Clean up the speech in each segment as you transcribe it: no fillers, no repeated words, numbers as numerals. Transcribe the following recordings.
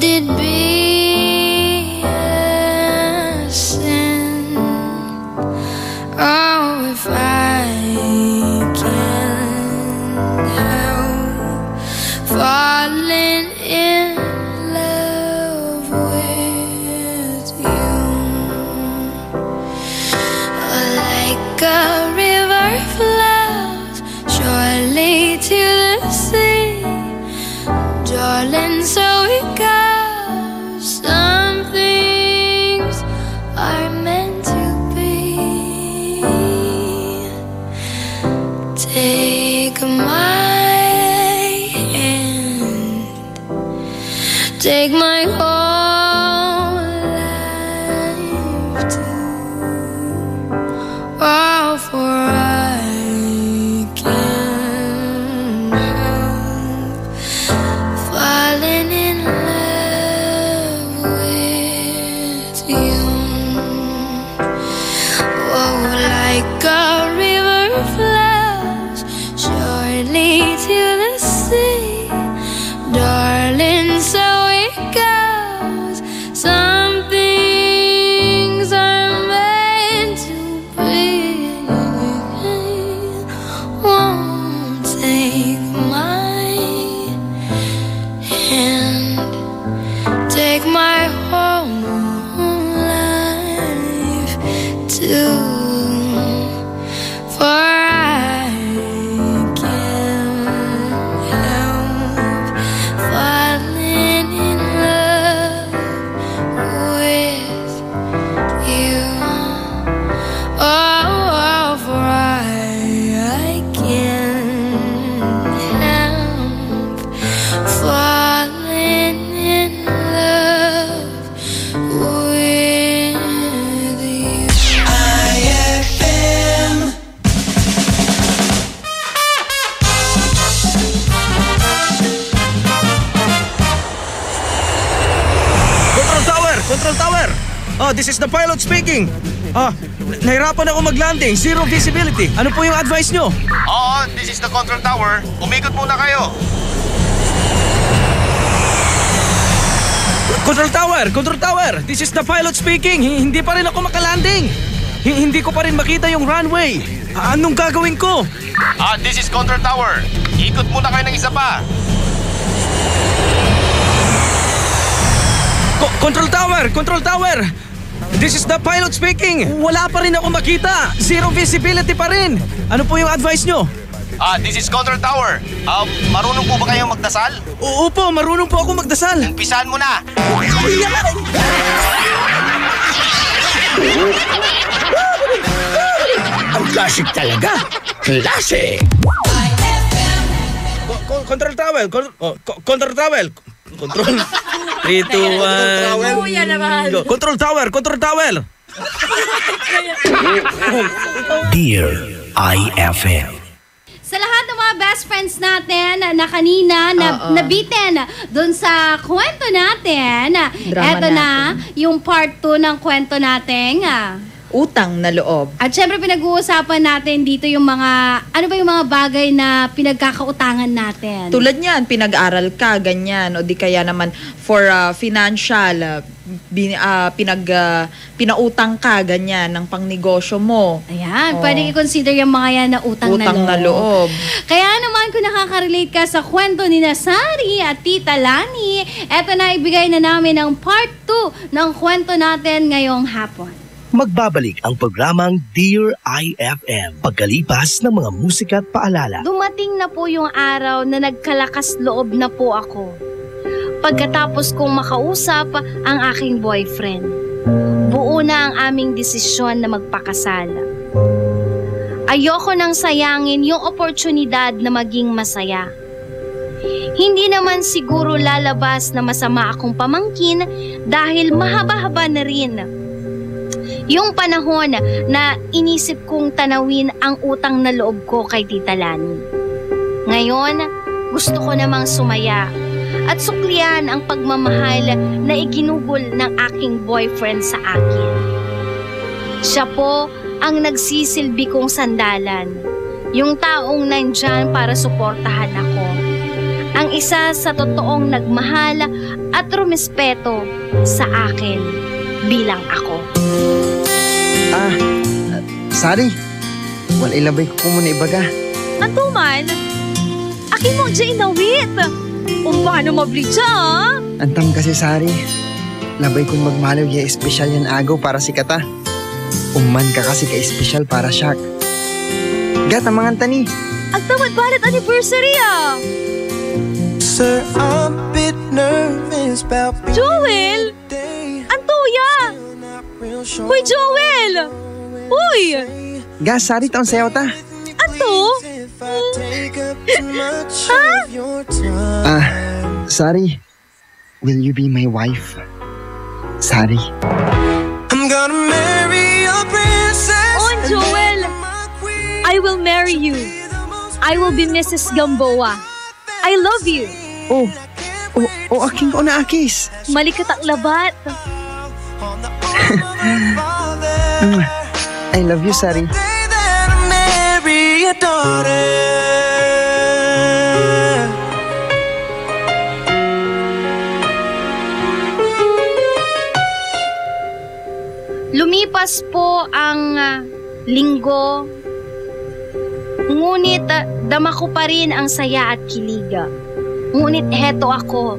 it be a sin? Oh, if I can't help falling in love with you, like a river flows surely to the sea, darling, so it goes. Some things are meant to be. Take my hand, take my whole life too. Oh, for I can't help falling in love with you. Oh, like a river flows surely to the sea, darling, so it goes. Some things are meant to be. Won't take my hand, take my whole life too. For I can't help falling in love with you. Oh, for I can't help falling in love with you. IFM. Control tower! Control tower! Oh, this is the pilot speaking. Nahirapan ako mag-landing. Zero visibility. Ano po yung advice nyo? Oo, this is the control tower. Umikot muna kayo. Control tower! Control tower! This is the pilot speaking. Hindi pa rin ako makalanding. Hindi ko pa rin makita yung runway. Anong gagawin ko? This is control tower. Ikot muna kayo ng isa pa. Control tower! Control tower! This is the pilot speaking. Wala pa rin ako makita. Zero visibility pa rin. Ano po yung advice nyo? This is control tower. Marunong po ba kayong magdasal? Opo, marunong po ako magdasal. Umpisahan mo na. Ang classic talaga. Classic. Control tower. Control tower. Control. 3, 2, 1. Control tower. Control tower. Dear IFM. Sa lahat ng mga best friends natin na kanina nabitin doon sa kwento natin, eto na yung part 2 ng kwento natin. Utang na loob. At syempre pinag-uusapan natin dito yung mga, ano ba yung mga bagay na pinagkakautangan natin. Tulad niyan, pinag-aral ka, ganyan. O di kaya naman for financial, pinautang ka, ganyan, ng pangnegosyo mo. Ayan, pwede i-consider yung mga yan na utang na loob. Kaya naman kung nakaka-relate ka sa kwento ni Nasari at Tita Lani, eto na, ibigay na namin ang part 2 ng kwento natin ngayong hapon. Magbabalik ang programang Dear IFM pagkalipas ng mga musika at paalala. Dumating na po yung araw na nagkalakas loob na po ako. Pagkatapos kong makausap ang aking boyfriend, buo na ang aming desisyon na magpakasal. Ayoko nang sayangin yung oportunidad na maging masaya. Hindi naman siguro lalabas na masama akong pamangkin dahil mahaba-haba na rin yung panahon na inisip kong tanawin ang utang na loob ko kay Tita Lani. Ngayon, gusto ko namang sumaya at suklian ang pagmamahal na iginugol ng aking boyfriend sa akin. Siya po ang nagsisilbi kong sandalan, yung taong nandyan para suportahan ako. ang isa sa totoong nagmahal at rumespeto sa akin bilang ako. Sari, wala ilabay ko muna ibaga. Antuman, akin mo dyan inawit. Paano mabli dyan? Antam kasi Sari, labay kong magmalaw yung espesyal yan agaw para si Kata. Umman ka kasi ka-espesyal para siya. Gata mga tani. Agtamad balit anniversary Sir, I'm a bit nervous about being Joel! today. Antuya! Not real sure Hoy, Joel! Uy! Gas, Sari, taon sayaw ta. Anto? if I take up too much of your time. Sari, will you be my wife? Sari. I'm gonna marry a princess. On, Joel! I will marry you. I will be Mrs. Gamboa. I love you. Aking ko na akis. Malikatak labat. I love you, Sari. Day that I marry a daughter. Lumipas po ang linggo, ngunit dama ko pa rin ang saya at kiliga. Ngunit heto ako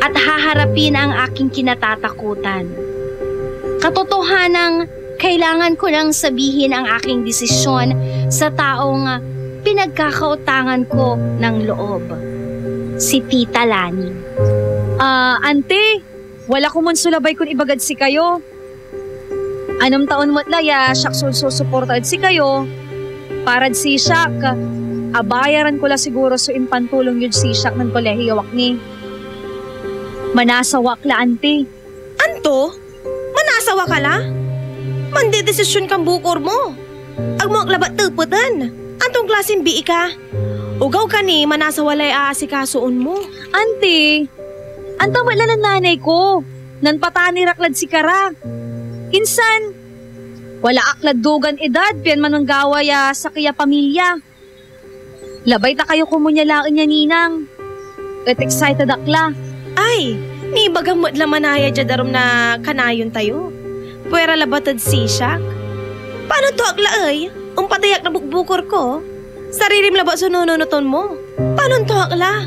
at haharapin ang aking kinatatakutan. Katotohanang kailangan ko nang sabihin ang aking desisyon sa taong pinagkakautangan ko ng loob. Si Tita Lani. Ante, wala ko man sulabay kung ibagad si kayo. Anong taon mo't laya, siyak susuportad si kayo. Parad si siyak, abayaran ko la siguro so impantulong yun si siyak ng kolehiyo wakni. Manasawak la, ante. Anto? Manasawa ka la? Mandedesisyon kang bukor mo. Ag mo aglabat tuputan. Antong klaseng bii ka? Ugaw ka ni manasawalay aasikasuon mo. Ante, antawad lang ng nanay ko. Nanpatani raklad si Kara. Insan, wala aklad dugan edad, piyan manunggawa ya sa kaya pamilya. Labay ta kayo kumunyalaan niya ninang. At excited akla. Ay, ni bagang mo't lamanaya dya darom na kanayon tayo. Puwera labatad sisak. Paano to akla ay? Patayak na bukbukor ko. Saririm laba sunununuton mo. Paano to akla?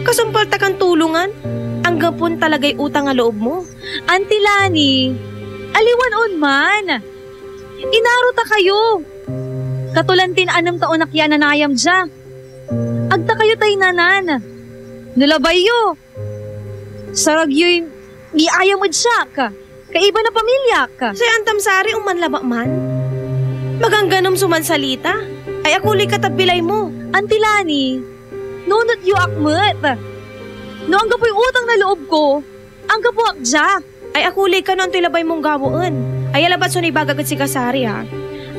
Kasumpal ta kang tulungan. Ang gapon talagay utang nga loob mo. Auntie Lani, aliwan on man. Inaro ta kayo. Katulantin anam taon na kya nanayam dya. Agta kayo tay nanan. Nulabay yo. Sarag yun, iayam mo dya ka. Kaiba na pamilya ka. Say antam sari umanlaba man. Magangganom sumansalita. Ay akuli katabilay mo. Auntie Lani, nunot yu akmet. No ang gapoy utang na loob ko, ang gapo akja. Ay akuli ka nang tilabay mong gawoon. Ay alabat so nibagagad si kasari ha.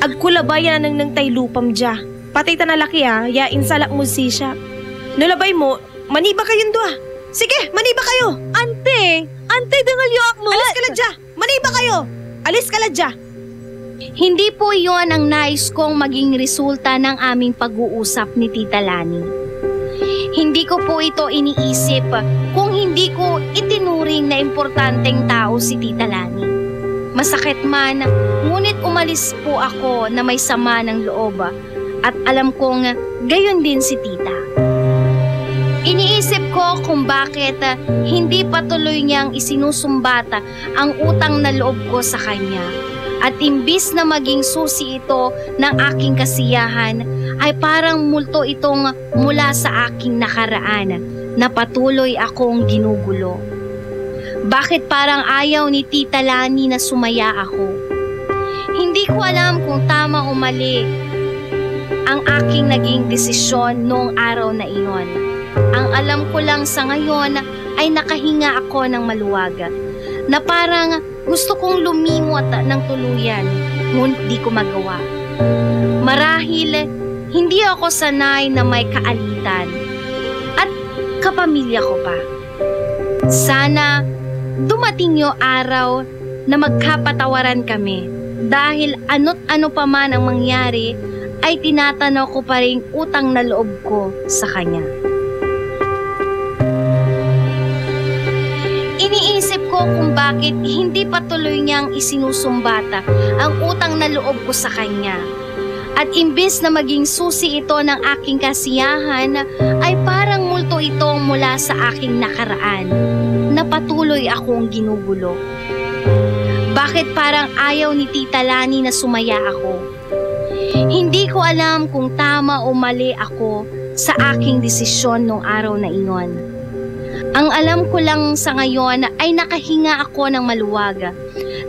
Agkulabay yan nang tay lupam dya. Patay ta na laki ha, ya insalak mo siya. Nulabay mo, maniba kayong dua. Sige, maniba kayo. Ante, dangal yu akmet. Alis ka la dya. Maniba kayo. Alis ka la dya. Hindi po iyon ang nais kong maging resulta ng aming pag-uusap ni Tita Lani. Hindi ko po ito iniisip kung hindi ko itinuring na importanteng tao si Tita Lani. Masakit man, ngunit umalis po ako na may sama ng loob at alam kong gayon din si Tita. Iniisip ko kung bakit hindi patuloy niyang isinusumbata ang utang na loob ko sa kanya. At imbis na maging susi ito ng aking kasiyahan, ay parang multo itong mula sa aking nakaraan na patuloy akong ginugulo. Bakit parang ayaw ni Tita Lani na sumaya ako? Hindi ko alam kung tama o mali ang aking naging desisyon noong araw na iyon. Ang alam ko lang sa ngayon ay nakahinga ako ng maluwag, na parang gusto kong lumimot ng tuluyan, ngunit di ko magawa. Marahil, hindi ako sanay na may kaalitan at kapamilya ko pa. Sana dumating yung araw na magkapatawaran kami dahil ano't ano pa man ang mangyari ay tinatanaw ko pa rin utang na loob ko sa kanya. Iniisip ko kung bakit hindi patuloy niyang isinusumbata ang utang na loob ko sa kanya. At imbis na maging susi ito ng aking kasiyahan, ay parang multo ito mula sa aking nakaraan na patuloy akong ginugulo. Bakit parang ayaw ni Tita Lani na sumaya ako? Hindi ko alam kung tama o mali ako sa aking desisyon noong araw na iyon. Ang alam ko lang sa ngayon ay nakahinga ako ng maluwag,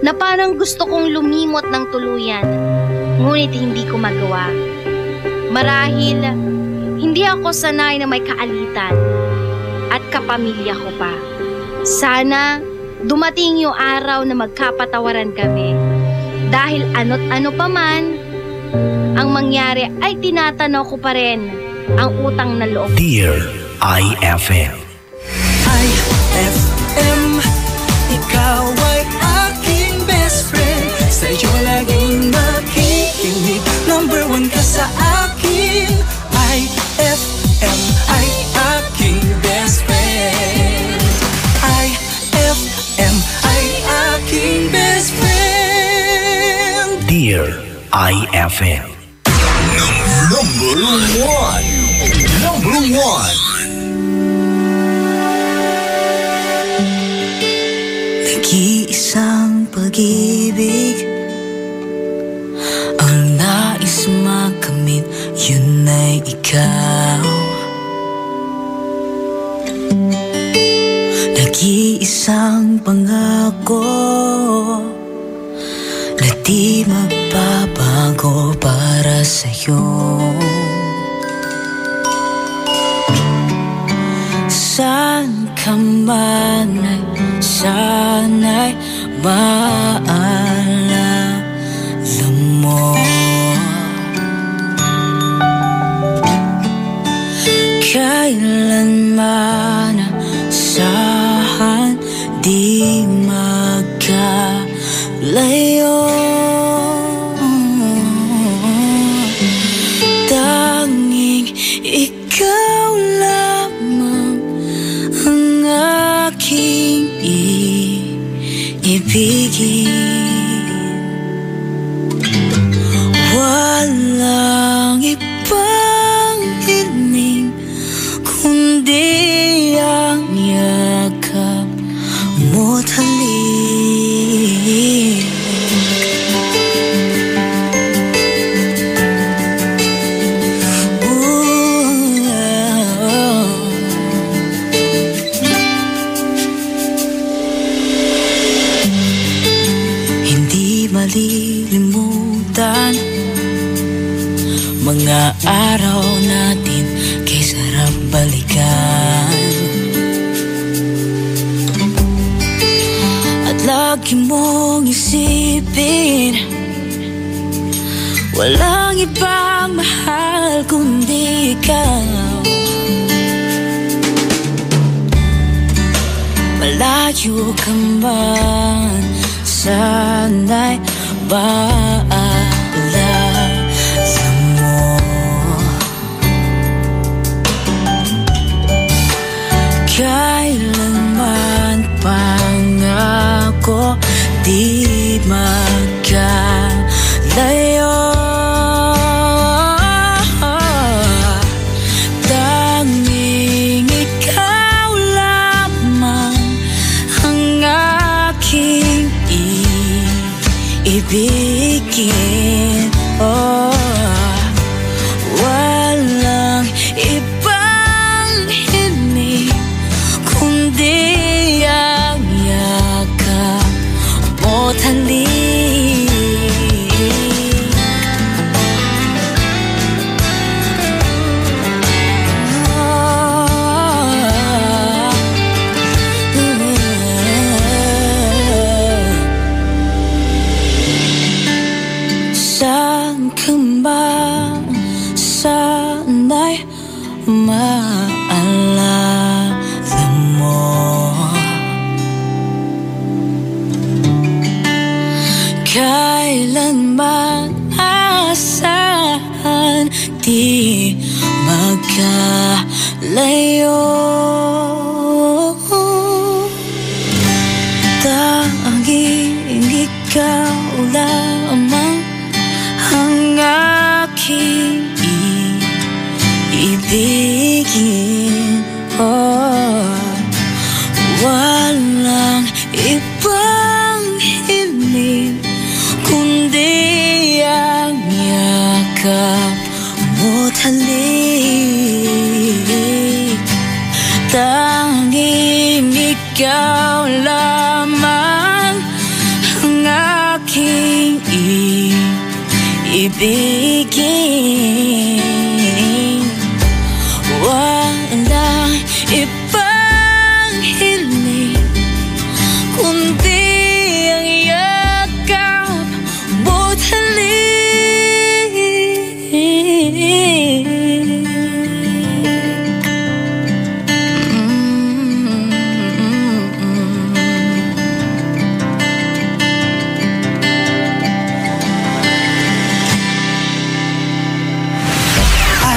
na parang gusto kong lumimot ng tuluyan, ngunit hindi ko magawa. Marahil, hindi ako sanay na may kaalitan at kapamilya ko pa. Sana dumating yung araw na magkapatawaran kami. Dahil ano't ano pa man ang mangyari ay tinatanaw ko pa rin ang utang na loob. Dear IFM. IFM, ikaw ay aking best friend. Sa'yo laging makikinig, number 1 ka sa akin. IFM ay aking best friend. IFM ay aking best friend. Dear IFM. Number 1. Number 1. Nag-iisang pag-ibig ang nais makamit, yun ay ikaw. Nag-iisang pangako na di magbabago para sa'yo. Saan ka man ay sana'y maalala mo. Kailanman saan di magkalayo. Tanging ikaw lamang ang aking ibigin. Walang ibang hiling kundi ang yakap mo't halik. Malilimutan mga araw natin, kay sarap balikan. At lagi mong isipin, walang ibang mahal kundi ikaw. Malayo ka man, sana'y maalala mo. Kailanman pangako di magkalayo. Tanging ikaw lamang ang aking ibigin. Oh, walang ibang hiling kundi ang yakap mo't halik. Saan ka ba, sana'y maalala mo. Kailanman asahan di magkalayo. Tanging ikaw lamang ang aking ibigin. Walang ibang hiling kundi ang yakap mo't halik. Tanging ikaw lamang ang aking ibigin. Walang ibang hiling kundi ang yakap mo't halik.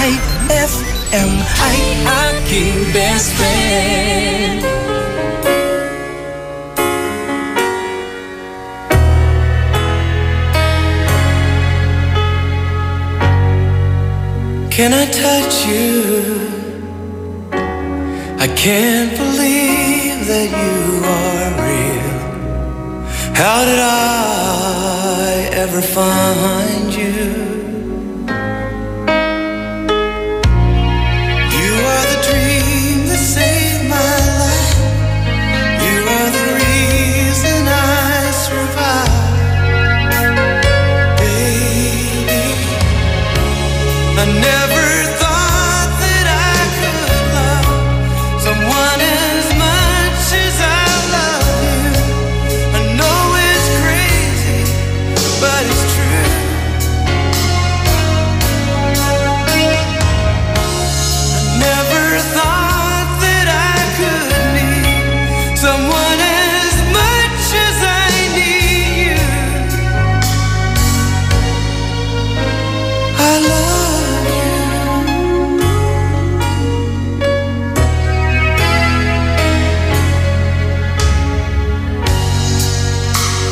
IFM ay aking best friend. Can I touch you? I can't believe that you are real. How did I ever find you? You are the dream that saved my life. You are the reason I survive. Baby, I never thought that I could love someone as much as I love you. I know it's crazy, but it's true. I never thought that I could need someone as much as I need you. I love you.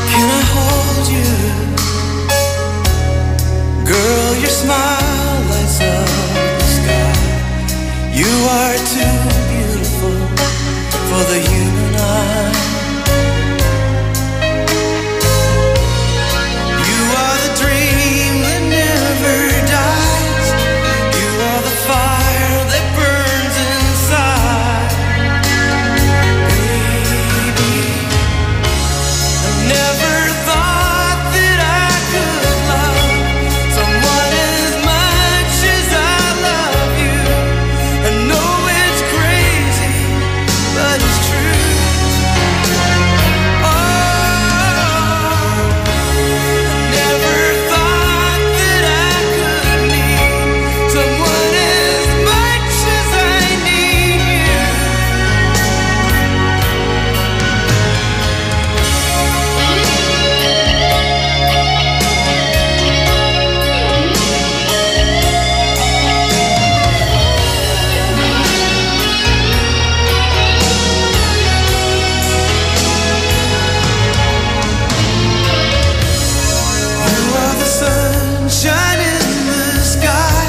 Can I hold you? Girl, your smile lights up the sky. You are too beautiful for the human eye. You are the dream that never dies. You are the fire that burns inside. Baby, I never thought that I could love someone as much as I love you. I know it's crazy, but it's true. Oh, I never thought that I could need someone as much as I need you. You are the sunshine in the sky.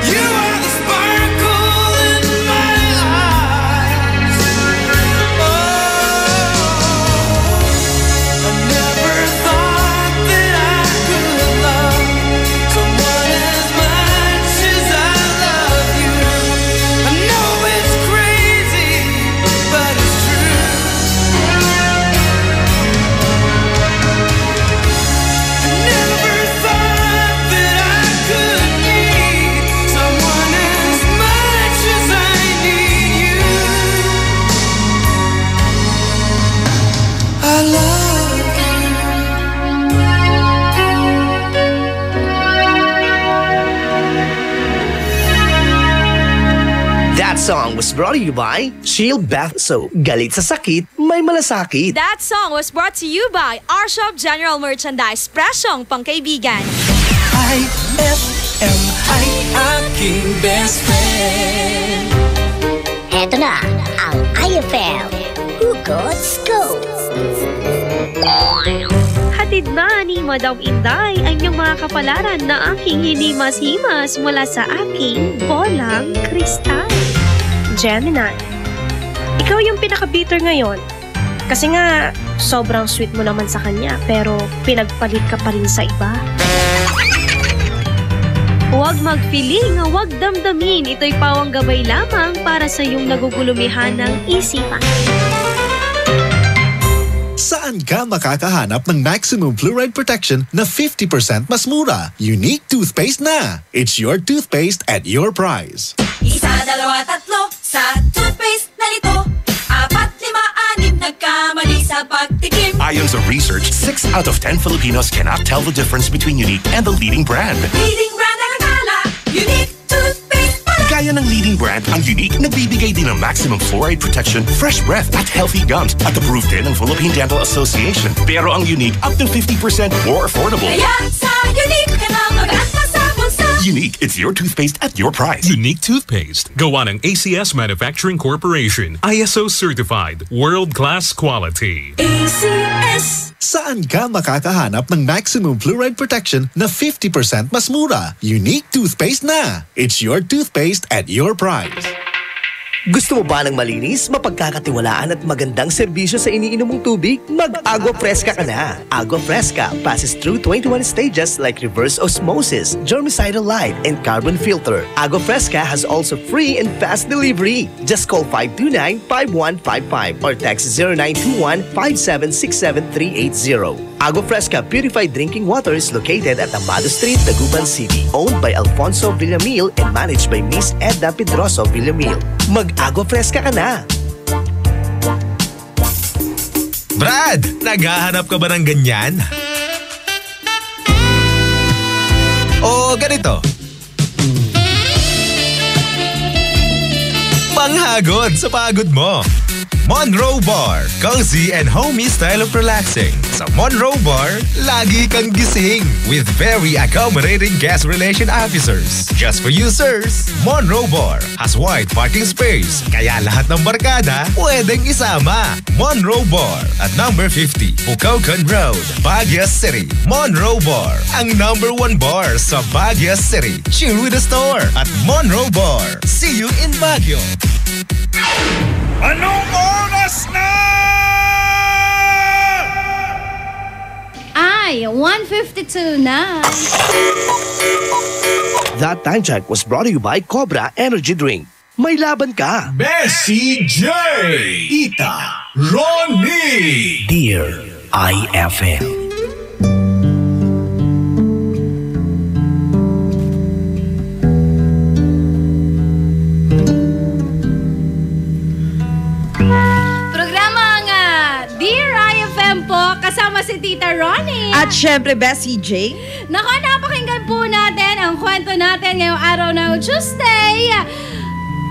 You are the sparkle in my eyes. Oh, I never thought that I could love someone as much as I love you. I know it's crazy, but it's true. I never thought that I could need someone as much as I need you. I love you. That song was brought to you by Shield Bath Soap. Galit sa sakit, may malasakit. That song was brought to you by Our Shop General Merchandise. Presyong pangkaibigan. IFM IFM ay aking best friend. Eto na ang IFM Hugot Scoop. Hatid na ni Madam Inday ang inyong mga kapalaran na aking hinimas-himas mula sa aking bolang kristal. Gemini, ikaw yung pinaka-bitter ngayon. Kasi nga, sobrang sweet mo naman sa kanya pero pinagpalit ka pa rin sa iba. Huwag magpiling, huwag damdamin. Ito'y pawang gabay lamang para sa iyong nagugulumihan ng isipan. Saan ka makakahanap ng maximum fluoride protection na 50% mas mura? Unique toothpaste na! It's your toothpaste at your price. Isa, dalawa, tatlo sa toothpaste na nito. 4, 5, 6 nagkamali sa pagtikim. Ayon sa research, 6 out of 10 Filipinos cannot tell the difference between Unique and the leading brand. Leading brand ang akala, Unique toothpaste pala. Gaya ng leading brand, ang Unique nagbibigay din ng maximum fluoride protection, fresh breath at healthy gums at approved din ng Philippine Dental Association. Pero ang Unique up to 50% more affordable. Kaya sa Unique ka na mag-asa sa bulsa. Unique, it's your toothpaste at your price. Unique toothpaste. Gawa ng ACS Manufacturing Corporation. ISO certified. World-class quality. ACS. Saan ka makakahanap ng maximum fluoride protection na 50% mas mura? Unique toothpaste na! It's your toothpaste at your price. Gusto mo ba ng malinis, mapagkakatiwalaan at magandang serbisyo sa iniinom mong tubig? Mag-Agua Fresca ka na! Agua Fresca passes through 21 stages like reverse osmosis, germicidal light, and carbon filter. Agua Fresca has also free and fast delivery. Just call 529-5155 or text 0921-5767380. Agua Fresca Purified Drinking Water is located at Amado Street, Dagupan City. Owned by Alfonso Villamil and managed by Miss Edna Pedroso Villamil. Mag-Agua Fresca ka na! Brad, naghahanap ka ba ng ganyan? O ganito? Panghagod sa pagod mo. Monroe Bar, cozy and homey style of relaxing. Sa Monroe Bar, lagi kang gising with very accommodating guest relation officers. Just for you, sirs, Monroe Bar has wide parking space, kaya lahat ng barkada pwedeng isama. Monroe Bar at number 50, Bucaucan Road, Baguio City. Monroe Bar, ang number 1 bar sa Baguio City. Chill with the store at Monroe Bar. See you in Baguio. Anong oras na? Ay, 1:52 na. That time check was brought to you by Cobra Energy Drink. May laban ka! Bessie J! Ita! Ronnie! Dear IFM. Kasama si Tita Ronnie. At syempre, Bessie J. Nako, napakinggan po natin ang kwento natin ngayong araw ng Tuesday.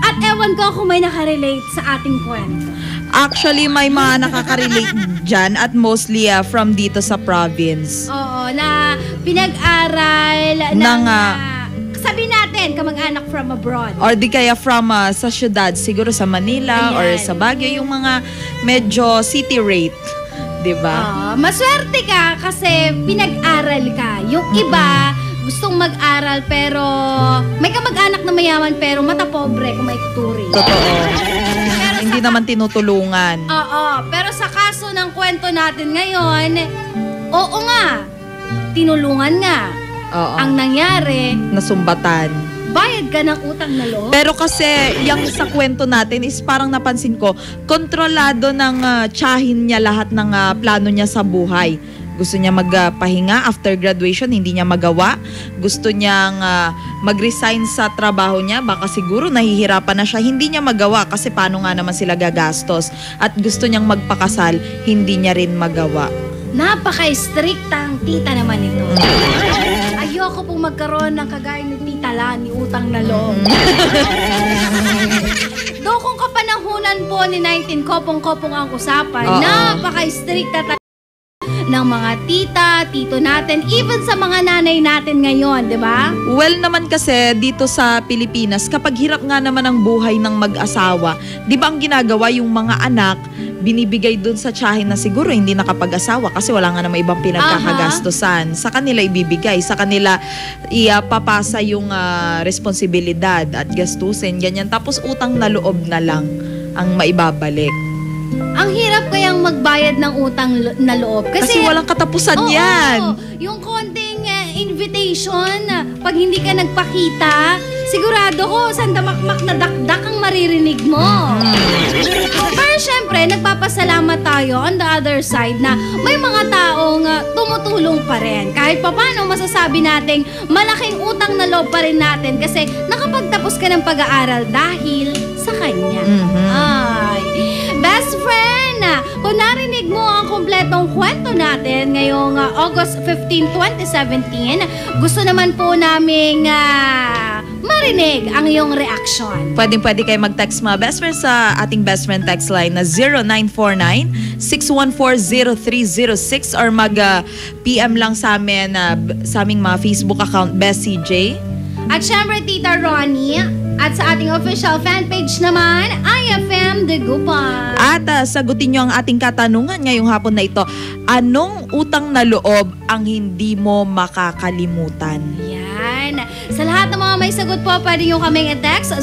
At ewan ko kung may nakarelate sa ating kwento. Actually, may mga nakaka-relate dyan at mostly from dito sa province. Oo, na pinag-aral ng sabi natin, kamag-anak from abroad. Or di kaya from sa syudad, siguro sa Manila. Ayan. Or sa Baguio, yung mga medyo city rate. Diba? Maswerte ka kasi pinag-aral ka. Yung iba, gustong mag-aral pero may kamag-anak na mayaman pero mata pobre kung may tuturing. Totoo. Hindi naman tinutulungan. Oo, pero sa kaso ng kwento natin ngayon, oo nga, tinulungan nga. Oo. Ang nangyari, nasumbatan. Bayad ka ng utang na loob? Pero kasi, yung sa kwento natin is parang napansin ko, kontrolado ng tiyahin niya lahat ng plano niya sa buhay. Gusto niya magpahinga after graduation, hindi niya magawa. Gusto niyang mag-resign sa trabaho niya, baka siguro nahihirapan na siya. Hindi niya magawa kasi paano nga naman sila gagastos. At gusto niyang magpakasal, hindi niya rin magawa. Napaka-stricta ang tita naman ito. Ayoko pong magkaroon ng kagaya ni Tita Lani, utang na loob. Doon kung kapanahunan po ni 19 kopong-kopong ang usapan, napaka-stricta ng mga tita, tito natin, even sa mga nanay natin ngayon, di ba? Well naman kasi dito sa Pilipinas, kapag hirap nga naman ang buhay ng mag-asawa, di ba ang ginagawa yung mga anak, binibigay dun sa tiyahin na siguro hindi nakapag-asawa kasi wala nga naman ibang pinagkakagastusan. Sa kanila ibibigay, sa kanila ipapasa yung responsibilidad at gastusin, ganyan. Tapos utang na loob na lang ang maibabalik. Ang hirap kayang magbayad ng utang na loob. Kasi walang katapusan yan. Yung konting invitation, pag hindi ka nagpakita, sigurado ko, sandamakmak na dakdak ang maririnig mo. Pero syempre, nagpapasalamat tayo on the other side na may mga taong tumutulong pa rin. Kahit papano masasabi nating malaking utang na loob pa rin natin kasi nakapagtapos ka ng pag-aaral dahil sa kanya. Ay, best friend, kung narinig mo ang kompletong kwento natin ngayong August 15, 2017, gusto naman po naming marinig ang iyong reaction. Pwede kayo mag-text mga best friends sa ating best friend text line na 0949-614-0306 or mag-PM lang sa amin sa aming mga Facebook account, Best CJ. At syempre, Tita Ronnie, at sa ating official fanpage naman, IFM Dagupan. At sagutin nyo ang ating katanungan ngayong hapon na ito. Anong utang na loob ang hindi mo makakalimutan? Yan. Sa lahat ng mga may sagot po, pwede nyo kaming i-text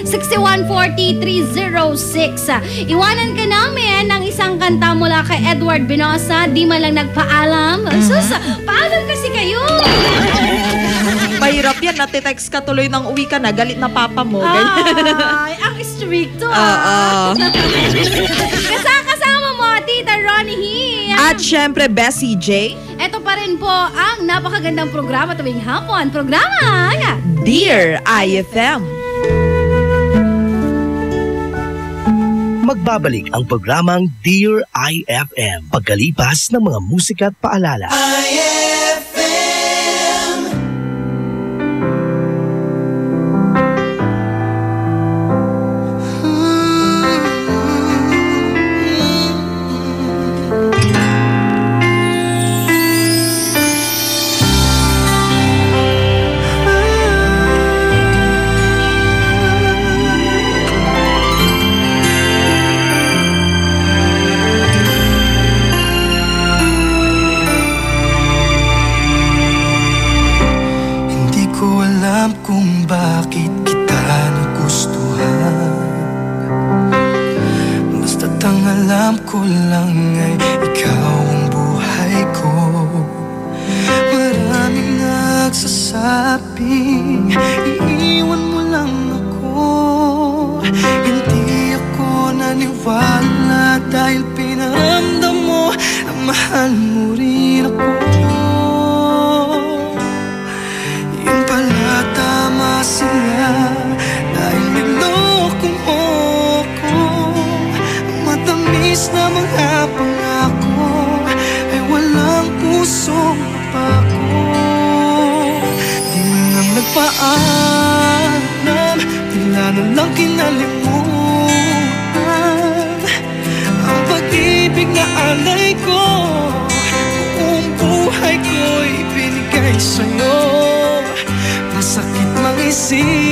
0949-6140-306. Iwanan ka namin ng isang kanta mula kay Edward Binosa, Di Man Lang Nagpaalam. Sus, paalam kasi kayo! Mahirap yan, natitext ka tuloy ng uwi ka na, galit na papa mo. Ay, ang stricto Kasama mo, Tita Ronnie. At syempre, Best CJ. Ito pa rin po ang napakagandang programa tuwing hapon. Programa Dear IFM. Magbabalik ang programang Dear IFM pagkalipas ng mga musika at paalala. Kung bakit kita nagustuhan, basta't ang alam ko lang ay ikaw ang buhay ko. Maraming nagsasabing iiwan mo lang ako. Hindi ako naniwala dahil pinaramdam mo na mahal mo rin ako. Sila dahil niloko mo ko. Matamis na mga pangako ay walang pusong mapako. Di man lang nagpaalam, tila na lang kinalimutan ang pag-ibig na alay ko. Buong buhay ko'y binigay sa'yo. Masakit mag-isiping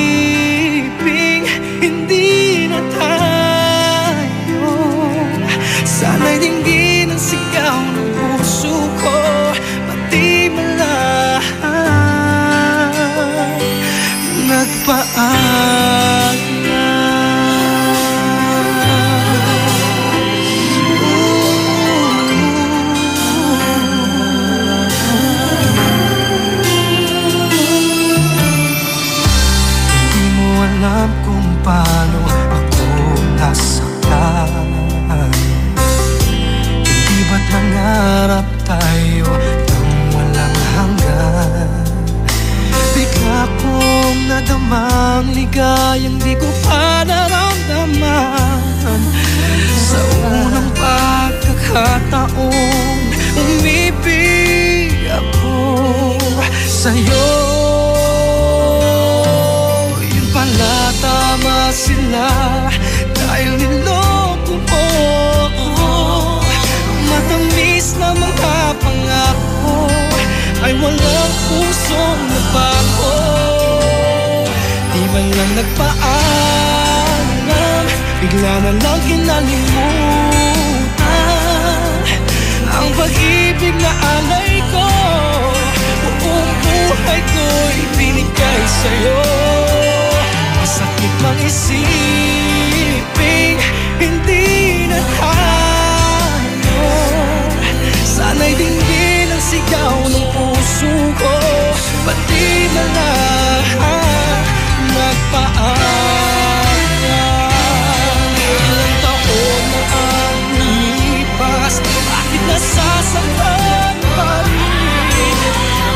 hindi na tayo. Sana'y dinggin ang sigaw ng puso ko, pati malahan nagpaalam. Alam kung paano ako nasaktan. Hindi ba't nangarap tayo ng walang hanggan? Bigla kong nadamang ligayang di ko pa naramdaman. Sa unang pagkakataong umibig ako sa'yo. Pala tama sila dahil niloko mo ko. Matamis man lang nagpaalam, bigla na lang kinalimutan ang pag-ibig na alay ko. Buong buhay ko'y binigay sa'yo. Masakit mang isipin, hindi na tayo. Sana'y dinggin ang sigaw ng puso ko, pati na lahat nagpaalam. Ilang taon na ang lumipas, bakit nasasaktan pa rin?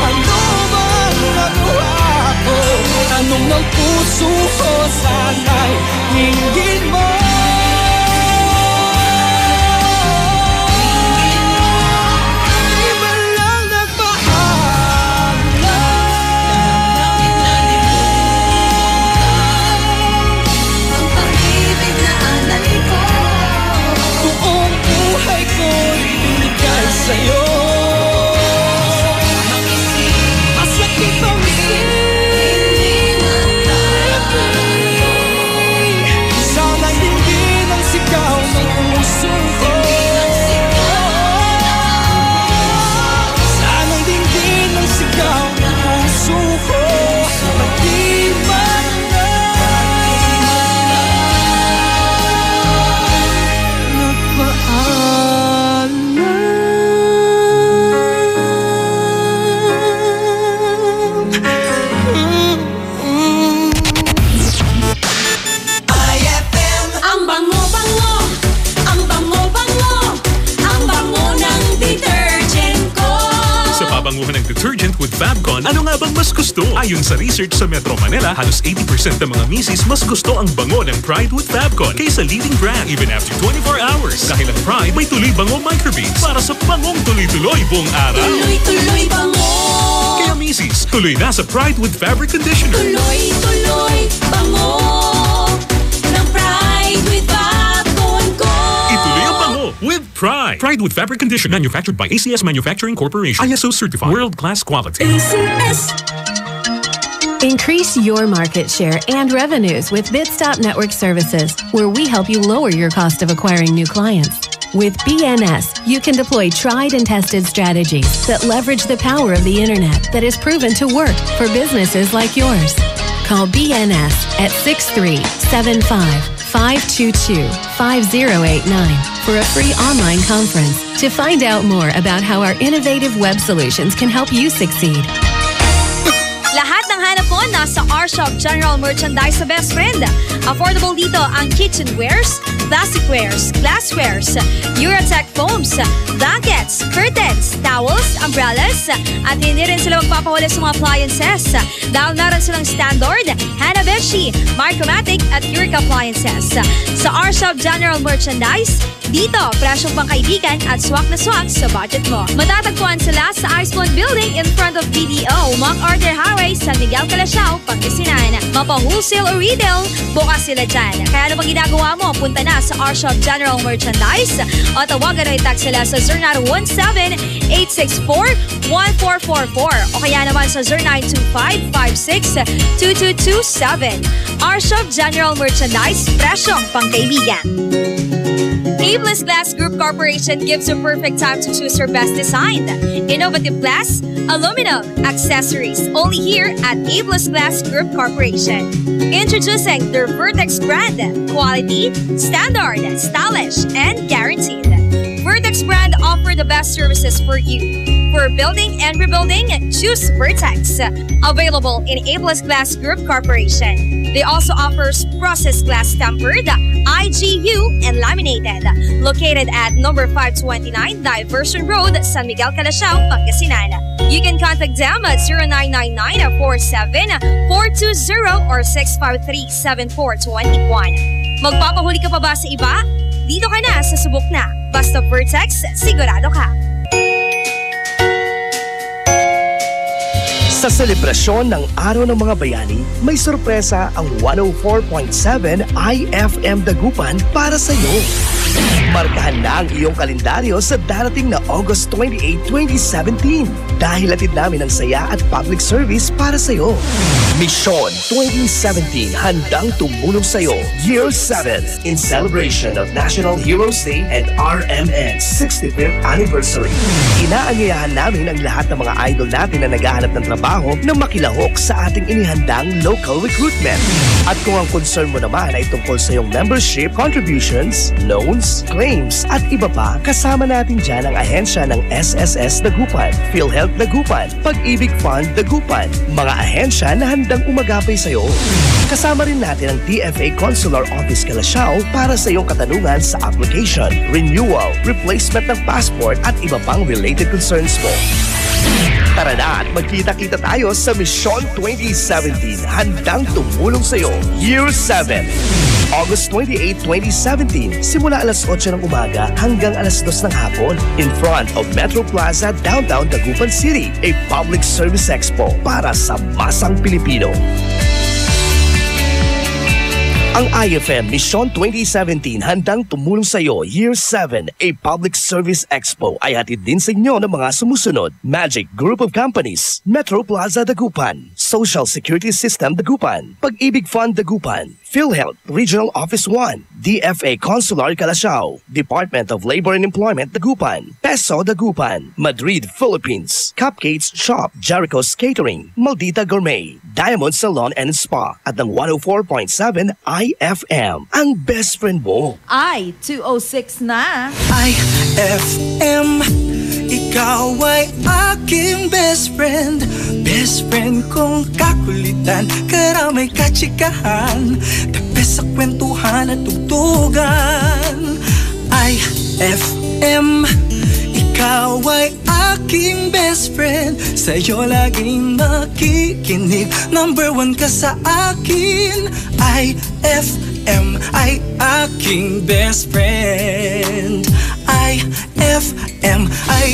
Ano bang nagawa ko? Tanong ng puso ko, sana'y hinggin mo. Sa'yo masakit ang isipin, sana'y dinggin ang sigaw ng puso ko. Sana'y dinggin ang sigaw ng puso ko, pati man banguhan ng detergent with Fabcon, ano nga bang mas gusto? Ayon sa research sa Metro Manila, halos 80% ng mga misis mas gusto ang bango ng Pride with Fabcon kaysa leading brand even after 24 hours. Dahil ang Pride may tuloy bango microbeads para sa bangong tuloy-tuloy buong araw. Tuloy-tuloy bango. Kaya misis, tuloy na sa Pride with Fabric Conditioner. Tuloy-tuloy bango ng Pride with Fabcon ko. Ituloy ang bango with Pride. Pride with Fabric Conditioner, manufactured by ACS Manufacturing Corporation. ISO certified, world-class quality. ACS. Increase your market share and revenues with Bitstop Network Services, where we help you lower your cost of acquiring new clients. With BNS, you can deploy tried and tested strategies that leverage the power of the internet that is proven to work for businesses like yours. Call BNS at 6375-522-5089 for a free online conference to find out more about how our innovative web solutions can help you succeed. Lahat ng hanap mo nasa R-Shop General Merchandise sa Best Friend. Affordable dito ang kitchenwares, plasticwares, glasswares, Eurotech foams, blankets, curtains, towels, umbrellas, at hindi rin sila magpapahuli sa mga appliances. Dahil meron silang Standard, Hanabishi, Micromatic at Eureka appliances. Sa R-Shop General Merchandise, dito, presyong pangkaibigan at swak na swak sa budget mo. Matatagpuan sila sa Iceland Building in front of BDO, MacArthur Highway, San Miguel, Calasiao, Pangasinan. Mapa-wholesale o retail, bukas sila dyan. Kaya ano bang ginagawa mo? Punta na sa R-Shop General Merchandise o tawagan o i-text sila sa 0917-864-1444 o kaya naman sa 0925-56-2227. R-Shop General Merchandise, presyong pangkaibigan. Abless Glass Group Corporation gives you perfect time to choose your best design. Innovative glass, aluminum, accessories, only here at Abless Glass Group Corporation. Introducing their Vertex brand, quality, standard, stylish, and guaranteed. Vertex brand offer the best services for you. For building and rebuilding, choose Vertex. Available in Abless Glass Group Corporation. They also offers processed glass tempered, IGU, and laminated. Located at number 529 Diversion Road, San Miguel, Calasiao, Pangasinan. You can contact them at 0999-47-420 or 653-7421. Magpapahuli ka pa ba sa iba? Dito ka na sa subok na. Basta Vertex, sigurado ka. Sa selebrasyon ng Araw ng Mga Bayani, may sorpresa ang 104.7 IFM Dagupan para sa iyo. Markahan na ang iyong kalendaryo sa darating na August 28, 2017. dahil atid namin ang saya at public service para sa'yo. Mission 2017, handang tumulong sa'yo. Year 7 in celebration of National Heroes Day and RMN 65th Anniversary. Inaanyayahan namin ang lahat ng mga idol natin na naghahanap ng trabaho na makilahok sa ating inihandang local recruitment. At kung ang concern mo naman ay tungkol sa iyong membership, contributions, loans, claims, at iba pa, kasama natin dyan ang ahensya ng SSS Dagupan, PhilHealth Dagupan, Pag-ibig Fund Dagupan, mga ahensya na handang umagapay sa iyo. Kasama rin natin ang DFA Consular Office Calasiao para sa iyong katanungan sa application, renewal, replacement ng passport at iba pang related concerns mo. Tara na at magkita-kita tayo sa Mission 2017, handang tumulong sa iyo. Year 7, August 28, 2017, simula alas 8 ng umaga hanggang alas 2 ng hapon in front of Metro Plaza, downtown Dagupan City, a public service expo para sa masang Pilipino. Ang IFM Mission 2017 handang tumulong sa iyo Year 7, a public service expo ay hatid din sa inyo ng mga sumusunod: Magic Group of Companies, Metro Plaza Dagupan, Social Security System Dagupan, Pag-ibig Fund Dagupan, PhilHealth Regional Office 1, DFA Consular Calasiao, Department of Labor and Employment Dagupan, Peso Dagupan, Madrid, Philippines, Cupcakes Shop, Jericho's Catering, Maldita Gourmet, Diamond Salon and Spa, at ng 104.7 IFM, ang best friend mo. Ay, 206 na. IFM, ikaw ay aking best friend. Best friend kong kakulitan, karamay katsikahan, the best sa kwentuhan at tugtugan. IFM, ikaw ay aking best friend. Sa'yo laging makikinig, number 1 ka sa akin. IFM ay aking best friend. IFM ay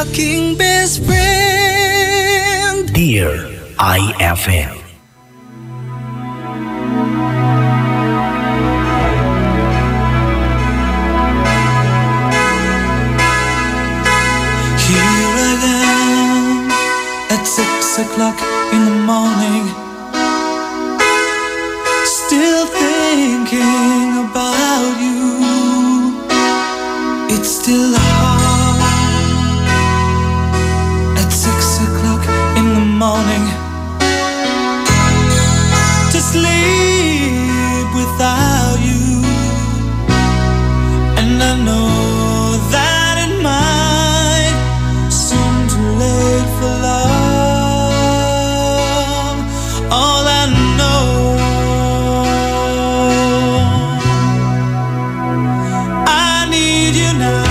aking best friend. Dear IFM. Here I am at 6 o'clock in the morning, still thinking about you. It's still hard at 6 o'clock in the morning to sleep without you, and I know that it might seem too late for love. All I know, I need you now.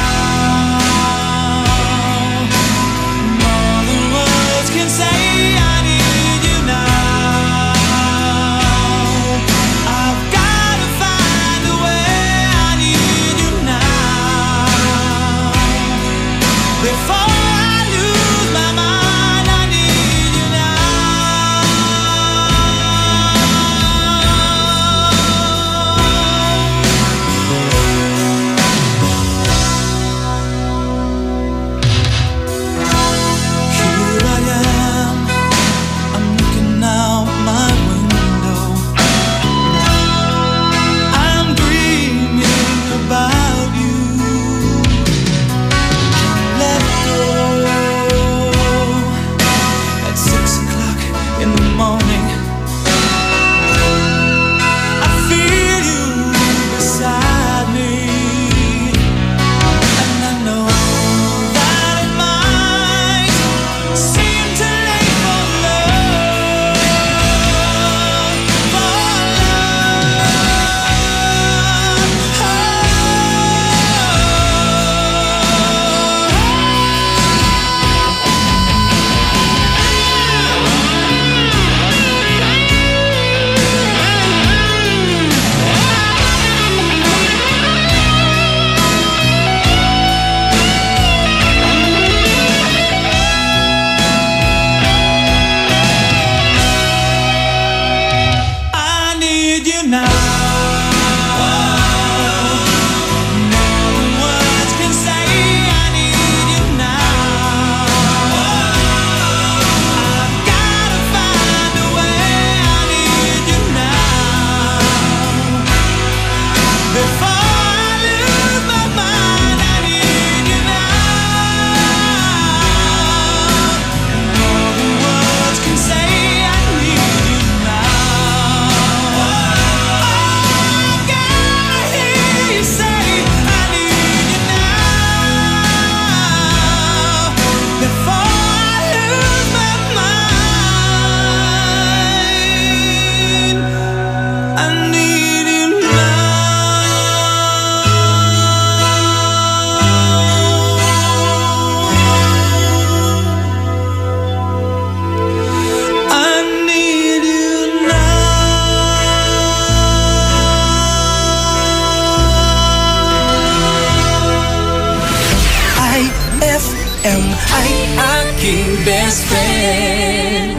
best friend.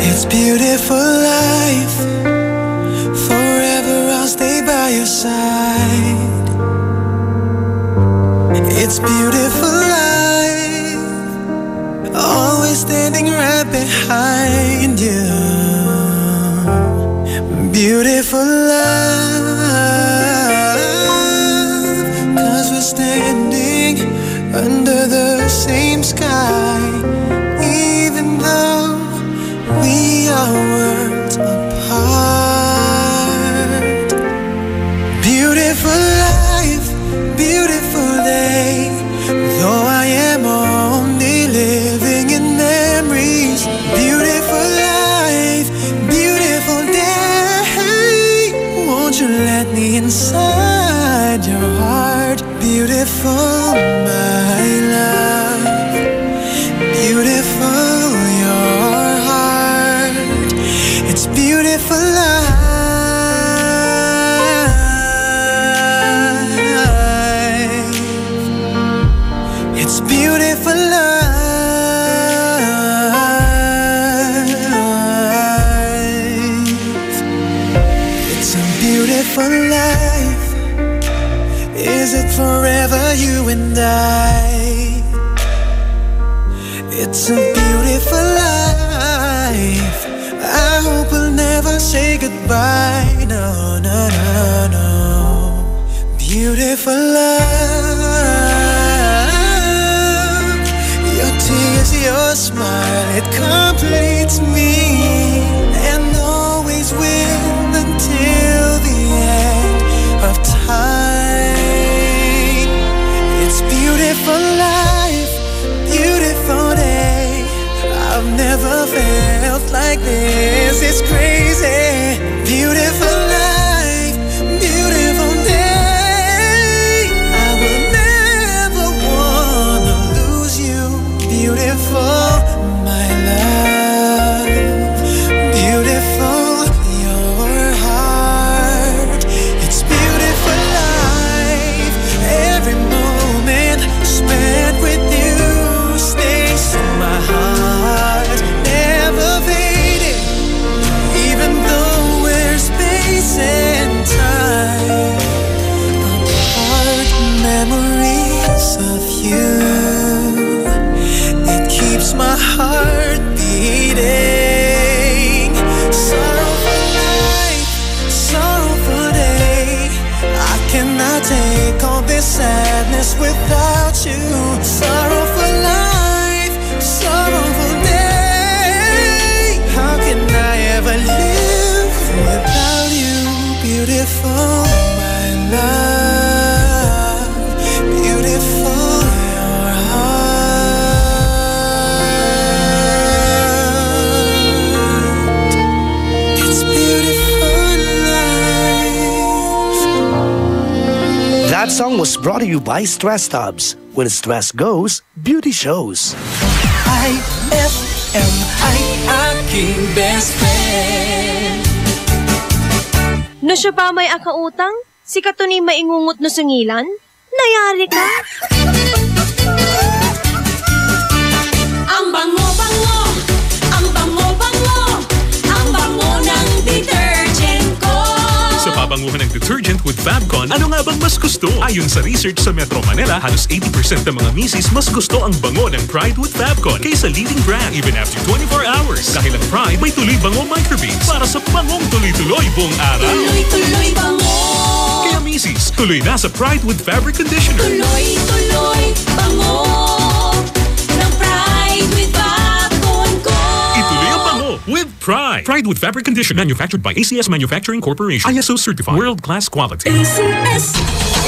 It's beautiful life. Forever I'll stay by your side. It's beautiful life. Always standing right behind you. Beautiful life. 'Cause we're standing under the same sky. Even though we are worlds apart. Beautiful life, beautiful day. Though I am only living in memories. Beautiful life, beautiful day. Won't you let me inside your heart? Beautiful, my love. Beautiful, your heart. It's beautiful life. It's beautiful life. It's a beautiful life. Is it forever, you and I? It's a beautiful life. I hope we'll never say goodbye. No, no, no, no. Beautiful love. Your tears, your smile, it completes me. And always will until the end of time. It's beautiful life, beautiful day. I've never felt like this. It's crazy. Beautiful life, beautiful day. I will never wanna lose you. Beautiful, my love. Beautiful, your heart. It's beautiful life. Every moment spent with you stays in my heart. Never fading, even though we're space and time apart. Memories of you, it keeps my heart beating. Sorrowful night, sorrowful day. I cannot take all this sadness without you. Sorrowful life, sorrowful day. How can I ever live without you? Beautiful, my love. Beautiful, your heart. It's beautiful life. That song was brought to you by Stress Tubs. When stress goes, beauty shows. IFM ay aking best friend. No siya pa may akautang? Si Katuni maingungot no sungilan? Nayari ka? Ang bango-bango, ang bango-bango, ang bango ng detergent ko. Sa pabanguhan ng detergent with Fabcon, ano nga bang mas gusto? Ayon sa research sa Metro Manila, halos 80% ng mga misis mas gusto ang bango ng Pride with Fabcon kaysa leading brand even after 24 hours. Dahil ang Pride may tuloy bango microbeads para sa bangong tuloy-tuloy buong araw. Tuloy-tuloy bango. Kaya misis, tuloy na sa Pride with Fabric Conditioner. Tuloy-tuloy bango ng Pride with Fabcon ko. Ituloy ang bango with Pride. Pride with Fabric Conditioner, manufactured by ACS Manufacturing Corporation. ISO certified. World-class quality. ACS.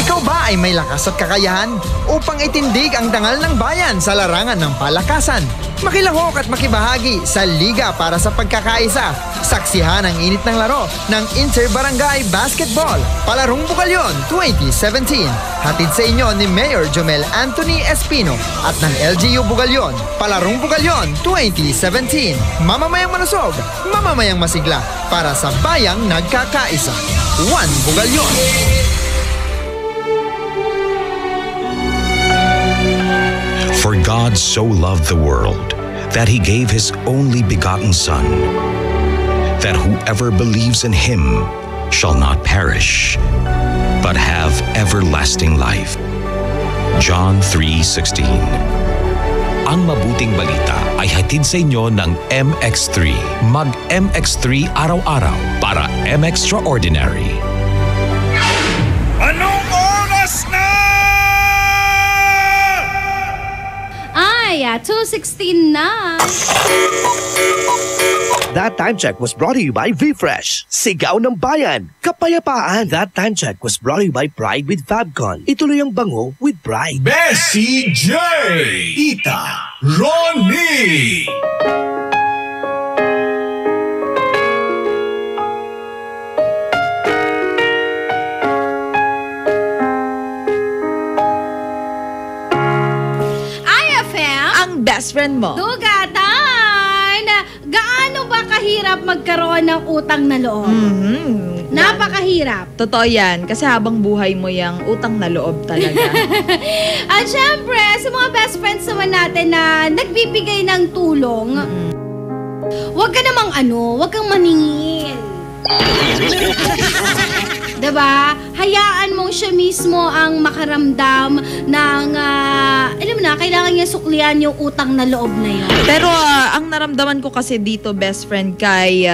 Ikaw ba ay may lakas at kakayahan upang itindig ang dangal ng bayan sa larangan ng palakasan? Makilahok at makibahagi sa Liga para sa Pagkakaisa. Saksihan ang init ng laro ng Inter-Barangay Basketball, Palarong Bugalyon 2017. Hatid sa inyo ni Mayor Jomel Anthony Espino at ng LGU Bugalyon, Palarong Bugalyon 2017. Mamamayang malusog, mamamayang masigla para sa bayang nagkakaisa. One Bugalyon. For God so loved the world that he gave his only begotten Son, that whoever believes in him shall not perish, but have everlasting life. John 3:16. Ang mabuting balita ay hatid sa inyo ng MX3. Mag-MX3 araw-araw para M-Extraordinary. Anong oras na? Ay, 2:16 na. That Time Check was brought to you by V-Fresh. Sigaw ng Bayan. Kapayapaan. That Time Check was brought to you by Pride with Fabcon. Ituloy ang bango with Pride. Bessie J. Tita Ronnie. Best friend mo. Dugatan! Gaano ba kahirap magkaroon ng utang na loob? Napakahirap. Totoo yan. Kasi habang buhay mo yung utang na loob talaga. At syempre, sa mga best friends naman natin na nagbibigay ng tulong, huwag ka namang huwag kang maningil. Diba? Hayaan mong siya mismo ang makaramdam ng, alam mo na, kailangan niya suklian yung utang na loob na yun. Pero ang naramdaman ko kasi dito, best friend, kay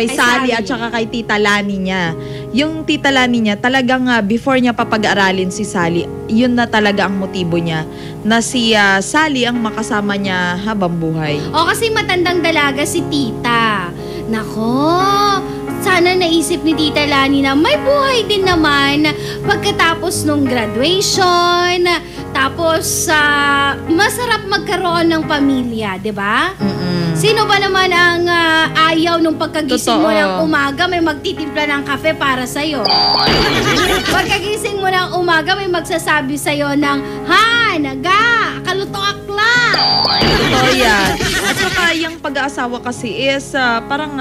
Sally at saka kay Tita Lani niya. Yung Tita Lani niya, talagang before niya papag-aralin si Sally, yun na talaga ang motibo niya. Na si Sally ang makasama niya habang buhay. O kasi matandang dalaga si Tita. Nako, sana naisip ni Tita Lani na may buhay din naman pagkatapos nung graduation. Tapos, masarap magkaroon ng pamilya, di ba? Sino ba naman ang ayaw nung pagkagising mo ng umaga, may magtitimpla ng kape para sa'yo? Pagkagising mo ng umaga, may magsasabi sa'yo ng, naga, kaluto akla. Totoo yan. At saka yung pag-aasawa kasi is parang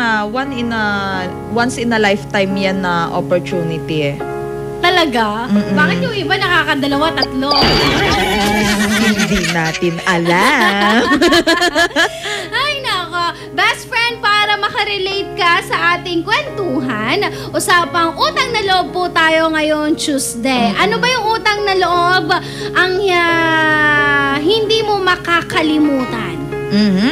once in a lifetime yan na opportunity eh. Talaga? Bakit yung iba nakakadalawa, tatlo? Hindi natin alam. Ay nako, best friend, para makarelate ka sa ating kwentuhan, usapang utang na loob po tayo ngayong Tuesday. Ano ba yung utang na loob ang hindi mo makakalimutan?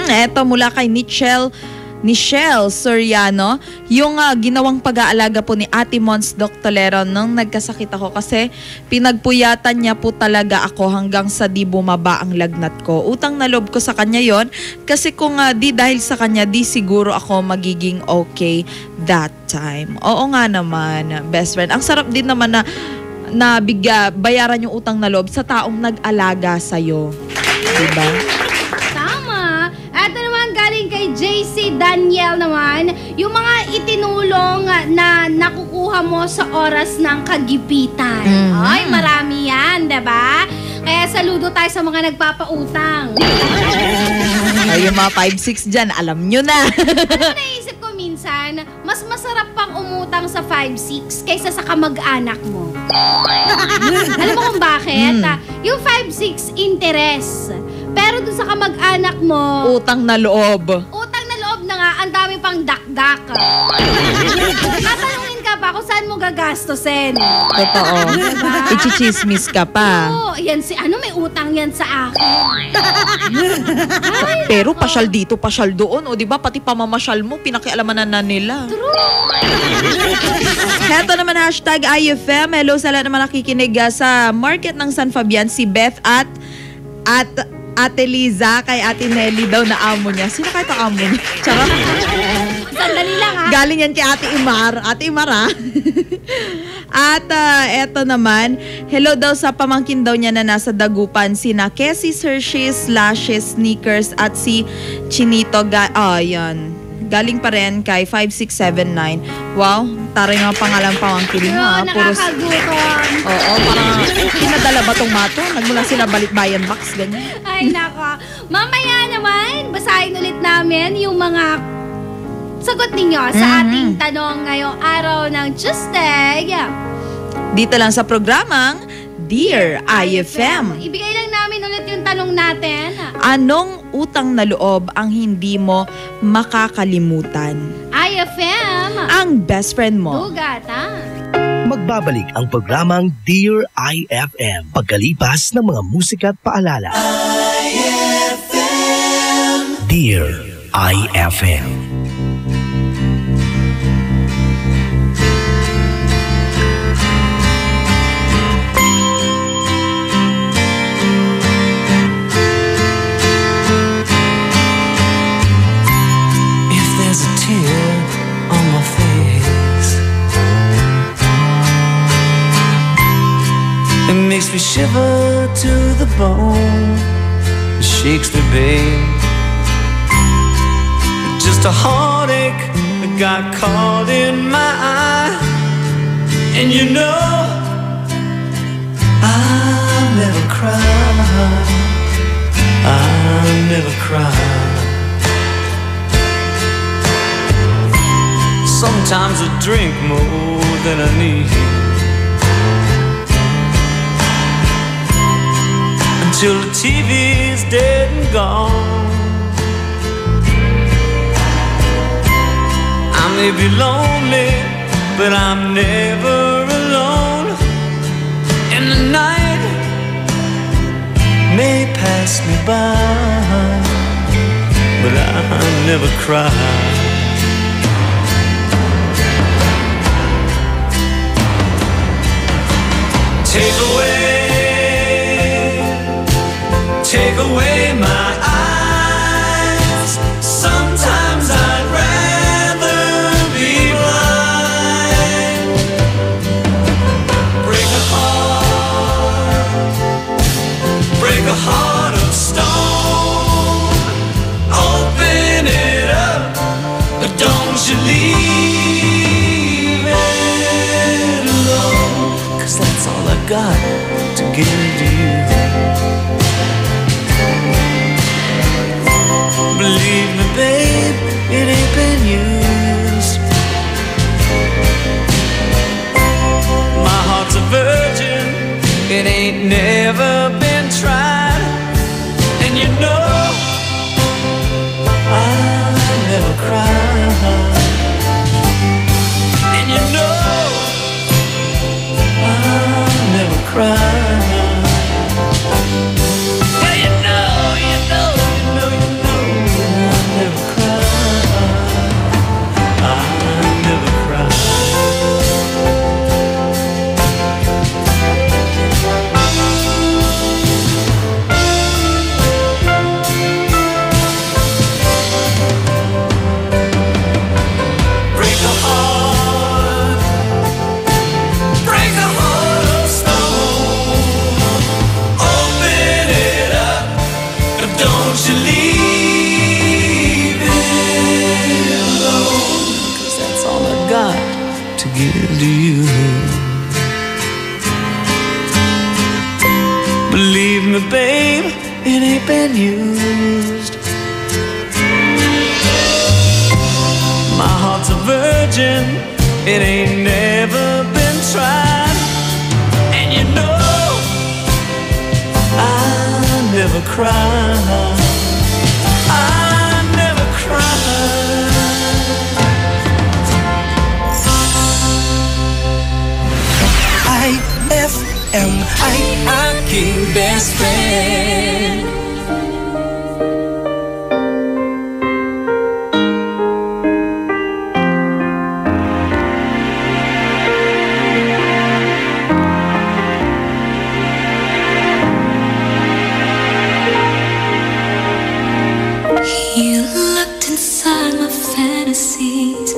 Eto mula kay Nichelle Soriano, yung ginawang pag-aalaga po ni Ate Mons Doc Tolero nung nagkasakit ako kasi pinagpuyatan niya po talaga ako hanggang sa di bumaba ang lagnat ko. Utang na loob ko sa kanya yon kasi kung di dahil sa kanya, di siguro ako magiging okay that time. Oo nga naman, best friend. Ang sarap din naman na bayaran yung utang na loob sa taong nag-alaga sa'yo. Diba? Galing kay JC Daniel naman, yung mga itinulong na nakukuha mo sa oras ng kagipitan. Ay, marami yan, diba? Kaya saludo tayo sa mga nagpapautang. Ay, yung mga 5-6 dyan, alam nyo na. Ano naisip ko minsan, mas masarap pang umutang sa 5-6 kaysa sa kamag-anak mo. Alam mo kung bakit? Yung 5-6 interest. Pero dun sa kamag-anak mo, utang na loob. Utang na loob na nga, ang dami pang dakdak. Tatanungin ka pa kung saan mo gagastosin. Totoo. Diba? Ichichismis ka pa. Oo, yan may utang yan sa akin. Pero pasyal dito, pasyal doon. O diba, pati pamamasyal mo, pinakialamanan na nila. True. Heto naman, hashtag IFM. Hello sa lahat naman nakikinig sa market ng San Fabian, si Beth at Ate Liza, kay Ate Nelly daw na amo niya. Sino kahit ang amo niya? Charot. Sandali lang Galing yan kay Ate Imar. Ate Imar, ah. At eto naman, hello daw sa pamangkin daw niya na nasa Dagupan, sina Cassie, Hershey's, Lashes, Sneakers, at si Chinito. Yan. Galing pa rin kay 5679. Wow, taray nga pangalan pamangkin mo. Nakakagutom. Oo, parang pinadala ba tong mato? Nagmula sila Balikbayan Box, ganyan. Ay, nako. Mamaya naman, basahin ulit namin yung mga sagot ninyo sa ating tanong ngayong araw ng Tuesday. Dito lang sa programang Dear IFM. Ibigay lang namin ulit yung tanong natin. Anong utang na loob ang hindi mo makakalimutan? IFM. Ang best friend mo. Dugat, ha? Magbabalik ang programang Dear IFM pagkalipas ng mga musika at paalala. Dear IFM. On my face, it makes me shiver to the bone, it shakes me, babe. Just a heartache that got caught in my eye, and you know I'll never cry, I'll never cry. Sometimes I drink more than I need, until the TV's dead and gone. I may be lonely, but I'm never alone. And the night may pass me by, but I never cry. Take away my eyes. Sometimes I'd rather be blind. Break a heart of stone. Open it up, but don't you leave it alone. 'Cause that's all I got to give to you. Believe me, babe, it ain't been used. My heart's a virgin, it ain't never been tried. And you know I'll never cry. And you know I'll never cry. Give to you. Believe me, babe, it ain't been used. My heart's a virgin, it ain't never been tried. And you know I'll never cry, I'll never cry. IFM, ay aking best friend. You looked inside my fantasies.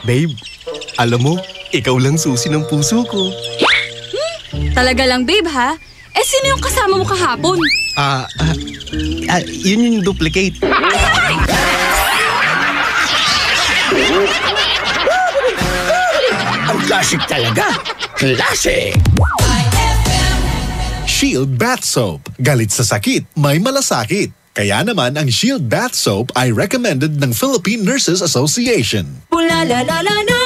Babe, alam mo, ikaw lang susi ng puso ko. Talaga lang, babe, ha? Eh, sino yung kasama mo kahapon? Yun yung duplicate. Ang classic talaga. Classic! Shield Bath Soap. Galit sa sakit, may malasakit. Kaya naman ang Shield Bath Soap ay recommended ng Philippine Nurses Association. Bula la la la la,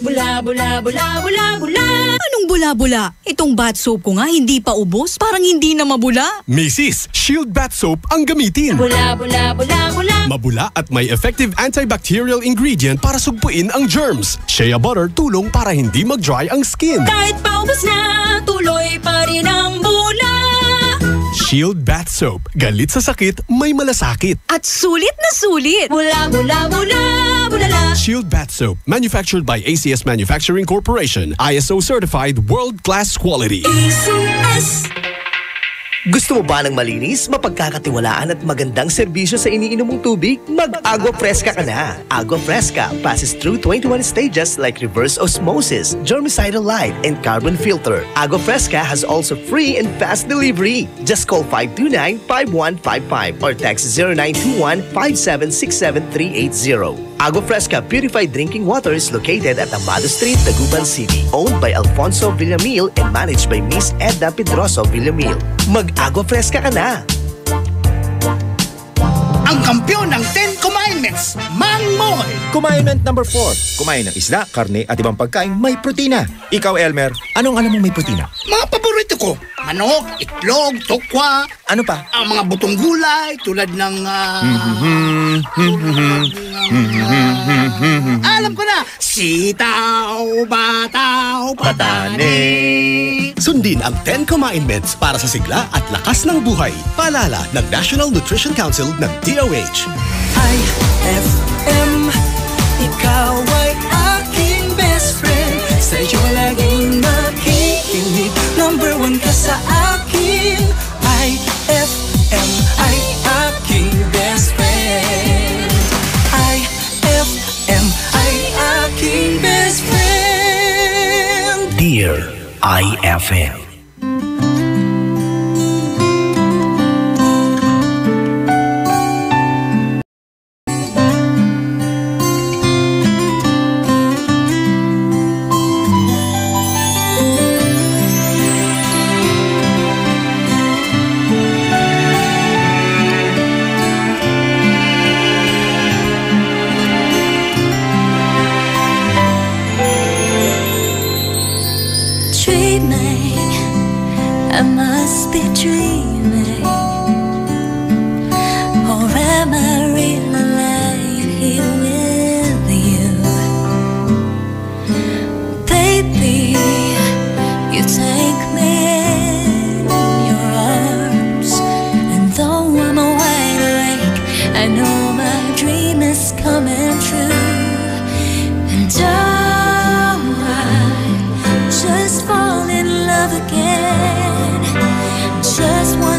bula bula bula bula bula. Anong bula-bula? Itong bath soap ko nga hindi pa ubos, parang hindi na mabula. Mrs. Shield Bath Soap ang gamitin. Bula bula bula bula. Mabula at may effective antibacterial ingredient para sugpuin ang germs. Shea butter tulong para hindi mag-dry ang skin. Kahit paubos na, tuloy pa rin ang bula. Shield Bath Soap. Galit sa sakit, may malasakit. At sulit na sulit. Bula bula bula bulala. Shield Bath Soap. Manufactured by ACS Manufacturing Corporation. ISO certified world-class quality. ACS. Gusto mo ba ng malinis, mapagkakatiwalaan at magandang serbisyo sa iniinom mong tubig? Mag-Agua Fresca ka na! Agua Fresca passes through 21 stages like reverse osmosis, germicidal light, and carbon filter. Agua Fresca has also free and fast delivery. Just call 529-5155 or text 0921-5767380. Agua Fresca Purified Drinking Water is located at Amado Street, Taguban City. Owned by Alfonso Villamil and managed by Miss Edna Pedroso Villamil. Mag-Agua Fresca ka na! Ang kampiyon ng 10 Commandments, Mang Moy! Commandment number 4. Kumain ng isda, karne at ibang pagkain may protina. Ikaw, Elmer, anong alam mo may protina? Mga paborito ko, manok, itlog, tokwa. Ano pa? Ang mga butong gulay tulad ng... alam ko na! Sitaw, bataw, patane. Sundin ang 10 Commandments para sa sigla at lakas ng buhay. Paalala ng National Nutrition Council ng DOH. IFM, ikaw ay aking best friend. Sa'yo laging makikinig. Number 1 ka sa akin. IFM ay aking best friend. IFM ay aking best friend. Dear IFM. I must be dreaming, or am I really lying here with you? Baby, you take me in your arms, and though I'm wide awake, I know my dream is coming true. And I just fall in love again. Just one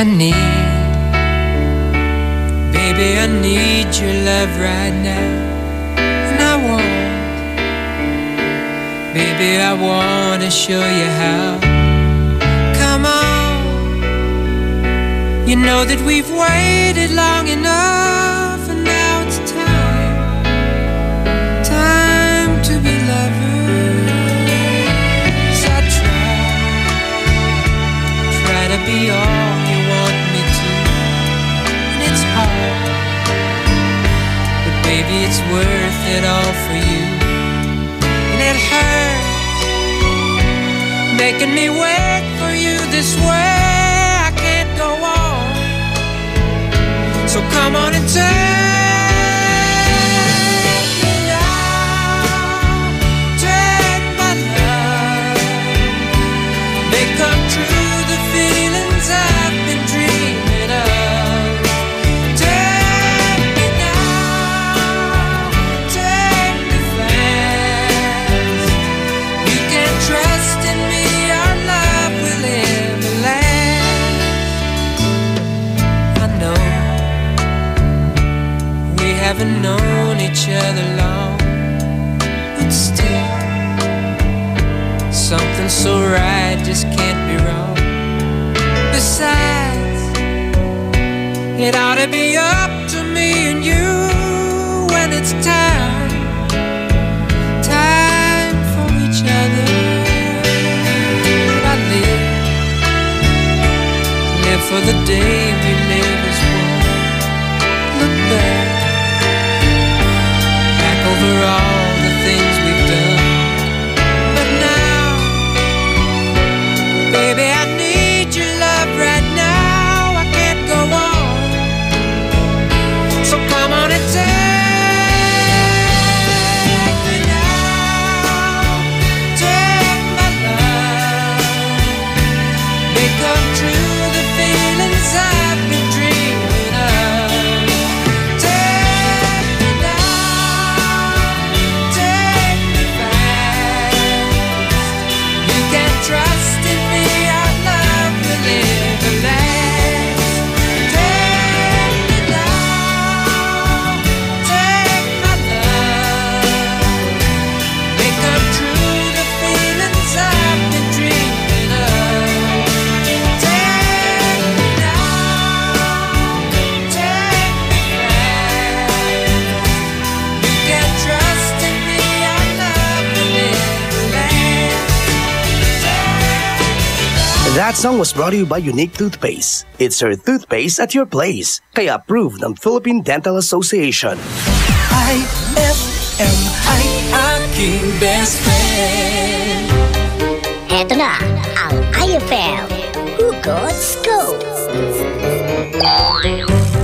I need. Baby, I need your love right now. And I want to show you how. Come on. You know that we've waited long enough, and now it's time to be lovers. I try to be all you want me to, and it's hard, but baby, it's worth it all for you. And it hurts making me wait for you this way. I can't go on, so come on and take me now. Take my love, make come true the feelings I've been dreaming of. Take me now, take me fast. You can trust in me, our love will ever last. I know we haven't known each other long, but still something so right just can't be wrong. Besides, it ought to be up to me and you when it's time for each other. I live for the day we live as one. Look back over all the things we've done. But now, baby, I need your love right now. I can't go on, so come on and take me now. Take my love, make come true the feelings I've been dreaming of. Take me now, take me fast. You can trust in me, our love will never last. Take me now, take my love, make come true the feelings I've been dreaming of. Take me now, take me fast. You can trust in me, our love will never last. That song was brought to you by Unique Toothpaste. It's your toothpaste at your place. Kaya approved ng Philippine Dental Association. IFM ay aking best friend. Eto na ang IFM Hugot Scoop.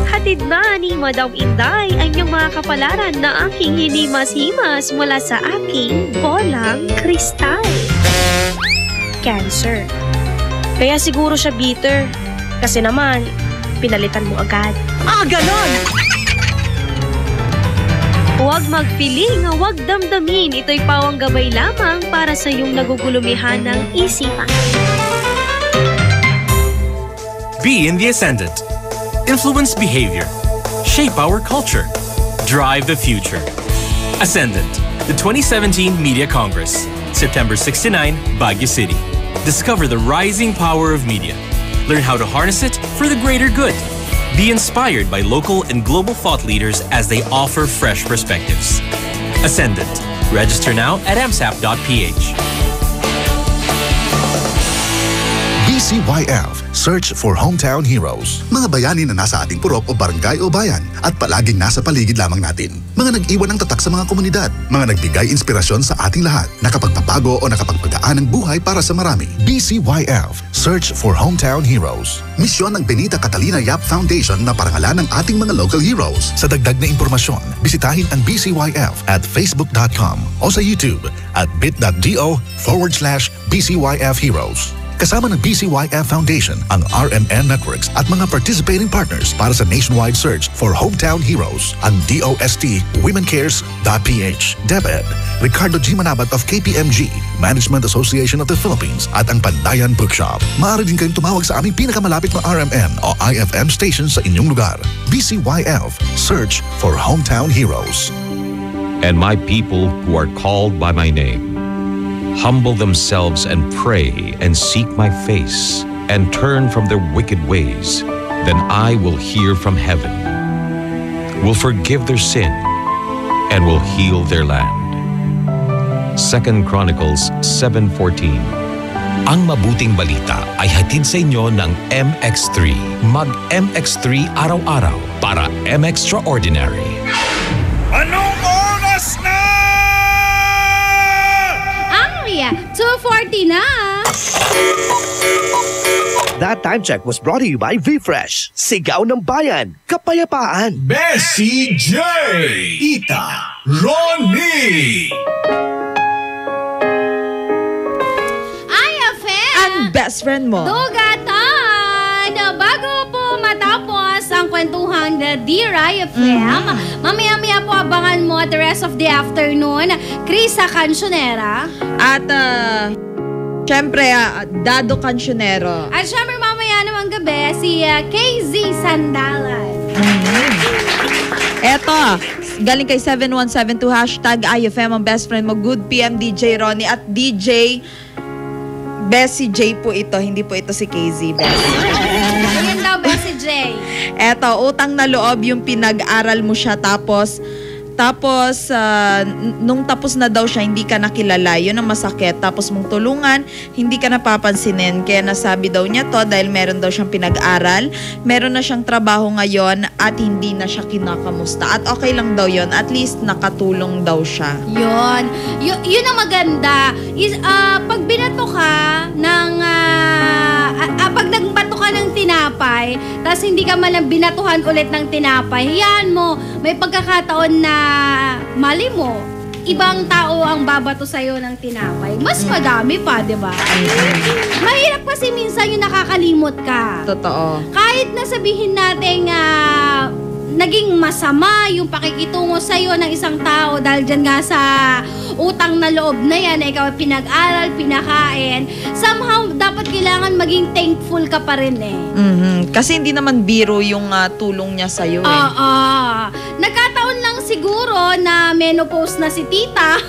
Hatid na ni Madam Inday ang iyong mga kapalaran na aking hinimas-himas mula sa aking bolang kristal. Cancer. Kaya siguro siya bitter. Kasi naman, pinalitan mo agad. Ah, ganon! Huwag magpiling, huwag damdamin. Ito'y pawang gabay lamang para sa iyong nagugulumihan ng isipan. Be in the ascendant. Influence behavior. Shape our culture. Drive the future. Ascendant, the 2017 Media Congress. September 6 to 9, Baguio City. Discover the rising power of media. Learn how to harness it for the greater good. Be inspired by local and global thought leaders as they offer fresh perspectives. Ascendant. Register now at amsap.ph. BCYF, Search for Hometown Heroes. Mga bayani na nasa ating purok o barangay o bayan at palaging nasa paligid lamang natin. Mga nag-iwan ng tatak sa mga komunidad. Mga nagbigay inspirasyon sa ating lahat. Nakapagpapago o nakapagpagaan ng buhay para sa marami. BCYF, Search for Hometown Heroes. Misyon ng Benita Catalina Yap Foundation na parangalan ng ating mga local heroes. Sa dagdag na impormasyon, bisitahin ang BCYF at facebook.com o sa YouTube at bit.do/BCYF Heroes. Kasama ng BCYF Foundation, ang RMN Networks at mga participating partners para sa nationwide search for hometown heroes. Ang DOST WomenCares.ph, DepEd, Ricardo G. Manabat of KPMG, Management Association of the Philippines at ang Pandayan Bookshop. Maaari din kayong tumawag sa aming pinakamalapit na RMN o IFM station sa inyong lugar. BCYF, search for hometown heroes. And my people who are called by my name humble themselves and pray and seek my face and turn from their wicked ways, then I will hear from heaven, will forgive their sin, and will heal their land. 2 Chronicles 7:14. Ang mabuting balita ay hatid sa inyo ng MX3. Mag-MX3 araw-araw para M-Extraordinary. Anong oras na? Ay, 2:40 na. That time check was brought to you by VFresh. Sigaw ng Bayan, Kapayapaan. Bessie J. Ita Ronnie. Ang best friend mo. Dugatan! Bago po matapos ang kwentuhang The Dear IFM, mamaya-maya po abangan mo the rest of the afternoon, Krisa Cancionera. At, syempre, Dado Cancionero. At syempre mamaya namang gabi, si KZ Sandalan. Eto, galing kay 7172 hashtag IFM ang best friend mo. Good PM DJ Ronnie at DJ Bessie J po ito, hindi po ito si KZ. Ayan daw, Bessie J. Eto, utang na loob yung pinag-aral mo siya tapos nung tapos na daw siya, hindi ka nakilala. Yun ang masakit. Tapos mong tulungan, hindi ka napapansinin. Kaya nasabi daw niya to dahil meron daw siyang pinag-aral, meron na siyang trabaho ngayon at hindi na siya kinakamusta. At okay lang daw yun. At least nakatulong daw siya. Yun ang maganda. Pag binato ka ng pag nagbato ka ng tinapay, tapos hindi ka malang binatuhan ulit ng tinapay, hayaan mo, may pagkakataon na mali mo, ibang tao ang babato sa'yo ng tinapay. Mas madami pa, di ba? Mahirap kasi minsan yung nakakalimot ka. Totoo. Kahit na sabihin natin naging masama yung pakikitungo sa'yo ng isang tao dahil dyan nga sa utang na loob na yan, ikaw pinag-aral, pinakain, somehow dapat kailangan maging thankful ka pa rin eh. Kasi hindi naman biro yung tulong niya sa'yo eh. Nagkataon lang siguro na menopause na si tita.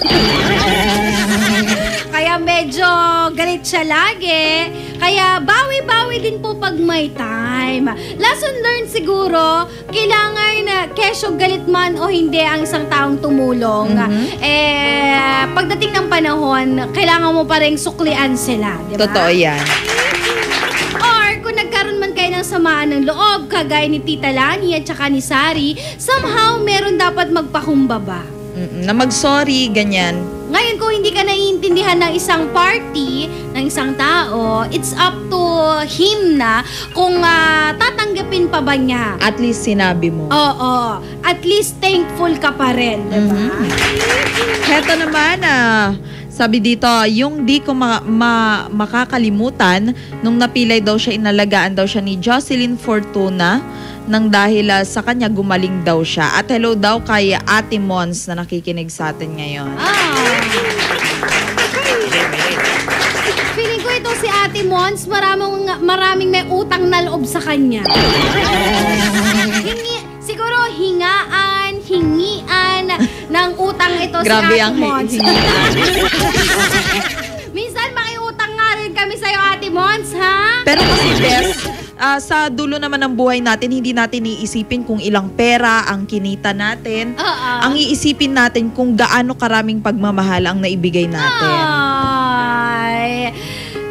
Kaya medyo galit siya lagi. Kaya bawi-bawi din po pag may time. Lesson learned siguro, kailangan na kesyo galit man o hindi ang isang taong tumulong. Pagdating ng panahon, kailangan mo pa rin suklian sila. Diba? Totoo yan. Or kung nagkaroon man kayo ng samaan ng loob, kagaya ni Tita Lani at saka ni Sari, somehow meron dapat magpakumbaba. Na mag-sorry, ganyan. Ngayon, kung hindi ka naiintindihan ng isang party, ng isang tao, it's up to him na kung tatanggapin pa ba niya. At least sinabi mo. Oo. At least thankful ka pa rin, diba? Heto naman, sabi dito, yung di ko makakalimutan, nung napilay daw siya, inalagaan daw siya ni Jocelyn Fortuna, nang dahil sa kanya gumaling daw siya. At hello daw kay Ate Mons na nakikinig sa atin ngayon. Feeling ko ito si Ate Mons, maraming may utang na loob sa kanya. Siguro hingian ng utang ito. Grabe si Ate Mons. Minsan makiutang nga rin kami sa'yo, Ate Mons, ha? Pero kasi best, sa dulo naman ng buhay natin, hindi natin iisipin kung ilang pera ang kinita natin. Ang iisipin natin kung gaano karaming pagmamahal ang naibigay natin.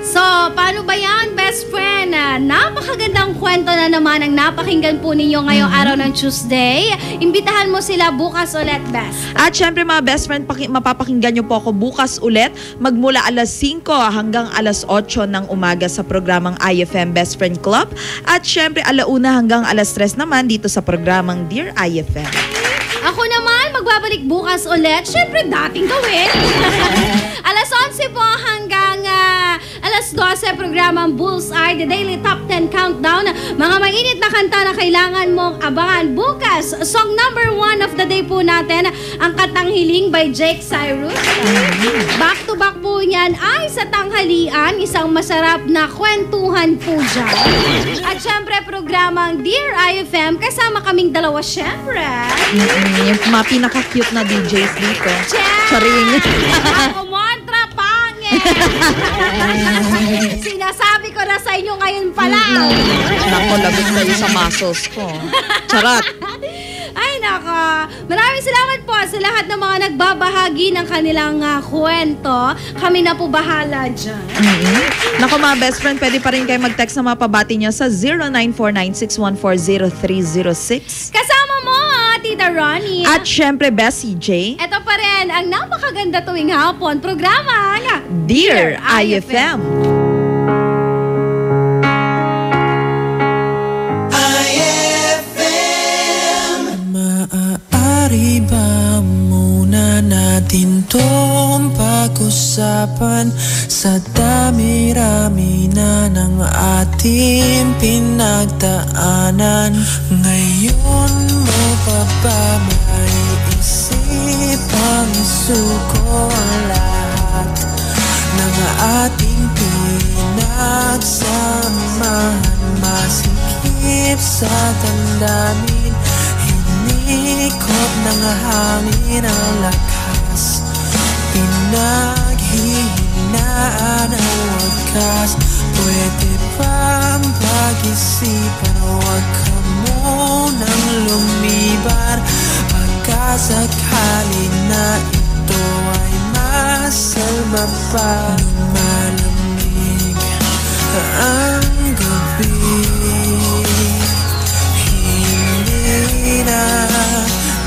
So, paano ba yan, best friend? Napakagandang kwento na naman ang napakinggan po ninyo ngayong araw ng Tuesday. Imbitahan mo sila bukas ulit, best. At syempre mga best friend, mapapakinggan nyo po ako bukas ulit magmula alas 5 hanggang alas 8 ng umaga sa programang IFM Best Friend Club. At syempre 1:00 hanggang alas 3 naman dito sa programang Dear IFM. Ako naman, magbabalik bukas ulit. Syempre, dating gawin. alas 11 po hanggang alas 12, programang Bullseye, the Daily Top 10 Countdown. Mga mainit na kanta na kailangan mong abangan bukas. Song number 1 of the day po natin, ang Katanghiling by Jake Cyrus. Back to back po niyan ay sa tanghalian, isang masarap na kwentuhan po dyan. At syempre, programang Dear IFM, kasama kaming dalawa syempre. Yung mga pinaka-cute na DJs dito. Charing. Ako montra pangit. Sinasabi ko na sa inyo ngayon pala. Nako, lagot kayo sa muscles ko. Charat. Ay nako, maraming salamat po sa lahat ng mga nagbabahagi ng kanilang kwento. Kami na po bahala dyan. Nako mga best friend, pwede pa rin kayo mag-text na mga pabati nyo sa 0949-614-0306. Kasama mo, Tita Ronnie. At syempre, Bessie J. Ito pa rin ang napakaganda tuwing hapon, programa Dear IFM. Maaari ba muna natin tong pag-usapan sa dami-rami na ng ating pinagdaanan? Ngayon mo pa ba maiisip ang suko ang lahat ng ating pinagsamahan? Masikip sa damdamin, ikot ng hangin ang lakas, pinaghihinaan ang wakas. Pwede bang pag-isipan, huwag ka munang lumibar, pagkasakali na ito ay masalba pa. Malamig ang gabi, hindi na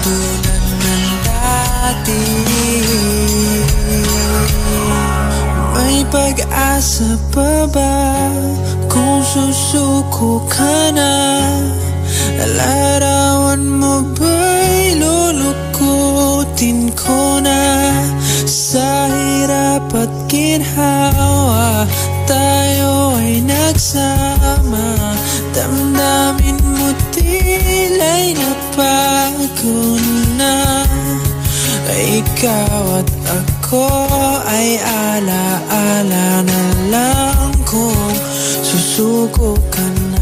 tulad ng dati. May pag-asa pa ba kung susuko ka na? Larawan mo ba'y lulukutin ko na? Sa hirap at ginhawa tayo ay nagsama, damdamin mo tila'y nabago na. Ikaw at ako ay ala-ala na lang kung susuko ka na.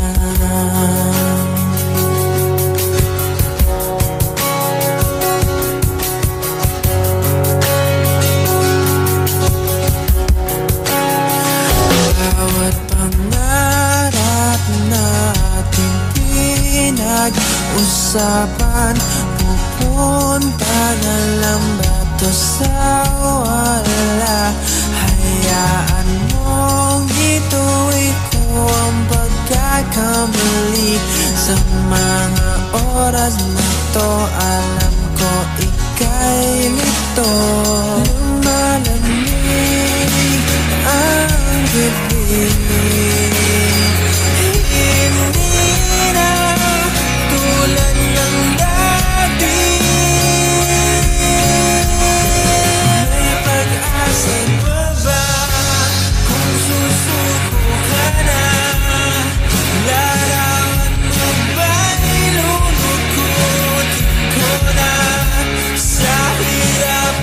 Bawat pangarap natin pinag-usapan, pupunta na lang ba to sa wala? Hayaan mong ituloy ko ang pagkakamali. Sa mga oras na to, alam ko ika'y lito. Lumalamig ang gabi, hindi na tulad ng dati. May pag-asa pa ba kung susuko ka na? Larawan mo ba'y lulukutin ko na? Sa hirap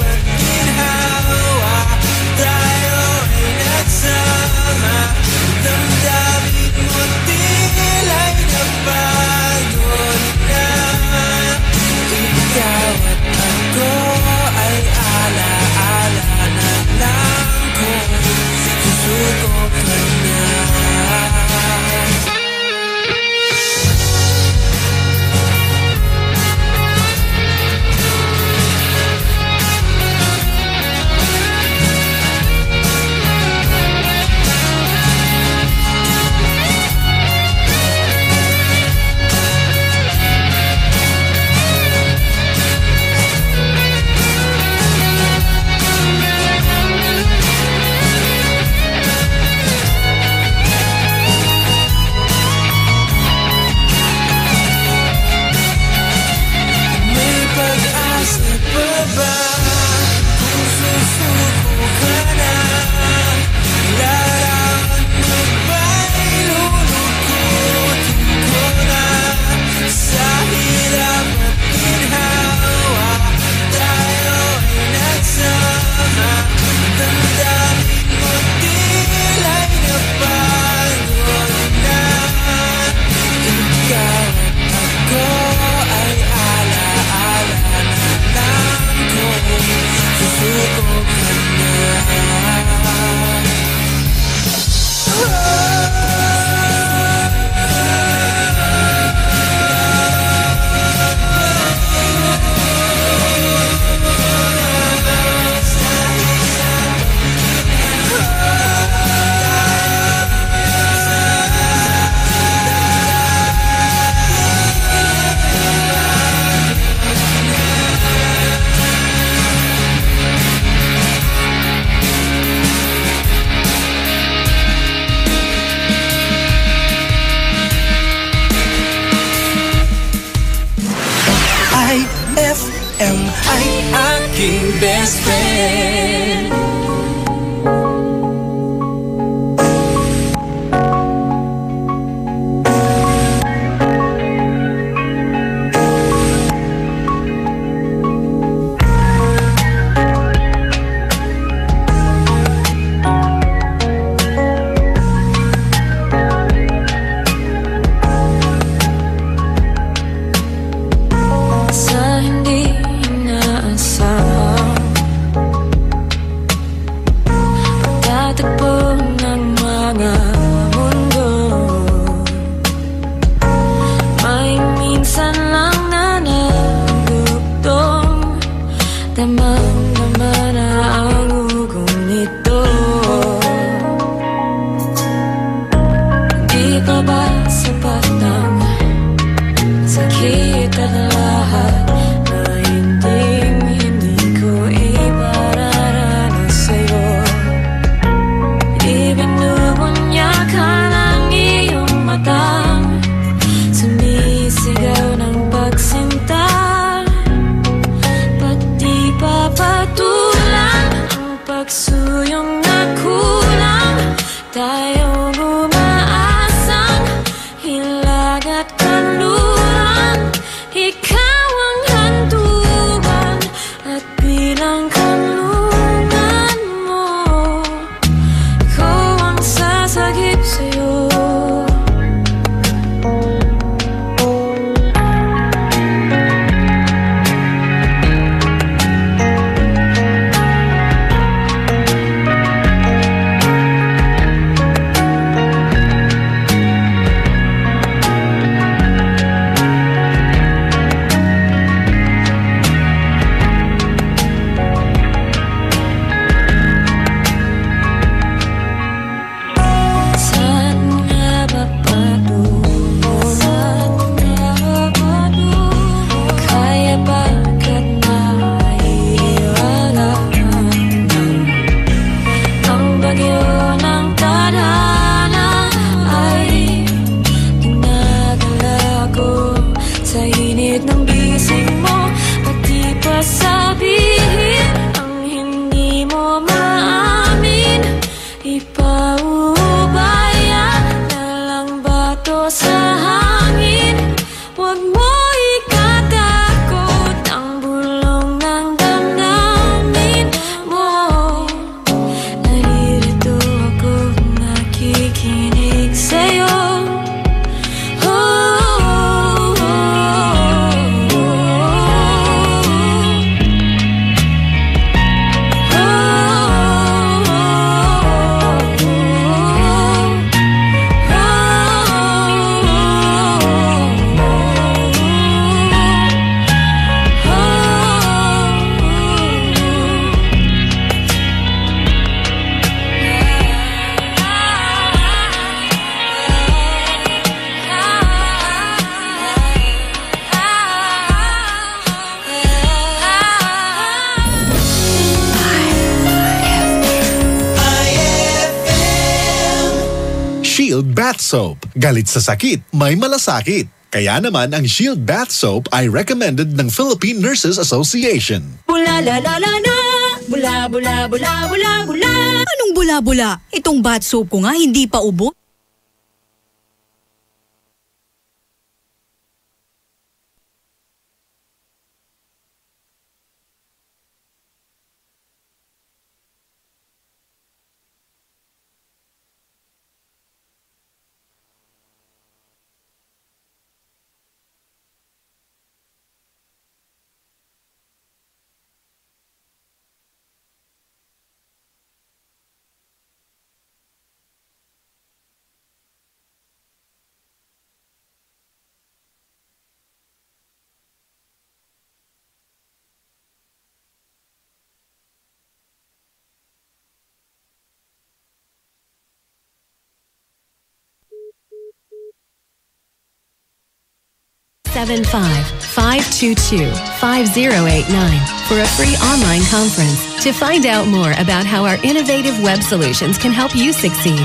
Shield Bath Soap. Galit sa sakit, may malasakit. Kaya naman ang Shield Bath Soap ay recommended ng Philippine Nurses Association. Bula la la la la. Bula bula bula bula bula. Anong bula-bula? Itong bath soap ko nga hindi pa ubos. Seven 522 5089 for a free online conference to find out more about how our innovative web solutions can help you succeed.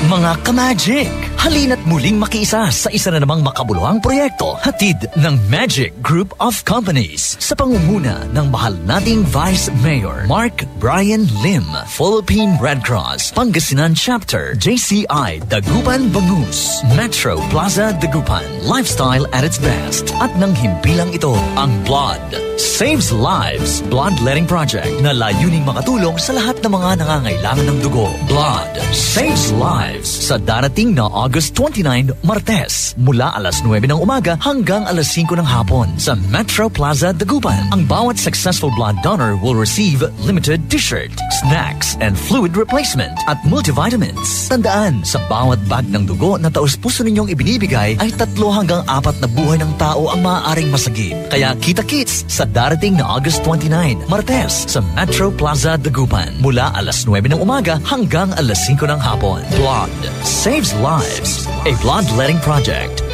Mga ka-Magic, halina't muling makiisa sa isa na namang makabuluhang proyekto hatid ng Magic Group of Companies sa pangunguna ng mahal nating Vice Mayor Mark Brian Lim, Philippine Red Cross, Pangasinan Chapter, JCI Dagupan Bangus, Metro Plaza Dagupan, lifestyle at its best. At nang himpilang ito, ang Blood Saves Lives Bloodletting Project na layuning makatulong sa lahat ng mga nangangailangan ng dugo. Blood Saves Lives sa darating na August 29, Martes, mula alas 9 ng umaga hanggang alas 5 ng hapon sa Metro Plaza Dagupan. Ang bawat successful blood donor will receive limited t-shirt, snacks, and fluid replacement at multivitamins. Tandaan, sa bawat bag ng dugo na taus-puso ninyong ibinibigay ay 3 hanggang 4 na buhay ng tao ang maaaring masagip. Kaya kita-kits sa darating na August 29, Martes sa Metro Plaza Dagupan mula alas 9 ng umaga hanggang alas 5 ng hapon. Blood Saves Lives, a bloodletting project.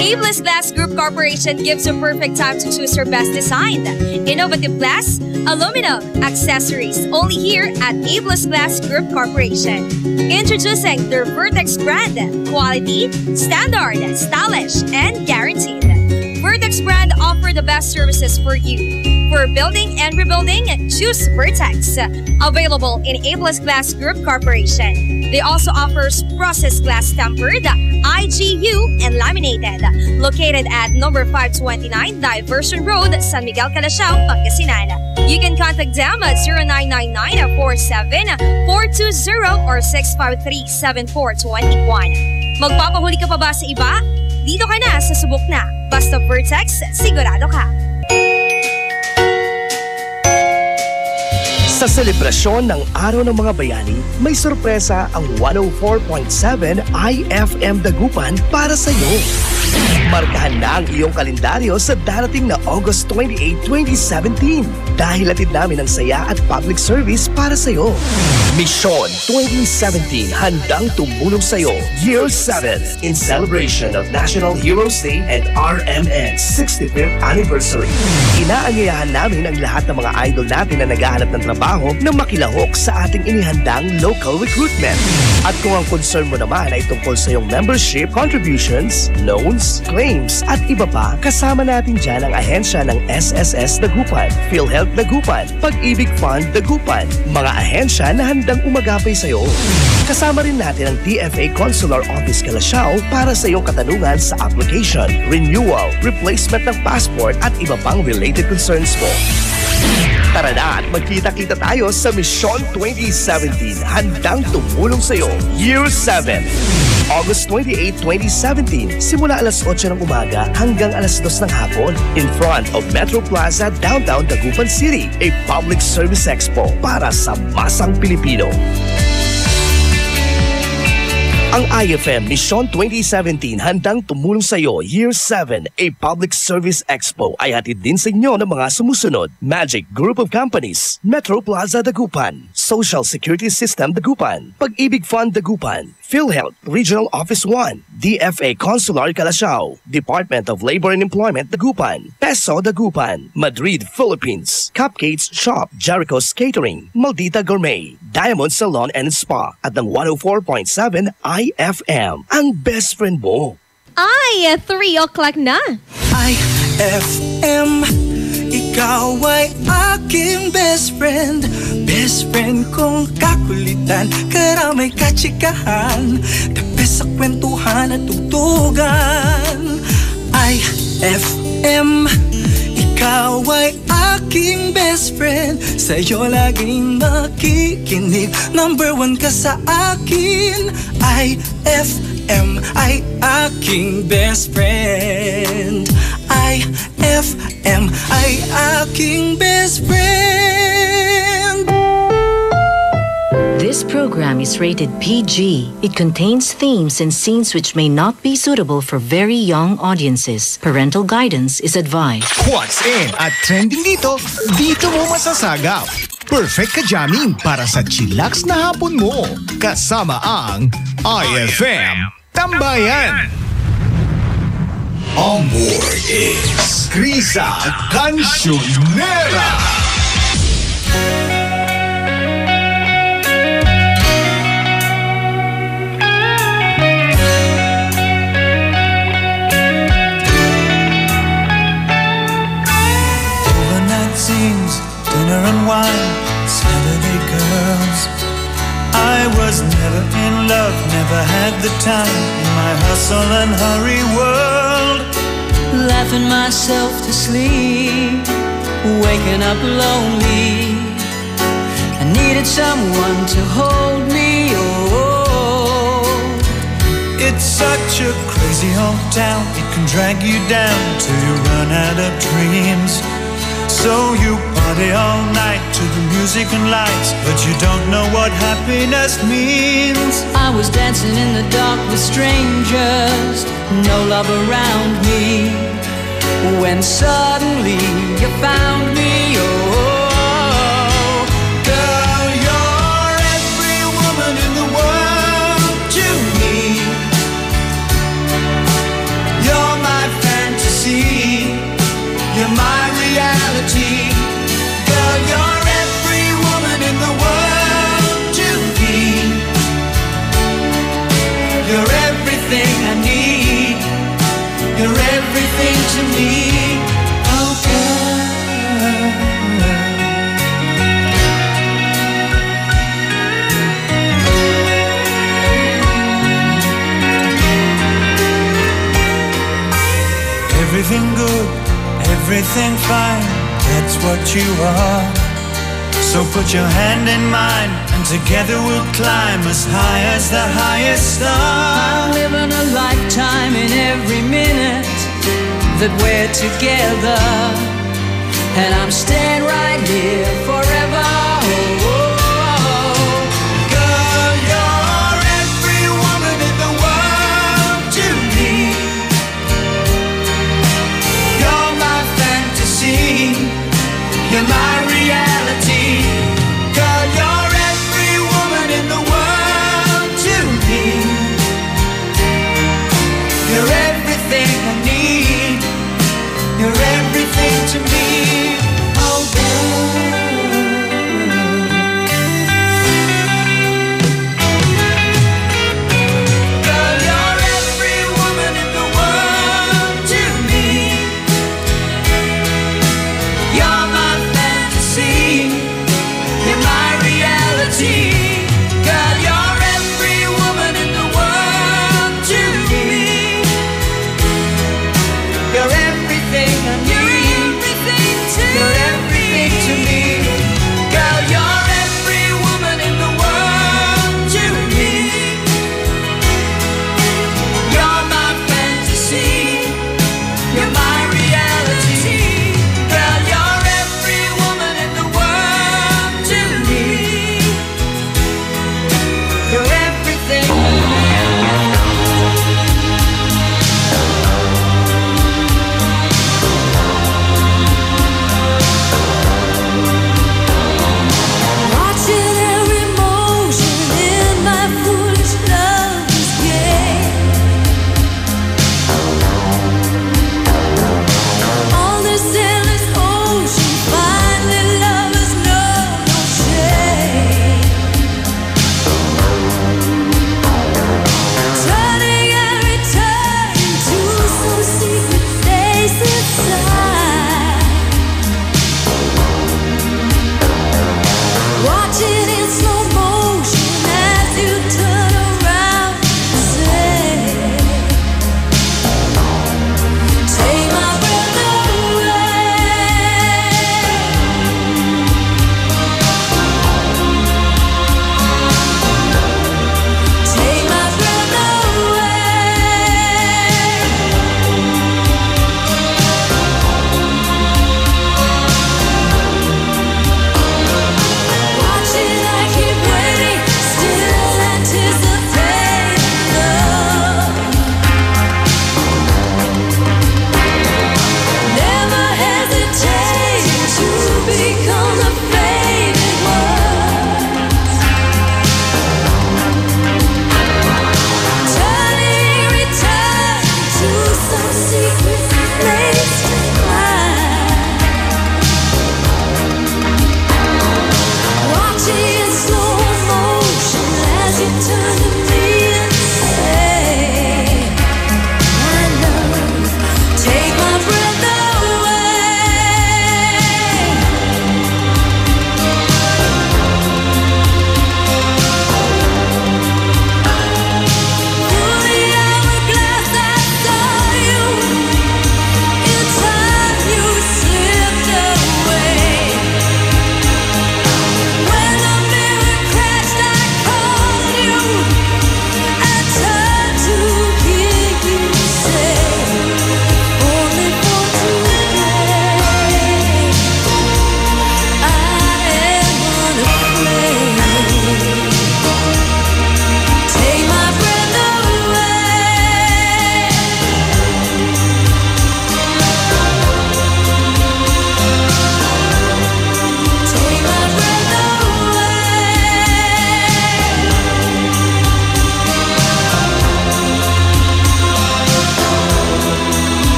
Abless Glass Group Corporation gives you perfect time to choose your best design. Innovative glass, aluminum, accessories, only here at Abless Glass Group Corporation. Introducing their Vertex brand, quality, standard, stylish, and guaranteed. Vertex brand offer the best services for you. For building and rebuilding, choose Vertex. Available in Abless Glass Group Corporation. They also offers processed glass tempered, IGU, and laminated. Located at number 529 Diversion Road, San Miguel, Calasiao, Pangasinan. You can contact them at 0999-47-420 or 653-7421. Magpapahuli ka pa ba sa iba? Dito ka na sa subok na. Basta Vertex, sigurado ka. Sa selebrasyon ng Araw ng Mga Bayani, may sorpresa ang 104.7 IFM Dagupan para sa iyo. Markahan na ang iyong kalendaryo sa darating na August 28, 2017 dahil hatid namin ang saya at public service para sa iyo. Mission 2017 handang tumulong sa iyo. Year 7 in celebration of National Heroes Day and RMN's 65th anniversary. Inaanyayahan namin ang lahat ng mga idol natin na naghahanap ng trabaho na makilahok sa ating inihandang local recruitment. At kung ang concern mo naman ay tungkol sa iyong membership, contributions, loans, claims at iba pa, kasama natin dyan ang ahensya ng SSS Dagupan, PhilHealth Dagupan, Pag-ibig Fund Dagupan, mga ahensya na handang umagapay sa iyo. Kasama rin natin ang TFA Consular Office Calasiao para sa iyong katanungan sa application, renewal, replacement ng passport at iba pang related concerns mo. Tara na at magkita-kita tayo sa Mission 2017. Handang tumulong sa iyo. Year 7. August 28, 2017. Simula alas 8 ng umaga hanggang alas 2 ng hapon. In front of Metro Plaza, Downtown Dagupan City. A public service expo para sa masang Pilipino. Ang IFM Mission 2017 handang tumulong sa iyo. Year 7, a public service expo ay hatid din sa inyo ng mga sumusunod. Magic Group of Companies, Metro Plaza Dagupan, Social Security System Dagupan, Pag-ibig Fund Dagupan, PhilHealth Regional Office 1, DFA Consular Calasiao, Department of Labor and Employment Dagupan, Peso Dagupan, Madrid, Philippines, Cupcakes Shop, Jericho's Catering, Maldita Gourmet, Diamond Salon and Spa at ng 104.7 IFM, ang best friend mo. Ay, 3 o'clock na. IFM, ikaw ay aking best friend. Best friend kong kakulitan, karamay katsikahan, tabi sa kwentuhan at tugtugan. IFM, ikaw ay aking best friend. Sa'yo laging makikinig, number 1 ka sa akin. IFM ay aking best friend. IFM ay aking best friend. This program is rated PG. It contains themes and scenes which may not be suitable for very young audiences. Parental guidance is advised. What's in at trending dito mo masasagaw. Perfect ka jamming para sa chillax na hapon mo. Kasama ang IFM Tambayan. On board is Krisa Cancionera. Dinner and wine, Saturday girls. I was never in love, never had the time in my hustle and hurry world. Laughing myself to sleep, waking up lonely. I needed someone to hold me, oh. It's such a crazy old town, it can drag you down till you run out of dreams. So you party all night to the music and lights, but you don't know what happiness means. I was dancing in the dark with strangers, no love around me, when suddenly you found me, oh. Girl, you're every woman in the world to me. You're my fantasy, you're my reality. Girl, you're every woman in the world to me. You're everything I need. You're everything to me. Oh, girl. Everything good, everything fine, that's what you are. So put your hand in mine, and together we'll climb as high as the highest star. I'm living a lifetime in every minute that we're together, and I'm staying right here forever. Oh, oh. Girl, you're every woman in the world to me. You're my fantasy, you're my reality. Girl, you're every woman in the world to me. You're everything I need. You're everything to me. Oh, girl.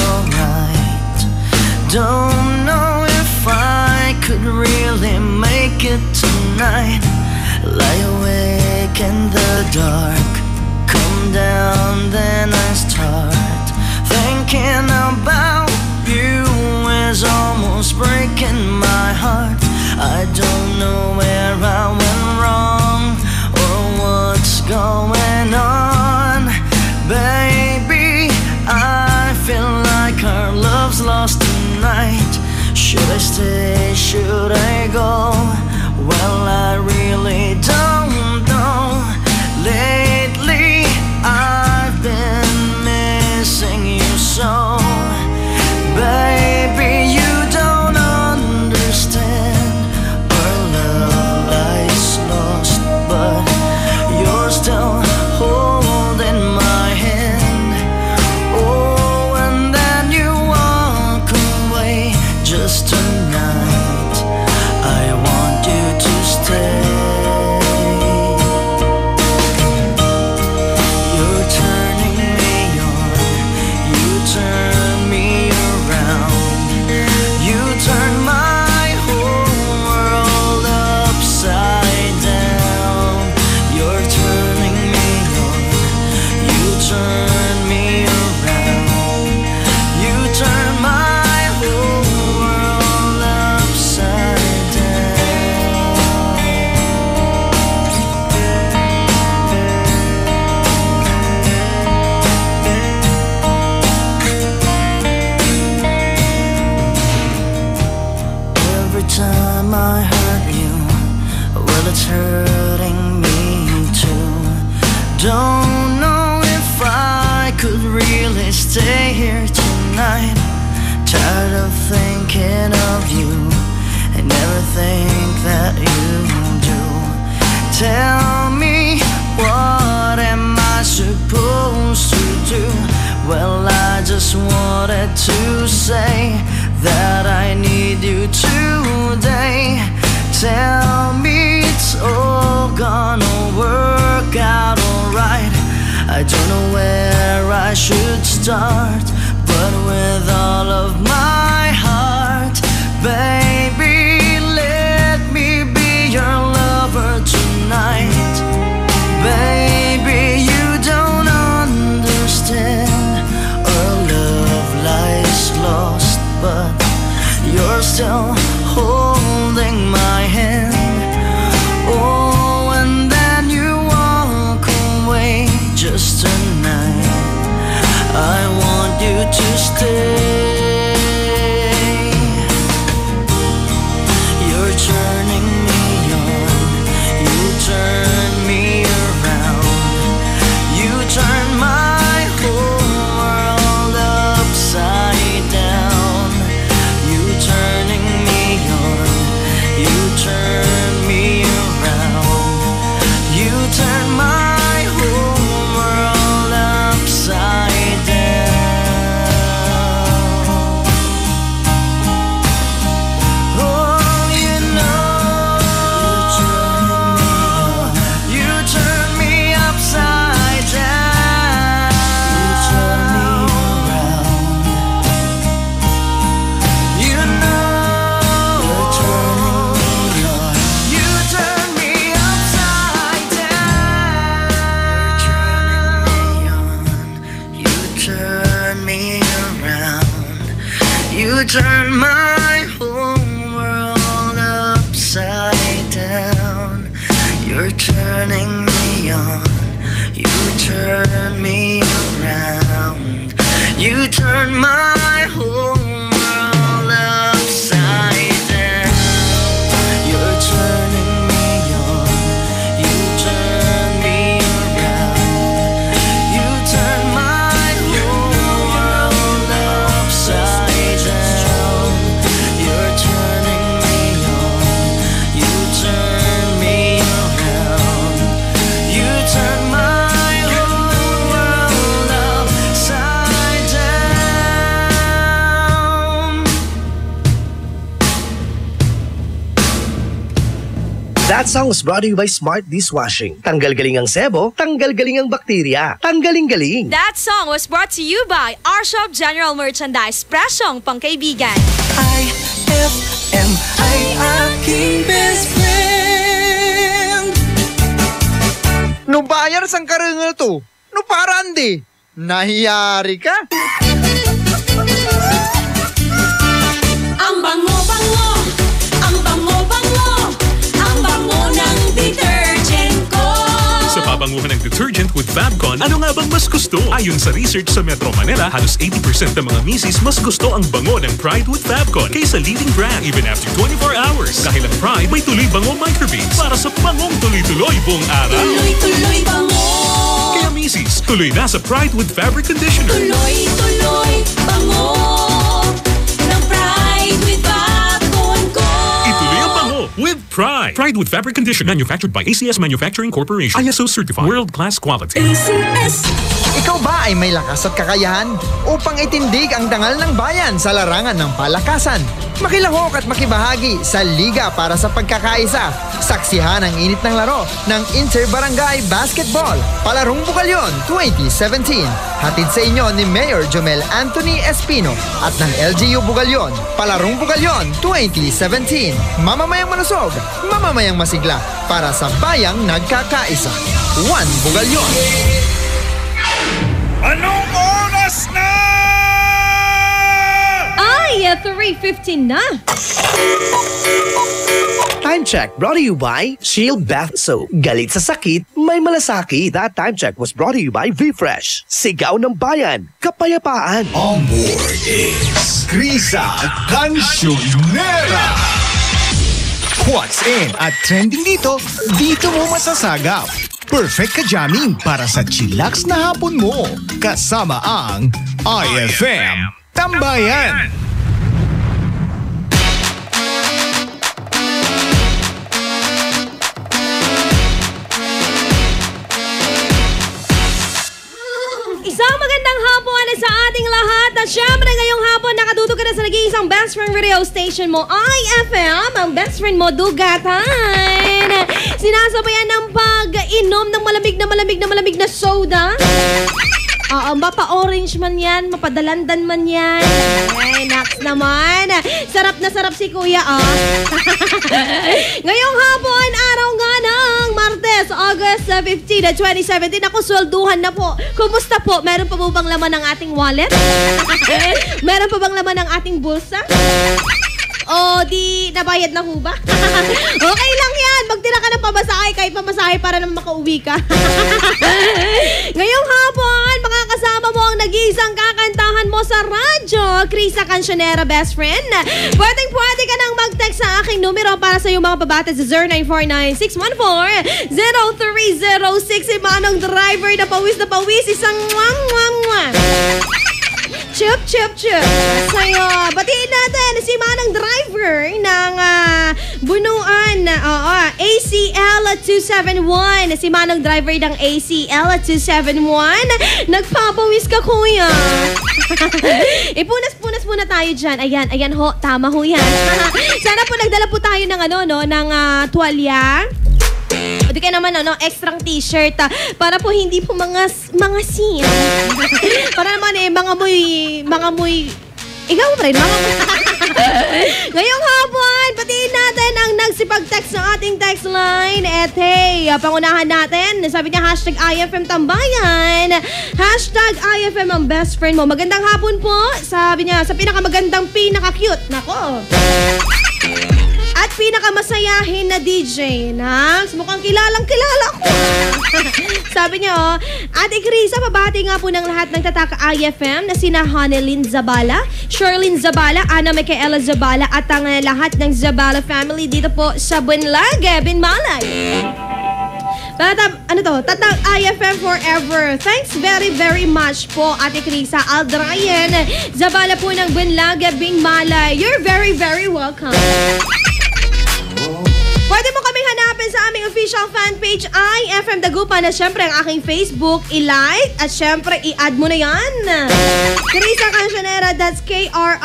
alright. Don't know if I could really make it tonight. Lie awake in the dark, come down, then I start thinking about you. Is almost breaking my heart. I don't know where I went wrong or what's going on. Baby, I feel like our love's lost tonight. Should I stay? Should I go? Well, I really don't know. Lately, I've been missing you so. Baby, you don't understand. Our love lies lost, but you're still holding my hand. Oh, and then you walk away. Just tonight, I want you to stay. You're turning me on, you turn me around, you turn my whole world upside down. You're turning me on, you turn me around, you turn my whole world upside down. Every time I hurt you, well, it's hurting me too. Don't know if I could really stay here tonight. Tired of thinking of you and everything that you do. Tell me, what am I supposed to do? Well, I just wanted to say that I need you today. Tell me it's all gonna work out alright. I don't know where I should start, but with all of my heart, baby, let me be your lover tonight. Baby, you don't understand. Our love lies lost, but you're still holding my hand. Oh, and then you walk away. Just tonight, I want you to stay. You're turning me on, you turn me around, you turn my whole world upside down. You turning me on, you turn me around, you turn my whole world upside down. Oh, you know, you turn me upside down. You turn me around. You know, you're turning me on. You turn me upside down. You're turning me on. You turn me around. You turn my whole world upside down. You're turning me on. You turn me around. You turn my whole world upside down. You're turning me on. You turn me around. You turn my whole world upside down. You're turning me on. You turn me around. You turn my whole world upside down. That song was brought to you by Smart Dishwashing. Tanggal galing ang sebo, tanggal galing ang bakterya. Tanggaling-galing. That song was brought to you by Our Shop General Merchandise. Presyong pangkaibigan. IFM ay aking best friend. No bayar sang karengal to? No parandi? Nahiyari ka? Ang bango-bango, ang bango-bango, ang bango ng detergent ko. Sa pabanguhan ng detergent with Fabcon, ano nga bang mas gusto? Ayon sa research sa Metro Manila, halos 80% ng mga misis mas gusto ang bango ng Pride with Fabcon kaysa leading brand even after 24 hours. Dahil ang Pride may tuloy bango microbeads para sa bangong tuloy-tuloy buong araw. Tuloy-tuloy bango. Kaya misis, tuloy na sa Pride with Fabric Conditioner. Tuloy-tuloy bango ng Pride with Fabcon ko. Ituloy ang bango with Pride. Pride with Fabric Conditioner, manufactured by ACS Manufacturing Corporation. ISO certified. World-class quality. ACS. Ikaw ba ay may lakas at kakayahan upang itindig ang dangal ng bayan sa larangan ng palakasan? Makilahok at makibahagi sa Liga para sa Pagkakaisa. Saksihan ang init ng laro ng Inter-Barangay Basketball, Palarong Bugalyon 2017. Hatid sa inyo ni Mayor Jomel Anthony Espino at ng LGU Bugalyon, Palarong Bugalyon 2017. Mamamayang manusog, mamamayang masigla para sa bayang nagkakaisa. One Bugalyon. Anong oras na? Ay, 3:15 na. Time check brought to you by Shield Bath Soap. Galit sa sakit, may malasakit. That time check was brought to you by V-Fresh. Sigaw ng bayan, kapayapaan. On board is Krisa Cancionera. What's in at trending dito mo masasagap. Perfect ka jamming para sa chillax na hapon mo. Kasama ang IFM Tambayan. Isang magandang hapon sa ating lahat. At syempre ngayong hapon nakatutok ka na sa nag-iisang best friend radio station mo, IFM, ang best friend mo, Dugatan. Sinasabayan ng pag-inom ng malamig na soda. Mapa-orange man yan, mapadalandan man yan. Ay, next naman. Sarap na sarap si Kuya, Ngayong hapon, araw nga ng Martes, August 15, 2017. Ako, swelduhan na po. Kumusta po? Meron pa po bang laman ng ating wallet? Meron pa bang laman ng ating bulsa? O di nabayad na ho ba? Okay lang yan. Magtira ka ng pamasahe kahit pamasahe para naman makauwi ka. Ngayong hapon, makakasama mo ang nag-iisang kakantahan mo sa radyo, Krisa Cancionera, best friend. Pwede ka nang mag-text sa aking numero para sa iyong mga babata sa 0949-614-0306. Si Manong Driver na pawis, isang mwang. Chup. Sa'yo, batiin natin si Manang Driver ng Bunuan. ACL 271. Si Manang Driver ng ACL 271. Nagpapawis ka, Kuya. Ipunas muna tayo dyan. Ayan ho, tama ho yan. Sana po nagdala po tayo ng ng tuwalya. O di kayo naman, extrang t-shirt para po hindi po mga sin. Para naman mga muy, ikaw pa rin, mga muy. Ngayong hapon, patiin natin ang nagsipag-text ng ating text line. At hey, pangunahan natin, sabi niya, #IFM Tambayan, #IFM ang best friend mo. Magandang hapon po, sabi niya, sa pinakamagandang, pinaka-cute. Nako. At pinakamasayahin na DJ na mukhang kilala ko. Sabi niyo, Ate Krisa, pabati nga po ng lahat ng tataka IFM na sina Hanelin Zabala, Sherlyn Zabala, Ana Micaela Zabala at ang lahat ng Zabala family dito po sa Buenlag, Binmalay. Tatang IFM forever. Thanks very much po, Ate Krisa. Aldrayan Zabala po ng Buenlag, Binmalay. You're very welcome. Pwede mo kaming hanapin sa aming official fan page IFM Dagupan na syempre ang aking Facebook, i-like at syempre i-add mo na yan. Krisa Cancionera, that's Krissa.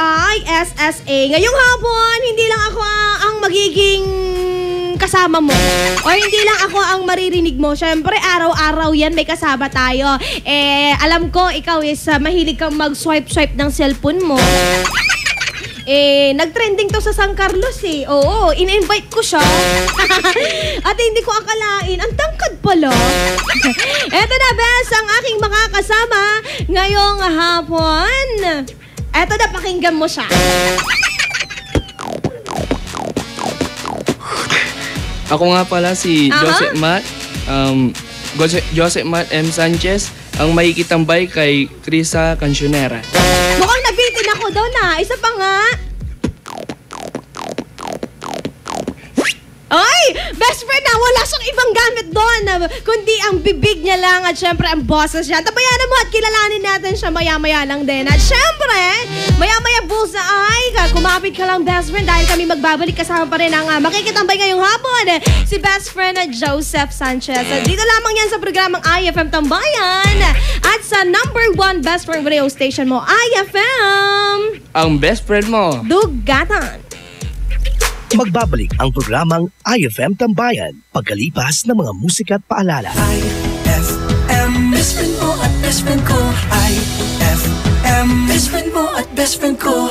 Ngayong hapon, hindi lang ako ang magiging kasama mo. Or hindi lang ako ang maririnig mo. Syempre, araw-araw yan, may kasama tayo. Alam ko, ikaw is mahilig kang mag-swipe-swipe ng cellphone mo. Nag-trending to sa San Carlos eh. Oo, in-invite ko siya. At hindi ko akalain, ang tangkad pala. Eto na, bes, ang aking makakasama ngayong hapon. Eto na, pakinggan mo siya. Ako nga pala si Joseph Matt. Joseph Matt M. Sanchez, ang makikitambay kay Krisa Cancionera. Mukhang nabitin ako daw na. Isa pa nga. Ay! Best friend na! Wala siyang ibang gamit doon. Kundi ang bibig niya lang at syempre ang boses niya. Tabayanan mo at kilalanin natin siya maya-maya lang din. At syempre, maya-maya bullseye. Kumapit ka lang, best friend, dahil kami magbabalik kasama pa rin ang makikitambay ngayong hapon. Si best friend na Joseph Sanchez. Dito lamang yan sa programang IFM Tambayan. At sa #1 best friend radio station mo, IFM. Ang best friend mo. Dugatan. Magbabalik ang programang IFM Tambayan pagkalipas ng mga musika at paalala. IFM, best friend mo at best friend ko. IFM, best friend mo at best friend ko.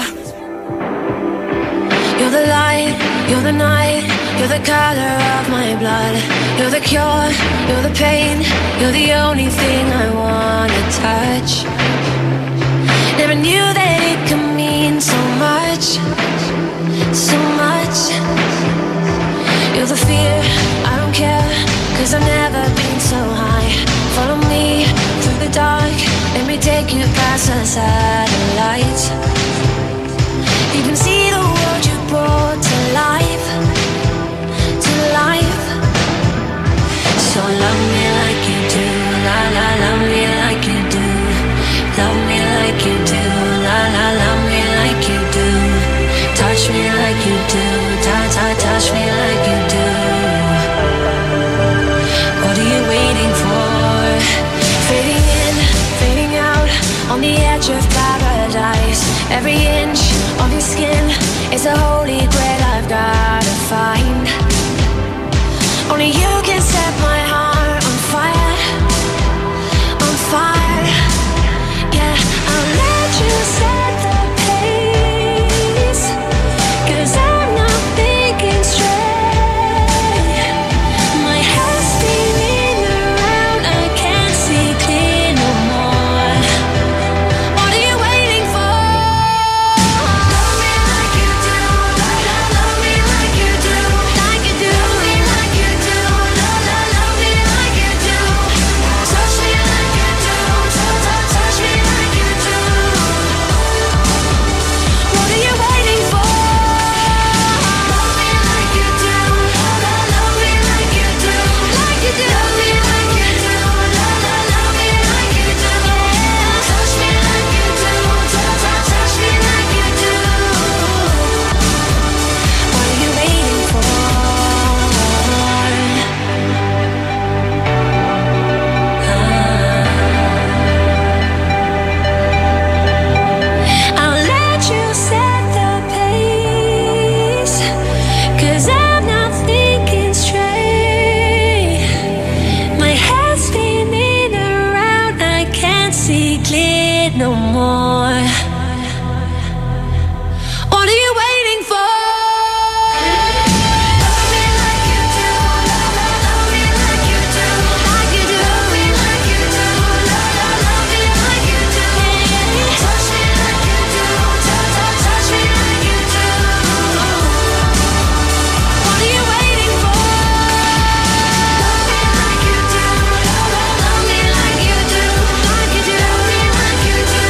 You're the light, you're the night, you're the color of my blood. You're the cure, you're the pain, you're the only thing I wanna touch. Never knew that it could mean so much, so much. You're the fear, I don't care, 'cause I've never been so high. Follow me through the dark, let me take you past the satellites. You can see the world you brought to life, to life. So love me like you do, la la, love me like you do. Love me like you do, la la, love me like you do. Touch me like you do, touch me like you do. What are you waiting for? Fading in, fading out, on the edge of paradise. Every inch of your skin is a holy grail I've gotta find. Only you can set my heart on fire, on fire. Yeah, I'll let you set the pace, 'cause I'm not thinking straight. My head's spinning around, I can't see clear no more. What are you waiting for? Love me like you do, love me like you do, like you do, like you do, love me like you do. Touch me like you do, touch me like you do. What are you waiting for? Love me like you do, love me like you do, like you do, love me like you do, love me like you do. Touch me like you do, touch me like you do. What are you waiting for? I'll let you set the pace, 'cause I'm not thinking straight. My head's spinning around, I can't see clear no more. What are you waiting for? Love me like you do, love me like you do, like you do, like you do, love me like you do. Touch me like you do, touch me like you do. What are you waiting for? Love me like you do, love me like you do, like you do, like you do,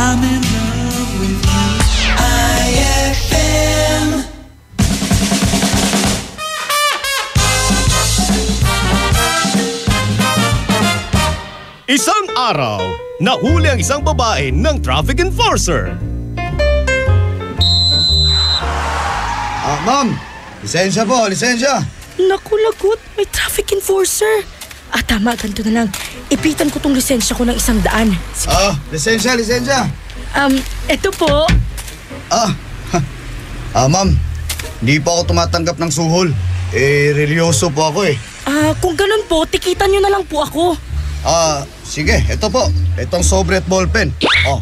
I'm in love with you. IFM. Isang araw, nahuli ang isang babae ng traffic enforcer. Ma'am, lisensya po, lisensya. Naku, lagot. May traffic enforcer. Tama, ganito na lang. Ipitan ko tong lisensya ko ng 100. Sige. Lisensya, lisensya. Eto po. Ma'am, hindi po ako tumatanggap ng suhol. Religyoso po ako eh. Kung ganun po, tikitan nyo na lang po ako. Sige, ito po. Itong sobre at ballpen.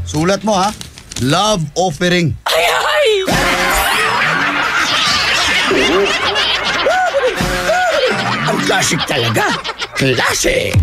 Sulat mo ha. Love offering. Ay! Ang classic talaga. Classic!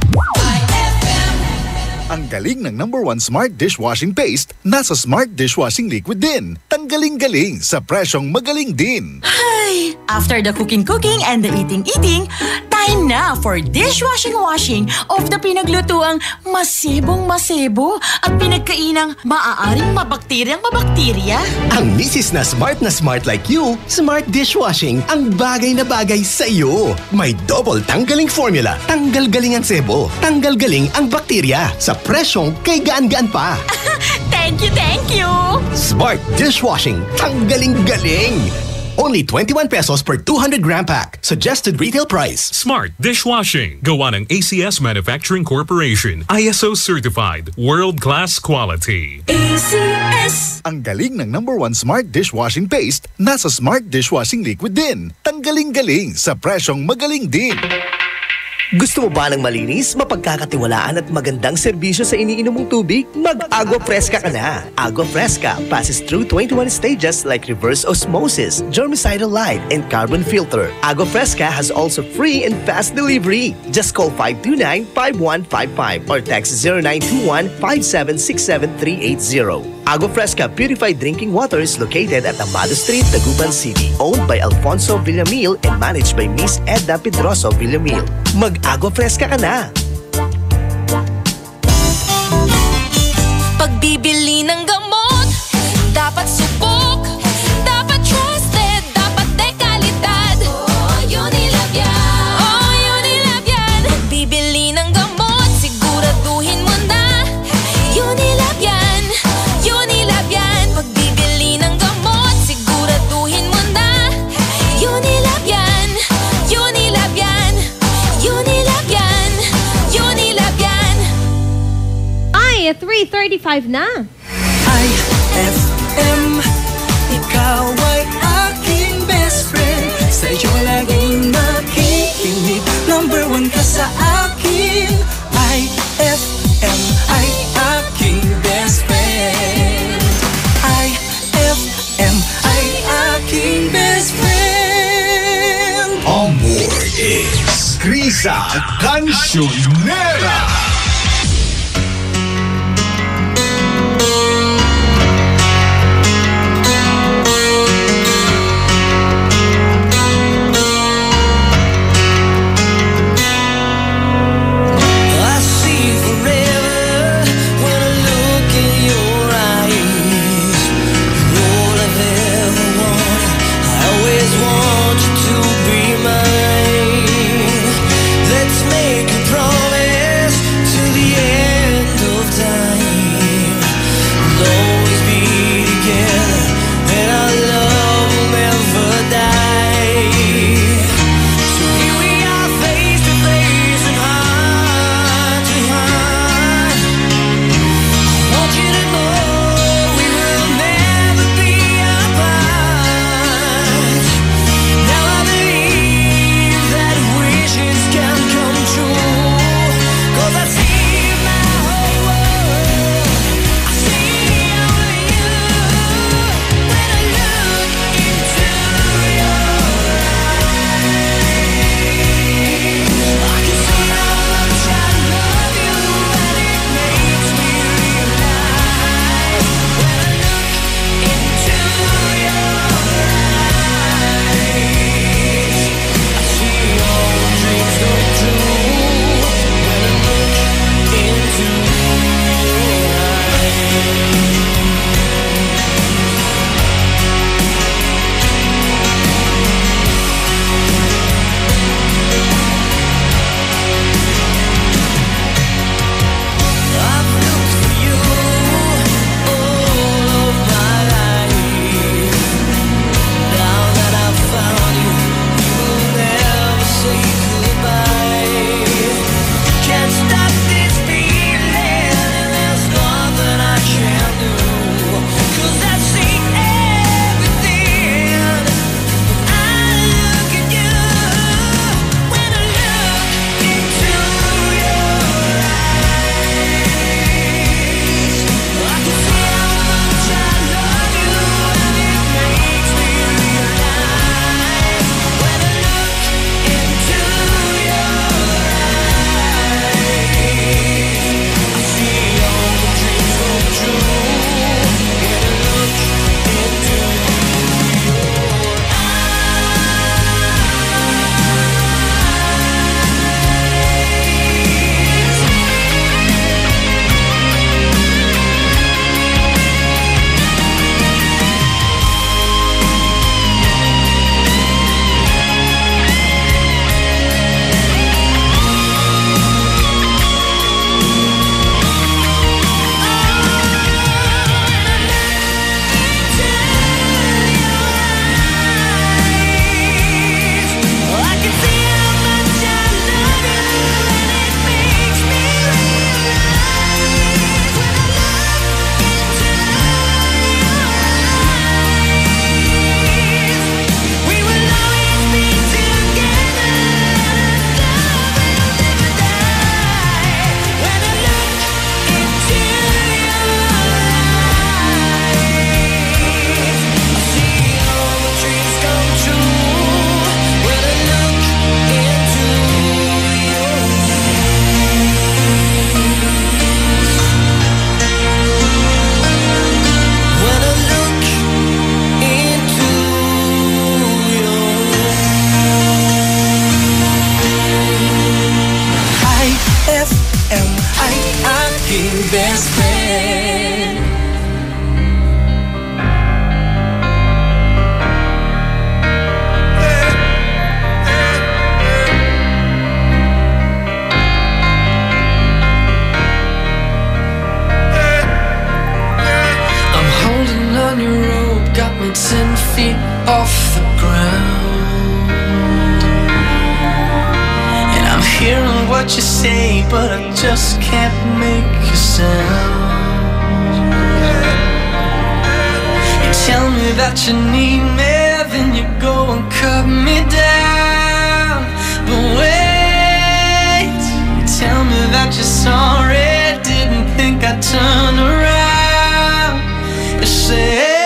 Ang galing ng #1 Smart Dishwashing Paste nasa Smart Dishwashing Liquid din. Tanggaling-galing sa presyong magaling din. Ay, after the cooking and the eating, time na for dishwashing of the pinaglutuang masibong-masibo at pinagkainang maaaring mabakterya. Ang misis na smart like you, Smart Dishwashing ang bagay na bagay sa iyo. May double tanggaling formula. Tanggal galing ang sebo. Tanggal galing ang bakterya. Sa presyong kay gaan-gaan pa. Thank you! Smart Dishwashing. Tanggaling galing. Only 21 pesos per 200-gram pack. Suggested retail price. Smart Dishwashing. Gawa ng ACS Manufacturing Corporation. ISO certified. World-class quality. ACS. Ang galing ng #1 Smart Dishwashing Paste nasa Smart Dishwashing Liquid din. Tanggaling-galing sa presyong magaling din. Gusto mo ba ng malinis, mapagkakatiwalaan at magandang serbisyo sa iniinom mong tubig? Mag-Agua Fresca ka na. Agua Fresca passes through 21 stages like reverse osmosis, germicidal light, and carbon filter. Agua Fresca has also free and fast delivery. Just call 529-5155 or text 0921-5767380. Agua Fresca Purified Drinking Water is located at Amado Street, Taguban City. Owned by Alfonso Villamil and managed by Miss Edna Pedroso Villamil. Mag-Agua Fresca ka na! Pagbibili ng gamot, dapat subok, dapat trusted, dapat dekalidad. Unilab yan. Pagbibili ng gamot, siguraduhin mo na. Unilab yan. Pagbibili ng gamot, siguraduhin mo na. Unilab yan. Ay, 3:35 na. IFM, ikaw ay aking best friend. Sa'yo laging nakikinig. #1 ka sa akin. IFM ay aking best friend. IFM ay aking best friend. On board is Krisa Cancionera. Let's make a promise off the ground. And I'm hearing what you say, but I just can't make a sound. You tell me that you need me, then you go and cut me down. But wait, you tell me that you're sorry, didn't think I'd turn around. You say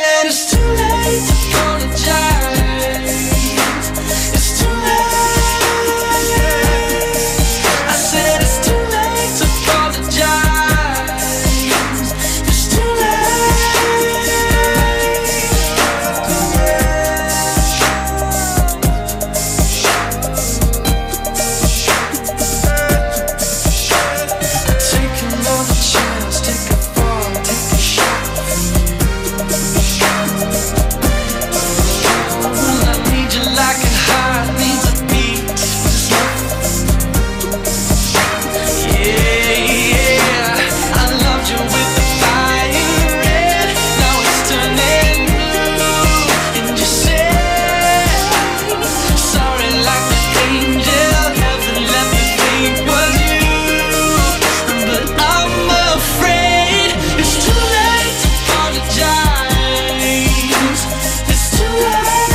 that it's too late to apologize. It's too late. I said it's too late to apologize. It's too take another chance, take a fall, take a shot from you. Well, I need you like a heart needs a beat. Yeah, I loved you with the fire red. Now it's turning blue. And you say sorry like an angel. Heaven let me think was you. But I'm afraid it's too late to apologize. It's too late.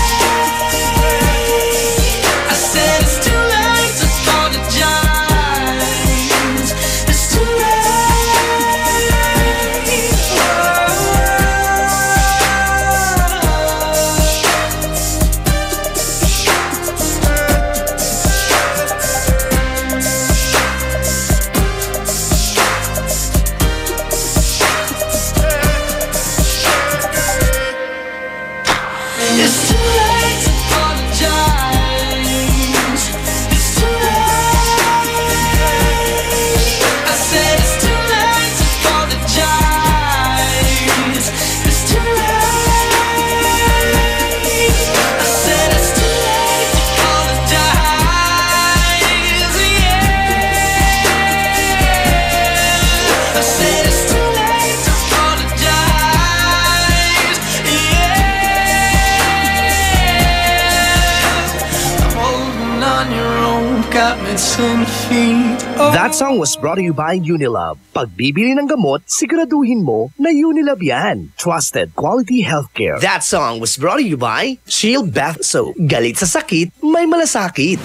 I said it's too late to apologize. It's too It's too late to apologize. It's too late. I said it's too late to apologize. It's too late. I said it's too late to apologize. Yeah. I said it's too late to apologize. Holding on your own got me 10 feet. That song was brought to you by Unilab. Pagbibili ng gamot, siguraduhin mo na Unilab yan. Trusted quality healthcare. That song was brought to you by Shield Bath Soap. Galit sa sakit, may malasakit.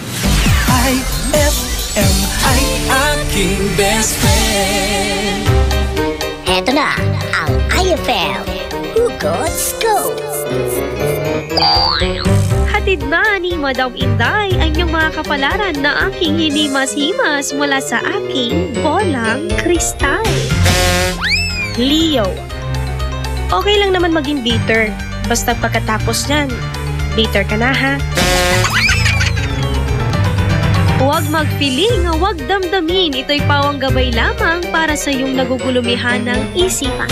IFM ay aking best friend. Eto na ang IFM Hugot Scoop. Hatid na ni Madam Inday ang iyong mga kapalaran na aking hinimas-himas mula sa aking bolang kristal. Leo. Okay lang naman maging bitter. Basta pagkatapos niyan, bitter ka na ha. Huwag magpiling, huwag damdamin. Ito'y pawang gabay lamang para sa iyong nagugulumihan ng isipan.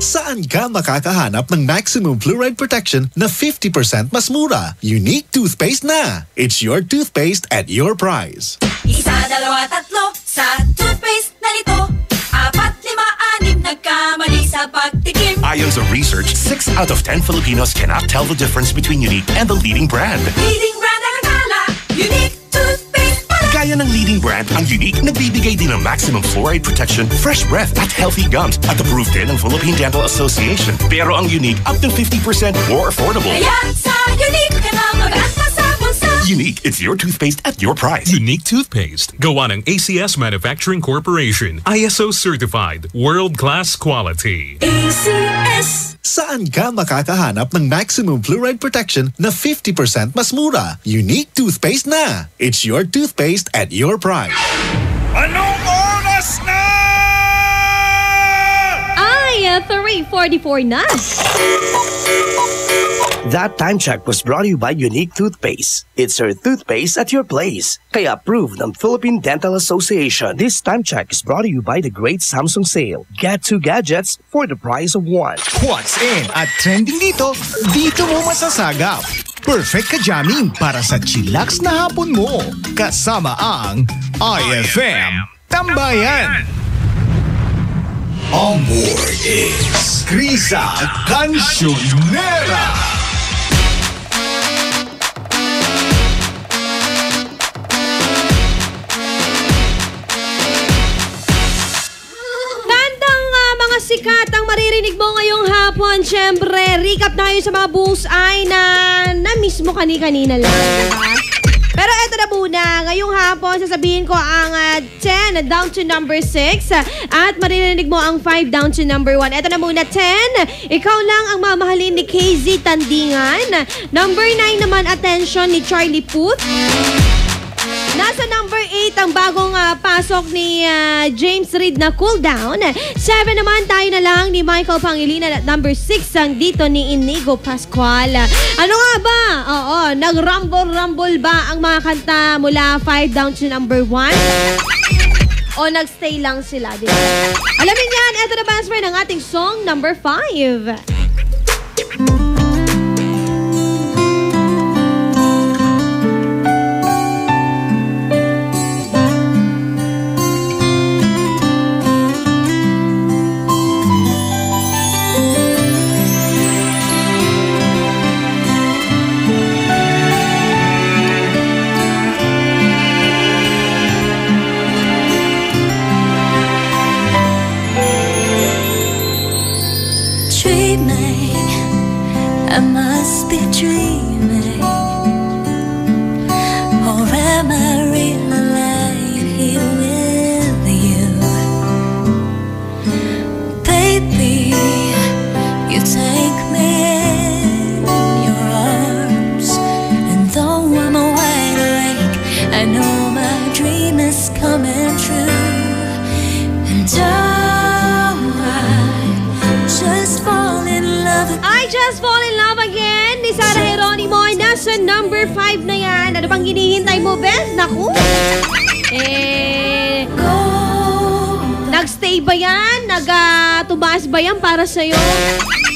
Saan ka makakahanap ng maximum fluoride protection na 50% mas mura? Unique toothpaste na! It's your toothpaste at your price. Isa, dalawa, tatlo sa toothpaste na nito. 4, 5, 6 nagkamali sa pagtikim. Ayon sa research, 6 out of 10 Filipinos cannot tell the difference between Unique and the leading brand. Leading brand ang akala, Unique toothpaste pala. Gaya ng leading brand, ang Unique nagbibigay din ng maximum fluoride protection, fresh breath at healthy gums at approved din ng Philippine Dental Association. Pero ang Unique up to 50% more affordable. Kaya sa Unique ka na mag-asa sa bulsa. Unique, it's your toothpaste at your price. Unique toothpaste. Gawa ng ACS Manufacturing Corporation. ISO certified. World-class quality. ACS. Saan ka makakahanap ng maximum fluoride protection na 50% mas mura? Unique toothpaste na! It's your toothpaste at your price. Anong oras na? Ay, 3:44 na. That time check was brought to you by Unique Toothpaste. It's your toothpaste at your place. Kaya approved ng Philippine Dental Association. This time check is brought to you by the Great Samsung Sale. Get 2 gadgets for the price of 1. What's in at trending dito mo masasagap. Perfect ka jamming para sa chillax na hapon mo. Kasama ang IFM Tambayan. On board is Krisa Cancionera. Sikat ang maririnig mo ngayong hapon. Siyempre, recap tayo sa mga bullseye na na-miss mo kanina lang. Diba? Pero eto na muna. Ngayong hapon, sasabihin ko ang 10 down to number 6 at maririnig mo ang 5 down to number 1. Eto na muna, 10. Ikaw lang ang mamahalin ni KZ Tandingan. Number 9 naman, Attention ni Charlie Puth. Nasa number 8 ang bagong pasok ni James Reid na Cool Down. 7 naman tayo na lang ni Michael Pangilinan at number 6 ang dito ni Inigo Pascual. Ano nga ba? Oo, nag-rumble-rumble ba ang mga kanta mula 5 down to number 1? O nagstay lang sila? Diba? Alamin yan, eto na best friend ang ating song number 5. I must be dreaming, or am I really lying here with you? Baby, you take me in your arms, and though I'm wide awake, I know my dream is coming true. And just fall in love again. I just fall in love again ni Sarah Geronimo. Nasa number 5 na yan. Ano bang hinihintay mo, Beth? Naku! Nagstay ba yan? Nagtumaas ba yan para sa'yo?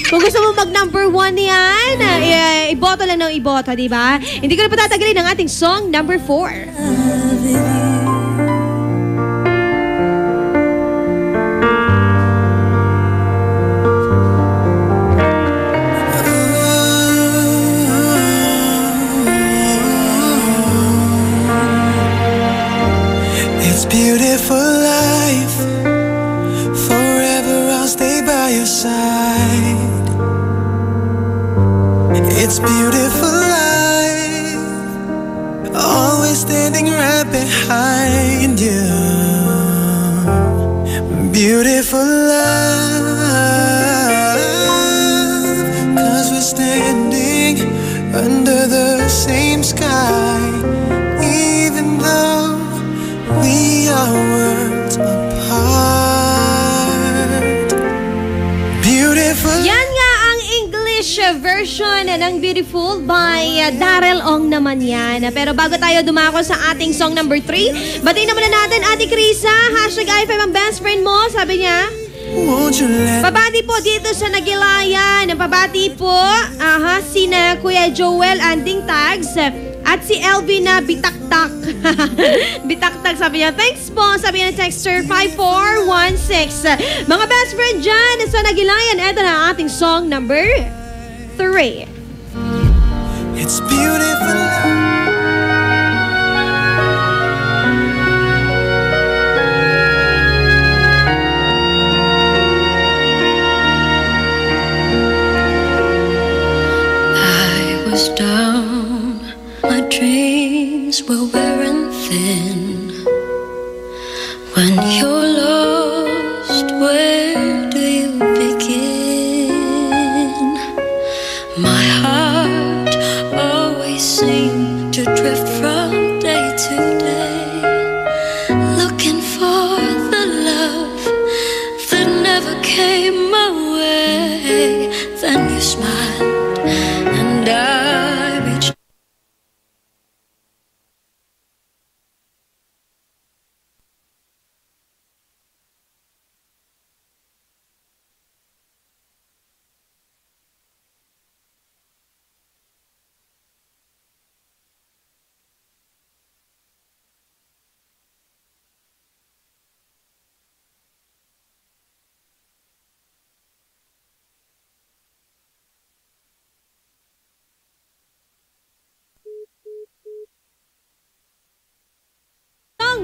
Kung gusto mo mag number 1 yan, iboto lang ng iboto, di ba? Hindi ko na patatagalin ang ating song number 4. Beautiful life, forever I'll stay by your side. It's beautiful life, always standing right behind you. Beautiful life, 'cause we're standing under the same sky, even though we are worlds apart. Beautiful. Yan nga ang English version ng Beautiful by Darrell Ong naman yan. Pero bago tayo dumako sa ating song number 3, batiin naman natin Ate Krisa. #i5 ang best friend mo, sabi niya. Pabati po dito sa Nagilayan. Pabati po sina Kuya Joel Anding Tags at si Elvin na Bitaktak. Bitaktak, sabi niya. Thanks po, sabi niya texter 5416. Mga best friend dyan sa Nagilayan, eto na ang ating song number 3. It's beautiful. Down, my dreams were wearing thin. When you're lost, where do you begin? My heart always seemed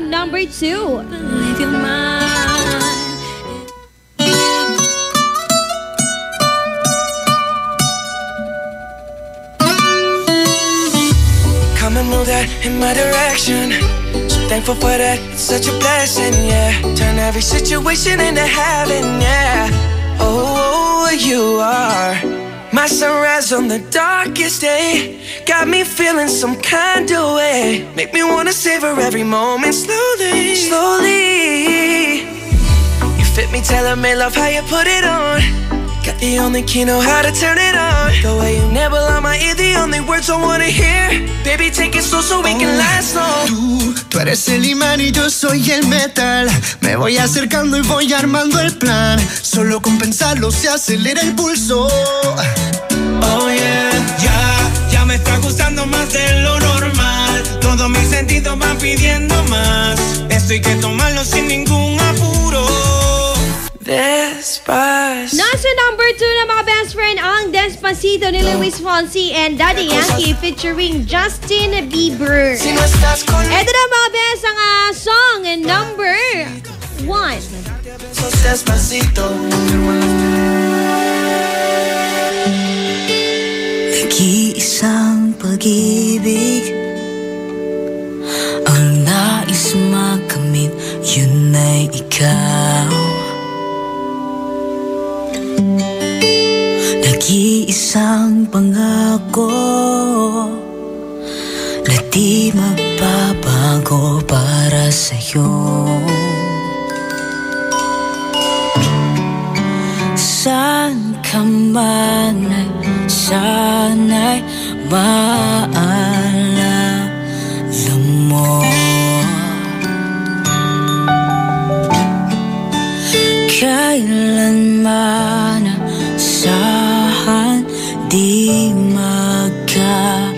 atong number 2. Come and move that in my direction. So thankful for that, it's such a blessing, yeah. Turn every situation into heaven, yeah. Oh, you are my sunrise on the darkest day. Got me feeling some kind of way. Make me wanna savor every moment slowly, slowly. You fit me, tailor-made, love how you put it on. Got the only key, know how to turn it on. The way you nibble on my ear, the only words I wanna hear. Baby, take it slow so we can last long. Tú eres el imán y yo soy el metal. Me voy acercando y voy armando el plan. Solo con pensarlo se acelera el pulso. Oh yeah, ya me está gustando más de lo normal. Todos mis sentidos van pidiendo más. Esto hay que tomarlo sin ningún apuro. Despacito. Nasa number 2 na mga best friend ang Despacito ni Luis Fonsi and Daddy Yankee featuring Justin Bieber. Ito na mga best ang song number 1. Despacito. Nag-iisang pag-ibig ang nais makamit, yun ay ikaw. Nag-iisang pangako na di mababago para sa'yo. Saan ka man ay sana'y maalala mo. Kailanman asahan di magkalayo.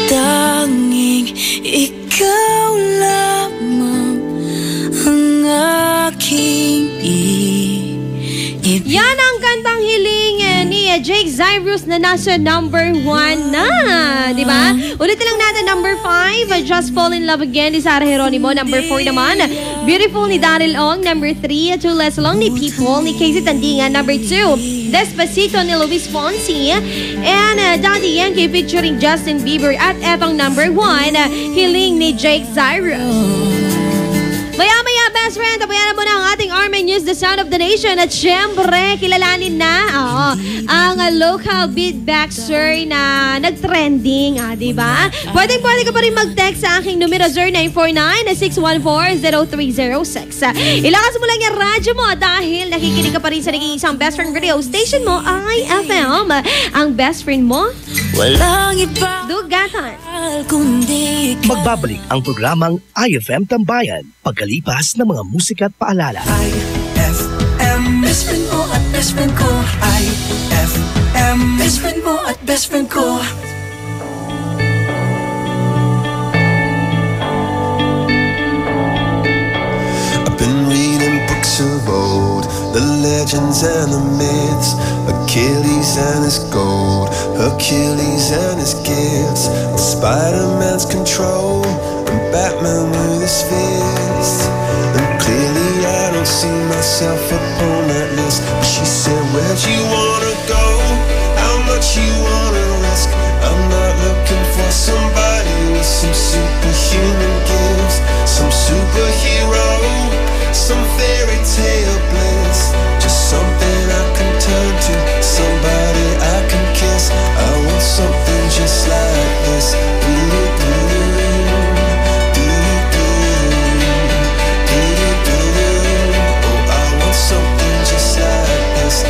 Tanging ikaw lamang ang aking yan ang kantang hiling ni Jake Zyrus na nasa number 1 na, di ba? Ulitin lang natin number 5, Just Fall in Love Again ni Sarah Geronimo. Number 4 naman, Beautiful ni Daryl Ong. Number 3, Too Less Long ni People ni Casey Tandingan. Number 2, Despacito ni Luis Fonsi and Daddy Yankee featuring Justin Bieber. At etong number 1, hiling ni Jake Zyrus. Maya-maya, best friend, tabayan mo na ang ating Army News, The Sound of the Nation. At syempre, kilalanin na ang local beatboxer na nag-trending, diba? Pwede ka pa rin mag-text sa aking numero 0949-614-0306. Ilakas mo lang yung radyo mo dahil nakikinig ka pa rin sa naging isang best friend radio station mo, IFM. Ang best friend mo, walang iba dugatan. Magbabalik ang programang IFM Tambayan pagkalipas ng mga musika at paalala. IFM, best friend mo at best friend ko. IFM, best friend mo at best friend ko. I've been reading books of old, the legends and the myths, Achilles and his gold, Hercules and his gifts, Spider-Man's control, and Batman with his fist. And clearly I don't see myself upon that list. But she said, where'd you wanna go? How much you wanna risk? I'm not looking for somebody with some superhuman gifts, some superhero, some fairy tale bliss. Just something I can turn to, somebody I can kiss. I want something just like this. Oh, I want something just like this.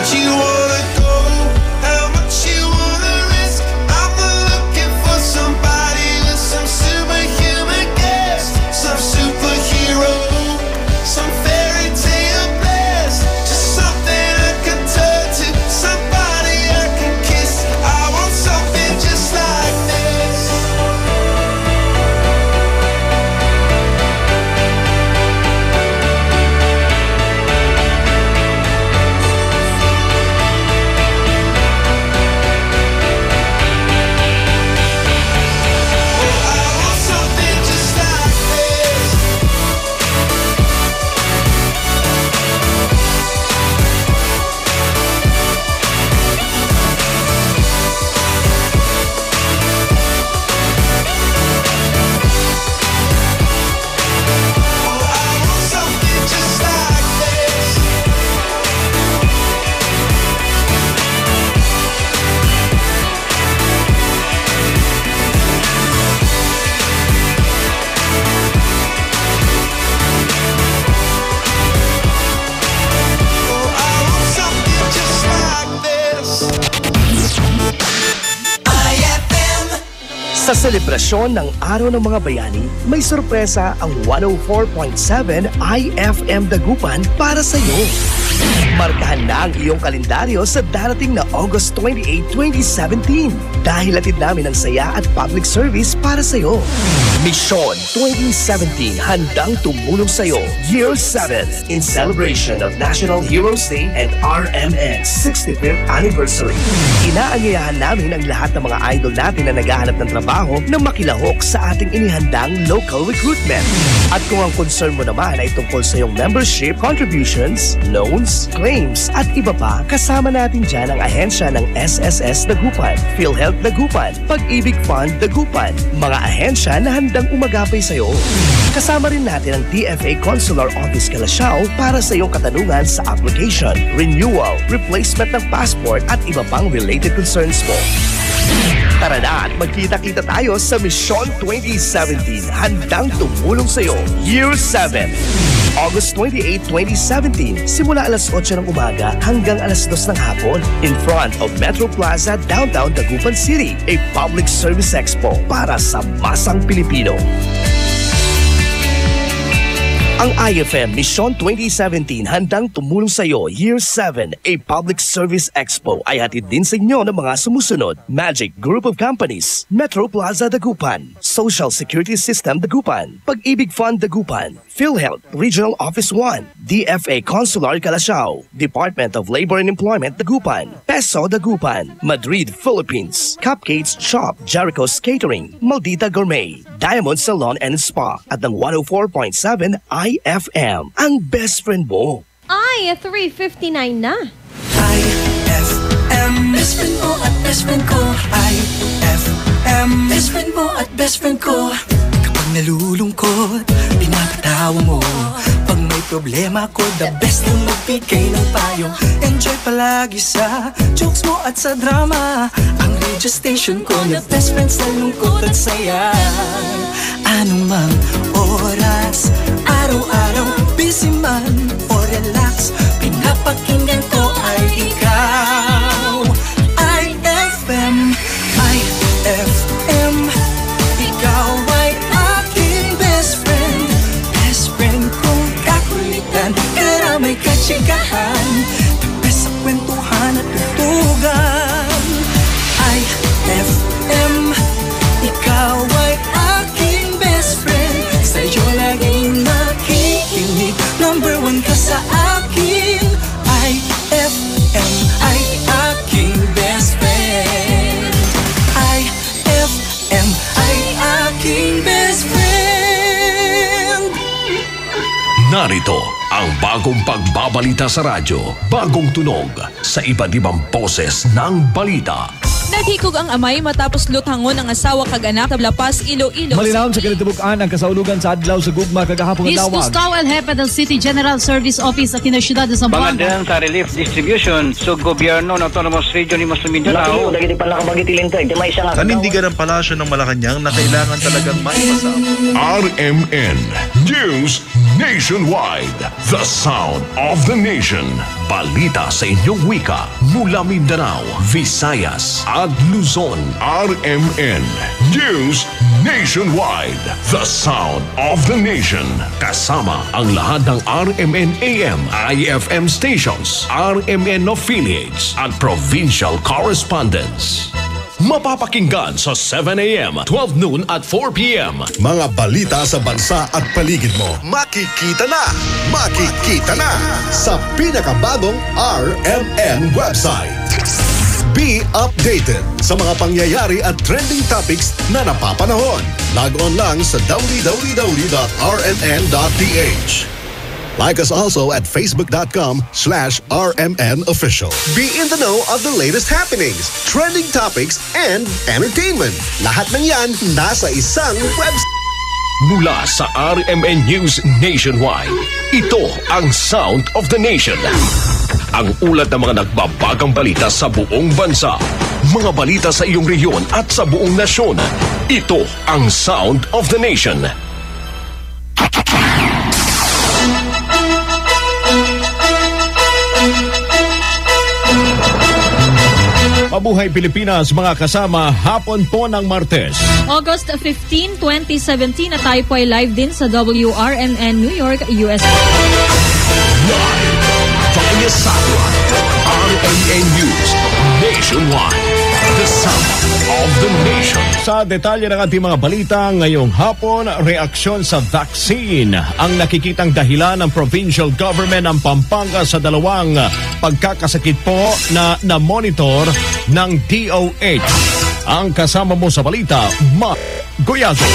much you wanna go, how much you wanna risk. I'm looking for somebody with some superhuman gifts, some superhero, some fairy tale bliss, just something I can turn to, somebody I can kiss. I want something just like this. Sa selebrasyon ng Araw ng Mga Bayani, may sorpresa ang 104.7 IFM Dagupan para sa iyo. Markahan na ang iyong kalendaryo sa darating na August 28, 2017 dahil hatid namin ang saya at public service para sa iyo. Mission 2017 handang tumulong sa iyo. Year 7 in celebration of National Heroes Day and RMN's 65th anniversary. Inaanyayahan namin ang lahat ng mga idol natin na naghahanap ng trabaho na makilahok sa ating inihandang local recruitment. At kung ang concern mo naman ay tungkol sa iyong membership, contributions, loans, claims at iba pa, kasama natin dyan ang ahensya ng SSS Dagupan, PhilHealth Dagupan, Pag-ibig Fund Dagupan, mga ahensya na handang umagapay sa iyo. Kasama rin natin ang DFA Consular Office Calasiao para sa iyong katanungan sa application, renewal, replacement ng passport at iba pang related concerns mo. Tara na at magkita-kita tayo sa Mission 2017 handang tumulong sa iyo. Year 7 August 28, 2017 simula alas 8 ng umaga hanggang alas 2 ng hapon in front of Metro Plaza, Downtown Dagupan City, a public service expo para sa masang Pilipino. Ang IFM Mission 2017 handang tumulong sa iyo Year 7, a public service expo ay hatid din sa inyo ng mga sumusunod: Magic Group of Companies, Metro Plaza Dagupan, Social Security System Dagupan, Pag-ibig Fund Dagupan, PhilHealth Regional Office 1, DFA Consular Calasiao, Department of Labor and Employment Dagupan, Peso Dagupan, Madrid, Philippines, Cupcakes Shop, Jericho's Catering, Maldita Gourmet, Diamond Salon and Spa at ng 104.7 IFM, ang best friend mo. Ay, 3:59 na. IFM, best friend mo at best friend ko. IFM, best friend mo at best friend ko. Kapag nalulungkot, pinapatawa mo. Pag may problema ko, the best na magbigay ng payo. Enjoy palagi sa jokes mo at sa drama. Ang radio station ko na best friends sa lungkot at saya. Anong mang oras, araw-araw, busy man o relax, pinapakinggan ko ay ikaw. IFM, IFM, ikaw ay aking best friend. Best friend kong kakulitan, karamay katsikahan, the best sa kwentuhan at tutugan. IFM, ikaw ay aking best friend. Sa'yo laging nakikinig, number one ka sa akin. IFM ay aking best friend. IFM ay aking best friend. Narito ang bagong pagbabalita sa radyo, bagong tunog sa iba't ibang poses ng balita. Naghikog ang amay matapos luthangon ang asawa kag anak sa Lapas, Iloilo. Malinawon sa kinatibuk-an ang kasaulugan sa adlaw sa gugma kagahapon nga dawag. Disgusto el Jefe del City General Service Office sa Siyudad de Zamboanga. Pangadan sa relief distribution sa gobyerno ng Autonomous Region ni Mindanao. Lagi di pala kabagitiling to. May isa nga. Kanindigan ng palasyo ng Malacanang na kailangan talagang maipasa. RMN News Nationwide, the sound of the nation. balita sa inyong wika mula Mindanao, Visayas at Luzon. RMN News Nationwide. The sound of the nation. Kasama ang lahat ng RMN AM, IFM stations, RMN affiliates at provincial correspondents. Mapapakinggan sa 7 a.m., 12 noon at 4 p.m. Mga balita sa bansa at paligid mo. Makikita na! Makikita na! Sa pinakabagong RMN website. Be updated sa mga pangyayari at trending topics na napapanahon. Log on lang sa www.rmn.ph. Like us also at facebook.com/RMNofficial. Be in the know of the latest happenings, trending topics, and entertainment. Lahat ng yan nasa isang website. Mula sa RMN News Nationwide, ito ang Sound of the Nation. Ang ulat ng mga nagbabagang balita sa buong bansa. Mga balita sa iyong rehiyon at sa buong nasyon. Ito ang Sound of the Nation. Mabuhay Pilipinas, mga kasama, hapon po ng Martes. August 15, 2017 na tayo po ay live din sa WRMN New York, USA. Live via satellite, RMN News Nationwide. The sound of the nation. Sa detalye ng ating mga balita ngayong hapon, reaksyon sa vaccine ang nakikitang dahilan ng provincial government ng Pampanga sa dalawang pagkakasakit po na na-monitor ng DOH. Ang kasama mo sa balita, Goyazo.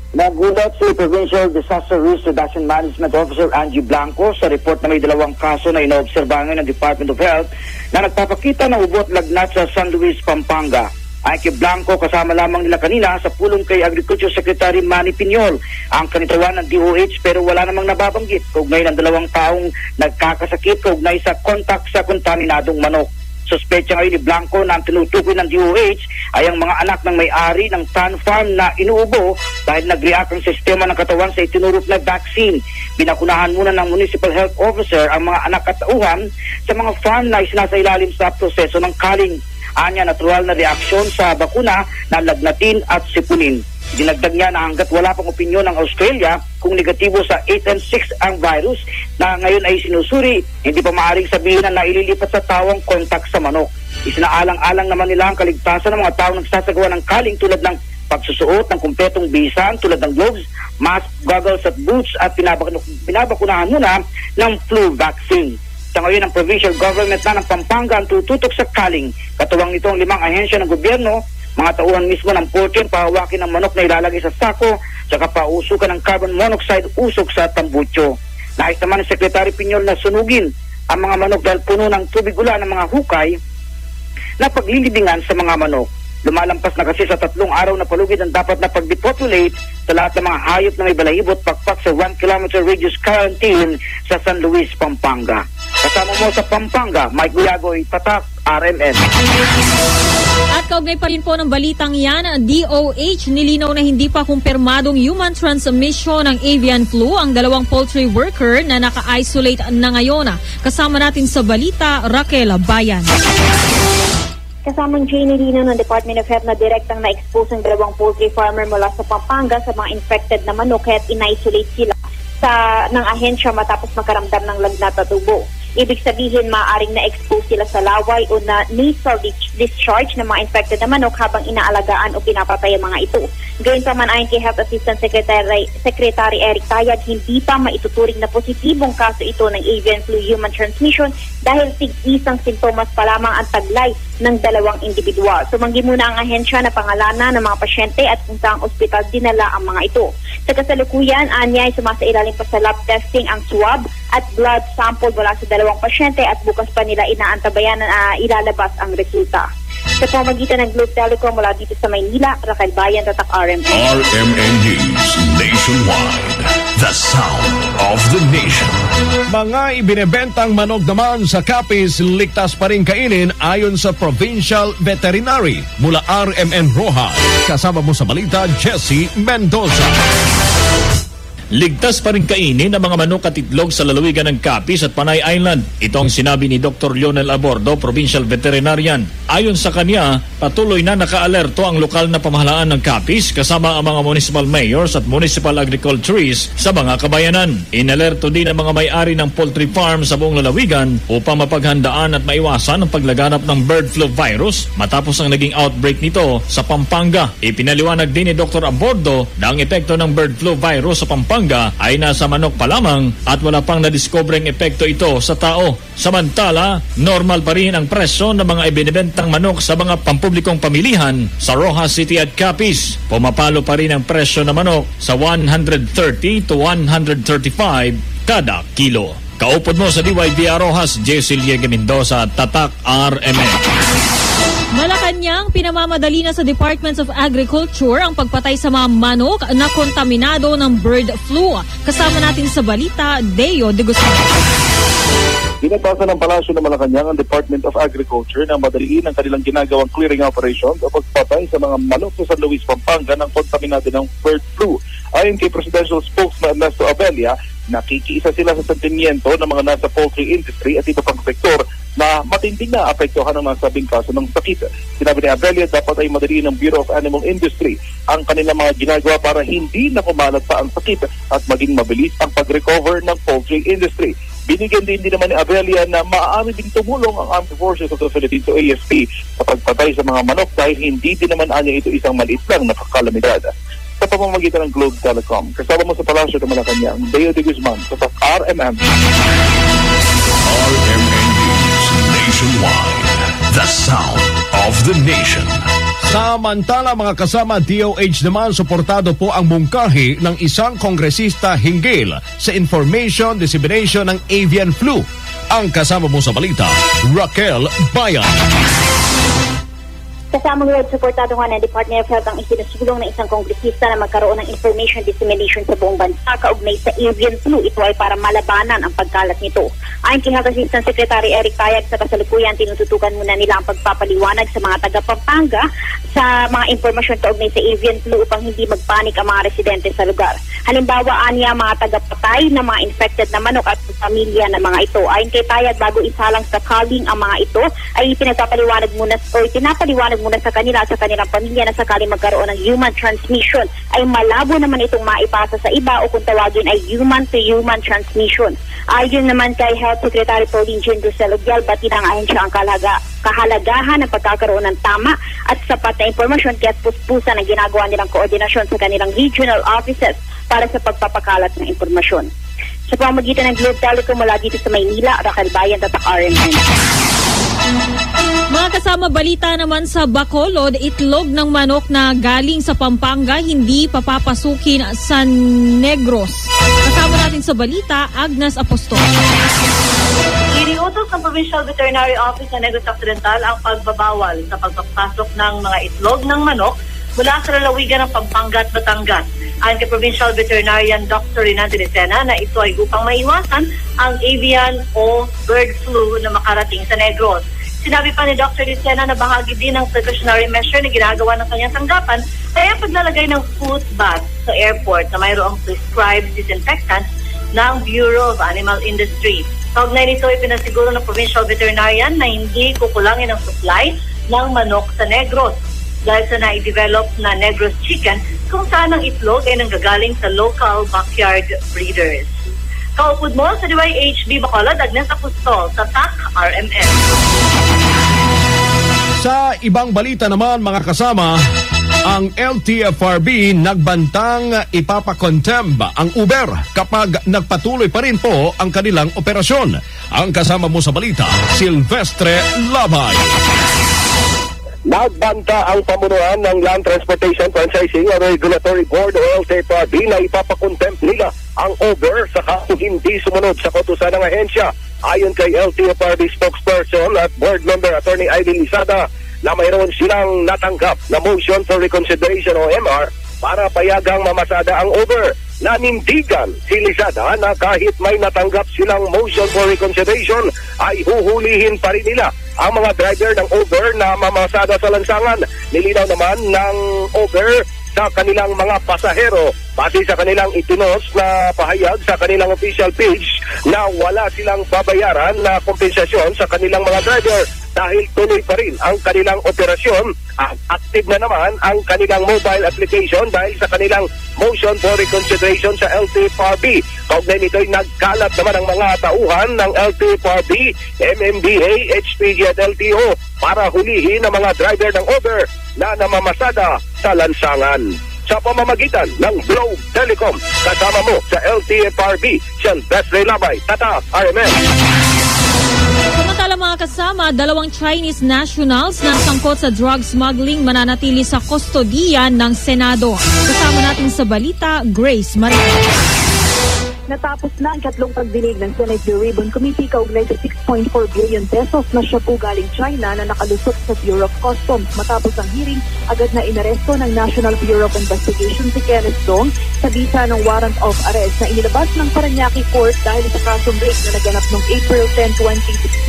Nagulat si Provincial Disaster Risk Reduction Management Officer Angie Blanco sa report na may 2 kaso na inoobserbahan ng Department of Health na nagpapakita ng ubot lagnat sa San Luis, Pampanga. Ay kay Blanco, kasama lamang nila kanina sa pulong kay Agriculture Secretary Manny Piñol ang kanitawan ng DOH pero wala namang nababanggit kaugnay ng 2 taong nagkakasakit kaugnay sa kontak sa kontaminadong manok. Suspecha ngayon ni Blanco na ang tinutukoy ng DOH ay ang mga anak ng may-ari ng Tan Farm na inuubo dahil nag-react ang sistema ng katawan sa itinurok na vaccine. Binakunahan muna ng Municipal Health Officer ang mga anak at tauhan sa mga farm na isinasailalim sa proseso ng culling. Anya, natural na reaksyon sa bakuna na lagnatin at sipunin. Dinagdag niya na hanggat wala pang opinyon ng Australia kung negatibo sa 8N6 ang virus na ngayon ay sinusuri, hindi pa maaaring sabihin na naililipat sa tawang kontak sa manok. Isinaalang-alang naman nila ang kaligtasan ng mga taong nagsasagawa ng culling tulad ng pagsusuot ng kumpletong bisan tulad ng gloves, mask, goggles at boots at pinabakunahan muna ng flu vaccine. Sa ngayon, ang provincial government na ng Pampanga ang tututok sa culling. Katuwang nito ang 5 ahensya ng gobyerno, mga tauhan mismo ng portion, pahawakin ng manok na ilalagay sa sako, saka pausukan ng carbon monoxide usok sa tambutso. Nais naman ng Secretary Piñol na sunugin ang mga manok dahil puno ng tubig ulan ng mga hukay na paglilibingan sa mga manok. Lumalampas na kasi sa 3 araw na palugid ang dapat na pag-depopulate sa lahat ng mga hayop na may balahibot pakpak sa 1 kilometer radius quarantine sa San Luis, Pampanga. Kasama mo sa Pampanga, Mike Guyagoy, Tatak, RMN. At kaugnay pa rin po ng balitang yan, DOH nilinaw na hindi pa kumpirmadong human transmission ng avian flu ang 2 poultry worker na naka-isolate na ngayon. Kasama natin sa balita, Raquel Bayan. Kasamang Jane Lino ng Department of Health na direktang na-expose ang 2 poultry farmer mula sa Pampanga sa mga infected na manok kaya't in-isolate sila ng ahensya matapos makaramdam ng lagnat at ubo. Ibig sabihin, maaaring na-expose sila sa laway o na nasal discharge ng mga infected na manok habang inaalagaan o pinapatay ang mga ito. Gayun pa man, ayon kay Health Assistant Secretary Eric Tayag, hindi pa maituturing na positibong kaso ito ng avian flu human transmission dahil tig-isang sintomas pa lamang ang taglay ng 2 individual. Sumanggi muna ang ahensya na pangalanan ng mga pasyente at kung saang ospital dinala ang mga ito. Sa kasalukuyan, anya ay sumasailalim pa sa lab testing ang swab at blood sample mula sa 2 pasyente at bukas pa nila inaantabayan na ilalabas ang resulta. Sa pamagitan ng Globe Telecom mula dito sa Maynila, Raquel Bayan, Tatak RMN. RMN News Nationwide. The sound of the nation. Mga ibinebentang manok naman sa Capiz, ligtas pa rin kainin ayon sa Provincial Veterinary. Mula RMN Rojas, kasama mo sa balita, Jessie Mendoza. ligtas pa rin kainin ang mga manok at itlog sa lalawigan ng Capiz at Panay Island. Ito ang sinabi ni Dr. Lionel Abordo, Provincial Veterinarian. Ayon sa kanya, patuloy na naka-alerto ang lokal na pamahalaan ng Capiz kasama ang mga municipal mayors at municipal agriculturists sa mga kabayanan. Inalerto din ang mga may-ari ng poultry farm sa buong lalawigan upang mapaghandaan at maiwasan ang paglaganap ng bird flu virus matapos ang naging outbreak nito sa Pampanga. Ipinaliwanag din ni Dr. Abordo na ang epekto ng bird flu virus sa Pampanga ay nasa manok pa lamang at wala pang nadiskubreng epekto ito sa tao. Samantala, normal pa rin ang presyo ng mga ibinibentang manok sa mga pampublikong pamilihan sa Rojas City at Capiz. Pumapalo pa rin ang presyo ng manok sa 130 to 135 kada kilo. Kaupod mo sa DYBR Rojas, Jessel Yege Mendoza, Tatak RMN. Malacanang pinamamadali na sa Departments of Agriculture ang pagpatay sa mga manok na kontaminado ng bird flu. Kasama natin sa balita, Deo de Guzman. Pinagpasa ng Palasyo ng Malacanang ang Department of Agriculture na madaliin ang kanilang ginagawang clearing operation o pagpatay sa mga manok sa San Luis, Pampanga ng kontaminado ng bird flu. Ayon kay Presidential Spokesman Ernesto Abella, nakikiisa sila sa sentimiento ng mga nasa poultry industry at iba pang sektor na matinding na apektuhan ng nasabing kaso ng sakit. Sinabi ni Abella, dapat ay madaliin ng Bureau of Animal Industry ang kanilang mga ginagawa para hindi na kumalat pa ang sakit at maging mabilis ang pag-recover ng poultry industry. Binigyan din naman ni Abella na maaari ding tumulong ang Armed Forces of the Philippines o AFP sa pagpatay sa mga manok dahil hindi din naman anya ito isang maliit lang na kalamidad. Sa pamamagitan ng Globe Telecom, kasama mo sa Palasyo ng Malacanang, Deo de Guzman, sa RMN. RMN News Nationwide, the sound of the nation. Samantala mga kasama, DOH naman suportado po ang mungkahi ng isang kongresista hinggil sa information dissemination ng avian flu. Ang kasama mo sa balita, Raquel Bayan. Kasamang Lord, suportado nga ng Department of Health ang isinusulong ng isang kongresista na magkaroon ng information dissemination sa buong bansa kaugnay sa avian flu. Ito ay para malabanan ang pagkalat nito. Ayon kay Health Assistant Secretary Eric Tayag, sa kasalukuyan tinututukan muna nila ang pagpapaliwanag sa mga taga-Pampanga sa mga impormasyon kaugnay sa avian flu upang hindi magpanik ang mga residente sa lugar. Halimbawa, aniya mga taga-patay na mga infected na manok at pamilya ng mga ito. Ayon kay Tayag, bago isalang sa calling ang mga ito, ay pinagpapaliwanag muna o pinapaliwanag muna sa kanila at sa kanilang pamilya na sakaling magkaroon ng human transmission ay malabo naman itong maipasa sa iba o kung tawagin ay human-to-human transmission. Ayon naman kay Health Secretary Pauline Jean Rosel Ubial, batinangahin siya ang kahalagahan ng pagkakaroon ng tama at sapat na impormasyon kaya't puspusan ang ginagawa nilang koordinasyon sa kanilang regional offices para sa pagpapakalat ng impormasyon. Sa pamamagitan ng Globe Telecom mula dito sa Maynila, Raquel Bayan, Tatak RMN. Mga kasama, balita naman sa Bacolod, itlog ng manok na galing sa Pampanga hindi papapasukin sa Negros. Kasama natin sa balita, Agnes Apostol. Iniutos ng Provincial Veterinary Office ng Negros Occidental ang pagbabawal sa pagpapasok ng mga itlog ng manok mula sa lalawigan ng Pampanga at Batangas. Ayon kay Provincial Veterinarian Dr. Rinaldo Lucena na ito ay upang maiwasan ang avian o bird flu na makarating sa Negros. Sinabi pa ni Dr. Lucena na bahagi din ng precautionary measure na ginagawa ng kanyang tanggapan ay ang paglalagay ng foot bath sa airport na mayroong prescribed disinfectant ng Bureau of Animal Industry. Kaugnay nito, ipinasiguro ng Provincial Veterinarian na hindi kukulangin ang supply ng manok sa Negros dahil sa na-develop na Negros chicken kung saan ang itlog ay nanggagaling sa local backyard breeders. Kaupod mo sa DYHB Bacolod, Agnes Apostol, sa TAC RMN. Sa ibang balita naman mga kasama, ang LTFRB nagbantang ipapakontempt ang Uber kapag nagpatuloy pa rin po ang kanilang operasyon. Ang kasama mo sa balita, Silvestre Labay. Nagbanta ang pamunuan ng Land Transportation Franchising Regulatory Board o LTFRB na ipapakontempt nila ang Uber sa kung hindi sumunod sa kautusan ng ahensya. Ayon kay LTFRB spokesperson at board member Attorney Aileen Lizada na mayroon silang natanggap na motion for reconsideration o MR para payagang mamasada ang Uber. Nanindigan si Lizada na kahit may natanggap silang motion for reconsideration ay huhulihin pa rin nila ang mga driver ng Uber na mamasada sa lansangan. Nilinaw naman ng Uber sa kanilang mga pasahero. Base sa kanilang itinos na pahayag sa kanilang official page na wala silang babayaran na kompensasyon sa kanilang mga driver dahil tuloy pa rin ang kanilang operasyon at active na naman ang kanilang mobile application dahil sa kanilang motion for reconsideration sa LTFRB. Kaugnay nito'y nagkalat naman ang mga tauhan ng LTFRB, MMDA, HPG at LTO para hulihin ang mga driver ng Uber na namamasada sa lansangan. Sa pamamagitan ng Globe Telecom, kasama mo sa LTFRB, Silvestre Labay, Tata, RMN. Samantala mga kasama, 2 Chinese nationals na sangkot sa drug smuggling mananatili sa kustodiya ng Senado. Kasama natin sa balita, Grace Maria. Natapos na ang 3 pagdinig ng Senate Blue Ribbon Committee kaugnay sa 6.4 billion pesos na shabu galing China na nakalusot sa Bureau of Customs. Matapos ang hearing, agad na inaresto ng National Bureau of Investigation si Kenneth Dong sa bisa ng warrant of arrest na inilabas ng Parañaque Court dahil sa kasong rape na naganap noong April 10,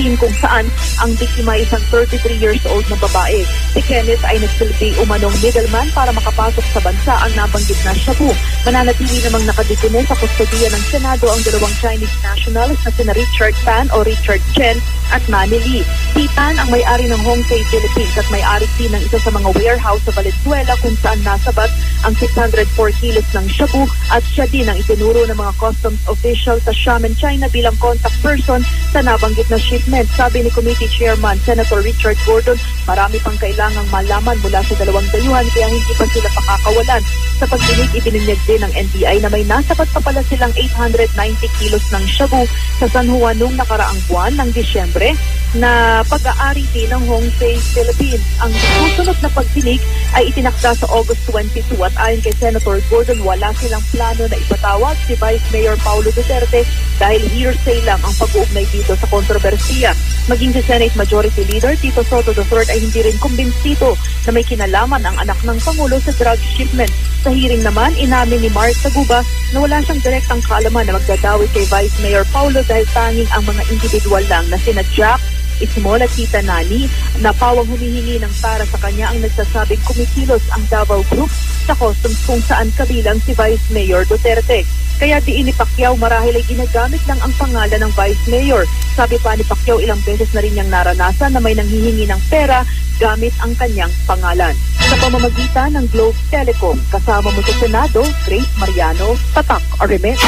2016 kung saan ang biktima ay isang 33 years old na babae. Si Kenneth ay nagsilbi umanong middleman para makapasok sa bansa ang nabanggit na shabu. Mananatili namang nakadetine sa kustodiya ng Senado ang 2 Chinese nationals na sina Richard Tan o Richard Chen at Manny Lee. Si Tan ang may-ari ng Hongtay Philippines at may-ari din ng isa sa mga warehouse sa Valenzuela kung saan nasabat ang 604 kilos ng shabu at siya din ang itinuro ng mga customs official sa Xiamen, China bilang contact person sa nabanggit na shipment. Sabi ni Committee Chairman Senator Richard Gordon, marami pang kailangang malaman mula sa 2 dayuhan kaya hindi pa sila pakakawalan. Sa pagdinig, ibinunyag din ng NBI na may nasapat pa pala silang 890 kilos ng shabu sa San Juan noong nakaraang buwan ng Disyembre na pag-aari din ng Hongtay Philippines. Ang susunod na pagdinig ay itinakda sa August 22 at ayon kay Senator Gordon, wala silang plano na ipatawag si Vice Mayor Paulo Duterte dahil hearsay lang ang pag-uugnay dito sa kontrobersiya. Maging si Senate Majority Leader Tito Soto III ay hindi rin kumbinsido na may kinalaman ang anak ng Pangulo sa drug shipment. Sa hearing naman, inamin ni Mark Taguba na wala siyang direktang kaalaman na magdadawi kay Vice Mayor Paulo dahil tanging ang mga individual lang na sina Jack, Ismol at Tita Nani na pawang humihingi ng para sa kanya ang nagsasabing kumikilos ang Davao Group sa customs kung saan kabilang si Vice Mayor Duterte. Kaya diin ni Pacquiao marahil ay ginagamit lang ang pangalan ng Vice Mayor. Sabi pa ni Pacquiao ilang beses na rin niyang naranasan na may nanghihingi ng pera gamit ang kanyang pangalan. Sa pamamagitan ng Globe Telecom, kasama mo sa Senado, Grace Mariano, Tatak Arimet.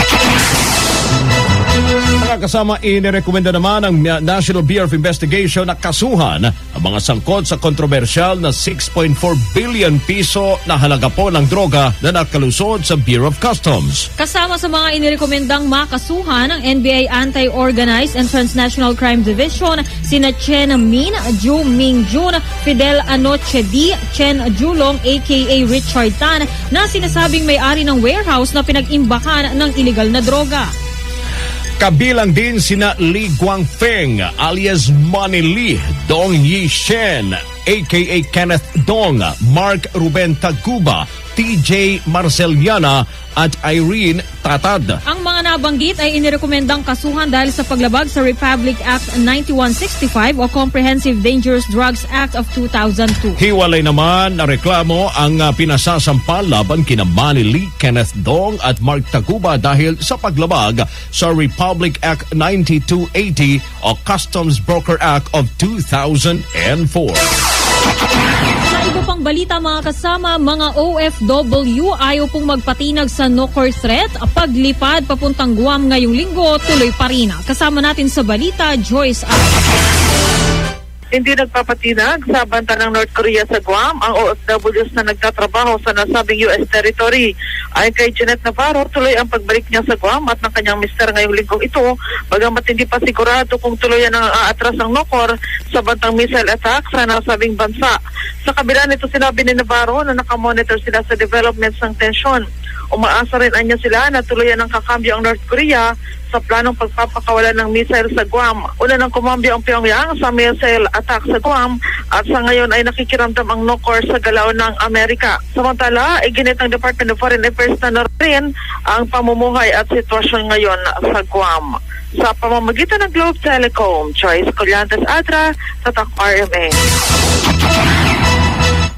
Mga kasama, inirekomenda naman ng National Bureau of Investigation na kasuhan ang mga sangkot sa kontrobersyal na 6.4 billion piso na halaga po ng droga na nakalusod sa Bureau of Customs. Kasama sa mga inirekomendang makasuhan ng NBI Anti-Organized and Transnational Crime Division sina Chen Min, Ju Ming Jun, Fidel Anoche D, Chen Julong aka Richard Tan na sinasabing may-ari ng warehouse na pinag-imbakan ng illegal na droga. Kabilang din sina Li Guangfeng alias Manny Lee, Dong Yishen aka Kenneth Dong, Mark Ruben Taguba, TJ Marceliana at Irene Tatad. Ang mga nabanggit ay inirekomendang kasuhan dahil sa paglabag sa Republic Act 9165 o Comprehensive Dangerous Drugs Act of 2002. Hiwalay naman na reklamo ang pinasasampal laban kina Manny Lee, Kenneth Dong at Mark Taguba dahil sa paglabag sa Republic Act 9280 o Customs Broker Act of 2004. Sa iba pang balita mga kasama, mga OFW ayaw pong magpatinag sa nuclear threat. Paglipad papuntang Guam ngayong linggo, tuloy pa rin. Kasama natin sa balita, Joyce A. Hindi nagpapatinag sa banta ng North Korea sa Guam ang OFWs na nagtatrabaho sa nasabing U.S. territory. Ayon kay Jeanette Navarro, tuloy ang pagbalik niya sa Guam at ng kanyang mister ngayong linggong ito, bagamat hindi pa sigurado kung tuloy ang aatras ng NOCOR sa bantang missile attack sa nasabing bansa. Sa kabila nito, sinabi ni Navarro na nakamonitor sila sa developments ng tensyon. Umaasa rin anya sila na tuluyan ng kakambyo ang North Korea sa planong pagpapakawalan ng missile sa Guam. Una nang kumambyo ang Pyongyang sa missile attack sa Guam at sa ngayon ay nakikiramdam ang NOCOR sa galaw ng Amerika. Samantala, iginit ng Department of Foreign Affairs na rin ang pamumuhay at sitwasyon ngayon sa Guam. Sa pamamagitan ng Globe Telecom, Joyce Collantes Adra, Tatak RMA.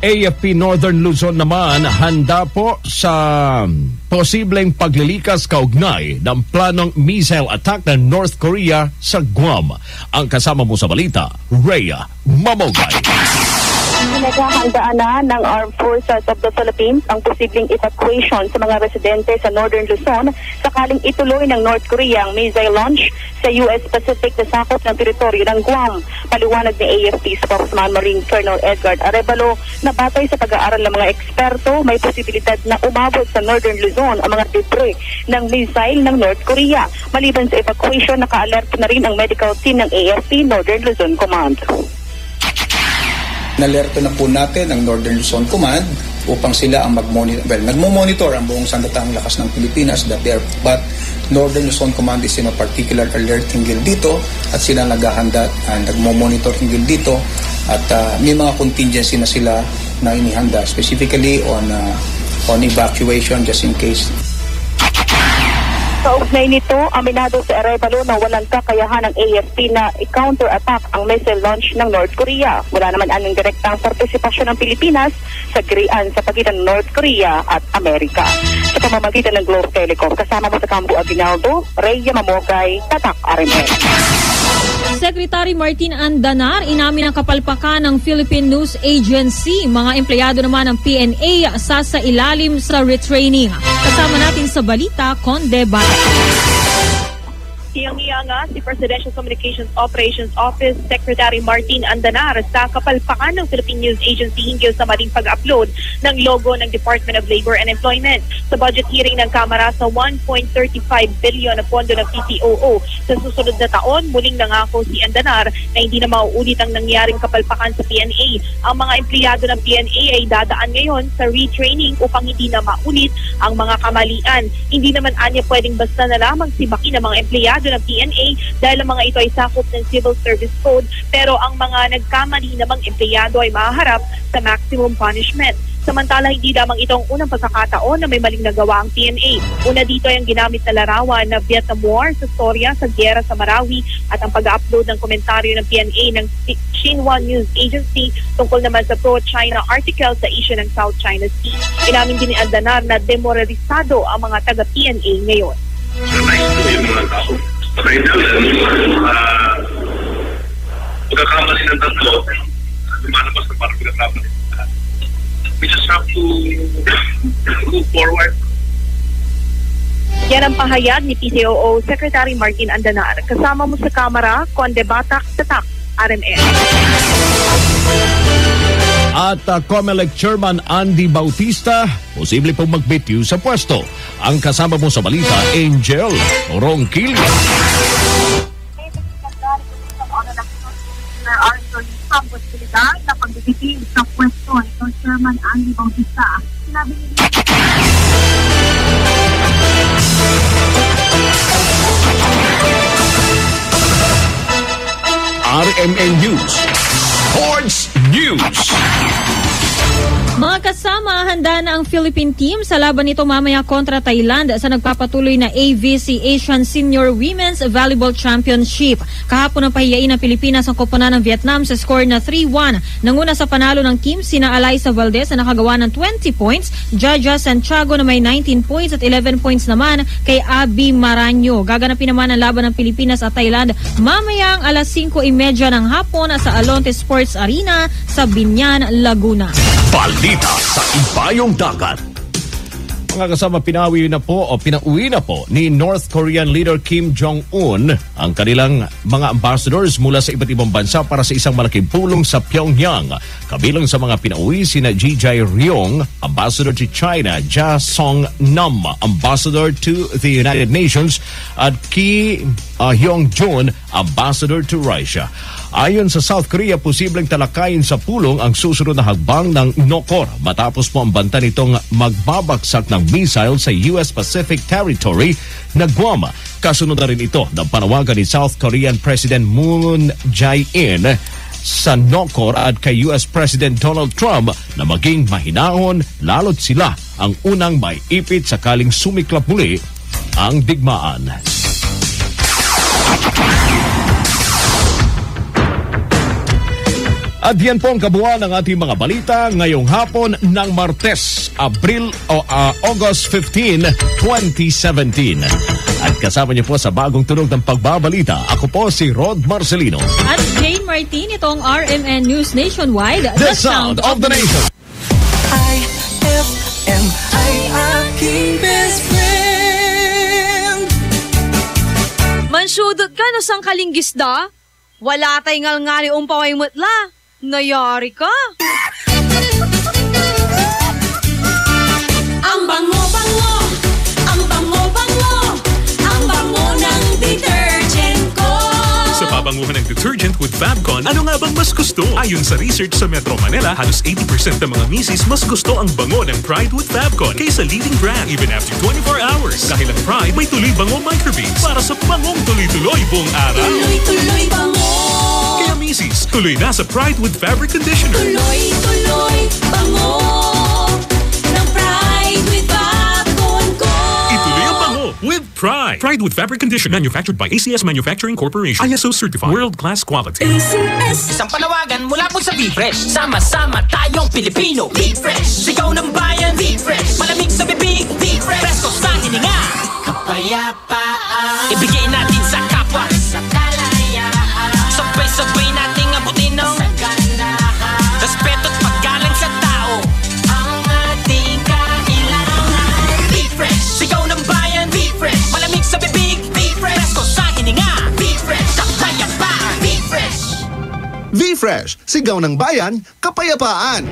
AFP Northern Luzon naman handa po sa posibleng paglilikas kaugnay ng planong missile attack ng North Korea sa Guam. Ang kasama mo sa balita, Rhea Mamogay. Pinaghahandaan na ng Armed Forces of the Philippines ang posibleng evacuation sa mga residente sa Northern Luzon sakaling ituloy ng North Korea ang missile launch sa US Pacific na sakop ng teritoryo ng Guam. Paliwanag ni AFP spokesman Marine Colonel Edgar Arevalo na batay sa pag-aaral ng mga eksperto, may posibilidad na umabot sa Northern Luzon ang mga debris ng missile ng North Korea. Maliban sa evacuation, naka-alert na rin ang medical team ng AFP Northern Luzon Command. Nalerto na po natin ang Northern Luzon Command upang sila ang nagmo-monitor ang buong sandatahang lakas ng Pilipinas but Northern Luzon Command is in a particular alert hinggil dito at sila naghahanda at nagmo-monitor hinggil dito at may mga contingency na sila na inihanda specifically on evacuation just in case. Kaugnay nito, aminado sa Arevalo na walang kakayahan ng AFP na i-counter-attack ang missile launch ng North Korea. Wala naman anong direktang partisipasyon ng Pilipinas sa girian sa pagitan ng North Korea at Amerika. Sa pamamagitan ng Globe Telecom, kasama mo sa Campo Aguinaldo, Rhea Mamogay, Tatak RMN. Secretary Martin Andanar inamin ang kapalpakan ng Philippine News Agency. Mga empleyado naman ng PNA sasailalim sa retraining. Kasama natin sa balita, Conde Bata. Hiyang-hiya nga si Presidential Communications Operations Office Secretary Martin Andanar sa kapalpakan ng Philippine News Agency hinggil sa maling pag-upload ng logo ng Department of Labor and Employment sa budget hearing ng Kamara sa 1.35 billion na pondo ng PCOO. Sa susunod na taon, muling nangako si Andanar na hindi na mauulit ang nangyaring kapalpakan sa PNA. Ang mga empleyado ng PNA ay dadaan ngayon sa retraining upang hindi na maulit ang mga kamalian. Hindi naman anya pwedeng basta na lamang sibakin ng mga empleyado ng PNA dahil ang mga ito ay sakop ng Civil Service Code, pero ang mga nagkamali namang empleyado ay mahaharap sa maximum punishment. Samantala, hindi lamang ito ang unang pagkakataon na may maling nagawa ang PNA. Una dito ay ang ginamit na larawan na Vietnam War sa storya sa giyera sa Marawi at ang pag-upload ng komentaryo ng PNA ng Xinhua News Agency tungkol naman sa pro-China article sa issue ng South China Sea. Inamin din ni Andanar na demoralisado ang mga taga-PNA ngayon. Yung mga tao. Right now, pagkakamali ng tatlo, lumalabas na parang pagkakamali. We just have to move forward. Yan ang pahayag ni PCOO Secretary Martin Andanar. Kasama mo sa Kamara, Conde Batak, Tatak, RMN. At COMELEC Chairman Andy Bautista, posible pong magbitiw sa pwesto. Ang kasama mo sa balita, Angel Ronquillo. Ang posibilidad na pagbibitiw sa pwesto ito Chairman Andy Bautista. Sinabi niya RMN News. Sports News. Mga kasama, handa na ang Philippine team sa laban nito mamaya kontra Thailand sa nagpapatuloy na AVC Asian Senior Women's Volleyball Championship. Kahapon ang pahiyain ng Pilipinas ang koponan ng Vietnam sa score na 3-1. Nanguna sa panalo ng team sina Alyssa Valdez na nakagawa ng 20 points, Jaja Santiago na may 19 points at 11 points naman kay Abby Maranyo. Gaganapin naman ang laban ng Pilipinas at Thailand mamayang alas 5:30 ng hapon sa Alonte Sports Arena sa Binyan, Laguna. Balita sa Ibayong Dagat. Mga kasama, pinauwi na po ni North Korean leader Kim Jong-un ang kanilang mga ambassadors mula sa iba't ibang bansa para sa isang malaking pulong sa Pyongyang. Kabilang sa mga pinauwi sina Ji Jae-ryong, ambassador to China, Ja Song-nam, ambassador to the United Nations, at Ki Hyung-jun, ambassador to Russia. Ayon sa South Korea, posibleng talakayin sa pulong ang susunod na hagbang ng Nokor matapos po ang banta nitong magbabagsak ng missile sa US Pacific Territory na Guam. Kasunod na rin ito ng panawagan ni South Korean President Moon Jae-in sa Nokor at kay US President Donald Trump na maging mahinahon lalo't sila ang unang may ipit sakaling sumiklap muli ang digmaan. At yan po ang kabuuan ng ating mga balita ngayong hapon ng Martes, August 15, 2017. At kasama niyo po sa bagong tunog ng pagbabalita, ako po si Rod Marcelino. At Jane Martin, itong RMN News Nationwide, The Sound of the Nation. IFM ay aking best friend. Mansudot ka no sang kalinggisda? Wala tay ngalngali umpaway mutla. Nayari ka. Ang bango-bango, ang bango-bango, ang bango ng detergent ko. Sa pabanguhan ng detergent with Fabcon, ano nga bang mas gusto? Ayon sa research sa Metro Manila, halos 80% ng mga misis mas gusto ang bango ng Pride with Fabcon kaysa leading brand even after 24 hours. Dahil ang Pride may tuloy bango microbeads para sa bangong tuloy-tuloy buong araw. Tuloy-tuloy bango. Kaya misis, tuloy na sa Pride with Fabric Conditioner. Tuloy-tuloy bango ng Pride with Fabcon ko. Ituloy ang bango with Pride. Pride with Fabric Conditioner, manufactured by ACS Manufacturing Corporation. ISO certified, world-class quality. Isang panawagan mula po sa V-Fresh. Sama-sama tayong Pilipino. V-Fresh, sigaw ng bayan. V-Fresh, malamig sa bibig. V-Fresh, presko sa hininga. Kapayapaan, ibigay natin sa kapwa. Sa kalayaan, sabay-sabay nating abutin ng kagandahan. Respeto at paggalang sa tao, ang ating kailangan. V-Fresh, sigaw ng bayan. V-Fresh, malamig sa bibig. V-Fresh, presko sa hininga. V-Fresh, kapayapaan. V-Fresh. V-Fresh, sigaw ng bayan, kapayapaan.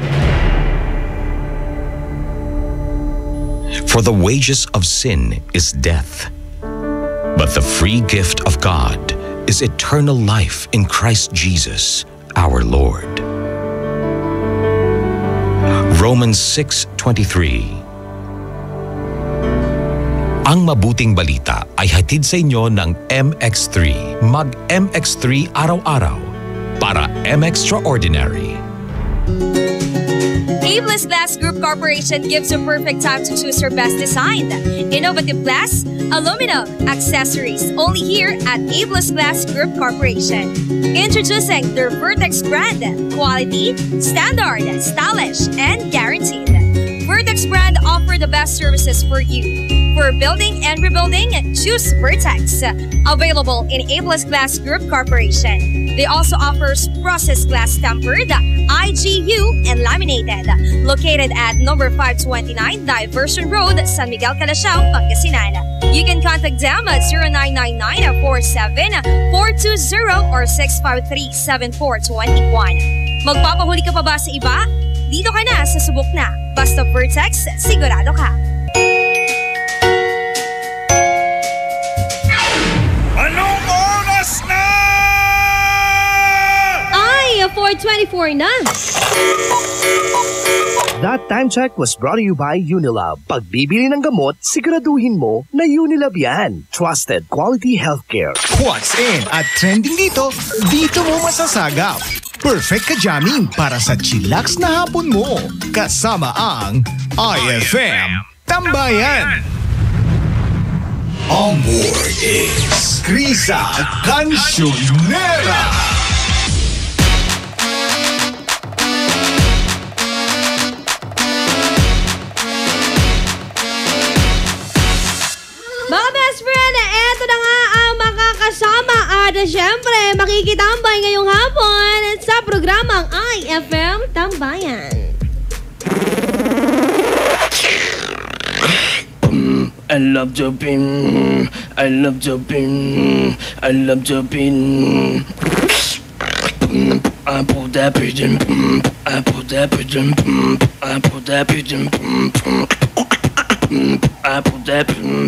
For the wages of sin is death, but the free gift of God is eternal life in Christ Jesus, our Lord. Romans 6:23. Ang mabuting balita ay hatid sa inyo ng MX3. Mag-MX3 araw-araw para M-Extraordinary. Abeless Glass Group Corporation gives you perfect time to choose your best design. Innovative glass, aluminum, accessories, only here at Abeless Glass Group Corporation. Introducing their Vertex brand, quality, standard, stylish, and guaranteed. Vertex brand offer the best services for you. For building and rebuilding, choose Vertex. Available in Abeless Glass Group Corporation. They also offers processed glass tempered, IGU, and laminated. Located at number 529 Diversion Road, San Miguel, Calasiao, Pangasinan. You can contact them at 0999-47-420 or 653-7421. Magpapahuli ka pa ba sa iba? Dito ka na sa subok na. Basta Vertex, sigurado ka. Anong oras na? Ay, 4:24 na. That time check was brought to you by Unilab. Pagbibili ng gamot, siguraduhin mo na Unilab yan. Trusted quality healthcare. What's in at trending dito mo masasagap. Perfect ka-jamming para sa chillax na hapon mo. Kasama ang IFM Tambayan. On board is Krisa Cancionera. Mga best friend, eto na nga ang makakasama at syempre makikitambay ngayong hapon sa programang IFM Tambayan. I love jumping, I love jumping, I love jumping. I pulled that pigeon, I pulled that pigeon, I pulled that pigeon, I pulled that pigeon.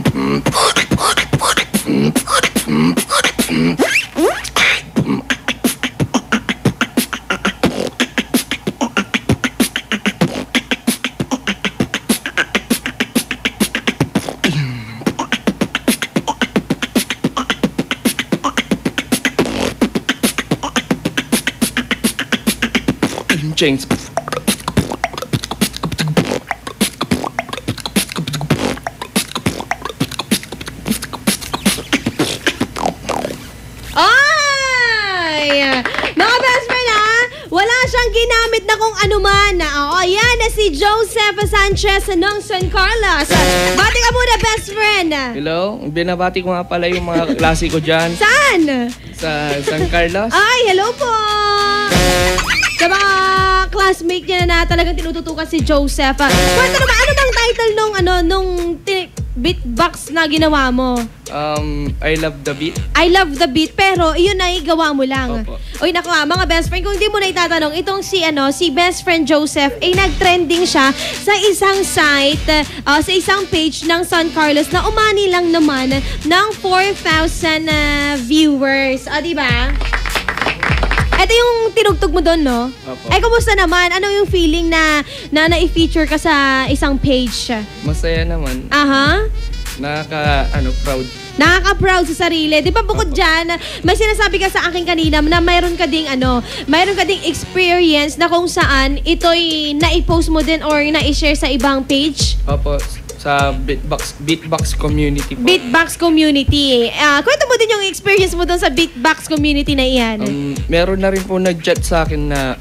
James. Ay! Mga best friend ha, wala siya ginamit na kung ano man. Oo, yan na si Joseph Sanchez ng San Carlos. Bati ka muna, best friend. Hello, binabati ko nga pala yung mga klase ko dyan. Saan? Sa San Carlos. Ay, hello po. Sa mga classmate niya na talagang tinututukan si Joseph. Kwento naman, ano bang title nung beatbox na ginawa mo? I Love the Beat. I Love the Beat, pero yun na igawa mo lang. Opo. Uy, naku mga best friend, kung hindi mo na itatanong, itong si best friend Joseph, nag-trending siya sa isang site, sa isang page ng San Carlos na umani lang naman ng 4,000 viewers. Diba? Ito yung tinugtog mo doon, no? Opo. Kumusta naman? Ano yung feeling na na-feature ka sa isang page? Masaya naman. Aha. Proud. Nakaka-proud sa sarili. Di ba bukod dyan, may sinasabi ka sa akin kanina na mayroon ka ding experience na kung saan ito'y na-post mo din or na-share sa ibang page? Opo. Sa Beatbox community po. Beatbox community. Kwento mo din yung experience mo doon sa Beatbox community na iyan. Meron na rin po nag-chat sa akin na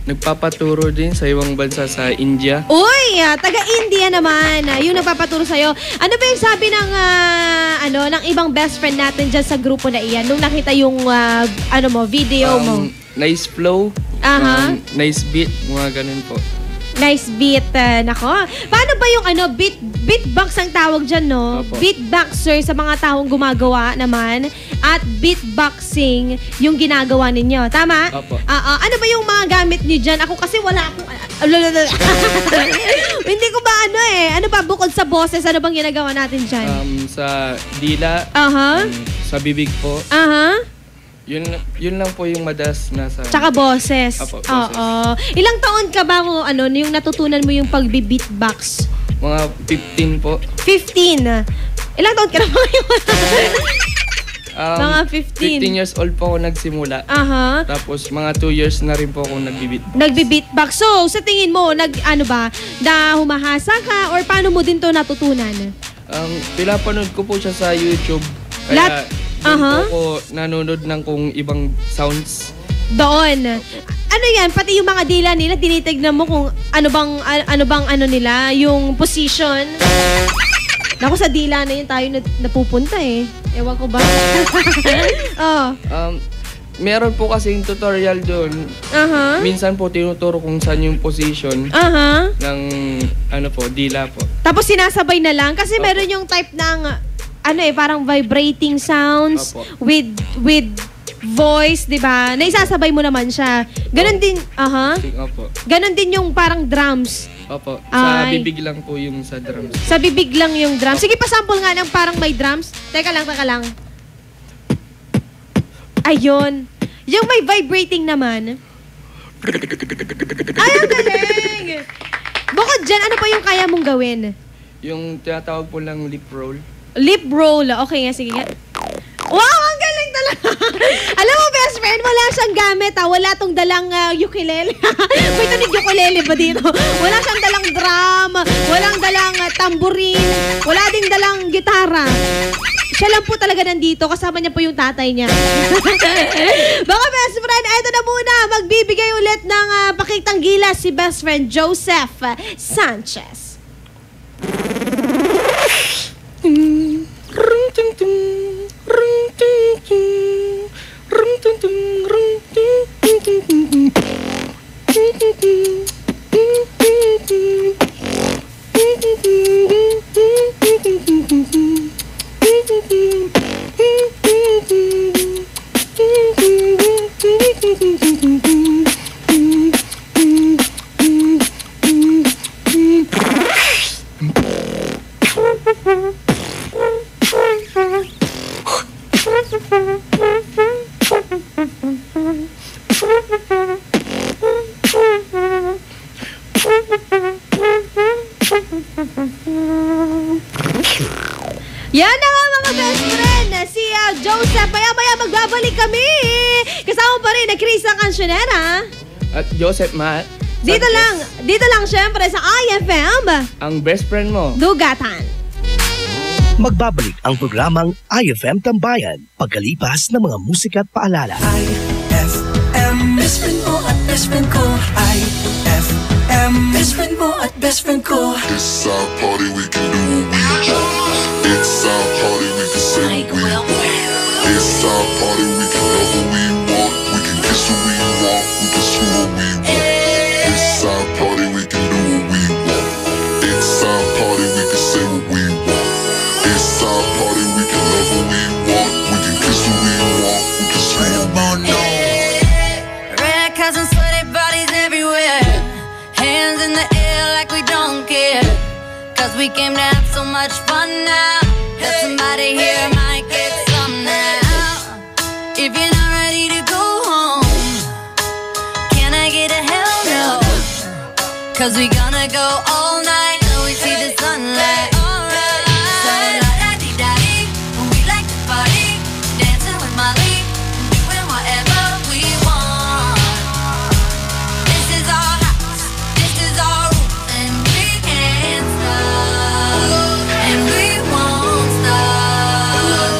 nagpapaturo din sa ibang bansa sa India. Uy, taga-India naman. Yung nagpapaturo sa'yo. Ano ba yung sabi ng ibang best friend natin dyan sa grupo na iyan nung nakita yung video mo? Nice flow. Nice beat. Mga ganun po. Nice beat. Nako. Paano ba yung beatbox ang tawag dyan, no? Opo. Beatboxer sa mga taong gumagawa naman at beatboxing yung ginagawa ninyo. Tama? Opo. Ano ba yung mga gamit niyo dyan? Ako kasi wala akong... Hindi ko ba ano ba bukod sa boses, ano bang ginagawa natin dyan? Sa dila. Sa bibig po. Yun lang po yung madalas nasa... Tsaka boses. Apo, boses. Oo. Ilang taon ka ba yung natutunan mo yung pag-beatbox? Mga 15 po. 15? Ilang taon ka na ba ngayon? Mga 15. 15 years old po ako nagsimula. Tapos mga 2 years na rin po ako nagbi-beatbox. Nagbi-beatbox. So, sa tingin mo, humahasa ka or paano mo din to natutunan? Pinapanood ko po siya sa YouTube. Kaya doon po ako nanonood ng kung ibang sounds. Doon. Ano yan? Pati yung mga dila nila, tinitignan mo kung ano bang nila, yung position. Naku, sa dila na yun tayo napupunta eh. Ewan ko ba? Meron po kasing tutorial doon. Minsan po tinuturo kung saan yung position ng dila po. Tapos sinasabay na lang kasi meron yung type ng parang vibrating sounds with voice, 'di ba? Naisasabay mo naman siya. Ganon din, Ganon din yung parang drums. Opo. Sa bibig lang po yung sa drums. Sa bibig lang yung drums. Sige, pasample nga ng parang may drums. Teka lang. Ayun. Yung may vibrating naman. Ay, ang galing! Bukod dyan, ano pa yung kaya mong gawin? Yung tinatawag po lang lip roll. Lip roll. Okay nga, sige nga. Wow, ang galing talaga. Alam mo, best friend, wala siyang gamit. Wala tong dalang ukulele. May tunig ukulele ba dito? Wala siyang dalang drum. Walang dalang tambourine. Wala ding dalang gitara. Siya lang po talaga nandito. Kasama niya po yung tatay niya. Mga best friend, eto na muna. Magbibigay ulit ng pakitang gilas si best friend Joseph Sanchez. Yan na nga mga best friend, si Joseph. Maya-maya magbabalik kami. Kasama pa rin na Chris ang kansyonera. At Joseph Matt. Dito lang syempre sa IFM. Ang best friend mo. Dugatan. Magbabalik ang programang IFM Tambayan pagkalipas ng mga musika at paalala. IFM. Best friend mo at best friend ko. IFM. Best friend mo at best friend ko. It's our party, we can do what we want. It's our party, we can say what we want. It's our party, we can love what we want. We can kiss what we want. We can screw what we want. It's our party, we can do what we want. It's our party, we can say what we want. It's our party, we can love what we want. We can kiss what we want. We can screw what we want. Red cousins, sweaty bodies everywhere. Hands in the air like we don't care. Cause we came to have so much fun now. That somebody here might get some now. If you're not ready to go home, can I get a hell no? Cause we gonna go all night till we see the sunlight. Alright. So la-da-dee-da-dee, we like to party, dancing with Molly, doing whatever we want. This is our house, this is our rules, and we can't stop, and we won't stop.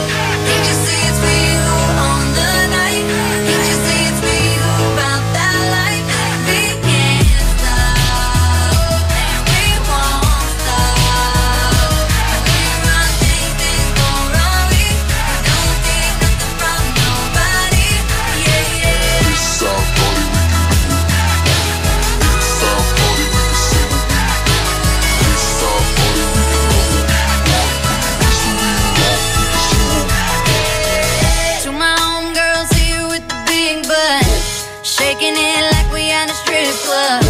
Can't you see it's we who own the night? Can't you see it's we who about that life? We can't stop, and we won't stop. We run things, things gon' run we. Don't take nothing from nobody. Yeah, yeah. It's our party, we can do what we want. It's our party, we can say what we want. It's our party, we can love what we want. We can kiss what we want. We can screw what we want. To my homegirls here with the big butt, shaking it like we at a strip club.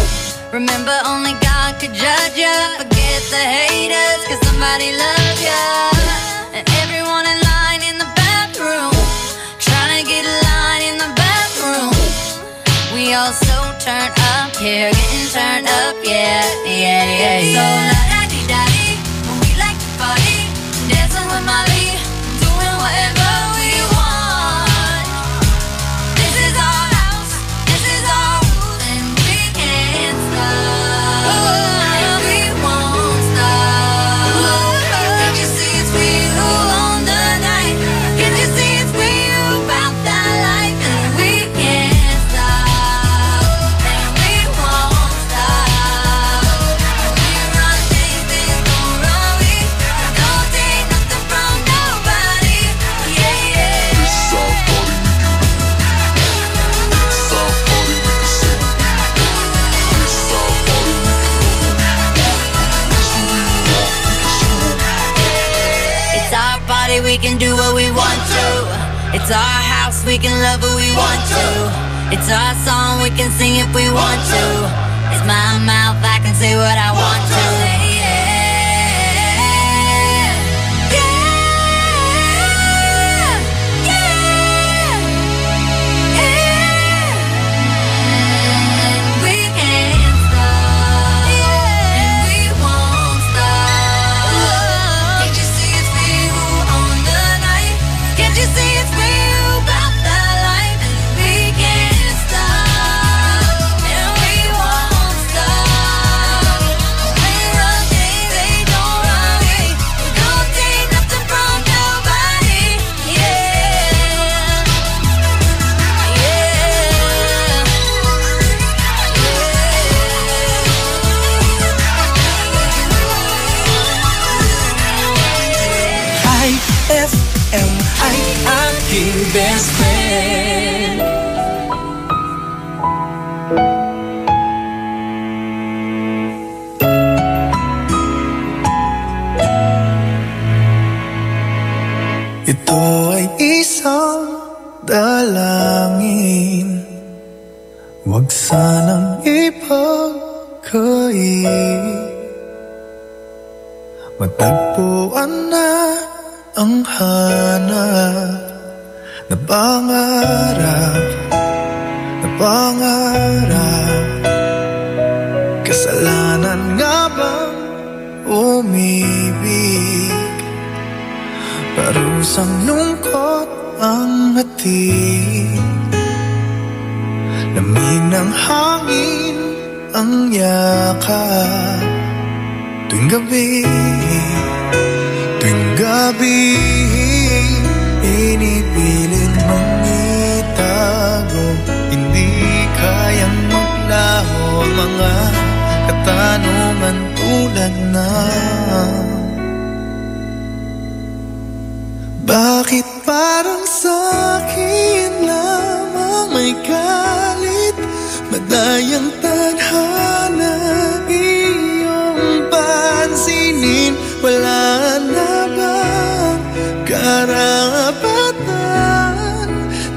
Remember, only God could judge ya. Forget the haters, cause somebody loves ya. And everyone in line in the bathroom, trying to get a line in the bathroom. We all so turned up here, getting turned up, yeah, yeah, yeah, yeah. So la-da-dee-da-dee, we like to party, dancing with Molly, doing whatever we want. This is our house, this is our rules, and we can't stop, and we won't stop. Can't you see it's we who own the night? Can't you see it's we who about that life? And we can't stop, and we won't stop. We run things, things gon' run we. Don't take nothing from nobody. Yeah, yeah. It's our party, we can do what we want. It's our party, we can say what we want. It's our party, we can love what we want. We can kiss what we want. We can screw what we want. It's our party, we can do what we want to. It's our house, we can love who we want to. It's our song, we can sing if we want to. It's my mouth, I can say what I want to. Yeah, yeah, yeah. We can't stop, and we won't stop. Can't you see it's we who own the night? Can't you see it's we who about that life? And we can't stop, and we won't stop. We run things, they don't run we. We don't take nothing from nobody. Yeah, IFM, ay aking best friend. Ito ay isang dalangin, huwag sanang ipagkait. Matagpuan na ang hanap na pangarap, na pangarap. Kasalanan nga bang umibig? Parusang lungkot ang hatid, lamig ng hangin ang yakap. Tuwing gabi, tuwing gabi, inipilit mong itago ang mga katanungan tulad ng bakit parang sa'kin lamang may galit, madayang tadhana iyong pansinin, wala na bang karapatan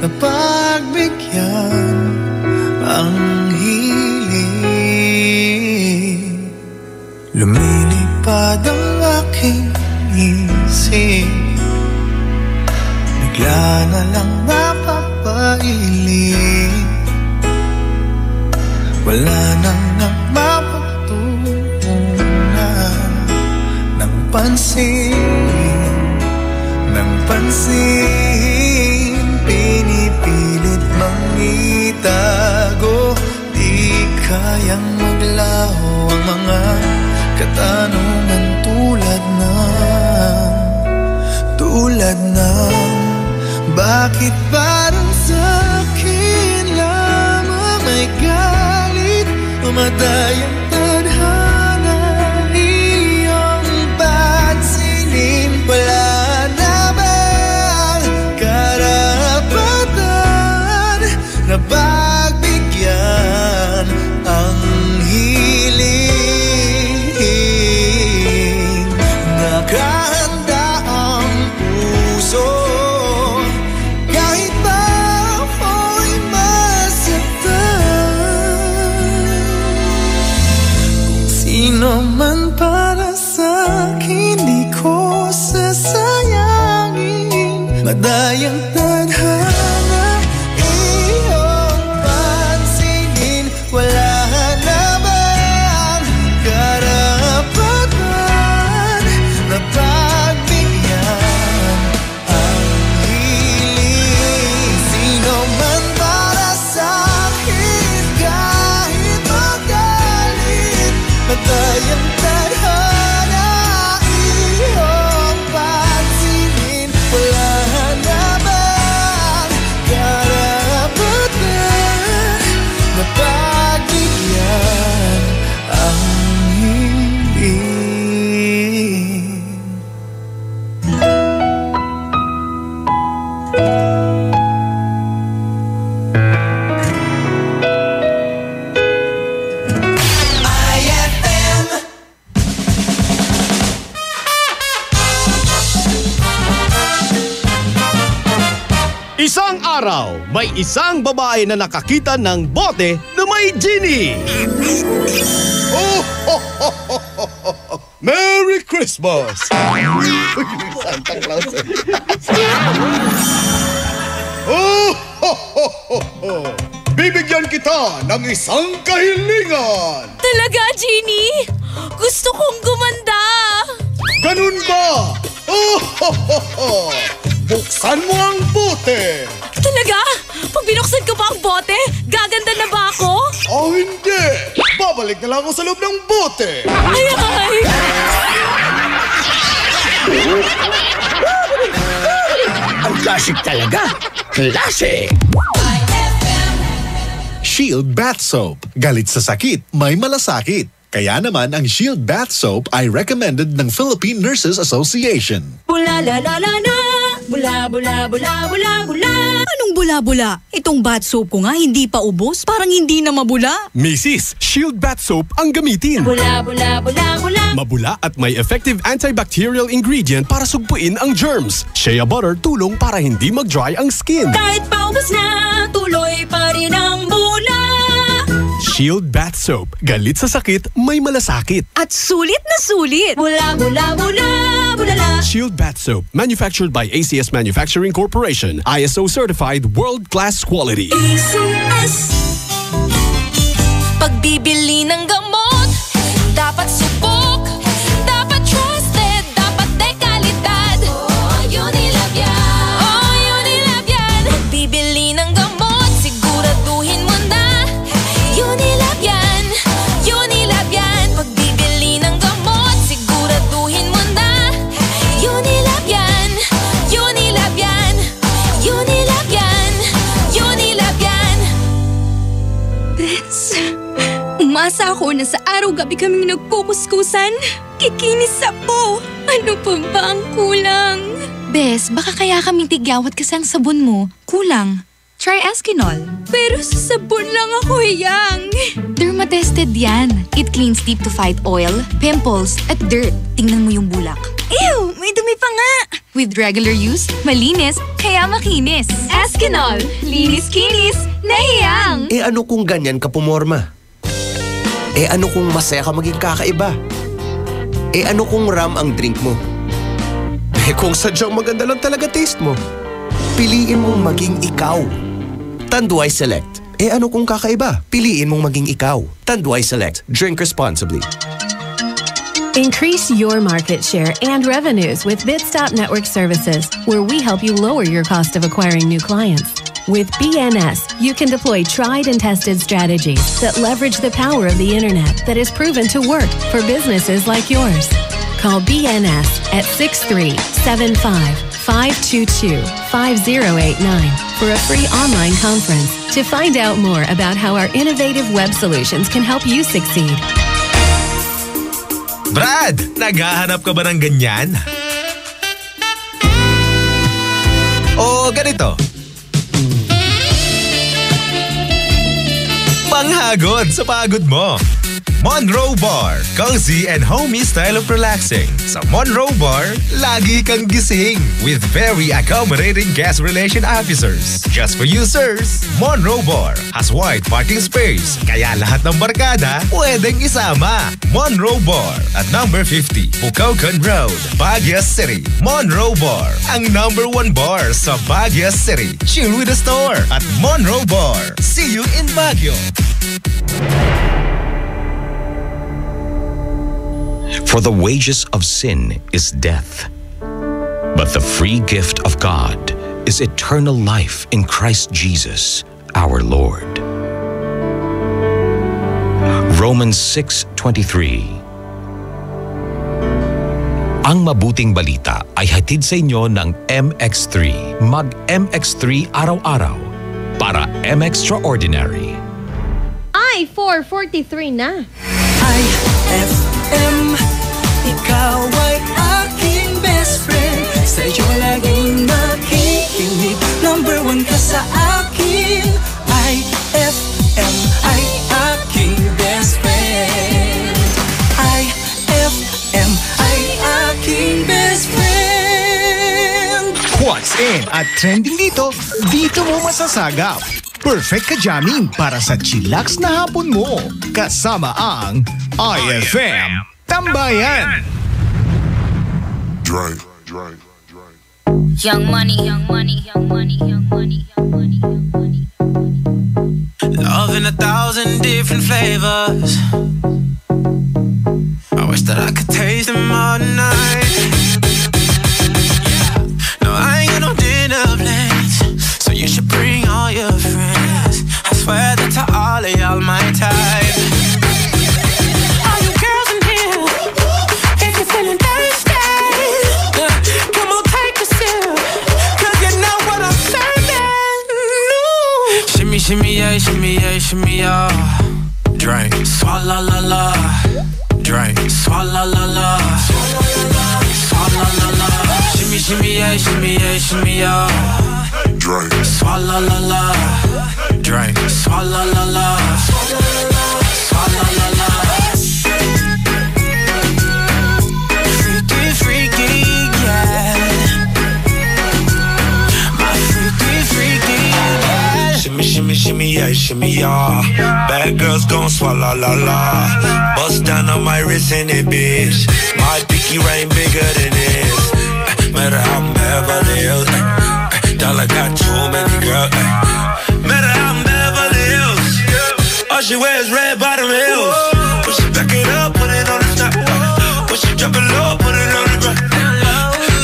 na pagbigyan ang hiling? Lumilipad ang aking isip, bigla na lang napapailing, wala nang mapagtuunan ng pansin, pinipilit mang itago, di kayang maglaho ang mga katanungan tulad ng bakit parang sa'kin lamang may galit, umatayang tadhana iyong pansinin, wala na bang karapatan na pagbigyan ang hiling? Nakahanda ang puso kahit pa ako'y masaktan, kung sino man para sa'kin di ko sasayangin, madayang tadhana iyong pansinin, wala na bang karapatan na pagbigyan ang hiling? Sino man para sa'kin kahit magalit, madayang tadhana iyong pansinin, wala na bang karapatan na pagbigyan ang hiling? IFM. Isang araw, may isang babae na nakakita ng bote na may genie. Merry Christmas! Santa Claus. Bibigyan kita ng isang kahilingan. Talaga, Genie? Gusto kong gumanda. Ganun ba? Buksan mo ang bote. Talaga? Pag binuksan ko pa ang bote, gaganda na ba ako? Oh, hindi. Babalik na lang ako sa loob ng bote. Ay, ay. Ang classic talaga. Classic. Shield Bath Soap. Galit sa sakit, may malasakit. Kaya naman ang Shield Bath Soap ay recommended ng Philippine Nurses Association. Bula la la la la. Bula bula bula bula bula. Anong bula-bula? Itong bath soap ko nga hindi pa ubos, parang hindi na mabula. Mrs. Shield Bath Soap ang gamitin. Bula bula bula bula. Mabula at may effective antibacterial ingredient para sugpuin ang germs. Shea butter tulong para hindi mag-dry ang skin. Kahit paubos na, tuloy pa rin ang bula. Shield Bath Soap. Galit sa sakit, may malasakit. At sulit na sulit. Bula bula bula bula la. Shield Bath Soap. Manufactured by ACS Manufacturing Corporation. ISO certified world-class quality. ACS. Pagbibili ng gamot, dapat subok, dapat trusted, dapat dekalidad. Unilab yan. Unilab yan. Pagbibili ng gamot, siguraduhin mo na. Unilab yan. Unilab yan. Pagbibili ng gamot, siguraduhin mo na. Unilab yan. Unilab yan. Unilab yan. Unilab yan. This Umasa ako na sa araw-gabi kaming nagkukuskusan. Kikinis ako. Ano pa ba ang kulang? Bes, baka kaya kaming tigyawat kasi ang sabon mo. Kulang. Try Eskinol. Pero sa sabon lang ako hiyang. Dermatested yan. It cleans deep to fight oil, pimples, at dirt. Tingnan mo yung bulak. Ew! May dumi pa nga! With regular use, malinis, kaya makinis. Eskinol. Linis-kinis, nahiyang! Ano kung ganyan ka pumorma? Ano kung masaya ka maging kakaiba? Ano kung ram ang drink mo? Kung sadyang maganda lang talaga taste mo? Piliin mong maging ikaw. Tanduay Select. Ano kung kakaiba? Piliin mong maging ikaw. Tanduay Select. Drink responsibly. Increase your market share and revenues with Bitstop Network Services, where we help you lower your cost of acquiring new clients. With BNS, you can deploy tried and tested strategies that leverage the power of the internet that is proven to work for businesses like yours. Call BNS at 6375-522-5089 for a free online conference to find out more about how our innovative web solutions can help you succeed. Brad, naghahanap ka ba ng ganyan? O ganito. Panghagod sa pagod mo. Monroe Bar, cozy and homey style of relaxing. Sa Monroe Bar, lagi kang gising with very accommodating guest relation officers. Just for you, sirs, Monroe Bar has wide parking space, kaya lahat ng barkada pwedeng isama. Monroe Bar at number 50, Bucaucan Road, Baguio City. Monroe Bar, ang number 1 bar sa Baguio City. Chill with the store at Monroe Bar. See you in Baguio. For the wages of sin is death, but the free gift of God is eternal life in Christ Jesus, our Lord. Romans 6:23. Ang mabuting balita ay hatid sa inyo ng MX3. Mag-MX3 araw-araw para M-Extraordinary. Ay, 4:43 na. IFM, ikaw ay aking best friend. Sa'yo laging nakikinig. Number 1 ka sa akin. IFM ay aking best friend. IFM ay aking best friend. What's in at trending dito mo masasagap. Perfect ka jamming para sa chillax na hapon mo. Kasama ang IFM Tambayan. Drive. Young money, young money, young money, young money, young money, young money. Love in 1,000 different flavors. I wish that I could taste them all night. No, I ain't got no dinner plans, so you should bring all your friends. I swear that to all of y'all my type. All you girls in here, if you're feeling thirsty, come on take a sip, 'cause you know what I'm serving. Shimmy, shimmy, yeah, shimmy, yeah, shimmy, yeah. Drink, swalla la la. Drink, swalla la la. Swalla la la. Shimmy, shimmy, yeah, shimmy, yeah, shimmy, yeah. Drink, swalla la la. Drink, swalla la la. Swalla la la. Freaky, freaky, yeah. My freaky, freaky, yeah. Shimmy, shimmy, shimmy, yeah, shimmy, yeah. Bad girls gon' swallow la la. Bust down on my wrist in it, bitch. My pinky ring bigger than this. Matter how I'm Beverly Hills. Dollar got too many girls. Matter how I'm Beverly Hills. All she wears red bottom heels. When she back it up, put it on the top. When she drop it low, put it on the ground.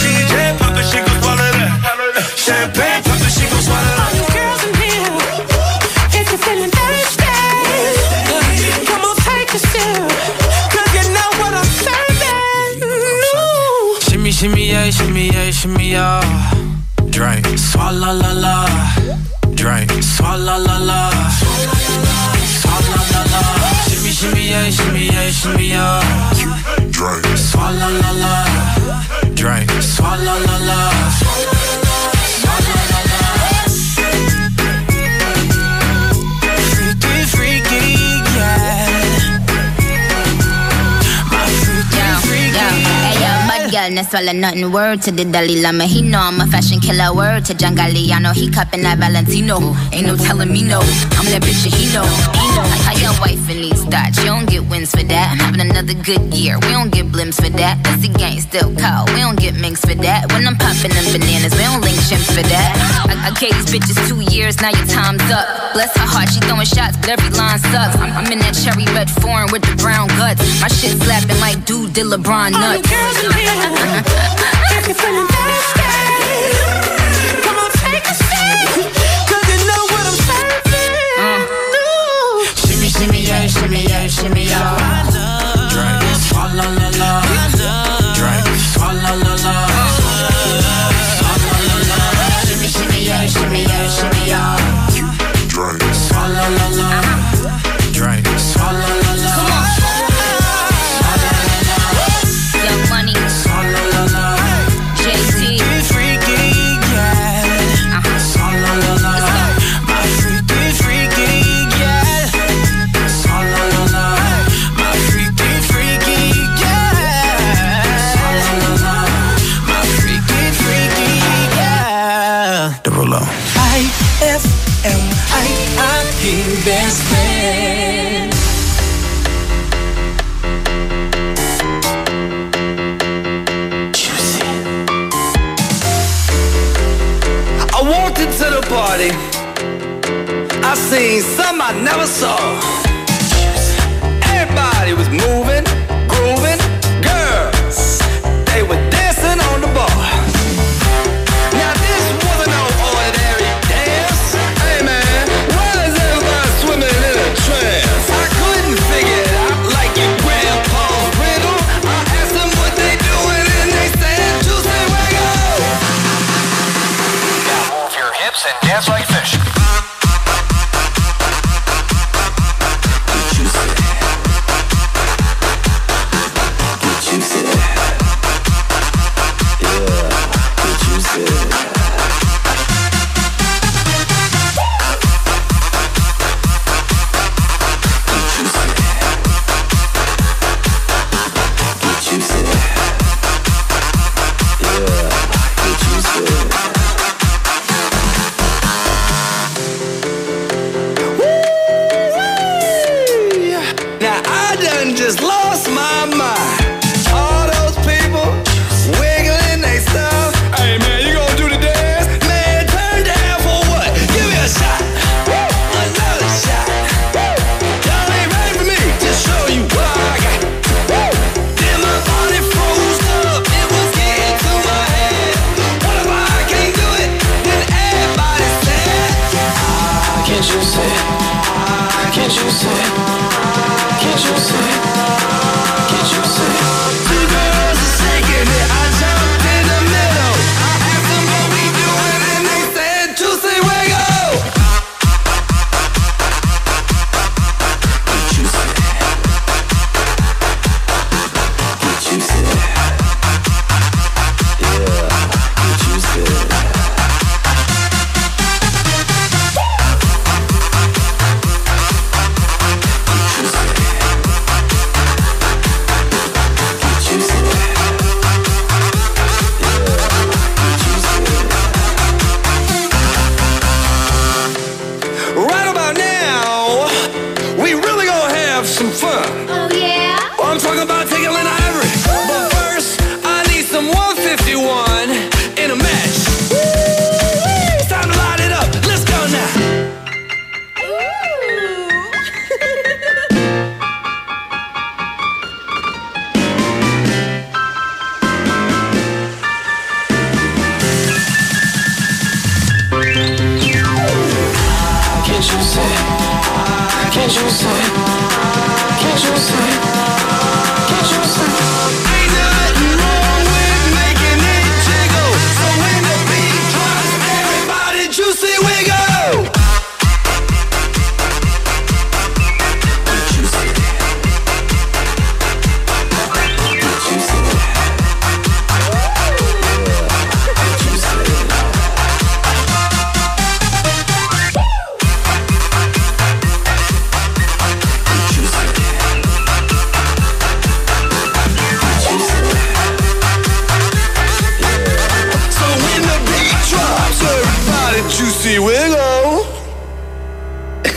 DJ pop it, she gon' swallow that. Champagne pop it, she gon' swallow that. All you girls in here, if you're feeling thirsty, come on take a sip, 'cause you know what I'm serving. Shimmy, shimmy, yeah, shimmy, yeah, shimmy, yeah. Drink, swalla la la. Drink, swalla la la. Swalla la la. Shimmy, shimmy yeah, shimmy yeah, shimmy yeah. Drink. Swalla la la. Drink. Swalla la la. Swalla la la. Freaky, freaky, yeah. My freaky, freaky. Hey yo, mud girl, no swallow nothing. Word to the Dalai Lama, he know I'm a fashion killer. Word to John Galliano, he cupping that Valentino. Ain't no telling me no, I'm that bitch that he know. How your wife in these thoughts, you don't get wins for that. I'm having another good year, we don't get blimps for that. That's the gang still call, we don't get minks for that. When I'm popping them bananas, we don't link chimps for that. I gave these bitches 2 years, now your time's up. Bless her heart, she throwing shots, but every line sucks. I'm in that cherry red foreign with the brown guts. My shit slapping like dude did LeBron nuts. All the girls in here, if you're feeling thirsty, come on, take a seat, 'cause you know what I'm serving. Shimmy, shimmy, yeah, shimmy, yeah, shimmy, yeah. Drink. Swalla la la. Drink. Swalla la la. Swalla la la. Shimmy, shimmy, yeah, shimmy, yeah, shimmy, yeah. Drink. Swalla la la. Drink. Swalla la la. Young Money, Swalla la la. JT, Freaky, yeah. Swalla la la. My freaky, freaky, yeah. Swalla la la. My freaky, freaky, yeah. Swalla la la. My freaky, freaky, yeah. The roll IFM, I best friend. I walked into the party, I seen some I never saw. Everybody was moving, grooving, girls, they were dancing on the bar. Now this wasn't no ordinary dance. Hey man, why is everybody swimming in a trance? I couldn't figure it out like your grandpa's riddle. I asked them what they doing and they said, Juicy Wiggle. Now move your hips and dance like fish. Now I done just lost my mind. All those people wiggling they stuff. Hey man, you gonna do the dance? Man, turn down for what? Give me a shot. Another shot. Y'all ain't ready for me to show you what I got. Then my body froze up. It was getting to my head. What if I can't do it? Then everybody said, Can't you say? Can't you say? Can't you say? Can't you say? two girls are shaking it. I jumped in the middle. I asked them what we doing and they said, Juicy Wiggle. Right about now, we really gonna have some fun. oh yeah? I'm talking about taking Lynn Ivory. But first, I need some 151 in a match. It's time to light it up. Let's go now. Can't you say? Can't you say? Can't you say? Can't you say? Ain't nothing wrong with making it jiggle. So when the beat drops, everybody Juicy Wiggle.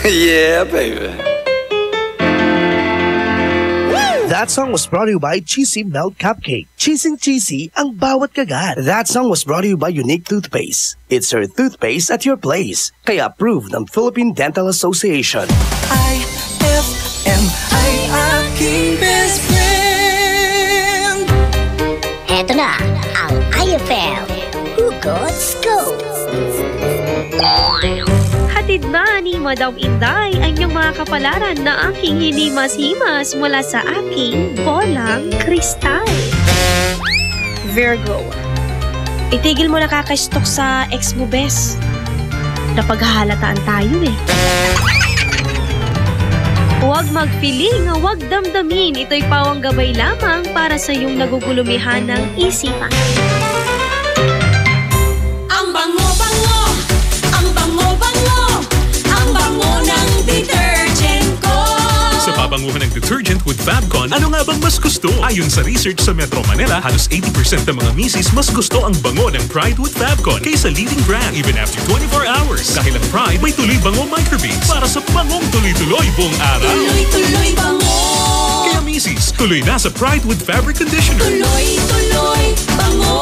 Yeah, baby. That song was brought to you by Cheesy Melt Cupcake. Cheesing cheesy ang bawat kagat. That song was brought to you by Unique Toothpaste. It's your toothpaste at your place. Kaya approved ng Philippine Dental Association. IFM ay aking best friend. Eto na ang IFM Hugot Scoop. Hatid na ni Madam Inday ang iyong mga kapalaran na aking hinimas-himas mula sa aking bolang kristal. Virgo, itigil mo na kakastok sa ex mo, bes. Napaghahalataan tayo eh. Huwag magpiling, huwag damdamin. Ito'y pawang gabay lamang para sa iyong nagugulumihan ng isipan. Ang bango-bango, ang bango-bango, ang bango ng detergent ko. Sa pabanguhan ng detergent with Fabcon, ano nga bang mas gusto? Ayon sa research sa Metro Manila, halos 80% ng mga misis mas gusto ang bango ng Pride with Fabcon kaysa leading brand even after 24 hours. Dahil ang Pride may tuloy bango microbeads para sa bangong tuloy-tuloy buong araw. Tuloy-tuloy bango. Kaya misis, tuloy na sa Pride with Fabric Conditioner. Tuloy-tuloy bango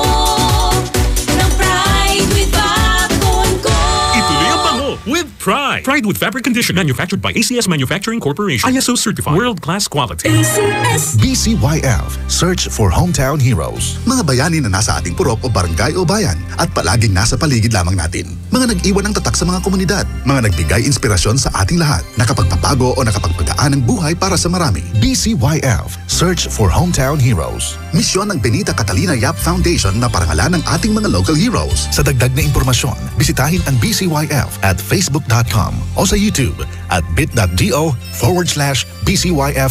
ng Pride with Fabcon ko. Ituloy ang bango with Pride. Pride with Fabric Conditioner, manufactured by ACS Manufacturing Corporation. ISO certified, world-class quality. ACS. BCYF, Search for Hometown Heroes. Mga bayani na nasa ating purok o barangay o bayan at palaging nasa paligid lamang natin. Mga nag-iwan ng tatak sa mga komunidad. Mga nagbigay inspirasyon sa ating lahat. Nakapagpapago o nakapagpagaan ng buhay para sa marami. BCYF, Search for Hometown Heroes. Misyon ng Benita Catalina Yap Foundation na parangalan ng ating mga local heroes. Sa dagdag na impormasyon, bisitahin ang BCYF at facebook.com o sa YouTube at bit.do/BCYF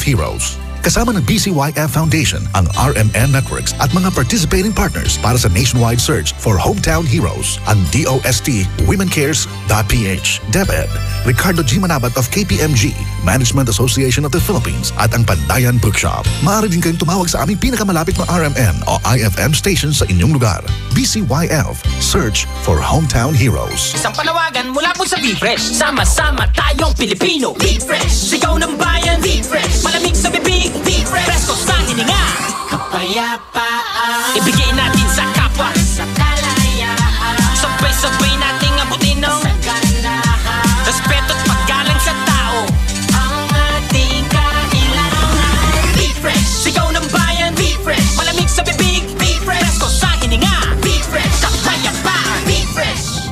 Heroes. Kasama ng BCYF Foundation, ang RMN Networks at mga participating partners para sa nationwide search for hometown heroes, ang DOST WomenCares.ph, DepEd, Ricardo G. Manabat of KPMG, Management Association of the Philippines at ang Pandayan Bookshop. Maaari din kayong tumawag sa aming pinakamalapit na RMN o IFM station sa inyong lugar. BCYF, Search for Hometown Heroes. Isang panawagan mula po sa Be-Fresh. Sama-sama tayong Pilipino. Be-Fresh, sigaw ng bayan. Be-Fresh, malamig sa bibig. Be-Fresh, presko sa hininga. Kapayapaan, ibigay natin sa kapwa. Sa kalayaan, sabay-sabay nating abutin ng kagandahan. Respeto at paggalang sa tao, ang ating kailangan. Be-Fresh, sigaw ng bayan. Be-Fresh, malamig sa bibig. Be-Fresh, presko sa hininga. Be-Fresh, kapayapaan. Be-Fresh.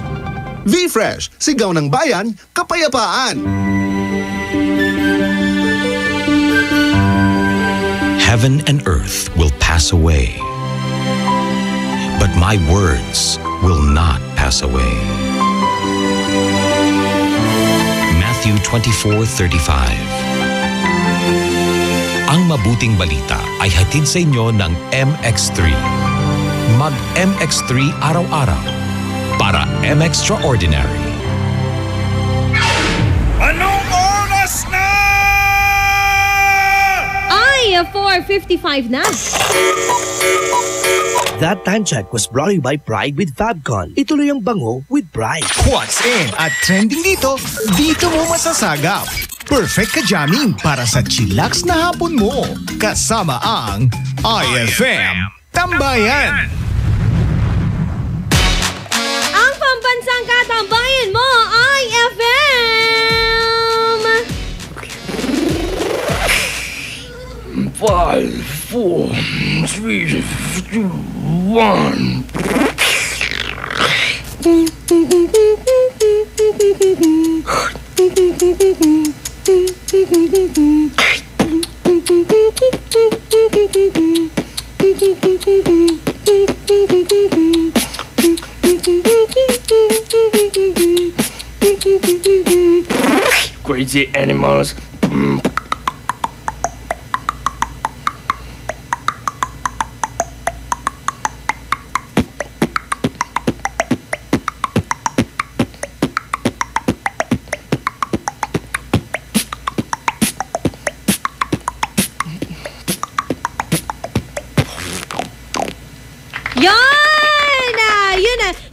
Be-Fresh, sigaw ng bayan, kapayapaan. Heaven and earth will pass away, but my words will not pass away. Matthew 24:35. Ang mabuting balita ay hatid sa inyo ng MX3. Mag MX3 araw-araw para M-Extraordinary. Anong oras na? Ay, 4:55 na. That time check was brought to you by Pride with Fabcon. Ituloy ang bango with Pride. What's in at trending dito mo masasagap. Perfect ka jamming para sa chillax na hapon mo. Kasama ang IFM Tambayan. Ang pambansang katambayan mo, IFM! 5, 4, 3, 2, 1. Crazy animals.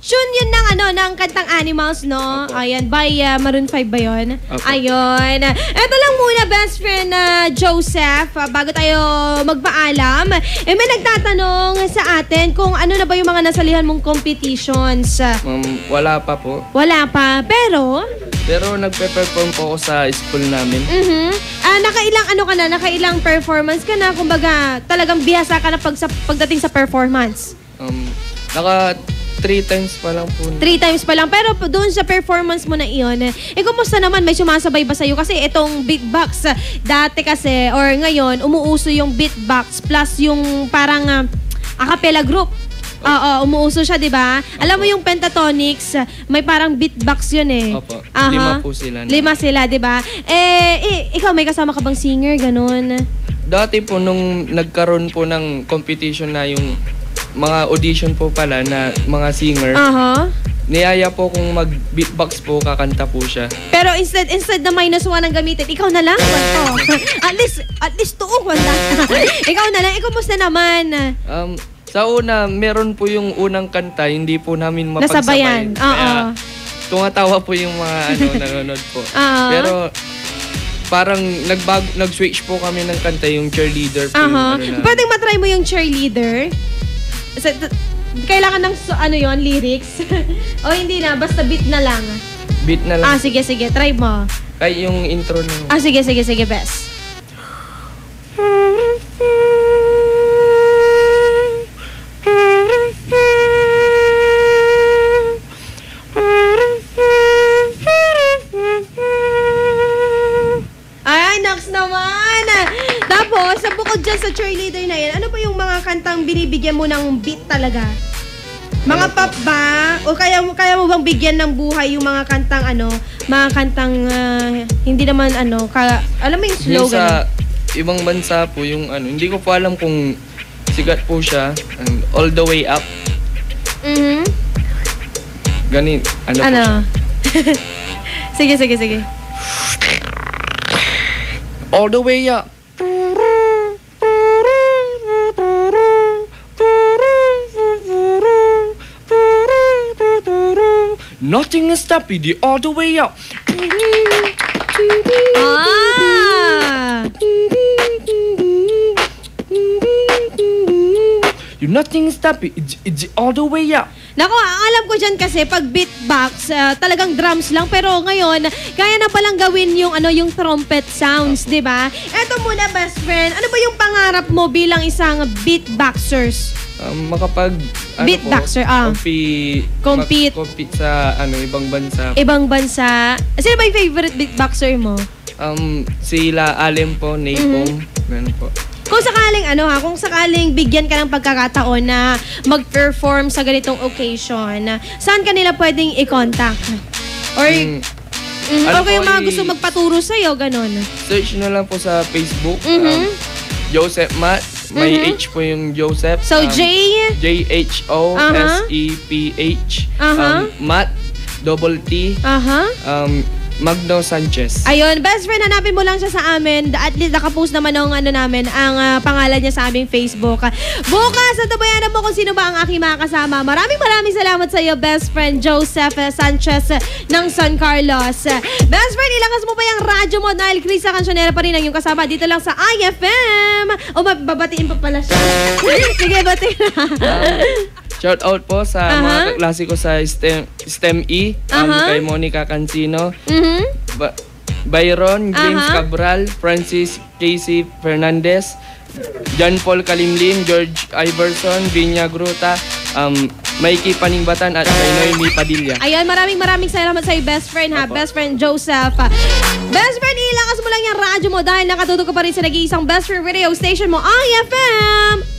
tune yun ng kantang Animals, no? Ayan, by Maroon 5 ba yun? Ayun. Eto lang muna, best friend Joseph, bago tayo magpaalam. May nagtatanong sa atin kung ano na ba yung mga nasalihan mong competitions. Wala pa po. Wala pa, pero nagpe-perform po ako sa school namin. Nakailang performance ka na? Kumbaga, talagang bihasa ka na pagdating sa performance? Naka 3 times pa lang po. 3 times pa lang. Pero doon sa performance mo na iyon, kumusta naman? May sumasabay ba sa'yo? Kasi itong beatbox, dati kasi, or ngayon, umuuso yung beatbox plus yung parang a cappella group. Oo, umuuso siya, di ba? Alam mo yung Pentatonix, may parang beatbox yun eh. Opo. 5 po sila. 5 sila, di ba? Ikaw, may kasama ka bang singer, ganun? Dati po, nung nagkaroon po ng competition na yung mga audition po pala na mga singer, niyaya po kung mag-beatbox po, kakanta po siya. Pero instead na -1 ang gamitin, ikaw na lang? At least tuong wala. Ikaw na lang, kumusta naman? Sa una, meron po yung unang kanta, hindi po namin mapagsabay. Nasabayan, Kaya tumatawa po yung mga nanonood po. Pero parang nag-switch po kami ng kanta, yung cheerleader po. Pwedeng matry mo yung cheerleader? Kailangan ng lyrics? O hindi na, basta beat na lang? Beat na lang. Sige, try mo. Ay, yung intro na. Sige, best. Ay, naks naman! Tapos, sa bukod dyan sa cheerleader na yan, ano pa yung mga kantang binibigyan mo ng beat talaga? Mga pop ba? O kaya mo bang bigyan ng buhay yung mga kantang hindi naman alam mo yung slogan? Sa ibang bansa po yung hindi ko po alam kung sigat po siya, All the Way Up. Ganun, po siya? Sige. All the way up. Nothing is stopping the all the way up. You nothing is stopping. It's all the way up. Nako, ang alam ko dyan kasi pag beatbox, talagang drums lang. Pero ngayon, kaya na palang gawin yung trumpet sounds, di ba? Eto muna, best friend. Ano ba yung pangarap mo bilang isang beatboxers? Beatboxer, compete sa ibang bansa. Ibang bansa. Sino ba yung favorite beatboxer mo? Sila Alem po, Napom, ganun po. Kung sakaling bigyan ka ng pagkakataon na mag-perform sa ganitong occasion, saan ka nila pwedeng i-contact? Or yung mga gusto magpaturo sa'yo, ganon? Search na lang po sa Facebook, Joseph Matt. May H po yung Joseph. So, Jhoseph. Matt, double T. Magno Sanchez. Ayun, best friend, hanapin mo lang siya sa amin. At least nakapost naman ang ang pangalan niya sa aming Facebook. Bukas, natabayanan mo kung sino ba ang aking mga kasama. Maraming salamat sa iyo, best friend Joseph Sanchez ng San Carlos. Best friend, ilakas mo pa yung radyo mo dahil Krisa Cancionera pa rin ang yung kasama dito lang sa IFM. Babatiin pa pala siya. Sige, batiin na. Shout out po sa mga kaklase ko sa STEM E, kay Monica Cancino, Byron, James Cabral, Francis Casey Fernandez, John Paul Kalimlim, George Iverson, Vinya Gruta, Mikey Paningbatan at kay Noemi Padilla. Ayun, maraming salamat sa iyo, best friend best friend Joseph. Best friend, ilakas mo lang yung radyo mo dahil nakatutok ka pa rin sa nag-iisang best friend radio station mo, IFM.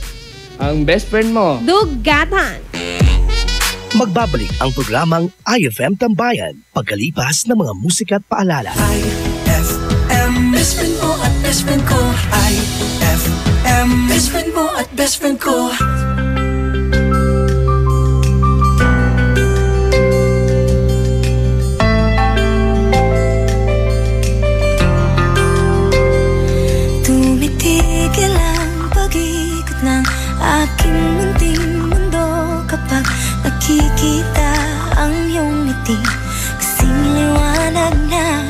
Ang best friend mo. Dugatan. Magbabalik ang programang IFM Tambayan pagkalipas ng mga musika at paalala. IFM, best friend mo at best friend ko. IFM, best friend mo at best friend ko. Tumitigil ang pag-ikot ng aking munting mundo kapag nakikita di kasing liwanag ng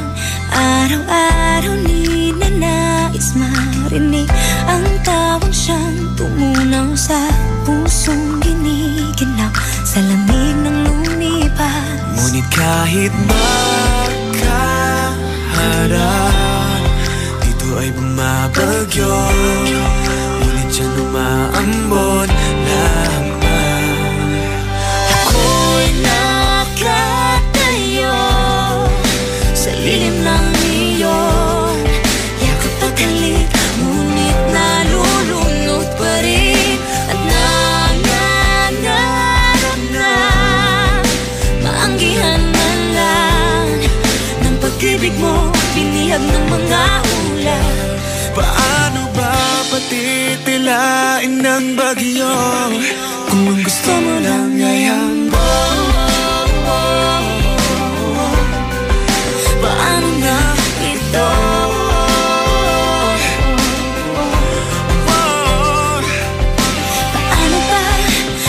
araw-araw. Di na nais marinig ang tawag siyang tumunaw sa pusong giniginaw sa lamig ng lumipas. Ngunit kahit makaharap, dito ay bumabagyo, ngunit siya umaambon lamang. Ako'y nakatayo sa lilim ng iyong yakap at halik, ngunit nalulunod pa rin at nangangarap na maanggihan man lang ng pag-ibig mo, binihag ng mga ulan. Paano ba patitilain ng bagyo kung ang gusto mo lang ay hambog? Paano na ito? Paano ba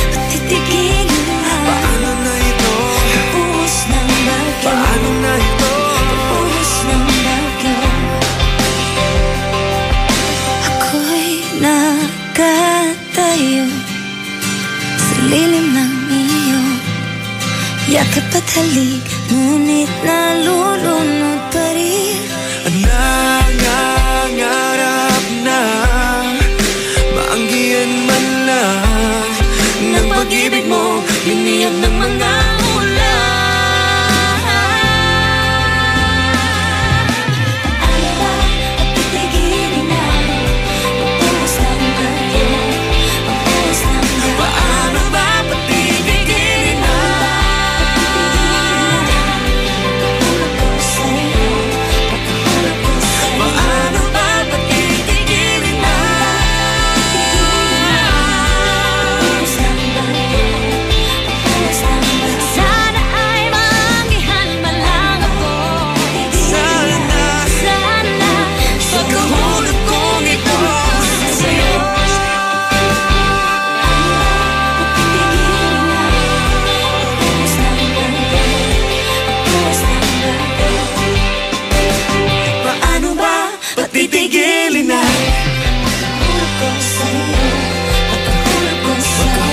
patitigilin na? Paano na ito? Pagbuhos ng bagyo. Paano na ito? Pagbuhos ng bagyo. Ako'y nakatayo sa lilim ng iyong yakap at halik, ngunit nalulunod pa rin at nangangarap na maanggihan man lang ng pag-ibig mo, biniyag ng mga ulan. Ano ba at titigilin na? Pagbuhos ng bagyo, pagbuhos ng bagyo. Paano ba patitigilin na? Paano ba patitigilin na? Sana ay maanggihan man lang ako. Sana pagkahulog kong ito sa'yo. Paano ba patitigilin na? Pagkahulog ko sa'yo, pagkahulog ko sa'yo.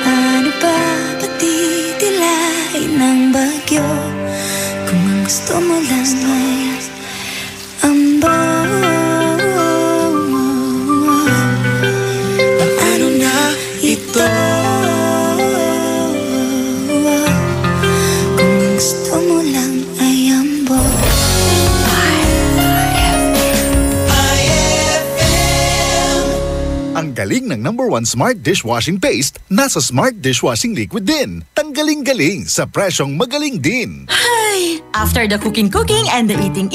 Paano ba patitilain ng bagyo kung ang gusto mo lang ay ambag? Paano na ito? Kung ang gusto mo lang ay ambag. Ang galing ng #1 Smart Dishwashing Paste nasa Smart Dishwashing Liquid din. Tanggaling-galing sa presyong magaling din. Ay, after the cooking and the eating,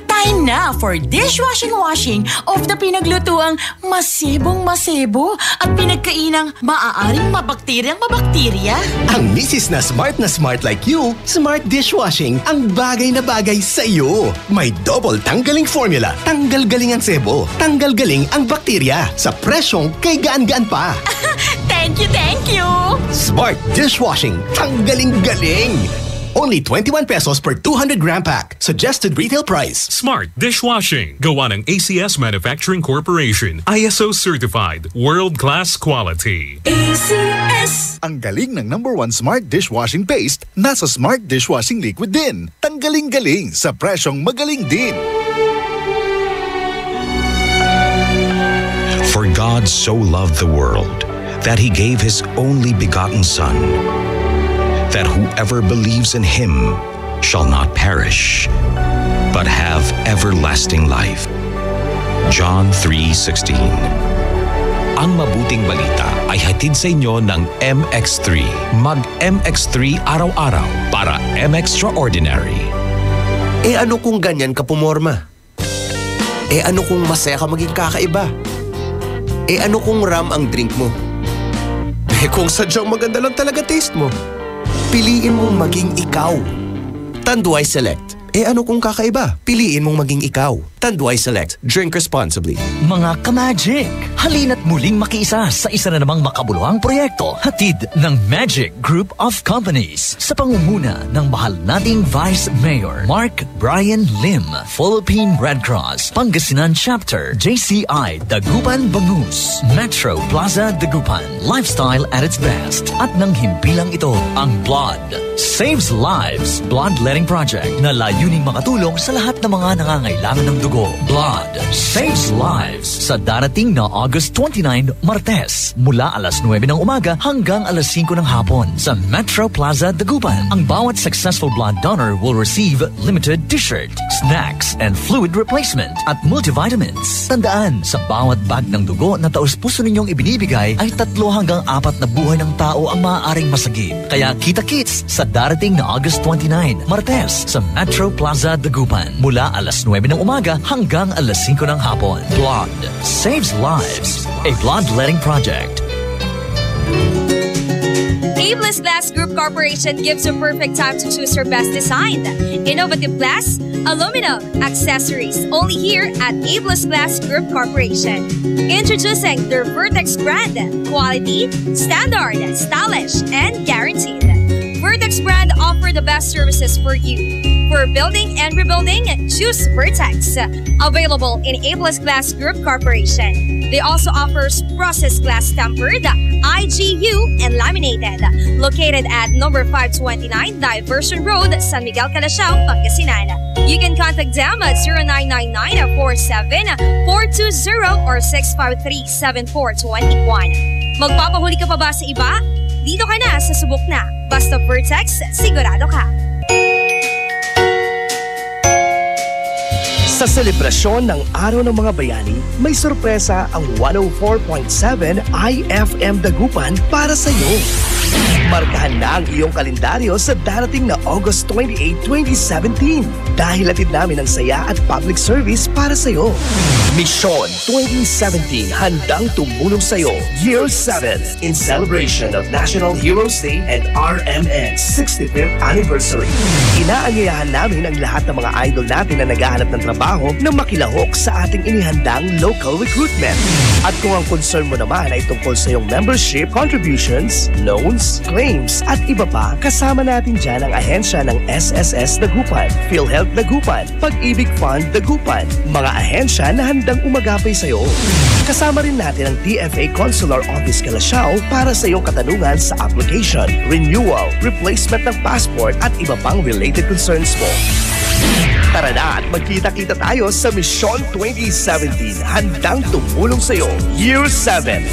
time na for dishwashing of the pinaglutuang masibong-masibo at pinagkainang maaaring mabakterya. Ang misis na smart like you, Smart Dishwashing ang bagay na bagay sa iyo. May double tanggaling formula. Tanggal galing ang sebo. Tanggal galing ang bakterya. Sa presyong kay gaan-gaan pa. Thank you! Smart Dishwashing. Tanggaling galing. Only 21 pesos per 200-gram pack. Suggested retail price. Smart Dishwashing. Gawa ng ACS Manufacturing Corporation. ISO certified. World-class quality. ACS. Ang galing ng #1 Smart Dishwashing Paste nasa Smart Dishwashing Liquid din. Tanggaling-galing sa presyong magaling din. For God so loved the world that He gave His only begotten Son, that whoever believes in Him shall not perish, but have everlasting life. John 3:16. Ang mabuting balita ay hatid sa inyo ng MX3. Mag-MX3 araw-araw para M-Extraordinary. Ano kung ganyan ka pumorma? Ano kung masaya ka maging kakaiba? Ano kung ram ang drink mo? Kung sadyang maganda lang talaga taste mo, piliin mong maging ikaw. Tanduay Select. Ano kung kakaiba? Piliin mong maging ikaw. Tanduay Select. Drink responsibly. Mga ka-Magic, halina't muling makiisa sa isa na namang makabuluhang proyekto hatid ng Magic Group of Companies sa pangunguna ng mahal nating Vice Mayor Mark Brian Lim, Philippine Red Cross, Pangasinan Chapter, JCI Dagupan Bangus, Metro Plaza Dagupan, lifestyle at its best. At nang himpilang ito, ang Blood Saves Lives Bloodletting Project na layuning makatulong sa lahat ng mga nangangailangan ng dugo. Blood Saves Lives sa darating na August 29, Martes, mula alas 9 ng umaga hanggang alas 5 ng hapon sa Metro Plaza Dagupan. Ang bawat successful blood donor will receive limited t-shirt, snacks, and fluid replacement at multivitamins. Tandaan, sa bawat bag ng dugo na taus-puso ninyong ibinibigay ay 3 hanggang 4 na buhay ng tao ang maaaring masagip. Kaya kita-kits sa darating na August 29, Martes sa Metro Plaza Dagupan mula alas 9 ng umaga hanggang alas 5 ng hapon. Blood Saves Lives, a bloodletting project. Abeless Glass Group Corporation gives you perfect time to choose your best design. Innovative glass, aluminum, accessories, only here at Abeless Glass Group Corporation. Introducing their Vertex brand, quality, standard, stylish, and guaranteed. Vertex brand offer the best services for you. For building and rebuilding, choose Vertex. Available in Abeless Glass Group Corporation. They also offer processed glass tempered, IGU, and laminated. Located at number 529 Diversion Road, San Miguel, Calasiao, Pangasinan. You can contact them at 0999-47-420 or 653-7421. Magpapahuli ka pa ba sa iba? Dito ka na sa subok na. Basta Vertex, sigurado ka. Sa selebrasyon ng Araw ng Mga Bayani, may sorpresa ang 104.7 IFM Dagupan para sa iyo. Markahan na ang iyong kalendaryo sa darating na August 28, 2017 dahil hatid namin ang saya at public service para sa iyo. Mission 2017 handang tumulong sa iyo. Year 7 in celebration of National Heroes Day and RMN's 65th anniversary. Inaanyayahan namin ang lahat ng mga idol natin na naghahanap ng trabaho na makilahok sa ating inihandang local recruitment. At kung ang concern mo naman ay tungkol sa iyong membership, contributions, loans, claims at iba pa, kasama natin dyan ang ahensya ng SSS Dagupan, PhilHealth Dagupan, Pag-ibig Fund Dagupan, mga ahensya na handang umagapay sa iyo. Kasama rin natin ang DFA Consular Office Calasiao para sa iyong katanungan sa application, renewal, replacement ng passport at iba pang related concerns mo. Tara na at magkita-kita tayo sa Mission 2017 handang tumulong sa iyo. Year 7.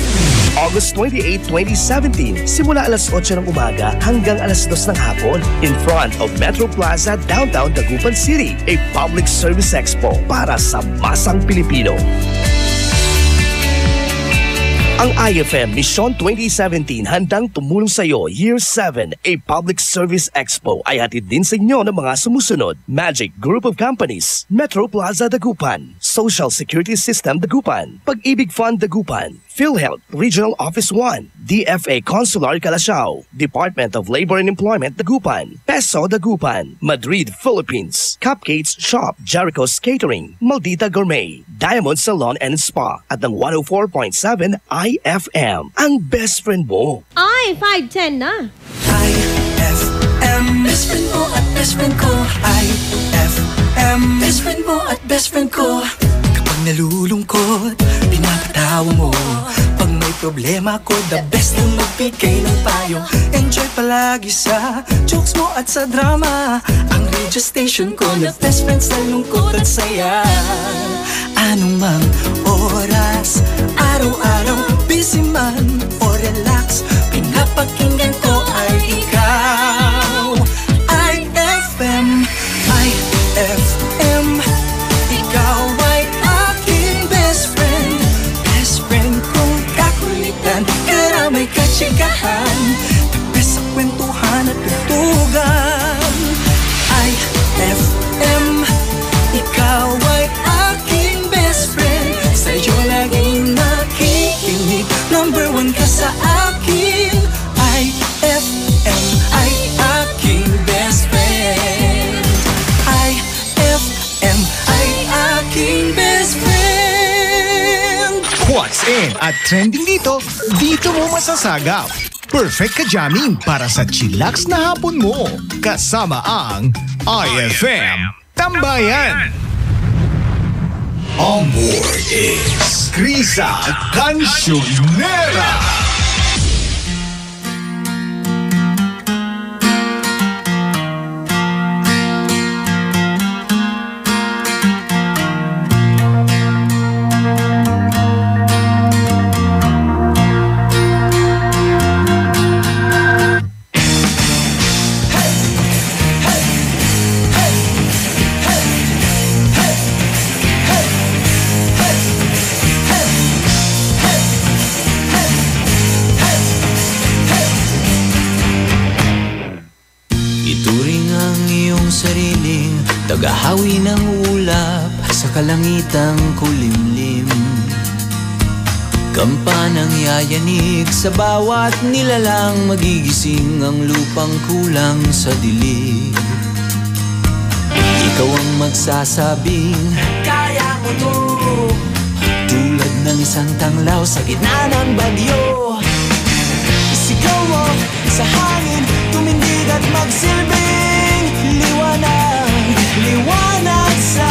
August 28, 2017, simula alas 8 ng umaga hanggang alas 2 ng hapon in front of Metro Plaza, downtown Dagupan City, a public service expo para sa masang Pilipino. Ang IFM Mission 2017 handang tumulong sa iyo Year 7, a public service expo ay hatid din sa inyo ng mga sumusunod: Magic Group of Companies, Metro Plaza Dagupan, Social Security System Dagupan, Pag-ibig Fund Dagupan, PhilHealth Regional Office 1, DFA Consular Calasiao, Department of Labor and Employment Dagupan, Peso Dagupan, Madrid, Philippines, Cupcakes Shop, Jericho's Catering, Maldita Gourmet, Diamond Salon and Spa at ng 104.7 IFM, ang best friend mo. Ay, 5:10 na. IFM, best friend mo at best friend ko. IFM, best friend mo at best friend ko. Kapag nalulungkot, pinapatawa mo. Pag may problema ko, the best na magbigay ng payo. Enjoy palagi sa jokes mo at sa drama. Ang radio station ko na best friend sa lungkot at saya. Anong mang oras, araw-araw, busy man o relax, pinapakinggan ko ay ikaw. IFM, IFM, ikaw ay aking best friend. Best friend kong kakulitan, karamay katsikahan, the best sa kwentuhan at tutugan. IFM, ikaw ay aking best friend. Sa'yo laging nakikinig, number 1 ka sa akin. IFM. in at trending dito mo masasagap. Perfect ka-jamming para sa chillax na hapon mo. Kasama ang IFM Tambayan. On board is Krisa Cancionera. Tagahawi ng ulap sa kalangitang kulimlim. Kampanang yayanig sa bawat nilalang, magigising ang lupang kulang sa dilig. Ikaw ang magsasabing kaya mo to, tulad ng isang tanglaw sa gitna ng bagyo. Isigaw mo sa hangin, tumindig at magsilbing liwanag, liwanag sa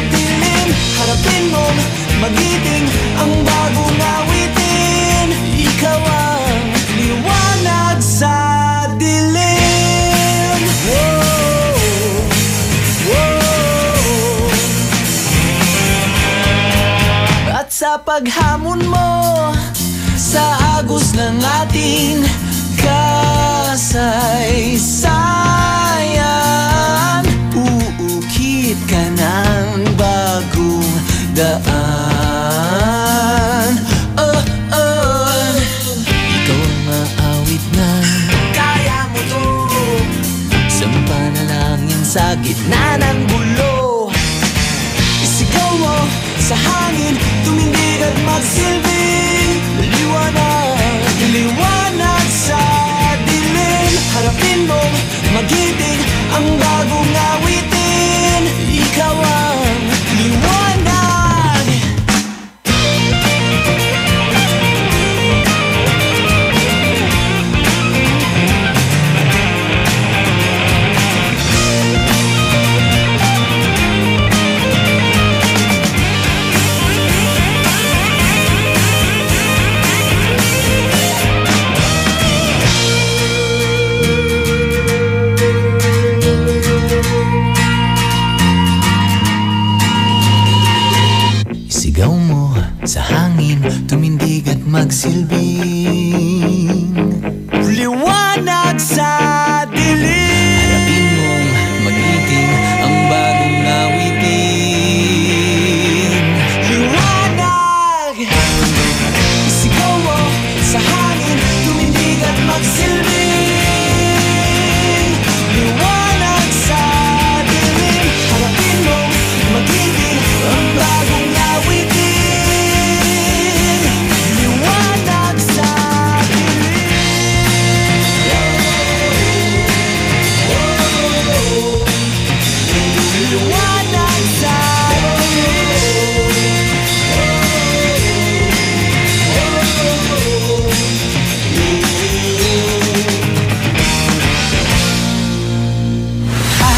dilim. Harapin mong magiting ang bagong awitin. Ikaw ang liwanag sa dilim. Whoa, whoa. At sa paghamon mo sa agos ng ating kasaysayan, uukit ka ng bagong daan. Ikaw ang maawit na kaya mo to, sa panalangin sa gitna ng gulo. Isigaw mo sa hangin, tumindig at magsilbing liwanag, liwanag sa dilim. Harapin mong magiting ang bagong awitin. Ikaw ang liwanag. Sigaw mo sa hangin, tumindig at magsilbing liwanag sa dilim. Harapin mong magiting ang bagong awitin. Liwanag. Sigaw mo sa hangin, tumindig at magsilbing liwanag sa dilim. Harapin mong magiting ang bagong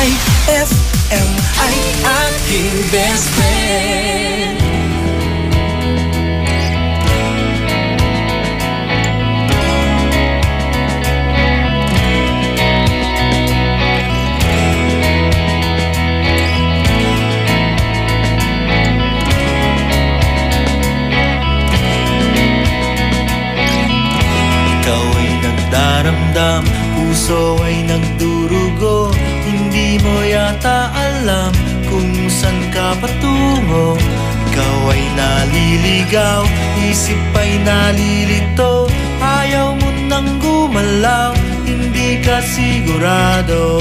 IFM ay aking best friend. Ikaw ay nagdaramdam, puso ay nagdurugo. Hindi mo yata alam kung saan ka patungo. Ikaw ay naliligaw, isip ay nalilito. Ayaw mo nang gumalaw, hindi ka sigurado.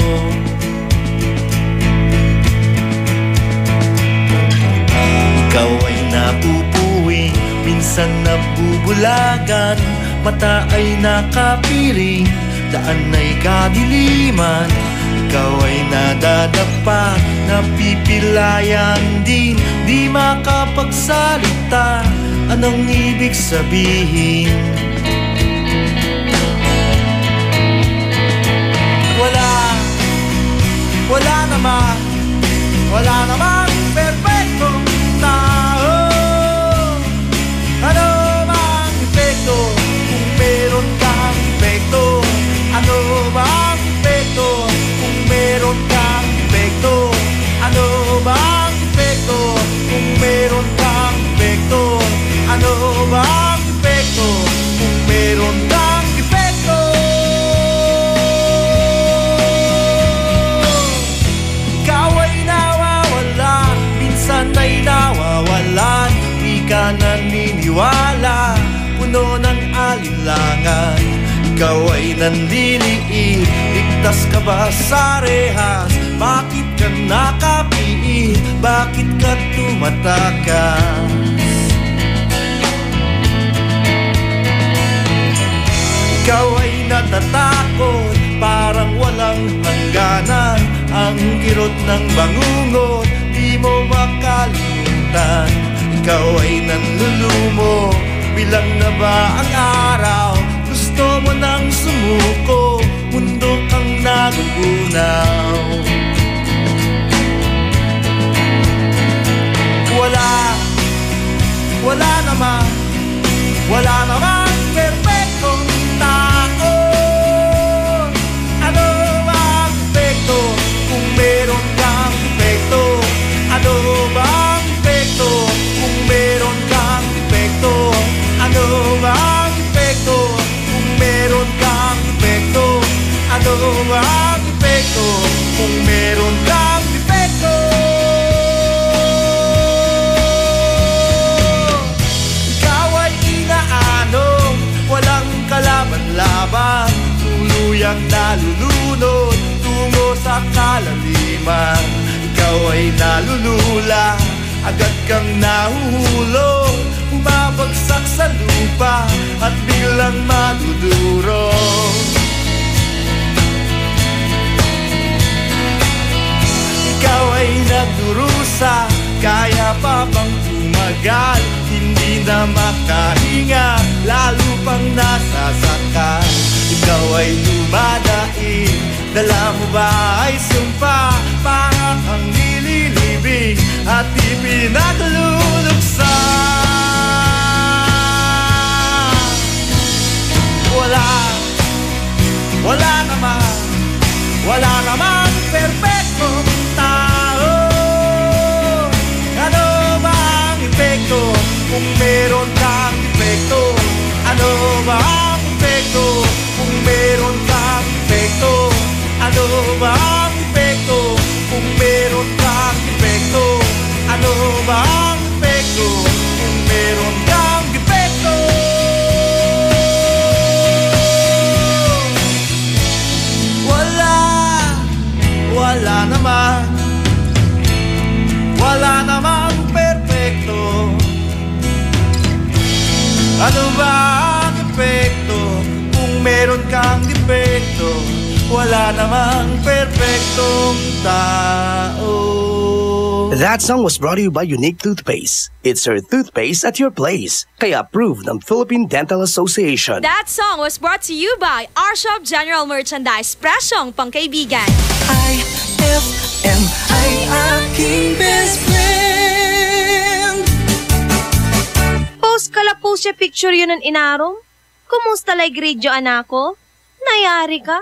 Ikaw ay napupuwi, minsan nabubulagan. Mata ay nakapiring, daan ay kadiliman. ikaw ay nadadapa, napipilayan din, di makapagsalita. Anong ibig sabihin? Wala namang perfectong tao. Ano bang epekto kung meron kang epekto? Ano bang epekto kung meron kang epekto? Ano bang epekto kung meron kang epekto? Ano bang epekto kung meron kang epekto? Ikaw ay nawawala, minsan ay nawawalan. Di ka naniniwala, puno ng alinlangan. Ikaw ay nandiliit, ligtas ka ba sa rehas? Bakit ka nakapiit? Bakit ka tumatakas? Ikaw ay natatakot, parang walang hangganan. Ang kirot ng bangungot, di mo makalimutan. Ikaw ay nanlulumo, bilang na ba ang araw? Gusto mo nang sumuko, mundo kang nagugunaw. Wala namang perfectong tao. Ano bang epekto kung meron kang epekto? Ano bang epekto kung meron kang epekto? Ano bang epekto kung meron kang epekto? Ano bang epekto kung meron kang epekto? Ikaw ay inaanong walang kalaban-laban, tuluyang nalulunod tungo sa kalaliman. Ikaw ay nalulula, agad kang nahuhulog, bumabagsak sa lupa at biglang madudurog. Ikaw ay nagdurusa, kaya pa bang tumagal? Hindi na makahinga, lalo pang nasasakal. Ikaw ay lumadaig, dala mo ba ay sumpa? Para kang nililibing at ipinagluluksa. Wala namang perfectong tao. Ano bang epekto kung meron kang epekto? Ano bang epekto kung meron kang epekto? Ano bang epekto kung meron kang epekto? Ano bang epekto kung meron kang epekto? Wala namang perfecto. Ano ba ang epekto kung meron kang defekto? Wala namang perfectong tao. That song was brought to you by Unique Toothpaste. It's her toothpaste at your place. Kaya approved ng Philippine Dental Association. That song was brought to you by our shop General Merchandise, presyong pangkaibigan. IFM ay aking best friend. Post kala post siya picture yun ng inarom. Kumusta lay grade yo anako? Nayari ka?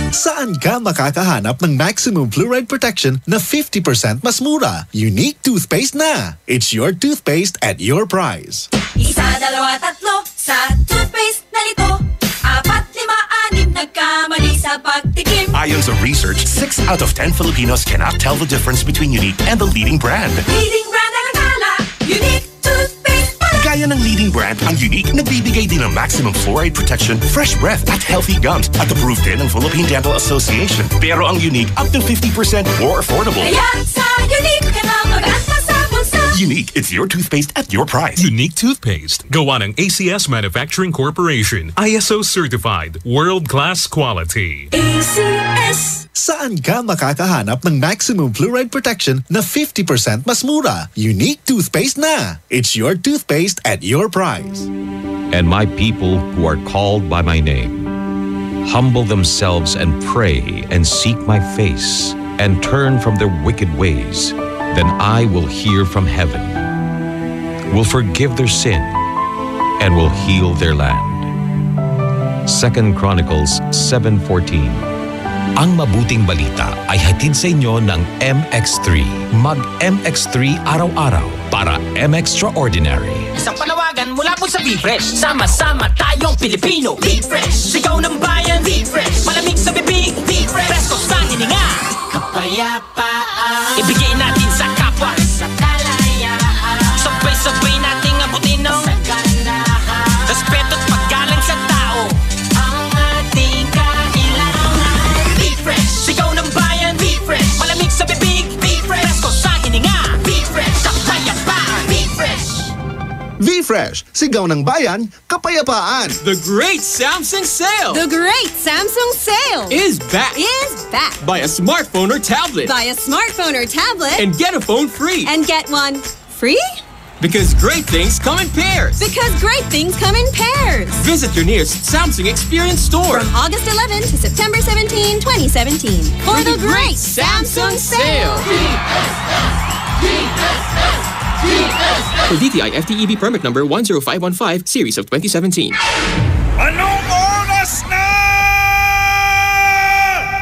Saan ka makakahanap ng maximum fluoride protection na 50% mas mura? Unique Toothpaste na! It's your toothpaste at your price. Isa, dalawa, tatlo sa toothpaste na nito. 4, 5, 6 nagkamali sa pagtikim. Ayon sa research, 6 out of 10 Filipinos cannot tell the difference between Unique and the leading brand. Leading brand ang akala, Unique Toothpaste pala. Gaya ng leading brand, ang Unique nagbibigay din ng maximum fluoride protection, fresh breath at healthy gums at approved din ng Philippine Dental Association. Pero ang Unique up to 50% more affordable. Kaya sa Unique ka na mag-anta sa bulsa. Unique, it's your toothpaste at your price. Unique toothpaste. Gawa ng ACS Manufacturing Corporation. ISO certified. World-class quality. ACS! Saan ka makakahanap ng maximum fluoride protection na 50% mas mura? Unique toothpaste na. It's your toothpaste at your price. And my people who are called by my name humble themselves and pray and seek my face and turn from their wicked ways, then I will hear from heaven, will forgive their sin, and will heal their land. 2 Chronicles 7:14. Ang mabuting balita ay hatid sa inyo ng MX3. Mag-MX3 araw-araw para M-Extraordinary. Isang panawagan mula po sa V-Fresh. Sama-sama tayong Pilipino. V-Fresh, sigaw ng bayan. V-Fresh, malamig sa bibig. V-Fresh, presko sa hininga. Kapayapaan, ibigay natin sa kapwa. Sa kalayaan, sabay-sabay nating abutin ng kagandahan. Respeto at paggalang sa tao, ang ating kailangan. V-Fresh, sigaw ng bayan. V-Fresh, malamig sa bibig. V-Fresh, presko sa hininga. V-Fresh, kapayapaan. V-Fresh. V-Fresh, sigaw ng bayan, kapayapaan. The Great Samsung Sale! The Great Samsung Sale is back! Buy a smartphone or tablet. Buy a smartphone or tablet. And get a phone free. And get one free? Because great things come in pairs. Because great things come in pairs. Visit your nearest Samsung Experience store. From August 11 to September 17, 2017. For the Great Samsung Sale! For DTI FTEB permit number 10515, series of 2017. Anong oras na?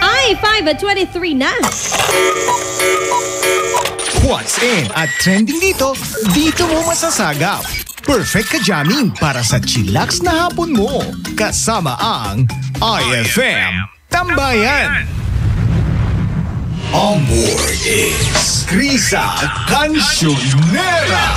Ay, 5:23 na. What's in at trending dito mo masasagap. Perfect ka jamming para sa chillax na hapon mo. Kasama ang IFM Tambayan. On board is Krisa Cancionera.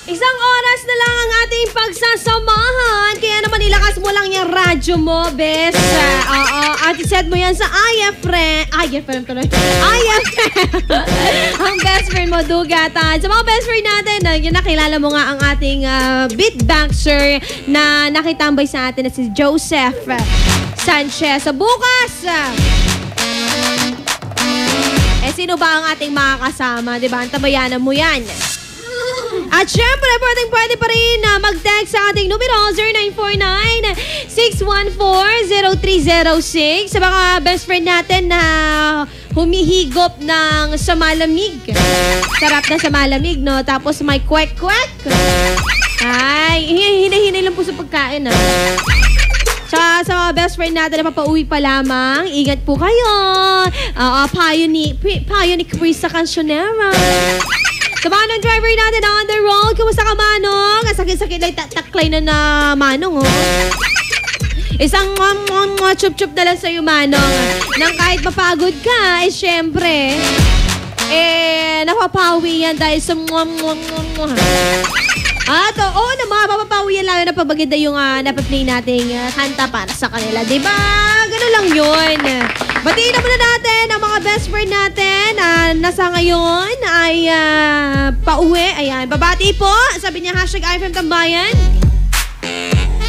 Isang oras na lang ang ating pagsasamahan. Kaya naman ilakas mo lang yung radyo mo, bes. At iset mo yan sa IFM tuloy. IFM. Ang best friend mo, Dugatan. Sa mga best friend natin, yun nakilala mo nga ang ating beatboxer na nakitambay sa atin na si Joseph Sanchez. Sa bukas, sino ba ang ating makakasama? Diba? Antabayanan mo yan. At syempre, pwede pa rin mag-text sa ating numero 0949-614-0306 sa mga best friend natin na humihigop ng sa malamig. Sarap na sa malamig, no? Tapos may kwek-kwek. Ay, hinay-hinay lang po sa pagkain, Sa mga best friend natin na papauwi pa lamang, ingat po kayo. Payo ni Krisa Cancionera. Sa mga driver natin on the road, kumusta ka, Manong? Sakit-sakit na taklay na Manong, Isang chup-chup na lang sa'yo, Manong. Nang kahit mapagod ka, syempre, napapawi yan dahil sa At oo naman, mapapawi yan lang na pabaganda yung napaplay nating kanta para sa kanila. Diba? Ganun lang yun. Batiin na muna natin ang mga best friend natin nasa ngayon ay pauwi. Ayan, babati po. Sabi niya, #IFM Tambayan.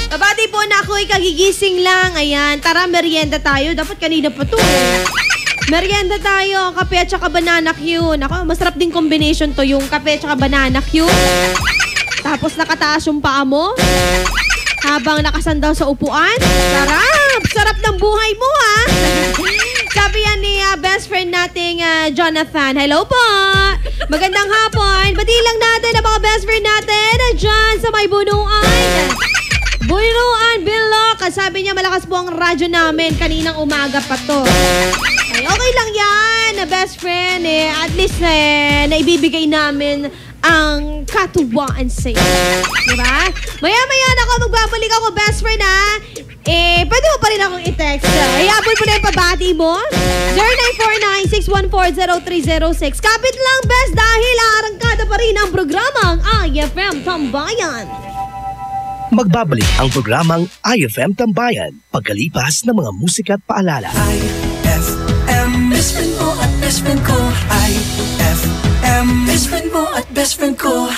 Babati po na ako'y kagigising lang. Ayan, tara merienda tayo. Dapat kanina pa to. Merienda tayo, kape at saka banana Q. Ako, masarap din combination to, yung kape at saka banana Q. Tapos nakataas yung paa mo habang nakasandaw sa upuan. Sarap! Sarap ng buhay mo, Sabi yan ni best friend nating Jonathan. Hello po! Magandang hapon. Bati lang natin ang mga best friend natin dyan sa may Bunuan. Bunuan, Bilok. Sabi niya malakas po ang radyo namin. Kaninang umaga pa to. Ay, okay lang yan, best friend. At least naibibigay namin ang katuwaan sa'yo. Diba? Maya-maya na ako, magbabalik ako, best friend, pwede mo pa rin akong i-text. Iabol mo na yung pabati mo. 0949-614-0306. Kapit lang, best, dahil arangkada pa rin ang programang IFM Tambayan. Magbabalik ang programang IFM Tambayan pagkalipas ng mga musika at paalala. IFM, best friend mo at best friend ko. IFM, best friend mo at best friend ko.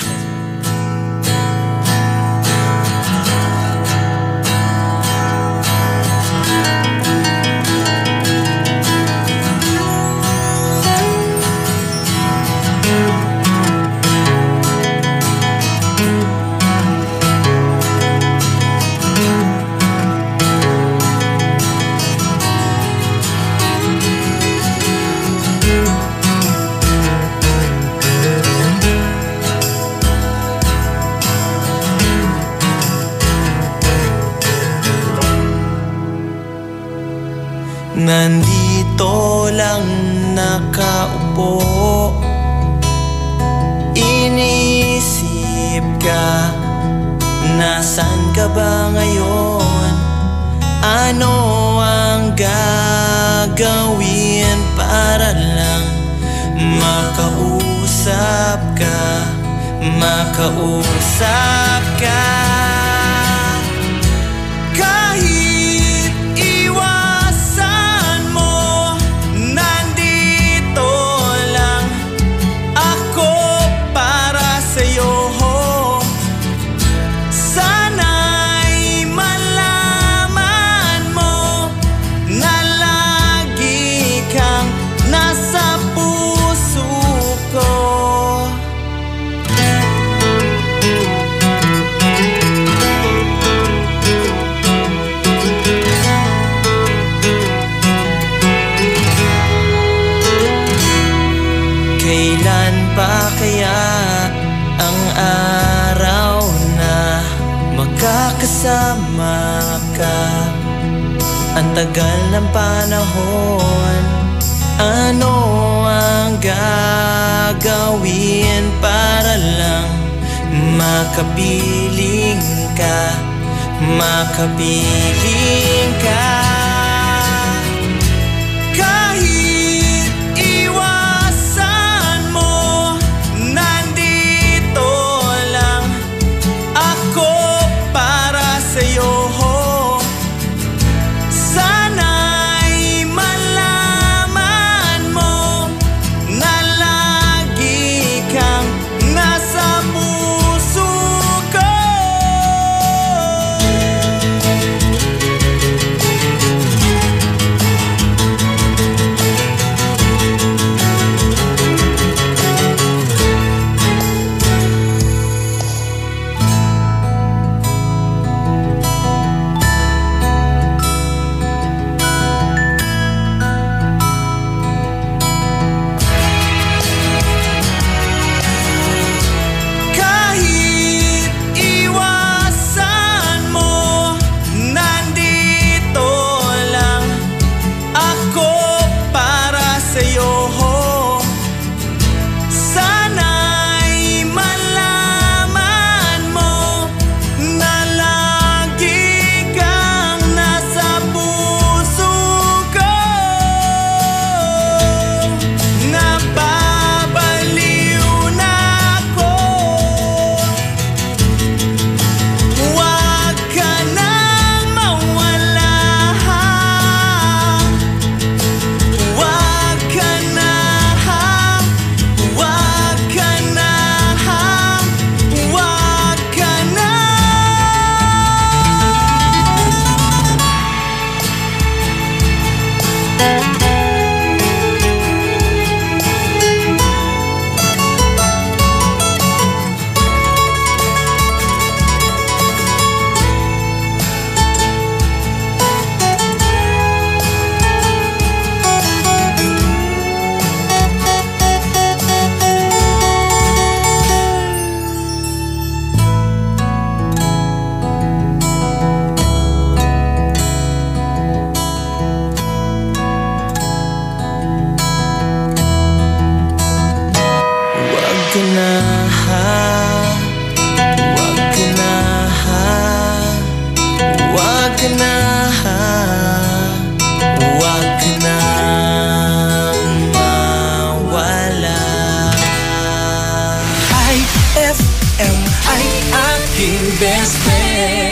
Nandito lang nakaupo, inisip ka, nasan ka ba ngayon? Ano ang gagawin para lang makausap ka, makausap ka? Kahit iwasan mo, nandito lang ako para sa'yo. Sana'y malaman mo na lagi kang nasa puso ko. Kailan pa kaya ang araw na makakasama ka? Ang tagal ng panahon, ano ang gagawin para lang makapiling ka, makapiling ka? Kahit iwasan mo, nandito lang ako para sa'yo. Sana'y malaman mo na lagi kang nasa puso ko. Kahit iwasan mo, nandito lang ako para sa'yo. Sana'y malaman mo na lagi kang nasa puso ko. Nababaliw na ako. Huwag ka nang mawala. Huwag ka na, huwag ka na, huwag ka na. Huwag ka na, huwag ka na, huwag ka na, huwag ka na mawala. IFM ay aking best friend.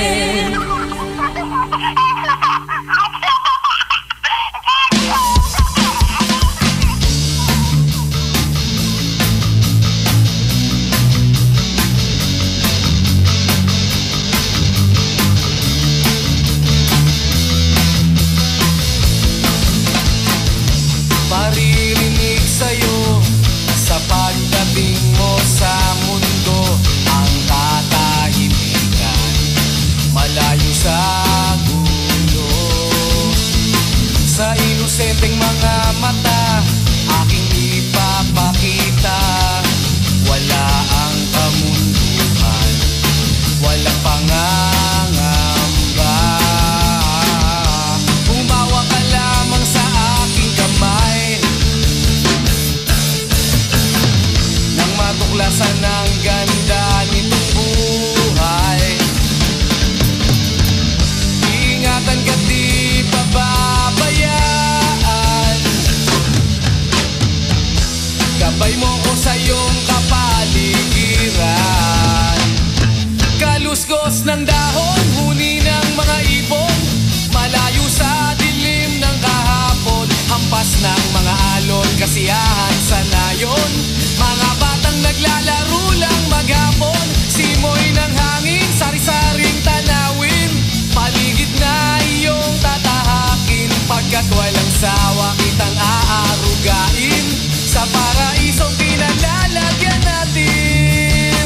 Gabay mo ko sa iyong kapaligiran. Kaluskos ng dahon, huni ng mga ibon, malayo sa dilim ng kahapon, hampas ng mga alon, kasiyahan sa nayon. Mga batang naglalaro lang maghapon, simoy ng hangin, sari-saring tanawin. Paligid na iyong tatahakin, pagkat walang sawa kitang aarugain. Sa paraisong pinalalagyan natin.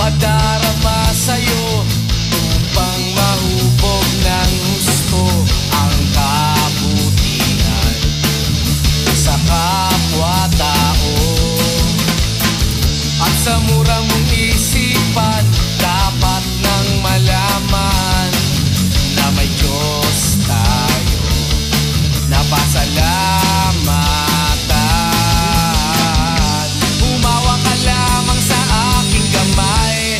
Padarama sa'yo upang mahubog ng gusto ang kabutihan sa kapwa-tao. At sa mura mong isipan, dapat nang malaman na may Diyos tayo na pasalamatan. Humawa ka lamang sa aking kamay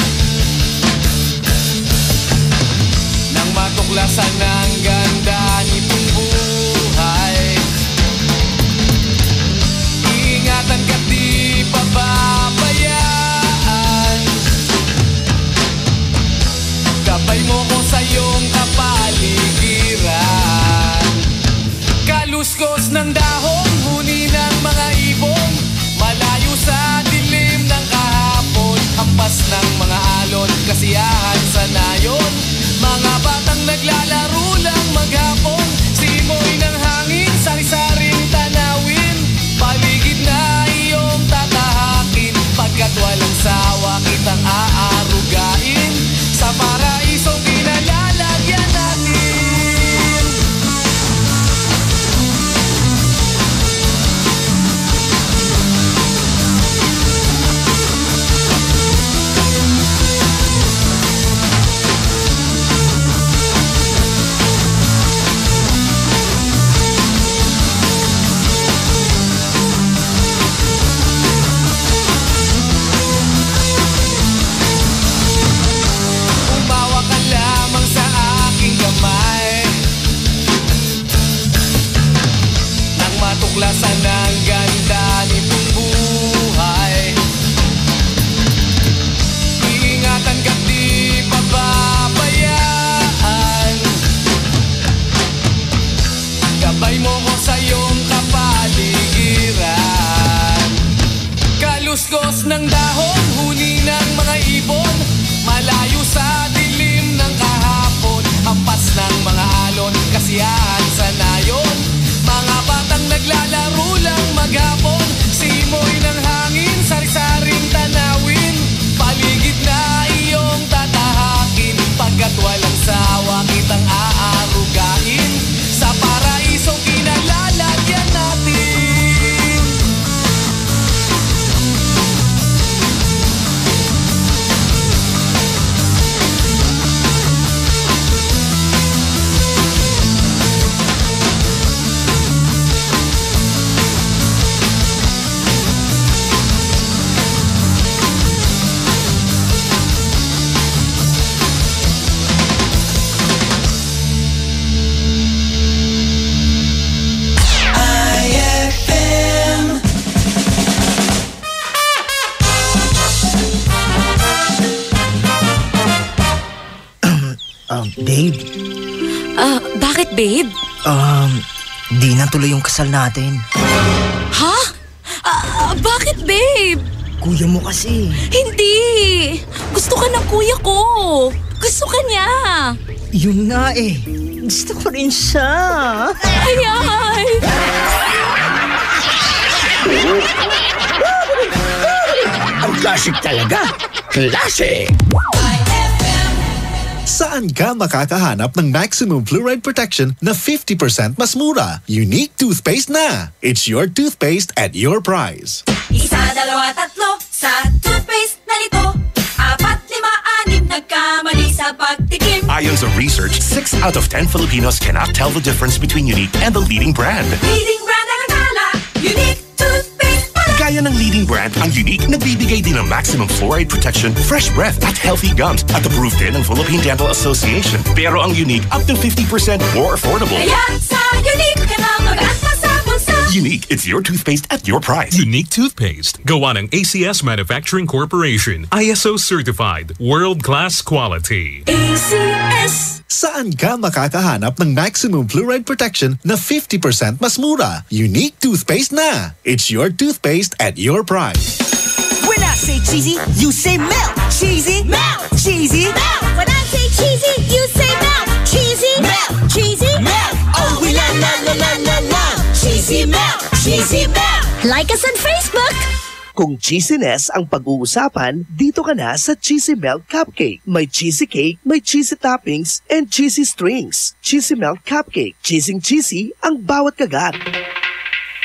nang matuklasan ng ganda nitong buhay. Iingatan ka't di pababayaan. Gabay mo ko sa iyong kapaligiran. Kaluskos ng dahon, huni ng mga ibon, malayo sa dilim ng kahapon, hampas ng mga alon, kasiyahan sa nayon. Mga batang naglalaro lang maghapon, simoy ng hangin, sari-saring tanawin. Paligid na iyong tatahakin, pagkat walang sawa kitang aarugain. Sa paraisong pinalalagyan natin. Umawa ka lamang sa aking kamay nang matuklasan ng ganda nitong buhay. Iingatan ka't di pababayaan. Gabay mo ko sa iyong kapaligiran. Kaluskos ng dahon, huni ng mga ibon, malayo sa dilim ng kahapon, hampas ng mga alon, kasiyahan sa nayon. Mga batang naglalaro lang maghapon, simoy ng hangin, sari-saring tanawin. Paligid na iyong tatahakin, pagkat walang sawa kitang aarugain. Sa paraisong pinalalagyan natin. Babe? Bakit, babe? Di na tuloy yung kasal natin. Ha? Bakit, babe? Kuya mo kasi. Hindi! Gusto ka ng kuya ko! Gusto ka niya! Yun nga eh. Gusto ko rin siya. Ayay! Ang classic talaga. Classic! Saan ka makakahanap ng maximum fluoride protection na 50% mas mura? Unique toothpaste na. It's your toothpaste at your price. Isa, dalawa, tatlo sa toothpaste na nito. 4, 5, 6 nagkamali sa pagtikim. Ayon sa research, 6 out of 10 Filipinos cannot tell the difference between Unique and the leading brand. Leading brand ang akala, Unique toothpaste pala. Gaya ng leading brand, ang Unique nagbibigay din ng maximum fluoride protection, fresh breath at healthy gums at approved din ng Philippine Dental Association. Pero ang Unique up to 50% more affordable. Kaya sa Unique ka na mag-asa sa bulsa. Unique, it's your toothpaste at your price. Unique toothpaste. Gawa ng ACS Manufacturing Corporation. ISO certified. World-class quality. ACS. Saan ka makakahanap ng maximum fluoride protection na 50% mas mura? Unique toothpaste na. It's your toothpaste at your price. When I say cheesy, you say melt. Cheesy, melt. Cheesy, melt. When I say cheesy, you say melt. Cheesy, melt. Cheesy, melt. Oh, we la la la la la la. Cheesy melt. Cheesy melt. Like us on Facebook. Kung cheesiness ang pag-uusapan, dito ka na sa Cheesy Melt Cupcake. May cheesy cake, may cheesy toppings, and cheesy strings. Cheesy Melt Cupcake. Cheesy ang bawat kagat.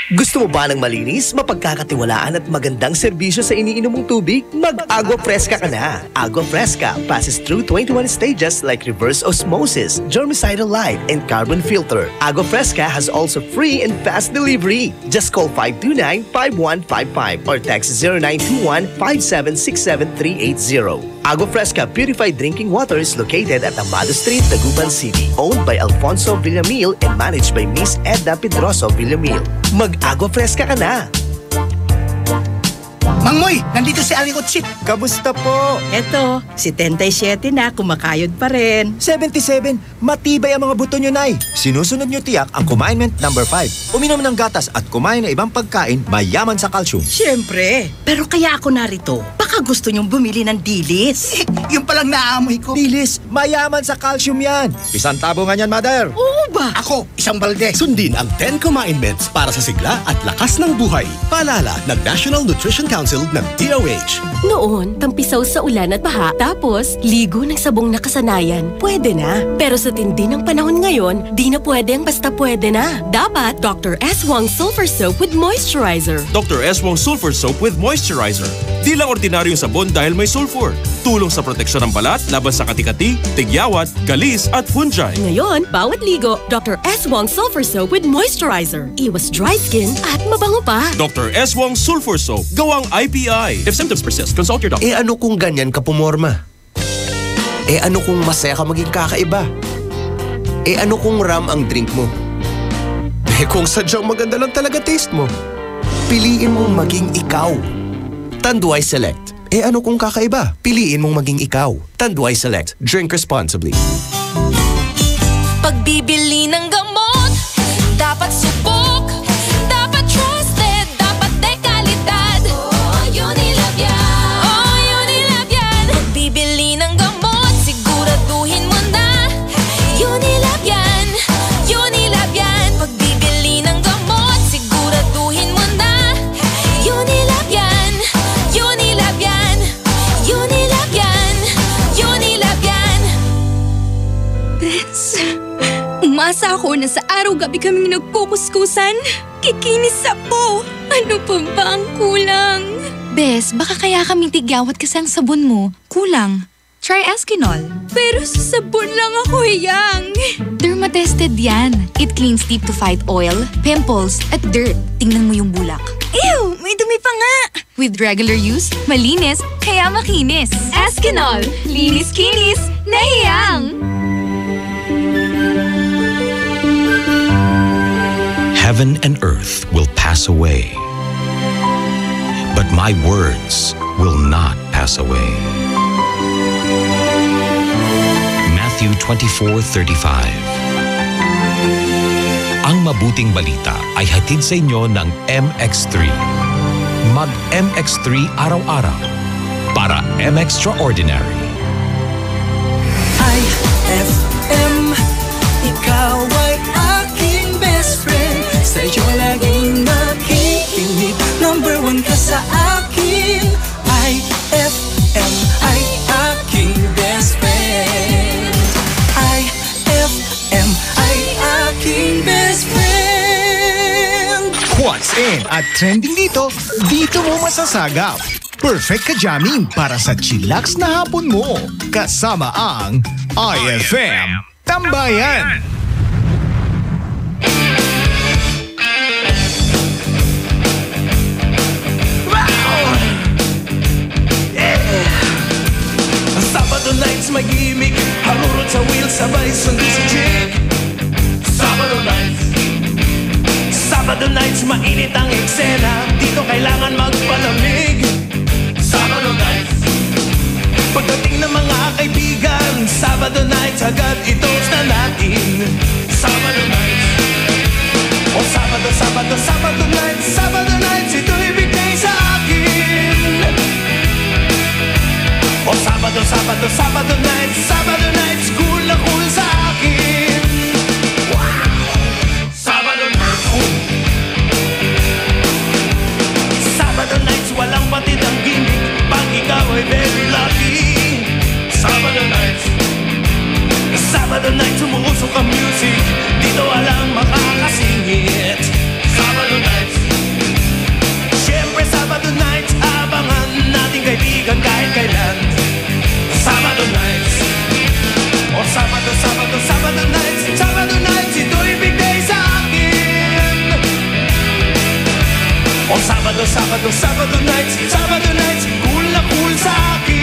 Gusto mo ba ng malinis, mapagkakatiwalaan at magandang serbisyo sa iniinom mong tubig? Mag-Agua Fresca ka na. Agua Fresca passes through 21 stages like reverse osmosis, germicidal light, and carbon filter. Agua Fresca has also free and fast delivery. Just call 529-5155 or text 0921-5767380. Agua Fresca Purified Drinking Water is located at Amado Street, Taguban City. Owned by Alfonso Villamil and managed by Miss Edna Pedroso Villamil. Mag-Agua Fresca ka na! Mang Moy, nandito si Aling Otsit. Kamusta po? Eto, si 77 na, kumakayod pa rin. 77, matibay ang mga buto nyo, Nay. Sinusunod nyo tiyak ang Kumainment number 5. Uminom ng gatas at kumain ng ibang pagkain mayaman sa calcium. Siyempre, pero kaya ako narito. Baka gusto nyong bumili ng dilis. Yung palang naamoy ko. Dilis, mayaman sa calcium yan. Isang tabo nga yan, Mother. Oo ba? Ako, isang balde. Sundin ang 10 Kumainments para sa sigla at lakas ng buhay. Paalala ng National Nutrition Council ng DOH. Noon, tampisaw sa ulan at baha, tapos ligo ng sabong nakasanayan. Pwede na. Pero sa tindi ng panahon ngayon, di na pwede ang basta pwede na. Dapat Dr. S. Wong Sulfur Soap with Moisturizer. Dr. S. Wong Sulfur Soap with Moisturizer. Di lang ordinaryong sabon dahil may sulfur. Tulong sa proteksyon ng balat laban sa kati-kati, tigyawat, galis at fungi. Ngayon, bawat ligo, Dr. S. Wong Sulfur Soap with Moisturizer. Iwas dry skin at mabango pa. Dr. S. Wong Sulfur Soap. Gawang IPI. If symptoms persist, consult your doctor. Ano kung ganyan ka pumorma? Ano kung masaya ka maging kakaiba? Ano kung ram ang drink mo? Kung sadyang maganda lang talaga taste mo, piliin mong maging ikaw. Tanduay Select. Ano kung kakaiba? Piliin mong maging ikaw. Tanduay Select. Drink responsibly. Pagbibili ng gamot, dapat subok, dapat trusted, dapat dekalidad. Unilab yan. Pagbibili ng gamot, siguraduhin mo na. Unilab yan. Pagbibili ng gamot, siguraduhin mo na. Unilab yan. Bes, umasa ako na sa araw-gabi kaming nagkukuskusan. Kikinis ako. Ano pa ba ang kulang? Bes, baka kaya kaming tigyawat kasi ang sabon mo. Kulang. Try Eskinol. Pero sa sabon lang ako hiyang. Dermatested yan. It cleans deep to fight oil, pimples, at dirt. Tingnan mo yung bulak. Ew! May dumi pa nga! With regular use, malinis, kaya makinis. Eskinol. Linis-kinis, nahiyang! Heaven and earth will pass away, but my words will not pass away. Matthew 24:35. Ang mabuting balita ay hatid sa inyo ng MX3. Mag-MX3 araw-araw para M-Extraordinary. IFM, ikaw ay aking best friend. Sa'yo laging nakikinig. Number 1 ka sa akin. IFM ay aking best friend. IFM ay aking best friend. What's in at trending dito mo masasagap. Perfect ka-jamming para sa chillax na hapon mo. Kasama ang IFM Tambayan. nights may gimmick, harurot sa wheel, sabay sundo si chick. Sabado nights, Sabado nights, mainit ang eksena, dito kailangan magpalamig. Sabado nights, pagdating ng mga kaibigan, Sabado nights, agad i-toast na natin. Sabado nights, o Sabado, Sabado, Sabado nights, Sabado nights, ito ibigay sa akin. O Sabado, Sabado, Sabado nights, Sabado nights, cool na cool sa akin. Wow! Sabado nights, Sabado nights, walang patid ang gimmick, pag ikaw ay very lucky. Sabado nights, Sabado nights, umuusok ang music, dito walang makakasingit. Sabado nights, syempre Sabado nights, abangan nating kaibigan kahit kailan. Sabado nights, o Sabado, Sabado, Sabado nights, Sabado nights, ito ibigay sa akin. O Sabado, Sabado, Sabado nights, Sabado nights, cool na cool sa akin.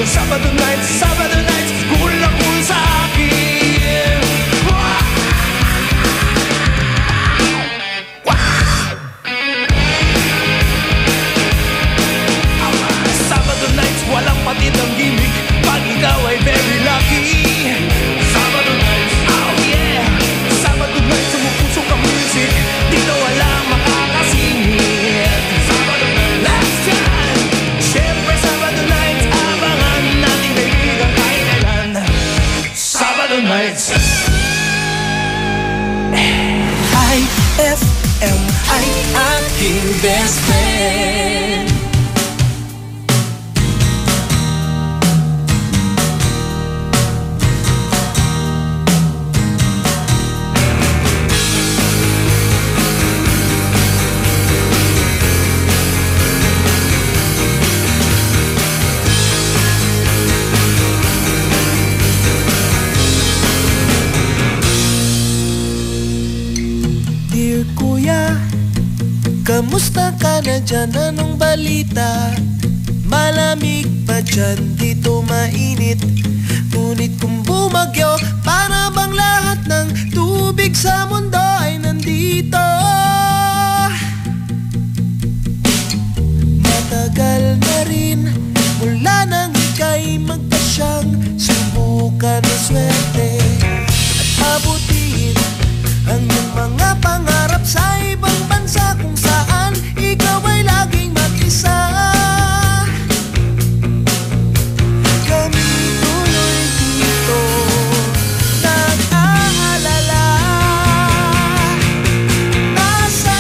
Sabado nights, Sabado nights, cool na cool sa akin. Sabado nights, walang patid ang gimmick, pag ikaw ay very lucky. Sabado nights, oh yeah, Sabado nights, umupusok ang music, dito walang makakasingit. Sabado nights, last time, syempre Sabado nights, abangan nating kaibigan kahit kailan. Sabado nights, IFM ay aking best friend. Dear Kuya, kamusta ka na dyan? Anong balita? Malamig pa dyan, dito mainit. Ngunit kung bumagyo, para bang lahat ng tubig sa mundo ay nandito? Matagal na rin mula nang ika'y magpasyang subukan ng swerte at mabutiin ang iyong mga pangarap sa ibang bansa kung saan ikaw ay laging mag-isa. Kami tuloy dito nag-aalala, nasa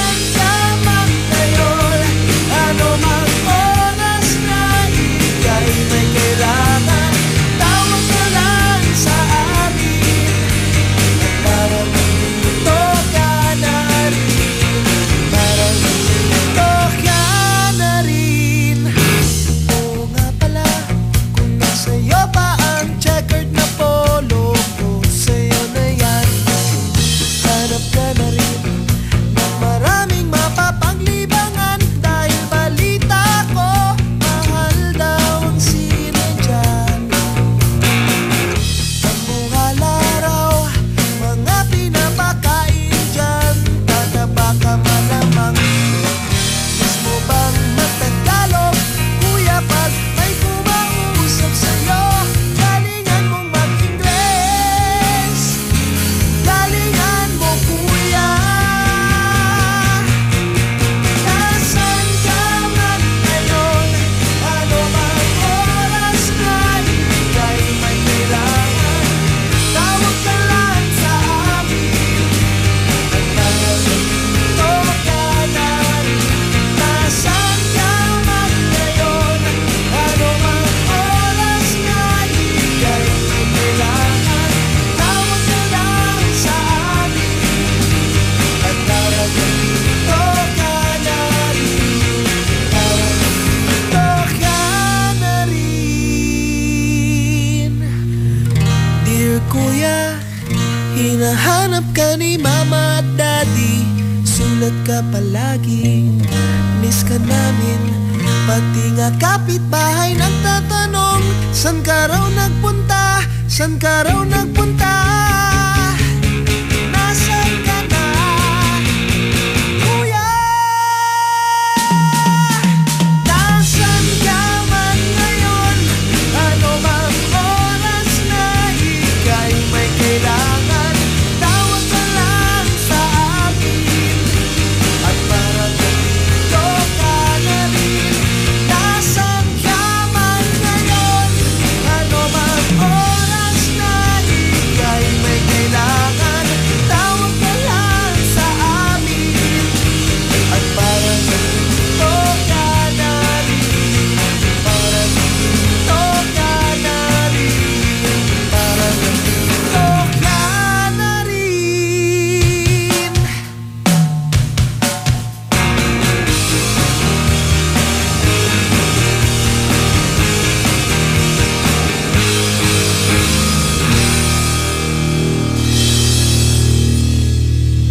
ka palaging miss ka namin. Pati nga kapitbahay nagtatanong, san ka raw nagpunta? San ka raw nagpunta? Nasaan ka na, kuya? Nasaan ka man ngayon? Ano mang oras na ika'y may kailangan, tawag ka lang sa akin at para dito ka na rin. Nasaan ka man ngayon? Ano mang oras na ika'y may kailangan, tawag ka lang sa amin at para dito ka na rin. Para dito ka na rin. Para dito ka na rin.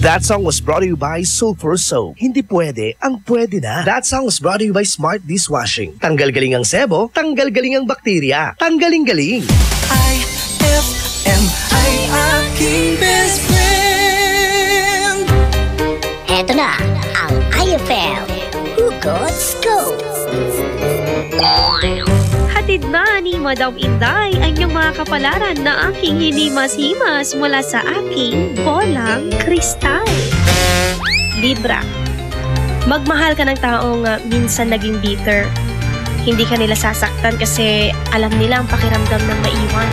That song was brought to you by Sulfur Soap. Hindi pwede, ang pwede na. That song was brought to you by Smart Dishwashing. Tanggal galing ang sebo, tanggal galing ang bakterya. Tanggaling-galing. IFM ay aking best friend. Eto na ang IFM Hugot Scoop. Hatid na ni Madam Inday ang iyong mga kapalaran na aking hinimas-himas mula sa aking bolang kristal. Libra. Magmahal ka ng taong minsan naging bitter. Hindi ka nila sasaktan kasi alam nila ang pakiramdam ng maiwan.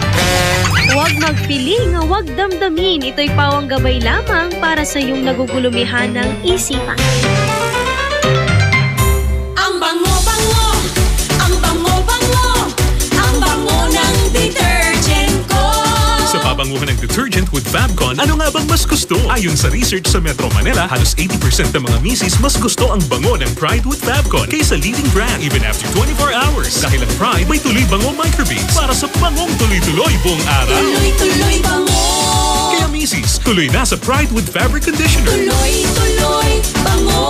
Huwag magpiling, huwag damdamin. Ito'y pawang gabay lamang para sa iyong nagugulumihan ng isipan. Ang bango-bango, ang bango-bango, ang bango ng detergent ko. Sa pabanguhan ng detergent with Fabcon, ano nga bang mas gusto? Ayon sa research sa Metro Manila, halos 80% ng mga misis mas gusto ang bango ng Pride with Fabcon kaysa leading brand even after 24 hours. Dahil ang Pride may tuloy bango microbeads para sa bangong tuloy-tuloy buong araw. Tuloy-tuloy bango. Kaya misis, tuloy na sa Pride with Fabric Conditioner. Tuloy-tuloy bango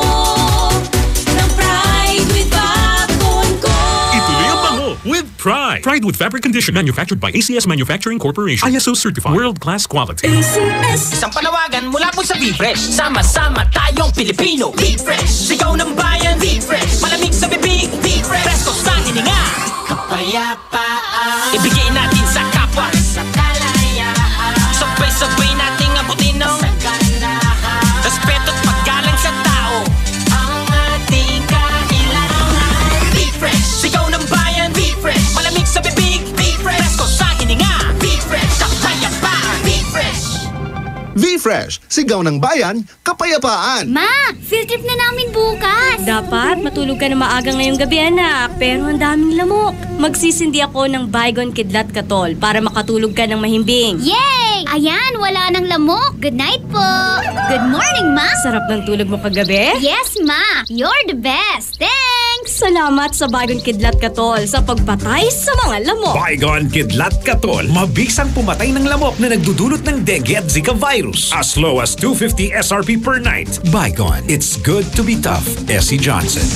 ng Pride with Fabcon ko. Ituloy ang bango with Pride. Pride with Fabric Conditioner, manufactured by ACS Manufacturing Corporation. ISO certified, world-class quality. ACS. Isang panawagan mula po sa V-Fresh. Sama-sama tayong Pilipino. V-Fresh. Sigaw ng bayan. V-Fresh. Malamig sa bibig. V-Fresh. Presko sa hininga. Kapayapaan. Ibigay natin sa kapwa. Sa kalayaan. Sabay-sabay nating abutin ng saganahan. Respeto at paggalang sa tao. Ang ating kailangan. V-Fresh. Sigaw ng bayan. V-Fresh. Malamig sa bibig. V-Fresh. Presko sa hininga. V-Fresh. Kapayapaan. V-Fresh. V-Fresh, sigaw ng bayan, kapayapaan. Ma, field trip na namin bukas. Dapat matulog ka na maaga ngayong gabi, anak. Pero ang daming lamok. Magsisindi ako ng Baygon Kidlat Katol para makatulog ka ng mahimbing. Yay! Ayan, wala nang lamok. Good night po. Good morning, Ma. Sarap ng tulog mo kagabi? Yes, Ma. You're the best. Thanks. Salamat sa Baygon Kidlat Katol sa pagpatay sa mga lamok. Baygon Kidlat Katol, mabisang pumatay ng lamok na nagdudulot ng dengue at Zika virus. As low as 250 SRP per night. Baygon, it's good to be tough. Essie Johnson.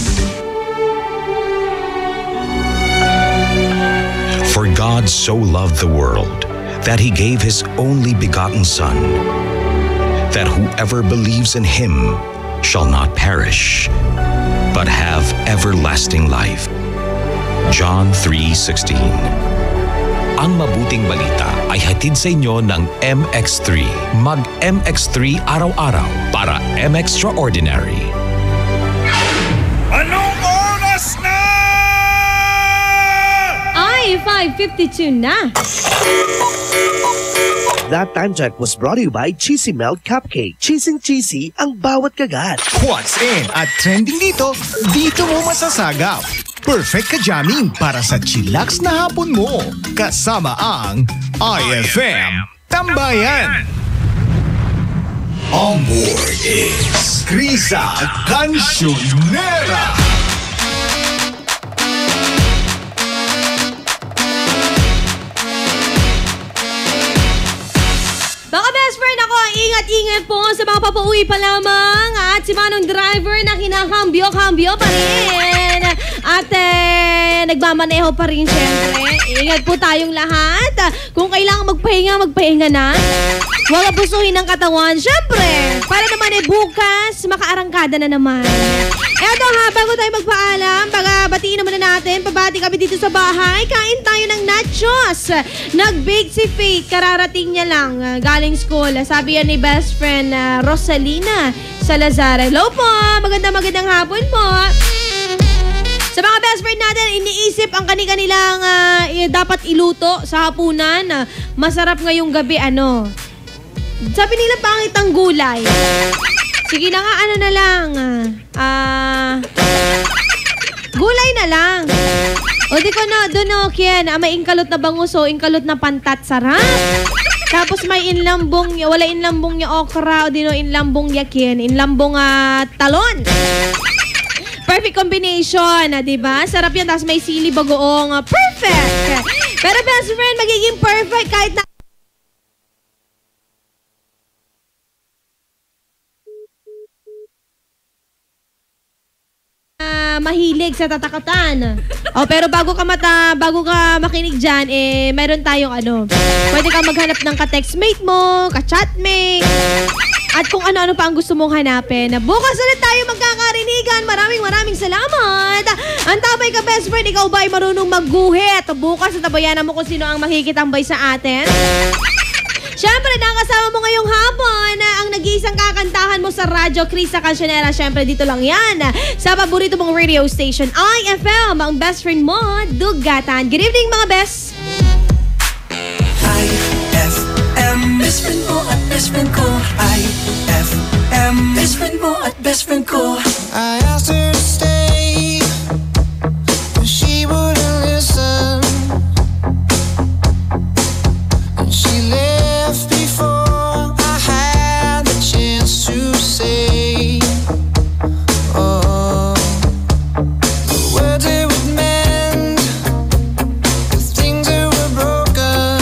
For God so loved the world that he gave his only begotten Son, that whoever believes in him shall not perish, but have everlasting life. John 3:16. Ang mabuting balita ay hatid sa inyo ng MX3. Mag-MX3 araw-araw para M-Extraordinary. Anong oras na? Ay, 5:52 na. That time check was brought to you by Cheesy Melt Cupcake. Cheesing cheesy ang bawat kagat. What's in at trending dito mo masasagap. Perfect ka jamming para sa chillax na hapon mo. Kasama ang IFM Tambayan. On board is Krisa Cancionera. Baka best friend ako, ingat-ingat po sa mga papauwi pa lamang at si Manong driver na kinakambyo-kambyo pa rin. At nagmamaneho pa rin syempre. Ingat po tayong lahat. Kung kailangan magpahinga na. Huwag abusuhin ng katawan. Syempre, para naman bukas, makaarangkada na naman. Eto ha, bago tayo magpaalam, batiin naman na natin, pabati kami dito sa bahay, kain tayo ng nachos. Nag-bake si Faith, kararating niya lang, galing school. Sabi yan ni best friend Rosalina Salazar. Hello po, magandang hapon po. Sa mga best friend natin, iniisip ang kanilang dapat iluto sa hapunan. Masarap ngayong gabi, sabi nila pangit ang gulay. Sige na nga, na lang. Gulay na lang. O di ko na, doon Kian, may ingkalot na bangus o ingkalot na pantat, sarap. Tapos may wala inlambong niya okra o dino inlambong yakin, inlambong talon. Perfect combination, diba? Sarap yan, tapos may sili bagoong, perfect. Pero best friend, magiging perfect kahit na mahilig sa tatakatan. Pero bago ka makinig dyan, mayroon tayong pwede kang maghanap ng ka-textmate mo, ka-chatmate, at kung ano-ano pa ang gusto mong hanapin. Bukas ulit tayo magkakarinigan. Maraming salamat. Ang tabay ka, best friend, ikaw ba ay marunong magguhit? Bukas natabayanan mo kung sino ang makikitambay sa atin. Siyempre, nakasama mo ngayong hapon ang nag-iisang kakantahan mo sa radyo, Chris sa Cancionera. Siyempre, dito lang yan sa paborito mong radio station, IFM, ang best friend mo, Dugatan. Good evening, mga best! IFM, best friend mo at best friend ko. IFM, best friend mo at best friend ko. I asked her to stay, but she wouldn't listen. And she left before I had the chance to say, oh, the words it would mend, the things that were broken.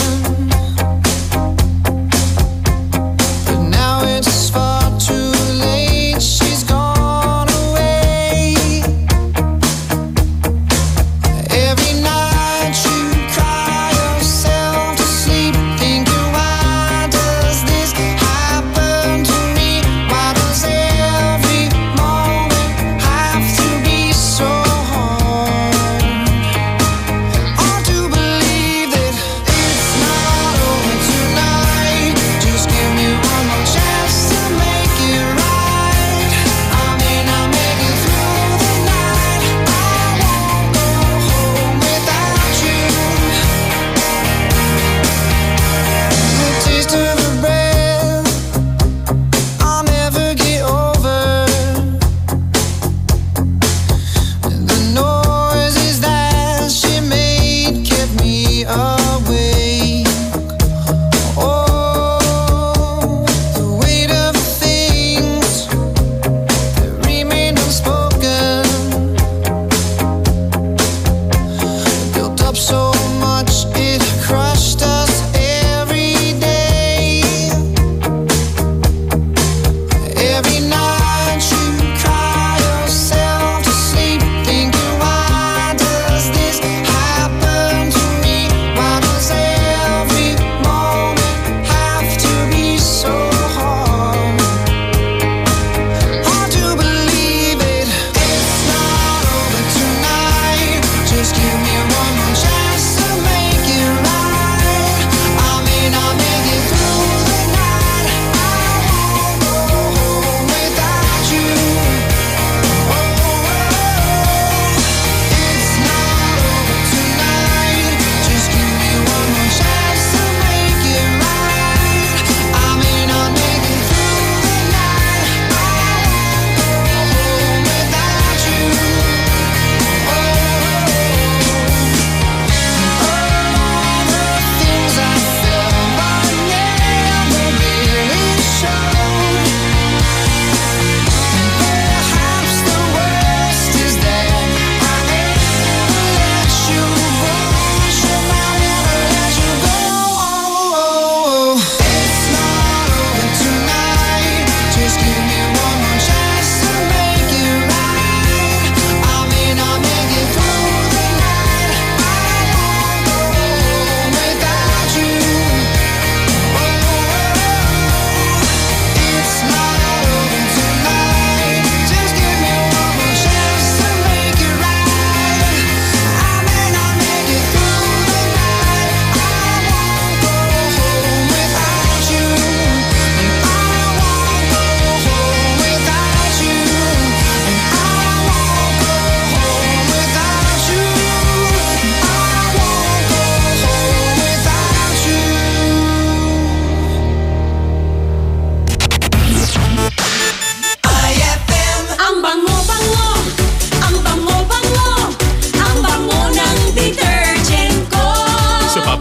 But now it's far too late. She's gone away.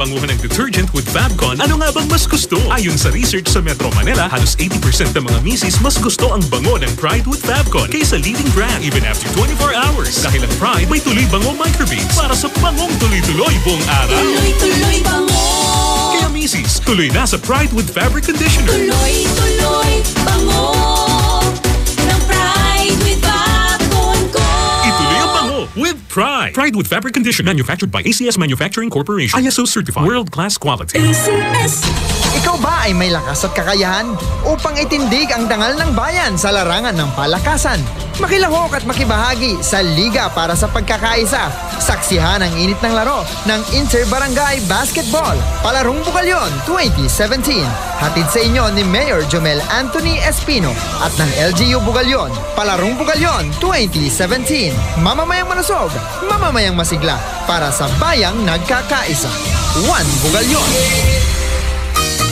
kabanguhan ng detergent with Fabcon, ano nga bang mas gusto? Ayon sa research sa Metro Manila, halos 80% ng mga misis mas gusto ang bango ng Pride with Fabcon kaysa leading brand even after 24 hours. Dahil ang Pride may tuloy bango microbeads para sa bangong tuloy-tuloy buong araw. Tuloy-tuloy bango. Kaya misis, tuloy na sa Pride with Fabric Conditioner. Tuloy-tuloy bango ng Pride with Fabcon ko. Ituloy ang bango with Pride. Pride with Fabric Conditioner, manufactured by ACS Manufacturing Corporation. ISO certified, world-class quality. ACS. Ikaw ba ay may lakas at kakayahan upang itindig ang dangal ng bayan sa larangan ng palakasan? Makilahok at makibahagi sa Liga para sa Pagkakaisa. Saksihan ang init ng laro ng Inter-Barangay Basketball, Palarong Bugalyon 2017. Hatid sa inyo ni Mayor Jomel Anthony Espino at ng LGU Bugalyon, Palarong Bugalyon 2017. Mamamayang malusog, mamamayang masigla para sa bayang nagkakaisa. One Bugalyon.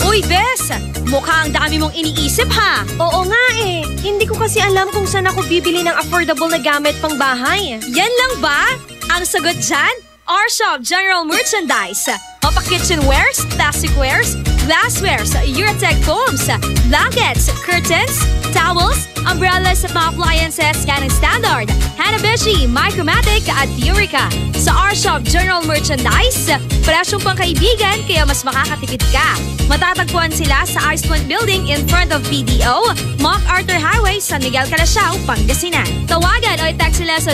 Uy, Bes! Mukhang dami mong iniisip, ha? Oo nga eh. Hindi ko kasi alam kung saan ako bibili ng affordable na gamit pang bahay. Yan lang ba? Ang sagot dyan? R-Shop General Merchandise. Mapa kitchenwares, plasticwares, glasswares, Eurotech foams, blankets, curtains, towels, umbrellas at mga appliances scanning standard, Hanabishi, Micromatic at Eureka. Sa R-Shop General Merchandise, presyong pangkaibigan kaya mas makakatipid ka. Matatagpuan sila sa Iceland Building in front of PDO, MacArthur Highway, San Miguel, Calasiao, Pangasinan. Tawagan o i-text sila sa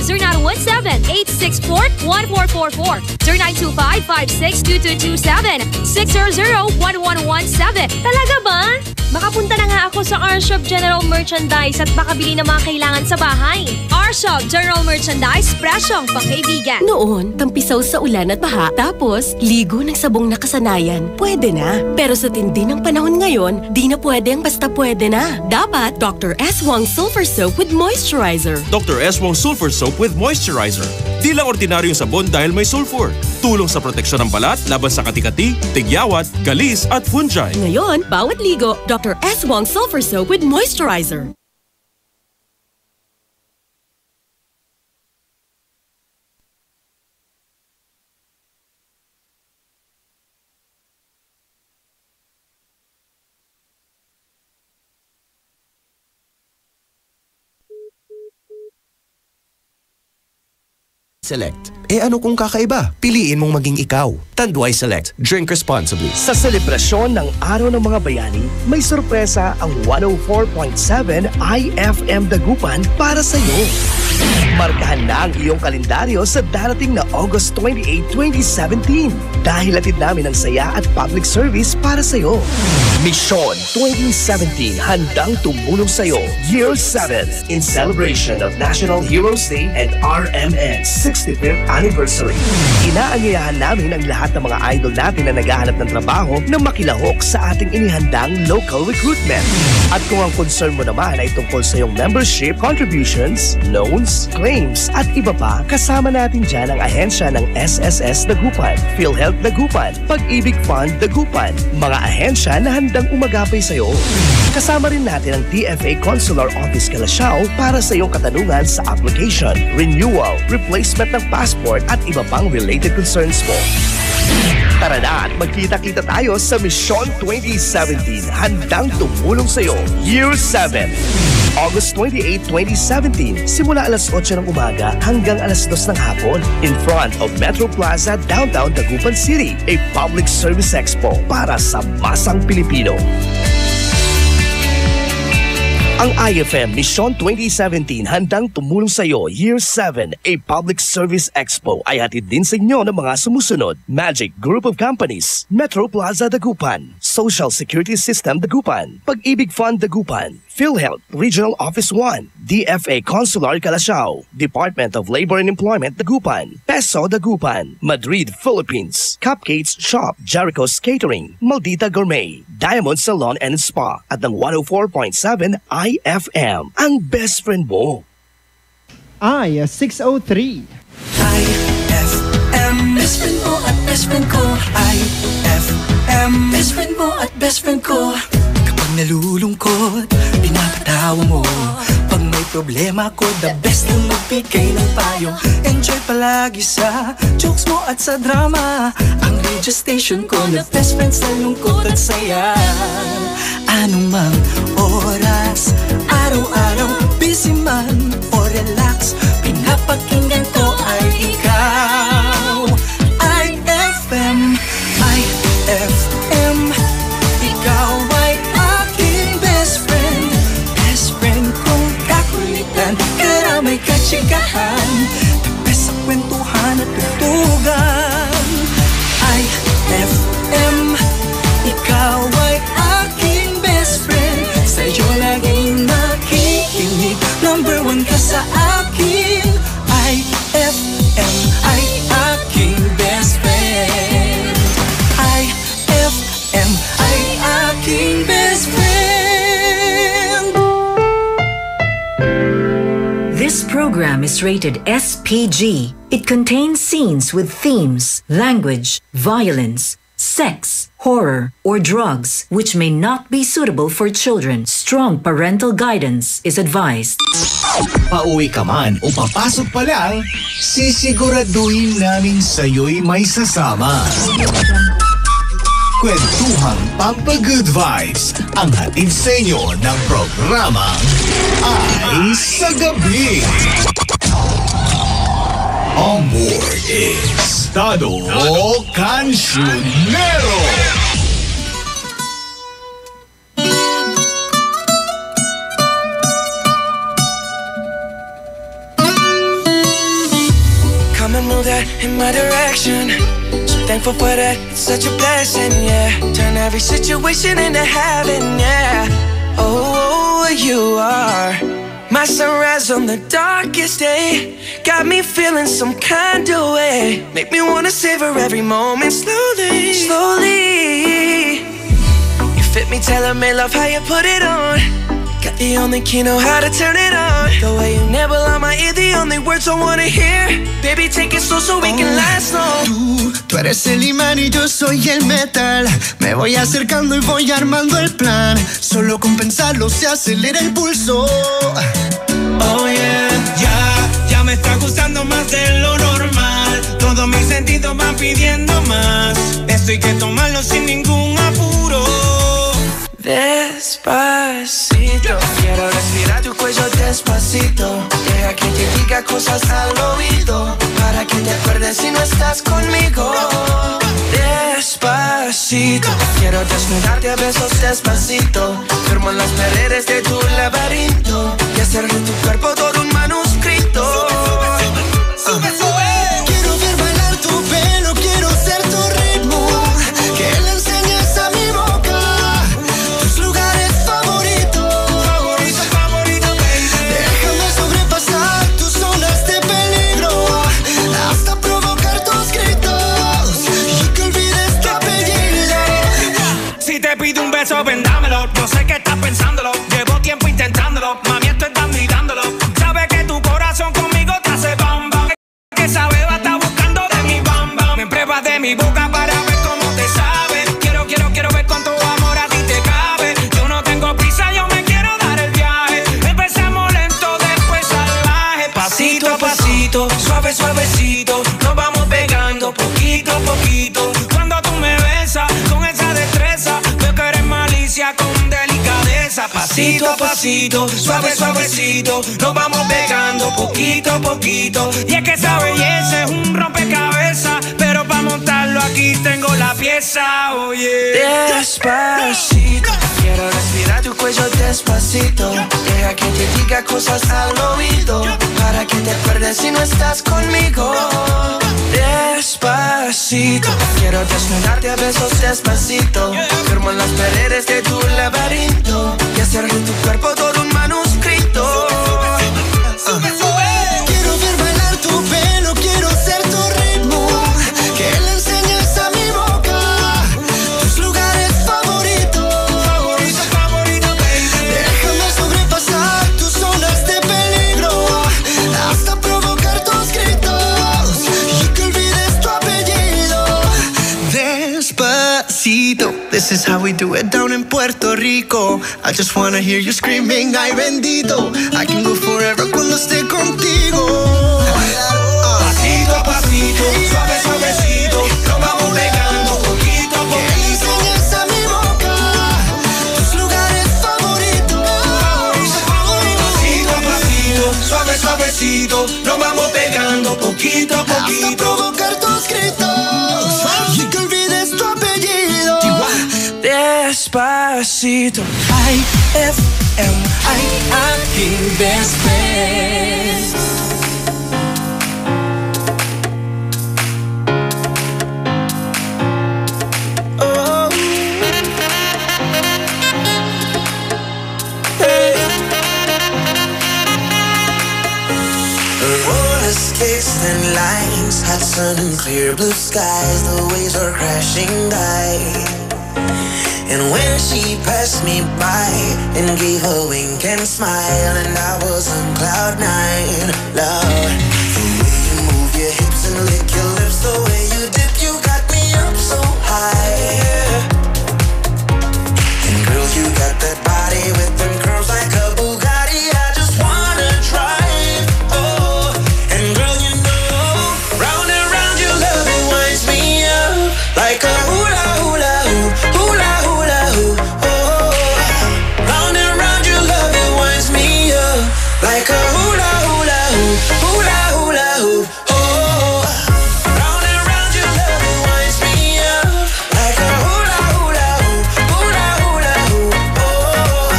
0917-864-1444, 0925-562227, 600-1117. Talaga ba? Makapunta na nga ako sa R-Shop General Merchandise at makabili ng mga kailangan sa bahay. R-Shop General Merchandise, presyong pangkaibigan. Noon, tampisaw sa ulan at baha, tapos ligo ng sabong nakasanayan, pwede na. Pero sa tindi ng panahon ngayon, di na pwede ang basta pwede na. Dapat Dr. S. Wong Sulfur Soap with Moisturizer. Dr. S. Wong Sulfur Soap with Moisturizer. Di lang ordinaryong sabon dahil may sulfur. Tulong sa proteksyon ng balat laban sa kati-kati, tigyawat, galis at fungi. Ngayon, bawat ligo, Dr. S. Wong Sulfur Soap with Moisturizer. Select. Ano kung kakaiba? Piliin mong maging ikaw. Tanduay Select. Drink responsibly. Sa selebrasyon ng Araw ng Mga Bayani, may sorpresa ang 104.7 IFM Dagupan para sa iyo. Markahan na ang iyong kalendaryo sa darating na August 28, 2017 dahil hatid namin ang saya at public service para sa iyo. Mission 2017 handang tumulong sa iyo. Year 7 in celebration of National Heroes Day and RMN 65th Anniversary. Inaanyayahan namin ang lahat ng mga idol natin na naghahanap ng trabaho na makilahok sa ating inihandang local recruitment. At kung ang concern mo naman ay tungkol sa iyong membership, contributions, loans, claims at iba pa, kasama natin dyan ang ahensya ng SSS Dagupan, PhilHealth Dagupan, Pag-ibig Fund Dagupan, mga ahensya na handang umagapay sa iyo. Kasama rin natin ang DFA Consular Office Calasiao para sa iyong katanungan sa application, renewal, replacement ng passport at iba pang related concerns mo. Tara na at magkita-kita tayo sa Mission 2017 handang tumulong sa iyo. Year 7. August 28, 2017, simula alas 8 ng umaga hanggang alas 2 ng hapon in front of Metro Plaza, downtown Dagupan City, a public service expo para sa masang Pilipino. Ang IFM Mission 2017 handang tumulong sa iyo Year 7, a public service expo ay hatid din sa inyo ng mga sumusunod: Magic Group of Companies, Metro Plaza Dagupan, Social Security System Dagupan, Pag-ibig Fund Dagupan, PhilHealth Regional Office 1, DFA Consular Calasiao, Department of Labor and Employment Dagupan, Peso Dagupan, Madrid, Philippines, Cupcakes Shop, Jericho's Catering, Maldita Gourmet, Diamond Salon and Spa at ng 104.7 IFM, ang best friend mo. 603. IFM, best friend mo at best friend ko. IFM, best friend mo at best friend ko. Kapag nalulungkot, pinapatawa mo. Pag may problema ko, the best na magbigay ng payo. Enjoy palagi sa jokes mo at sa drama. Ang radio station ko na best friend sa lungkot at saya. Anumang oras, araw-araw, busy man o relax, pinapakinggan ko ay ikaw. IFM, IFM, ikaw ay aking best friend. Best friend kong kakulitan, karamay katsikahan, the best sa kwentuhan at tutugan. IFM, ikaw ay aking best friend. Sa'yo laging nakikinig, number one ka sa akin. IFM ay aking best friend. IFM ay aking best friend. This program is rated SPG. It contains scenes with themes, language, violence, sex, horror, or drugs, which may not be suitable for children. Strong parental guidance is advised. Pauwi ka man o papasok pa lang, sisiguraduhin namin sa'yo'y may sasama. Kwentuhang Pampa-Good Vibes ang hatid sa inyo ng programang Ay sa Gabi. On board is Tado Cancionero. Come and move that in my direction. So thankful for that, it's such a blessing, yeah. Turn every situation into heaven, yeah. Oh, you are my sunrise on the darkest day. Got me feeling some kind of way. Make me wanna savor every moment slowly, slowly. You fit me, tailor-made, love how you put it on. Got the only key, know how to turn it on. The way you never lie my ear, the only words I wanna hear. Baby, take it slow so we can last long. Tú eres el imán y yo soy el metal. Me voy acercando y voy armando el plan. Solo con pensarlo se acelera el pulso. Oh yeah, ya me está gustando más de lo normal. Todos mis sentidos van pidiendo más. Esto hay que tomarlo sin ningún apuro. Despacito, quiero respirar tu cuello despacito. Deja que te diga cosas al oído, para que te acuerdes si no estás conmigo. Despacito, quiero desnudarte a besos despacito. Firmo en las paredes de tu laberinto y hacer de tu cuerpo todo un manuscrito. Sube, sube. Quiero ver bailar tu pelo, quiero ser tu ritmo. Que le enseñes a mi boca tus lugares favoritos. Favorito, favorito, baby. Déjame sobrepasar tus zonas de peligro, hasta provocar tus gritos y que olvides tu apellido. Si te pido un beso, ven dámelo. Yo sé que estás pensándolo. Llevo tiempo intentándolo. Mami, estoy dando y dándolo. Sabes que tu corazón conmigo te hace bam bam. Que esa beba está buscando de mi bam bam. Me pruebas de mi boca para ver cómo te sabe. Quiero ver cuánto amor a ti te cabe. Yo no tengo prisa, yo me quiero dar el viaje. Empezamos lento, después salvaje. Pasito a pasito, suave, suavecito. Nos vamos pegando poquito a poquito. Cuando tú me besas con esa destreza, veo que eres malicia con delicadeza. Pasito a pasito, suave, suavecito. Nos vamos pegando poquito a poquito. Y es que esa belleza es un rompecabezas, pero para montarlo aquí tengo la pieza, oye. Despacito, quiero respirar tu cuello despacito. Deja que te diga cosas al oído, para que te acuerdes si no estás conmigo. Despacito, quiero desnudarte a besos despacito. Firmo en las paredes de tu laberinto y hacer de tu cuerpo todo un manuscrito. Quiero ver bailar tu pelo, quiero ser tu ritmo. Que le enseñes a mi boca tus lugares favoritos. Favorito, favorito, baby. Déjame sobrepasar tus zonas de peligro, hasta provocar tus gritos y que olvides tu apellido. Despacito. Despacito, this is how we do it down in Puerto Rico. I just wanna hear you screaming, ay bendito. I can go forever cuando esté contigo. Pasito a pasito, suave suavecito, nos vamos pegando poquito a poquito. Que enseñes a mi boca tus lugares favoritos. Pasito a pasito, suave suavecito, nos vamos pegando poquito a poquito. Hasta provocar tus gritos y que olvides tu apellido. Despacito. IFM, aquí best friend. Oh, hey. Roller skates and lines, hot sun and clear blue skies. The waves are crashing by. And when she passed me by and gave a wink and smile, and I was on cloud nine, Lord, the way you move your hips and lick your lips, the way you dip, you got me up so high. And girl, you got that body with them curves like a Bugatti. I just wanna drive, oh. And girl, you know, round and round your love, it winds me up like a hula hula hoop, hula hula hoop, oh. Round and round your love, it winds me up like a hula hula hoop, hula hula hoop, oh. Round and round your love, it winds me up like a hula hula hoop, hula hula hoop, oh.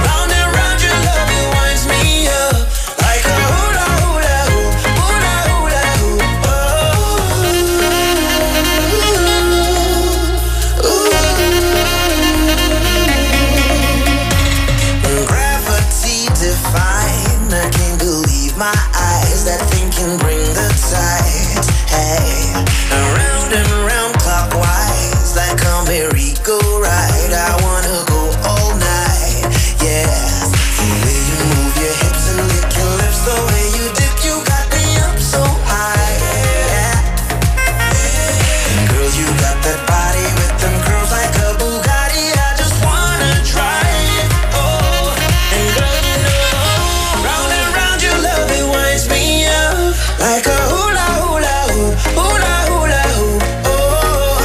Round and round your love, it winds me up like a hula hula hoop, hula hula hoop, oh. Gravity define, I can't believe my eyes. That thing can bring the tide. Hey, around and round clockwise, like a merry-go-ride. I wanna go all night, yeah. The way you move your hips and lick your lips, the way you dip, you got me up so high, yeah. And girl, you got that body with them curls like a Bugatti. I just wanna drive, oh. And girl, you know, round and round your love, it winds me up like a hula hula hoop, hula hula hoop, oh.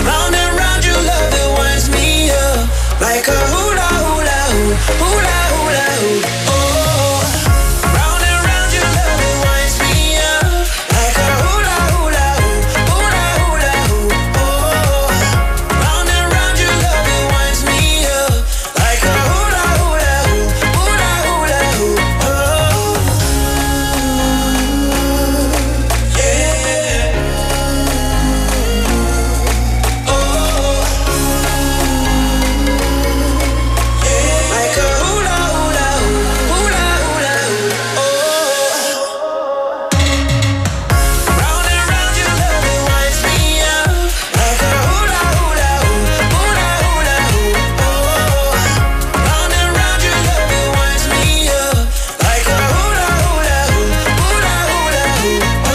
Round and round your love, it winds me up like a hula hula hoop, hula hula hoop, oh. Round and round your love, it winds me up like a hula hula hoop, hula hula hoop, oh. Round and round your love, it winds me up like a hula hula hoop, hula hula hoop, oh. Yeah. Oh. Yeah. Like a hula hula hoop, hula hula hoop, oh. Round and round your love, it winds me up like a hula hula hoop, hula hula hoop, oh. Round and round your love, it winds me up like a hula hula hoop, hula hula hoop, oh.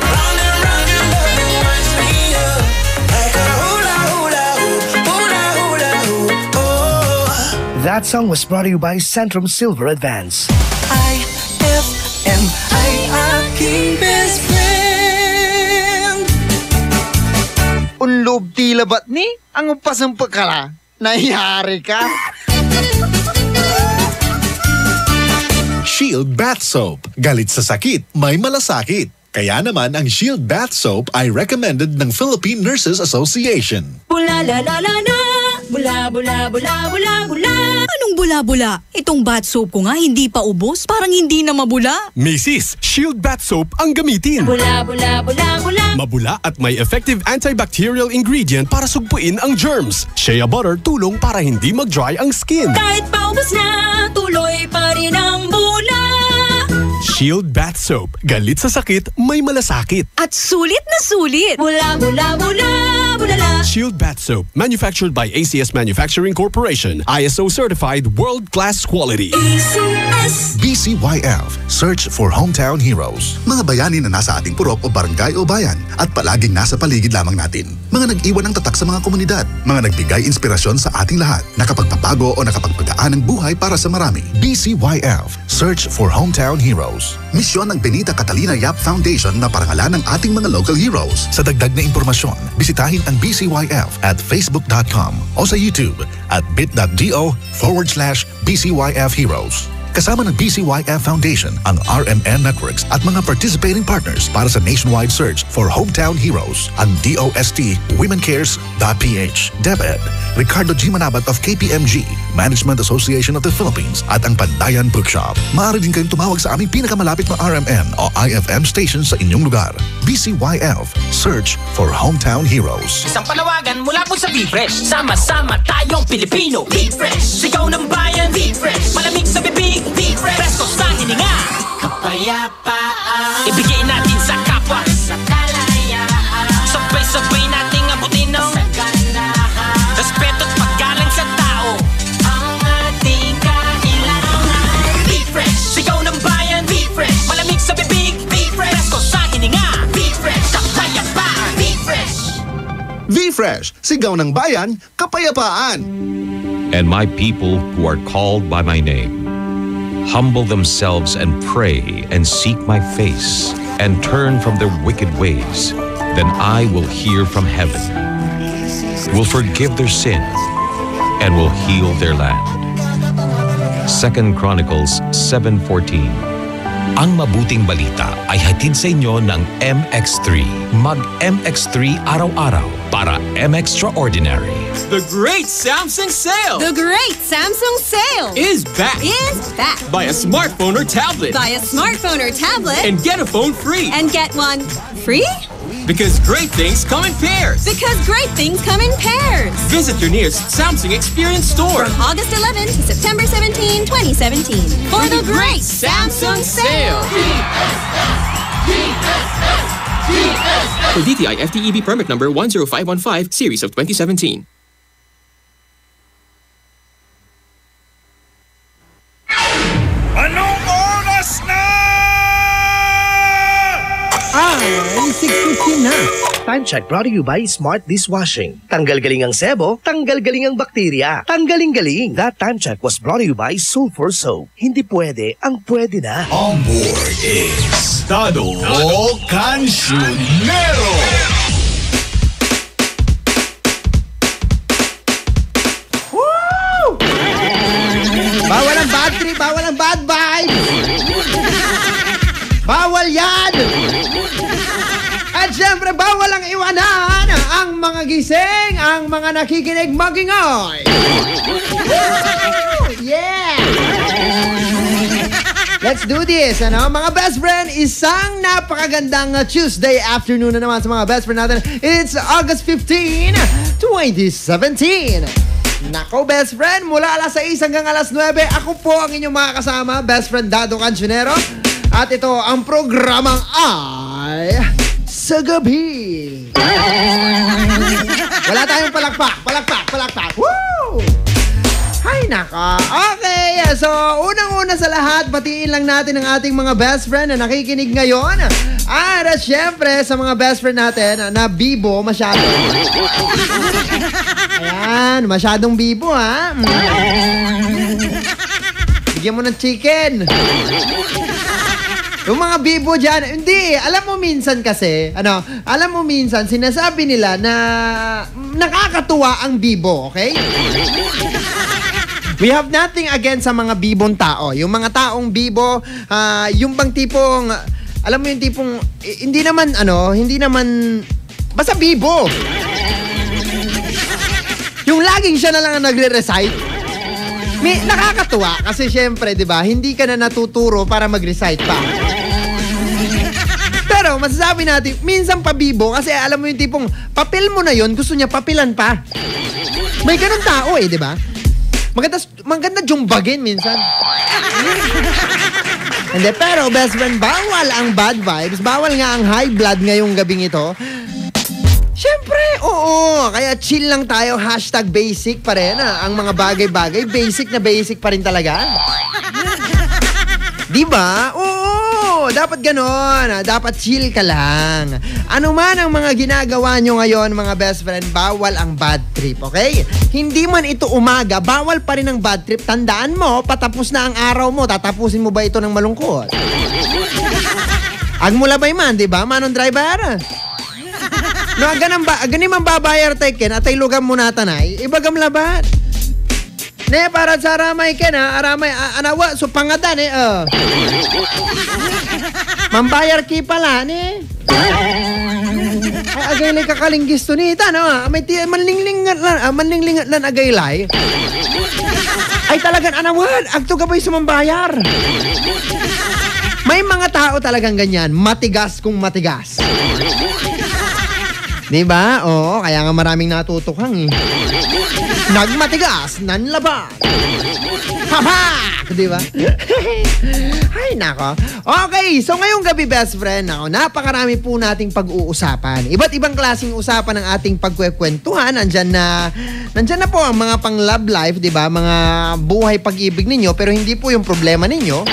Round and round your love, it winds me up like a hula hula hoop, hula hula hoop, oh. That song was brought to you by Centrum Silver Advance. IFM, ay aking best friend. Unlob tila ba't ni? Ang upasang pagkala. Nahihari ka? Shield Bath Soap. Galit sa sakit, may malasakit. Kaya naman ang Shield Bath Soap ay recommended ng Philippine Nurses Association. Bula la la la la, bula bula bula bula bula. Anong bula-bula? Itong bath soap ko nga hindi pa ubos, parang hindi na mabula. Macy's Shield Bath Soap ang gamitin. Bula bula bula bula. Mabula at may effective antibacterial ingredient para sugpuin ang germs. Shea butter tulong para hindi mag-dry ang skin. Kahit paubos na, tuloy pa rin ang bula. Shield Bath Soap. Galit sa sakit, may malasakit. At sulit na sulit. Mula, bulala. Shield Bath Soap. Manufactured by ACS Manufacturing Corporation. ISO certified world-class quality. BCYF. Search for Hometown Heroes. Mga bayani na nasa ating purok o barangay o bayan at palaging nasa paligid lamang natin. Mga nag-iwan ng tatak sa mga komunidad. Mga nagbigay inspirasyon sa ating lahat. Nakapagpapago o nakapagpagaan ng buhay para sa marami. BCYF. Search for Hometown Heroes. Misyon ng Benita Catalina Yap Foundation na parangalan ng ating mga local heroes. Sa dagdag na impormasyon, bisitahin ang BCYF at facebook.com o sa YouTube at bit.do/BCYF Heroes. Kasama ng BCYF Foundation ang RMN Networks at mga participating partners para sa nationwide search for Hometown Heroes. Ang DOST WomenCares.ph, DepEd, Ricardo G. Manabat of KPMG, Management Association of the Philippines at ang Pandayan Bookshop. Maaari din kayong tumawag sa aming pinakamalapit na RMN o IFM station sa inyong lugar. BCYF, search for Hometown Heroes. Isang panawagan mula po sa BeFresh. Sama-sama tayong Pilipino. BeFresh, sigaw ng bayan. BeFresh, malamig sa bibig. BeFresh, presko sa hininga. Kapayapaan, ibigay natin sa kapwa. Sa kalayaan, sabay-sabay nating abutin ng saganahan. Respeto at paggalang sa tao ang ating kailangan. BeFresh, sigaw ng bayan. BeFresh, malamig sa bibig. BeFresh, presko sa hininga. BeFresh, kapayapaan. BeFresh. BeFresh, sigaw ng bayan, kapayapaan. And my people who are called by my name humble themselves and pray and seek my face and turn from their wicked ways, then I will hear from heaven, will forgive their sin, and will heal their land. 2 Chronicles 7:14. Ang mabuting balita ay hatid sa inyo ng MX3. Mag-MX3 araw-araw para M-Extraordinary. The Great Samsung Sale! The Great Samsung Sale Is back! Buy a smartphone or tablet. Buy a smartphone or tablet And get a phone free. and get one free? Because great things come in pairs. Because great things come in pairs. Visit your nearest Samsung Experience store. From August 11 to September 17, 2017. For the Great Samsung Sale. For DTI FTEB permit number 10515, series of 2017. Anong oras na? Ay, 6:15 na. Time check brought to you by Smart Dishwashing. Tanggal galing ang sebo, tanggal galing ang bakterya. Tanggaling galing. That time check was brought to you by Sulfur Soap. Hindi pwede ang pwede na. On board is Tado Cancionero. Bawal ang bad trip, bawal ang bad vibes. Bawal yan. At syempre, bawal ang iwanan ang mga gising, ang mga nakikinig mag-ingoy. Yeah! Let's do this, ano? Mga best friend, isang napakagandang Tuesday afternoon na naman sa mga best friend natin. It's August 15, 2017. Nako, best friend, mula alas 6 hanggang alas 9, ako po ang inyong mga kasama, best friend Dado Cancionero. At ito ang programang ay Sa Gabi. Wala tayong palakpak. Woo! Hay naka. Okay, so unang-una sa lahat, batiin lang natin ang ating mga best friend na nakikinig ngayon. At syempre sa mga best friend natin na bibo masyado. Ayan, masyadong bibo ha. Bigyan mo ng chicken. Yung mga bibo dyan, hindi, alam mo minsan kasi, sinasabi nila na nakakatuwa ang bibo, okay? We have nothing against sa mga bibong tao. Yung mga taong bibo, yung bang tipong, alam mo yung tipong, hindi naman, basta bibo. Yung laging siya na lang nagre-recite. Nakakatuwa kasi syempre, 'di ba? Hindi ka na natuturo para mag-recite pa. Pero masasabi natin, minsan pabibo kasi alam mo yung tipong papel mo na yon, gusto niya papilan pa. May ganun tao 'di ba? Maganda jumbagin minsan. Hindi, pero best friend, bawal ang bad vibes. Bawal nga ang high blood ngayong gabing ito. Siyempre, oo. Kaya chill lang tayo. #basic pa rin. Ang mga bagay-bagay, basic na basic pa rin talaga. Diba? Oo. Dapat ganon. Dapat chill ka lang. Ano man ang mga ginagawa nyo ngayon, mga best friend, bawal ang bad trip, okay? Hindi man ito umaga, bawal pa rin ang bad trip. Tandaan mo, patapos na ang araw mo. Tatapusin mo ba ito ng malungkot? Agmulabay man, diba? Manong driver? No, ganin man babayar tayo ken, atay lugam mo na tanay, ibagam labat. Ne, para sa aramay ken ha, aramay, anawa, so pangadan mambayar ki pala, ne. Ay, agaylay kakalinggis to nita, no? May manlinglingat lan agaylay. Ay, talagang anawan, agto gabay sumambayar. May mga tao talagang ganyan, matigas kung matigas. Diba? Oo, kaya nga maraming natutukhang eh. Nagmatigas, nanlaban. Papak! Diba? Ay, nako. Okay, so ngayong gabi, best friend, napakarami po nating pag-uusapan. Iba't ibang klaseng usapan ng ating pagkwekwentuhan. Nandyan na po ang mga pang love life, diba? Mga buhay pag-ibig ninyo, pero hindi po yung problema ninyo.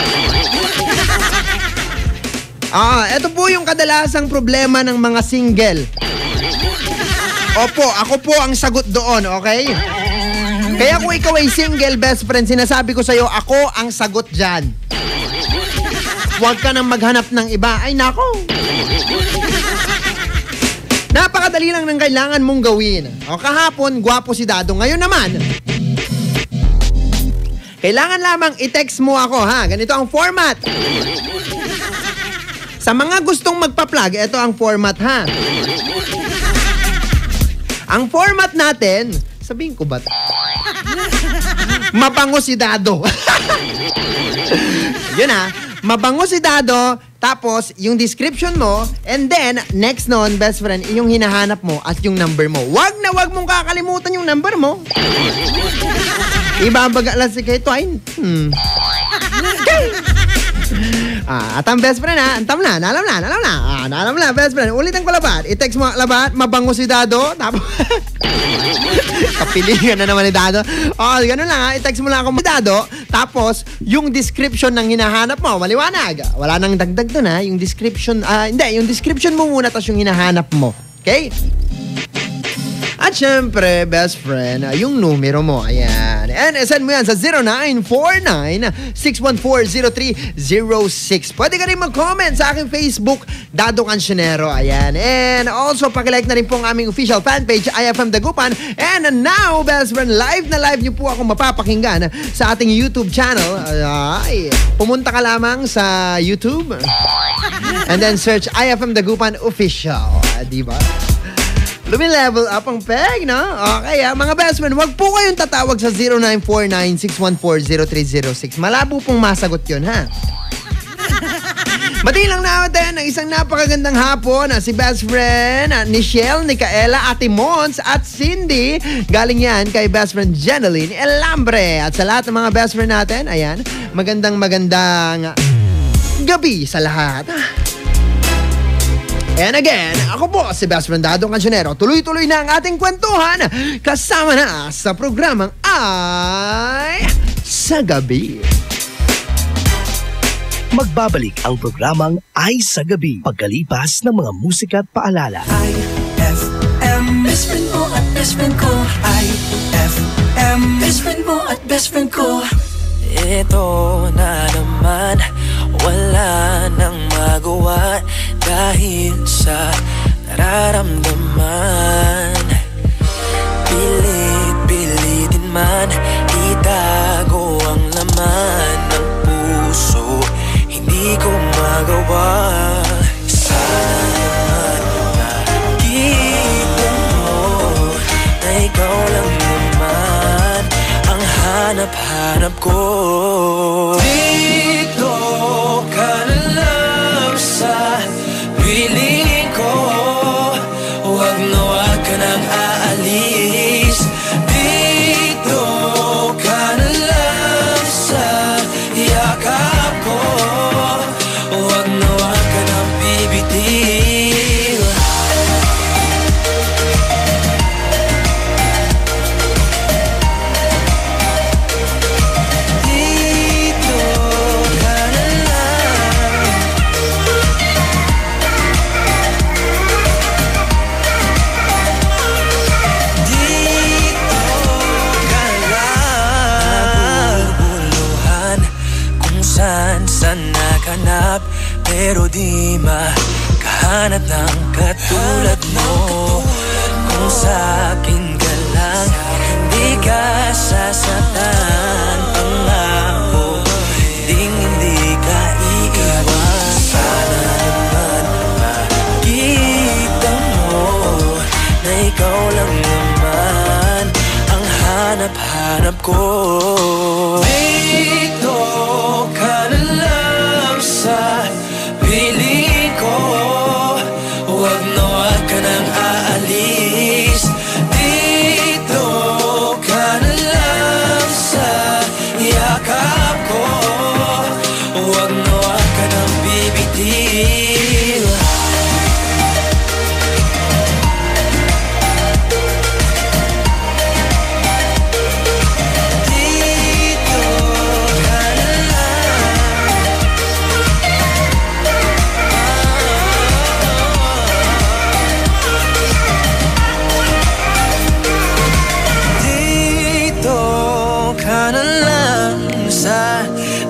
Ito po yung kadalasang problema ng mga single. Opo, ako po ang sagot doon, okay? Kaya kung ikaw ay single, best friend, sinasabi ko sa'yo, ako ang sagot dyan. Huwag ka nang maghanap ng iba. Ay, nako. Napakadali lang ng kailangan mong gawin. O, kahapon, gwapo si Dado. Ngayon naman, kailangan lamang i-text mo ako, ha? Ganito ang format. Sa mga gustong magpa-plug, ito ang format, ha? Ang format natin, sabihin ko ba? Mabango si Dado. Yun mabango si Dado, tapos yung description mo, and then, next nun, best friend, yung hinahanap mo at yung number mo. Wag mong kakalimutan yung number mo. Ibabaga lang si Kaito ay, at ang best friend antam na, nalam na, best friend. Ulitin ko labat, i-text mo labat, mabango si Dado, tapos kapilingan na naman ni Dado. Ganun lang i-text mo lang ako si Dado, tapos yung description ng hinahanap mo, maliwanag. Wala nang dagdag doon yung description, yung description mo muna, tapos yung hinahanap mo. Okay? At syempre, best friend, yung numero mo, ayan. And send mo yan sa 0949-614-0306. Pwede ka rin mag-comment sa aking Facebook, Dado Cancionero, ayan. And also, pakilike na rin po ang aming official fanpage, IFM Dagupan. And now, best friend, live na live niyo po ako mapapakinggan sa ating YouTube channel. Pumunta ka lamang sa YouTube. And then search IFM Dagupan Official. Diba? Level up ang peg, no? Okay, mga best friend, wag po kayong tatawag sa 0949-614-0306. Malabo pong masagot yun, ha? Batiin lang natin ang isang napakagandang hapon si best friend Nichelle, Nicaela, Ate Mons at Cindy. Galing yan kay best friend Jeneline Elambre. At sa lahat ng mga best friend natin, ayan, magandang gabi sa lahat. And again, ako po si best friend Dado Cancionero. Tuloy-tuloy na ang ating kwentuhan kasama na sa programang Ay sa Gabi. Magbabalik ang programang Ay sa Gabi pagkalipas ng mga musika at paalala. IFM, best friend mo at best friend ko. IFM, best friend mo at best friend ko. Ito na naman, wala nang magawa dahil sa nararamdaman. Pilit-pilitin man, itago ang laman ng puso, hindi ko magawa. Sana nakita mo na ikaw lang naman ang hanap-hanap ko. Dito ka na lang sa piling ko, huwag na huwag ka nang aalis. Dito ka na pero di makahanap ng katulad mo. Kung sa'kin ka lang, di ka sasaktan. Pangako, hindi ka iiwan. Sana naman makita mo na ikaw lang naman ang hanap-hanap ko. Dito ka na lang sa piling ko, huwag na huwag ka nang aalis. Dito ka na lang sa yakap ko, huwag na huwag ka nang bibitil.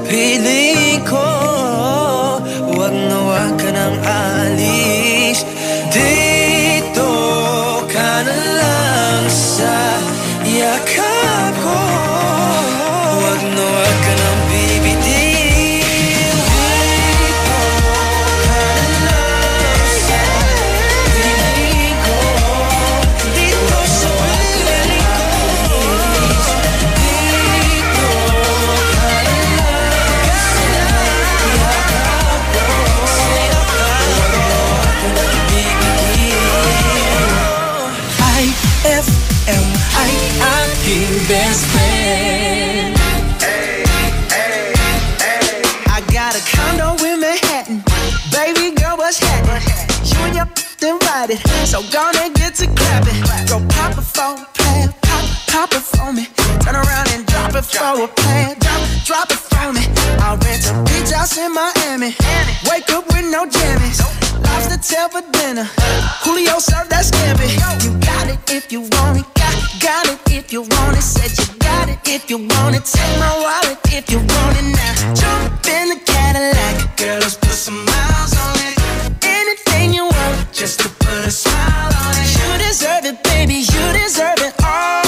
Piling ko, huwag na huwag ka nang aalis. Dito ka na lang sa yakap ko, huwag na huwag ka nang bibitin. Dito ka na lang sa piling ko, dito sa piling ko. Dito ka na IFM ay aking best friend. I got a condo in Manhattan. Baby girl, what's happening? You and your invited, so gonna get to clapping. Go pop it for a plan, pop it for me. Turn around and drop it for a plan, drop it for me. I'll rent a beach house in Miami. Wake up with no jammies. Lobster tail for dinner. Julio served that scampi. You got it if you want it. Got it if you want it. Said you got it if you want it. Take my wallet if you want it now. Jump in the Cadillac. Girl, let's put some miles on it. Anything you want, just to put a smile on it. You deserve it, baby. You deserve it all.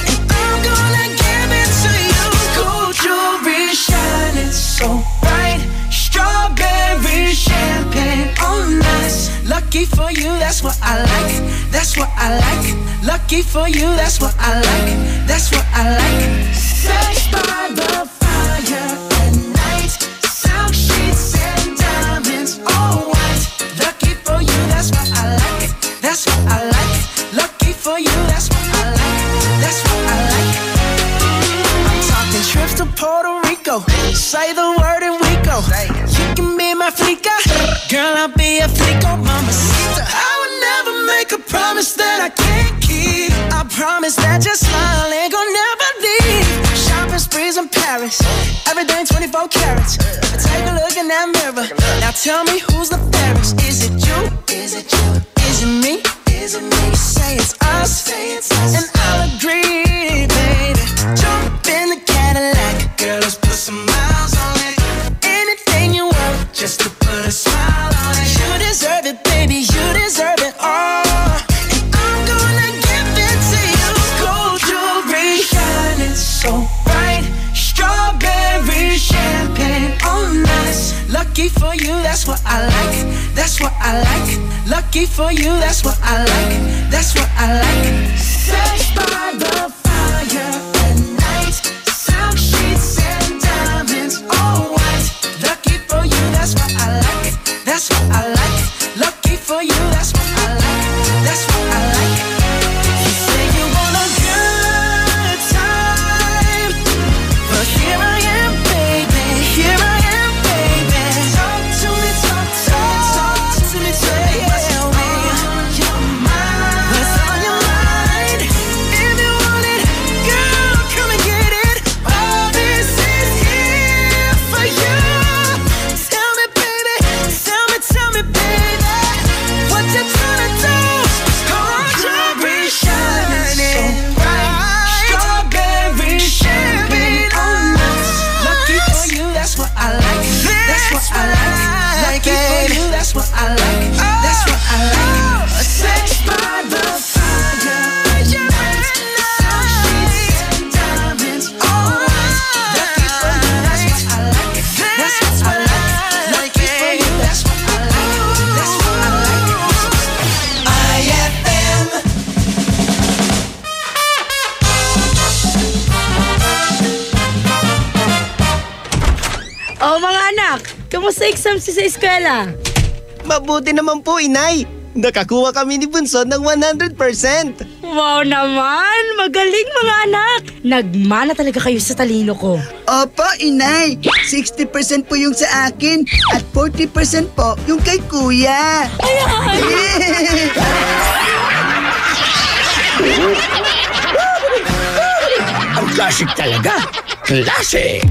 And I'm gonna give it to you. Gold jewelry shining so bright. Strawberry champagne on us. Lucky for you, that's what I like. That's what I like. Lucky for you, that's what I like. That's what I like. Sex by the fire at night. Silk sheets and diamonds, all white. Lucky for you, that's what I like. That's what I like. Lucky for you, that's what I like. That's what I like. I'm talking trips to Puerto Rico. Say the word and we go. You can be my flica, girl, I'll be a flico, mamacita. I would never make a promise that I can't keep. I promise that your smile ain't gonna never leave. Shopping sprees in Paris, everything 24 carats. Take a look in that mirror. Now tell me who's the fairest. Is it you? Is it you? Is it me? Is it me? Say it's us, and I'll agree, baby. Jump in the Cadillac, girl, let's put some miles on it. Anything you want, just to put a smile on it. You deserve it, baby, you deserve it all. And I'm gonna give it to you. Gold jewelry shining so bright. Strawberry champagne on us. Lucky for you, that's what I like. That's what I like. Lucky for you, that's what I like. That's what I like. Sex by the fire at night. Silk sheets and diamonds, all white. Lucky for you, that's what I like. That's what I like. Lucky for you, that's what I like. That's what I like. You say you want a good time, but here I am, baby. Here I am, baby. Talk to me, talk to me, tell me what's on your mind. What's on your mind? If you want Oh, mga anak, kamusta exams sa eskwela? Mabuti naman po, Inay. Nakakuha kami ni Bunso ng 100%. Wow naman! Magaling mga anak! Nagmana talaga kayo sa talino ko. Opo, Inay. 60% po yung sa akin at 40% po yung kay Kuya. Ang classic talaga. Classic!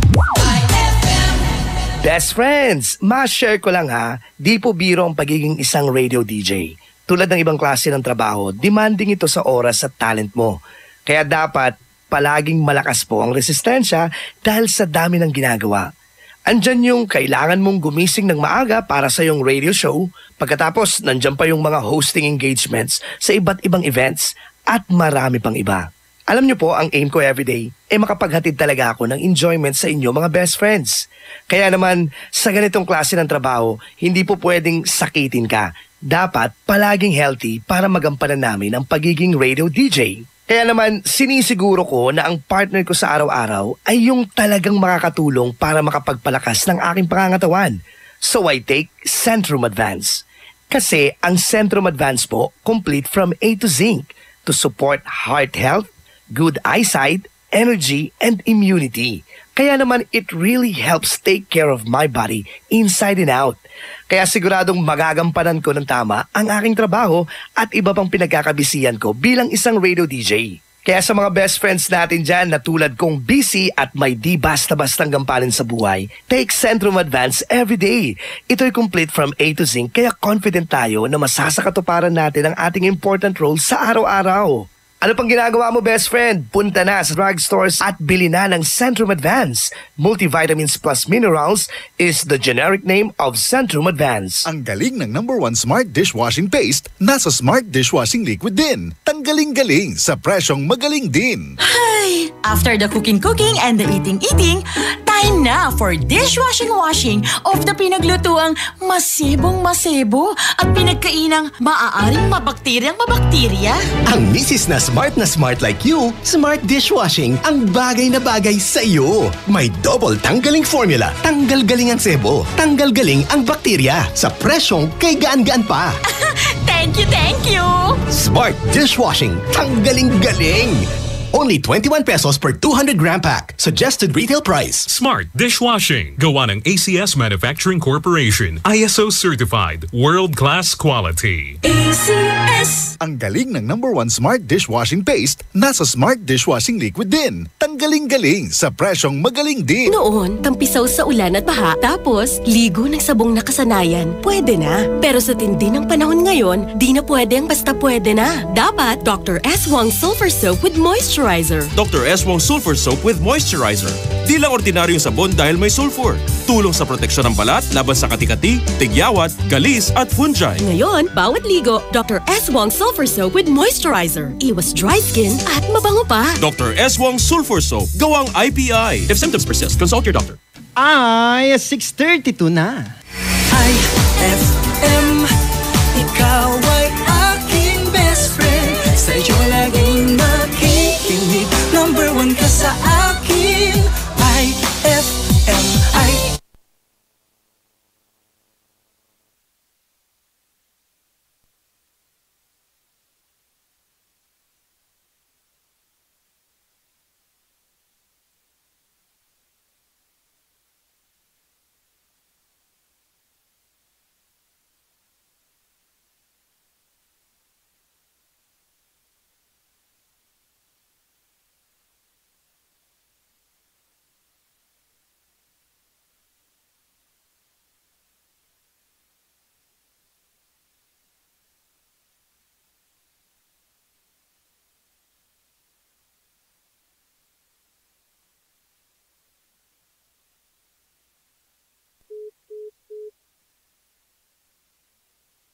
Best friends, ma-share ko lang ha, di po biro ang pagiging isang radio DJ. Tulad ng ibang klase ng trabaho, demanding ito sa oras at talent mo. Kaya dapat palaging malakas po ang resistensya dahil sa dami ng ginagawa. Andyan yung kailangan mong gumising ng maaga para sa iyong radio show, pagkatapos nandyan pa yung mga hosting engagements sa iba't ibang events at marami pang iba. Alam niyo po, ang aim ko everyday ay makapaghatid talaga ako ng enjoyment sa inyo mga best friends. Kaya naman, sa ganitong klase ng trabaho, hindi po pwedeng sakitin ka. Dapat palaging healthy para magampanan namin ang pagiging radio DJ. Kaya naman, sinisiguro ko na ang partner ko sa araw-araw ay yung talagang makakatulong para makapagpalakas ng aking pangangatawan. So I take Centrum Advance. Kasi ang Centrum Advance po, complete from A to Zinc to support heart health, good eyesight, energy, and immunity. Kaya naman it really helps take care of my body inside and out. Kaya siguradong magagampanan ko ng tama ang aking trabaho at iba pang pinagkakabisihan ko bilang isang radio DJ. Kaya sa mga best friends natin dyan na tulad kong busy at may di basta-bastang gampanin sa buhay, take Centrum Advance every day. Ito'y complete from A to Zinc kaya confident tayo na masasakatuparan natin ang ating important role sa araw-araw. Ano pang ginagawa mo, best friend? Punta na sa drugstores at bili na ng Centrum Advance. Multivitamins plus minerals is the generic name of Centrum Advance. Ang galing ng #1 Smart Dishwashing Paste nasa Smart Dishwashing Liquid din. Tanggaling-galing sa presyong magaling din. Ay, after the cooking and the eating, time na for dishwashing of the pinaglutuang masibong-masibo at pinagkainang maaaring mabakterya. Ang misis na smart like you, Smart Dishwashing ang bagay na bagay sa iyo. May double tanggaling formula. Tanggal galing ang sebo. Tanggal galing ang bakterya. Sa presyong kay gaan-gaan pa. Thank you! Smart Dishwashing. Tanggaling galing. Only 21 pesos per 200 gram pack. Suggested retail price. Smart Dishwashing. Gawa ng ACS Manufacturing Corporation. ISO certified. World-class quality. ACS. Ang galing ng #1 Smart Dishwashing Paste nasa Smart Dishwashing Liquid din. Tanggaling-galing sa presyong magaling din. Noon, tampisaw sa ulan at baha, tapos ligo ng sabong nakasanayan, pwede na. Pero sa tindi ng panahon ngayon, di na pwede ang basta pwede na. Dapat Dr. S. Wong Sulfur Soap with Moisturizer. Dr. S. Wong Sulfur Soap with Moisturizer. Di lang ordinaryong sabon dahil may sulfur. Tulong sa proteksyon ng balat laban sa kati-kati, tigyawat, galis at fungi. Ngayon, bawat ligo, Dr. S. Wong Sulfur Soap with Moisturizer. Iwas dry skin at mabango pa. Dr. S. Wong Sulfur Soap. Gawang IPI. If symptoms persist, consult your doctor. Ay, 6:32 na. IFM, ikaw ay aking best friend. Sa'yo laging makikinig. #1 ka sa akin. IFM,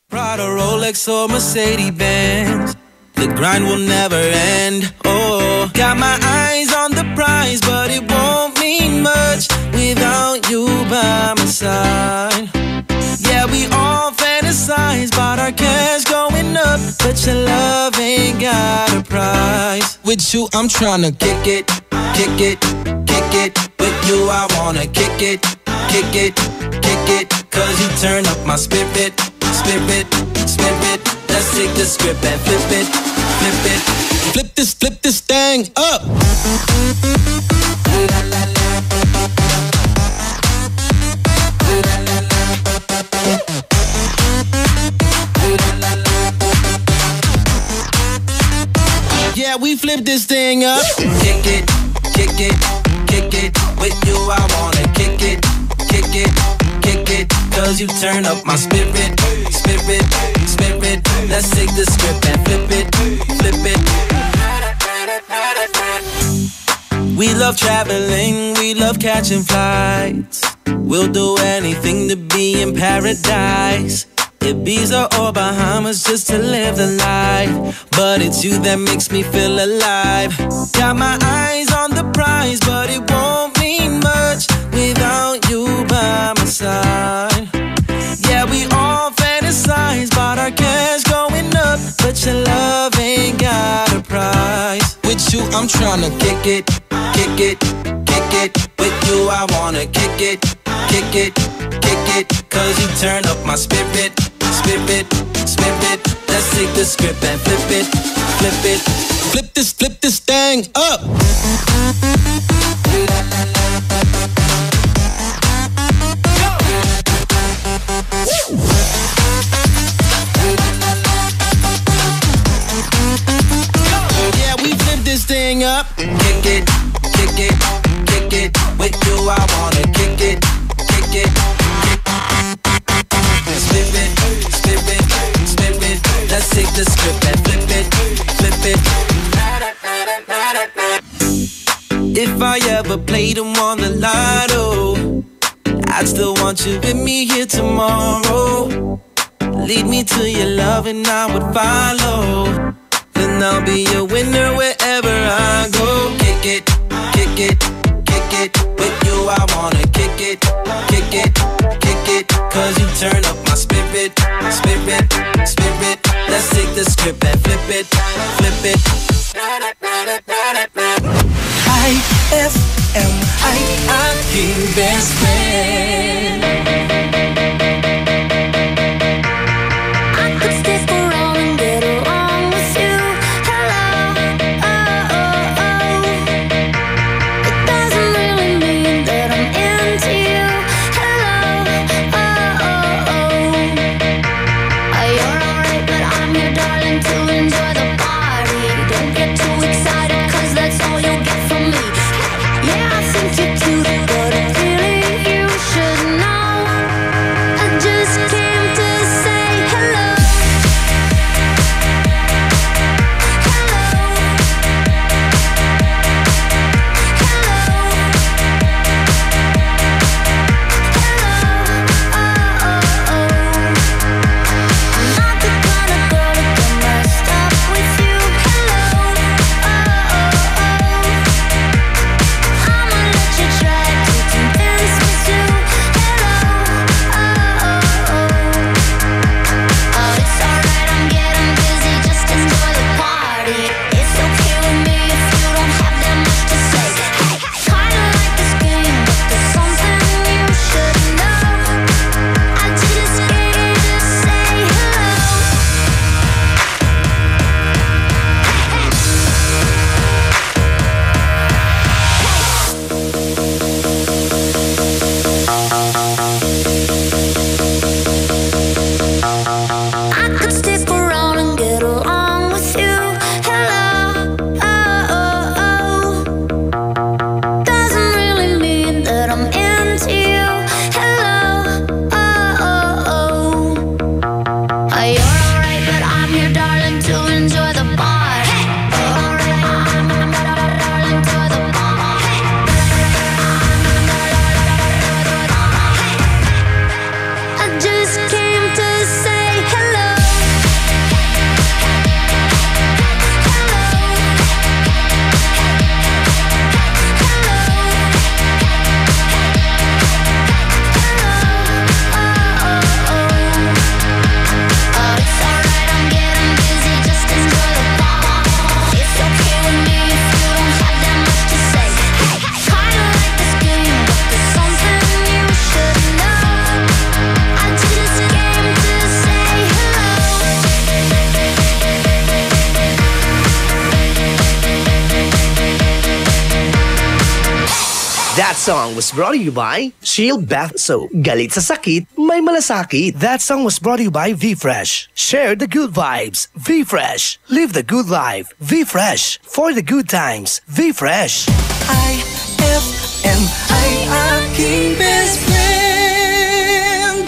Prada, Rolex, or Mercedes-Benz. The grind will never end. Oh, got my eyes on the prize, but it won't mean much without you by my side. Yeah, we all fantasize about our cash going up, but your love ain't got a price. With you, I'm tryna kick it. With you, I wanna kick it. kick it, cause you turn up my spirit, spirit, spirit. Let's take the script and flip it, flip it. Flip this thing up. Yeah, we flip this thing up. Kick it, kick it, kick it. With you I wanna kick it, kick it, kick it. Cause you turn up my spirit, spirit, spirit. Let's take the script and flip it, flip it. We love traveling, we love catching flights. We'll do anything to be in paradise. Ibiza or Bahamas just to live the life. But it's you that makes me feel alive. Got my eyes on the prize, but it won't mean much without you by my side. Yeah, we all fantasize about our cash going up, but your love ain't got a price. With you, I'm tryna kick it, kick it, kick it. With you, I wanna kick it, kick it, kick it. Cause you turn up my spirit, spirit, spirit. Let's take the script and flip it, flip it. Flip this thing up. Yeah, we flip this thing up. Kick it, kick it, kick it. With you I wanna kick it, kick it. Spin it, spin it, spin it. Let's take the script and flip it, flip it. If I ever played and won the lotto, I'd still want you with me here tomorrow. Lead me to your love and I would follow. Then I'll be a winner wherever I go. Kick it, kick it, kick it. With you I wanna kick it, kick it, kick it. Cause you turn up my spirit, spirit, spirit. Let's take the script and flip it, flip it. IFM, I best friend. I could stay around and get along with you. Hello, oh, oh, oh. It doesn't really mean that I'm into you. Hello, oh, oh, oh. You're alright, but I'm your darling to enjoy the party. Don't get too excited, cause that's all you'll get from me. Yeah, I think you're cute, but it's really you. That song was brought to you by Shield Bath Soap. Galit sa sakit, may malasakit. That song was brought to you by V-Fresh. Share the good vibes. V-Fresh. Live the good life. V-Fresh. For the good times. V-Fresh. IFM ay aking best friend.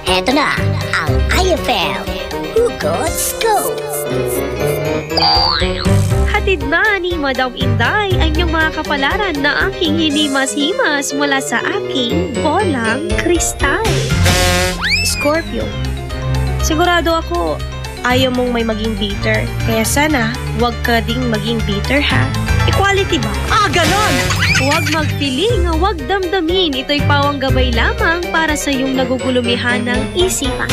Eto na ang IFM Hugot Scoop. Hatid na ni Madam Inday ang inyong mga kapalaran na aking hinimas-himas mula sa aking bolang kristal. Scorpio, sigurado ako ayaw mong may maging bitter. Kaya sana, huwag ka ding maging bitter ha. Equality ba? Ganon! Huwag magpiling, huwag damdamin. Ito'y pawang gabay lamang para sa iyong nagugulumihan ng isipan.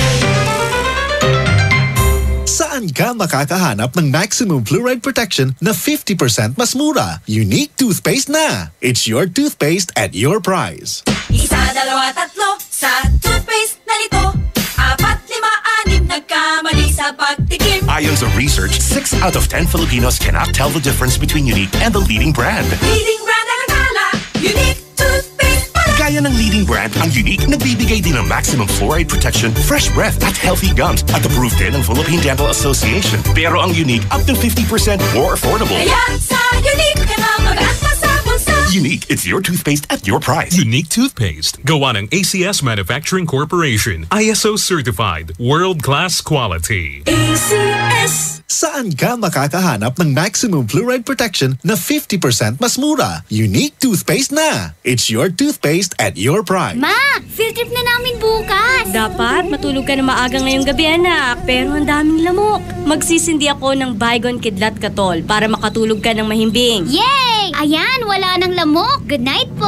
Saan ka makakahanap ng maximum fluoride protection na 50% mas mura? Unique toothpaste na! It's your toothpaste at your price. Isa, dalawa, tatlo sa toothpaste na nito. 4, 5, 6 nagkamali sa pagtikim. Ayon sa research, 6 out of 10 Filipinos cannot tell the difference between Unique and the leading brand. Leading brand ang akala, Unique toothpaste pala. Gaya ng leading brand, ang Unique nagbibigay din ng maximum fluoride protection, fresh breath at healthy gums at approved din ng Philippine Dental Association. Pero ang Unique up to 50% more affordable. Kaya sa Unique ka na mag-atma sa bulsa. Unique, it's your toothpaste at your price. Unique toothpaste. Gawa ng ACS Manufacturing Corporation. ISO certified. World-class quality. ACS. Saan ka makakahanap ng maximum fluoride protection na 50% mas mura? Unique toothpaste na! It's your toothpaste at your price. Ma, field trip na namin bukas. Dapat matulog ka na maaga ngayong gabi, anak. Pero ang daming lamok. Magsisindi ako ng Baygon Kidlat Katol para makatulog ka ng mahimbing. Yay! Ayan, wala nang lamok. Good night po.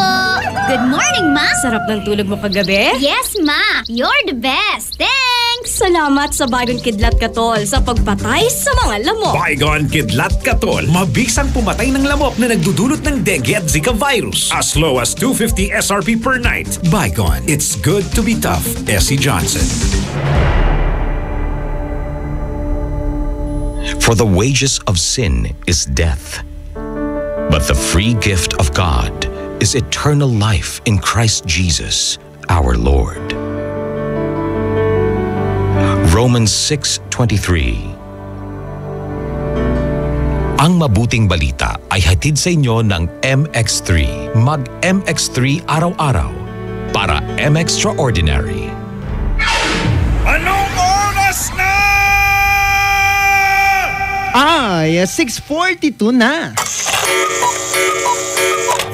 Good morning, Ma. Sarap ng tulog mo kagabi? Yes, Ma. You're the best. Thanks! Salamat sa Baygon Kidlat Katol sa pagpatay sa mga lamok. Baygon Kidlat Katol. Mabisang pumatay ng lamok na nagdudulot ng dengue at Zika virus. As low as 250 SRP per night. Baygon. It's good to be tough. Essie Johnson. For the wages of sin is death. But the free gift of God is eternal life in Christ Jesus, our Lord. Romans 6:23. Ang mabuting balita ay hatid sa inyo ng MX3. Mag-MX3 araw-araw para M-Extraordinary. Anong oras na? Ay, 6:42 na.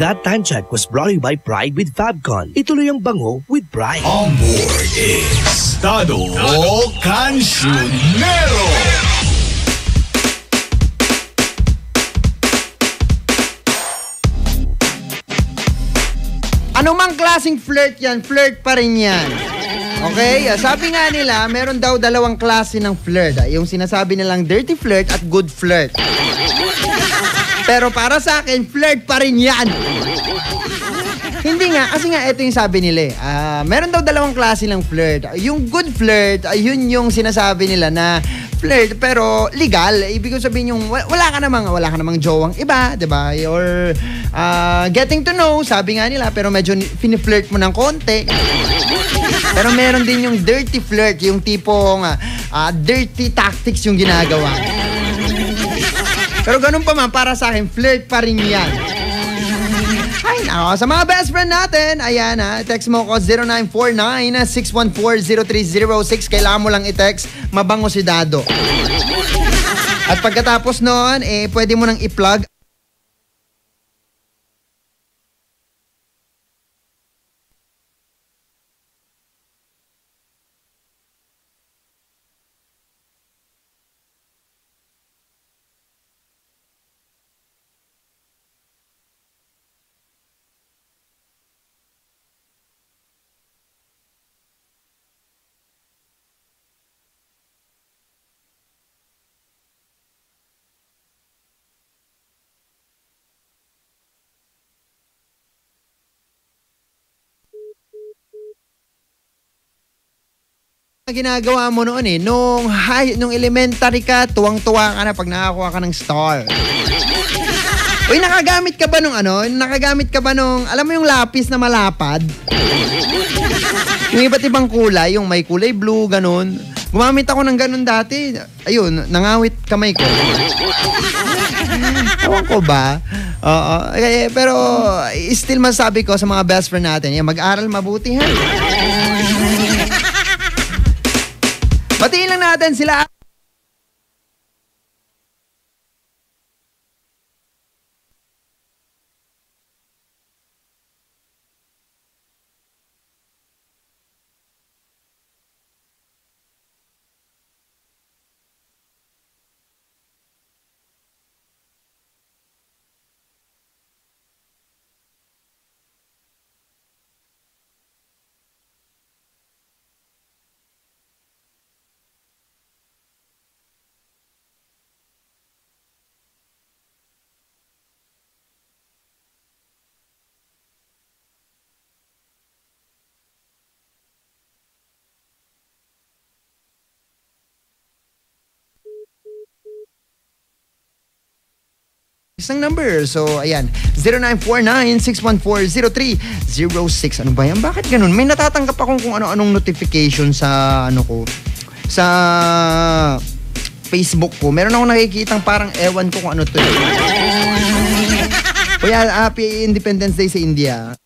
That time check was brought to you by Pride with Fabcon. Ituloy ang bango with Pride. On board is Tado Cancionero. Anumang klaseng flirt yan, flirt pa rin yan. Okay? Sabi nga nila, meron daw dalawang klase ng flirt. Yung sinasabi nilang dirty flirt at good flirt. Pero para sa akin, flirt pa rin yan. Hindi nga, kasi nga ito yung sabi nila meron daw dalawang klase ng flirt. Yung good flirt, yun yung sinasabi nila na flirt pero legal. Ibig sabihin yung wala ka namang jowang iba, 'di ba? Or getting to know, sabi nga nila, pero medyo fini-flirt mo ng konti. Pero meron din yung dirty flirt, yung tipong dirty tactics yung ginagawa. Pero ganun pa man, para sa akin, flirt pa rin yan. Ay, nako. Sa mga best friend natin, ayan text mo ko 0949-614-0306. Kailangan mo lang i-text, mabango si Dado. At pagkatapos noon, pwede mo nang i-plug ginagawa mo noon nung elementary ka, tuwang-tuwa ka na pag nakakuha ka ng star. Uy, nakagamit ka ba nung alam mo yung lapis na malapad? Yung iba't ibang kulay, yung may kulay blue, ganun. Gumamit ako ng ganun dati. Ayun, nangawit kamay ko. Ewan ko ba? Pero still masabi ko sa mga best friend natin, mag-aral mabuti, ha? Batiin lang natin sila. Isang number. So, ayan. 0949-614-0306. Ano ba yan? Bakit ganun? May natatanggap akong kung ano-anong notification sa sa Facebook ko. Meron akong nakikitang parang ewan ko kung ano to. Kuya, Happy Independence Day sa India.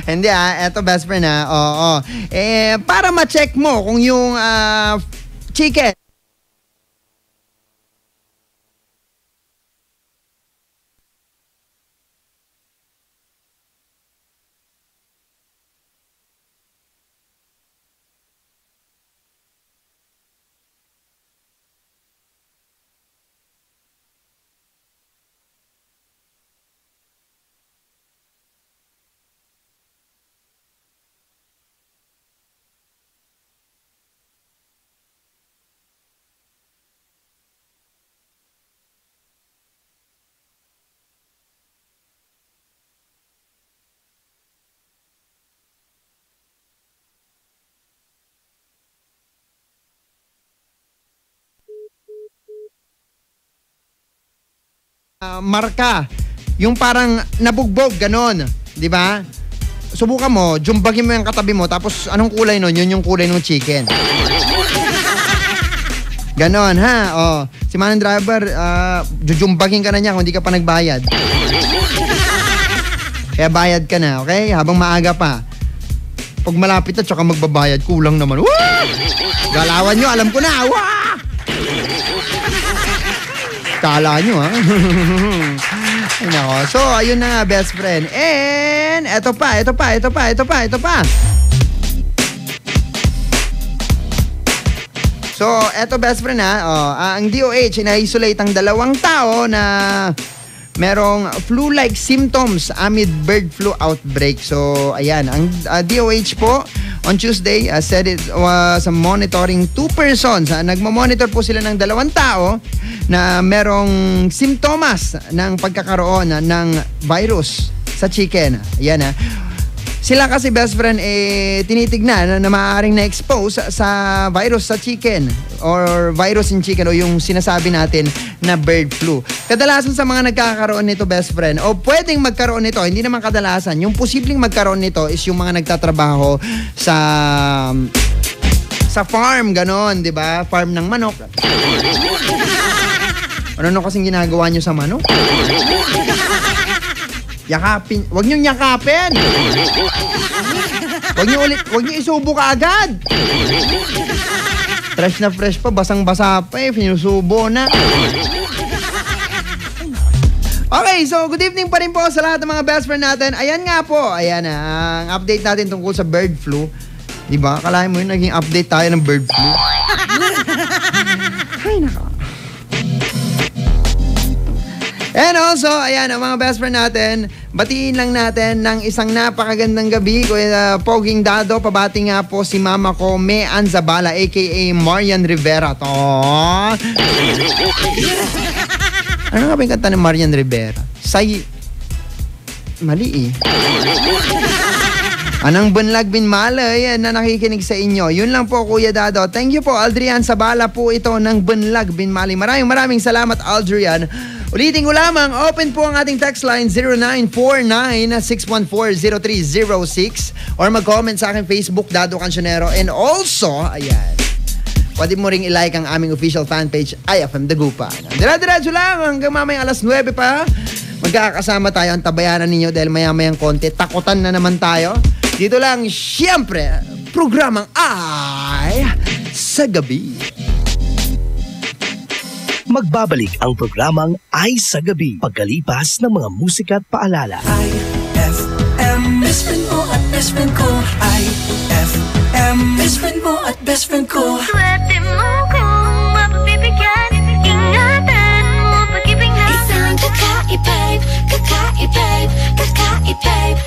Hindi eto best friend oo. Para ma-check mo kung yung chicken marka, yung parang nabugbog, ganon, di ba? Subukan mo, jumbagin mo yung katabi mo, tapos anong kulay nun? Yun yung kulay ng chicken. Ganon, ha? Si Manang Driver, jujumbagin ka na niya kung hindi ka pa nagbayad. Kaya bayad ka na, okay? Habang maaga pa. Pag malapit na, tsaka magbabayad, kulang naman. Woo! Galawan nyo, alam ko na. Wah! Kala nyo, ha? Nako. So, ayun na nga, best friend. And, eto pa. So, eto, best friend, ang DOH, ina-isolate ang 2 tao na merong flu-like symptoms amid bird flu outbreak. So, ayan, ang DOH po, on Tuesday, said it was monitoring 2 persons. Nagmamonitor po sila ng 2 tao na merong simptomas ng pagkakaroon ng virus sa chicken. Ayan, Sila kasi, best friend, tinitignan na maaaring na-expose sa virus sa chicken or virus in chicken o yung sinasabi natin na bird flu. Kadalasan sa mga nagkakaroon nito, best friend, o pwedeng magkaroon nito, hindi naman kadalasan, yung posibleng magkaroon nito is yung mga nagtatrabaho sa farm, ganon, di ba? Farm ng manok. Ano kasing ginagawa nyo sa manok? Yakapin. Huwag nyo yakapin. Huwag nyo isubo ka agad. Fresh na fresh pa, basang-basa pa sinusubo na. Okay, so good evening pa rin po sa lahat ng mga best friend natin. Ayan nga po, ayan ang update natin tungkol sa bird flu. Diba? Akalain mo yun, naging update tayo ng bird flu. Ay, naka. And also, ayan, ang mga best friend natin, batiin lang natin ng isang napakagandang gabi. Kuya Poging Dado, pabati nga po si mama ko, Mean Zabala, aka Marian Rivera. To. Ano nga ba yung kanta ni Marian Rivera? Mali eh. Anang bunlag binmalay na nakikinig sa inyo. Yun lang po, Kuya Dado. Thank you po, Aldrian Sabala po ito ng bunlag binmalay. Maraming salamat, Aldrian. Ulitin ko lamang, open po ang ating text line 0949-614-0306 or mag-comment sa aking Facebook, Dado Cancionero. And also, ayan, pwede mo ring i-like ang aming official fanpage, IFM Dagupan. Dira-diretso lang hanggang mamayang alas 9 pa. Magkakasama tayo ang tabayanan ninyo dahil maya-mayang konti. Takutan na naman tayo. Dito lang, siyempre, programang Ay sa Gabi. Magbabalik ang programang Ay sa Gabi pagkalipas ng mga musika at paalala. IFM, best friend mo at best friend ko. IFM, best friend mo at best friend ko. Swerte mo kung mapapibigyan. Ingatan mo pag-ibig natin. Isang kakaibig, kakaibig, kakaibig, kakaibig.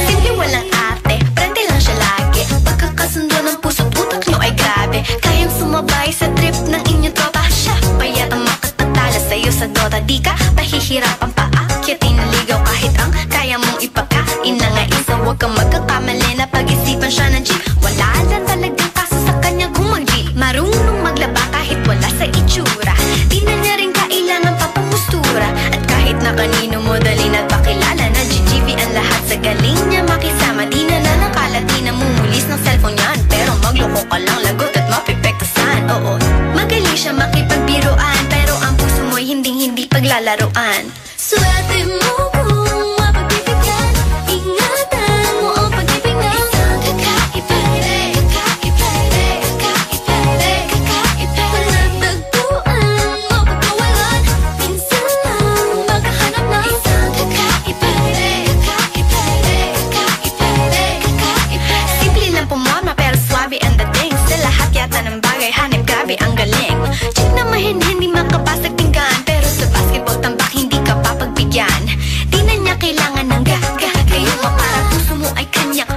Simple walang ate, prende lang siya lagi. Pagkakasundo ng puso't utak nyo ay grabe. Kayang sumabay sa trip ng inyong tropa. Siya payat ang makatala sa'yo sa dota. Di ka pahihirapan pa akyatin ligaw kahit ang kaya mong ipagkain na nga isa. Huwag kang magkakamali na pag-isipan siya ng jeep. Wala lang talagang kaso sa kanya kung mag-jeep. Marunong maglaba kahit wala sa itsura. Di na niya rin kailangan papamustura. At kahit na kanino mo dali na pakilala na GGV ang lahat sa galing niya makisama. Di na nanakalat, di na mumulis ng cellphone yan. Pero magloko ka lang, lagot at mapipektasan. Oo, magaling siya makipagbiruan, pero ang puso mo'y hinding-hindi paglalaruan. Swerte mo kung mapagpipigyan. Ingatan mo ang pag-ibig na isang kakaibig, kakaibig, kakaibig, kakaibig. Walang tagpuan o pagkawalan. Minsan lang makahanap ng isang kakaibig, kakaibig, kakaibig, kakaibig. Simple lang pumorma pero swabe ang dating. Sa lahat yata ng bagay hanip grabe ang galing. Check na hindi makapasag tinggan, pero sa basketball tambak hindi ka papagbigyan. Di na niya kailangan ng gagayuma para puso mo ay kanyang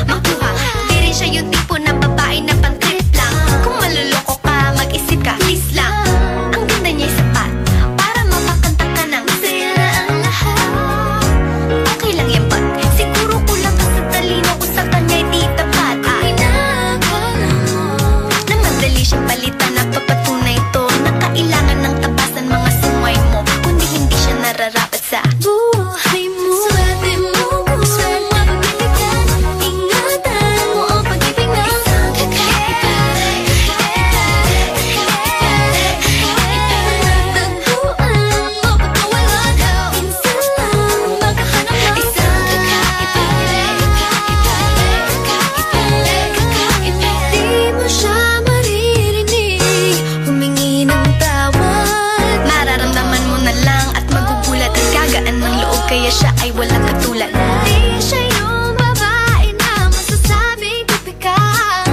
makuha. Di rin siya yung tipo ng babae na pan-trip lang. Kung maluloko ka, mag-isip ka, please lang. Ang ganda niya'y sapat para mapakanta ka ng saya na ang lahat. Okay lang yan ba't siguro kulang ka sa talino kung sa kanya'y di tapat. Pinakala mo na madali siyang palitan na papatunay to na kailangan ng tapasan mga sumay mo, kundi hindi siya nararapat sa buhay mo. Swerte mo kung mapapibigyan. Ingatan mo ang pag-ibig na isang kakaibig, tagpuan o pagkawalan. Minsan lang makahanap ng isang kakaibig, kakaibig, kakaibig. Di mo siya maririnig humingi ng tawad. Mararamdaman mo na lang at magugulat at gagaan ng loob, kaya siya ay walang katulad. Di siya yung babae na masasabing tipikal,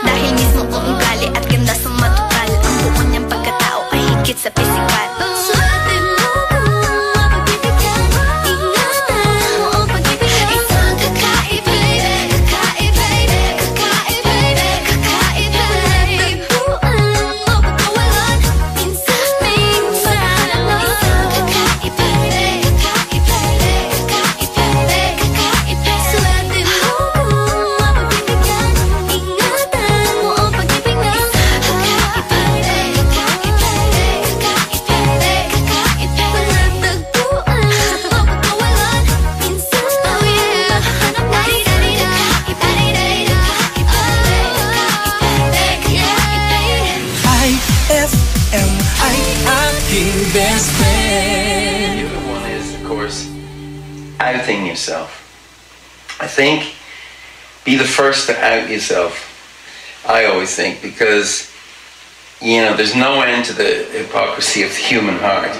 dahil mismo ang ugali at ganda sa matutal. Ang buo niyang pagkatao ay higit sa pisikal. Swerte mo kung mapapibigyan. Ingatan mo ang pag-ibig na isang kakaibig, kakaibig, kakaibig, kakaibig. Tagpuan o pagkawalan. Minsan lang isang kakaibig, kakaibig, kakaibig. outing yourself. I think be the first to out yourself. I always think, because there's no end to the hypocrisy of the human heart.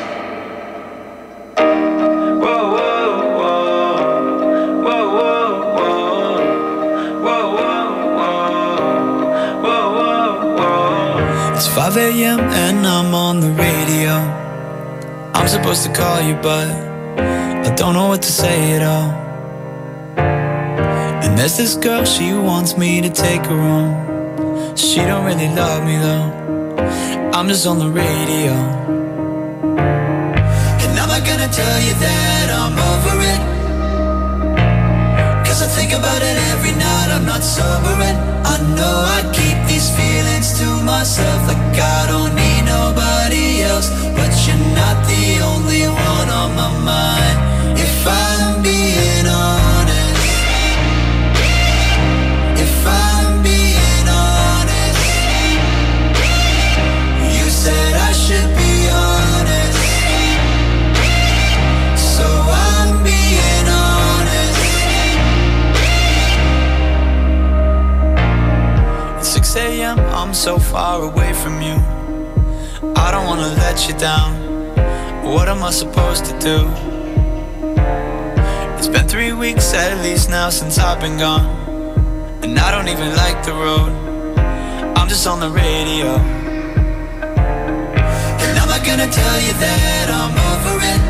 It's 5 a.m. and I'm on the radio. I'm supposed to call you, but I don't know what to say at all. And there's this girl, she wants me to take her home. She don't really love me though. I'm just on the radio. And I'm not gonna tell you that I'm over it, 'cause I think about it every night, I'm not sober. And I know I keep these feelings to myself, like I don't need nobody else. But you're not the only one on my mind, if I'm being honest. If I'm being honest, you said I should be honest, so I'm being honest. It's 6 a.m., I'm so far away from you. I don't wanna let you down. What am I supposed to do? It's been 3 weeks at least now since I've been gone, and I don't even like the road. I'm just on the radio. And I'm not gonna tell you that I'm over it,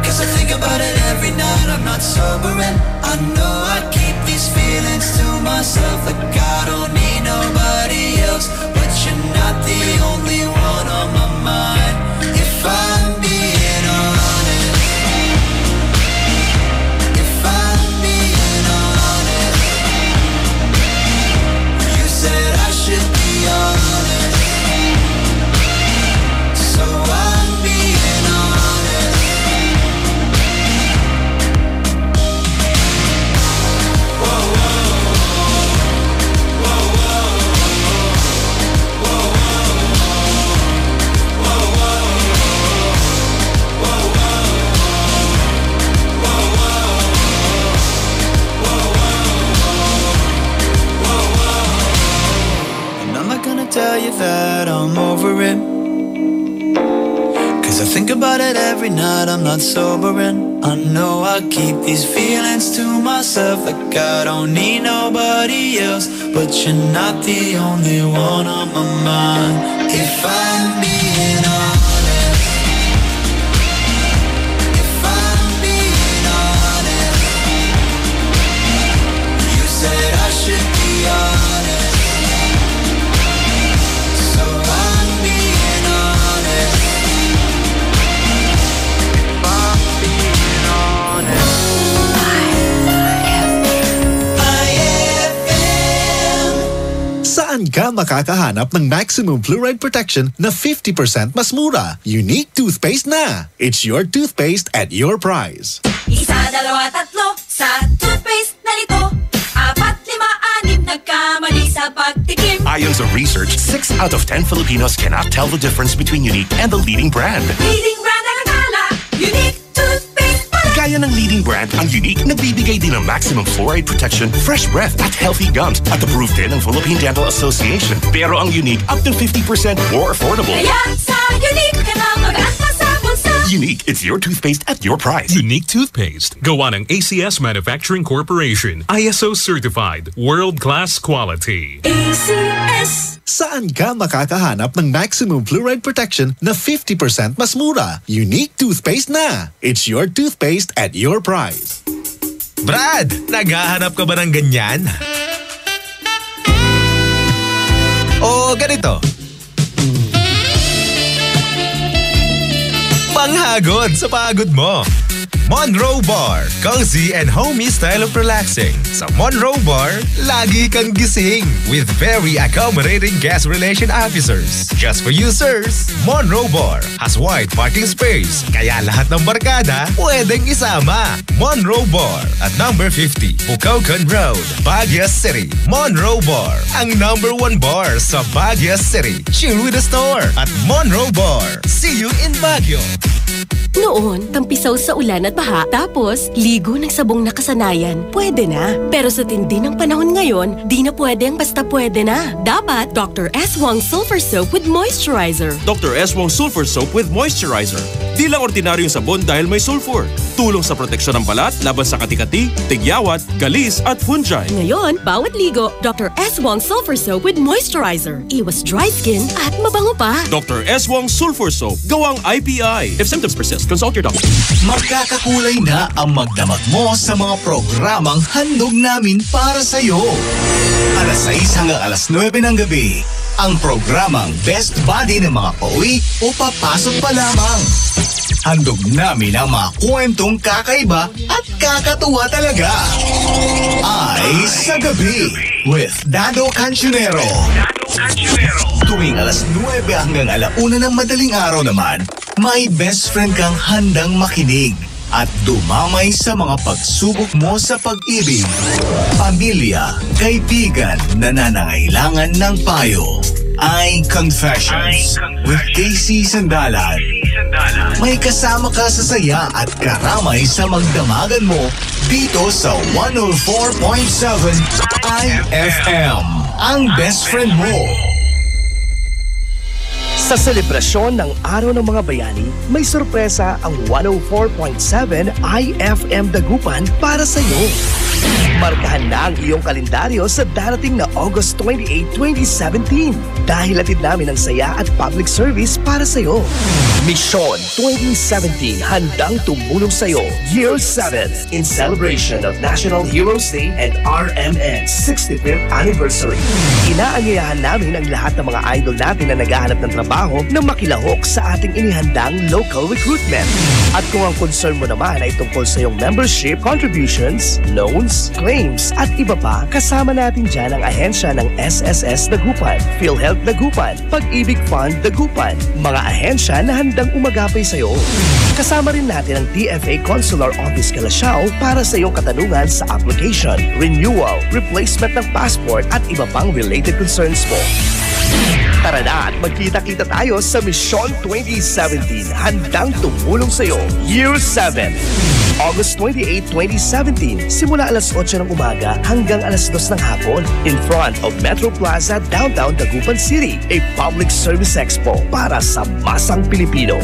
'cause I think about it every night, I'm not sober. And I know I keep these feelings to myself, like I don't need nobody else. But you're not the only one on my mind, if I'm being honest. If I'm being honest, you said I should be honest, so I'm being honest. Whoa, whoa, whoa, whoa, and I'm not gonna tell you that I'm over it, 'cause I think about it every night, I'm not sober. And I know I keep these feelings to myself, like I don't need nobody else. But you're not the only one on my mind, if I'm being honest. If I'm being honest, you said I should be honest, so I'm being honest. If I'm being honest. Saan ka makakahanap ng maximum fluoride protection na 50% mas mura? Unique toothpaste na. It's your toothpaste at your price. Isa, dalawa, tatlo sa toothpaste na ito. 4, 5, 6 nagkamali sa pagtikim. Ayon sa research, 6 out of 10 Filipinos cannot tell the difference between Unique and the leading brand. Leading brand ang akala, Unique toothpaste pala. Gaya ng leading brand, ang Unique nagbibigay din ng maximum fluoride protection, fresh breath at healthy gums at approved din ng Philippine Dental Association. Pero ang Unique up to 50% more affordable. Kaya sa Unique ka na mag-asa sa bulsa. Unique, it's your toothpaste at your price. Unique toothpaste. Gawa ng ACS Manufacturing Corporation. ISO certified. World-class quality. ACS. Saan ka makakahanap ng maximum fluoride protection na 50% mas mura? Unique toothpaste na. It's your toothpaste at your price. Brad, naghahanap ka ba ng ganyan? O ganito. Panghagod sa pagod mo. Monroe Bar, cozy and homey style of relaxing. Sa Monroe Bar, lagi kang gising with very accommodating guest relation officers. Just for you, sirs, Monroe Bar has wide parking space, kaya lahat ng barkada pwedeng isama. Monroe Bar at number 50, Bucaucan Road, Baguio City. Monroe Bar, ang number 1 bar sa Baguio City. Chill with the store at Monroe Bar. See you in Baguio. Noon, tampisaw sa ulan at baha, tapos ligo ng sabong nakasanayan, pwede na. Pero sa tindi ng panahon ngayon, di na pwede ang basta pwede na. Dapat Dr. S. Wong Sulfur Soap with Moisturizer. Dr. S. Wong Sulfur Soap with Moisturizer. Di lang ordinaryong sabon dahil may sulfur. Tulong sa proteksyon ng balat laban sa kati-kati, tigyawat, galis at fungi. Ngayon, bawat ligo, Dr. S. Wong Sulfur Soap with Moisturizer. Iwas dry skin at mabango pa. Dr. S. Wong Sulfur Soap. Gawang IPI. If symptoms persist, consult your doctor. Magkakakulay na ang magdamag mo sa mga programang handog namin para sa'yo. Alas 6 hanggang alas 9 ng gabi, ang programang Best Buddy ng mga pauwi o papasok pa lamang. Handog namin ang mga kwentong kakaiba at kakatuwa talaga. Ay sa gabi with Dado Cancionero. Tuwing alas 9 hanggang alauna ng madaling araw naman, may best friend kang handang makinig at dumamay sa mga pagsubok mo sa pag-ibig, pamilya, kaibigan na nangangailangan ng payo. Ay Confessions with Casey Sandalan. May kasama ka sa saya at karamay sa magdamagan mo dito sa 104.7 IFM, ang best friend mo. Sa selebrasyon ng Araw ng Mga Bayani, may sorpresa ang 104.7 IFM Dagupan para sa iyo. Markahan na ang iyong kalendaryo sa darating na August 28, 2017 dahil hatid namin ang saya at public service para sa iyo. Mission 2017 handang tumulong sa iyo Year 7 in celebration of National Heroes Day and RMN's 65th anniversary. Inaanyayahan namin ang lahat ng mga idol natin na naghahanap ng trabaho na makilahok sa ating inihandang local recruitment. At kung ang concern mo naman ay tungkol sa iyong membership, contributions, loans, claims at iba pa, kasama natin dyan ang ahensya ng SSS Dagupan, PhilHealth Dagupan, Pag-ibig Fund Dagupan, mga ahensya na handang umagapay sa iyo. Kasama rin natin ang DFA Consular Office Calasiao para sa iyong katanungan sa application, renewal, replacement ng passport at iba pang related concerns mo. Tara na at magkita-kita tayo sa Mission 2017 handang tumulong sa iyo Year 7. August 28, 2017, simula alas 8 ng umaga hanggang alas 2 ng hapon in front of Metro Plaza, Downtown Dagupan City, a public service expo para sa masang Pilipino.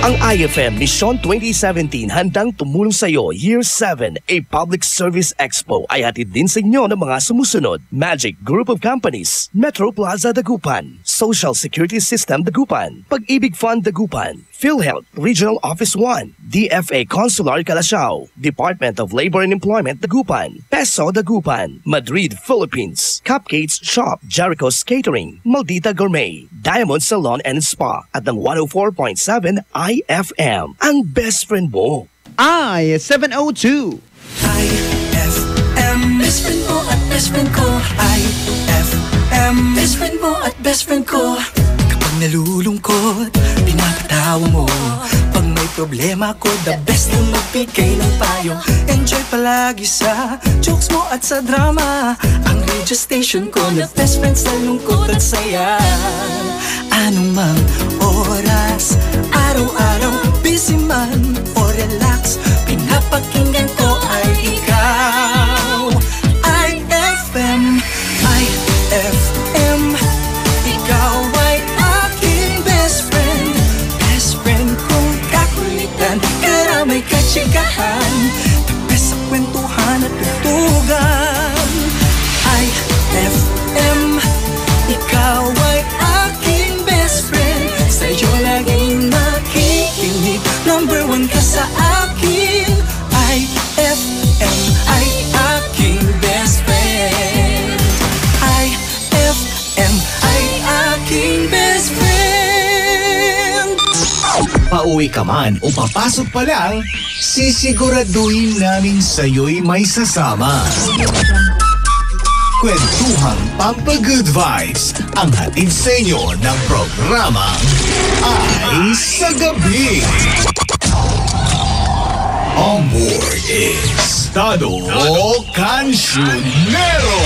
Ang IFM Mission 2017 handang tumulong sa iyo Year 7, a public service expo ay hatid din sa inyo ng mga sumusunod: Magic Group of Companies, Metro Plaza Dagupan, Social Security System Dagupan, Pag-ibig Fund Dagupan, PhilHealth Regional Office 1, DFA Consular Calasiao, Department of Labor and Employment Dagupan, Peso Dagupan, Madrid, Philippines, Cupcakes Shop, Jericho's Catering, Maldita Gourmet, Diamond Salon and Spa at ng 104.7 IFM, ang best friend mo. I-702 IFM, best friend mo at best friend ko. IFM, best friend mo at best friend ko. Kapag nalulungkot, pinapatawa mo. Pag may problema ko, the best na magbigay ng payo. Enjoy palagi sa jokes mo at sa drama. Ang radio station ko na best friend sa lungkot at saya. Anong mang oras, araw-araw, busy man o relax, pinapakinggan ko ay ikaw. IFM, IFM, ikaw ay aking best friend. Best friend kong kakulitan, karamay katsikahan, the best sa kwentuhan at tutugan. IFM, ikaw ay aking best friend. Sa'yo laging makikinig, number one ka sa akin. IFM ay aking best friend. IFM ay aking best friend. Pauwi ka man o papasok pa lang, sisiguraduhin namin sa'yo'y may sasama. Kwentuhang Pampa-Good Vibes ang hatid sa inyo ng programang Ay sa Gabi. On board is Dado Cancionero.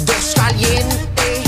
Dos caliente,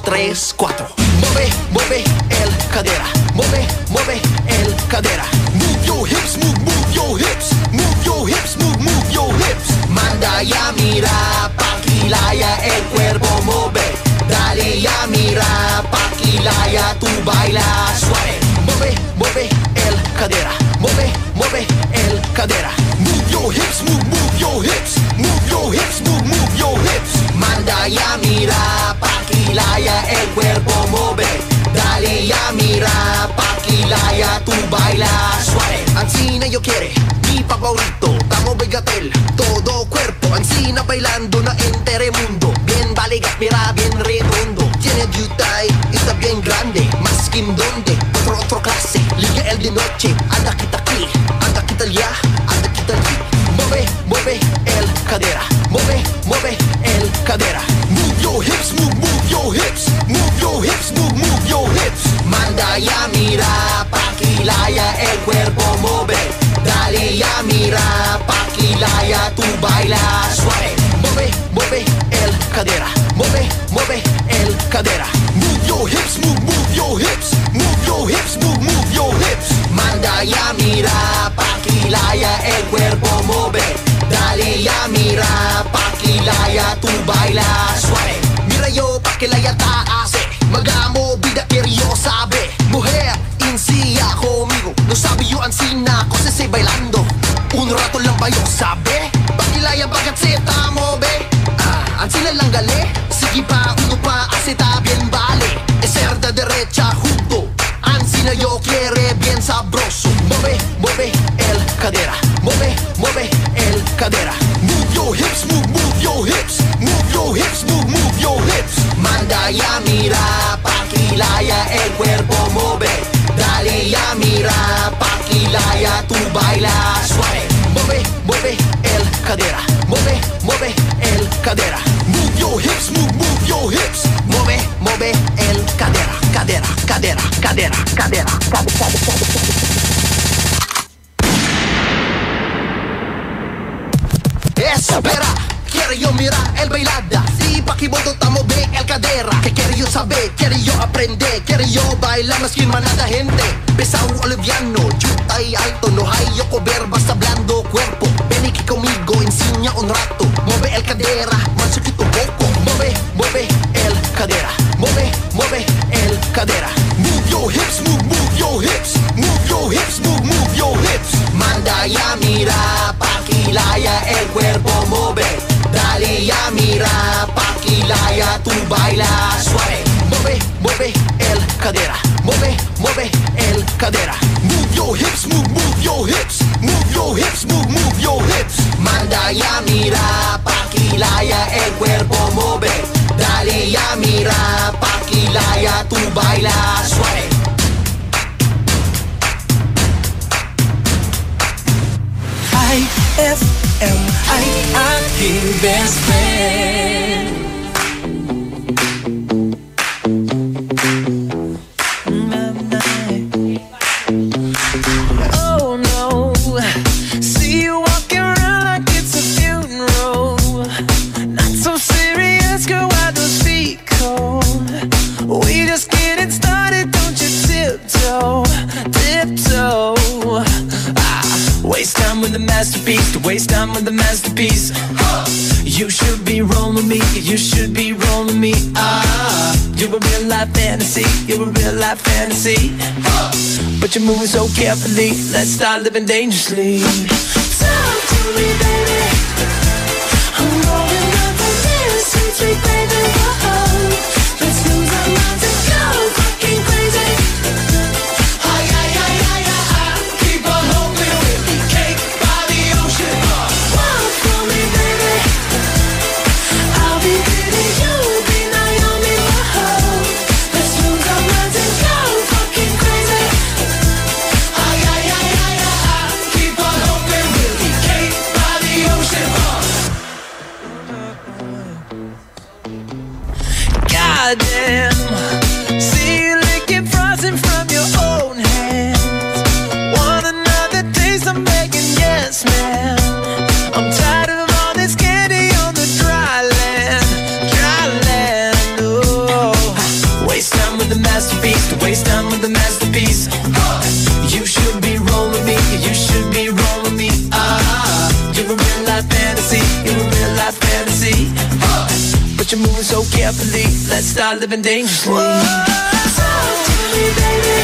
3, 4. Mueve, mueve el cadera. Mueve, mueve el cadera. Move your hips, move your hips. Move your hips, move your hips. Manda ya mira, pakilaya el cuerpo mueve. Dale ya mira, pakilaya tu baila suave. Mueve, mueve el cadera. Mueve, mueve el cadera. Move your hips, move your hips. Move your hips, move your hips. Manda ya mira, pakilaya el cuerpo mueve. Dale ya mira, pakilaya tu baila suave. Ancina yo quiere, mi favorito, Tamo Begatel, todo cuerpo. Ancina bailando na entere mundo. Bien baligat, mira bien redondo. Tiene yutay, está bien grande. Más que donde, otro clase. Liga el de noche, anda kita aquí, anda kita ya, anda kita aquí. Mueve, mueve el cadera. Mueve, mueve el cadera. Move your hips, move your hips. Move your hips, move your hips. Manda ya mira, pakilaya el cuerpo mueve. Dale ya mira, pakilaya tu baila suave. Mueve, mueve el cadera. Mueve, mueve el cadera. Move your hips, move your hips. Move your hips, move your hips. Manda ya mira, pakilaya el cuerpo mueve. Dale ya mira, pakilaya tu baila suave. Mira yo, pakilaya taase. Magamo vida yo sabe. Mujer, insiya conmigo. No sabe yo ansina, cosas se bailando. Un rato lang ba yo sabe? Pakilaya bagat se tamo be. Ansina lang gale. Sige pa, uno pa, aseta bien vale. Ser de derecha junto. Ansina yo quiere bien sabroso. Mueve, mueve el cadera. Mueve, mueve el cadera. Move your hips, move your hips. Move your hips, move your hips. Manda ya mira, pakilaya el cuerpo mueve. Dale ya mira, pakilaya tu baila suave. Mueve, mueve el cadera. Mueve, mueve el cadera. Move your hips, move your hips. Mueve, mueve el cadera. Cadera, cadera, cadera, cadera, cadera. Espera, quiero yo mirar el bailada. Si pakibondo tamo ve el cadera. Que quiero yo saber, quiero yo aprender. Quiero yo bailar más que manada gente. Pesado oliviano, yutay alto. No hay yo cover, basta blando cuerpo. Ven aquí conmigo, enseña un rato. Mueve el cadera, más chiquito poco. Mueve, mueve el cadera. Mueve, mueve el cadera. Move your hips, move your hips. Move your hips, move your hips. Manda ya mira, pakilaya el cuerpo mueve. Dale ya mira, pakilaya tu baila suave. Mueve, mueve el cadera. Mueve, mueve el cadera. Move your hips, move your hips. Move your hips, move your hips. Manda ya mira, pakilaya el cuerpo mueve. Dale ya mira, pakilaya tu baila suave. IFM, aking best friend. Oh no, see you walking around like it's a funeral. Not so serious, girl, why those feet cold? We just getting started, don't you tiptoe, tiptoe. Waste time with the masterpiece, to waste time with the masterpiece. You should be rolling me, you should be rolling me. You're a real life fantasy, you're a real life fantasy. But you're moving so carefully, let's start living dangerously. Talk to me, baby. I'm rolling up the mirror, sweet, sweet baby. Whoa. Let's lose our minds and go fucking crazy. Keep on hoping we'll be cake by the ocean. Walk for me, baby. I'll be Diddy, you'll be Naomi. Whoa. Let's lose our minds and go fucking crazy. Keep on hoping we'll be cake by the ocean. Goddamn. See you licking frosting from your own hands. Want another taste? I'm begging, yes, man. I'm tired of all this candy on the dry land, oh. but you're moving so carefully. Let's start living dangerously. Talk to me, baby.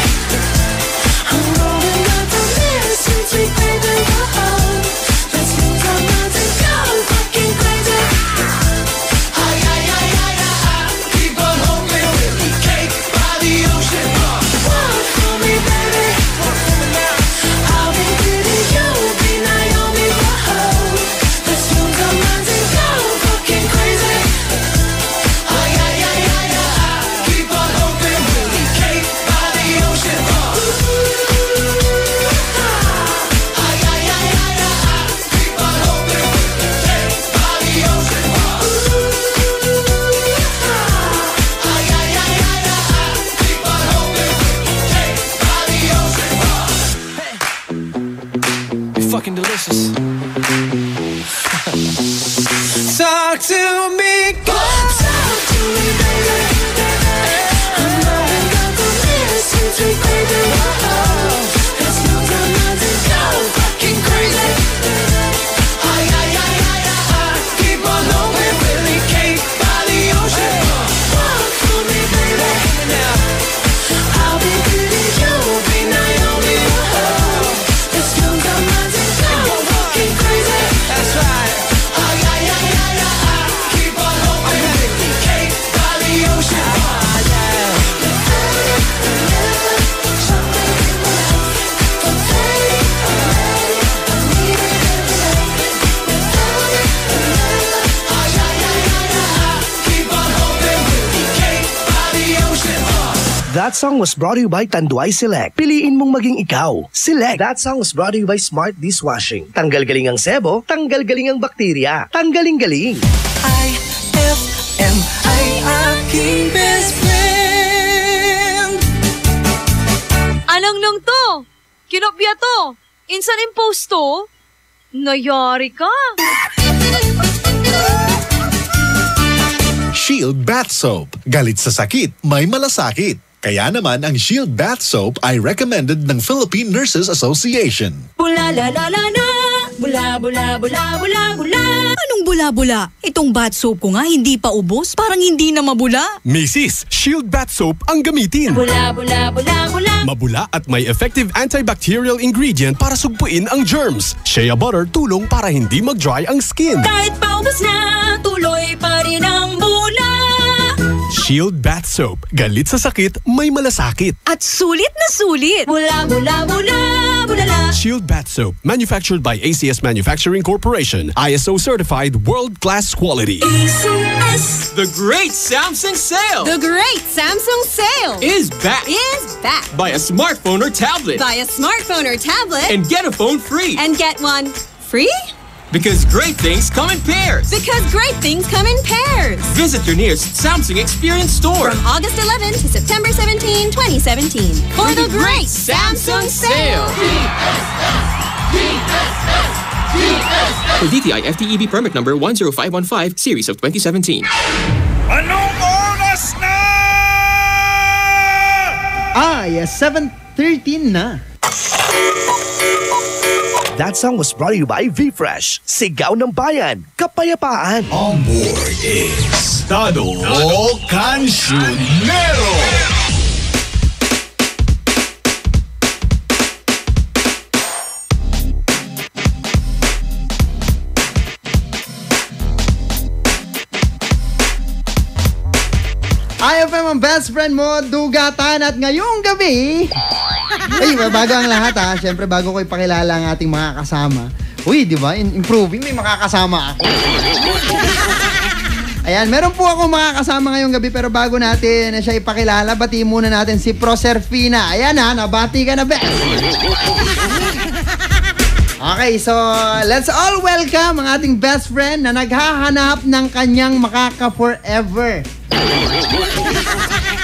I'm rolling up on this sweet baby. Let's move our minds and go fucking crazy. Ay, ay, ay, ay, ay. Keep on hoping we'll be cake by the ocean. Walk for me, baby. I'll be Diddy, you'll be Naomi. Whoa. Let's move our minds and go fucking crazy. Ay, ay, ay, ay, ay. Keep on hoping we'll be cake by the ocean. Ay, ay, ay, ay, ay. Keep on hoping we'll be cake by the ocean. Ay, ay, ay, ay, ay. Keep on hoping we'll be cake by the ocean. You're fucking delicious. Talk to me, go. Talk to me, baby. I'm rolling up on this sweet baby. Let's move our minds and go fucking crazy. Ay, ay, ay, ay, ay. Keep on hoping we'll be cake by the ocean. Walk for me, baby. I'll be Diddy, you'll be Naomi. Let's move our minds and go fucking crazy. That's right. Ay, ay, ay, ay, ay. Keep on hoping we'll be cake by the ocean. Keep on hoping we'll be cake by the ocean. That song was brought to you by Tanduay Select. Piliin mong maging ikaw. Select. That song was brought to you by Smart Dishwashing. Tanggal galing ang sebo, tanggal galing ang bakterya. Tanggaling-galing. IFM ay aking best friend. Anong nung to? Kinopya to? Insan impost to? Nayari ka? Shield Bath Soap. Galit sa sakit, may malasakit. Kaya naman ang Shield Bath Soap ay recommended ng Philippine Nurses Association. Bula la la la la, bula bula bula bula bula. Anong bula-bula? Itong bath soap ko nga hindi pa ubos, parang hindi na mabula. Mrs. Shield Bath Soap ang gamitin. Bula bula bula bula. Mabula at may effective antibacterial ingredient para sugpuin ang germs. Shea butter tulong para hindi mag-dry ang skin. Kahit paubos na, tuloy pa rin ang bula. Shield Bath Soap. Galit sa sakit, may malasakit. At sulit na sulit. Bula bula bula bula la. Shield Bath Soap. Manufactured by ACS Manufacturing Corporation. ISO certified world-class quality. ACS. The great Samsung sale The great Samsung sale is back. Buy a smartphone or tablet Buy a smartphone or tablet and get a phone free. and get one free? Because great things come in pairs. Because great things come in pairs. Visit your nearest Samsung Experience store. From August 11 to September 17, 2017. For the great Samsung sale. For DTI FTEB permit number 10515 series of 2017. Anong oras na? Yes, 7:13 na. That song was brought to you by V-Fresh. Sigaw ng bayan, kapayapaan. On board is Dado Cancionero. IFM ang best friend mo, Dugatan, at ngayong gabi, ay, bago ang lahat ha, syempre bago ko ipakilala ang ating mga kasama. Uy, di ba? Improving, may makakasama ako. Ayan, meron po ako mga kasama ngayong gabi, pero bago natin siya ipakilala, batiin muna natin si Proserfina. Ayan ha, nabati ka na, best! Okay, so let's all welcome ang ating best friend na naghahanap ng kanyang makaka-forever.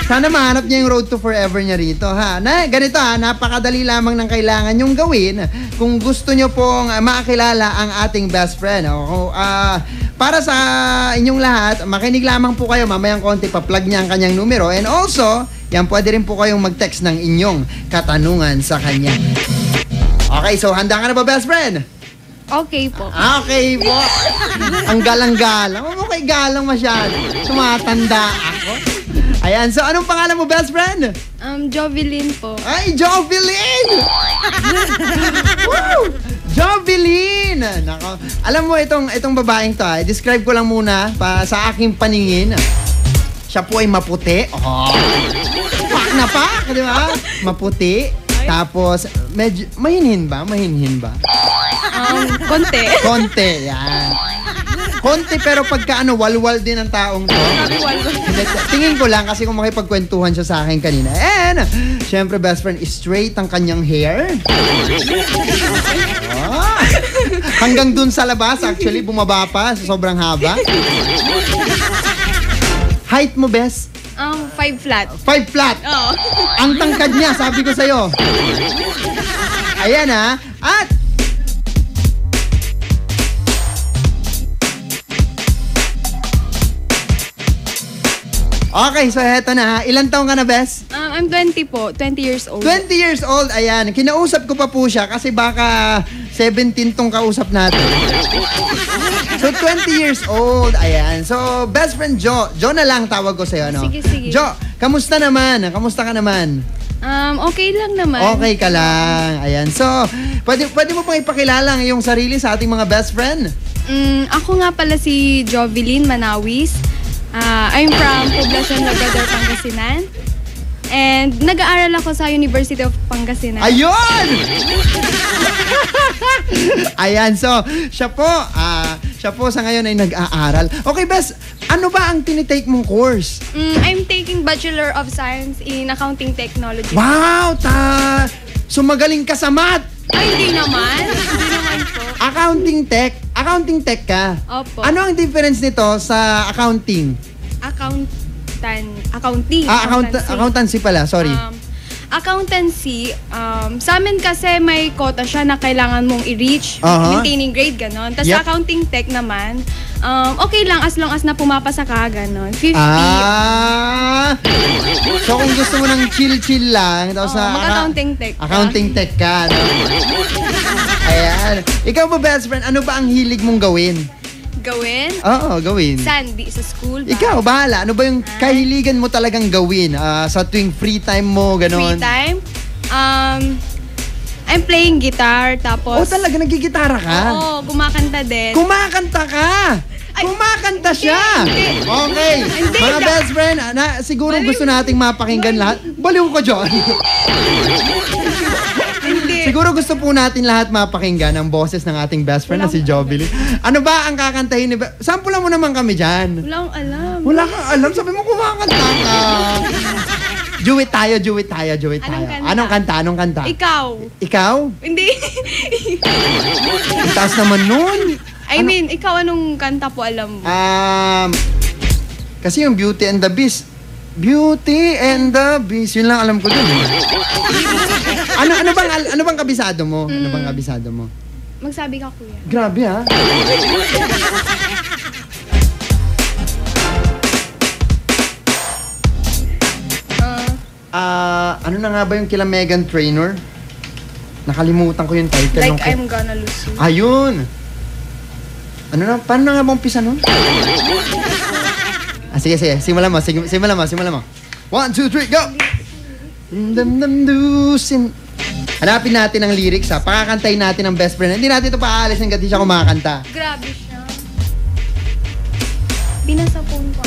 Sana mahanap niya yung road to forever niya rito, ha? Ganito ha, napakadali lamang ng kailangan yung gawin kung gusto nyo pong makakilala ang ating best friend. Para sa inyong lahat, makinig lamang po kayo, mamayang konti pa-plug niya ang kanyang numero. And also, yan, pwede rin po kayong mag-text ng inyong katanungan sa kanya. Okay, so handa ka na ba, best friend? Okay po. Okay po. Ang galang-galang. Huwag mo kay galang masyado. Tumatanda ako. Ayan, so anong pangalan mo, best friend? Jovelyn po. Ay, Jovelyn! Woo! Jovelyn! Nako. Alam mo, itong babaeng to, describe ko lang muna sa aking paningin. Siya po ay maputi. Oh. Pak na pak, di ba? Maputi. Tapos, medyo, mahinhin ba? Konti, yan. Konti pero pagka walwal din ang taong to. Tingin ko lang kasi kung makipagkwentuhan siya sa akin kanina. And, syempre best friend, straight ang kanyang hair. Oh. Hanggang dun sa labas, actually, bumaba pa sa sobrang haba. Height mo, best? 5 flat. 5 flat? Oo. Ang tangkad niya, sabi ko sa'yo. Ayan ha. At okay, so heto na ha. Ilan taong ka na, Bes? I'm 20 po. 20 years old. 20 years old, ayan. Kinausap ko pa po siya kasi baka 17 tong kausap natin. So, 20 years old, ayan. So, best friend Jo. Jo na lang tawag ko sa'yo, no? Sige. Jo, kamusta naman? Kamusta ka naman? Okay lang naman. Okay ka lang. Ayan. So, pwede mo pang ipakilala ang iyong sarili sa ating mga best friend? Ako nga pala si Jovelyn Manawis. I'm from Poblacion, Labrador, Pangasinan. And nag-aaral ako sa University of Pangasinan. Ayun! Ayan, so, siya po sa ngayon ay nag-aaral. Okay, Bes, ano ba ang tinitake mong course? I'm taking Bachelor of Science in Accounting Technology. Wow! So, magaling ka sa math! Ay, hindi naman po. Accounting tech ka? Opo. Ano ang difference nito sa accounting? Accountancy pala, sorry. Accountancy, sa amin kasi may quota siya na kailangan mong i-reach, maintaining grade, ganon. Tapos accounting tech naman, okay lang as long as na pumapasa ka, ganon. 50. So kung gusto mo ng chill-chill lang, tapos mag-accounting tech. Accounting tech ka, no? Ayan. Ikaw ba, best friend, ano ba ang hilig mong gawin? Gawin? Oo, gawin. Sandy, sa school ba? Ikaw, bahala. Ano ba yung kahiligan mo talagang gawin sa tuwing free time mo, gano'n? Free time? I'm playing guitar, tapos... Oh, talaga? Nagigitara ka? Oo, kumakanta din. Kumakanta ka? Kumakanta siya! Hindi. Okay. Hindi, mga best friend, siguro gusto nating mapakinggan lahat. Baliw ko, John. Siguro gusto po natin lahat mapakinggan ang boses ng ating best friend na si Jovelyn. Ano ba ang kakantahin ni Sampulan mo naman kami dyan. Wala akong alam. Wala kang alam? Sabi mo kumakanta ka. Juwit tayo. Anong kanta? Ikaw? Hindi. Ang taas naman nun. I mean, ikaw anong kanta po alam mo? Kasi yung Beauty and the Beast. Beauty and the Beast. Yun lang alam ko dun. Ano bang kabisado mo? Magsabi ka, kuya. Grabe, ha? Ano na nga ba yung kila Meghan Trainor? Nakalimutan ko yung title. Like I'm Gonna Lose You. Ayun! Paano na nga ba umpisa nun? Sige. Simulan mo. 1, 2, 3, go! Hanapin natin ang lyrics, ha. Pakakantayin natin ang best friend. Hindi natin ito paaalis hanggang di siya kumakanta. Grabe siya. Binasa phone ko.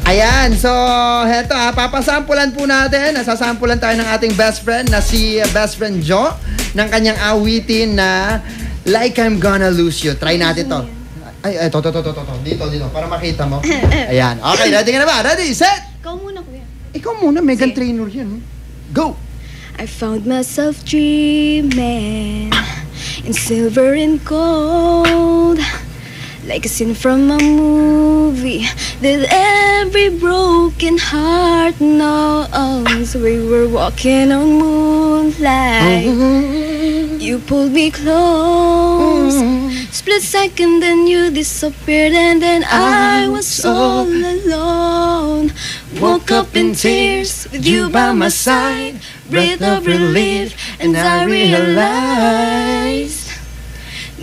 Ayan, so heto ha, papasampulan po natin. Nasasampulan tayo ng ating best friend na si best friend Jo ng kanyang awitin na Like I'm Gonna Lose You. Try natin to. Ay, to. Dito, para makita mo. Ayan. Okay, ready ka na ba? Ready, set! Ikaw muna, kuya. Ikaw muna, Meghan Trainor yan. Go! I found myself dreaming in silver and gold, like a scene from a movie that every broken heart knows. We were walking on moonlight. You pulled me close. Split second, then you disappeared, and then I was all alone. Woke up in tears with you by my side. breath of relief, and I realized,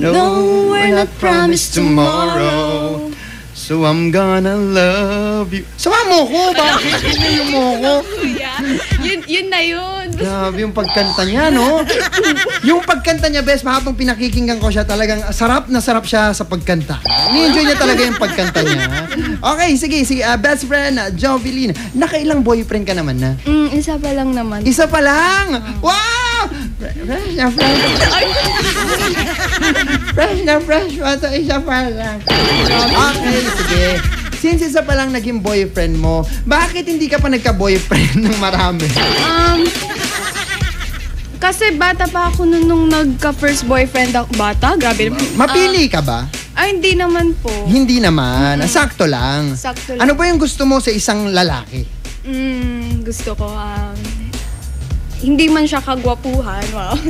no, we're not promised tomorrow. So I'm gonna love you. Sama mo ko! Bakit pinayo mo ko? Yun na yun. Grabe yung pagkanta niya, no? Yung pagkanta niya, bes, mahabang pinakikinggan ko siya, talagang sarap na sarap siya sa pagkanta. Ni-enjoy niya talaga yung pagkanta niya. Okay, sige. Best friend, Jovelyn. Nakailang boyfriend ka naman na? Isa pa lang naman. Isa pa lang? Wow! Fresh na fresh. Fresh na fresh. Isa pa lang. Okay, sige. Since isa pa lang naging boyfriend mo, bakit hindi ka pa nagka-boyfriend ng marami? Kasi bata pa ako nung nagka-first boyfriend ako. Bata? Grabe naman. Mapili ka ba? Ay, hindi naman po. Hindi naman. Sakto lang. Sakto lang. Ano ba yung gusto mo sa isang lalaki? Gusto ko, hindi man siya kagwapuhan. Wow.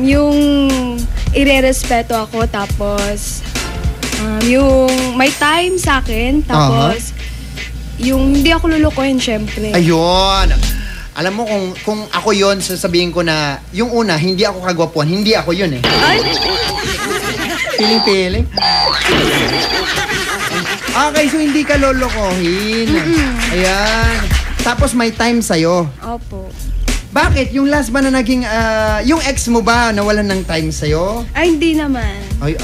Yung ire-respeto ako, tapos yung may time sa akin, tapos yung hindi ako lulukohin, syempre. Ayun. Alam mo, kung ako yon, sasabihin ko na yung una, hindi ako kagwapuhan, hindi ako yun eh. Ay! Piling-piling. Okay, so hindi ka lolokohin. Ayan. Tapos may time sa'yo. Opo. Bakit? Yung last ba na naging, yung ex mo ba nawalan ng time sa'yo? Ay, hindi naman. Ay,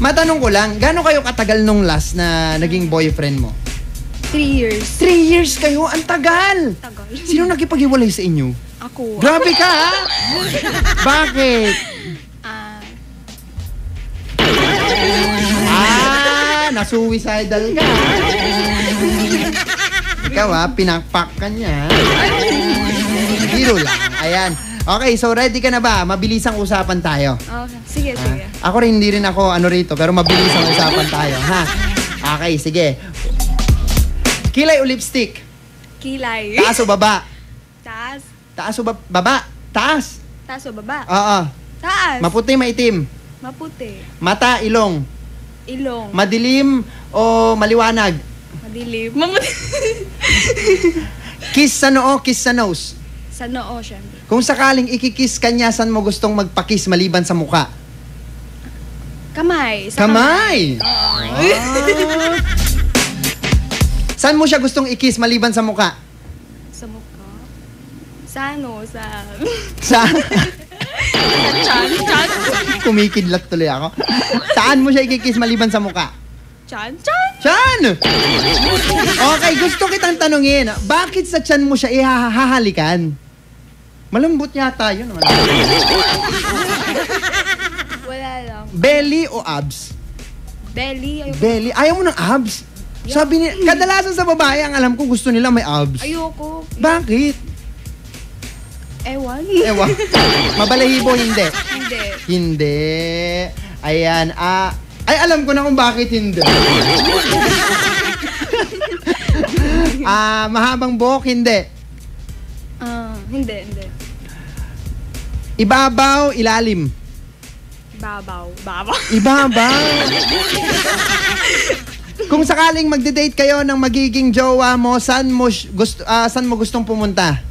matanong ko lang, gaano kayo katagal nung last na naging boyfriend mo? 3 years. 3 years kayo? Ang tagal! Sino nakipag-iwalay sa inyo? Ako. Grabe ka, ha? Bakit? Nasuicidal ka. Ikaw, pinakpak ka niya. Hero lang. Ayan. Okay, so ready ka na ba? Mabilisang usapan tayo. Okay. Sige. Ako rin, hindi rin ako rito, pero mabilisang usapan tayo, ha? Okay, sige. Kilay o lipstick? Kilay. Taas o baba? Taas. Taas o baba? Taas. Taas o baba? Oo. Taas. Maputi, maitim? Maputi. Mata, ilong? Ilong. Madilim o maliwanag? Madilim. Kiss sa noo, kiss sa nose? Sa noo, syempre. Kung sakaling ikikiss ka niya, saan mo gustong magpakiss maliban sa muka? Kamay. Sa kamay? Saan mo siya gustong i-kiss maliban sa muka? Sa muka? Sa ano? Sa... Sa chan. Kumikidlat tuloy ako. Saan mo siya i-kiss maliban sa muka? Chan. Okay, gusto kitang tanungin, bakit sa chan mo siya ihahalikan? Malambot yata yun. Wala lang. Belly o abs? Belly. Belly? Ayaw mo ng abs? Sabi ni, kadalasan sa babae, ang alam ko gusto nila may abs. Ayoko. Bakit? Ewan. Mabalahibo, hindi? Hindi. Ayan, ay, alam ko na kung bakit hindi. Mahabang buhok, hindi? Hindi. Ibabaw, ilalim? Ibabaw. Kung sakaling magde-date kayo ng magiging jowa mo, saan mo gustong pumunta?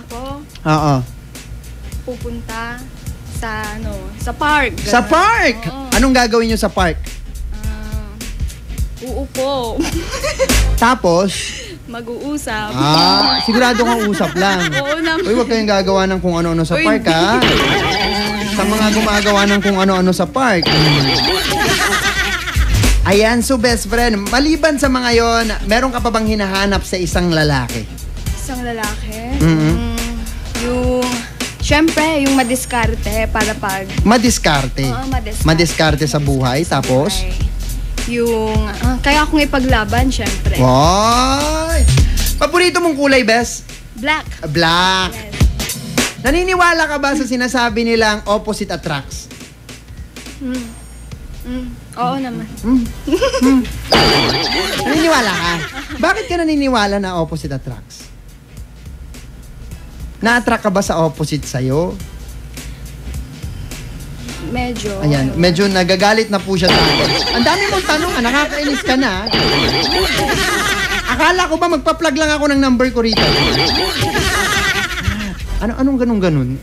Ako? Oo. Pupunta sa park. Sa park? Oo. Anong gagawin nyo sa park? Uupo. Tapos? Mag-uusap. Sigurado kang usap lang. Oo naman. Uy, huwag kayong gagawa ng kung ano-ano sa park, ha? Sa mga gumagawa ng kung ano-ano sa park. Ayan, so best friend, maliban sa mga yon, meron ka pa bang hinahanap sa isang lalaki? Isang lalaki? Siyempre, yung madiskarte para pag... Madiskarte? Oo, madiskarte. Madiskarte sa buhay, tapos? Yung... kaya akong ipaglaban, siyempre. Why? Paborito mong kulay, Bes? Black. Black. Yes. Naniniwala ka ba sa sinasabi nilang opposite attracts? Oo naman. Naniniwala ka? Bakit ka naniniwala na opposite attracts? Na-attract ka ba sa opposite sa'yo? Medyo. Ayan, medyo nagagalit na po siya sa akin. Ang dami mong tanong, nakakainis ka na. Akala ko ba magpa-plug lang ako ng number ko rito? Anong ganun?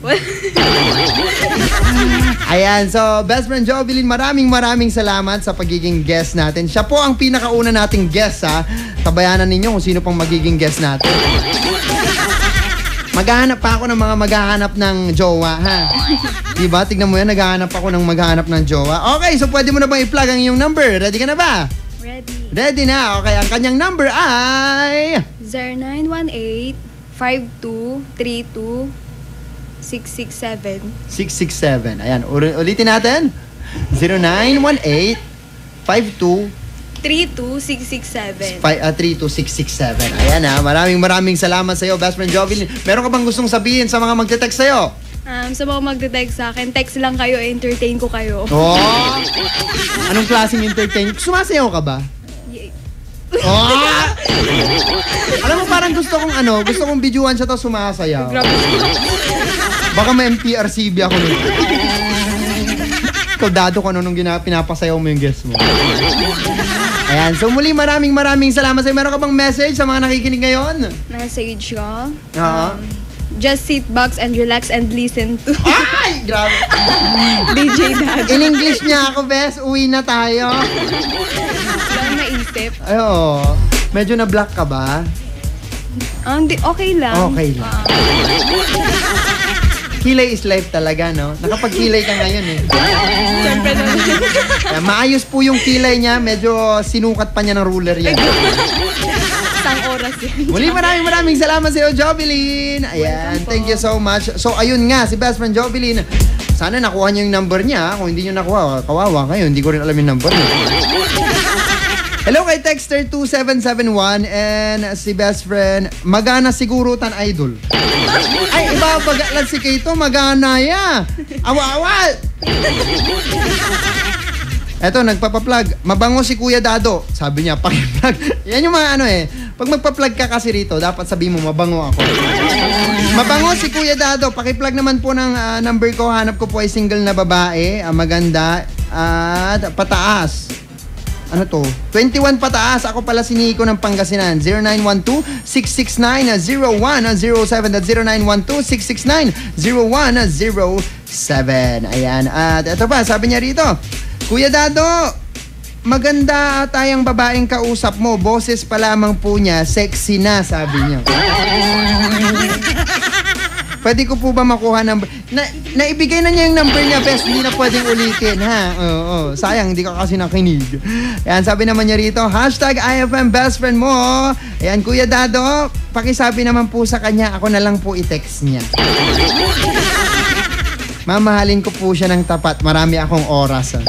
Ayan, so best friend Jovelyn, maraming salamat sa pagiging guest natin. Siya po ang pinakauna nating guest, ha. Tabayanan ninyo kung sino pang magiging guest natin. Maghahanap pa ako ng mga maghahanap ng jowa, ha. Diba? Tignan mo yan, naghahanap ako ng maghahanap ng jowa. Okay, so pwede mo na bang i-plug ang iyong number? Ready ka na ba? Ready na. Okay, ang kanyang number ay 0918-5232-667. 667. Ayan, ulitin natin. 0918-5232-667. 32667. Ayan, ha. Maraming salamat sa iyo, best friend Jovelyn. Meron ka bang gustong sabihin sa mga magte-text sa iyo? Sa mga magte-text sa akin, text lang kayo, entertain ko kayo. Oh! Anong klaseng entertain? Sumasayaw ka ba? Oh! Alam mo, parang gusto kong videoan siya to sumasayaw. Baka may MTRCB ako nun. Ikaw, dado ko nung pinapasayaw mo yung guest mo. Ayan, so muli maraming salamat sa'yo. Meron ka bang message sa mga nakikinig ngayon? Message ko? Just sit back and relax and listen to... Ay! Grabe! DJ Dad. In English niya ako, bes. Uwi na tayo. Lang maisip. Ay, oo. Medyo na-block ka ba? Okay lang. Okay lang. Kilay is life talaga, no? Nakapag-kilay ka ngayon, eh. Siyempre naman. Maayos po yung kilay niya. Medyo sinukat pa niya ng ruler yan. Isang oras yan. Muli maraming salamat sa iyo, Jovelyn. Ayan, thank you so much. So, ayun nga, si best friend Jovelyn. Sana nakuha niyo yung number niya. Kung hindi niyo nakuha, kawawa kayo. Hindi ko rin alam yung number niya. Hello kay Texter 2771 and si best friend, magana siguro tan idol. Ay, ibabagalan si Kato, magana ya. Awa-awa. Eto, nagpapaplug. Mabango si Kuya Dado. Sabi niya, pakiplug. Yan yung mga pag magpa-plug ka kasi rito, dapat sabi mo, mabango ako. Mabango si Kuya Dado. Pakiplug naman po ng number ko. Hanap ko po ay single na babae. Maganda. At pataas. Ano to? 21 pataas. Ako pala si Nico ng Pangasinan. 0912-669-0107. That's 0912-669-0107. Ayan. At ito pa, sabi niya rito, Kuya Dado, maganda tayong babaeng kausap mo. Boses pa lamang po niya. Sexy na, sabi niya. Pwede ko po ba makuha number? Naibigay na niya yung number niya, best. Hindi na pwedeng ulitin, ha? Oo. Sayang, hindi ka kasi nakinig. Ayan, sabi naman niya rito, #IFM best friend mo. Ayan, Kuya Dado, pakisabi naman po sa kanya, ako na lang po i-text niya. Mamahalin ko po siya ng tapat. Marami akong oras.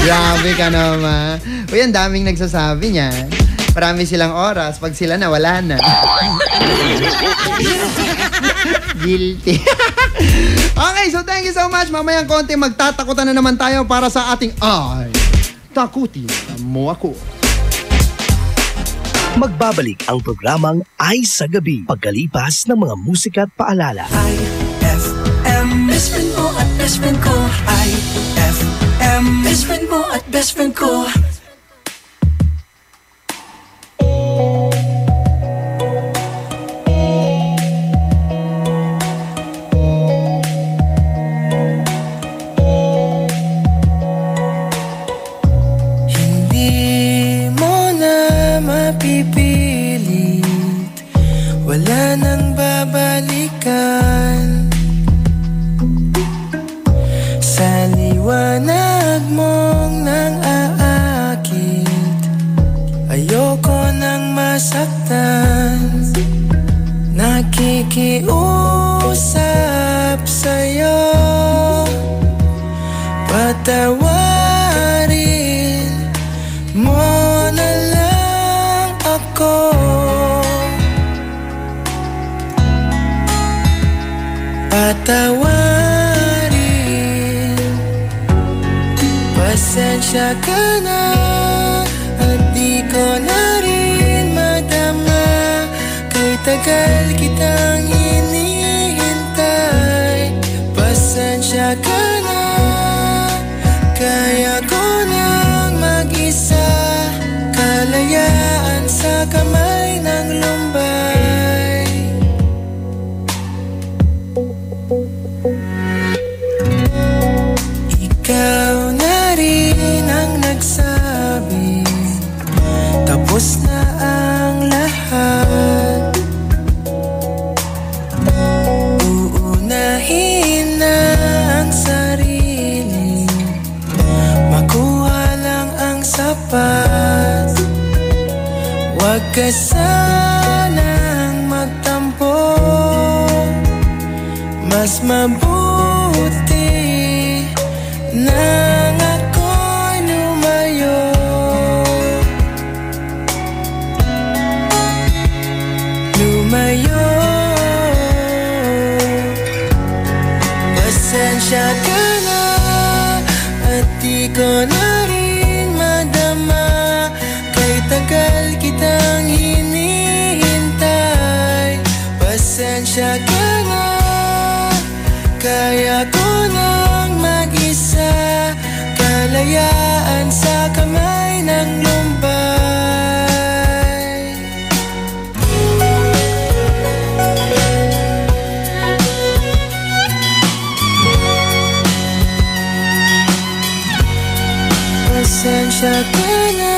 Grabe ka naman. Uy, ang daming nagsasabi niya. Marami silang oras. Pag sila na, wala na. Guilty. Okay, so thank you so much. Mamayang konti, magtatakutan na naman tayo para sa ating Ay, Takutin Mo Ako. Magbabalik ang programang Ay sa Gabi pagkalipas ng mga musika at paalala. IFM, best friend mo at best friend ko. IFM, best friend mo at best friend ko. Hindi mo na mapipilit, wala nang babalikan. Sa liwanag mong nang aakit, ayoko nang masaktan. Nakikiusap sa'yo, patawarin mo na lang ako. Patawarin, pasensya ka na at di ko na rin madama. Kay tagal kitang hinihintay. Pasensya ka na, kaya ko nang mag-isa. Kalayaan sa kamay ng lumbay. sapat. Huwag ka sanang magtampo, mas mabuti nang ako'y lumayo. Lumayo. Pasensya ka na at di ko na rin madama, kay tagal kitang hinihintay. Pasensya ka na, kaya ko nang mag-isa, kalayaan sa kamay ng lumbay. Pasensya ka na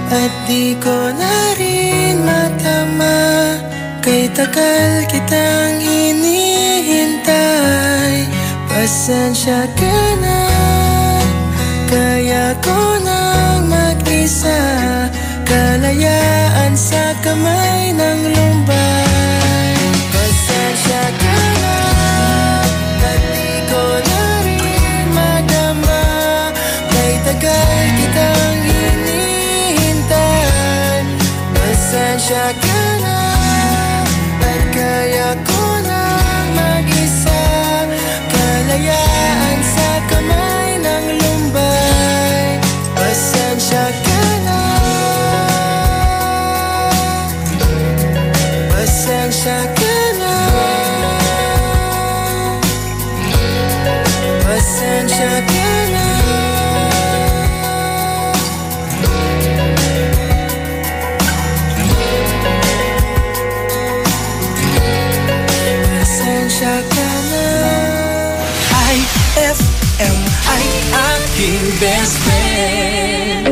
at di ko na rin matama, kay tagal kitang hinihintay. Pasensya ka na, kaya ko nang mag-isa, kalayaan sa kamay ng lumbay. Pasensya ka na at di ko na rin madama, kay tagal kitang hinihintay. Pasensya ka na at kaya ko nang mag-isa, kalayaan sa kamay ng lumbay. Pasensya ka na. Pasensya ka na. Pasensya ka na. Pasensya ka na. IFM ay aking best friend.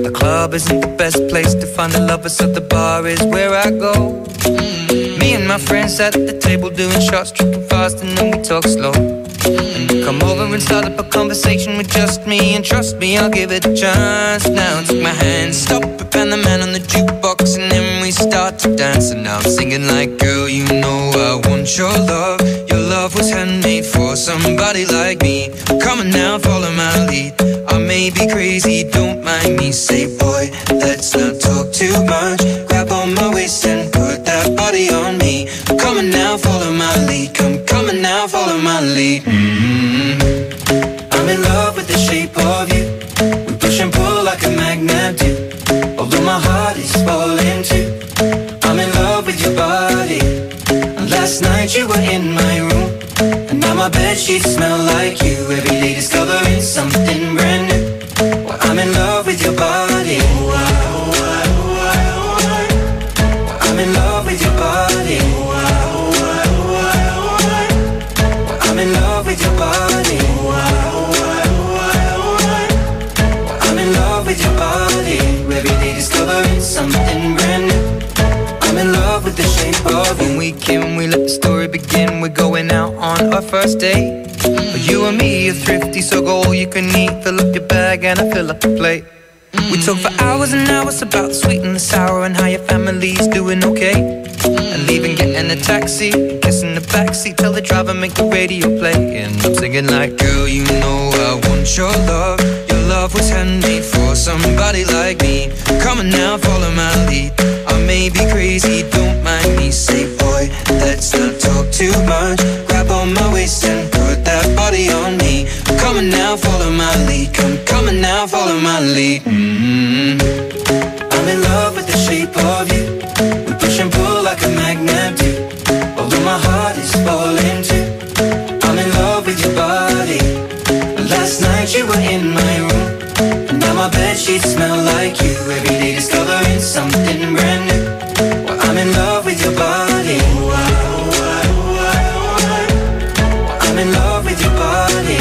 The club isn't the best place to find the lovers, so the bar is where I go. Me and my friends at the table doing shots, tripping fast, and then we talk slow. And you come over and start up a conversation with just me, and trust me, I'll give it a chance. Now take my hand, stop it, and the man on the jukebox, and then we start to dance. And now I'm singing like, girl, you know I want your love. Your love was handmade for somebody like me. Come on now, follow my lead. I may be crazy, don't mind me. Say, boy, let's not talk too much. Grab on my waist and put that body on me. Come on now, follow my lead. Come on now, follow my lead. I'm in love with the shape of you. We push and pull like a magnet do. Although my heart is falling too. I'm in love with your body. And last night you were in my room, and now my bedsheets smell like you. Every day discovering something brand new. Well, I'm in love with your body. I'm in love with your body. I'm in love with your body. I'm in love with your body. Every day discovering something brand new. I'm in love with the shape of you. When we came, we let the story begin. We're going out on our first date. You and me are thrifty, so go all you can eat. Fill up your bag and I fill up the plate. We talk for hours and hours about the sweet and the sour, and how your family's doing okay. And leaving, getting a taxi, kissing the backseat, tell the driver make the radio play. And I'm singing like, girl, you know I want your love. Your love was handmade for somebody like me. Come on now, follow my lead. I may be crazy, don't mind me. Say, boy, let's not talk too much. Grab on my waist and put that body on me. Come on now, follow my lead. Come on now, follow my lead. I'm in love with the shape of you. We push and pull like a magnet do. Although my heart is falling too. I'm in love with your body. Last night you were in my room, and now my bedsheets smell like you. Every day discovering something brand new. Well, I'm in love with your body. I'm in love with your body.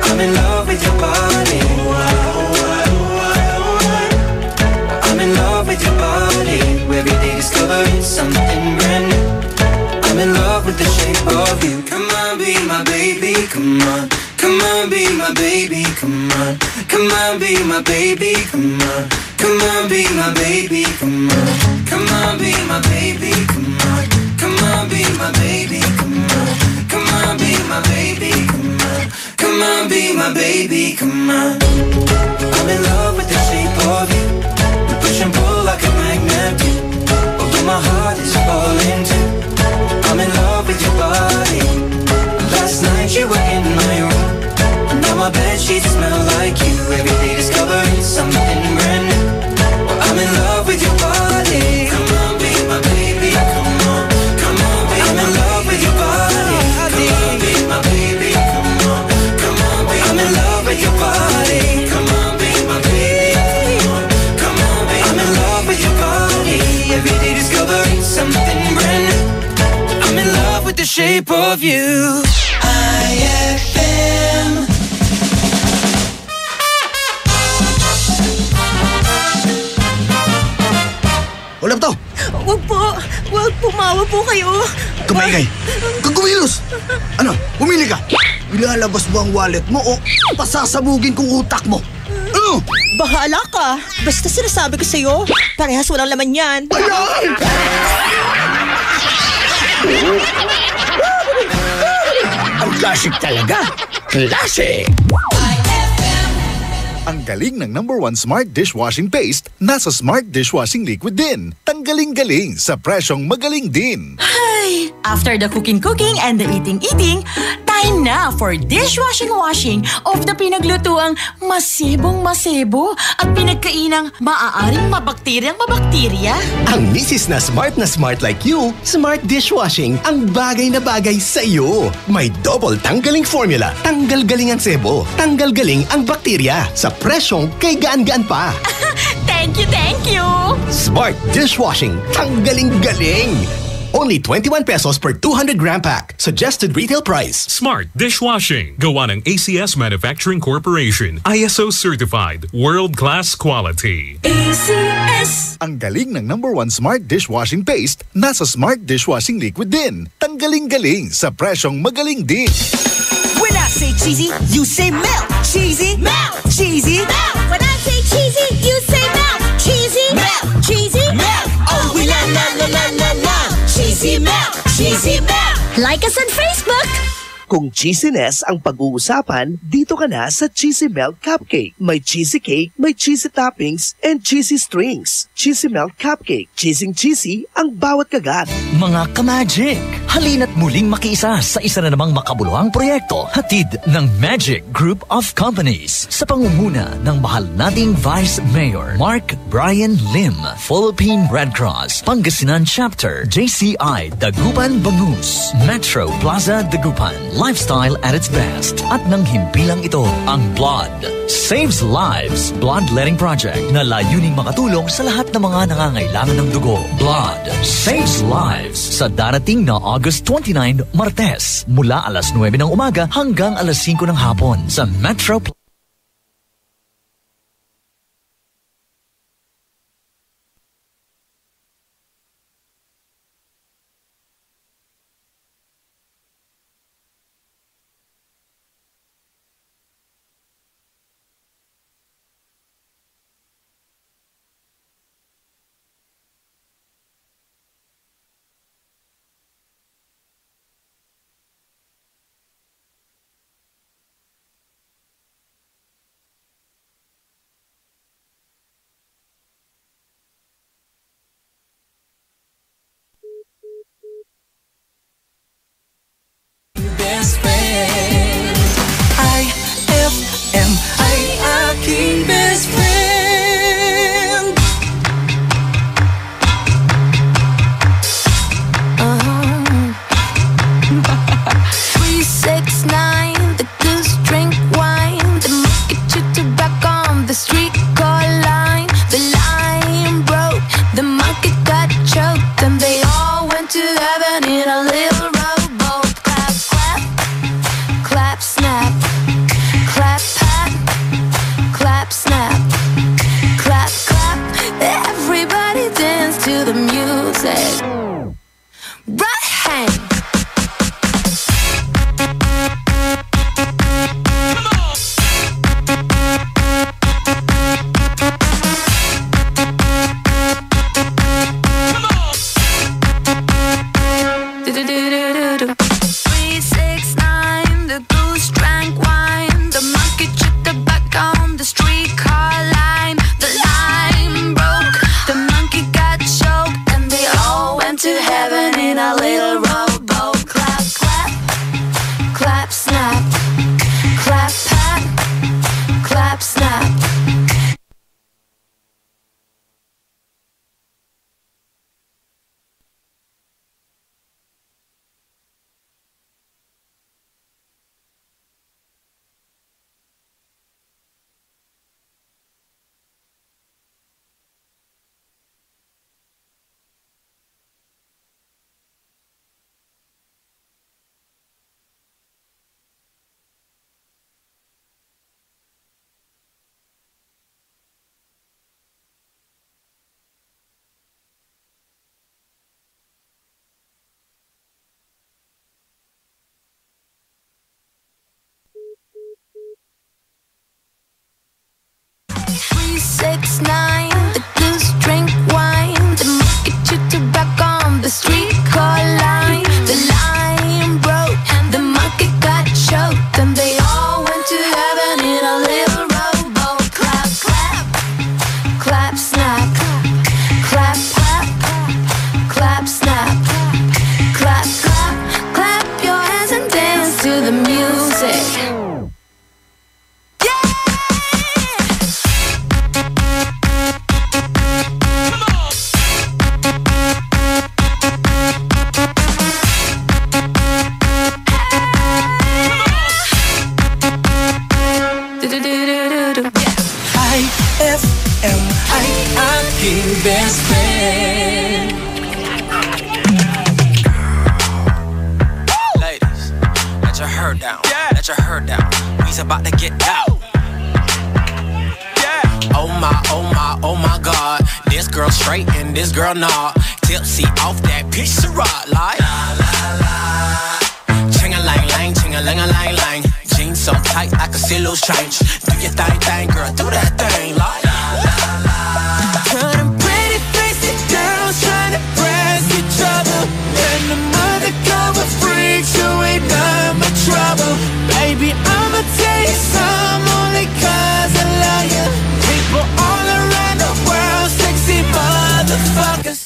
I'm in love with your body. I'm in in love with your body. Every day discovering something brand new. I'm in love with the shape of you. Come on, be my baby, come on. Come on, be my baby, come on. Come on, be my baby, come on. Come on, be my baby, come on. Come on, be my baby, come on. Come on, be my baby, come on. Come on, be my baby, come on. Come on, be my baby, come on. I'm in love with the shape of you. We push and pull like a magnet do. Although my heart is falling too. I'm in love with your body. Last night you were in my room. Now my bed sheets smell like you. Every day discovering something brand new. Well, I'm in love with your body. Come on, be my baby. Come on, come on, be I'm in love with your body. Come on, be my baby. Come on, come on, be I'm in love with your body. Come on, be my baby. Come on, come on, be I'm in love with your body. Every day discovering something brand new. I'm in love with the shape of you. IFM. Wala to! Huwag po! Huwag pumawa po kayo! Kumaingay! Kag kumilos! Ano? Pumili ka! Ilalabas mo ang wallet mo o pasasabugin kong utak mo! Ano? Bahala ka! Basta sinasabi ko sa'yo, parehas walang laman yan! Ayan! Ang classic talaga! Classic! Ang galing ng #1 Smart Dishwashing Paste nasa Smart Dishwashing Liquid din. Tanggaling-galing sa presyong magaling din. Ay, after the cooking and the eating, time na for dishwashing of the pinaglutuang masibong-masibo at pinagkainang maaaring mabakterya. Ang misis na smart like you, Smart Dishwashing ang bagay na bagay sa iyo. May double tanggaling formula. Tanggal galing ang sebo. Tanggal galing ang bakterya. Sa presyong kay gaan-gaan pa. Thank you! Smart Dishwashing. Tanggaling galing. Only 21 pesos per 200 gram pack. Suggested retail price. Smart Dishwashing. Gawa ng ACS Manufacturing Corporation. ISO certified. World-class quality. ACS. Ang galing ng #1 Smart Dishwashing Paste nasa Smart Dishwashing Liquid din. Tanggaling-galing sa presyong magaling din. When I say cheesy, you say melt. Cheesy, melt. Cheesy, melt. When I say cheesy, you say melt. Cheesy, melt. Cheesy, melt. Oh, we la la la la la la. Cheesy melt. Cheesy melt. Like us on Facebook! Kung cheesiness ang pag-uusapan, dito ka na sa Cheesy Melt Cupcake. May cheesy cake, may cheesy toppings, and cheesy strings. Cheesy Melt Cupcake. Cheesy ang bawat kagat. Mga ka-Magic, halina't muling makiisa sa isa na namang makabuluhang proyekto hatid ng Magic Group of Companies sa pangunguna ng mahal nating Vice Mayor Mark Brian Lim, Philippine Red Cross, Pangasinan Chapter, JCI Dagupan Bangus, Metro Plaza Dagupan, lifestyle at its best. At nang himpilang ito, ang Blood Saves Lives Bloodletting Project na layuning makatulong sa lahat ng mga nangangailangan ng dugo. Blood Saves Lives sa darating na August 29, Martes, mula alas 9 ng umaga hanggang alas 5 ng hapon sa Metro dance to the music. Right.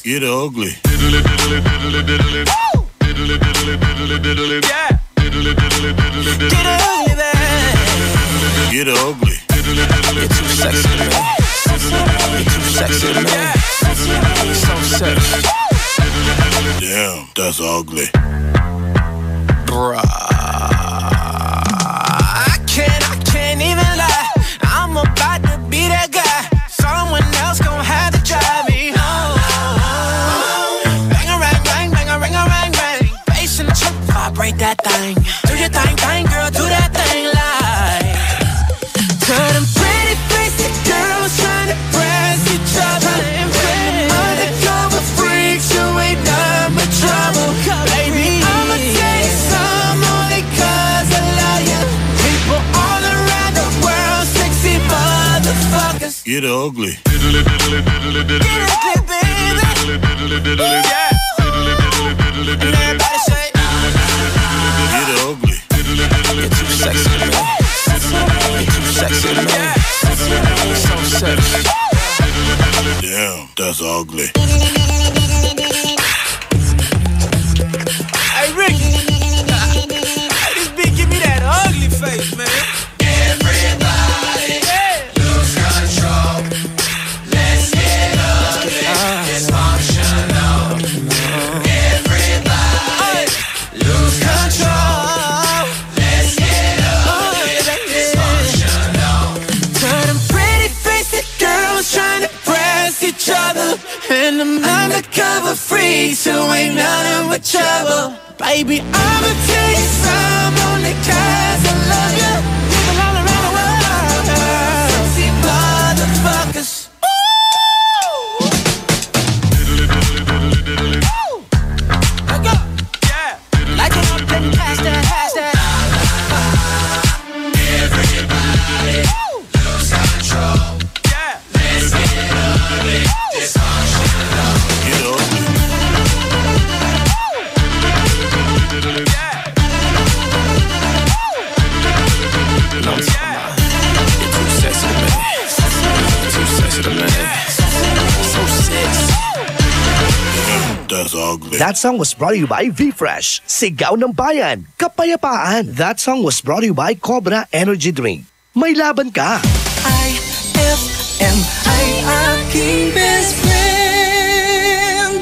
Get ugly. Get ugly. You're too sexy, man. You're too sexy, man. So sexy. Damn, that's ugly. Bruh. I can't even lie. I'm about to be that guy. Someone else gon' have to drive me home. Bang a rang, bang, bang a ring, bang. Bass in the truck, vibrate that thing. Do your thing, girl, do that thing like. To them pretty faced girls trying to press each other. Undercover freaks who ain't done but trouble. Baby, I'ma tell you some only 'cause I love you. People all around the world, sexy motherfuckers. Get ugly. Get ugly, baby. Yeah. And everybody say, get ugly. You're too sexy, man. You're too sexy, man. So sexy. Damn, that's ugly. Hey, Rick. Hey, this bitch give me that ugly face, man. Everybody, lose control. Let's get ugly. Dysfunctional. Everybody, lose control. Let's get ugly. Dysfunctional. To them pretty faced girls trying to press each other. And them undercover freaks who ain't nothing but trouble. Baby, I'ma tell you some only 'cause I love you. People all around the world, sexy motherfuckers. that's ugly. That song was brought to you by V-Fresh, Sigaw ng Bayan, Kapayapaan. That song was brought to you by Cobra Energy Drink. May laban ka. IFM ay aking best friend.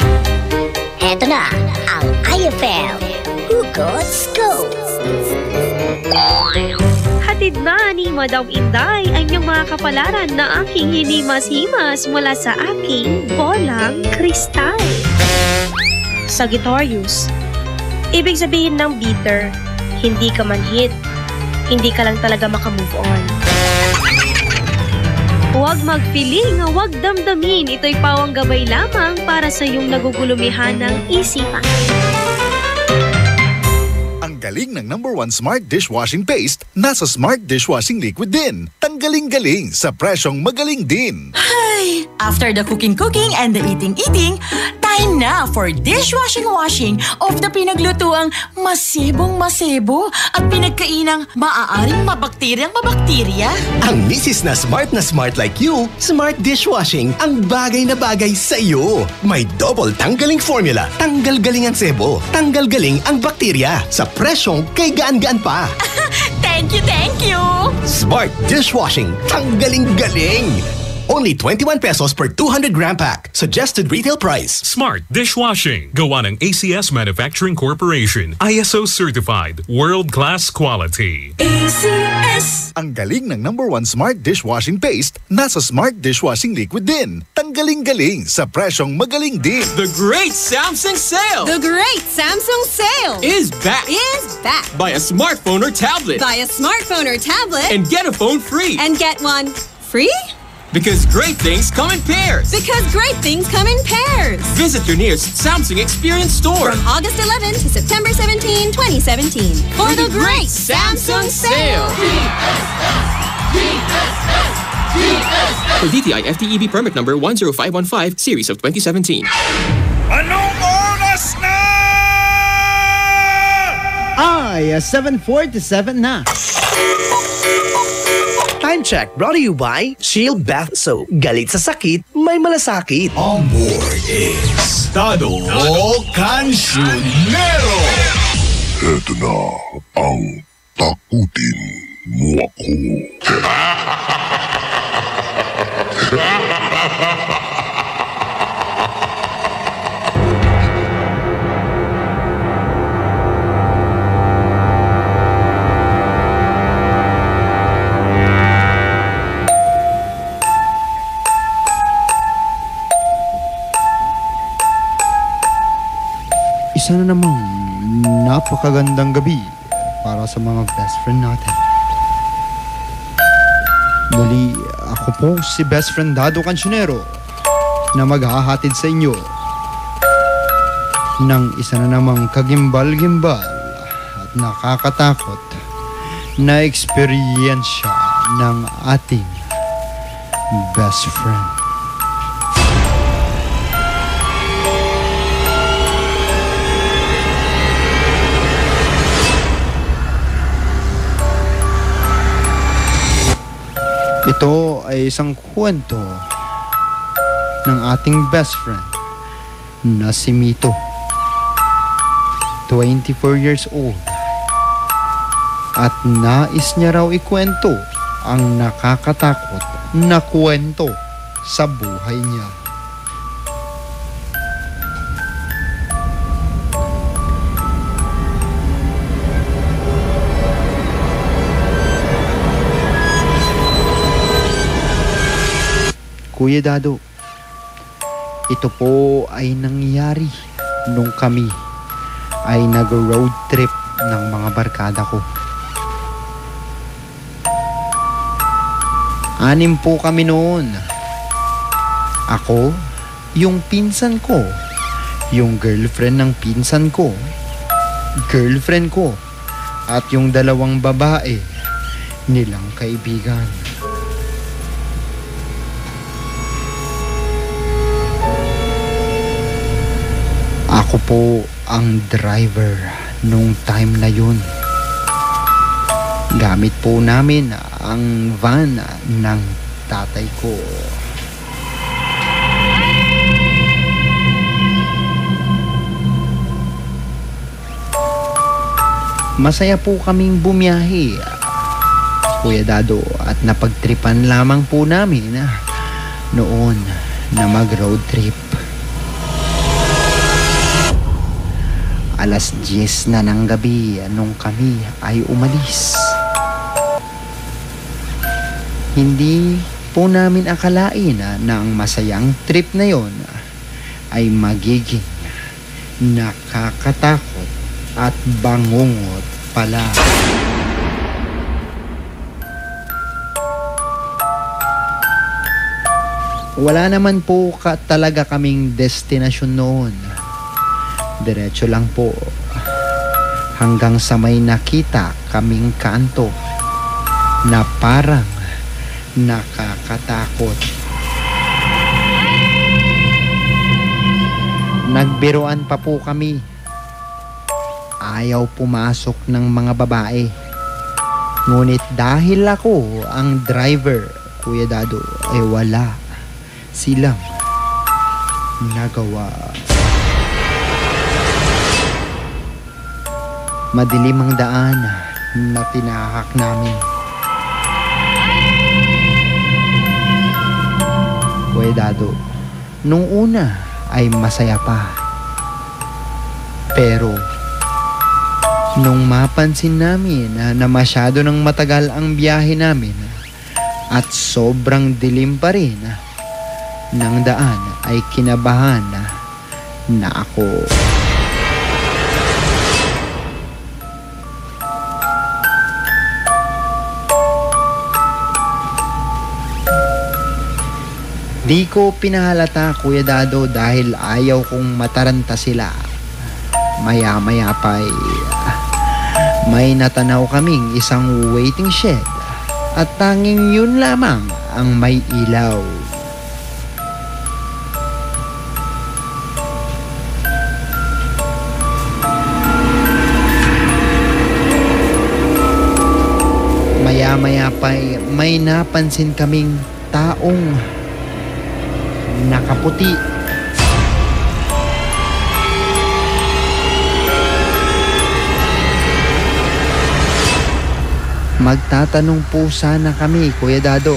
Eto na ang IFM Hugot Scoop. Hatid na ni Madam Inday ang iyong mga kapalaran na aking hinimas-himas mula sa aking bolang kristal. Sagittarius, ibig sabihin ng bitter, hindi ka manhid, hindi ka lang talaga makamove on. Huwag mag-feeling, huwag damdamin, ito'y pawang gabay lamang para sa iyong nagugulumihan ng isipan. Ang galing ng #1 Smart Dishwashing Paste nasa Smart Dishwashing Liquid din. Tanggaling-galing sa presyong magaling din. Ay, after the cooking and the eating, time na for dishwashing of the pinaglutuang masebong-masebo at pinagkainang maaaring mabakterya. Ang misis na smart like you, Smart Dishwashing ang bagay na bagay sa iyo. May double tanggaling formula. Tanggal galing ang sebo, tanggal galing ang bakterya. Sa presyong kay gaan-gaan pa. Thank you! Smart Dishwashing, tanggaling-galing. Only 21 pesos per 200-gram pack. Suggested retail price. Smart Dishwashing. Gawa ng ACS Manufacturing Corporation. ISO certified. World-class quality. ACS! Ang galing ng #1 Smart Dishwashing Paste nasa Smart Dishwashing Liquid din. Tanggaling-galing sa presyong magaling din. The great Samsung sale! The great Samsung sale is back! Buy a smartphone or tablet. Buy a smartphone or tablet. And get a phone free. And get one free? Because great things come in pairs. Because great things come in pairs. Visit your nearest Samsung Experience store. From August 11 to September 17, 2017. For the great Samsung sale. For DTI FTEB permit number 10515, series of 2017. Anong oras na? Ay, 7:47 na. Time check brought to you by Shield Bath Soap. Galit sa sakit, may malasakit. On board is Tado Cancionero. Ito na ang takutin mo ako. Isa na namang napakagandang gabi para sa mga best friend natin. Muli, ako po si best friend Dado Cancionero na maghahatid sa inyo ng isa na namang kagimbal-gimbal at nakakatakot na eksperyensya ng ating best friend. Ito ay isang kwento ng ating best friend na si Mito. 24 years old. At nais niya raw ikwento ang nakakatakot na kwento sa buhay niya. Kuya Dado, ito po ay nangyari nung kami ay nag-road trip ng mga barkada ko. 6 po kami noon. Ako, yung pinsan ko, yung girlfriend ng pinsan ko, girlfriend ko, at yung 2 babae nilang kaibigan. Ako po ang driver nung time na yun. Gamit po namin ang van ng tatay ko. Masaya po kaming bumiyahe, Kuya Dado, at napagtripan lamang po namin noon na mag-road trip. Alas 10 na ng gabi nung kami ay umalis. Hindi po namin akalain na ang masayang trip na yon ay magiging nakakatakot at bangungot pala. Wala naman po talaga kaming destinasyon noon. Diretso lang po hanggang sa may nakita kaming kanto na parang nakakatakot. Nagbiruan pa po kami. Ayaw pumasok ng mga babae. Ngunit dahil ako ang driver, Kuya Dado, ay wala silang nagawa. Madilim ang daan na tinahak namin. Kuya Dado, nung una ay masaya pa. Pero nung mapansin namin na masyado nang matagal ang biyahe namin at sobrang dilim pa rin ng daan, ay kinabahan na ako. Di ko pinahalata, Kuya Dado, dahil ayaw kong mataranta sila. Maya-maya pa ay may natanaw kaming isang waiting shed at tanging yun lamang ang may ilaw. Maya-maya pa ay may napansin kaming taong nakaputi. Magtatanong po sana kami, Kuya Dado.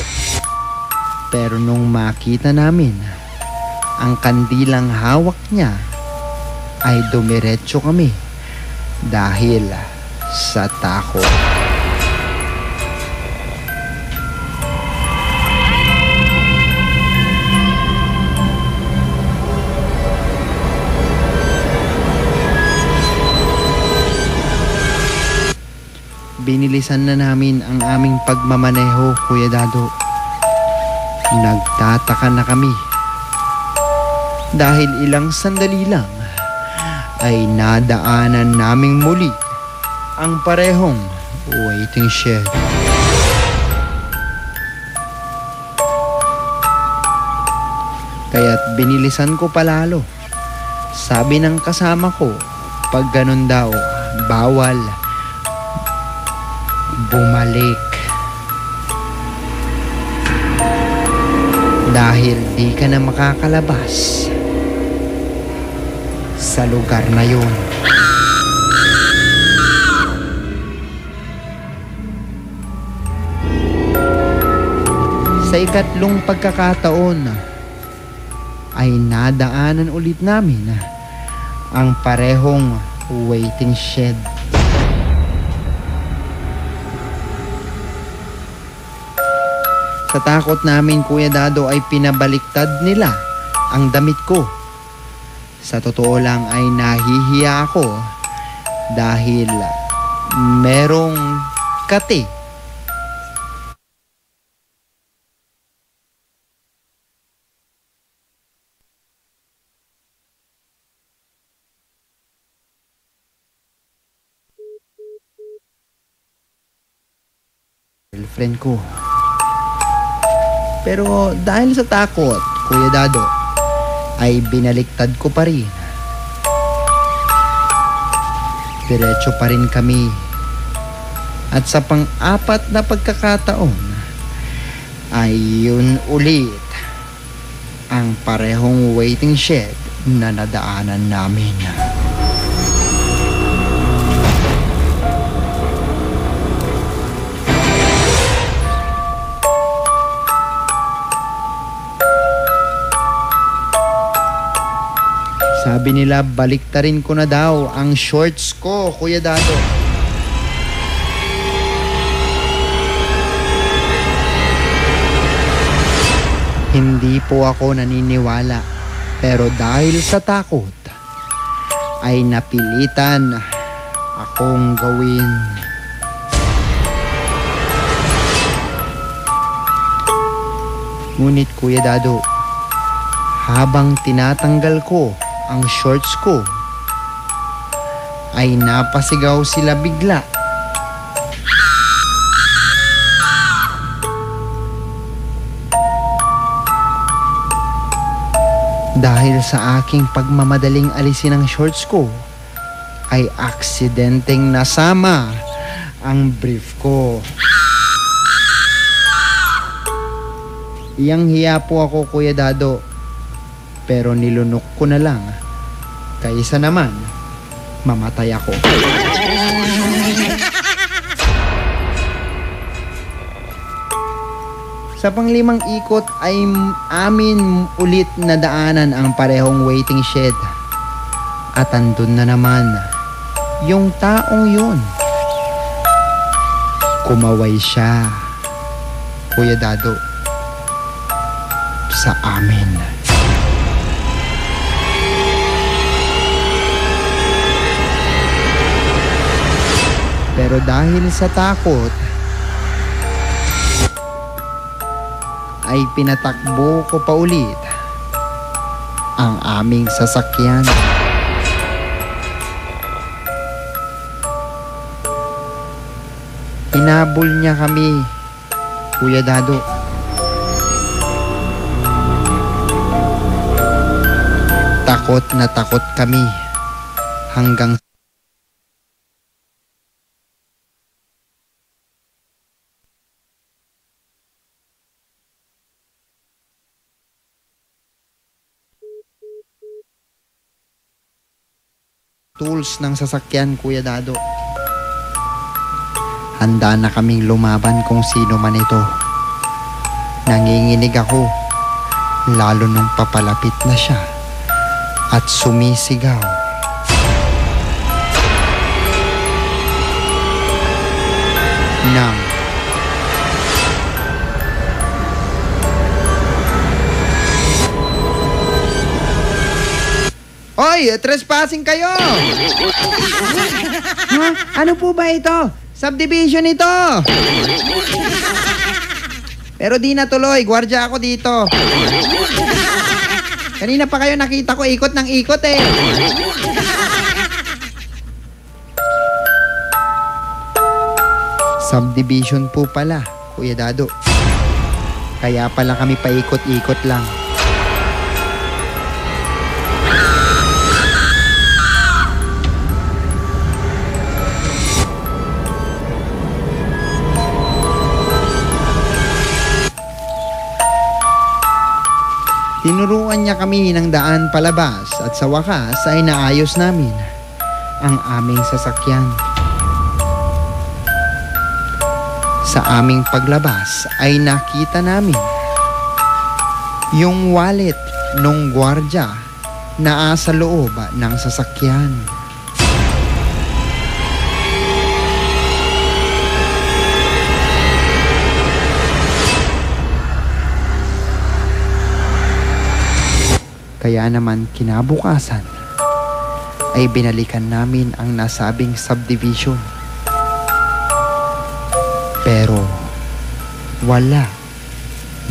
Pero nung makita namin ang kandilang hawak niya, ay dumiretso kami dahil sa takot. Binilisan na namin ang aming pagmamaneho, Kuya Dado. Nagtataka na kami dahil ilang sandali lang ay nadaanan naming muli ang parehong waiting shed. Kaya't binilisan ko palalo. Sabi ng kasama ko, pag ganun daw, bawal bumalik. Dahil di ka na makakalabas sa lugar na yun. Sa ikatlong pagkakataon ay nadaanan ulit namin ang parehong waiting shed. Sa takot namin, Kuya Dado, ay pinabaliktad nila ang damit ko. Sa totoo lang ay nahihiya ako dahil merong kate girlfriend ko. Pero dahil sa takot, Kuya Dado, ay binaliktad ko pa rin. Diretso pa rin kami. At sa pang-apat na pagkakataon, ay yun ulit ang parehong waiting shed na nadaanan namin. Sabi nila baliktarin ko na daw ang shorts ko, Kuya Dado. Hindi po ako naniniwala, pero dahil sa takot ay napilitan akong gawin. Ngunit Kuya Dado, habang tinatanggal ko ang shorts ko, ay napasigaw sila bigla. Dahil sa aking pagmamadaling alisin ang shorts ko, ay aksidenteng nasama ang brief ko. Hiyang-hiya po ako, Kuya Dado, pero nilunok ko na lang kaysa naman mamatay ako. Sa pang-5 ikot ay amin ulit nadaanan ang parehong waiting shed. At andun na naman yung taong yun. Kumaway siya, Kuya Dado, sa amin. Pero dahil sa takot, ay pinatakbo ko pa ulit ang aming sasakyan. Hinabol niya kami, Kuya Dado. Takot na takot kami hanggang tools ng sasakyan, Kuya Dado. Handa na kaming lumaban kung sino man ito. Nanginginig ako, lalo nung papalapit na siya at sumisigaw. Nang Oy, trespassing kayo! Ha? Ano po ba ito? Subdivision ito! Pero di natuloy, gwardiya ako dito. Kanina pa kayo nakita ko ikot ng ikot eh. Subdivision po pala, Kuya Dado. Kaya pala kami paikot-ikot lang. Tinuruan niya kami ng daan palabas at sa wakas ay naayos namin ang aming sasakyan. Sa aming paglabas ay nakita namin yung wallet nung gwardya na sa loob ng sasakyan. Kaya naman kinabukasan ay binalikan namin ang nasabing subdivision. Pero wala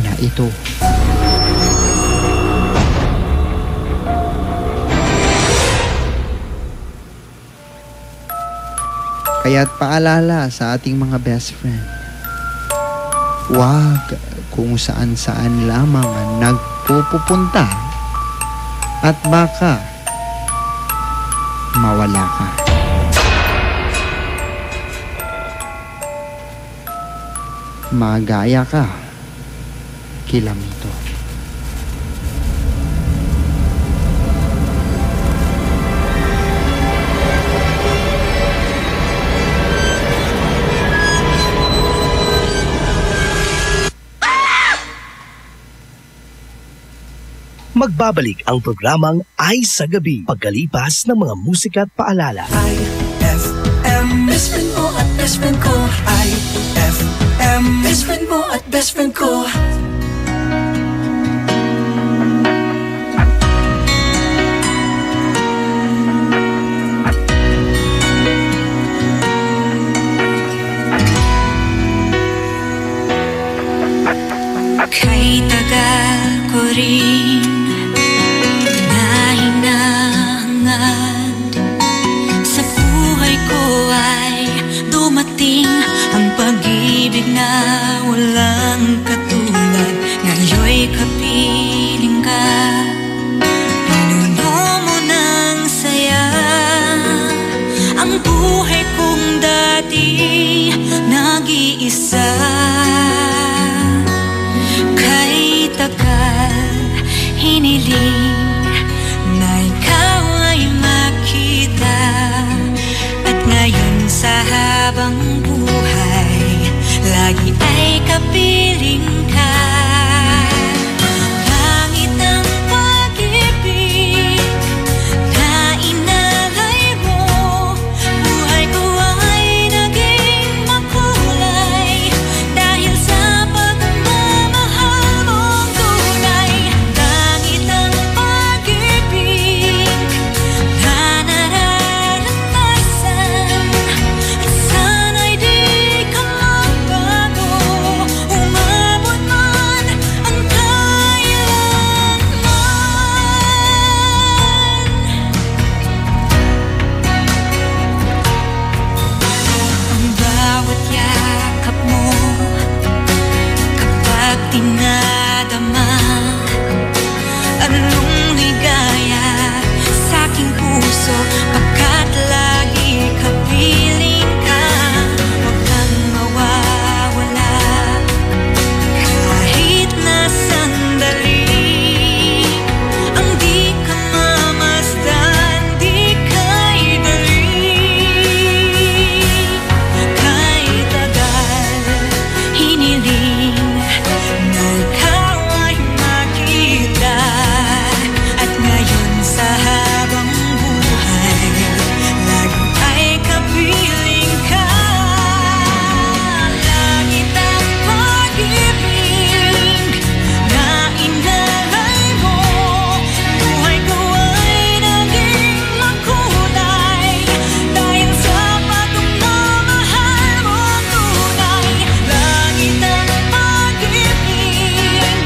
na ito. Kaya't paalala sa ating mga best friend, huwag kung saan-saan lamang nagpupunta at baka mawala ka. Magaya ka, Kilamito. Magbabalik ang programang Ay sa Gabi pagkalipas ng mga musika at paalala. IFM, best friend mo at best friend ko. IFM, best friend mo at best friend ko. Kay tagal ko rin nahinahangad, sa buhay ko ay dumating ang pag-ibig na walang katulad. Ngayon'y kapiling ka, pinuno mo ng saya ang buhay kong dati nag-iisa. Tagal hiniling na ikaw ay makita, at ngayon sa habang buhay lagi ay kapiling ka. Langit ang pag-ibig na inalay mo, buhay ko ay naging makulay dahil sa pagmamahal mo. Tinadama anong ligaya sa aking puso, pagkat lagi kapiling ka. Huwag kang mawawala kahit na sandali, ang di ka mamasdan, di ka'y dali. Kay tagal hiniling na ikaw ay makita, at ngayon sa habang buhay lagi ay kapiling ka. Langit ang pag-ibig na inalay mo, buhay ko ay naging makulay dahil sa pagmamahal mo tunay. Langit ang pag-ibig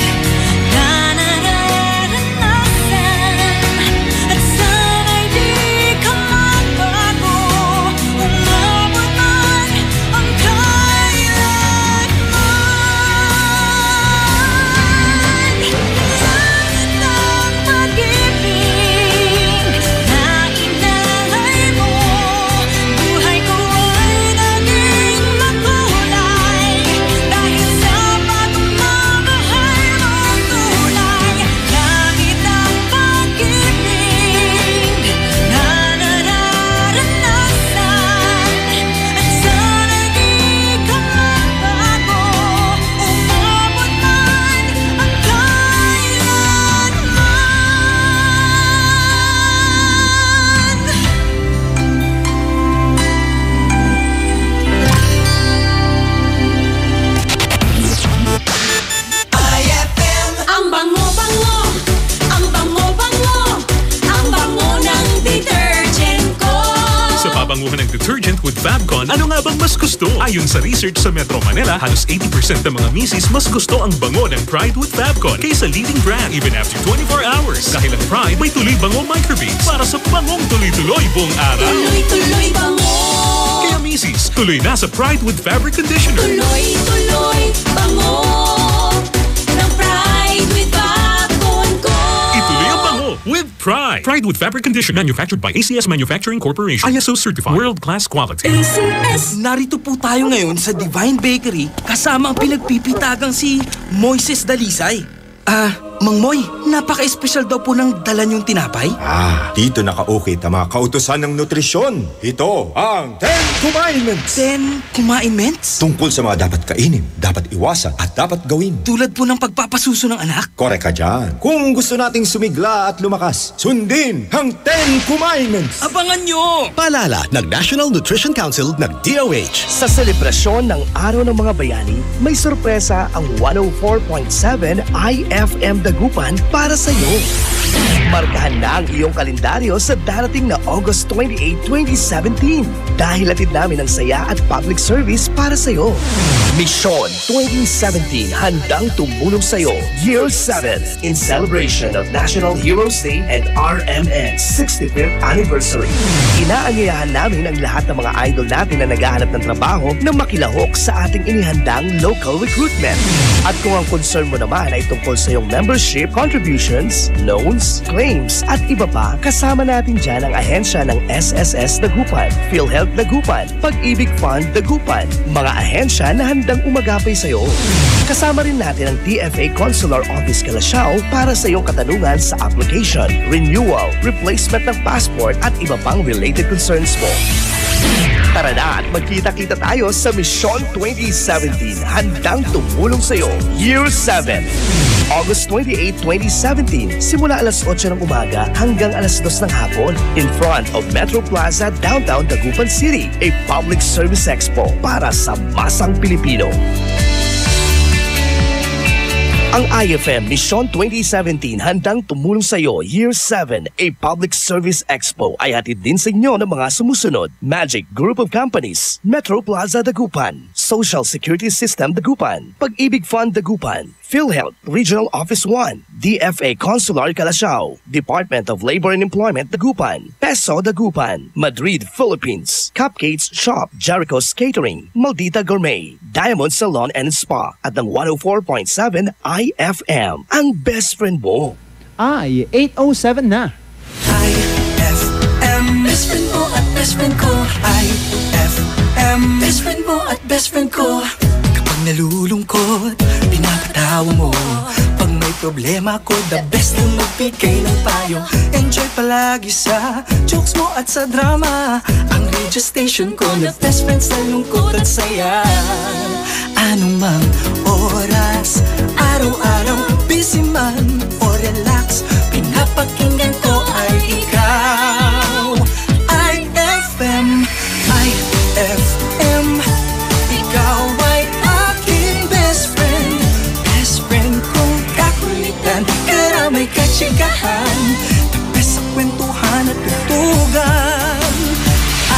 na nararanasan, at sana'y di ka magbago, umabot man ang kailanman. Langit ang pag-ibig na inalay mo, buhay ko ay naging makulay dahil sa pagmamahal mo tunay. Langit ang pag-ibig na nararanasan, at sana'y di ka magbago, umabot man ang kailanman. IFM, ang bango-bango, ang bango-bango, ang bango ng detergent ko. Sa pabanguhan ng detergent with Fabcon, ano nga bang mas gusto? Ayon sa research sa Metro Manila, halos 80% ng mga misis mas gusto ang bango ng Pride with Fabcon kaysa leading brand even after 24 hours. Dahil ang Pride may tuloy bango microbeads para sa bangong tuloy-tuloy buong araw. Tuloy-tuloy bango. Kaya misis, tuloy na sa Pride with Fabric Conditioner. Tuloy-tuloy bango ng Pride with Fabcon ko. Ituloy ang bango with Pride. Pride with Fabric Conditioner, manufactured by ACS Manufacturing Corporation. ISO certified, world-class quality. ACS! Narito po tayo ngayon sa Divine Bakery kasama ang pinagpipitagang si Moises Dalisay. Mang Moy, napaka-espesyal daw po ng dala niyong tinapay. Dito nakaukit ang mga kautusan ng nutrisyon. Ito ang 10 Commandments. 10 Commandments? Tungkol sa mga dapat kainin, dapat iwasan at dapat gawin. Tulad po ng pagpapasuso ng anak? Korek ka dyan. Kung gusto nating sumigla at lumakas, sundin ang 10 Commandments. Abangan nyo! Paalala ng National Nutrition Council ng DOH. Sa selebrasyon ng Araw ng Mga Bayani, may sorpresa ang 104.7 IFM Dagupan para sa iyo. Markahan na ang iyong kalendaryo sa darating na August 28, 2017 dahil hatid namin ang saya at public service para sa iyo. Mission 2017 handang tumulong sa iyo Year 7 in celebration of National Heroes Day and RMN's 65th anniversary. Inaanyayahan namin ang lahat ng mga idol natin na naghahanap ng trabaho na makilahok sa ating inihandang local recruitment. At kung ang concern mo naman ay tungkol sa iyong membership, contributions, loans, claims at iba pa, kasama natin dyan ang ahensya ng SSS Dagupan, PhilHealth Dagupan, Pag-ibig Fund Dagupan, mga ahensya na handang umagapay sa iyo. Kasama rin natin ang TFA Consular Office Calasiao para sa iyong katanungan sa application, renewal, replacement ng passport at iba pang related concerns mo. Tara na at magkita-kita tayo sa Mission 2017 handang tumulong sa iyo Year 7. August 28, 2017, simula alas 8 ng umaga hanggang alas 2 ng hapon in front of Metro Plaza, downtown Dagupan City, a public service expo para sa masang Pilipino. Ang IFM Mission 2017 handang tumulong sa iyo Year 7, a public service expo ay hatid din sa inyo ng mga sumusunod: Magic Group of Companies, Metro Plaza Dagupan, Social Security System Dagupan, Pag-ibig Fund Dagupan, PhilHealth Regional Office 1, DFA Consular Calasiao, Department of Labor and Employment Dagupan, Peso Dagupan, Madrid, Philippines, Cupcakes Shop, Jericho's Catering, Maldita Gourmet, Diamond Salon and Spa at ng 104.7 IFM, ang best friend mo. Ay, 8:07 na. IFM, best friend mo at best friend ko. IFM, best friend mo at best friend ko. Kapag nalulungkot, pinapatawa mo. Pag may problema ko, the best na magbigay ng payo. Enjoy palagi sa jokes mo at sa drama. Ang radio station ko na best friend sa lungkot at saya. Anumang oras, araw-araw, busy man o relax, pinapakinggan ko ay ikaw. IFM, IFM, ikaw ay aking best friend. Best friend kong kakulitan, karamay katsikahan, tapos sa kwentuhan at tutugan.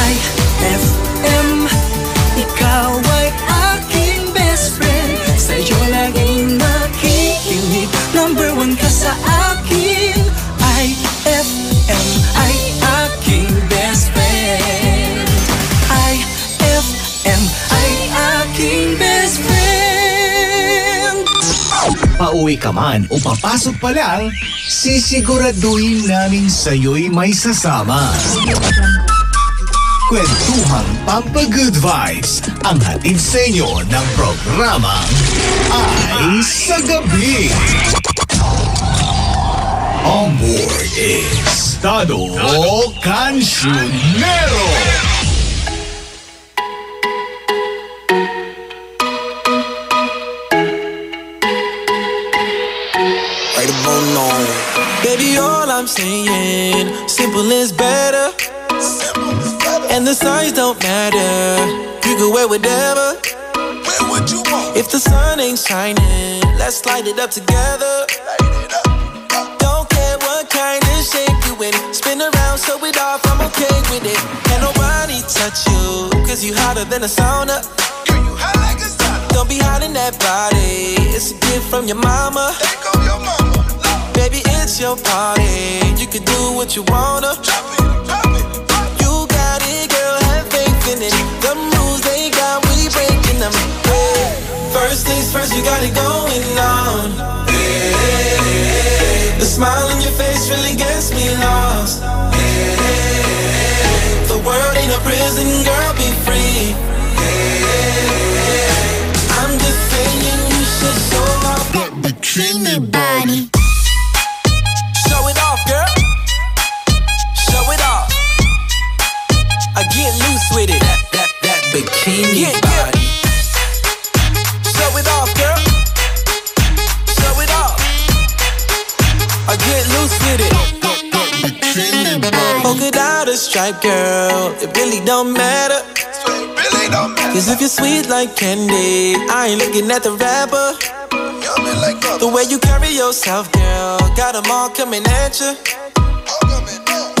IFM, ikaw ay aking best friend. Sa'yo laging nakikinig, number one ka sa akin. IFM ay aking best friend. IFM ay aking best friend. Pauwi ka man o papasok pa lang, sisiguraduhin namin sa'yo'y may sasama. Kwentuhang Pampa-Good Vibes ang hatid sa inyo ng programang Ay sa Gabi. On board is Tado Cancionero. Right about now, baby, all I'm saying, simple is better. And the signs don't matter. You can wear whatever. Wear what you want. If the sun ain't shining, let's light it up together. Don't care what kind of shape you in. Spin around, show it off, I'm okay with it. Can't nobody touch you, cause you hotter than a sauna. You hot like a sauna. Don't be hiding that body. It's a gift from your mama. Take off your mama. Baby, it's your party. You can do what you wanna. Drop it, drop it. The rules they got, we breaking them. Hey, first things first, you got it going on. Hey, the smile on your face really gets me lost. Hey, the world ain't a prison, girl, be free. Hey, I'm just saying you should show off that bikini body. bikini body. Show it off, girl. Show it off. I get loose with it. Polka dot or stripe, girl. It really don't matter. Cause if you're sweet like candy, I ain't looking at the rapper. The way you carry yourself, girl, got them all coming at you.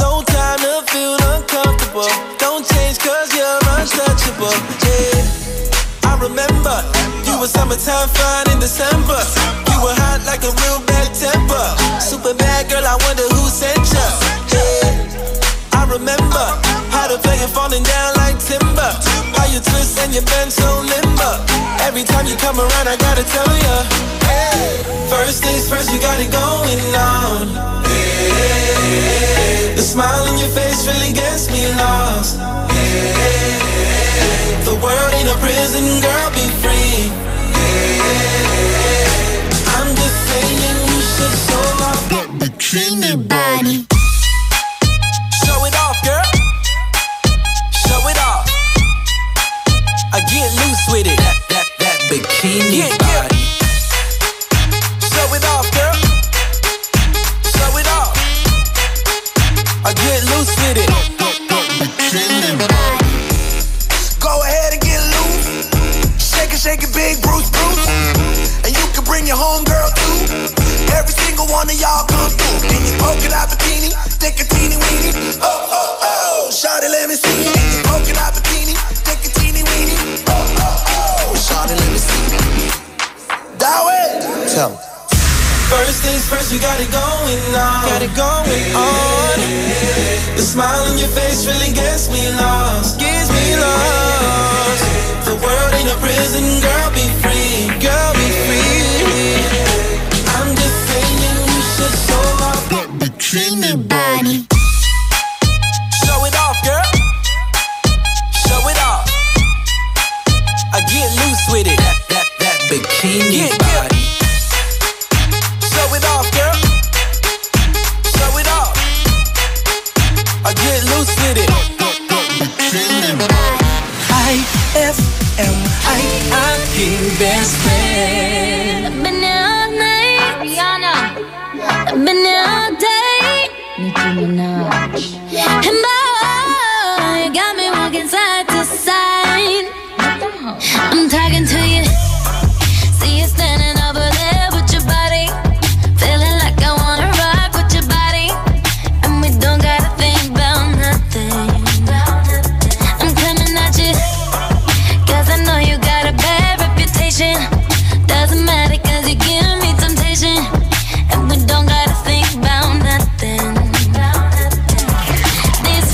No time to feel uncomfortable. Don't change cause you're untouchable. Yeah, I remember you were summertime fine in December. You were hot like a real bad temper. Super bad girl, I wonder who sent you. Yeah, I remember how to play you falling down like timber. How you twist and you bend so limber. Every time you come around, I gotta tell ya. Hey, first things first, you got it going on. Hey, the smile on your face really gets me lost. Hey, the world ain't a prison, girl, be free. Hey, I'm just saying you should show off that bikini body. Show it off, girl. Show it off. I get loose with it. That bikini body. Show it off, girl. Show it off. I get loose with it. Go ahead and get loose. Shake it, big Bruce. And you can bring your homegirl too. Every single one of y'all come through. In your polka dot bikini, thick a teeny weeny. Oh, shawty, let me see. In your polka dot bikini, thick a teeny weeny. Oh, shawty, let me see. That way. Tell me. First things first, you got it going on. Got it going on. The smile on your face really gets me lost. Gets me lost. The world ain't a prison, girl, be free. Girl, be free. I'm just saying you should show off that bikini body. Show it off, girl. Show it off. I get loose with it. That bikini body. Show it off, girl. Show it off. I get loose with it. IFM, I best friend. I've been here all night. Ariana. I've been here all day. Nicki Minaj. And boy, you got me walking side to side. I'm talking to you. See you standing over there with your body. Feeling like I wanna rock with your body. And we don't gotta think about nothing. I'm coming at you, cause I know you got a bad reputation. Doesn't matter cause you give me temptation. And we don't gotta think about nothing. These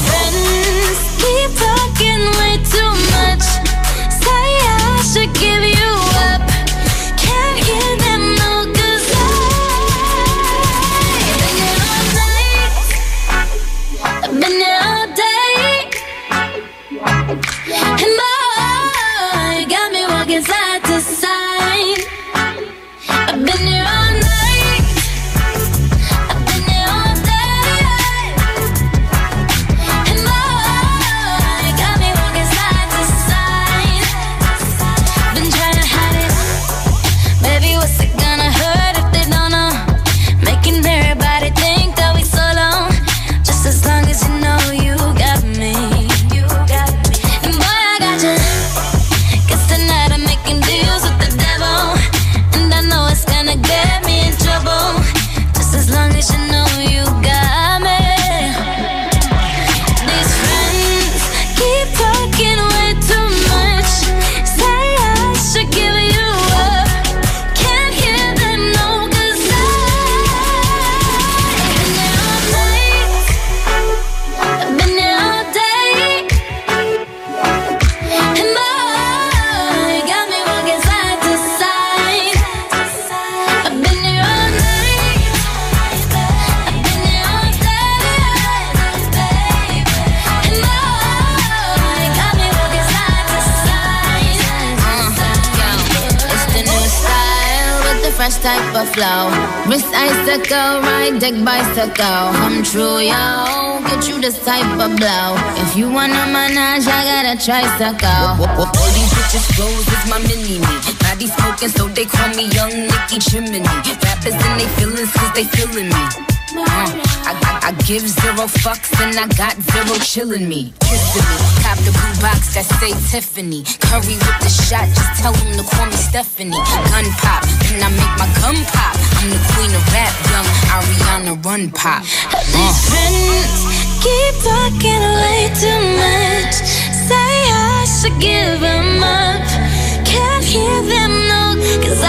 type of flow. Wrist icicle, ride deck bicycle. Come true, yo. Get you this type of blow. If you wanna manage, I got a tricycle. All these bitches flows is my mini-me. Now they smoking, so they call me Young Nicky Chimney. Rappers and they feelings, cause they feeling me. I give zero fucks and I got zero chillin' me. Kissing me, cop the blue box that say Tiffany. Curry with the shot, just tell them to call me Stephanie. Gun pop, then I make my gun pop. I'm the queen of rap, young Ariana Run Pop. These friends keep talking way too much. Say I should give them up. Can't hear them, no, cause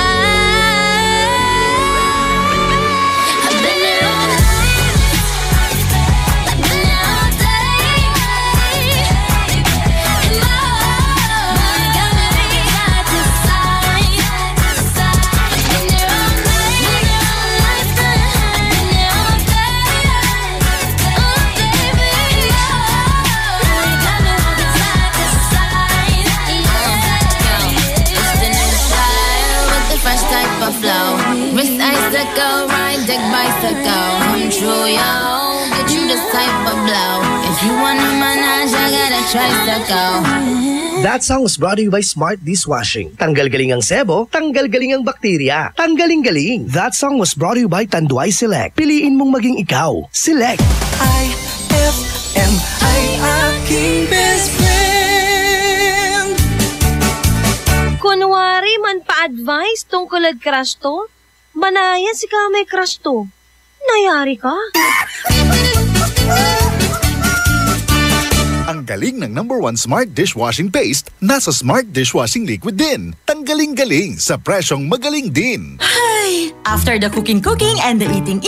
flow. Wrist icicle, ride deck bicycle. Come true, yo. Get you this type of blow. If you wanna manage, I got a tricycle. That song was brought to you by Smart Dishwashing. Tanggal galing ang sebo, tanggal galing ang bakterya. Tanggaling galing. That song was brought to you by Tanduay Select. Piliin mong maging ikaw. Select. IFM ay aking best friend. Kunwari man pa-advise tungkol at crush to, manayan si ka may crush to. Nayari ka? Ang galing ng #1 Smart Dishwashing Paste nasa Smart Dishwashing Liquid din. Tanggaling-galing sa presyong magaling din. Ay! After the cooking and the eating,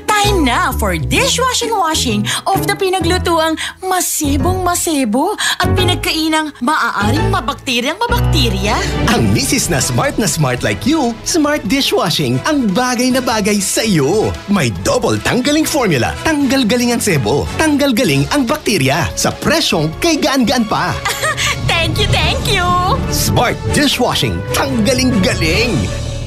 time na for dishwashing of the pinaglutuang masebong-masebo at pinagkainang maaaring mabakterya. Ang misis na smart like you, Smart Dishwashing ang bagay na bagay sa iyo. May double tanggaling formula. Tanggal galing ang sebo. Tanggal galing ang bakterya. Sa presyong kay gaan-gaan pa. Thank you! Smart Dishwashing. Tanggaling galing.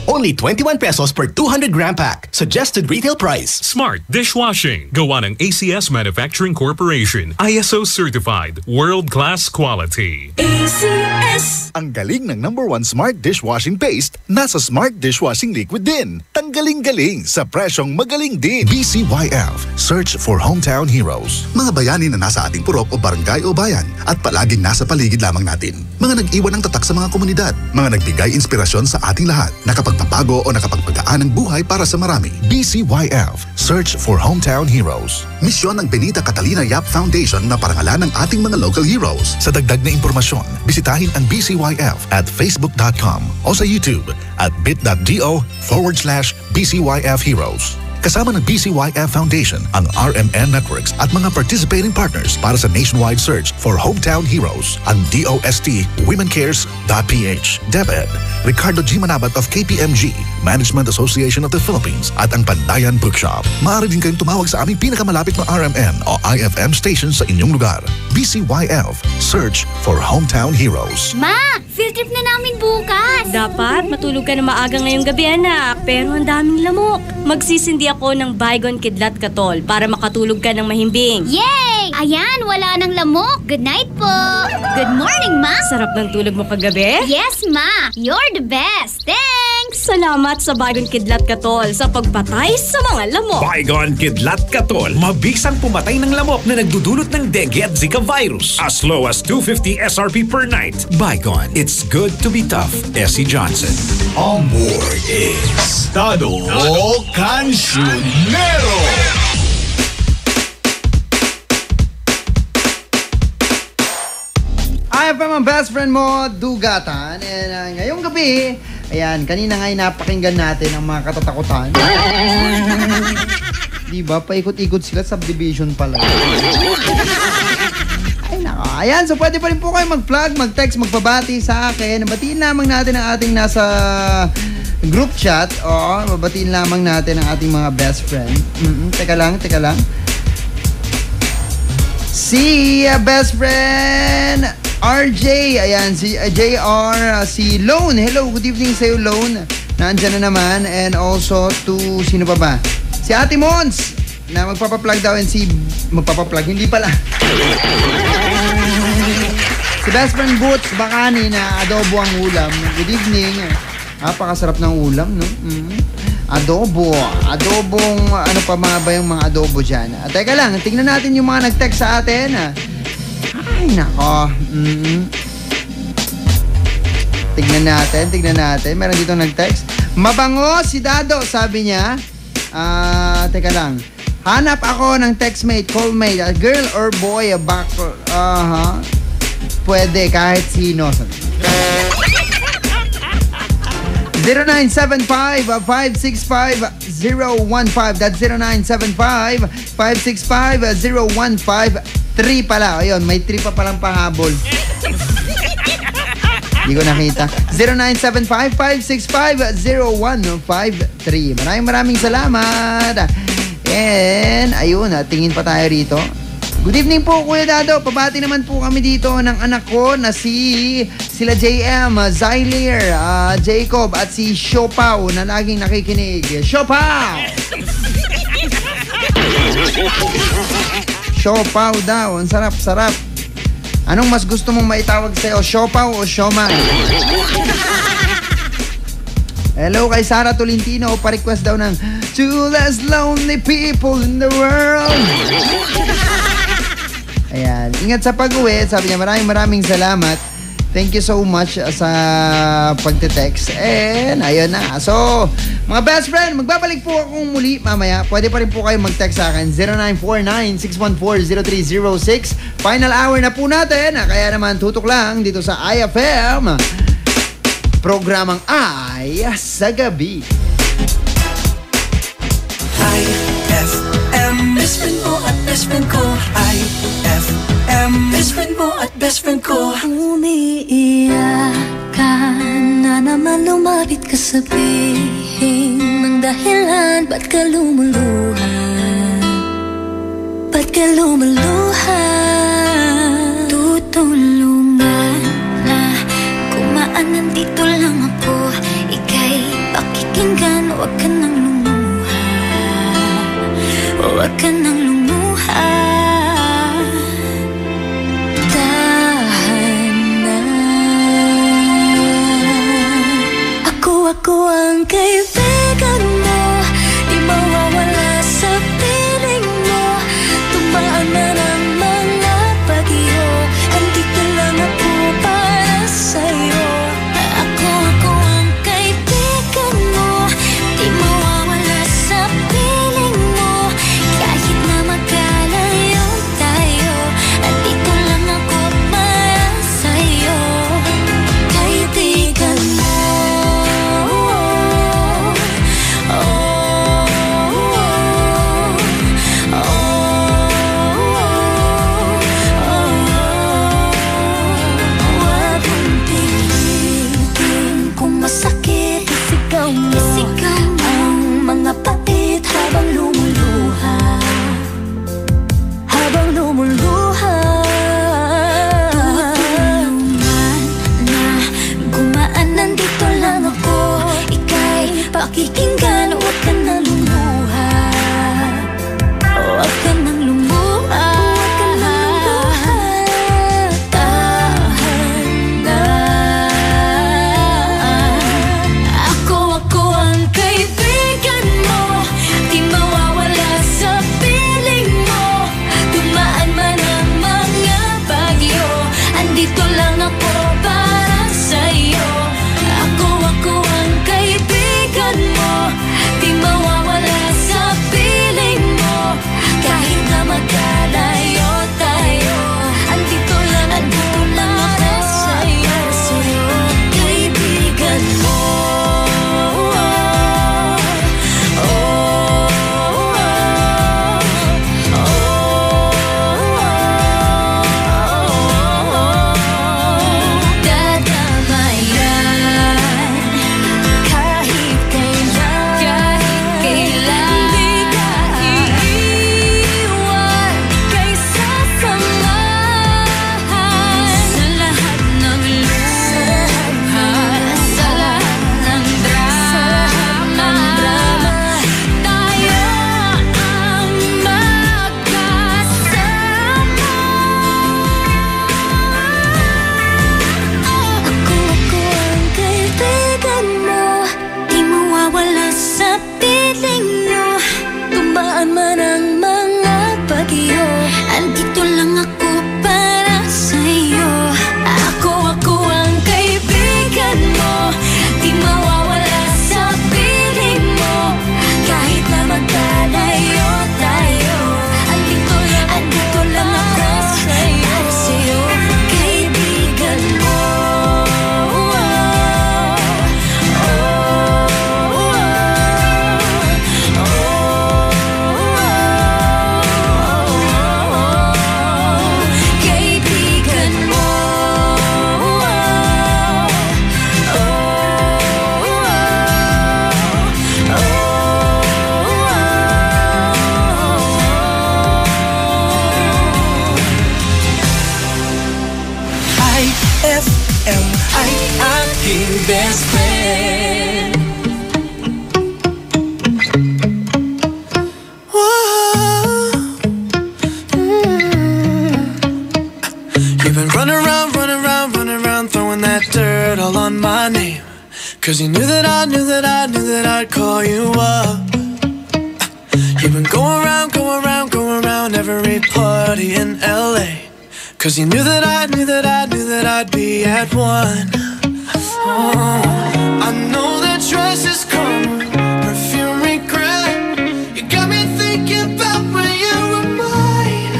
Only 21 pesos per 200 gram pack. Suggested retail price. Smart Dishwashing. Gawa ng ACS Manufacturing Corporation. ISO certified. World-class quality. ACS. Ang galing ng #1 Smart Dishwashing Paste nasa Smart Dishwashing Liquid din. Tanggaling-galing sa presyong magaling din. BCYF. Search for Hometown Heroes. Mga bayani na nasa ating purok o barangay o bayan at palaging nasa paligid lamang natin. Mga nag-iwan ng tatak sa mga komunidad. Mga nagbigay inspirasyon sa ating lahat. Nakapagpapago o nakapagpagaan ng buhay para sa marami. BCYF. Search for Hometown Heroes. Misyon ng Benita Catalina Yap Foundation na parangalan ng ating mga local heroes. Sa dagdag na impormasyon, bisitahin ang BCYF at facebook.com o sa YouTube at bit.do/BCYF Heroes. Kasama ng BCYF Foundation, ang RMN Networks at mga participating partners para sa nationwide search for Hometown Heroes, ang DOST WomenCares.ph, DepEd, Ricardo G. Manabat of KPMG, Management Association of the Philippines at ang Pandayan Bookshop. Maaari din kayong tumawag sa aming pinakamalapit na RMN o IFM station sa inyong lugar. BCYF, search for Hometown Heroes. Ma, field trip na namin bukas. Dapat matulog ka na maaga ngayong gabi, anak. Pero ang daming lamok. Magsisindi ako ng Baygon Kidlat Katol para makatulog ka ng mahimbing. Yay! Ayan, wala nang lamok. Good night po. Good morning, Ma. Sarap ng tulog mo kagabi? Yes, Ma. You're the best. Thanks! Salamat sa Baygon Kidlat Katol sa pagpatay sa mga lamok. Baygon Kidlat Katol. Mabisang pumatay ng lamok na nagdudulot ng dengue at Zika virus. As low as 250 SRP per night. Baygon. It's good to be tough. Essie Johnson. On board is Estado Cancionero. IFM ang best friend mo, Dugatan. And ngayong gabi, ayan, kanina nga'y napakinggan natin ang mga katatakutan. Diba? Paikot-ikot sila, subdivision pala. Ay nako. Ayan, so pwede pa rin po kayo mag-plug, mag-text, magpabati sa akin. Batiin lamang natin ang ating nasa group chat. Oo, babatiin lamang natin ang ating mga best friend. Teka lang. Si best friend RJ, ayan, si JR, si Lone. Hello, good evening sa'yo, Lone. Nandyan na naman. And also to, sino pa ba? Si Ate Mons na magpapaplug daw and si... Magpapaplug, hindi pala. Si Best Friend Boots Bakani na adobo ang ulam. Good evening. Napakasarap ng ulam, no? Adobo. Adobong, ano pa mga ba yung mga adobo dyan? Teka lang, tingnan natin yung mga nag-text sa atin. Ay, nako. Tignan natin. Meron dito nag-text. Mabango si Dado, sabi niya. Teka lang. Hanap ako ng textmate, callmate, a girl or boy, a back. Pwede, kahit sino. 0975-565-015. That's 0975-565-015. 3 pala. Ayun, may 3 pa palang pahabol. Hindi ko nakita. 0975-565-0153. Maraming salamat. And, ayun, tingin pa tayo rito. Good evening po, Kuya Dado. Pabati naman po kami dito ng anak ko na sila JM, Zyler, Jacob at si Shopao na laging nakikinig. Shopao! Shopao daw. Ang sarap. Anong mas gusto mong maitawag sa'yo? Shopao o Shomai? Hello kay Sara Tolentino. Pa-request daw ng two less lonely people in the world. Ayan. Ingat sa pag-uwi. Sabi niya, maraming salamat. Thank you so much sa pagte-text. And, ayun na. So, mga best friend, magbabalik po akong muli mamaya. Pwede pa rin po kayo mag-text sa akin. 0949-614-0306. Final hour na po natin. Kaya naman, tutok lang dito sa IFM. Programang Ay sa Gabi. IFM, best friend mo at best friend ko. IFM, best friend mo at best friend ko. Umiiyak ka na naman, lumapit ka, sabihin ng dahilan. Ba't ka lumuluha? Ba't ka lumuluha? Tutulungan na kumaan, nandito lang ako. Ika'y pakikinggan, huwag ka nang lumuha. Huwag ka nang lumuha. Tahan na. Ako ang kaibigan mo, di mawawala sa piling mo. Tumaan man ang mga bagyo, andito lang ako para sa'yo. Ako ang kaibigan mo, di mawawala sa piling mo. Kahit na magkalayo tayo, andito lang ako para sa'yo. Kaibigan mo. Masakit, isigaw mo ang mga pait habang lumuluha. Habang lumuluha. Tutulungan na gumaan, nandito lang ako. Ika'y pakikinggan, huwag ka nang lumuha. Huwag ka nang lumuha. Man andito lang ako para sa'yo. Ako ang kaibigan mo, di mawawala sa piling mo. Kahit na magkalayo tayo, andito lang ako para sa'yo, kaibigan mo. IFM ay aking best friend. You've been running around, throwing that dirt all on my name. 'Cause you knew that I'd call you up. You've been going around every party in LA. 'Cause you knew that I'd be at one. Oh, I know that dress is karma, perfume regret. You got me thinking about when you were mine.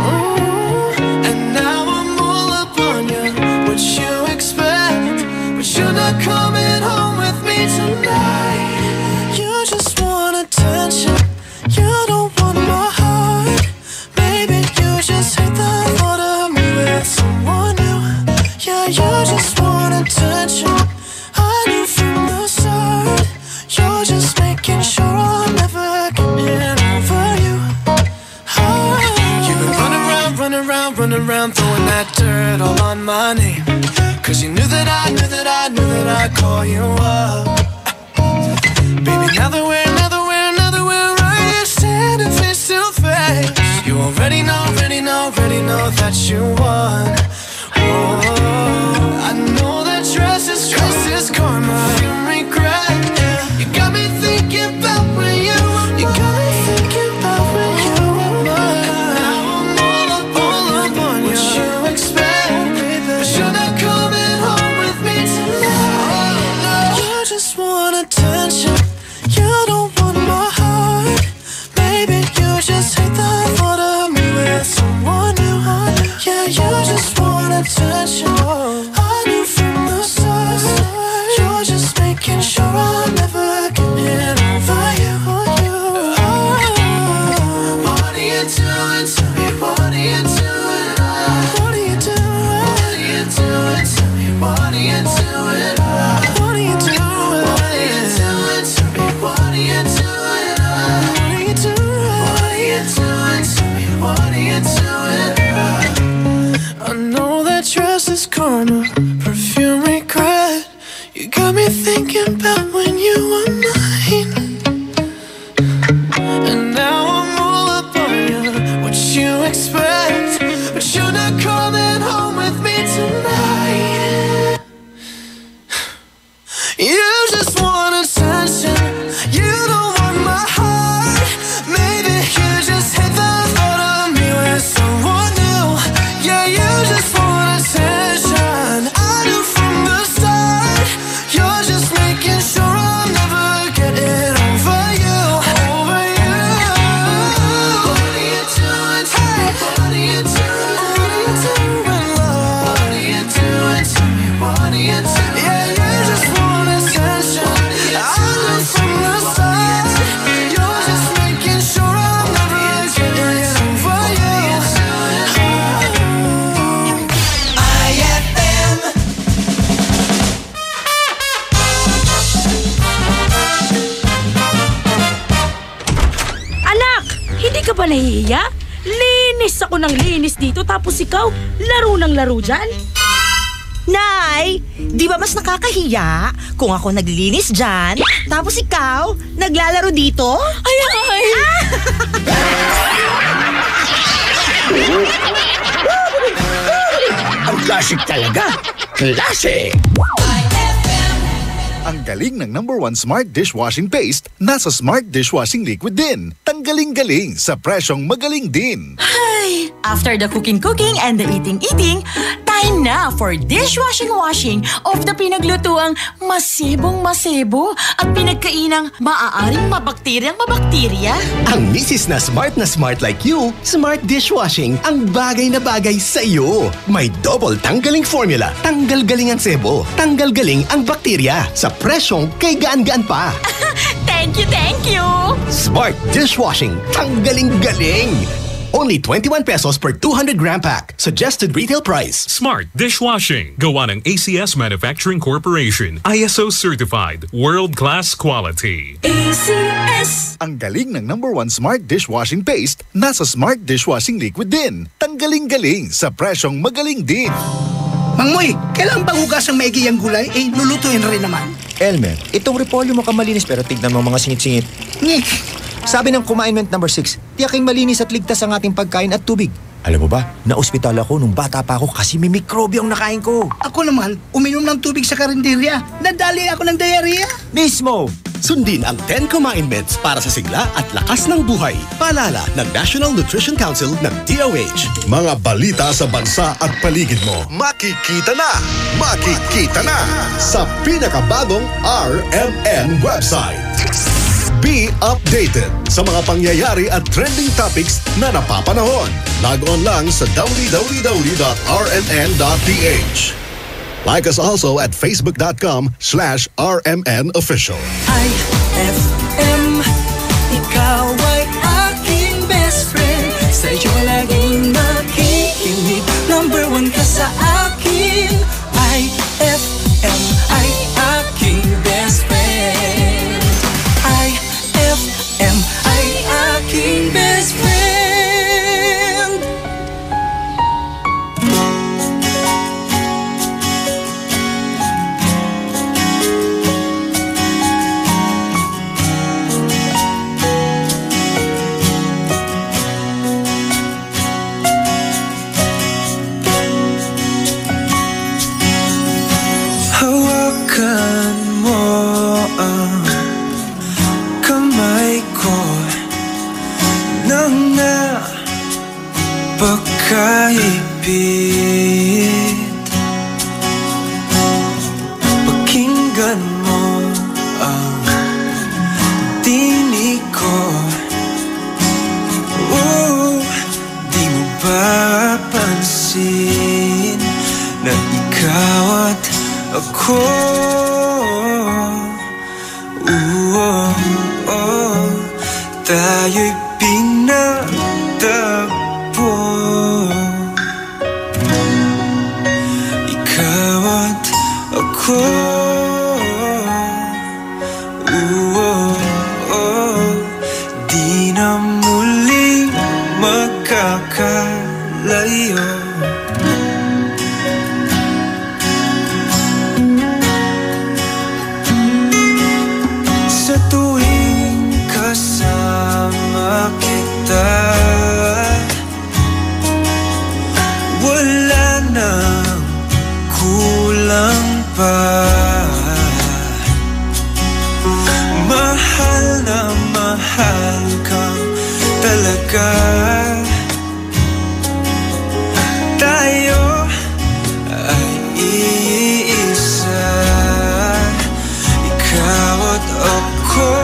Oh, and now I'm all up on you. What you expect? But you're not coming home with me tonight. You just want attention. You don't want my heart. Maybe you just hate the thought of me with someone new. Yeah, you just want attention. I knew from the start. You're just making sure I'll never get over you. Oh, you've been running around, throwing that dirt all on my name. 'Cause you knew that I'd call you up. Baby, now that we're right here standing face to face, you already know that you won. Oh, I know that dress is karma, you regret. You got me thinking about when you got me thinking about when you were mine. Now I'm all up on you. What you expect, baby? But you're not coming home with me tonight. You just want attention. You don't want my heart. Maybe you just hate the thought of me with someone new. Yeah, you just want attention. I knew from the start. You're just making sure I'll never get over you. What are you doing to me? What are you doing? What are you doing? What are you doing to me? What are you doing? What are you doing? What are you doing to me? What are you doing? What are you doing? What are you doing to me? What are you doing? I know that dress is karma, perfume regret. You got me thinking about when you were mine. And now I'm all up on you. What you expect? But you're not coming home with me tonight. You just want attention. You don't want my heart. Maybe you just hate the thought of me with someone new. Yeah, you just want attention. I knew from the start. You're just making sure I'll never get it over you. Over you. What are you doing to me? What are you doing? What are you doing, love? What are you doing to me? What are you doing? Yeah, you just want attention. I knew from the start. You're just making sure I'll never get it over you. IFM. Anak, hindi ka ba nahihiya? Linis ako ng linis dito tapos ikaw, laro ng laro dyan? Nay, di ba mas nakakahiya kung ako naglilinis dyan, tapos ikaw, naglalaro dito? Ay! Ang classic talaga. Classic! Ang galing ng #1 Smart Dishwashing Paste nasa Smart Dishwashing Liquid din. Tanggaling-galing sa presyong magaling din. Ay, Ay, after the cooking and the eating, time na for dishwashing of the pinaglutuang masibong-masebo at pinagkainang maaaring mabakterya. Ang misis na smart like you, smart dishwashing ang bagay na bagay sa iyo. May double tanggaling formula. Tanggal galing ang sebo. Tanggal galing ang bakterya. Sa presyong kay gaan-gaan pa. Thank you! Smart dishwashing. Tanggaling galing. Only 21 pesos per 200-gram pack. Suggested retail price. Smart Dishwashing. Gawa ng ACS Manufacturing Corporation. ISO certified. World-class quality. ACS! Ang galing ng #1 Smart Dishwashing Paste, nasa Smart Dishwashing Liquid din. Tanggaling-galing sa presyong magaling din. Mang Moy, kailangan bang hugas ang maigi ang gulay? Lulutuin rin naman. Elmer, itong repolyo mo kamalinis pero tignan mo mga singit-singit. Sabi ng Kumain-ment number 6, tiyaking malinis at ligtas ang ating pagkain at tubig. Alam mo ba, na-ospital ako nung bata pa ako kasi may mikrobyo ang nakain ko. Ako naman, uminom ng tubig sa karinderya. Nadali ako ng diarrhea. Mismo! Sundin ang 10 Kumain-ments para sa sigla at lakas ng buhay. Paalala ng National Nutrition Council ng DOH. Mga balita sa bansa at paligid mo, makikita na sa pinakabagong RMN website. Be updated sa mga pangyayari at trending topics na napapanahon. Log on lang sa www.rmn.ph. Like us also at facebook.com/RMNofficial. IFM, ikaw ay aking best friend. Sa'yo laging nakikinig. #1 ka sa akin. IFM ay aking best friend. IFM ay aking best friend. Hawakan mo ang kamay ko nang napakaipit. Pakinggan mo ang tinig ko. Di mo ba pansin na ikaw at ako? Tayo'y pinagtagpo. Ikaw at ako. Di na muling magkakalayo. Sa tuwing kasama kita, wala nang kulang pa. Mahal na mahal kang talaga. Tayo ay iisa, ikaw at ako.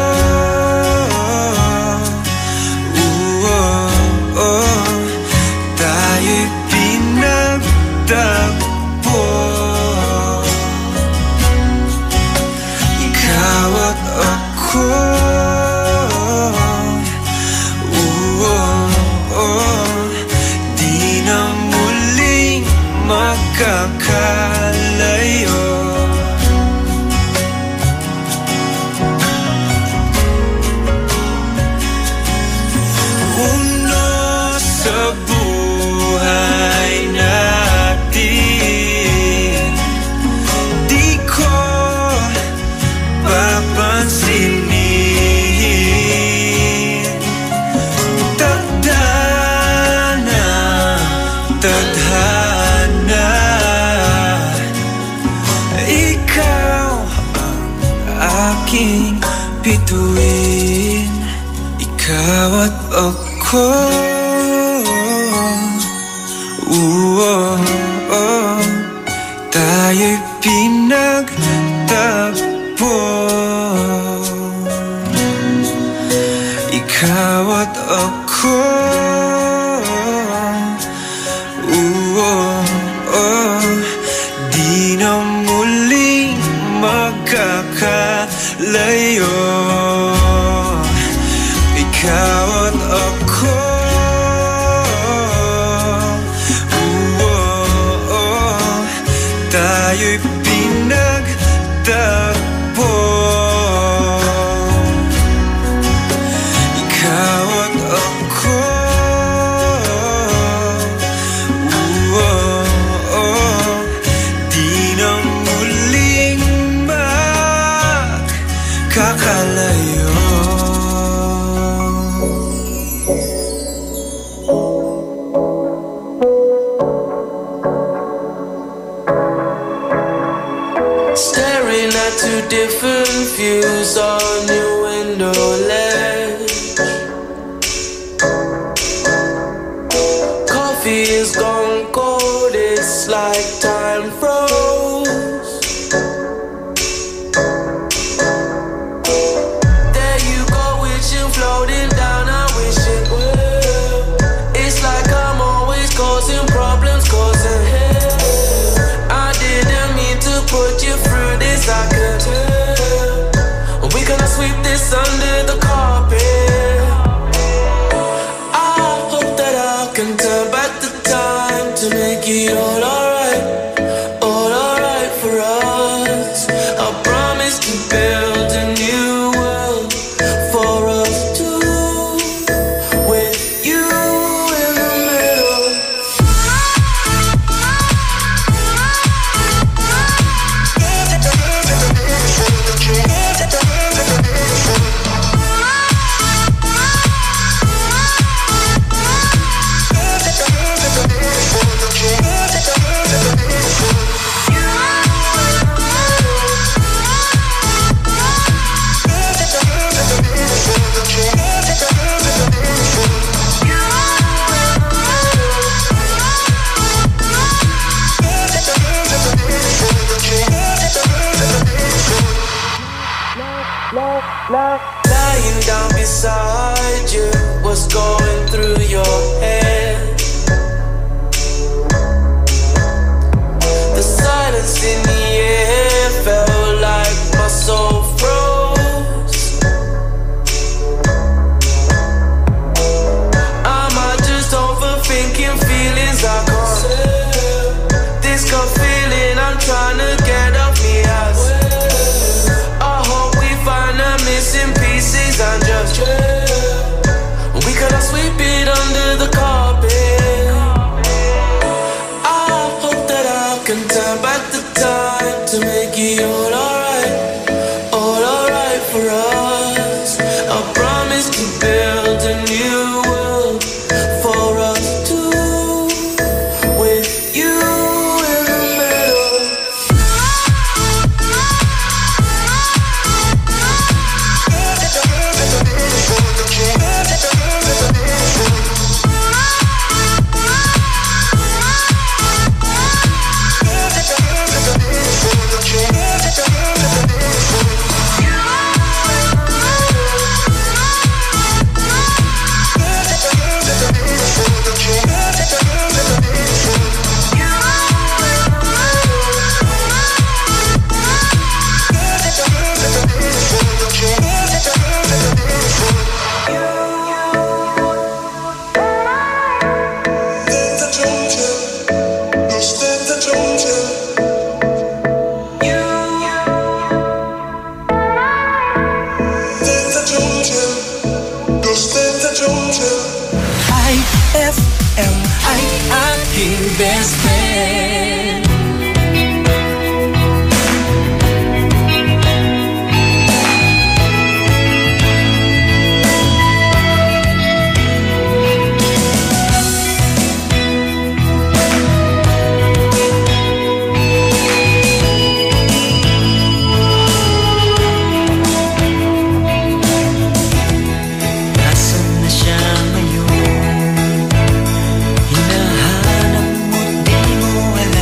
Tayo'y pinagtagpo. Ikaw at ako. Di na muling magkakalayo. Uno sa buhay natin, di ko papansinin. Tadhana, ikaw ang aking bituin. Ikaw at ako. tayo'y pinagtagpo. Ikaw at ako, di na muling magkakalayo. Staring at two different views on your window ledge. Coffee is gone cold, it's like time froze. There you go, wishing, floating down, I wish it will. It's like I'm always causing problems, causing hell. I didn't mean to put you through this, I could tell. We gonna sweep this under the carpet. I hope that I can turn back the time to make it all alright for us. I promise to build a new world for us two, with you in the middle. Lying down beside you, what's going through your head? The silence in the air felt like my soul froze. Am I just overthinking feelings I can't say? This gut feeling I'm trying to get off me ass. I hope we find the missing pieces and just we gonna sweep it under the carpet. I hope that I can turn back the time to make it all alright for us. I promise to build a new world for us two, with you in the middle. IFM, ay aking best friend. Nasaan na siya ngayon? Hinahanap mo, di mo alam.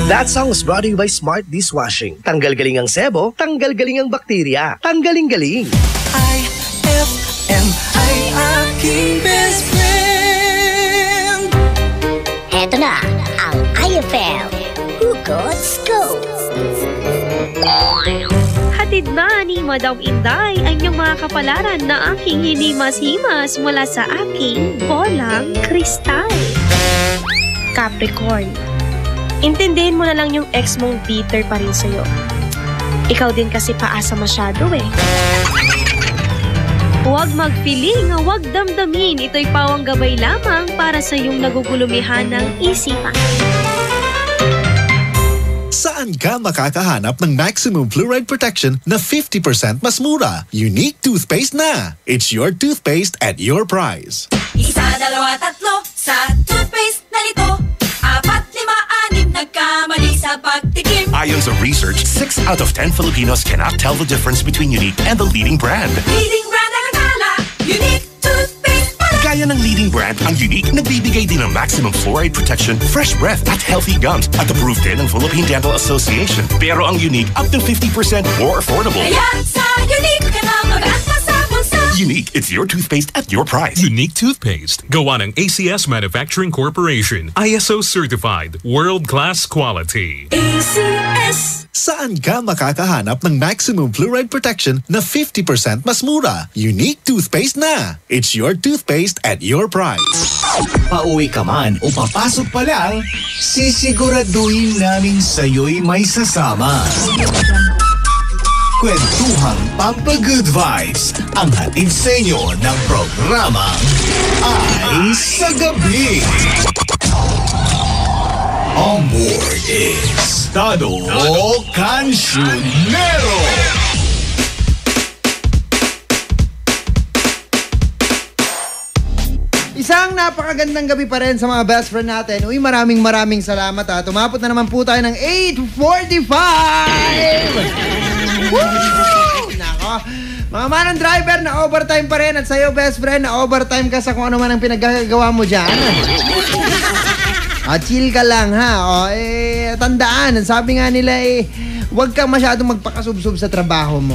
That song was brought to you by Smart Dishwashing. Tanggal galing ang sebo, tanggal galing ang bakterya. Tanggaling-galing. IFM ay aking best friend. Eto na ang IFM Hugot Scoop. Hatid na ni Madam Inday ang iyong mga kapalaran na aking hinimas-himas mula sa aking bolang kristal. Capricorn, intindihin mo na lang yung ex mong bitter pa rin sa'yo. Ikaw din kasi paasa masyado eh. Huwag magpiling, huwag damdamin. Ito'y pawang gabay lamang para sa iyong nagugulumihan ng isipan. Saan ka makakahanap ng maximum fluoride protection na 50% mas mura? Unique toothpaste na! It's your toothpaste at your price. Isa, dalawa, tatlo sa toothpaste na nito. 4, 5, 6 nagkamali sa pagtikim. Ayon sa research, 6 out of 10 Filipinos cannot tell the difference between Unique and the leading brand. Leading brand ang akala, Unique toothpaste pala. Gaya ng leading brand, ang Unique nagbibigay din ng maximum fluoride protection, fresh breath at healthy gums at approved din ng Philippine Dental Association. Pero ang Unique up to 50% more affordable. Kaya sa Unique ka na mag-asa sa bulsa. Unique, it's your toothpaste at your price. Unique toothpaste. Gawa ng ACS Manufacturing Corporation. ISO certified. World-class quality. ACS. Saan ka makakahanap ng maximum fluoride protection na 50% mas mura? Unique toothpaste na! It's your toothpaste at your price. Pauwi ka man o papasok pa lang, sisiguraduhin namin sa'yo'y may sasama. Kwentuhang Pampa-Good Vibes ang hatid sa inyo ng programa Ay sa Gabi. On board is Tado Cancionero. Isang napakagandang gabi pa rin sa mga best friend natin. Uy, maraming salamat ha. Tumapot na naman po tayo ng 8:45! Woo! Nako, mga manang driver na overtime pa rin at sa'yo best friend na overtime ka sa kung ano man ang pinaggagawa mo dyan. Chill ka lang ha. Tandaan, sabi nga nila huwag kang masyadong magpakasubsob sa trabaho mo.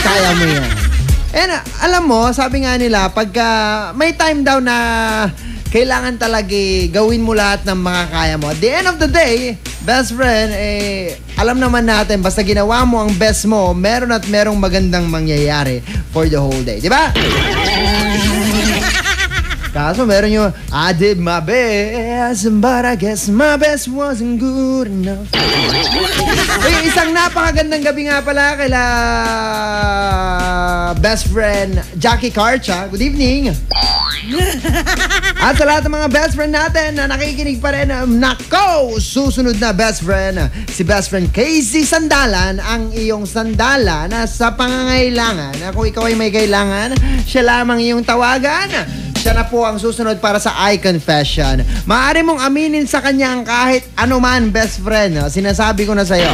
Kaya mo yan. And alam mo, sabi nga nila, pagka may time daw na kailangan talaga gawin mo lahat ng makakaya mo. At the end of the day, best friend, alam naman natin, basta ginawa mo ang best mo, meron at merong magandang mangyayari for the whole day. Diba? Kaso meron yung, I did my best, but I guess my best wasn't good enough. Isang napakagandang gabi nga pala kaila best friend Jackie Carcha. Good evening. At sa lahat ng mga best friend natin na nakikinig pa rin, nako, susunod na best friend, si best friend Casey Sandalan, ang iyong sandalan sa pangangailangan. Kung ikaw ay may kailangan, siya lamang iyong tawagan. Siya na po ang susunod para sa I Confession. Maaari mong aminin sa kanya ang kahit anuman, best friend. Sinasabi ko na sa'yo.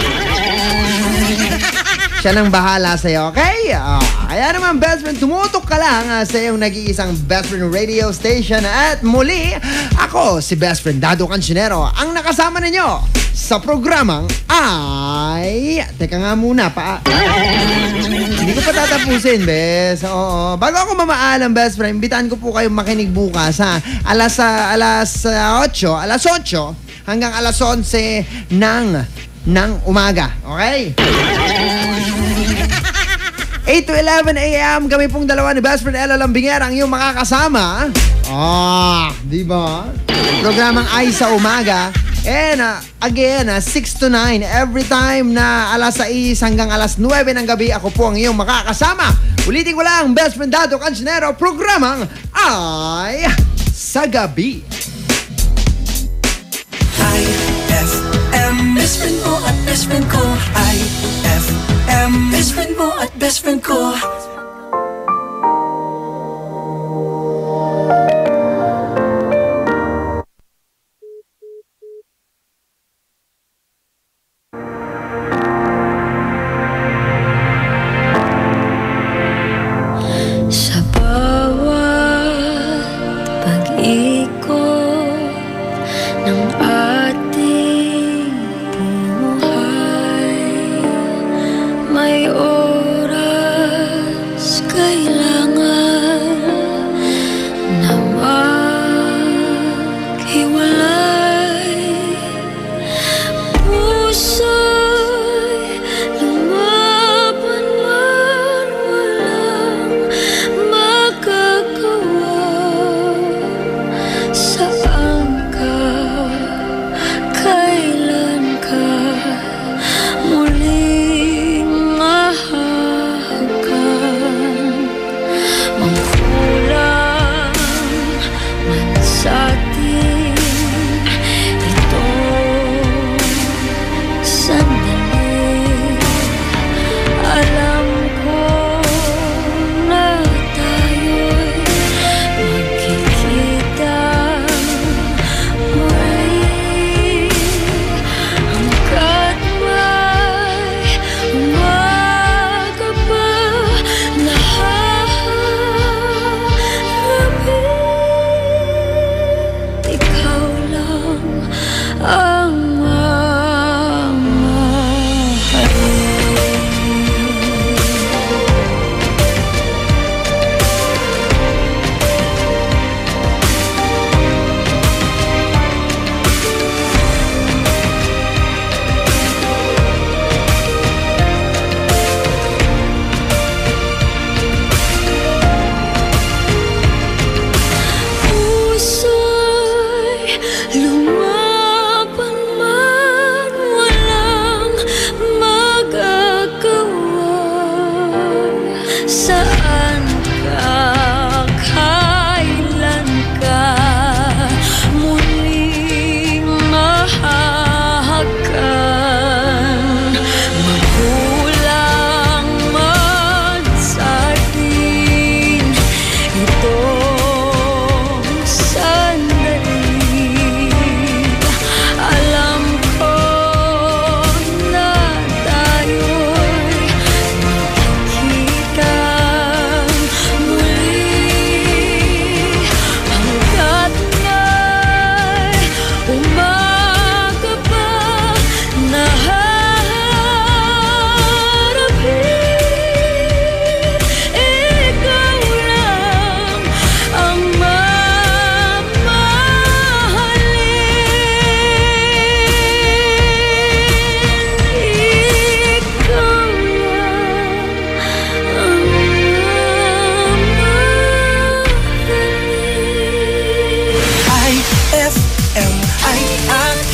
Siya nang bahala sa'yo, okay? Kaya naman, best friend, tumutok ka lang sa iyong nag-iisang best friend radio station. At muli, ako, si best friend Dado Cancionero, ang nakasama ninyo sa programang ay... Teka nga muna, hindi ko pa tatapusin, bes. Oo. Bago ako mamaalam, best friend, imbitaan ko po kayong makinig bukas, ha? Alas 8 hanggang alas 11 ng umaga. Okay? 8 to 11 a.m. kami pong dalawa ni best friend Ella Lambinger ang iyong makakasama. Di ba? Programang Ay sa Umaga. And again, 6 to 9 every time na alas 6 hanggang alas 9 ng gabi, ako po ang iyong makakasama. Ulitin ko lang, best friend Dado Cancionero, programang Ay sa Gabi. IFM, best friend mo at best friend ko. IFM, best friend mo at best friend ko. Sa bawat pag-ikot ng ating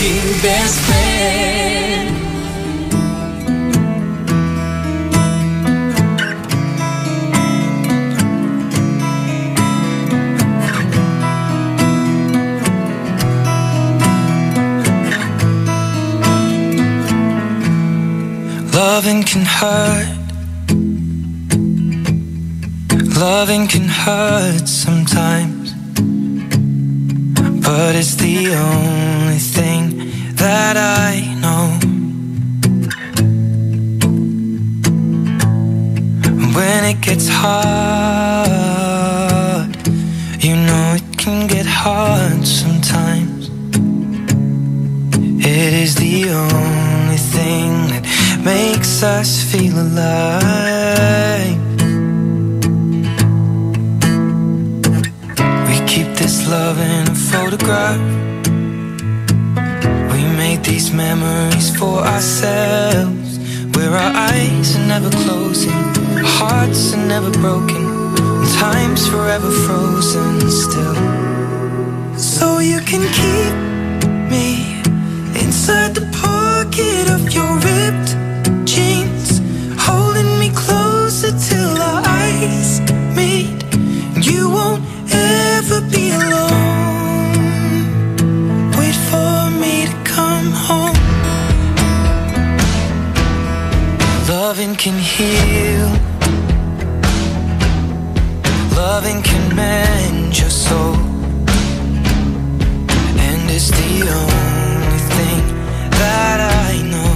aking best friend. Loving can hurt. Loving can hurt sometimes, but it's the only thing that I know. When it gets hard, you know it can get hard sometimes. It is the only thing that makes us feel alive. We keep this love in a photograph. We make these memories for ourselves, where our eyes are never closing, hearts are never broken, and time's forever frozen still. So you can keep me inside the pocket of your ripped jeans, holding me closer till our eyes meet. You won't ever be alone. Wait for me to come home. Loving can heal. Loving can mend your soul, and it's the only thing that I know.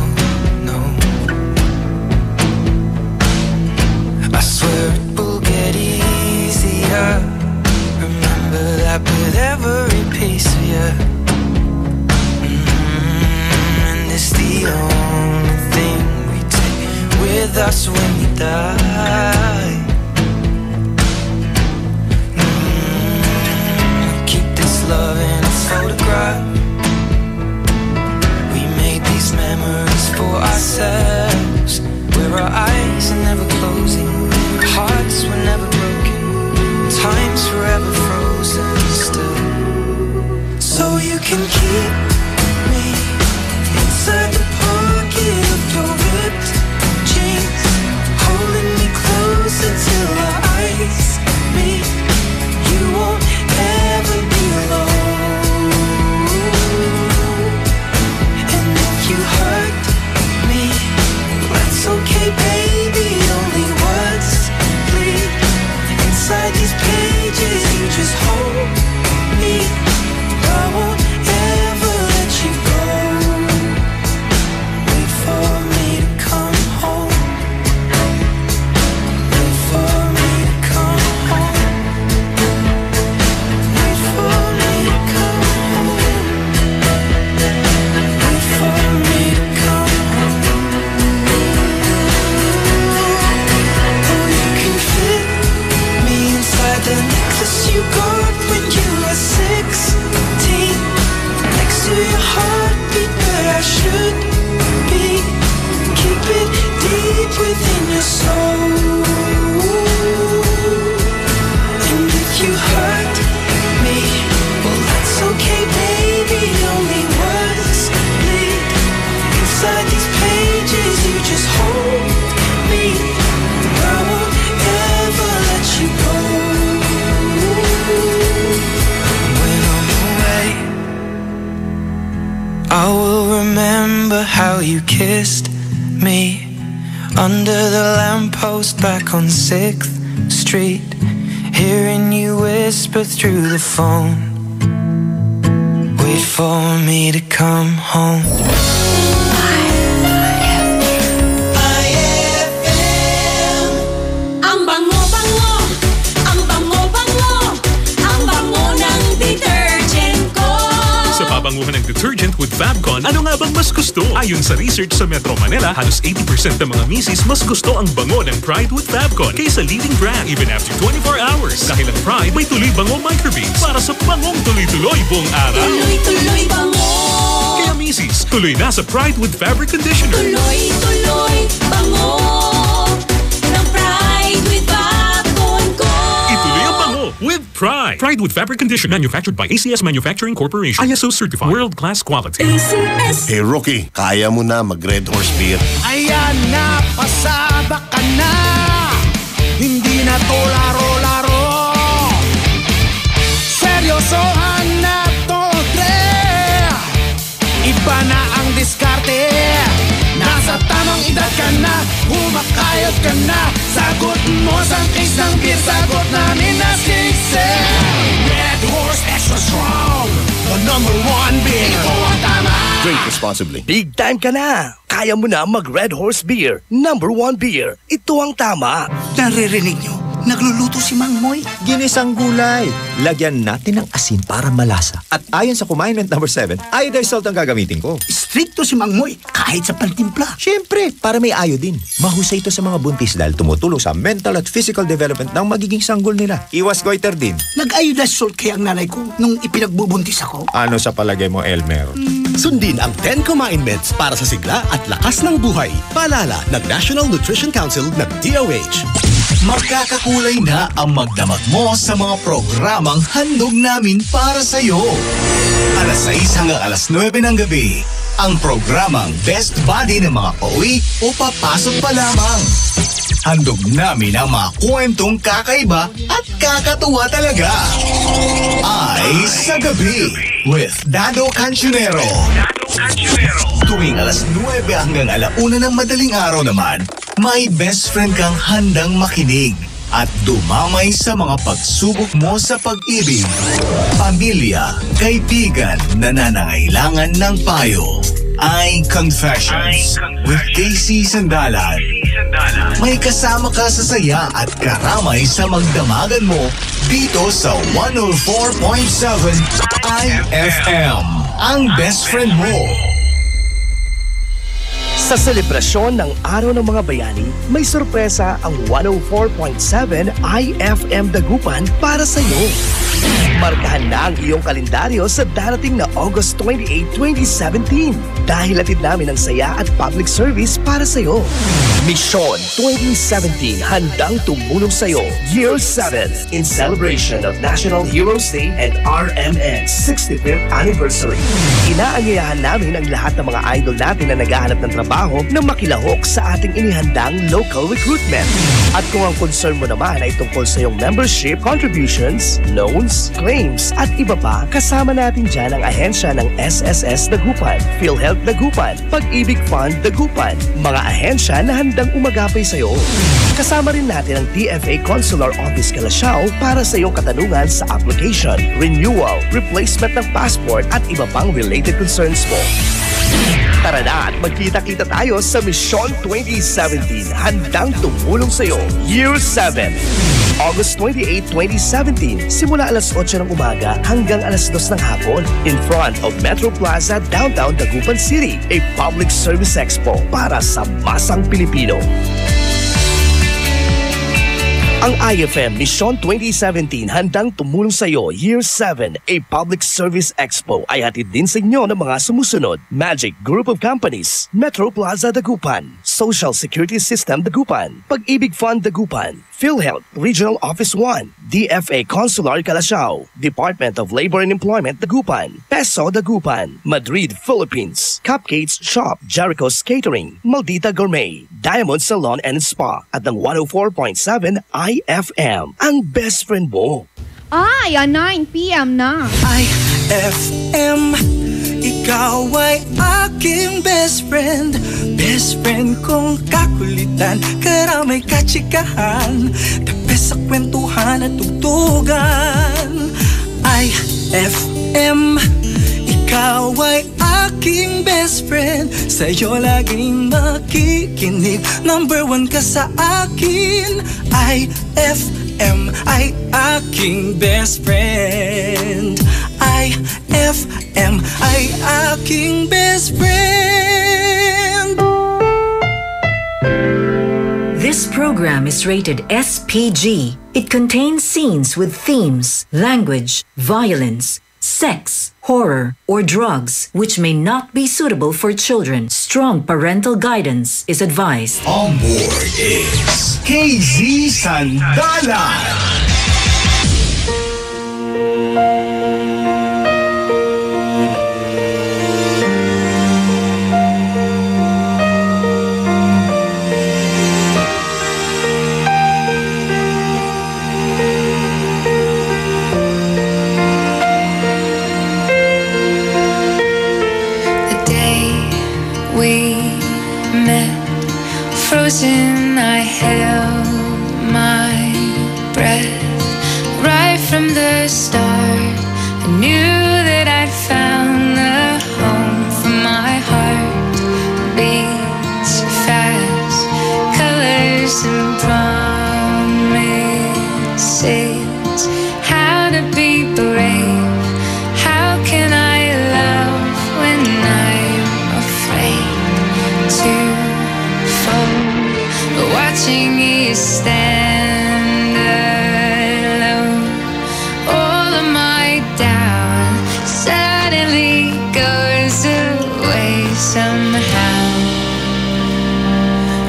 I swear it will get easier. Remember that with every piece of you. And it's the only thing we take with us when we die. We keep this love in a photograph. We made these memories for ourselves, where our eyes are never closing, hearts were never broken, time's forever frozen still. So you can keep me inside the pocket of your ripped jeans, holding me closer till our eyes meet. You won't ever be alone. And if you hurt me, that's okay, baby. Only words bleed inside these pages. You just hold me. I won't ever let you go. Wait for me to come home. Wait for me to come home. Wait for me to come home. Wait for me to come home. Oh, you can fit me inside the necklace you got when you were 16, next to your heartbeat where I should be. Keep it deep within your soul. And if you hurt me, well, that's okay, baby. Only words bleed inside these pages. You just hold me. I won't ever let you go. When I'm away, I will remember how you kissed me under the lamppost back on 6th Street, hearing you whisper through the phone. Wait for me to come home. Ang bango-bango, ang bango-bango, ang bango ng detergent ko. Sa babanguhan ng detergent with Fabcon, ano nga bang mas gusto? Ayon sa research sa Metro Manila, halos 80% ng mga misis mas gusto ang bango ng Pride with Fabcon kaysa leading brand even after 24 hours. Dahil ang Pride may tuloy bango microbeads para sa bangong tuloy-tuloy buong araw. Tuloy-tuloy bango. Kaya misis, tuloy na sa Pride with Fabric Conditioner. Tuloy-tuloy bango ng Pride with Fabcon ko. Ituloy ang bango with Try Pride with Fabric Conditioner, manufactured by ACS Manufacturing Corporation. ISO certified, world-class quality. Hey Rookie, kaya mo na mag-Red Horse Beer. Ayan na, pasaba ka na. Hindi na to laro-laro. Seryosohan na to, Dre. Iba na ang diskarte. Nasa tamang edad ka na, humakayot ka na. Sagot mo sa case ng beer, sagot namin na siksik. Red Horse Extra Strong, the #1 beer. Ito ang tama. Drink responsibly. Big time ka na. Kaya mo na mag-Red Horse Beer. #1 beer. Ito ang tama. Naririnig nyo? Nagluluto si Mang Moy. Ginisang gulay. Lagyan natin ng asin para malasa. At ayon sa Commandment number 7, iodized salt ang gagamitin ko. Stricto si Mang Moy, kahit sa pantimpla. Siyempre, para may iodine. Mahusay ito sa mga buntis dahil tumutulong sa mental at physical development ng magiging sanggol nila. Iwas goiter din. Nag-iodized salt kaya ang nanay ko nung ipinagbubuntis ako. Ano sa palagay mo, Elmer? Sundin ang 10 Commandments para sa sigla at lakas ng buhay. Paalala ng National Nutrition Council ng DOH. Magkakakulay na ang magdamag mo sa mga programang handog namin para sa iyo. Alas 6 hanggang alas 9 ng gabi, ang programang Best Buddy ng mga pauwi o papasok pa lamang. Handog namin ang mga kwentong kakaiba at kakatuwa talaga. Ay sa gabi with Dado Cancionero. Tuwing alas 9 hanggang alauna ng madaling araw naman, may best friend kang handang makinig at dumamay sa mga pagsubok mo sa pag-ibig, pamilya, kaibigan na nanangailangan ng payo. Ay Confessions with Casey Sandalan. May kasama ka sa saya at karamay sa magdamagan mo dito sa 104.7 IFM. Ang best friend mo. Sa selebrasyon ng Araw ng Mga Bayani, may sorpresa ang 104.7 IFM Dagupan para sa iyo. Markahan na ang iyong kalendaryo sa darating na August 28, 2017 dahil hatid namin ang saya at public service para sa iyo. Mission 2017 handang tumulong sa iyo. Year 7 in celebration of National Heroes Day and RMN's 65th anniversary. Inaanyayahan namin ang lahat ng mga idol natin na naghahanap ng trabaho na makilahok sa ating inihandang local recruitment. At kung ang concern mo naman ay tungkol sa iyong membership, contributions, loans, claims at iba pa, kasama natin dyan ang ahensya ng SSS Dagupan, PhilHealth Dagupan, Pag-ibig Fund Dagupan, mga ahensya na handang umagapay sa iyo. Kasama rin natin ang TFA Consular Office Calasiao para sa iyong katanungan sa application, renewal, replacement ng passport at iba pang related concerns mo. Tara na at magkita-kita tayo sa Mission 2017 handang tumulong sa iyo. Year 7. August 28, 2017, simula alas 8 ng umaga hanggang alas 2 ng hapon in front of Metro Plaza, Downtown Dagupan City, a public service expo para sa masang Pilipino. Ang IFM Mission 2017 handang tumulong sa iyo, Year 7, a public service expo ay hatid din sa inyo ng mga sumusunod: Magic Group of Companies, Metro Plaza Dagupan, Social Security System Dagupan, Pag-ibig Fund Dagupan, PhilHealth Regional Office 1, DFA Consular Calasiao, Department of Labor and Employment Dagupan, Peso Dagupan, Madrid, Philippines, Cupcakes Shop, Jericho's Catering, Maldita Gourmet, Diamond Salon and Spa at ng 104.7 IFM, ang best friend mo. Ay, 9 p.m. na. IFM, ikaw ay aking best friend. Best friend kong kakulitan, karamay katsikahan, tape sa kwentuhan at tugtugan. IFM, ikaw ay aking best friend. Sa'yo laging makikinig, #1 ka sa akin. IFM ay aking best friend. IFM ay aking best friend. This program is rated SPG. It contains scenes with themes, language, violence, sex, horror, or drugs, which may not be suitable for children. Strong parental guidance is advised. On board is KZ Sandalan. Frozen, I held my breath. Right from the start, I knew that I'd found the home for my heart. Beats fast, colors and promises. How to be brave, how can I love when I'm afraid to fall? Watching you stand alone, all of my doubt suddenly goes away somehow.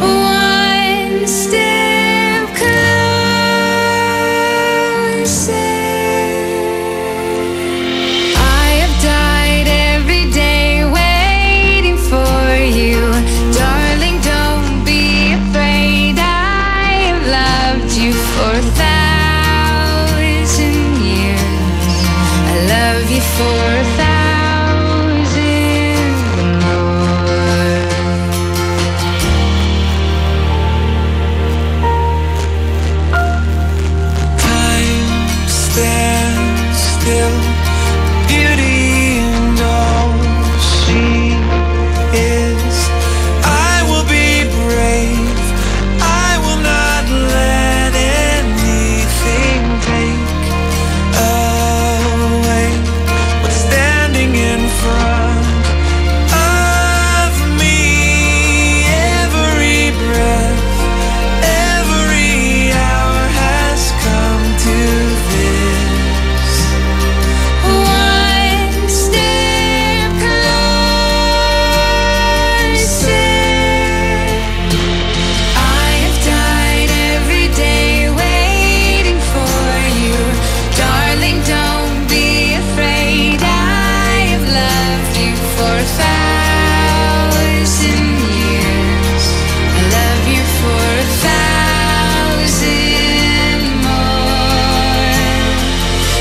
One step closer. I have died every day waiting for you, darling. Don't be afraid. You for 1,000 years. I love you for 1,000 more. Time stands still, beauty and all she is. I will be brave, I will not let anything take away what's standing in front of me. Every breath, every hour has come to this. One step closer. I have died every day waiting for you, darling. Don't be afraid. I have loved you for 1,000 years. I love you for 1,000 more.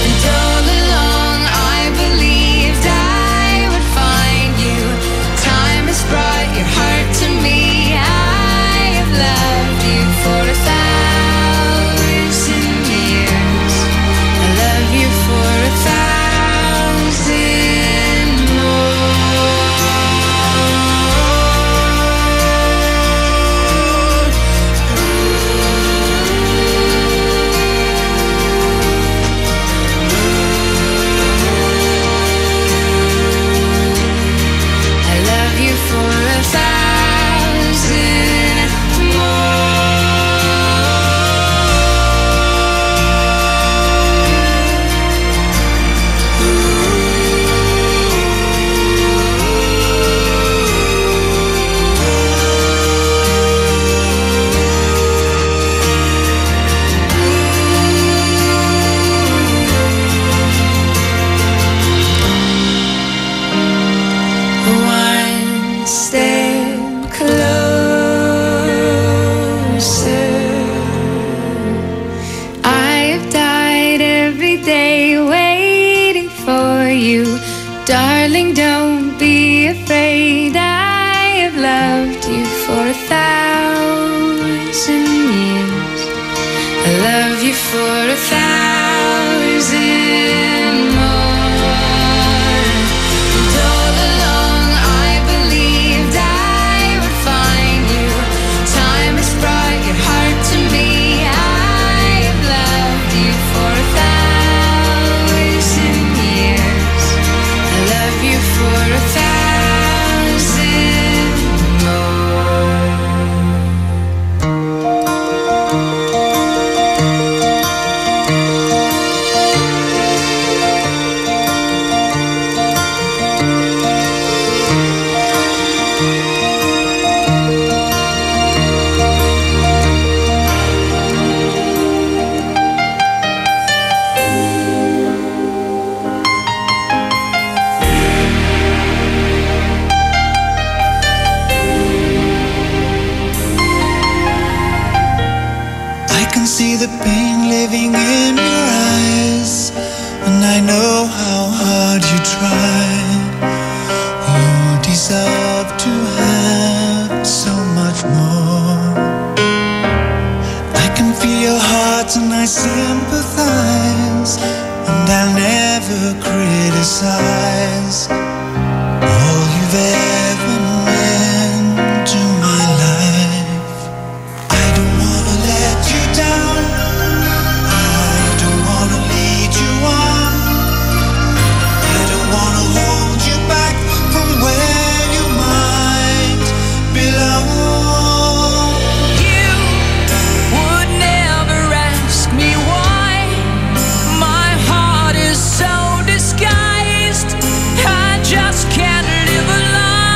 And all along I believed I would find you. Time has brought your heart to me. I have loved you for 1,000 years. I love you for 1,000 more. I love you for 1,000 One step closer. I have died every day waiting for you, darling. Don't be afraid. I have loved you for 1,000 years. I love you for 1,000 more. And all along I believed I would find you. Time has brought your heart to me. I have loved you for 1,000 years. I love you for 1,000 more. size, all you've ever meant to my life. I don't wanna let you down, I don't wanna lead you on, I don't wanna hold you back from where you might belong. You would never ask me why. My heart is so disguised, I just can't live a lie.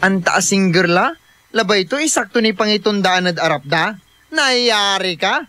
Ang taasing girla? Labay ito isakto ni pangitundaan at arapda? Nayari ka?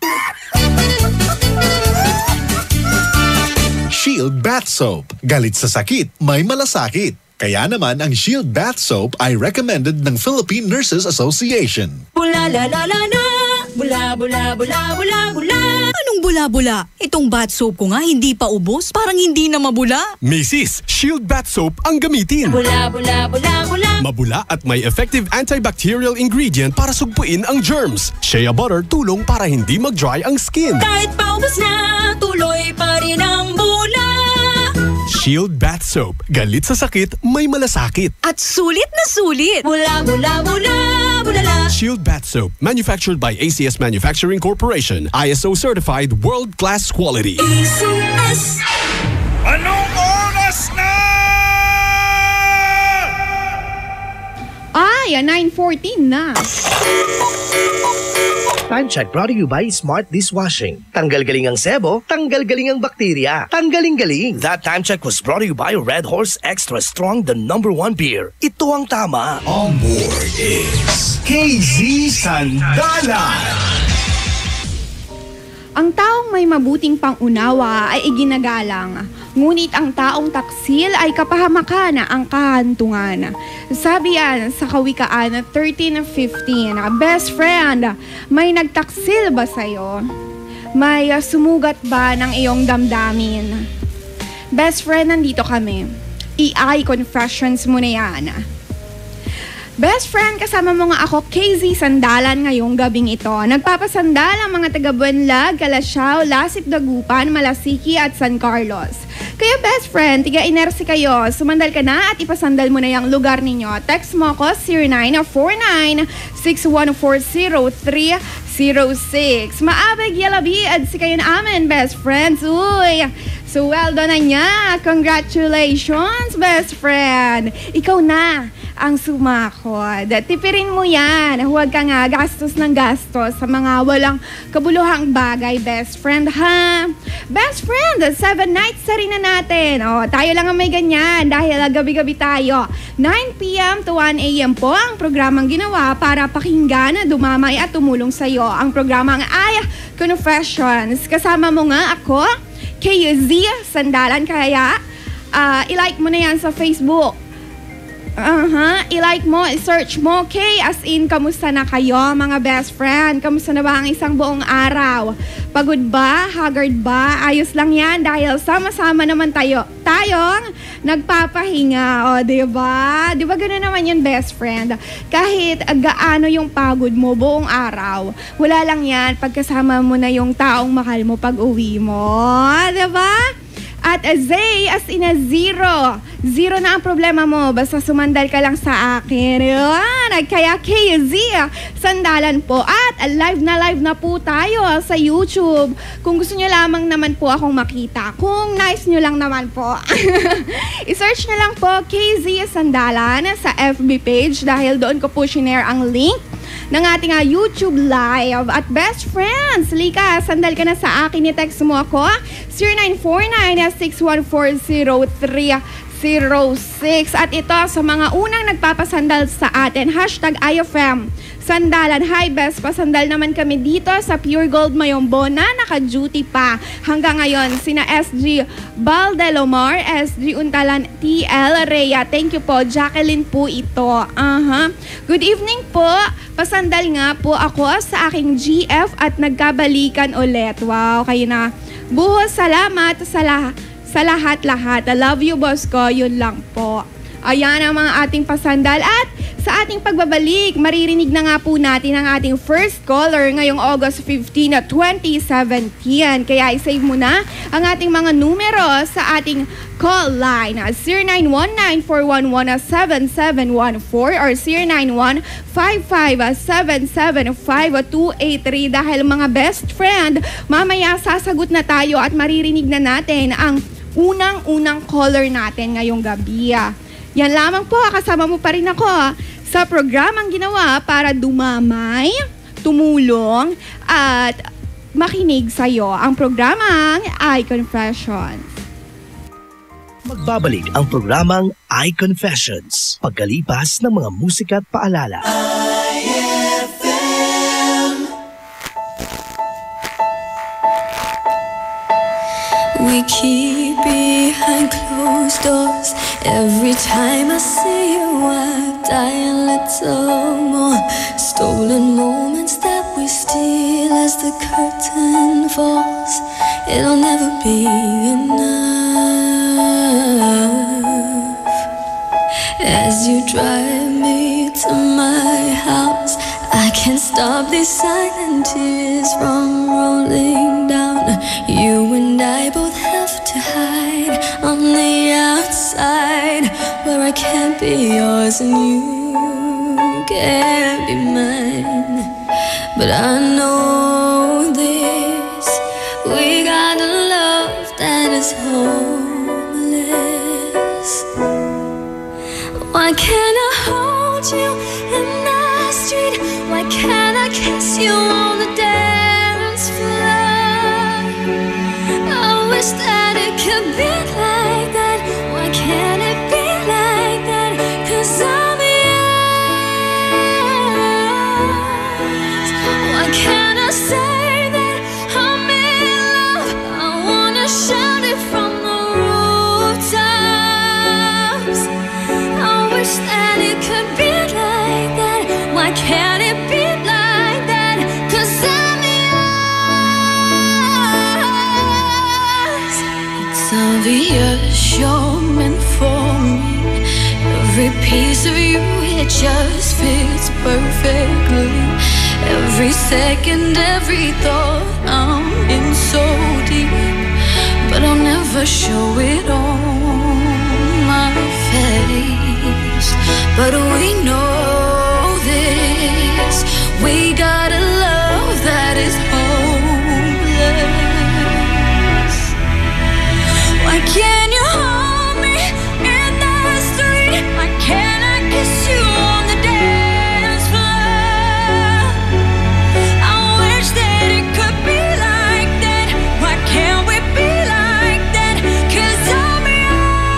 Shield Bath Soap. Galit sa sakit, may malasakit. Kaya naman ang Shield Bath Soap ay recommended ng Philippine Nurses Association. Bula la la la la, bula bula bula bula bula. Anong bula-bula? Itong bath soap ko nga hindi pa ubos, parang hindi na mabula. Mrs. Shield Bath Soap ang gamitin. Bula bula bula bula. Mabula at may effective antibacterial ingredient para sugpuin ang germs. Shea butter tulong para hindi mag-dry ang skin. Kahit paubos na, tuloy pa rin ang bula. Shield Bath Soap. Galit sa sakit, may malasakit. At sulit na sulit. Bula bula bula bulala. Shield Bath Soap. Manufactured by ACS Manufacturing Corporation. ISO certified world-class quality. ACS. Anong oras na? Ay, 9:14 na. Time check brought to you by Smart Dishwashing. Tanggal galing ang sebo, tanggal galing ang bakterya. Tanggaling-galing. That time check was brought to you by Red Horse Extra Strong, the #1 beer. Ito ang tama. On board is KZ Sandalan. Ang taong may mabuting pangunawa ay iginagalang, ngunit ang taong taksil ay kapahamakan ang kahantungan. Sabi yan sa Kawikaan 13:15, Best friend, may nagtaksil ba sa'yo? May sumugat ba ng iyong damdamin? Best friend, nandito kami. EI confessions mo na yan. Best friend, kasama mo nga ako, KZ Sandalan, ngayong gabing ito. Nagpapasandal ang mga taga-Buenlag, Calasiao, Lasip, Dagupan, Malasiki at San Carlos. Kaya best friend, tiga-inersi kayo. Sumandal ka na at ipasandal mo na yung lugar ninyo. Text mo ko 0949-614-0306. Maabig yalabi at si kayo namin, best friends. Uy! So well done na niya. Congratulations, best friend. Ikaw na ang sumakot. Tipirin mo yan. Huwag ka nga gastos ng gastos sa mga walang kabuluhang bagay, best friend, ha? Best friend, 7 nights sa rin na natin. O, tayo lang ang may ganyan dahil gabi-gabi tayo. 9 p.m. to 1 a.m. po ang programang ginawa para pakinggan, dumamay at tumulong sa'yo. Ang programang ay Confessions. Kasama mo nga ako, KZ Sandalan. Kaya, i-like mo na yan sa Facebook. I-like mo, i-search mo, K as in, kamusta na kayo mga best friend? Kamusta na ba ang isang buong araw? Pagod ba? Haggard ba? Ayos lang yan dahil sama-sama naman tayong nagpapahinga. O, diba? Diba gano'n naman yun, best friend? Kahit gaano yung pagod mo buong araw, wala lang yan pagkasama mo na yung taong mahal mo pag uwi mo. Diba? At Zay, as in a zero. Zero na ang problema mo. Basta sumandal ka lang sa akin. Yan. Kaya KZ, Sandalan po. At live na po tayo sa YouTube. Kung gusto nyo lamang naman po akong makita. Kung nice nyo lang naman po. I-search na lang po KZ Sandalan sa FB page dahil doon ko po shinare ang link ng ating YouTube live. At best friends, Lika, sandal ka na sa akin. I-text mo ako 0949-614-0306. At ito sa mga unang nagpapasandal sa atin, #IFM Sandalan. Hi best, pasandal naman kami dito sa Pure Gold Mayombo na naka-duty pa hanggang ngayon. Sina SG Baldelomar, SG Untalan, TL Rhea. Thank you po. Jacqueline po ito. Good evening po. Pasandal nga po ako sa aking GF at nagkabalikan ulit. Wow, kayo na. Buhos salamat sa lahat-lahat. I love you, boss ko. Yun lang po. Ayan ang mga ating pasandal. At sa ating pagbabalik, maririnig na nga po natin ang ating first caller ngayong August 15, 2017. Kaya i-save mo na ang ating mga numero sa ating call line. 0919-411-7714 or 0915-5775283. Dahil mga best friend, mamaya sasagot na tayo at maririnig na natin ang unang-unang caller natin ngayong gabi. Yan lamang po, kasama mo pa rin ako sa programang ginawa para dumamay, tumulong, at makinig sa'yo. Ang programang I Confessions. Magbabalik ang programang iConfessions pagkalipas ng mga musika at paalala. We keep behind closed doors. Every time I see you, I die a little more. Stolen moments that we steal as the curtain falls. It'll never be enough. As you drive me to my house, I can't stop these silent tears from rolling down. You and I both have to hide on the outside, where I can't be yours and you can't be mine. But I know this, we got a love that is homeless. Why can't I hold you in the street? Why can't I kiss you on the dance floor? I wish that it could be like that. Why can't it be like that? 'Cause I'm yours. Why can't I say that I'm in love? I wanna shout it from the rooftops. I wish that it could be like that. Why can't it be like that? 'Cause I'm yours. It's obvious you're meant for me. Every piece of you, it just fits perfectly. Every second, every thought, I'm in so deep. But I'll never show it on my face. But we know this, we got a love that is hopeless. Why can't you hold me in the street? Why can't I kiss you on the dance floor? I wish that it could be like that. Why can't we be like that? 'Cause I'm yours.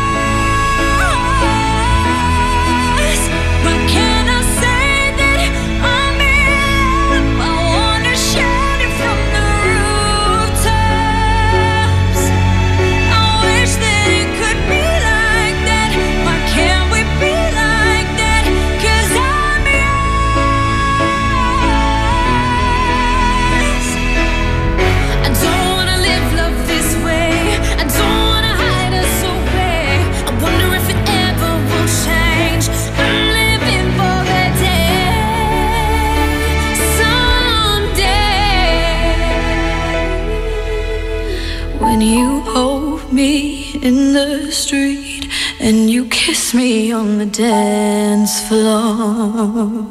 Why can't I say that I'm in? I wanna shout it from the rooftops. I wish that it could be like that. Why can't we be like that? 'Cause I'm yours. I don't wanna live love this way. I don't wanna hide us away. I wonder if it ever will change. I'm living for the day someday when you hold me in the street and you kiss me on the dance floor.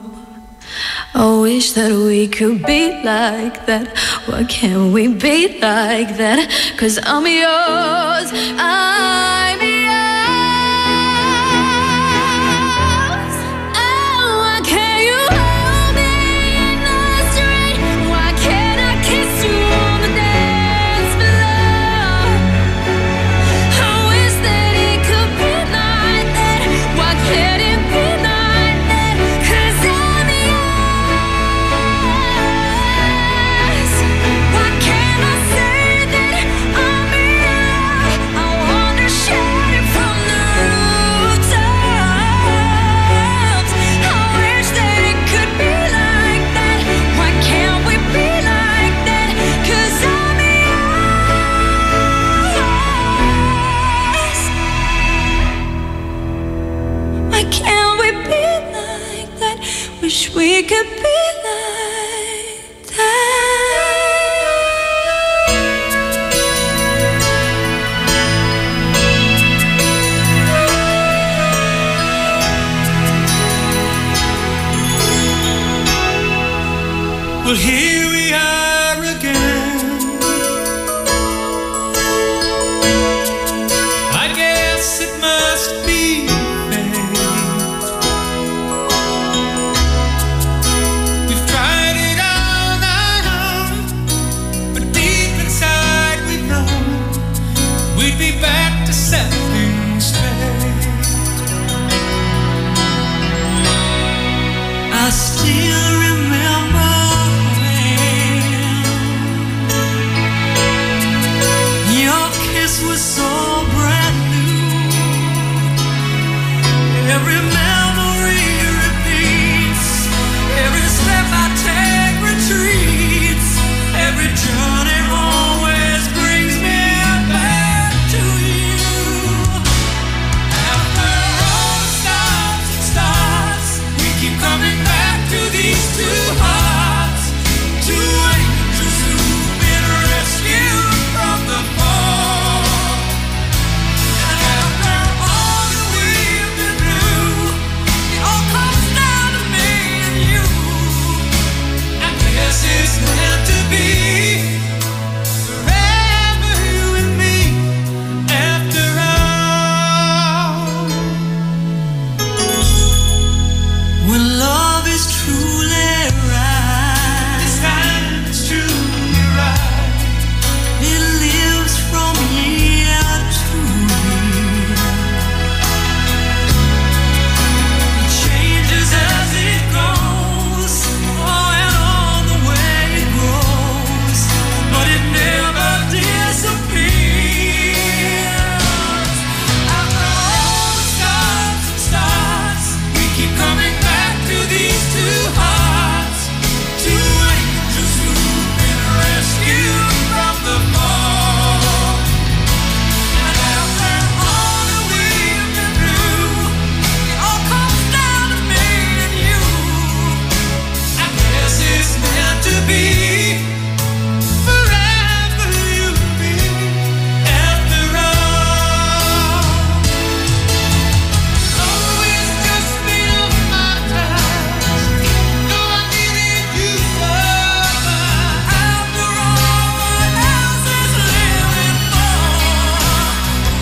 I wish that we could be like that. Why can't we be like that? 'Cause I'm yours, I'm yours. Oh, why can't you hold me in the street? Why can't I kiss you on the dance floor? I wish that it could be like that. Why can't it be like that? 'Cause I'm yours. Why can't I say that I'm in love? I wanna shout it from the rooftops. I wish that it could be like that. Why can't we be like that? 'Cause I'm yours. Why can't we be like that? Wish we could be like that. Well, here we are again. I guess it must be fate. We've tried it all night on, but deep inside we know we'd be back to something still remember when your kiss was so brand new. Every memory repeats, every step I take retreats, every journey always brings me back to you. After all the stops and starts, we keep coming back to these two hearts, two angels who've been rescued from the fall. And after all that we've been through, it all comes down to me and you. And this is meant to be forever, you and me. After all, when love is truly right, this time it's truly right. It lives from year to year. It changes as it goes, oh, and all the way it grows, but it never disappears. After all the stops and starts, we keep coming back to these two hearts, two angels who've been rescued from the fall. And after all that we've been through, it all comes down to me and you. And this is meant to be forever, you and me. After all, always just made up my time. No, I needed you so much. After all, what else is living for?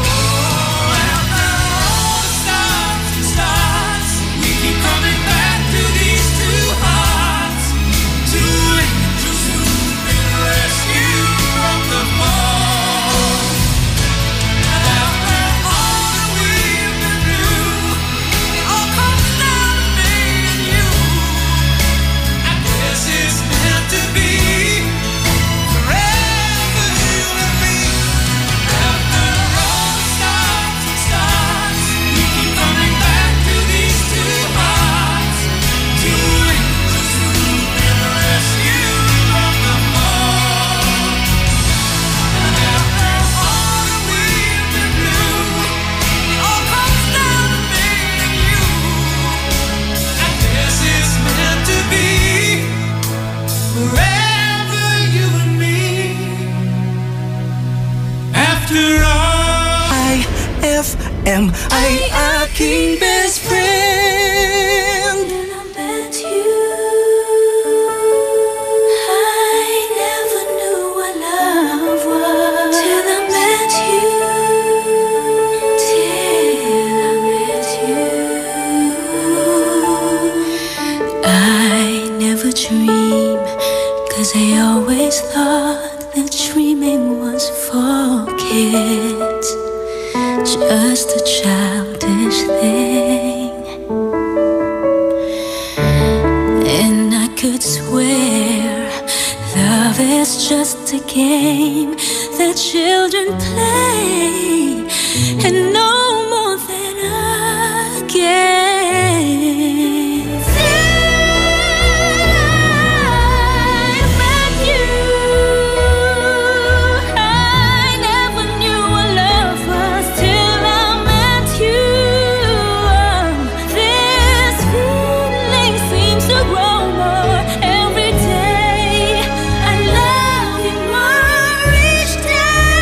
Oh, after all the stops and starts, we keep coming back to these two hearts, two angels who've been rescued from the fall. And after all that we've been through, it all comes down to me and you. And this is meant to be forever, you and me. After all the stops and starts, we keep coming back to these two hearts, two angels who've been rescued from the fall. And after all that we've been through, it all comes down to me and you. And this is meant to be forever, you and me. After all, IFM, ay aking best friend. I met you. I never knew what love was till I met you. Till I met you. I never dream, 'cause I always thought that dreaming was for kids, just a childish thing. And I could swear love is just a game that children play, and no more than a game. I met you. I never knew what love was till I met you. This feeling seems to grow more every day. I love you more each day.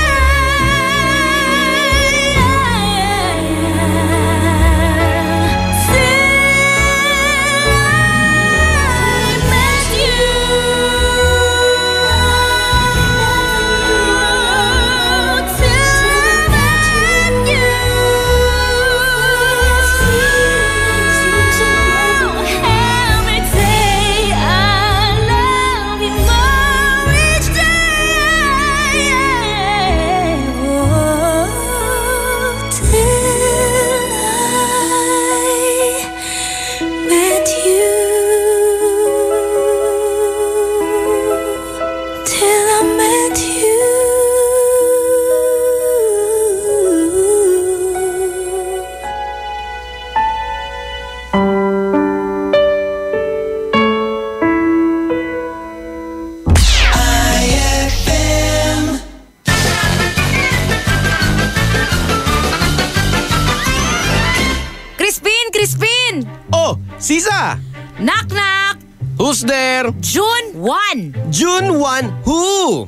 Sisa! Knock knock! Who's there? June 1! June 1? Who?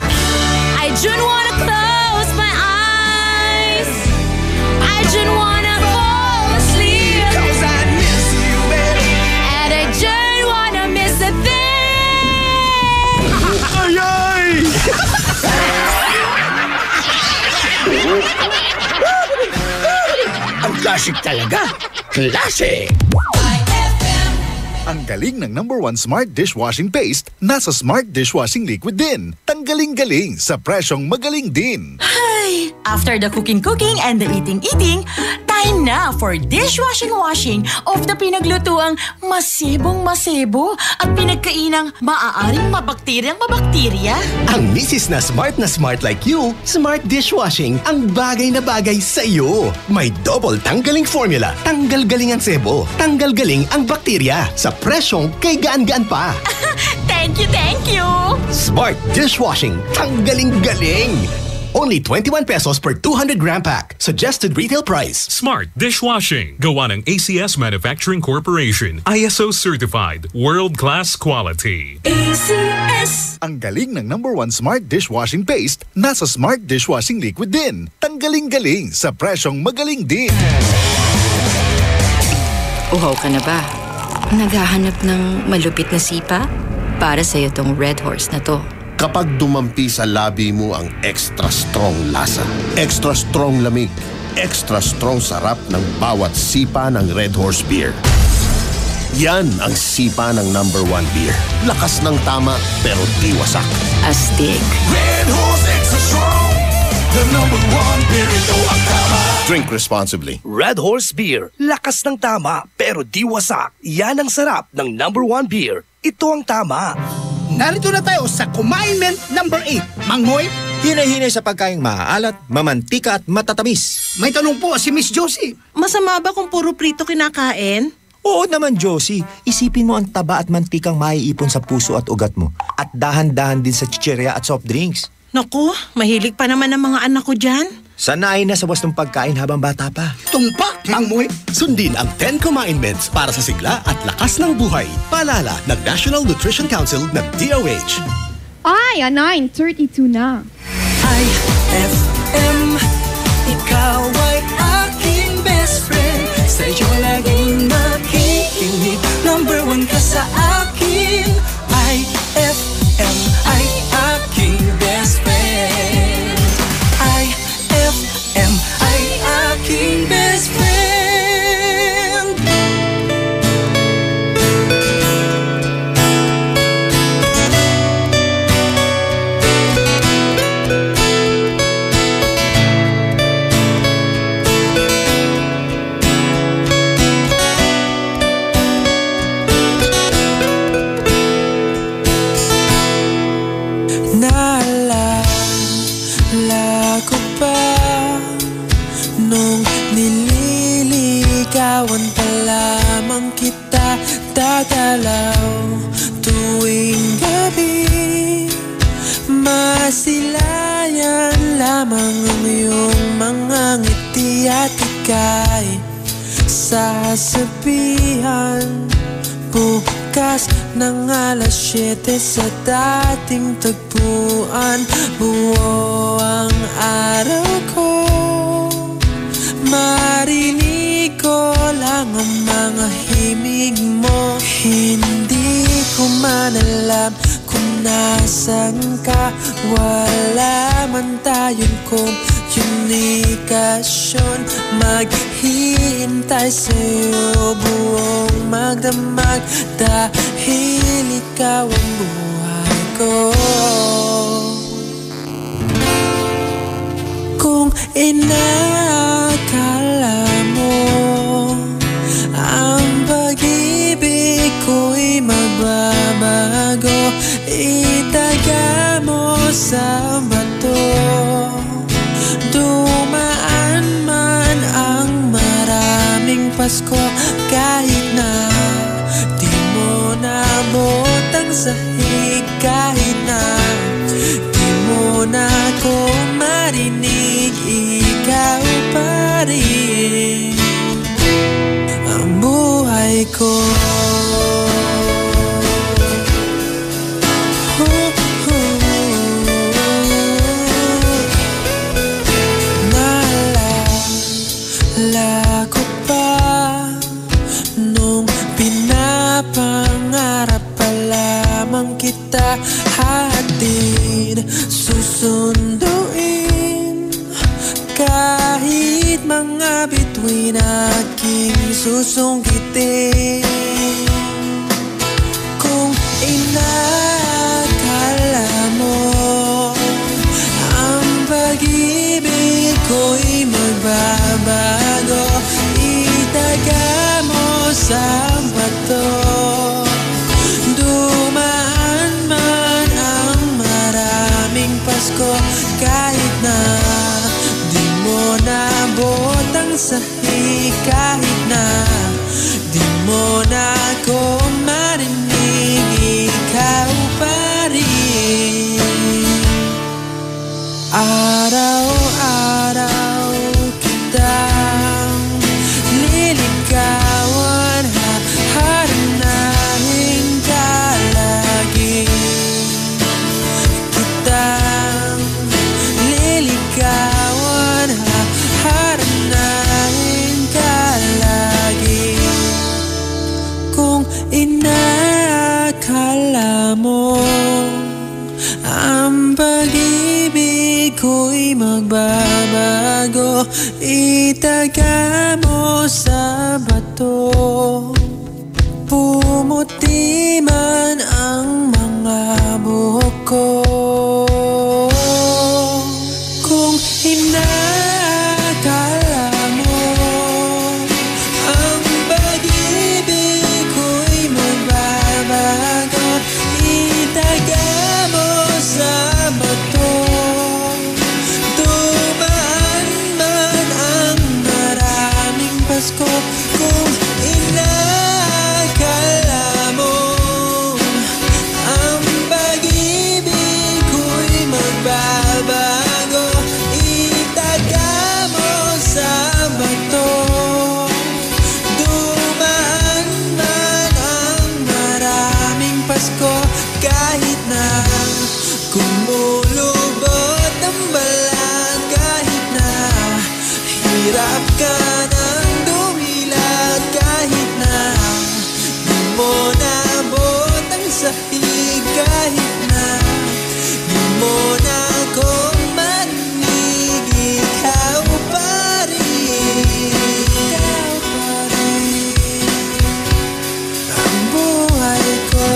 I June wanna close my eyes. I June wanna fall asleep. 'Cause I miss you, baby. And I June wanna miss a thing. Ay, ay! Ang classic talaga. Classic! Ang galing ng #1 Smart Dishwashing Paste nasa Smart Dishwashing Liquid din. Tanggaling-galing sa presyong magaling din. Ay, after the cooking and the eating, time na for dishwashing of the pinaglutuang masibong-masibo at pinagkainang maaaring mabakterya. Ang misis na smart like you, Smart Dishwashing ang bagay na bagay sa iyo. May double tanggaling formula. Tanggal galing ang sebo. Tanggal galing ang bakterya. Sa presyong kay gaan-gaan pa. Thank you! Smart Dishwashing. Tanggaling galing. Only 21 pesos per 200-gram pack. Suggested retail price. Smart Dishwashing. Gawa ng ACS Manufacturing Corporation. ISO certified. World-class quality. ACS! Ang galing ng #1 Smart Dishwashing Paste nasa Smart Dishwashing Liquid din. Tanggaling-galing sa presyong magaling din. Uhaw ka na ba? Naghahanap ng malupit na sipa? Para sa'yo tong Red Horse na to. Kapag dumampi sa labi mo ang extra strong lasa, extra strong lamig, extra strong sarap ng bawat sipa ng Red Horse Beer. Yan ang sipa ng #1 beer. Lakas ng tama pero di wasak. Astig. Red Horse Extra Strong, the #1 beer ito ang tama. Drink responsibly. Red Horse Beer. Lakas ng tama pero di wasak. Yan ang sarap ng #1 beer. Ito ang tama. Narito na tayo sa Kumainment number 8. Manghoy, Hinay-hinay sa pagkaing maaalat, mamantika at matatamis. may tanong po si Miss Josie. Masama ba kung puro prito kinakain? Oo naman, Josie. Isipin mo ang taba at mantikang maiipon sa puso at ugat mo. At dahan-dahan din sa chichirya at soft drinks. Naku, mahilig pa naman ang mga anak ko dyan. Sanayin na sa wastong pagkain habang bata pa. Tumpak, Manghoy. Sundin ang 10 Kumainments para sa sigla at lakas ng buhay. Paalala ng National Nutrition Council ng DOH. Ay, 9:32 na. IFM, ikaw ay aking best friend. Sa'yo laging makikinig. #1 ka sa akin. IFM ay aking best friend. IFM ay aking best friend. Naalala ko pa nung nililigawan pa lamang kita, dadalaw tuwing gabi. Masilayan lamang ang iyong mga ngiti at ika'y sasabihan bukas ng 7:00 sa dating tagpuan. Buo ang araw ko, marinig ko lang ang mga himig mo. Hindi ko man alam kung nasan ka. Wala man tayong komunikasyon. Maghihintay sa'yo buong magdamag dahil ikaw ang buhay ko. Kung inakala mo ang pag-ibig ko'y magbabago, itaga mo sa bato. Dumaan man ang maraming Pasko, kahit na di mo nabot ang sahig, kahit na di mo na ako marinig, ikaw pa rin ang buhay ko. pusong itim. Kung inakala mo ang pag-ibig ko'y magbabago, itaga mo sa bato. Dumaan man ang maraming Pasko, kahit na di mo nabot ang sahig, kahit na di mo na ako marinig, ikaw pa rin. Araw-araw kitang liligawan, haharanahin ka lagi. Kitang liligawan, haharanahin ka lagi. Kung inakala mo ang pag-ibig ko'y magbabago, itaga mo sa bato. Pumuti man ang mga buhok ko. Kung inakala mo ang pag-ibig ko'y magbabago, itaga mo sa bato. Dumaan man ang maraming Pasko, kung inakala mo ang pag-ibig ko'y magbabago, itaga mo sa bato. Dumaan man ang maraming Pasko, kahit na kumulubot ang balat, kahit na hirap ka ng dumilat, kahit na di mo nabot ang sahig, kahit na di mo na ako marinig, ikaw pa rin. Ikaw pa rin ang buhay ko.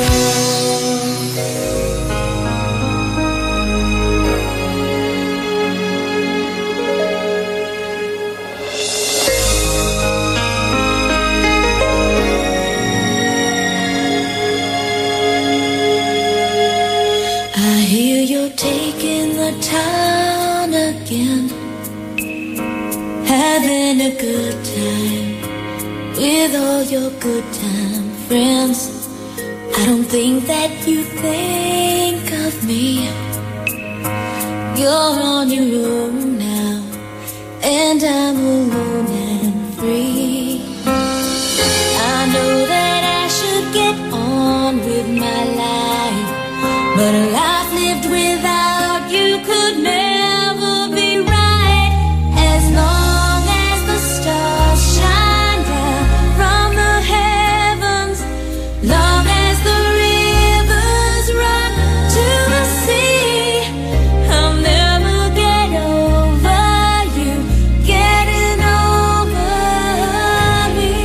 I hear you're taking the town again, having a good time with all your good time friends. I don't think that you think of me. You're on your own now, and I'm alone and free. I know that I should get on with my life, but a life lived without you could never be right. As long as the stars shine down from the heavens, long as the rivers run to the sea, I'll never get over you getting over me.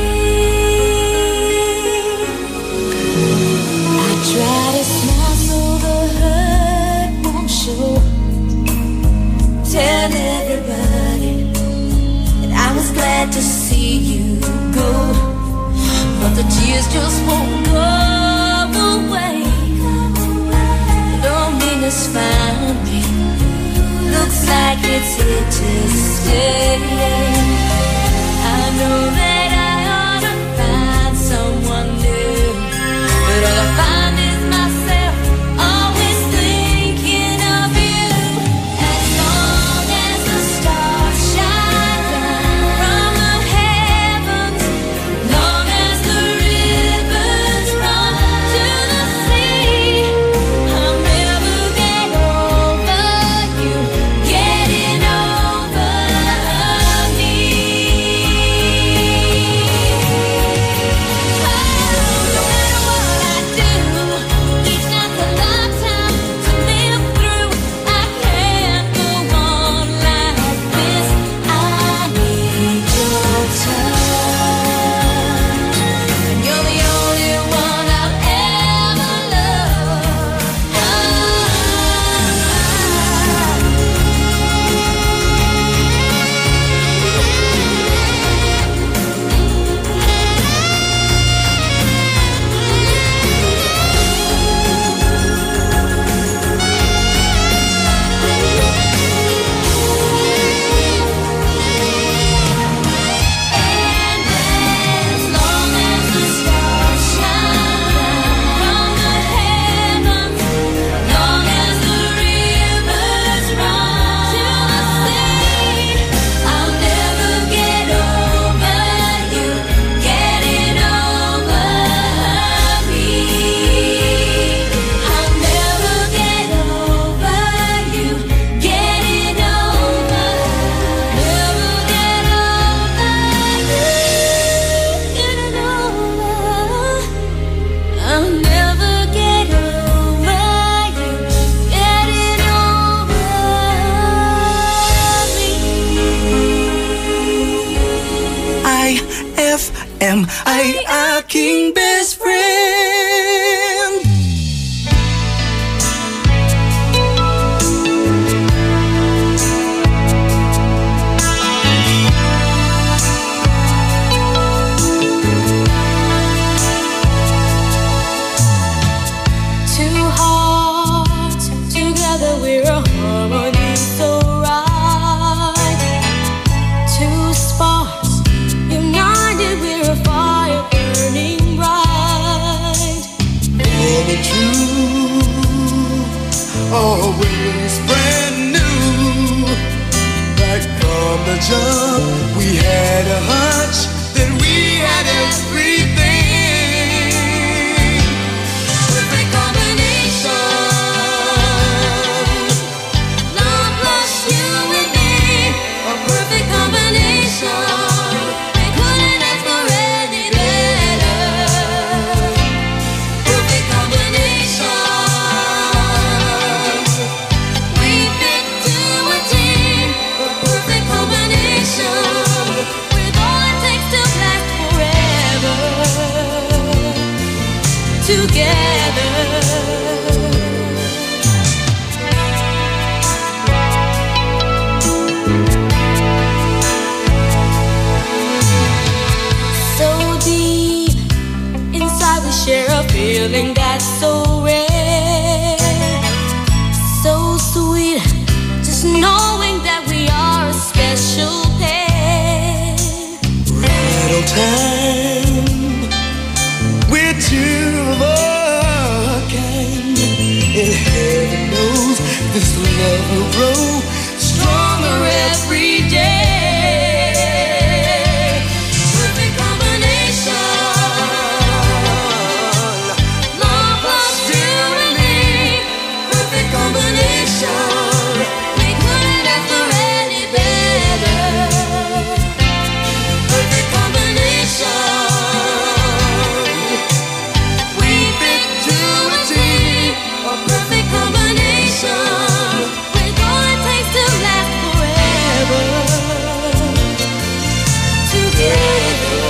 I try to smile so the hurt won't show. Tell everybody that I was glad to see you go, but the tears just won't go away. Loneliness found me, looks like it's here to stay. I know that I ought to find someone new, but all I find is myself always thinking of you. As long as the stars shine down from the heavens, long as the rivers run to the sea, I'll never get over you getting over me. aking best friend. Two hearts together, we're a harmony so right. Two sparks united, we're a fire burning bright. For the truth, always brand new. Right from the jump, we had a hunch that we had everything. Perfect combination, love plus you and me. A perfect combination, we couldn't ask for any better. Perfect combination, we fit to a team. A perfect combination, with all it takes to last forever together. So deep inside, we share a feeling that's so rare, so sweet, just knowing that we are a special pair. Right on time, we're two of a kind, and heaven knows this love will grow stronger every day. Perfect combination, love plus you and me. Perfect combination, we couldn't ask for any better. Perfect combination, we fit to a team. A perfect combination, with all it takes to last forever together.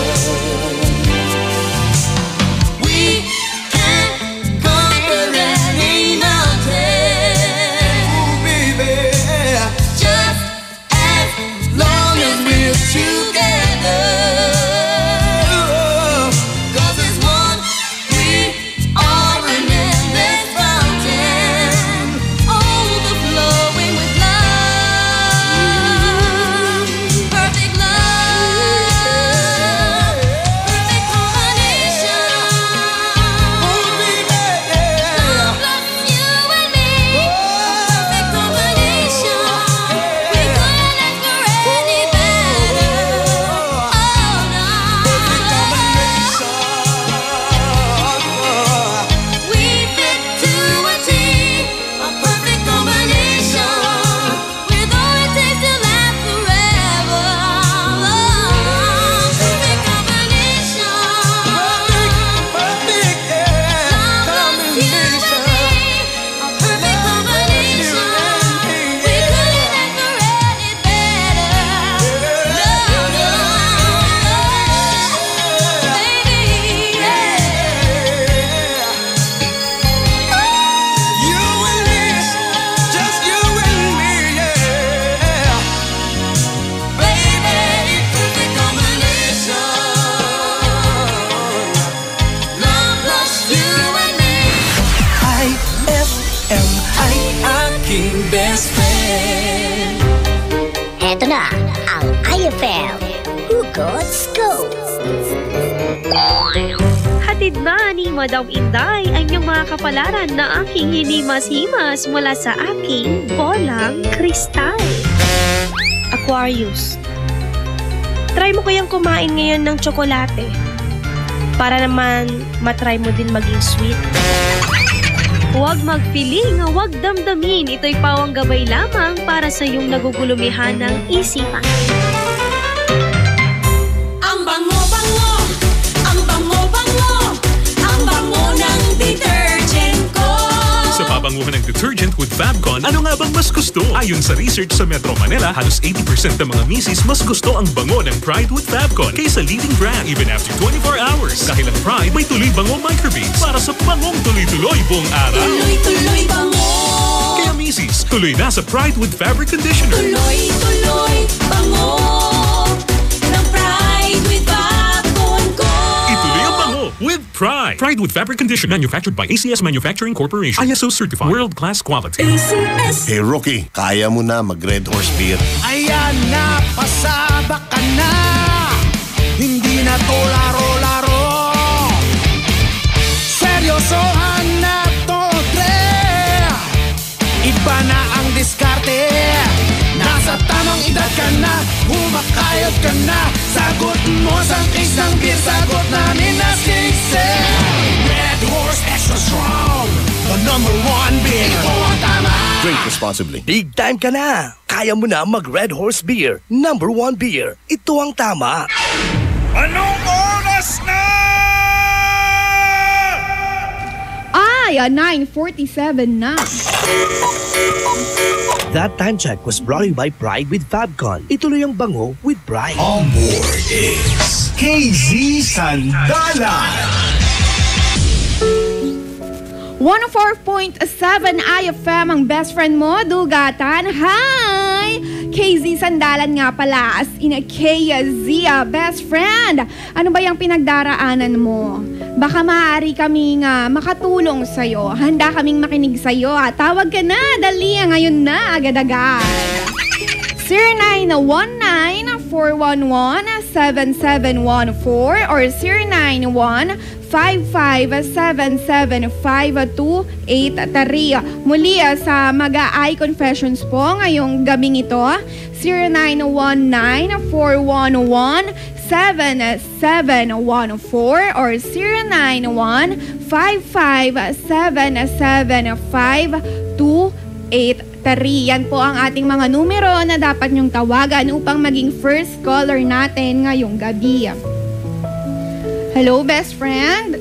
We can conquer any mountain, baby, just as long as we're together. 'Cause as one, we are an endless fountain, overflowing with love. Perfect love, perfect combination. Love plus you and me. Perfect combination, we couldn't ask for any better. Oh no. We fit to a team, a perfect combination, with all it takes to last forever. Perfect combination, love plus you and me. A perfect combination, we couldn't ask for any better. No, no, baby, yeah. You and me, just you and me, yeah. Baby, perfect combination, love plus you and me. IFM ay aking best friend. Eto na ang IFM Hugot Scoop. Hatid na ni Madam Inday ang inyong mga kapalaran na aking hinimas-himas mula sa aking bolang kristal. Aquarius, try mo kayang kumain ngayon ng tsokolate para naman matry mo din maging sweet. Huwag magpiling, huwag damdamin. Ito'y pawang gabay lamang para sa iyong nagugulumihan ng isipan. Ang bango-bango, ang bango-bango, ang bango ng detergent ko. Sa kabanguhan ng detergent with Fabcon, ano nga bang mas gusto? Ayon sa research sa Metro Manila, halos 80% ng mga misis mas gusto ang bango ng Pride with Fabcon kaysa leading brand even after 24 hours. Dahil ang Pride may tuloy bango microbeads para sa bangong tuloy-tuloy buong araw. Tuloy-tuloy bango. Kaya misis, tuloy na sa Pride with Fabric Conditioner. Tuloy-tuloy bango ng Pride with Fabcon ko. Ituloy ang bango with Pride. Pride with Fabric Conditioner, manufactured by ACS Manufacturing Corporation. ISO certified. World-class quality. ACS. Hey Rookie, kaya mo na mag-Red Horse Beer. Ayan na, pasabak ka na. Hindi na to laro-laro. Seryosohan na to, Dre. Iba na ang diskarte. Nasa tamang edad ka na, humakayot ka na. Sagot mo sa case ng beer, sagot namin na sisi. Red Horse Extra Strong, the #1 beer. Ito ang tama. Drink responsibly. Big time ka na. Kaya mo na mag-Red Horse Beer. #1 beer. Ito ang tama. Anong oras na? Ay, 9:47 na. That time check was brought to you by Pride with Fabcon. Ituloy ang bango with Pride. On board is KZ Sandalan. 104.7 IFM ang best friend mo, Dugatan. Hi! KZ Sandalan nga pala, as in a KZ, best friend. Ano ba yung pinagdaraanan mo? Baka maaari kaming makatulong sa'yo. Handa kaming makinig sa'yo. Tawag ka na, dali, ngayon na, agad-agad. 0919-411-7714 or 091-5577528. Muli sa Mag-Aay Confessions po ngayong gabing ito, 0919-411-7714 or 091-5577528. Yan po ang ating mga numero na dapat nyong tawagan upang maging first caller natin ngayong gabi. Hello, best friend?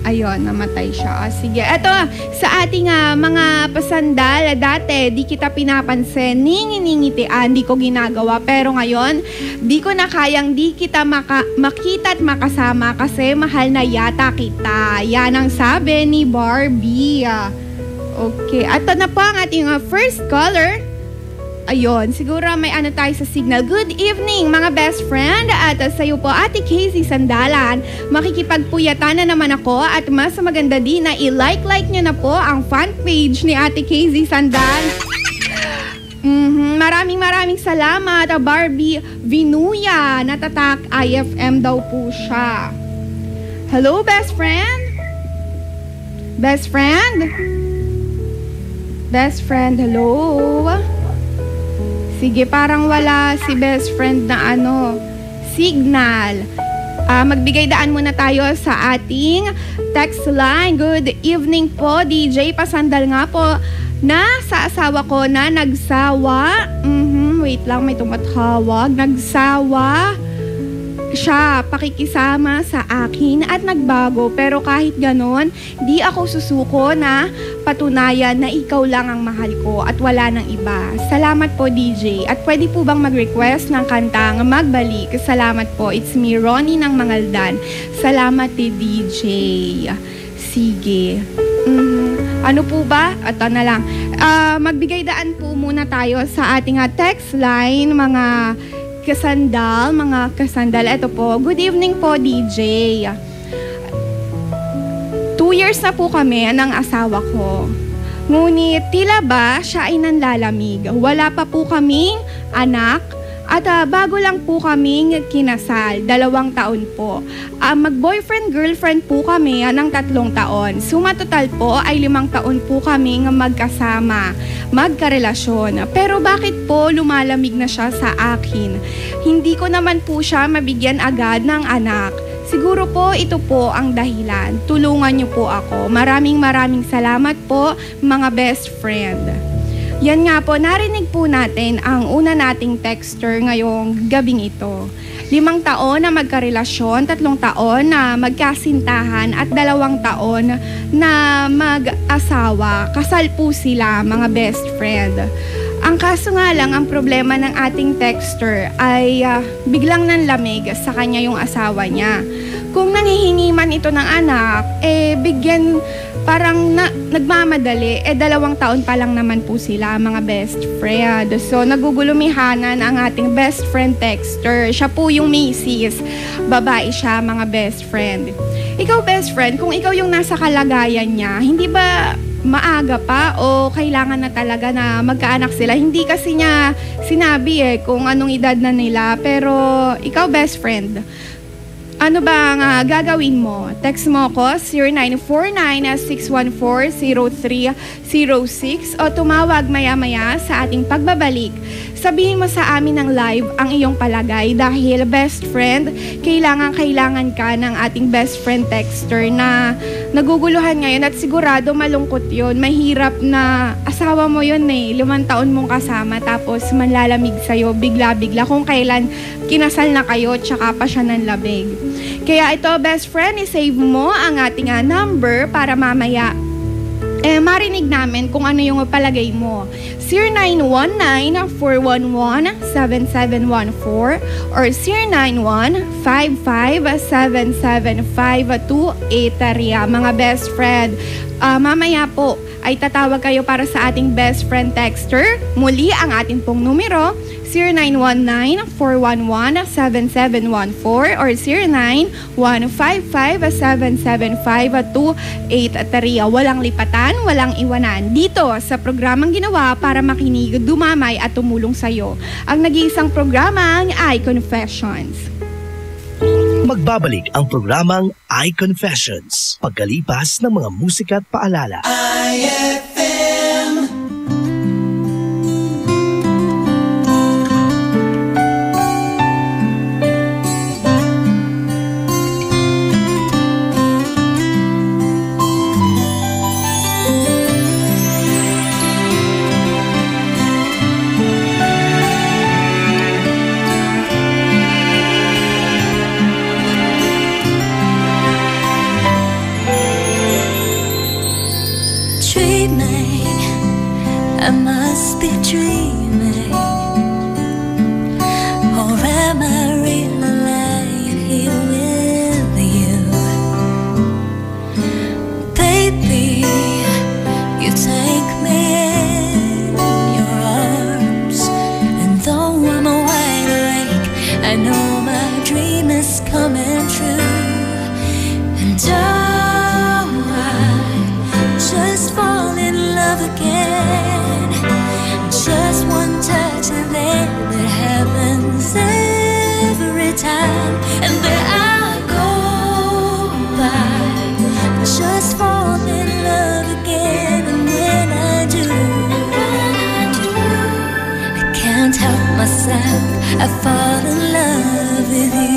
Ayun, namatay siya. Sige, eto, sa ating mga pasandal, dati di kita pinapansin, ningingitian, di ko ginagawa. Pero ngayon, di ko na kayang di kita makita at makasama kasi mahal na yata kita. Yan ang sabi ni Barbie. Okay, ato na po ang ating first caller. Ayun, siguro may ano tayo sa signal. Good evening mga best friend. At sa iyo po, Ate KZ Sandalan. Makikipagpuyatan na naman ako at mas maganda din na i-like nyo na po ang fan page ni Ate KZ Sandal. Maraming salamat, Barbie Vinuya. Natatak IFM daw po siya. Hello, best friend? Best friend? Best friend, hello? Sige, parang wala si best friend na signal. Magbigay daan muna tayo sa ating text line. Good evening po, DJ. Pasandal nga po na sa asawa ko na nagsawa. Wait lang, may tumatawag. Nagsawa siya pakikisama sa akin at nagbago, pero kahit ganon, di ako susuko na patunayan na ikaw lang ang mahal ko at wala nang iba. Salamat po, DJ. At pwede po bang mag-request ng kantang Magbalik? Salamat po. It's me, Ronnie ng Mangaldan. Salamat, DJ. Sige. Ano po ba? Ito na lang. Magbigay daan po muna tayo sa ating text line, mga kasandal. Ito po, good evening po, DJ. 2 years na po kami ng asawa ko. Ngunit tila ba siya ay nanlalamig. Wala pa po kaming anak at bago lang po kaming kinasal. 2 taon po. Mag-boyfriend-girlfriend po kami ng 3 taon. Suma total po ay 5 taon po kaming magkasama, magkarelasyon. Pero bakit po lumalamig na siya sa akin? Hindi ko naman po siya mabigyan agad ng anak. Siguro po ito po ang dahilan. Tulungan niyo po ako. Maraming salamat po, mga best friend. Yan nga po, narinig po natin ang una nating texter ngayong gabing ito. 5 taon na magkarelasyon, 3 taon na magkasintahan at 2 taon na mag-asawa. Kasal po sila, mga best friend. Ang kaso nga lang, ang problema ng ating texter ay biglang nanlamig sa kanya yung asawa niya. Kung nanghihingi man ito ng anak, bigyan parang nagmamadali, 2 taon pa lang naman po sila, mga best friend. So, nagugulumihanan ang ating best friend texter. Siya po yung Macy's. Babae siya, mga best friend. Ikaw, best friend, kung ikaw yung nasa kalagayan niya, hindi ba maaga pa o kailangan na talaga na magkaanak sila? Hindi kasi niya sinabi kung anong edad na nila. Pero, ikaw, best friend, ano ba ang gagawin mo? Text mo ko 0949-614-0306 o tumawag maya-maya sa ating pagbabalik. Sabihin mo sa amin ng live ang iyong palagay dahil best friend, kailangan ka ng ating best friend texter na naguguluhan ngayon at sigurado malungkot yun. Mahirap na asawa mo yun 5 taon mong kasama tapos manlalamig sa'yo bigla-bigla kung kailan kinasal na kayo tsaka pa siya nanlamig. Kaya ito, best friend, i-save mo ang ating number para mamaya marinig namin kung ano yung palagay mo. 0919-411-7714 or 091-5577528 mga best friend. Mamaya po ay tatawag kayo para sa ating best friend texter. Muli ang ating pong numero 0919-411-7714 or 0915577528. Walang lipatan, walang iwanan. Dito sa programang ginawa para makinig, dumamay at tumulong sa'yo. Ang nag-iisang programang iConfessions. Magbabalik ang programang iConfessions pagkalipas ng mga musika at paalala. IFM. I must be dreaming, or am I really lying here with you? Baby, you take me in your arms, and though I'm wide awake, I know my dream is coming true. And I just fall in love again. Just one touch and then it happens every time. And there I go by, just fall in love again. And when I do, I can't help myself, I fall in love with you.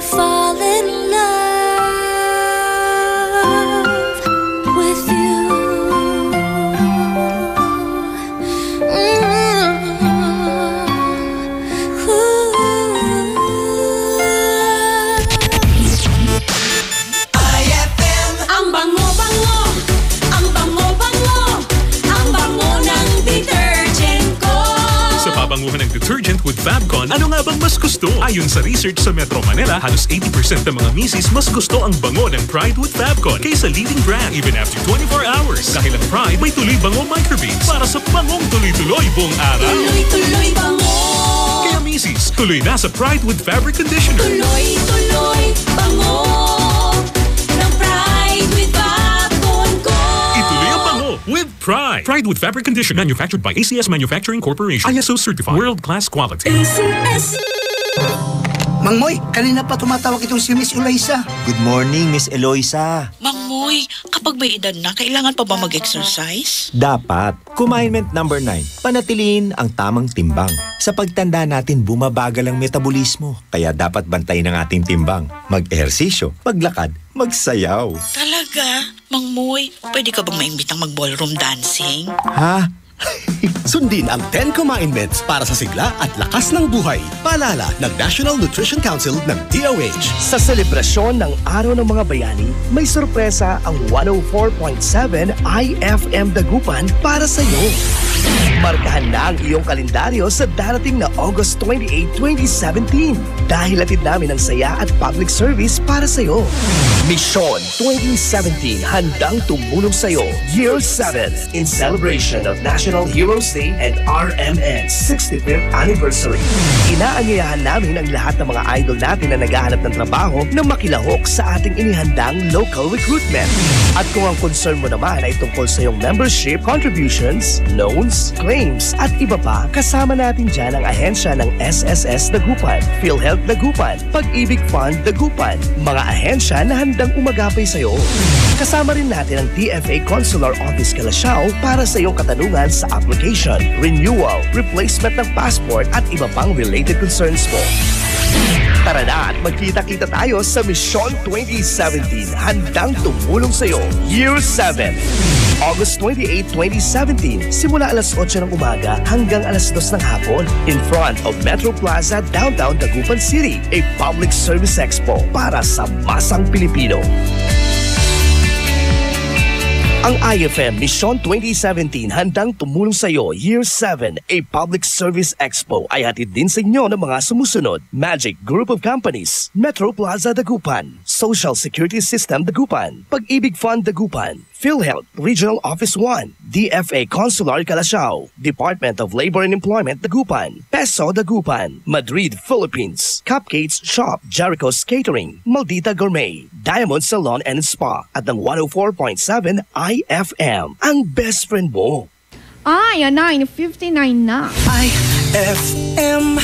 fall in love with you. IFM. Ang bango-bango, ang bango-bango, ang bango ng detergent ko. Sa pabanguhan ng detergent with Fabcon, ano nga bang mas gusto? Ayon sa research sa Metro Manila, halos 80% ng mga misis mas gusto ang bango ng Pride with Fabcon kaysa leading brand even after 24 hours. Dahil ang Pride may tuloy bango microbeads para sa bangong tuloy-tuloy buong araw. Tuloy-tuloy bango. Kaya misis, tuloy na sa Pride with Fabric Conditioner. Tuloy-tuloy bango ng Pride with Fabcon ko. Ituloy ang bango with Pride. Pride with Fabric Conditioner, manufactured by ACS Manufacturing Corporation. ISO certified. World-class quality. ACS. Mang Moy, kanina pa tumatawag itong si Miss Eloisa. Good morning, Miss Eloisa. Mang Moy, kapag may edad na, kailangan pa ba mag-exercise? Dapat. Commandment number 9, panatiliin ang tamang timbang. Sa pagtanda natin, bumabagal ang metabolismo. Kaya dapat bantayin ang ating timbang. Mag-ehersisyo, maglakad, magsayaw. Talaga? Mang Moy, pwede ka bang maimbitang mag-ballroom dancing? Ha? Sundin ang 10 Commandments para sa sigla at lakas ng buhay. Paalala ng National Nutrition Council ng DOH. Sa selebrasyon ng Araw ng Mga Bayani, may sorpresa ang 104.7 IFM Dagupan para sa iyo. Markahan na ang iyong kalendaryo sa darating na August 28, 2017 dahil hatid namin ang saya at public service para sa iyo. Mission 2017 handang tumulong sa iyo. Year 7 in celebration of National Heroes Day and RMN's 65th anniversary. Inaanyayahan namin ang lahat ng mga idol natin na naghahanap ng trabaho na makilahok sa ating inihandang local recruitment. At kung ang concern mo naman ay tungkol sa iyong membership, contributions, loans, claims at iba pa, kasama natin dyan ang ahensya ng SSS Dagupan, PhilHealth Dagupan, Pag-ibig Fund Dagupan, mga ahensya na handang umagapay sa iyo. Kasama rin natin ang DFA Consular Office Calasiao para sa iyong katanungan sa application, renewal, replacement ng passport at iba pang related concerns mo. Tara na at magkita-kita tayo sa Mission 2017. Handang tumulong sa iyo. Year 7. August 28, 2017. Simula alas 8 ng umaga hanggang alas 2 ng hapon. In front of Metro Plaza, Downtown Dagupan City. A public service expo para sa masang Pilipino. Ang IFM Mission 2017 handang tumulong sa iyo Year 7, a public service expo ay hatid din sa inyo ng mga sumusunod. Magic Group of Companies, Metro Plaza Dagupan, Social Security System Dagupan, Pag-ibig Fund Dagupan, PhilHealth Regional Office 1, DFA Consular Calasiao, Department of Labor and Employment Dagupan, Peso Dagupan, Madrid, Philippines, Cupcakes Shop, Jericho's Catering, Maldita Gourmet, Diamond Salon and Spa at ng 104.7 IFM, ang best friend mo. Ay, 9:59 na. IFM,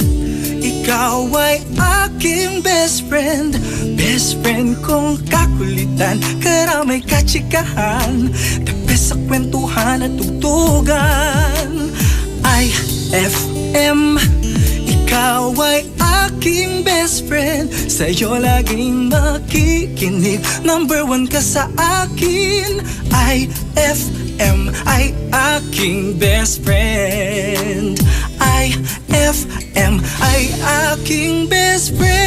ikaw ay aking best friend. Best friend kong kakulitan, karamay katsikahan, the best sa kwentuhan at tugtugan. IFM, ikaw ay aking best friend. Sa'yo laging makikinig, number 1 ka sa akin. IFM ay aking best friend. IFM ay aking best friend.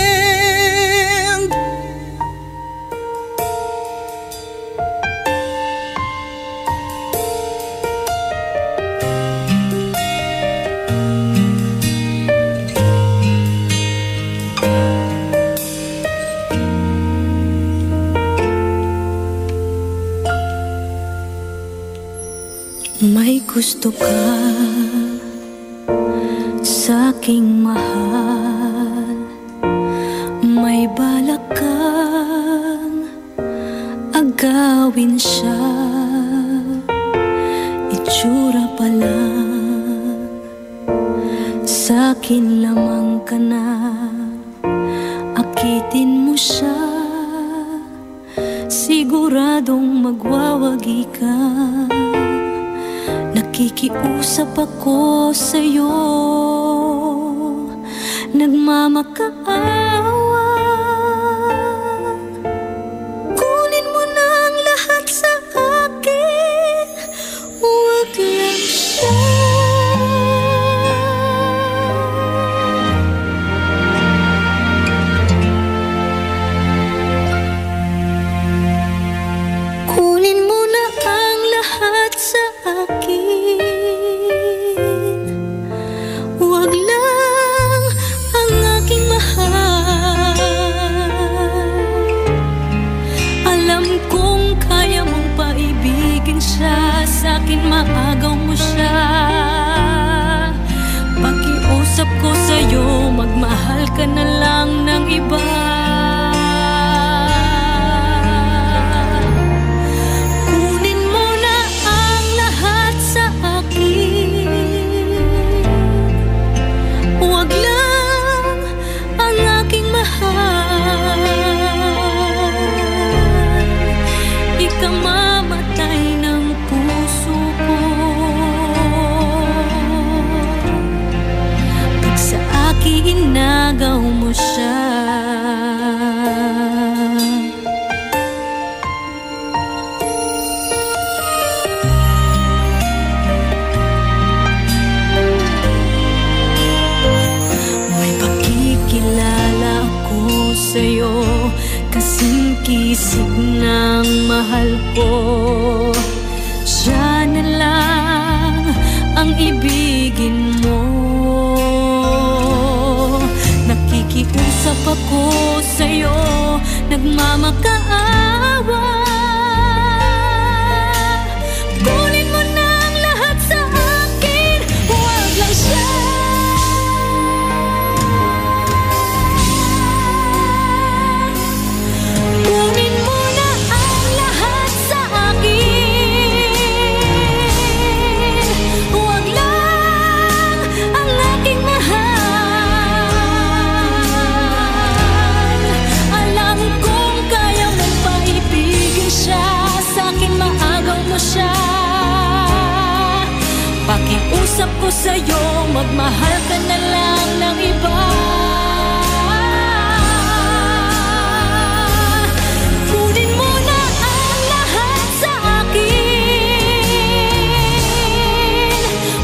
May gusto ka sa'king mahal, may balak kang agawin siya. Itsura pa lang, sa'kin lamang ka na, akitin mo siya, siguradong magwawagi ka. Nakikiusap ako sa'yo, nagmamakaawa, Pakiusap ko sa'yo, magmahal ka na lang ng iba. Kunin mo na ang lahat sa akin. Huwag lang ang aking mahal. Ikamamatay ng puso ko. Pag sa akin inagaw mo siya. May pakikilala ako sa'yo, kasing kisig ng mahal ko. Siya na lang ang ibigin mo. Nakikiusap ako sa'yo, nagmamakaawa. Kunin mo na ang lahat sa akin, huwag lang siya. Kunin mo na ang lahat sa akin. Huwag lang ang aking mahal. Alam kong kaya mong paibigin siya, sa akin maagaw mo siya. Pakiusap ko sa'yo, magmahal ka na lang ng iba. Kunin mo na ang lahat sa akin.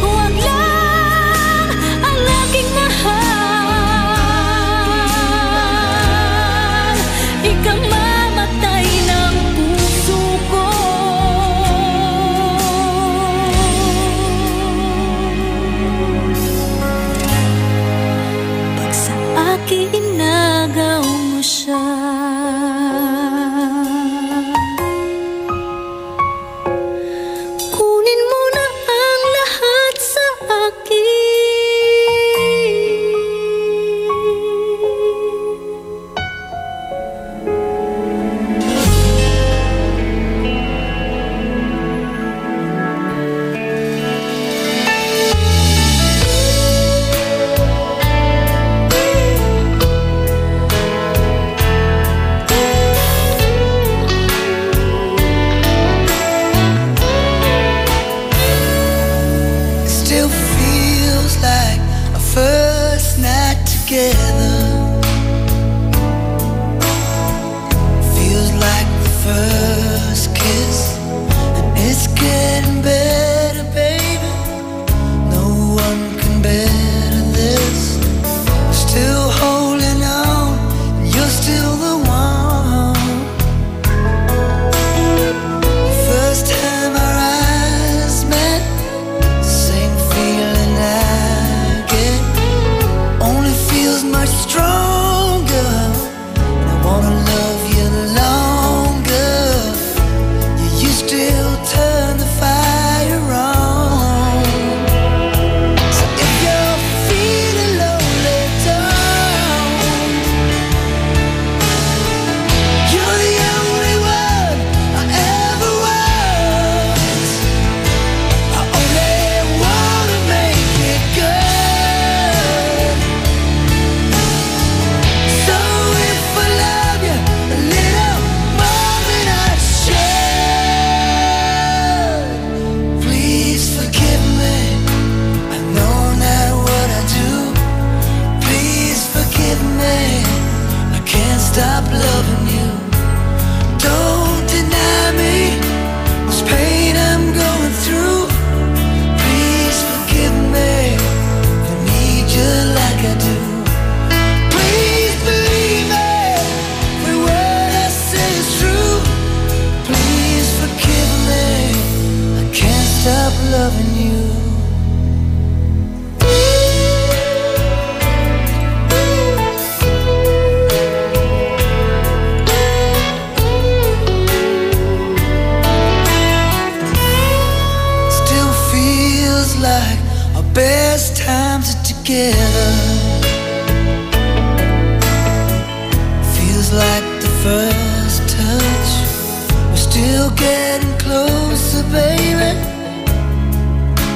Huwag lang ang aking mahal. Ikamamatay ng puso ko. Pag sa akin inagaw mo siya. Kunin mo na ang lahat sa akin. Still feels like a first night together. Feels like the first kiss, and it's getting better, baby. No one can better this. Still holding on, and you're still the one. First time our eyes met, same feeling I get. Only feels much together. Feels like the first touch. We're still getting closer, baby.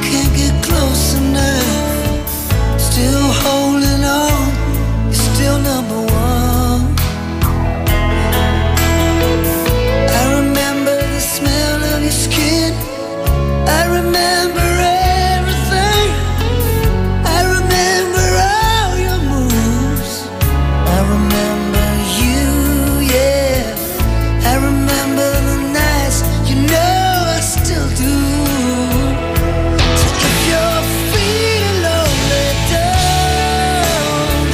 Can't get close enough. Still holding on. You're still number one. I remember the smell of your skin. I remember everything. I remember all your moves. I remember you, yeah. I remember the nights, you know I still do. So if you're feeling lonely, don't.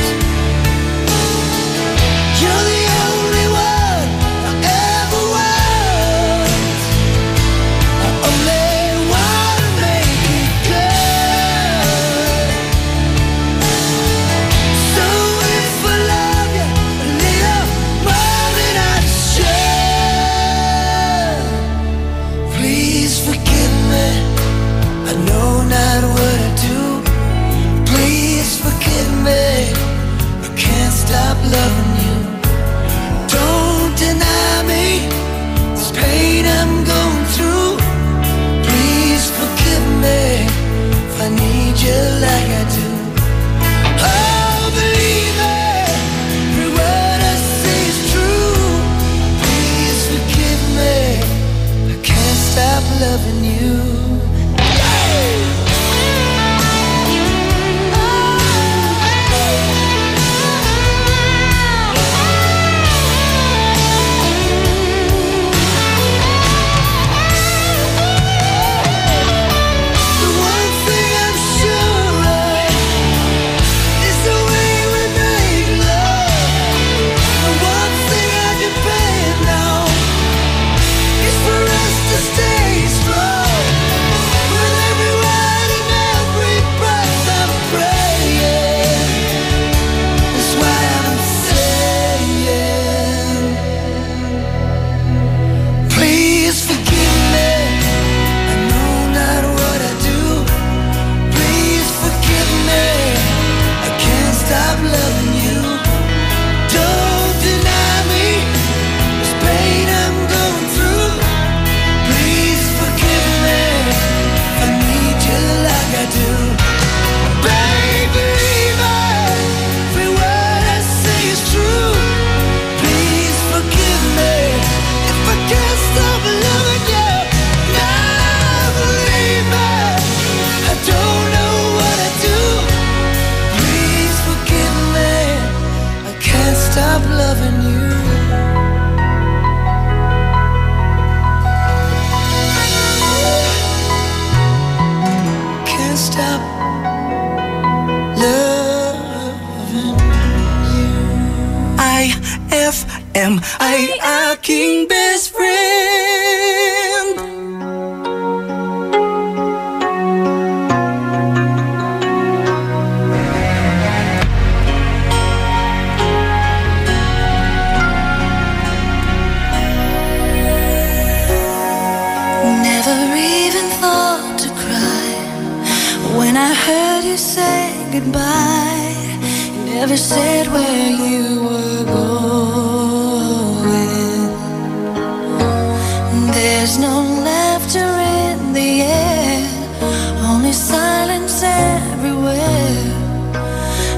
You're the only one I ever want. I only wanna make it good. So if I love you a little more than I should, please forgive me. I know not what I do. Please forgive me. I can't stop loving you. Don't deny me this pain I'm going through. Please forgive me if I need you like I do. Oh, believe me, every word I say is true. Please forgive me, I can't stop loving you. The one thing I'm sure of is the way we make love. The one thing I depend on is for us to stay strong. With every word and every breath I'm praying. That's why I'm saying, please forgive me. I know not what I do. Please forgive me. I can't stop loving you. Don't deny me this pain I'm going through. Please forgive me. I need you like I do. Baby, every word I say is true. Please forgive me if I can't stop loving you. Now believe me, I don't know what I do. Please forgive me, I can't stop loving you. Can't stop loving you. IFM, ay aking best friend. Never even thought to cry when I heard you say goodbye. You never said where you were going. There's no laughter in the air, only silence everywhere,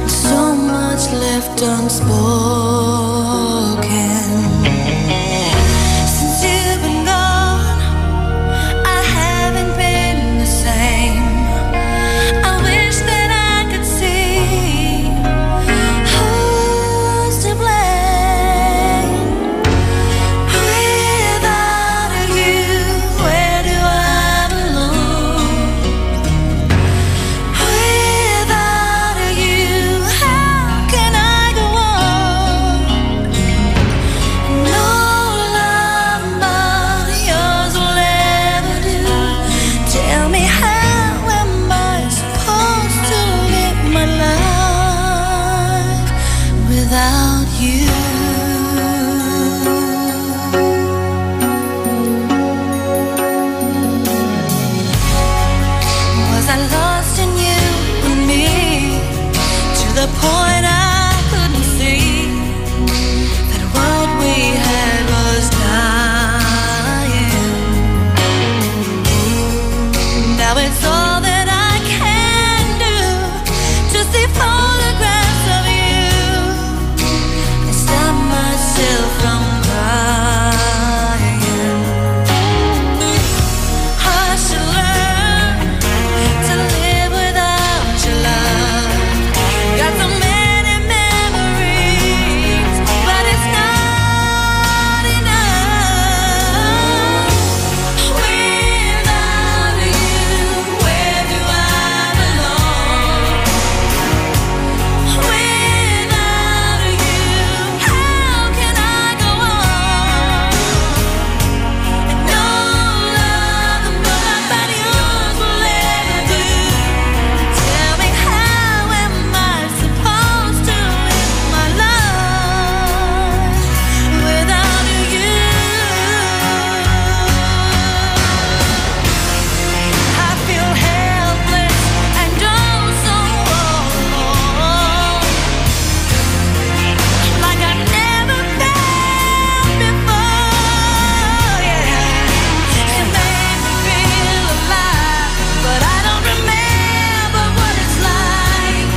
and so much left unspoken. Since you've been gone, I haven't been the same. I wish that I could see who's to blame. Without you, where do I belong? Without you, how can I go on? No love but yours will ever do. Tell me, how am I supposed to live my life without you? Was I lost in you and me? the point I couldn't see that what we had was dying. Now it's all that I can do to see photographs of you and stop myself from crying. I should learn to live without your love. Got so many memories, but it's not enough. Without you, where do I belong? Without you, how can I go on? And no love but yours will ever do. Tell me, how am I supposed to live my life without you? I feel helpless and oh so alone, like I've never felt before. Yeah, you made me feel alive, but I don't remember what it's like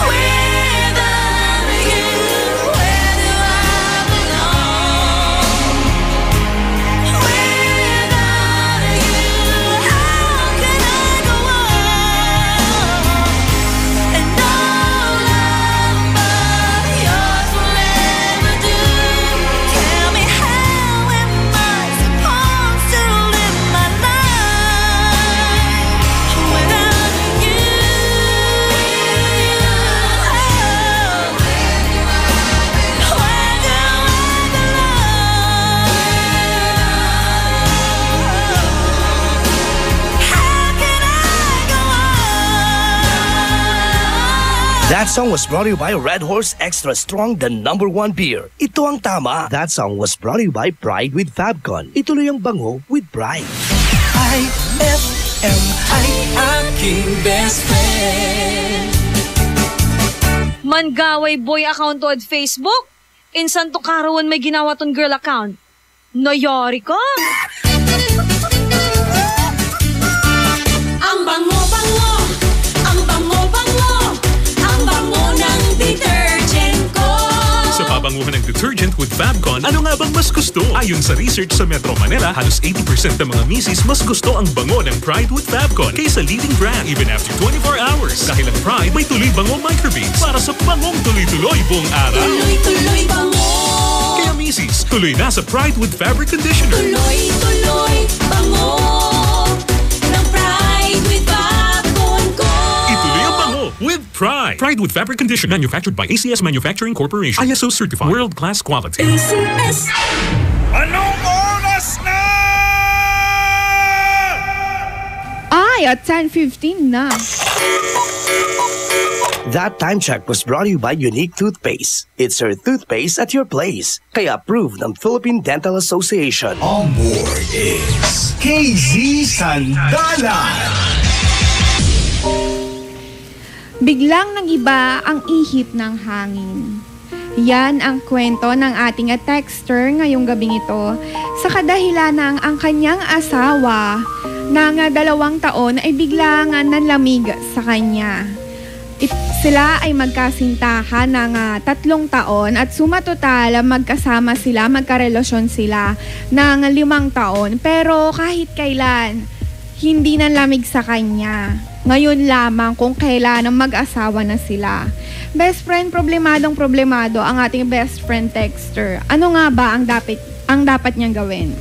Without you, where do I belong? Without you, how can I go on? And no love but yours will ever do. Tell me, how am I supposed to live my life without you? That song was brought to you by Red Horse Extra Strong, the #1 beer. Ito ang tama. That song was brought to you by Pride with Fabcon. Ituloy ang bango with Pride. IFM ay aking best friend. Mangaway boy account to at Facebook? Insan to karawan may ginawa ton girl account. Nayari ka? Ang bango-bango, ang bango-bango, ang bango ng detergent ko. Sa pabanguhan ng detergent with Fabcon, ano nga bang mas gusto? Ayon sa research sa Metro Manila, halos 80% ng mga misis mas gusto ang bango ng Pride with Fabcon kaysa leading brand even after 24 hours. Dahil ang Pride may tuloy bango microbeads para sa bangong tuloy-tuloy buong araw. Tuloy-tuloy bango. Kaya misis, tuloy na sa Pride with Fabric Conditioner. Tuloy-tuloy bango ng Pride with Fabcon ko. Ituloy ang bango with Pride. Pride with Fabric Conditioner, manufactured by ACS Manufacturing Corporation. ISO certified. World-class quality. ACS. Anong oras na? Ay, at 10:15 na. That time check was brought to you by Unique Toothpaste. It's your toothpaste at your place. Kaya approved ng Philippine Dental Association. On board is KZ Sandalan. Biglang nagiba ang ihip ng hangin. Yan ang kwento ng ating texter ngayong gabing ito sa kadahilanang ang kanyang asawa ng 2 taon ay biglang nanlamig sa kanya. Sila ay magkasintahan ng 3 taon at sumatotal magkasama sila, magkarelasyon sila ng 5 taon. Pero kahit kailan, hindi nanlamig sa kanya. Ngayon lamang kung kailan mag-asawa na sila. Best friend, problemado ang ating best friend texter. Ano nga ba ang dapat niyang gawin?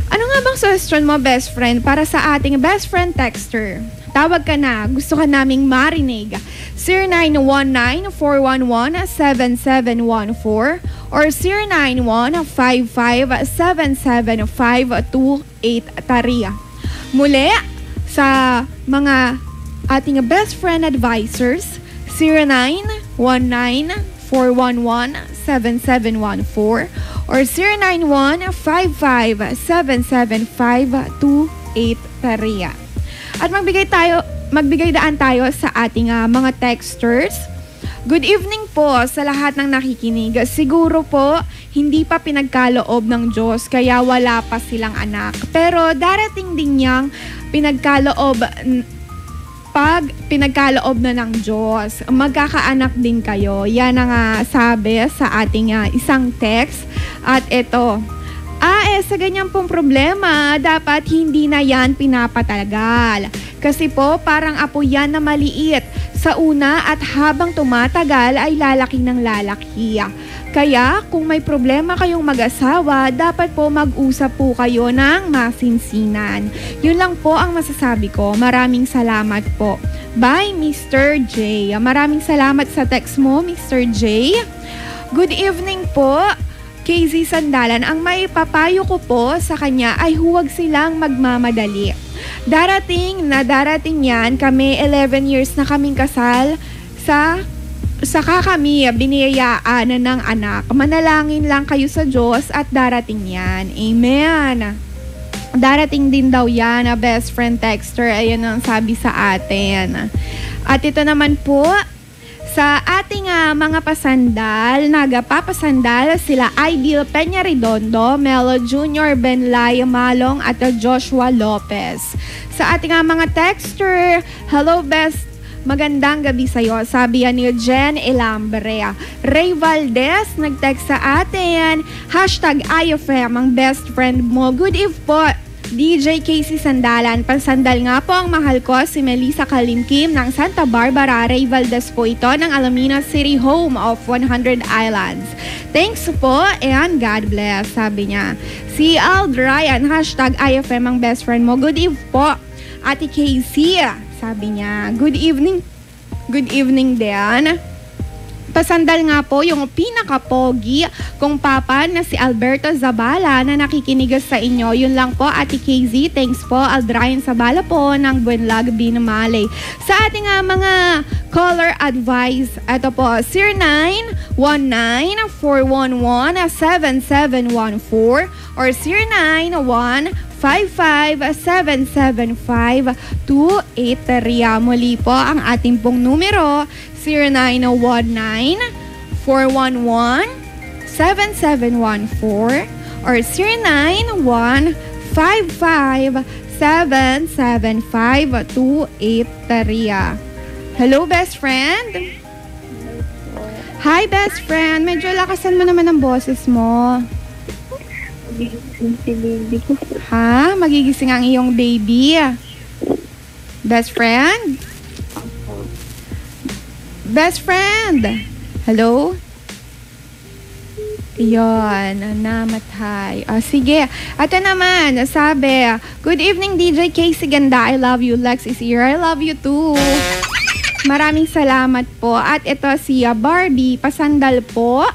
Ano nga bang suggestion mo, best friend, para sa ating best friend texter? Tawag ka na, gusto ka naming marinig. 0919-411-7714 or 091-55-775-28 Muli, sa mga ating best friend advisors, 0919-411-7714 or 091-55775-283. At magbigay daan tayo sa ating mga texters. Good evening po sa lahat ng nakikinig. Siguro po, hindi pa pinagkaloob ng Diyos kaya wala pa silang anak. Pero darating din niyang pag pinagkaloob na ng Diyos, magkakaanak din kayo. Yan ang sabi sa ating isang text. At ito, sa ganyan pong problema, dapat hindi na yan pinapatagal. Kasi po, parang apo yan na maliit sa una at habang tumatagal ay lalaki ng lalaki. Kaya kung may problema kayong mag-asawa, dapat po mag-usap po kayo ng masinsinan. Yun lang po ang masasabi ko. Maraming salamat po. Bye, Mr. J. Maraming salamat sa text mo, Mr. J. Good evening po, KZ Sandalan. Ang may papayo ko po sa kanya ay huwag silang magmamadali. Darating yan, kami 11 years na kaming kasal, saka kami biniyayaan ng anak. Manalangin lang kayo sa Diyos at darating yan. Amen. Darating din daw yan, best friend texter. Ayan ang sabi sa atin. At ito naman po, sa ating mga pasandal, nagapapasandal sila Ideal Peña Redondo, Melo Jr., Benlay Malong at Joshua Lopez. Sa ating mga texter, hello best, magandang gabi sa'yo. Sabi yan ni Jen Elambre. Ray Valdez, nag-text sa atin, #IFM, ang best friend mo. Good eve po, DJ Casey Sandalan. Pansandal nga po ang mahal ko, si Melissa Kalimkim ng Santa Barbara. Ray Valdez po ito ng Alamina City, home of 100 Islands. Thanks po and God bless, sabi niya. Si Aldryan, #IFM, ang best friend mo. Good eve po, Ate Casey, sabi niya. Good evening. Good evening din. Pasandal nga po yung pinaka-pogi kong papa na si Alberto Zabala na nakikinig sa inyo. Yun lang po, Ate KZ. Thanks po, Aldryan Zabala po ng Buenlag, Binamale. Sa ating mga caller advice, ito po, 0919-411-7714 or 091-55-775-283. Muli po ang ating pong numero, 0919-411-7714 or 091-55-775-283. Hello, best friend? Hi, best friend. Medyo lakasan mo naman ang boses mo. Ha? Magigising ang iyong baby. Best friend? Best friend! Hello? Yon, namatay. Sige, ito naman, sabi, good evening DJ Casey Ganda, I love you. Lex is here, I love you too. Maraming salamat po. At ito si Barbie, pasandal po.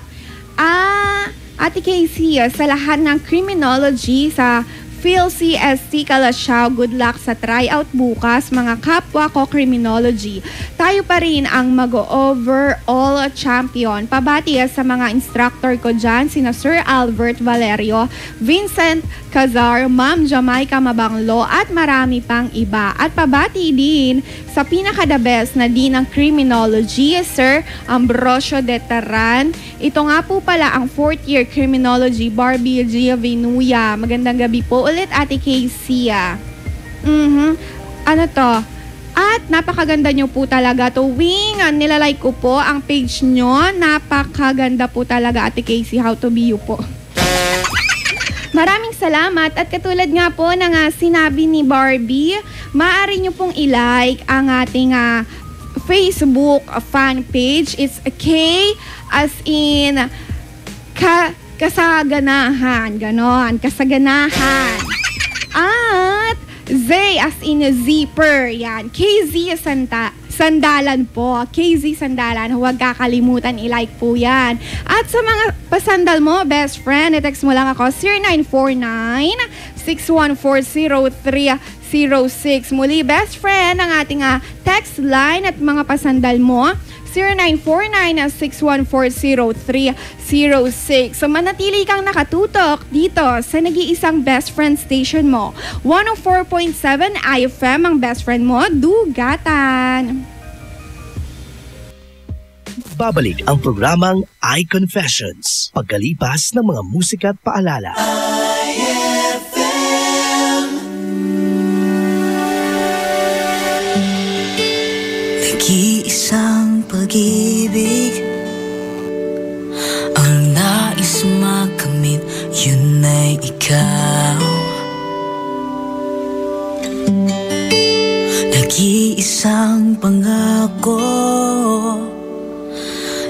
Ate Casey, sa lahat ng criminology sa PhilCST Kalasyaw, good luck sa tryout bukas, mga kapwa ko criminology. Tayo pa rin ang mag-overall champion. Pabati sa mga instructor ko dyan, sina Sir Albert Valerio, Vincent Cazar, Ma'am Jamaica Mabanglo, at marami pang iba. At pabati din sa pinaka-the best na din ng criminology, Sir Ambrosio de Terran. Ito nga po pala ang 4th year criminology, Barbie Gia Vinuya. Magandang gabi po ulit, Ate Casey. Ano to? At napakaganda nyo po talaga. Tuwing nilalike ko po ang page nyo, napakaganda po talaga, Ate Casey. How to be you po. Maraming salamat. At katulad nga po ng sinabi ni Barbie, maaari nyo pong i-like ang ating Facebook fan page. It's K as in kasaganahan. Ganon. Kasaganahan. At Z as in zipper. Yan. KZ Sandalan po. KZ Sandalan. Huwag kakalimutan i-like po yan. At sa mga pasandal mo, best friend, i-text mo lang ako 0949-614-0306. Muli, best friend, ang ating text line at mga pasandal mo 0949-6140-306. So manatili kang nakatutok dito sa nag-iisang best friend station mo. 104.7 IFM ang best friend mo, Dugatan. Babalik ang programang iConfessions pagkalipas ng mga musika at paalala. Nag-iisang pag-ibig ang nais makamit, yun ay ikaw. Nag-iisang pangako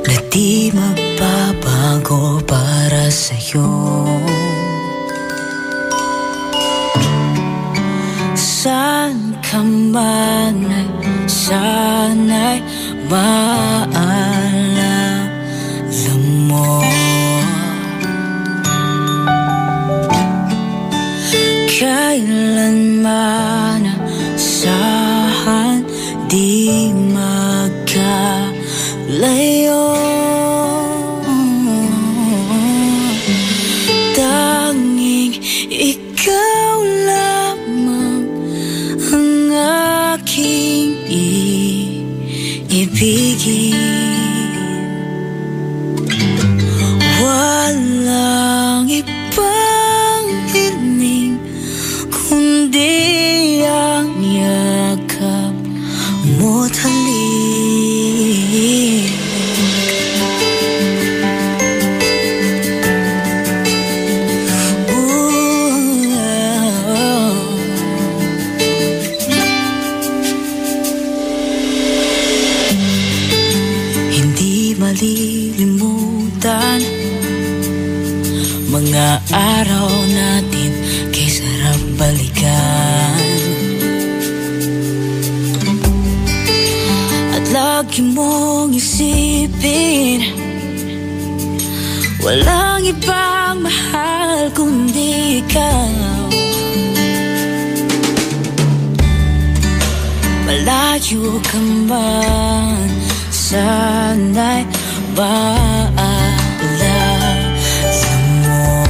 na di magbabago para sa'yo. Saan ka man ay sana'y maalala mo. Kailanman asahan di magkalayo. Tanging ikaw lamang ang aking ibigin. Walang ibang hiling kundi ang yakap mo't halik. Hindi malilimutan mga araw natin, kay sarap balikan. At lagi mong isipin, walang ibang mahal kundi ikaw. Malayo ka man, sana'y maalala mo.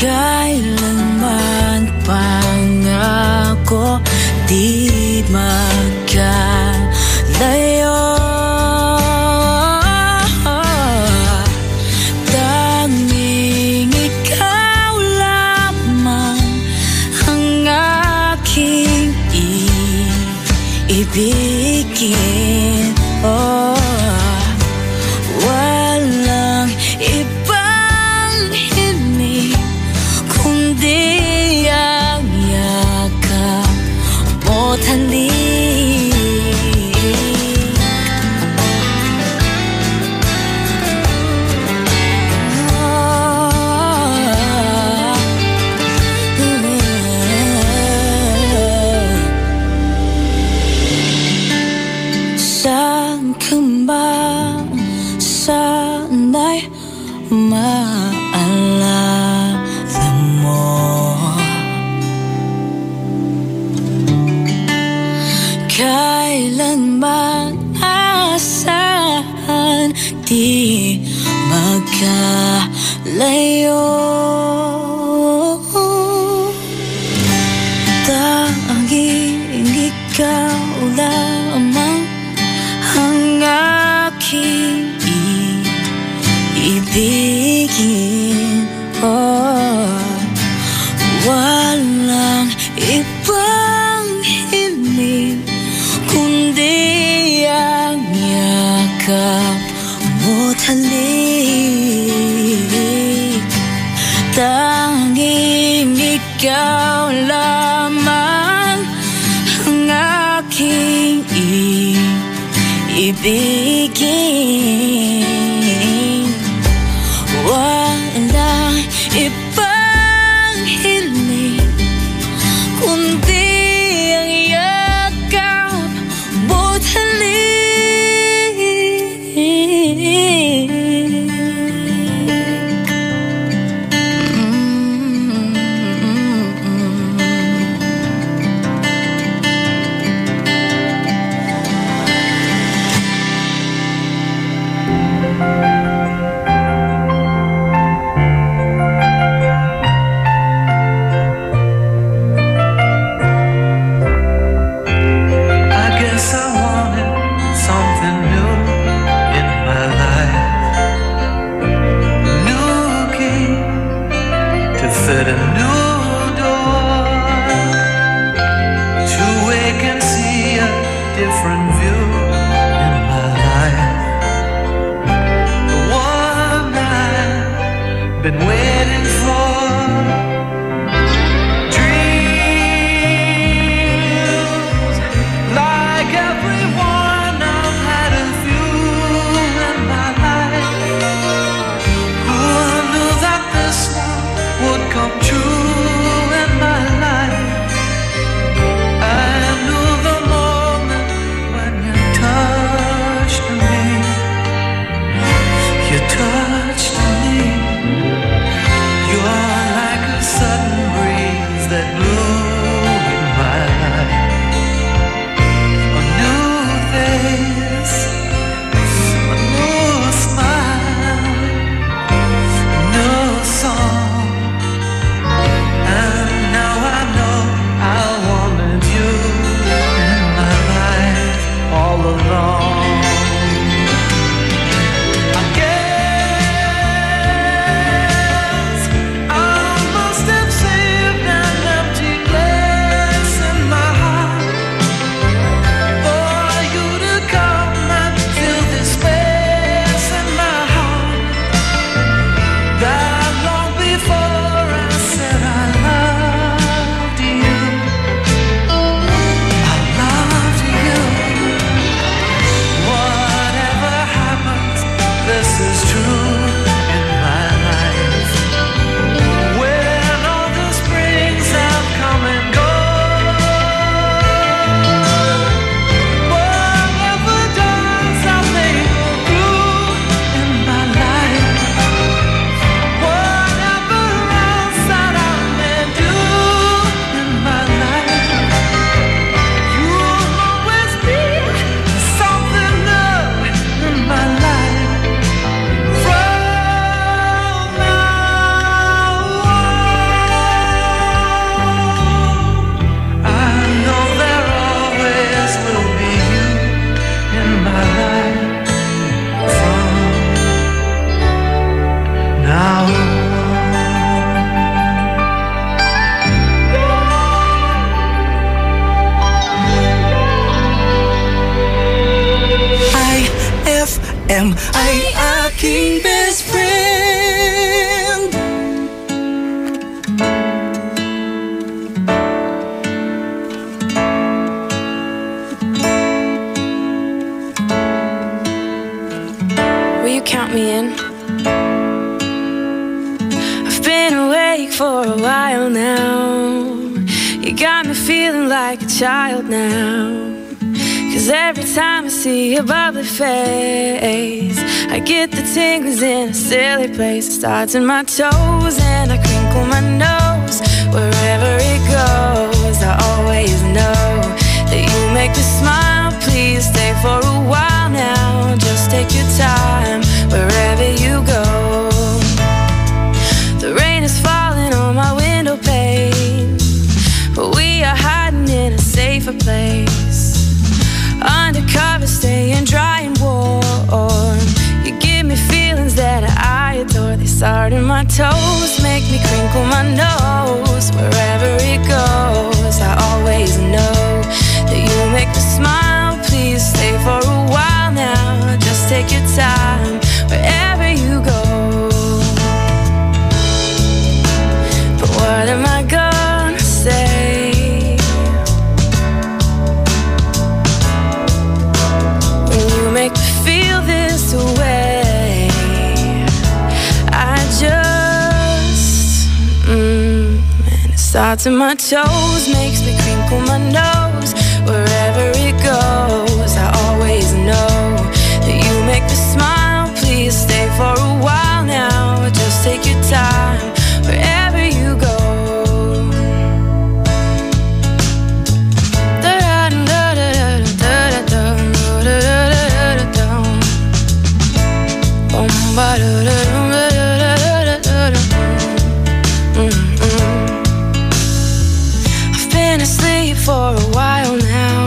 Kailanman pangako di magkalayo. Tanging ikaw lamang ang aking ibigin. Oh, walang ibang hiling kundi ang yakap mo't halik. Saan ka ba, sana'y maalala mo. Kailanman asahan di magkalayo. Tanging ikaw lamang ang aking ibigin. Oh, walang ibang hiling kundi ang yakap mo't halik. Tanging ikaw lamang ang aking ibigin. Walang ibang hiling kundi ang yakap mo't halik. IFM ay aking best friend. Will you count me in? I've been awake for a while now. You got me feeling like a child now. 'Cause every time I see your bubbly face, I get the tingles in a silly place. It starts in my toes and I crinkle my nose. Wherever it goes, I always know that you make me smile. Please stay for a while now. Just take your time wherever you go. The rain is falling on my window pane, but we are hiding in a safer place. Undercover, staying dry and warm. You give me feelings that I adore. They start in my toes, make me crinkle my nose. Wherever it goes, I always know that you make me smile. Please stay for a while now. Just take your time wherever you go. But what am I gonna say? Make me feel this way. I just and it starts in my toes, makes me crinkle my nose. Wherever it goes, I always know that you make me smile. Please stay for a while now. Just take your time wherever you go. I've been asleep for a while now.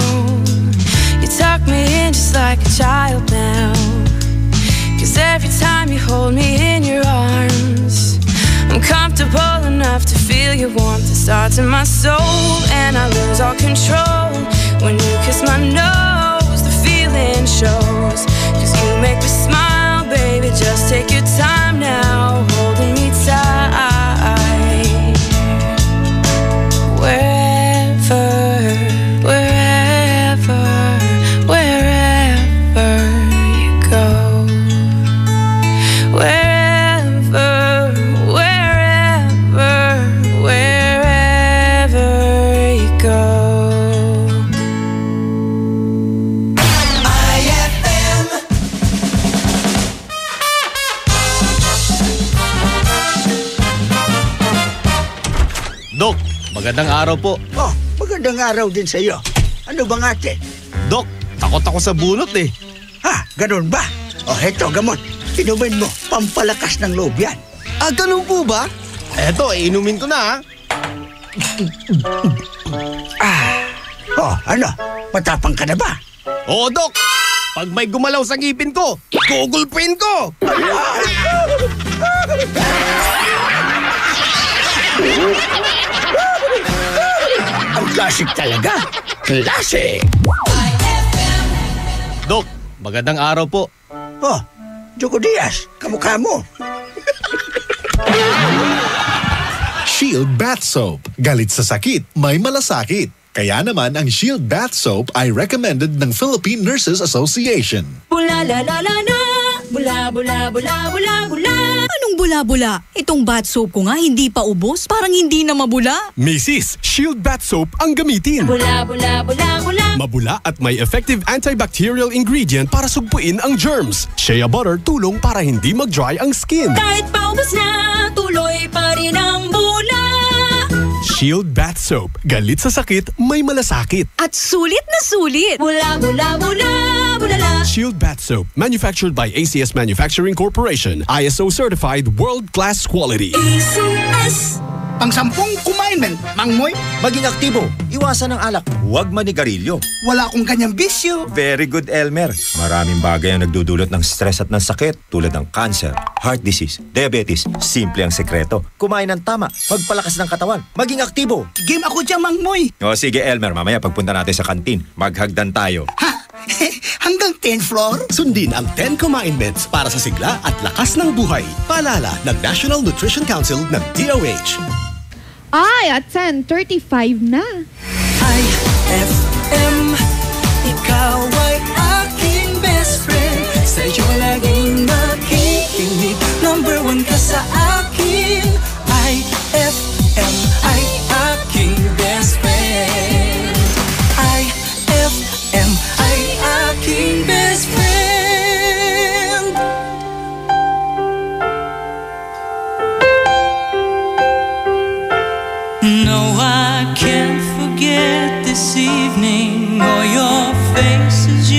You tuck me in just like a child now. 'Cause every time you hold me in your arms, I'm comfortable enough to feel your warmth. It starts in my soul and I lose all control. When you kiss my nose, the feeling shows. 'Cause you make me smile, baby, just take your time now, holding me tight. Wherever you go. Wherever you go. Dok, magandang araw po. Oh, magandang araw din sa iyo. Ano bang ate? Dok, takot ako sa bunot eh. Ha, ganun ba? Oh, heto, gamot. Inumin mo, pampalakas ng loob yan. Ah, ganun po ba? Eto, inumin ko na Oh, ano? Matapang ka na ba? Oo, Dok. Pag may gumalaw sa ngipin ko, gugulpin ko! Ang klasik talaga. Klasik! Dok, magandang araw po. Oh, Joko Diaz, kamukha mo. Shield Bath Soap. Galit sa sakit, may malasakit. Kaya naman ang Shield Bath Soap ay recommended ng Philippine Nurses Association. Bula la la la la, bula bula bula bula bula. Anong bula-bula? Itong bath soap ko nga hindi pa ubos, parang hindi na mabula. Mrs. Shield Bath Soap ang gamitin. Bula bula bula bula. Mabula at may effective antibacterial ingredient para sugpuin ang germs. Shea butter tulong para hindi mag-dry ang skin. Kahit paubos na, tuloy pa rin ang bula. Shield Bath Soap. Galit sa sakit, may malasakit. At sulit na sulit. Bula bula bula bula la. Shield Bath Soap. Manufactured by ACS Manufacturing Corporation. ISO certified world-class quality. ACS. Pang-sampung kumainment, Mangmoy. Maging aktibo. Iwasan ang alak. Huwag manigarilyo. Wala akong kanyang bisyo. Very good, Elmer. Maraming bagay ang nagdudulot ng stress at ng sakit tulad ng cancer, heart disease, diabetes. Simple ang sekreto. Kumain ng tama. Pagpalakas ng katawan. Maging aktibo. Game ako dyan, Mangmoy. O sige, Elmer. Mamaya pagpunta natin sa kantin, maghagdan tayo. Hanggang 10th floor? Sundin ang 10 Kumainments para sa sigla at lakas ng buhay. Paalala ng National Nutrition Council ng DOH. Ay, at 10:35 na. IFM, ikaw ay aking best friend. Sa'yo laging makikinig. Number 1 ka sa akin. IFM ay aking best friend. IFM ay aking best friend. No, I can't forget this evening or your face as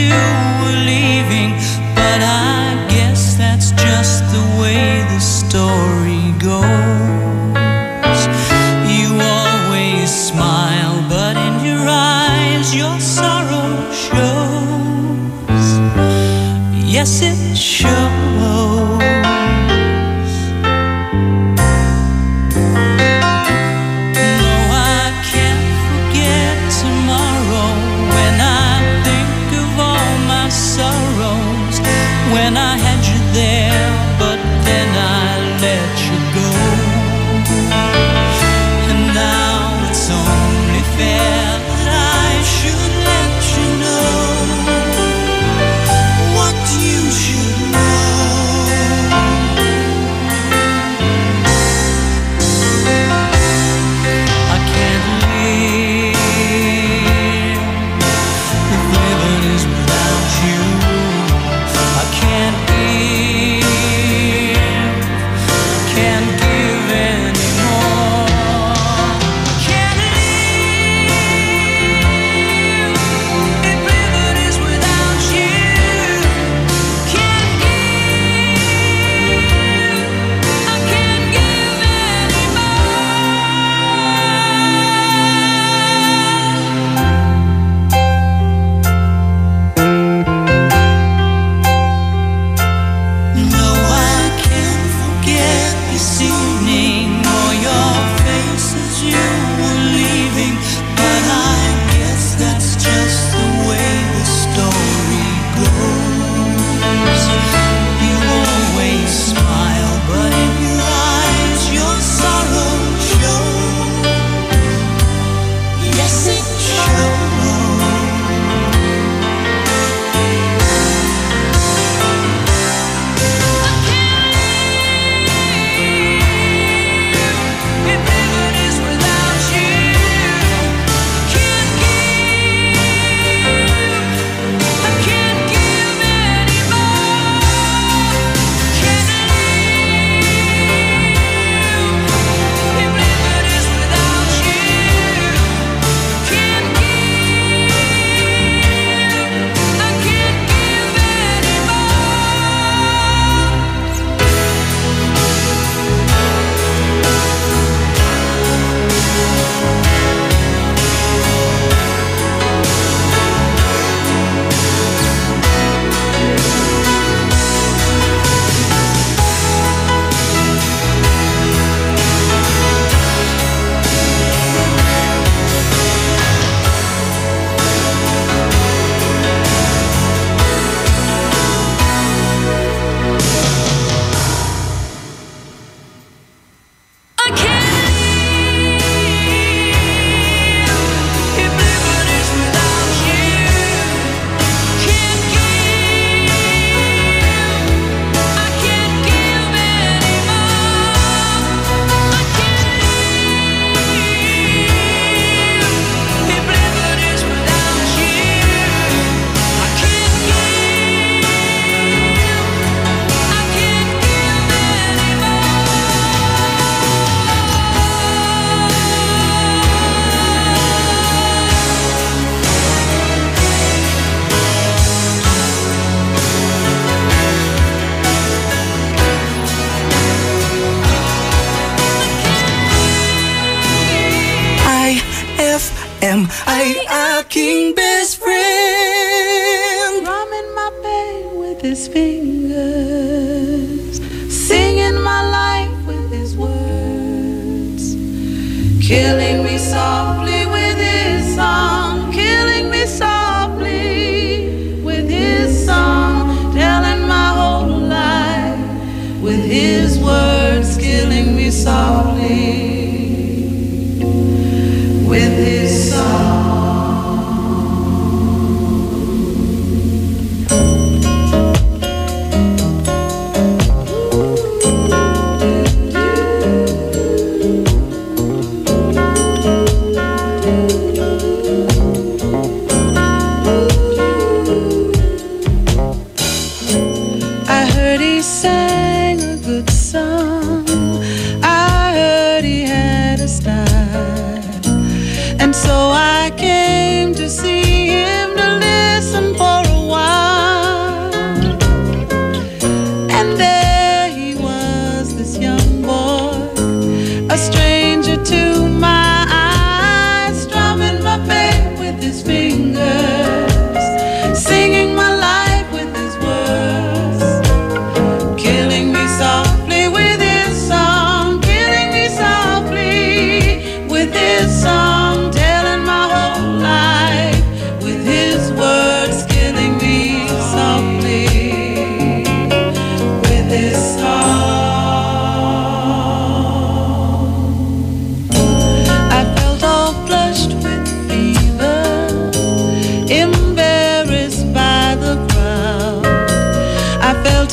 this evening or your face as you were leaving, but I guess that's just the way the story goes. You always smile, but in your eyes your sorrow shows. Yes, it shows. Aking best friend, drumming my pain with his fingers, singing my life with his words, killing me softly with his song, killing me softly with his song, telling my whole life with his words, killing me softly with his song.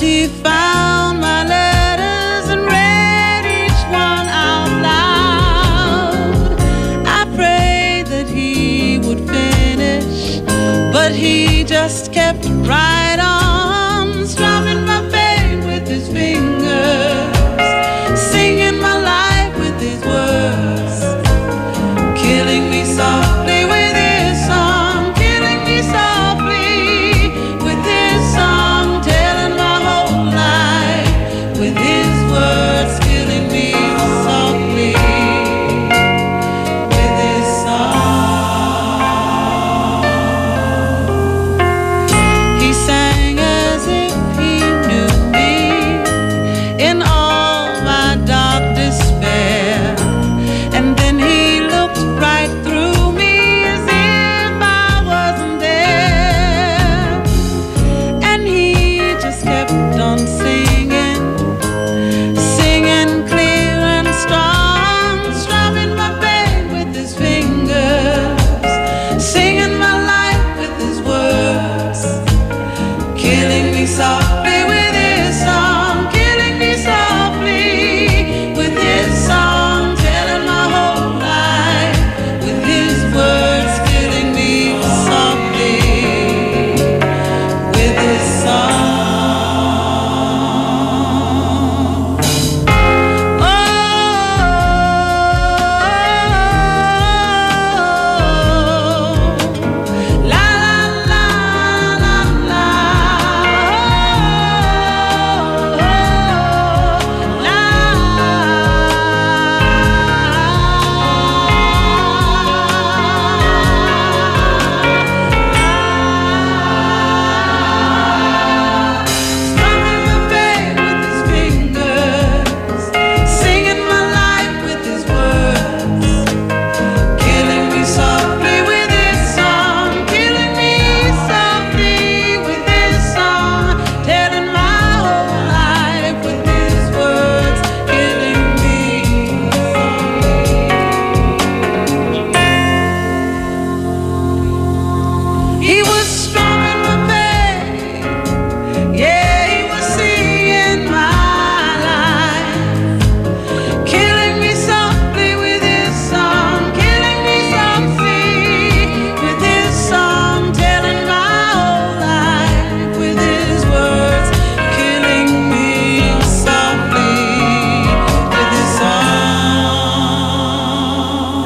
He found my letters and read each one out loud. I prayed that he would finish, but he just kept right on, strumming my pain with his fingers, singing my life with his words, killing me softly with his song, killing me softly with his song, telling my whole life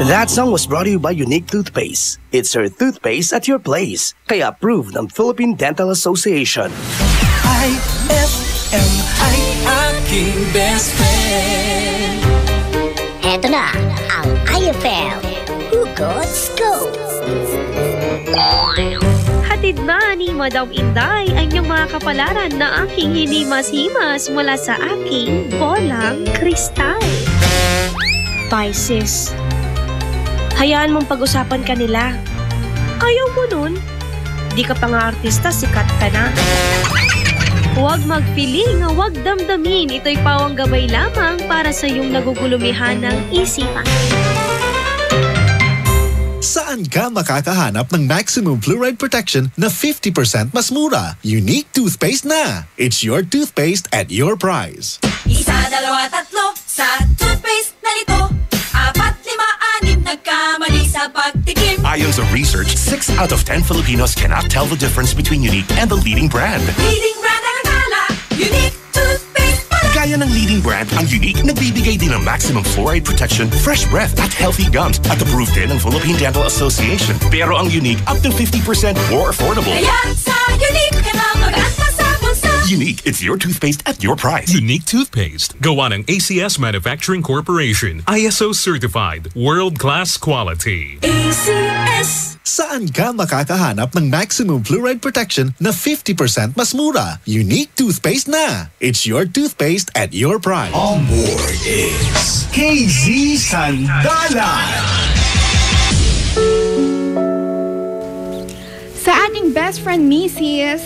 That song was brought to you by Unique Toothpaste. It's her toothpaste at your place. Kaya approved ng Philippine Dental Association. IFM ay aking best friend. Eto na ang IFM Hugot Scoop. Hatid na ni Madam Inday ang inyong mga kapalaran na aking hinimas-himas mula sa aking bolang kristal. Pisces, hayaan mong pag-usapan ka nila. Ayaw mo nun? Di ka pa nga artista, sikat ka na. Huwag magpiling, huwag damdamin. Ito'y pawang gabay lamang para sa iyong nagugulumihan ng isipan. Saan ka makakahanap ng maximum fluoride protection na 50% mas mura? Unique Toothpaste na! It's your toothpaste at your price. Isa, dalawa, tatlo sa toothpaste na nito. 4, 5, 6 nagkamali sa pagtikim. Ayon sa research, 6 out of 10 Filipinos cannot tell the difference between Unique and the leading brand. Leading brand ang akala, Unique Toothpaste pala. Gaya ng leading brand, ang Unique nagbibigay din ng maximum fluoride protection, fresh breath at healthy gums at approved din ng Philippine Dental Association. Pero ang Unique up to 50% more affordable. Kaya sa Unique ka na mag-anta sa bulsa. Unique, it's your toothpaste at your price. Unique Toothpaste. Gawa ng ACS Manufacturing Corporation. ISO certified. World-class quality. ACS. Saan ka makakahanap ng maximum fluoride protection na 50% mas mura? Unique Toothpaste na! It's your toothpaste at your price. On board is KZ Sandalan. Sa ating best friend, Mrs.,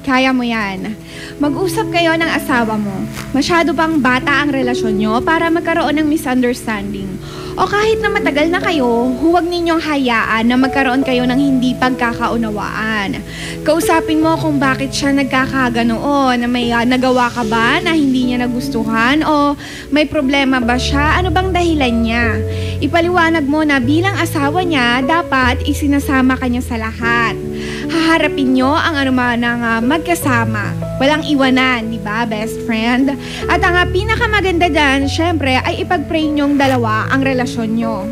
kaya mo yan. Mag-usap kayo ng asawa mo. Masyado bang bata ang relasyon nyo para magkaroon ng misunderstanding? O kahit na matagal na kayo, huwag ninyong hayaan na magkaroon kayo ng hindi pagkakaunawaan. Kausapin mo kung bakit siya nagkakaganoon, na may nagawa ka ba na hindi niya nagustuhan o may problema ba siya, ano bang dahilan niya. Ipaliwanag mo na bilang asawa niya, dapat isinasama ka niya sa lahat. Haharapin nyo ang anuman ng magkasama. Walang iwanan, di ba, best friend? At ang pinakamaganda dyan, syempre, ay ipag-pray nyong dalawa ang relasyon nyo.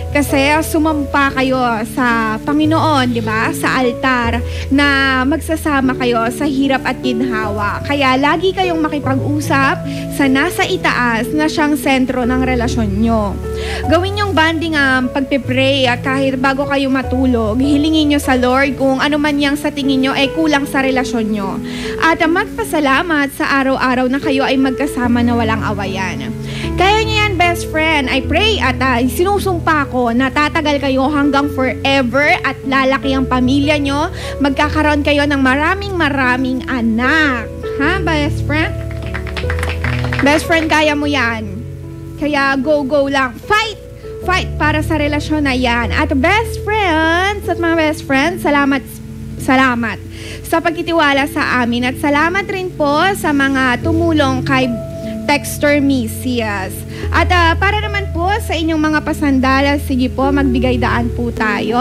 Kasi sumampa kayo sa Panginoon, di ba? Sa altar na magsasama kayo sa hirap at ginhawa. Kaya lagi kayong makipag-usap sa nasa itaas na siyang sentro ng relasyon nyo. Gawin yung bonding pagpipray at kahit bago kayo matulog, hilingin nyo sa Lord kung ano man yang sa tingin nyo ay kulang sa relasyon nyo. At magpasalamat sa araw-araw na kayo ay magkasama na walang awayan. Kaya nyo yan, best friend. I pray at sinusumpa ko na tatagal kayo hanggang forever at lalaki ang pamilya nyo. Magkakaroon kayo ng maraming anak. Ha, best friend? Best friend, kaya mo yan. Kaya go lang. Fight para sa relasyon na yan. At best friends, at mga best friends, salamat sa pagtitiwala sa amin. At salamat rin po sa mga tumulong kay Texter Misias. At para naman po sa inyong mga pasandala, sige po, magbigay daan po tayo.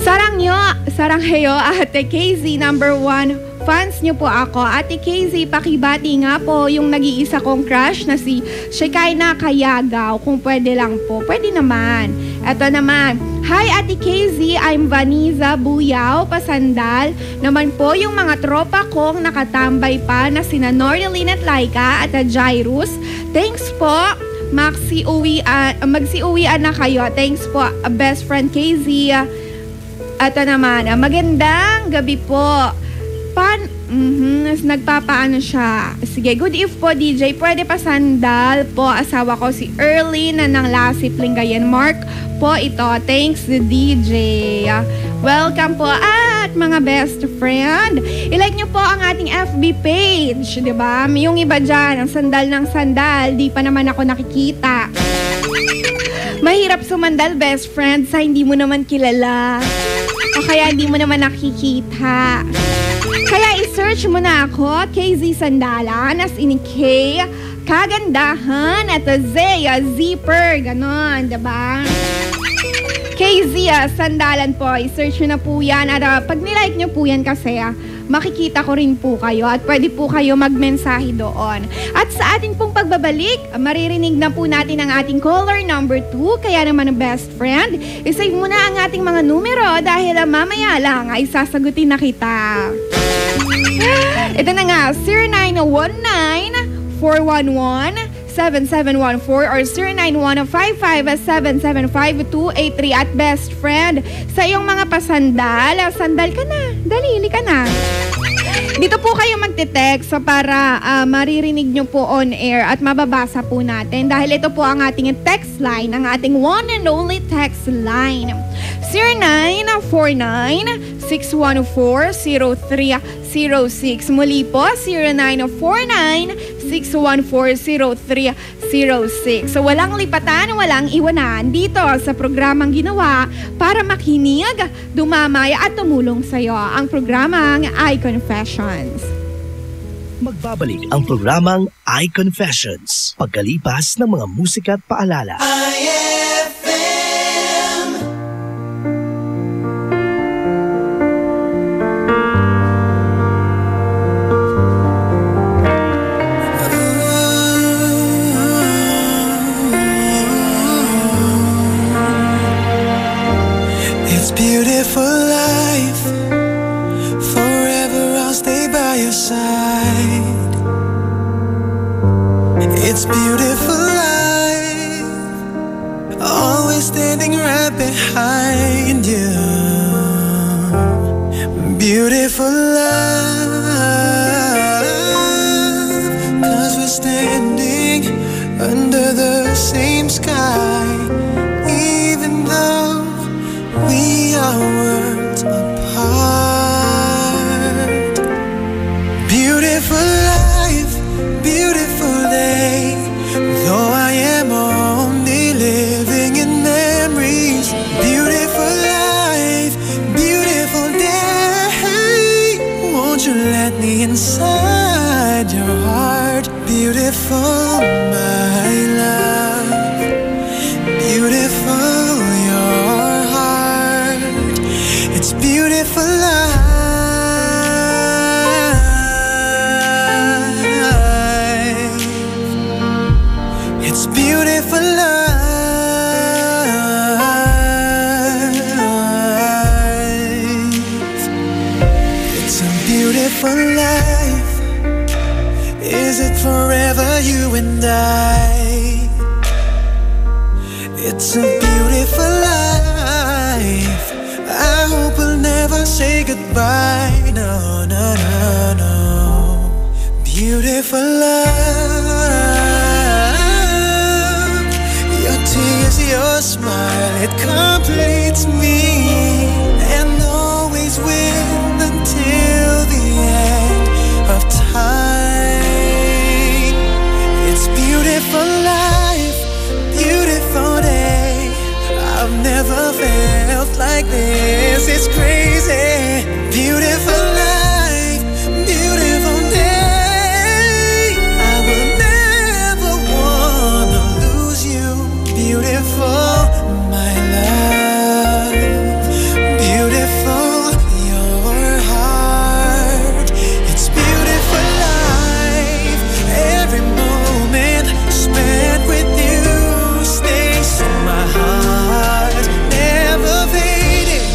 Sarang heyo, Ate KZ, number 1 fans nyo po ako. Ate KZ, pakibati nga po yung nag-iisa kong crush na si Shekinah Kayagaw. Kung pwede lang po, pwede naman. Eto naman, hi Ate KZ, I'm Vanessa Buyaw, Pasandal. Naman po yung mga tropa kong nakatambay pa na sina Norilyn at Laika at Jairus. Thanks po. Magsiuwian na kayo. Thanks po, best friend KZ. Ito naman, magandang gabi po. Nagpapaano siya. Sige, good eve po DJ. Pwede pa sandal po. Asawa ko si Erlyn na ng Lasip Lingayen Mark po ito. Thanks DJ. Welcome po at mga best friend. I-like nyo po ang ating FB page, di ba? Yung iba dyan, ang sandal ng sandal, di pa naman ako nakikita. Mahirap sumandal, best friend, sa hindi mo naman kilala. O kaya hindi mo naman nakikita. Kaya i-search mo na ako, KZ Sandalan, as in K, kagandahan, at Zea Zipper, ganon, diba? KZ Sandalan po, i-search nyo na po yan. At pag nilike nyo po yan kasi, makikita ko rin po kayo at pwede po kayo magmensahe doon. At sa ating pong pagbabalik, maririnig na po natin ang ating caller number 2. Kaya naman, best friend, isave mo na ang ating mga numero dahil mamaya lang ay sasagutin na kita. Ito na nga, 0919-411-7714 or 0915-775-283. At best friend, sa iyong mga pasandal, sandal ka na, dalili ka na. Dito po kayo magte-text para maririnig nyo po on air at mababasa po natin dahil ito po ang ating text line, ang ating one and only text line. 0949-614-0306. Muli po, 0949-614-0306. So walang lipatan, walang iwanan dito sa programang ginawa para makinig, dumamay at tumulong sa iyo, ang programang iConfessions. Magbabalik ang programang iConfessions pagkalipas ng mga musika at paalala. Beautiful life, forever I'll stay by your side. It's beautiful life, always standing right behind you. Beautiful life, 'cause we're standing under the same sky, even though we are worlds apart. Beautiful life, beautiful day. Though I am only living in memories. Beautiful life, beautiful day. Won't you let me inside your heart? Beautiful, my love. Beautiful, your heart. It's beautiful life. It's beautiful life. It's a beautiful life. Is it forever, you and I? It's a beautiful life. I hope we'll never say goodbye. No, no, no, no. Beautiful love. Your tears, your smile, it completes me, and always will until the end of time. It's beautiful life, beautiful day. I've never felt like this. It's crazy. Beautiful life, beautiful day. I will never wanna lose you. Beautiful, my love. Beautiful, your heart. It's beautiful life. Every moment spent with you stays in my heart. Never fading.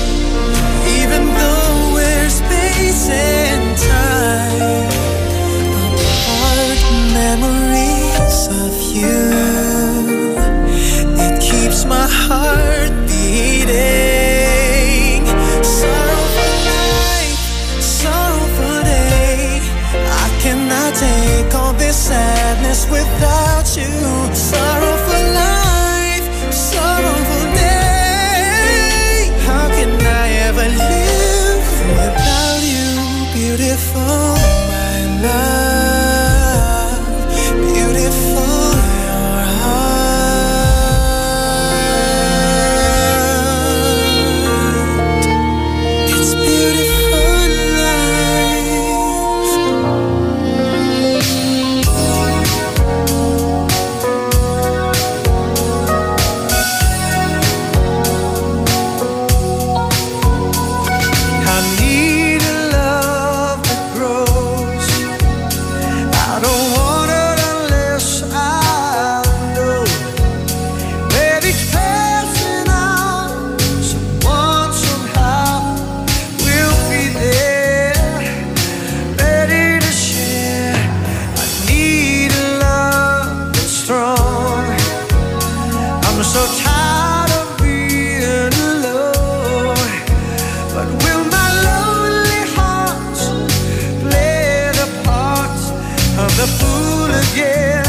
fool again.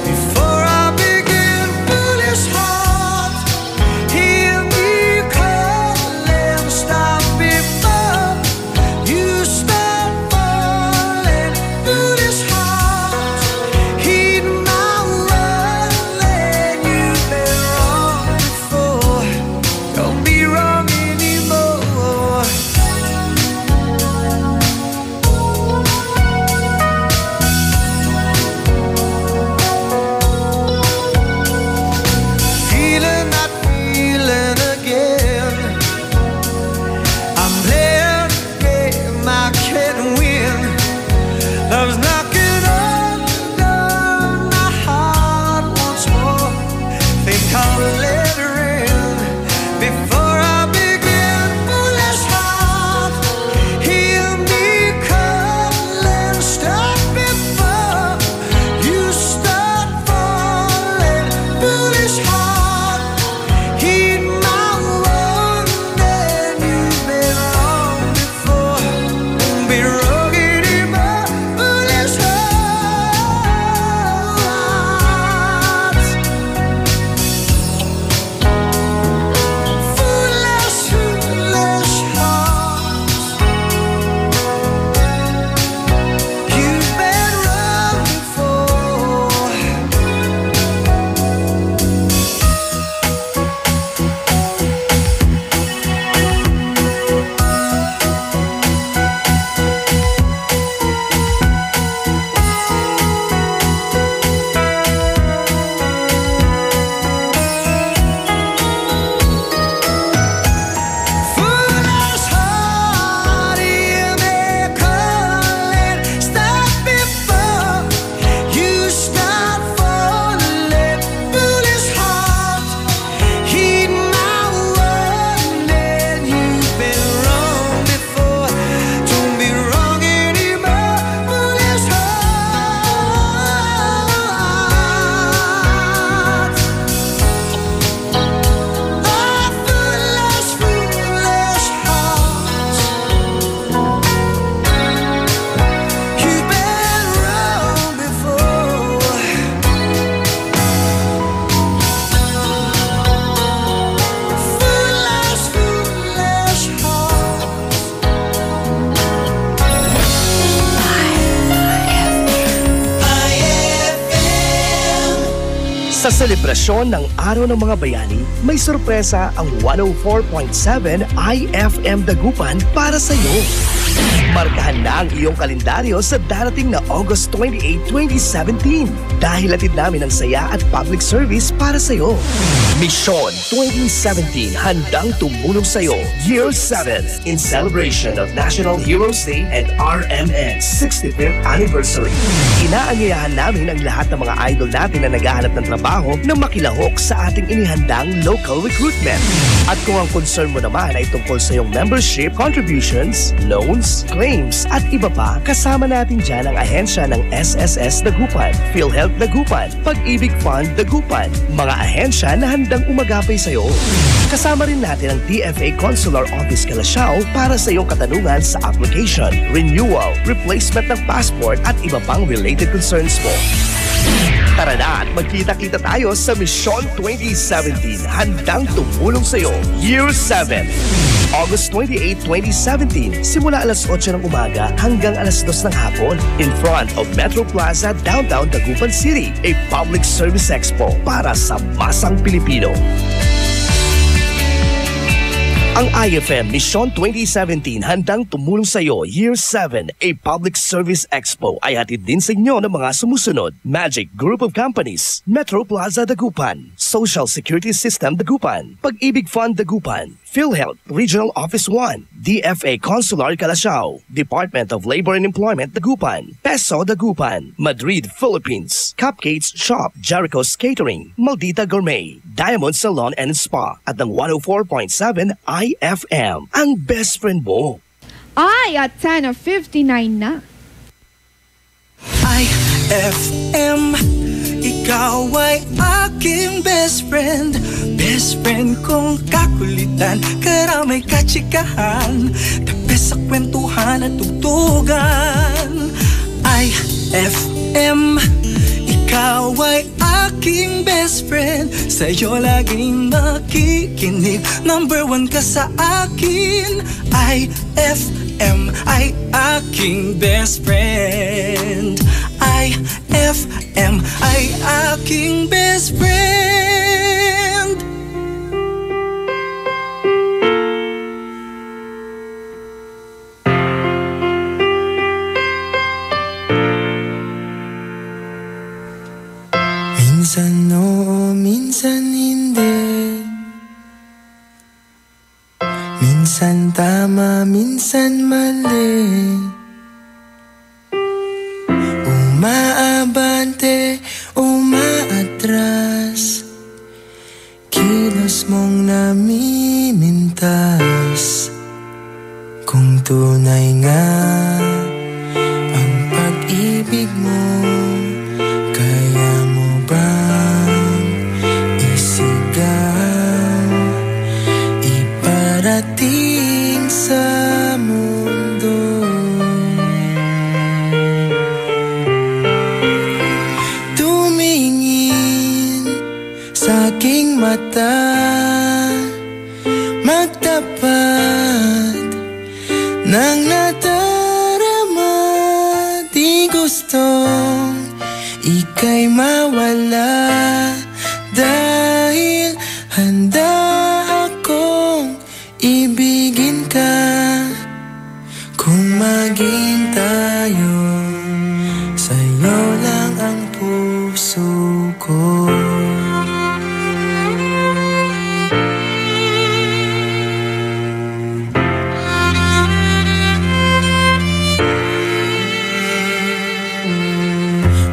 Before I begin, foolish heart, hear me calling. Stop before you start falling. Foolish heart, heed my warning. You've been wrong before, don't be wrong anymore. Feeling, not feeling again. I'm playing a game I can't win. Love's knocking on the door, my heart once more. Think I'll let her in before I begin. Foolish heart, hear me calling. Stop before you start falling. Foolish heart, heed my warning. You've been wrong before, won't be wrong anymore. Foolish heart, foolish, foolish heart. You've been wrong before. Foolish heart, hear me calling. Stop before you start falling. Foolish heart, heed my warning. You've been wrong before, don't be wrong anymore. Foolish heart, oh foolish, foolish heart. You've been wrong before. Foolish, foolish heart. Sa selebrasyon ng Araw ng Mga Bayani, may sorpresa ang 104.7 IFM Dagupan para sa iyo. Markahan na ang iyong kalendaryo sa darating na August 28, 2017 dahil hatid namin ang saya at public service para sa iyo. Mission 2017 handang tumulong sa iyo. Year 7 in celebration of National Heroes Day and RMN's 65th anniversary. Inaanyayahan namin ang lahat ng mga idol natin na naghahanap ng trabaho na makilahok sa ating inihandang local recruitment. At kung ang concern mo naman ay tungkol sa iyong membership, contributions, loans, claims at iba pa, kasama natin dyan ang ahensya ng SSS Dagupan, PhilHealth Dagupan, Pag-ibig Fund Dagupan, mga ahensya na handang umagapay sa iyo. Kasama rin natin ang DFA Consular Office Calasiao para sa iyong katanungan sa application, renewal, replacement ng passport at iba pang related concerns mo. Tara na at magkita-kita tayo sa Mission 2017 handang tumulong sa iyo. Year 7 August 28, 2017 simula alas 8 ng umaga hanggang alas 2 ng hapon in front of Metro Plaza, Downtown Dagupan City, a public service expo para sa masang Pilipino. Ang IFM Mission 2017 handang tumulong sa iyo Year 7, a public service expo ay hatid din sa inyo ng mga sumusunod: Magic Group of Companies, Metro Plaza Dagupan, Social Security System Dagupan, Pag-ibig Fund Dagupan, PhilHealth Regional Office 1, DFA Consular Calasiao, Department of Labor and Employment Dagupan, Peso Dagupan, Madrid, Philippines, Cupcakes Shop, Jericho's Catering, Maldita Gourmet, Diamond Salon and Spa at ng 104.7 IFM, ang best friend mo. Ay, at 10:59 na. IFM, ikaw ay aking best friend. Best friend kong kakulitan, karamay katsikahan, the best sa kwentuhan at tugtugan. IFM, FM. Ikaw ay aking best friend, sa'yo laging makikinig. Number 1 ka sa akin. IFM ay aking best friend. IFM ay aking best friend. Minsan oo, minsan hindi. Minsan tama, minsan mali. Umaabante, umaatras. Kilos mong namimintas. Kung tunay nga ang pag-ibig mo, kaya mo bang isigaw, iparating sa mundo? Tumingin sa aking mata, magtapat ng nadarama. Di gustong ika'y mawala, dahil handa akong ibigin ka. Kung maging tayo, sa'yo lang ang puso ko.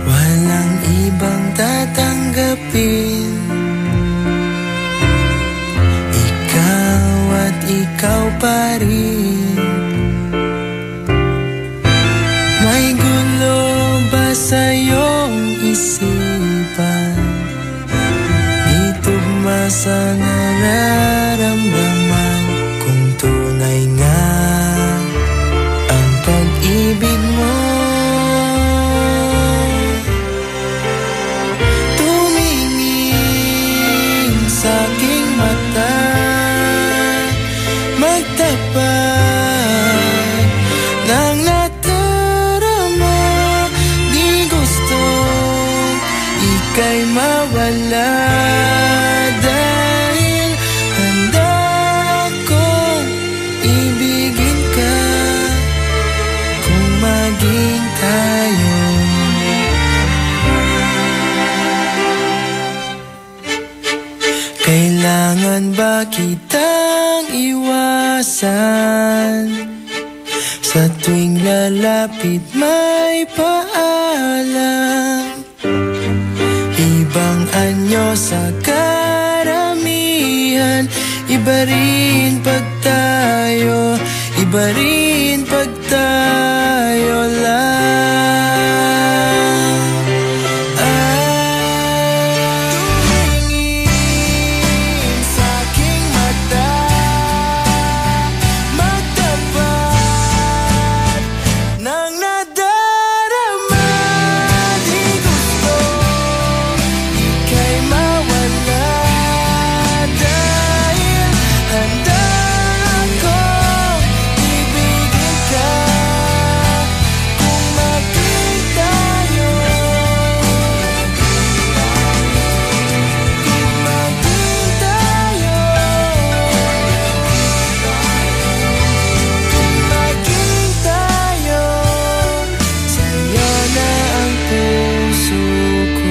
Walang ibang tatanggapin, ikaw at ikaw pa rin. May gulo ba sa iyong isipan? Di tugma sa nararamdaman. Kung tunay nga ang pag-ibig mo, tumingin sa aking mata, magtapat ng nadarama. Di gusto ika'y mawala, dahil handa akong ibigin ka. Kung maging tayo, kailangan ba kitang iwasan? Sa tuwing lalapit may paalam, ibang anyo sa karamihan. Iba rin pag tayo, iba rin pag tayo lang. Tumingin sa aking mata, magtapat ng nadarama. Di gusto ika'y mawala, dahil handa akong ibigin ka. Kung maging tayo, kung maging tayo, kung maging tayo, sa'yo na ang puso ko.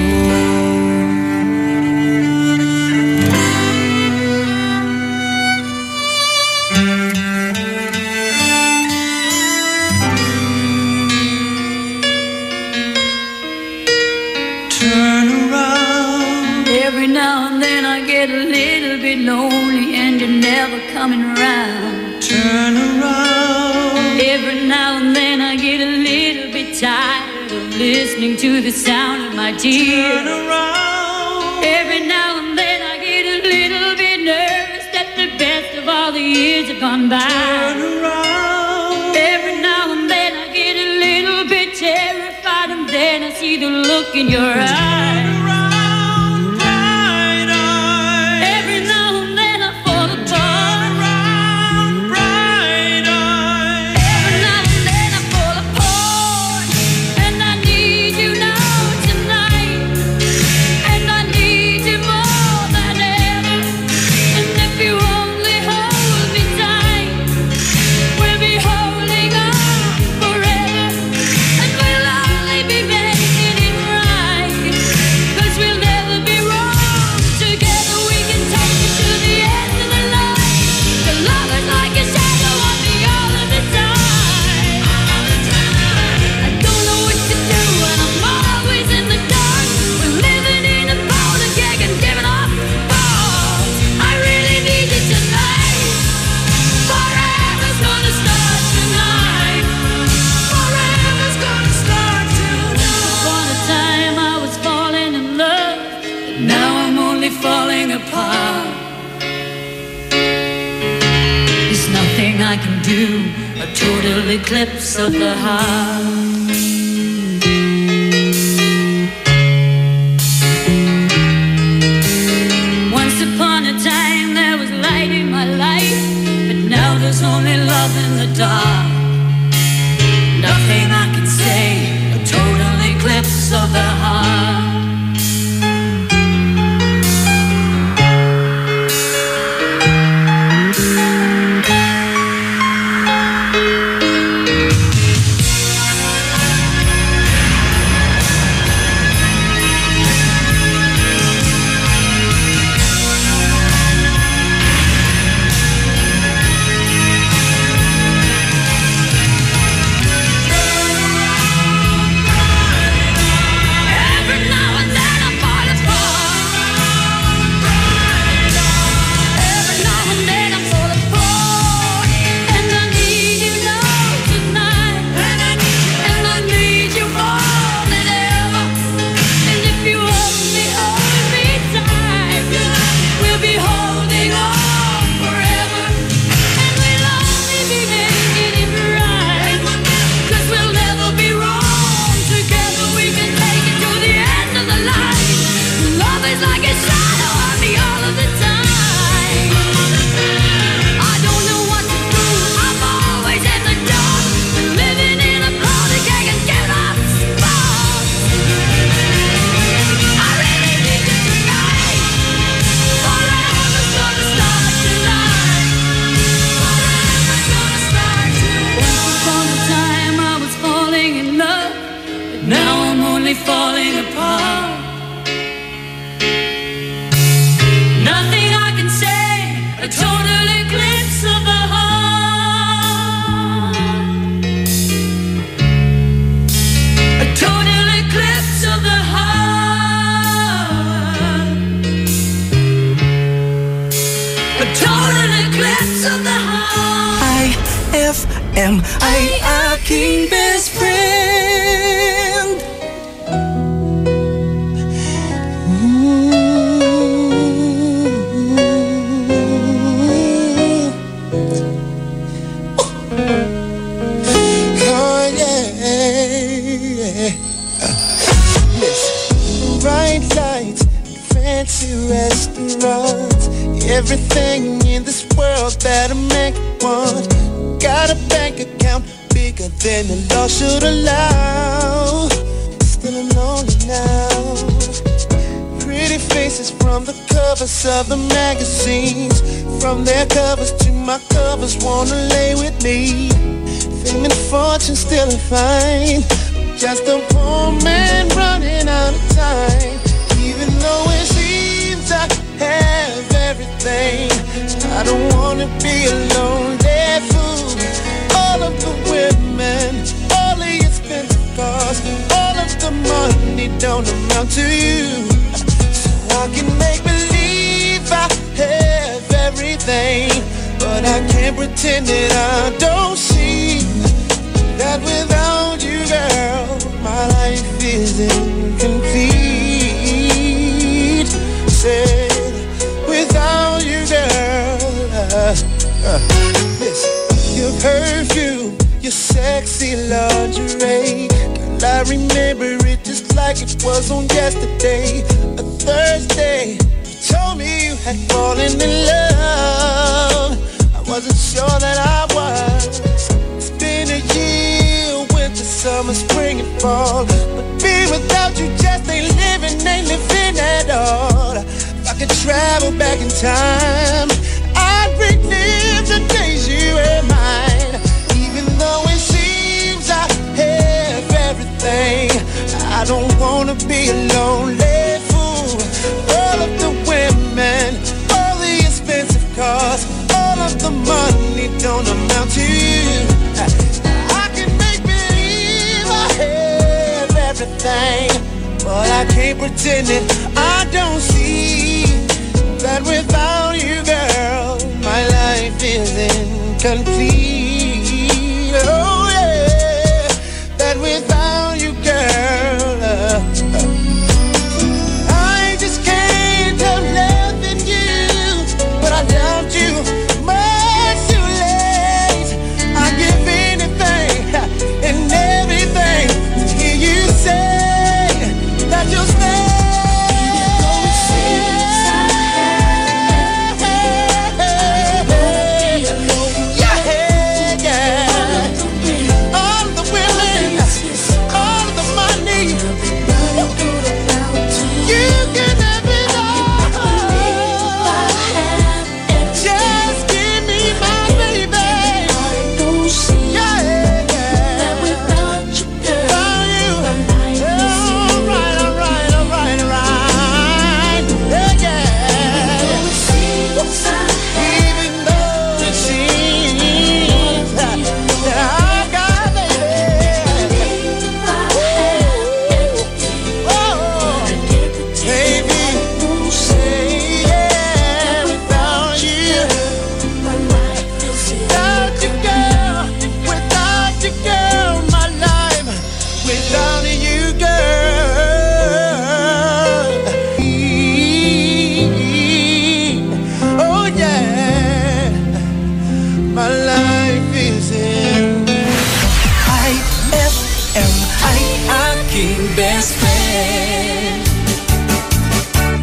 Turn around. Every now and then I get a little bit lonely and you're never coming around. Turn around. Every now and then I get a little bit tired of listening to the sound of my tears. Turn around. Every now and then I get a little bit nervous that the best of all the years have gone by. Turn around. Every now and then I get a little bit terrified, and then I see the look in your eyes. Every now and then I fall apart. Every now and then I fall apart. And I need you now tonight. And I need you more than ever. And if you only hold me tight, we'll be holding on forever. And we'll only be making it right. 'Cause we'll never be wrong. Together we can take it to the end of the line. The love is like a shadow on me all of the time. I don't know what to do and I'm always in the dark. We're living in a powder keg and giving off balls. I really need you tonight. Forever's gonna start tonight. Forever's gonna start tonight. For a time I was falling in love, but now I'm only falling apart. There's nothing I can do, a total eclipse of the heart. Once upon a time there was light in my life, but now there's only love in the dark. Nothing I can say, a total eclipse of the heart. Every now and then I fall apart. Every now and then I fall apart. And I need you now tonight. And I need you more than ever. And if you only hold me tight, we'll be holding on forever. And we'll only be making it right. 'Cause we'll never be wrong. Together we can take it to the end of the line. Love is like a shadow on me all of the time. I don't know what to do, I'm always in the dark. Living in a powder keg and giving off sparks. I really need you tonight. Forever's gonna start tonight. Forever's gonna start tonight. Once upon a time I was falling in love, but now I'm only falling apart. Nothing I can say, a total eclipse of the heart. A total eclipse of the heart. A total eclipse of the heart. IFM, ay aking best friend. Oh, yeah. Listen. Bright lights, fancy restaurants, everything in this world that a man could want. Got a bank account bigger than the law should allow. Still I'm lonely now. Pretty faces from the covers of the magazines, from their covers to my covers, wanna lay with me. Fame and fortune still fine, just a poor man running out of time. Even though it seems I have everything, I don't wanna be a lonely fool. All of the women, all of your expensive cars, all of the money don't amount to you. So I can make believe I have everything, but I can't pretend that I don't see that without you, girl, my life is incomplete. Said, without you, girl, listen, your perfume, your sexy lingerie, girl, I remember it just feels like it was on yesterday, a Thursday. You told me you had fallen in love. I wasn't sure that I was. It's been a year, winter, summer, spring, and fall. But being without you just ain't living at all. If I could travel back in time, I'd relive the days you were mine. Even though it seems I have everything, I don't wanna be a lonely fool. All of the women, all the expensive cars, all of the money don't amount to you. I can make believe I have everything, but I can't pretend that I don't see that without you, girl, my life is incomplete. Oh yeah, that without you, girl, I just can't have loving you, but I loved you much too late. I'd give anything and everything to hear you say that you'll stay.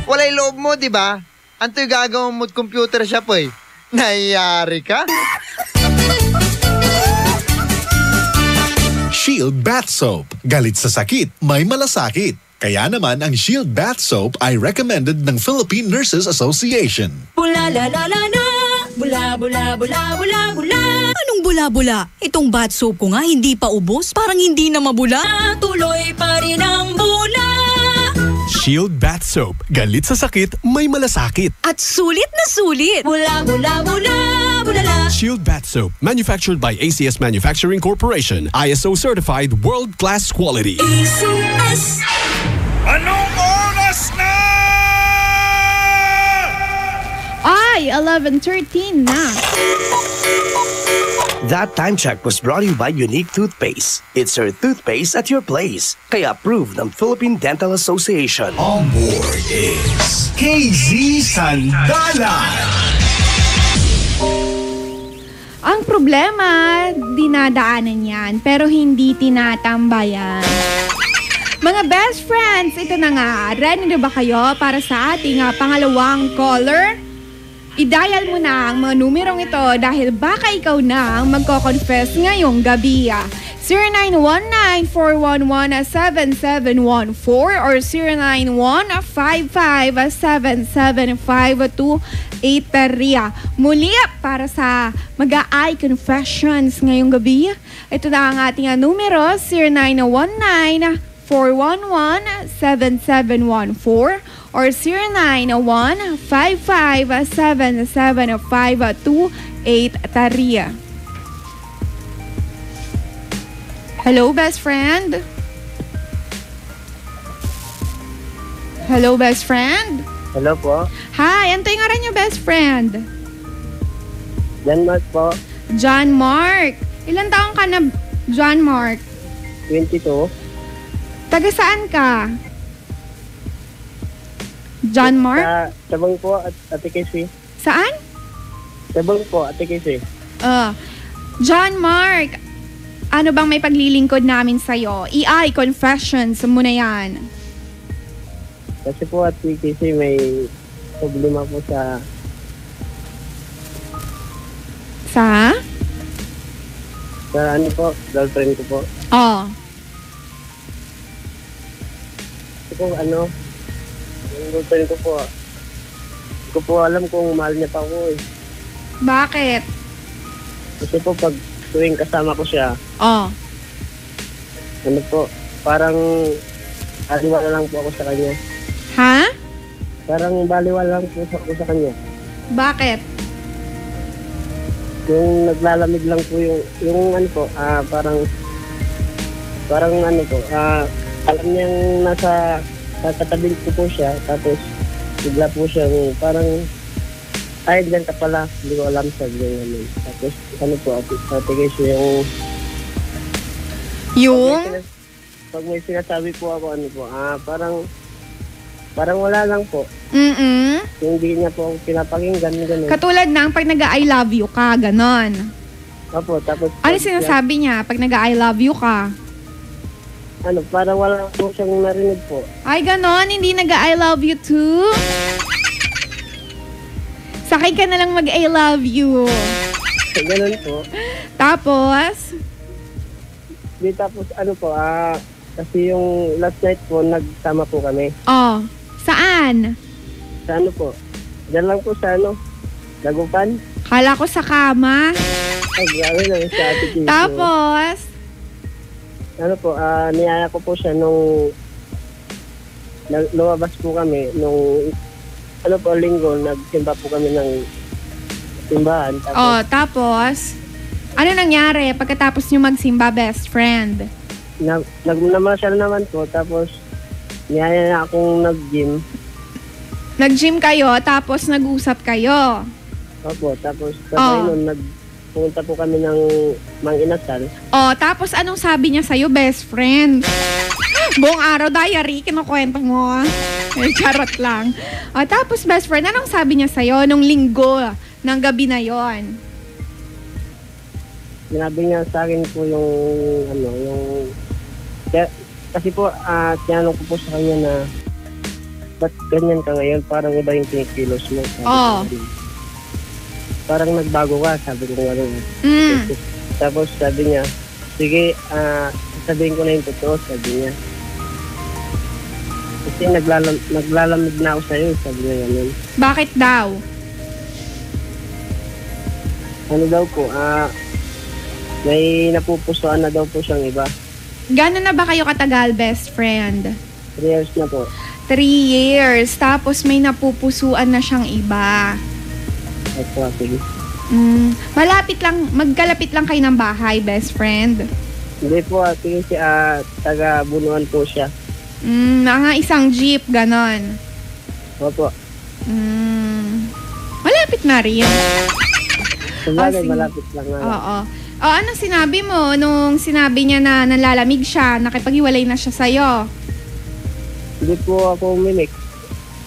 Walay loob mo, di ba? Anto'y gagawin mo't computer shop, eh. Nayari ka? Shield Bath Soap. Galit sa sakit, may malasakit. Kaya naman ang Shield Bath Soap ay recommended ng Philippine Nurses Association. Bula la la la la, bula bula bula bula bula. Anong bula-bula? Itong bath soap ko nga hindi pa ubos, parang hindi na mabula. Tuloy pa rin ang bula. Shield Bath Soap. Galit sa sakit, may malasakit. At sulit na sulit. Bula bula bula bulala. Shield Bath Soap. Manufactured by ACS Manufacturing Corporation. ISO certified world-class quality. ACS. Anong oras na? Ay, 11:13 na. That time check was brought to you by Unique Toothpaste. It's your toothpaste at your place. Kaya approved ng Philippine Dental Association. On board is KZ Sandalan. Ang problema, dinadaanan yan, pero hindi tinatambayan. Mga best friends, ito na nga. Ready na ba kayo para sa ating pangalawang caller? I-dial mo na ang mga numerong ito dahil baka ikaw na ang magko-confess ngayong gabi. 0919-411-7714 or 091-55-7752-8 Muli para sa mag-a-eye confessions ngayong gabi. Ito na ang ating numero, 0919-411-7714 or 091-55-7752-8 Hello, best friend? Hello, best friend? Hello po. Hi, ano yung ngaran niyo, best friend? John Mark po. John Mark. Ilan taong ka na, John Mark? 22. Taga saan ka? John Mark? Sabang po, Ate Casey. Saan? Sabang po, Ate Casey. John Mark, Ano bang may paglilingkod namin sa'yo? EI, confessions mo na yan. Kasi po at kasi may problema po sa ano po, girlfriend ko po. Oh. Kasi po ano, yung girlfriend ko po, hindi ko po alam kung mahal niya pa ako eh. Bakit? Kasi po pag tuwing kasama ko siya, Oh. ano po, parang baliwala lang po ako sa kanya. Ha? Parang baliwala lang po ako sa kanya. Bakit? Yung naglalamig lang po yung ano po, parang ano po, alam niyang nasa katabi ko po siya, tapos bigla po siyang parang, ay, dyan ka pala, hindi ko alam sa ganyan. Tapos, ano po, ate guys, pag may sinasabi po ako, ano po, parang wala lang po. Hindi niya po ako pinapakinggan, gano'n. Katulad ng pag nag-I love you ka, ganon. Opo, tapos... Ano sinasabi niya pag nag-I love you ka? Ano, parang wala po siyang narinig po. Ay, ganon, hindi nag-I love you too? Sakay ka na lang mag-I love you. Ganon po. Tapos? Tapos ano po, kasi yung last night po, nagsama po kami. Oh, saan? Sa ano po? Diyan lang po sa ano, Dagupan. Kala ko sa kama. Ay, grabe lang sa ate Kiko. Tapos? Ano po, niyaya ko po siya nung lumabas po kami, nung ano po, linggo, nagsimba po kami ng simbahan. Tapos, tapos? Ano nangyari pagkatapos nyo magsimba, best friend? Namasyal naman po, tapos niyaya na akong nag-gym. Nag-gym kayo, tapos nag-usap kayo? Opo, tapos sabay nun, nagpunta po kami ng Mang Inasal. Oh, tapos anong sabi niya sa'yo, best friend? Buong araw, diary, kinukwento mo. Eh, charot lang. Oh, tapos, best friend, anong sabi niya sa'yo nung linggo ng gabi na yon? Sinabi niya sa akin po yung, kasi po, tinanong ko po sa kanya na, ba't ganyan ka ngayon? Parang iba yung kinikilos mo. Parang nagbago ka, sabi ko nga. Tapos sabi niya, sige, sabihin ko na yung totoo, sabi niya. Kasi naglalamig na ako sa'yo, sabi niya ganun. Bakit daw? Ano daw po, may napupusuan na daw po siyang iba. Gano'n na ba kayo katagal, best friend? 3 years na po. 3 years, tapos may napupusuan na siyang iba. Opo, sige. Malapit lang, magkalapit lang kayo ng bahay, best friend. Hindi po, sige, taga-Bunuan po siya. Mga isang jeep, ganon. Opo. Malapit na rin. Sabagay, malapit lang nga. Oo. O, anong sinabi mo nung sinabi niya na nalalamig siya, nakipaghiwalay na siya sa'yo? Hindi po ako uminik.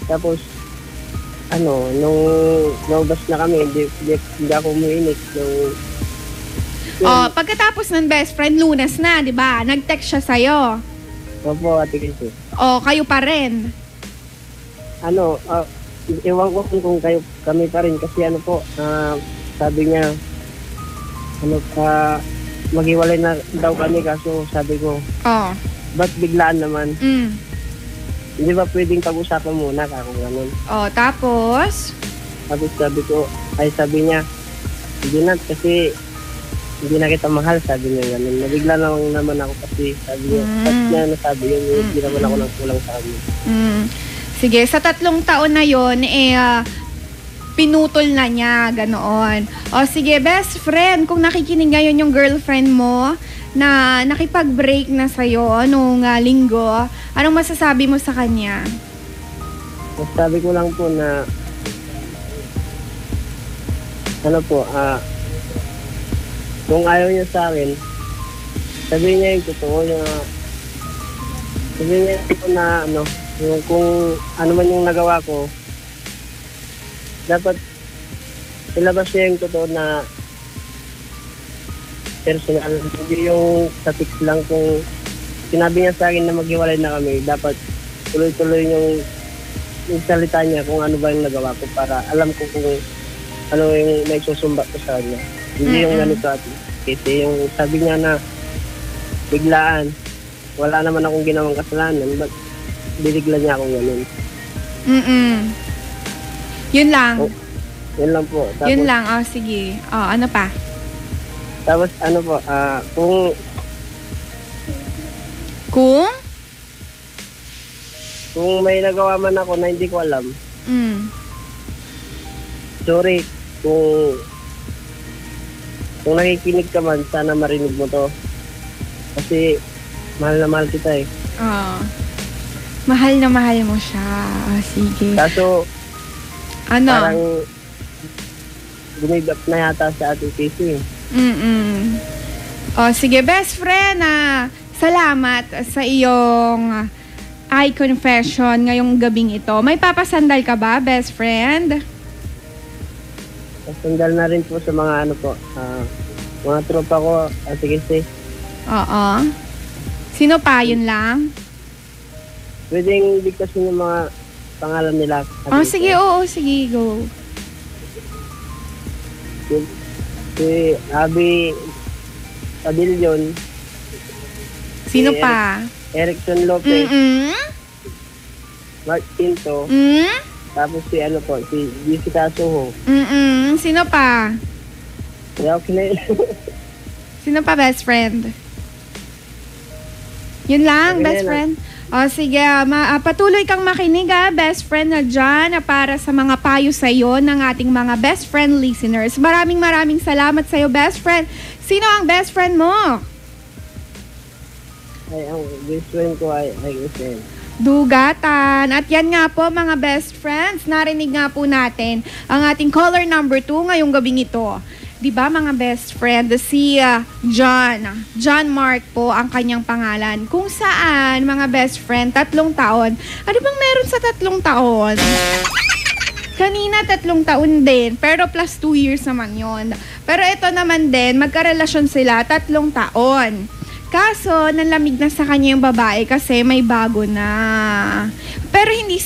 Tapos, nung naubas na kami, hindi ako uminik. Pagkatapos ng best friend, Lunes na, di ba? Nag-text siya sa'yo. Opo, ate Kisi. Kayo pa rin? Iwan ko kung kami pa rin. Kasi sabi niya, maghiwalay na daw kami, kaso sabi ko, ba't biglaan naman? Hindi ba pwedeng pag-usapan muna kako ganun? Tapos? Tapos sabi niya, hindi na kasi hindi na kita mahal, sabi niya ganun. Nabigla lang naman ako kasi sabi niya, tapos niya nasabi yun, hindi naman ako nang kulang sa kanya. Sige, sa 3 taon na yon pinutol na niya, ganoon. Sige, best friend, kung nakikinig ngayon yung girlfriend mo na nakipag-break na sa'yo nung linggo, anong masasabi mo sa kanya? Masasabi ko lang po na kung ayaw niya sa akin, sabihin niya yung totoo niya. Sabihin niya na yung kung ano man yung nagawa ko, dapat ilabas niya yung totoo na personal. Hindi yung sa text lang kung sinabi niya sa akin na maghiwalay na kami, dapat tuloy-tuloy yung salita niya kung ano ba yung nagawa ko para alam ko kung ano yung may susumbat ko sa kanya. Hindi yung ganito atin. Kasi yung sabi niya na biglaan, wala naman akong ginawang kasalanan, but binigla niya akong ganun. Yun lang. Yun lang po. Tapos, Yun lang. Oh, sige. Oh, ano pa? Tapos ano po, kung may nagawa man ako na hindi ko alam, sorry, kung nakikinig ka man, sana marinig mo to. Kasi mahal na mahal kita eh. Mahal na mahal mo siya. Oh, sige. Kaso, ano? Parang gumigap na yata sa ating PC. Oh, sige, best friend, salamat sa iyong eye confession ngayong gabing ito. May papasandal ka ba, best friend? Pasandal na rin po sa mga ano po, mga tropa ko, sige. Oo. Sino pa? Yun lang? Pwedeng bigkasin yung mga pangalan nila. Oh, sige, oo, sige, go. Si Abby Padilyon. Sino pa? Erickson Lopez. Mark Pinto. Tapos si ano po, si Jessica Soho. Sino pa? Okay. Sino pa, best friend? Yun lang, Okay best na. friend. O sige, patuloy kang makinig best friend na dyan para sa mga payo sa iyo ng ating mga best friend listeners. Maraming salamat sa iyo, best friend. Sino ang best friend mo? Ang best friend ko ay SM. Dugatan. At yan nga po mga best friends, narinig nga po natin ang ating caller number 2 ngayong gabing ito. Diba mga best friend, si John Mark po ang kanyang pangalan. Kung saan mga best friend, 3 taon. Ano bang meron sa 3 taon? Kanina 3 taon din, pero plus 2 years naman yon. Pero ito naman din, magkarelasyon sila 3 taon. Kaso, nanlamig na sa kanya yung babae kasi may bago na. Pero hindi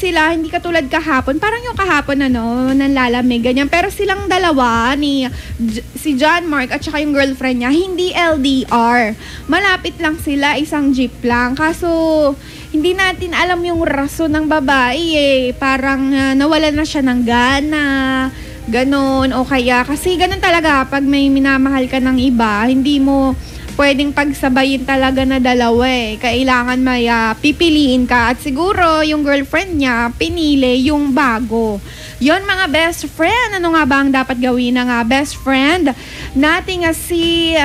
katulad kahapon. Parang yung kahapon, nanlalamig, ganyan. Pero silang dalawa, si John Mark at saka yung girlfriend niya, hindi LDR. Malapit lang sila, isang jeep lang. Kaso, hindi natin alam yung rason ng babae Parang nawala na siya ng gana. Ganon. O kaya, kasi ganon talaga, pag may minamahal ka ng iba, hindi mo pwedeng pagsabayin talaga na dalawa Kailangan may pipiliin ka. At siguro, yung girlfriend niya, pinili yung bago. Yon mga best friend. Ano nga ba ang dapat gawin ng best friend nating si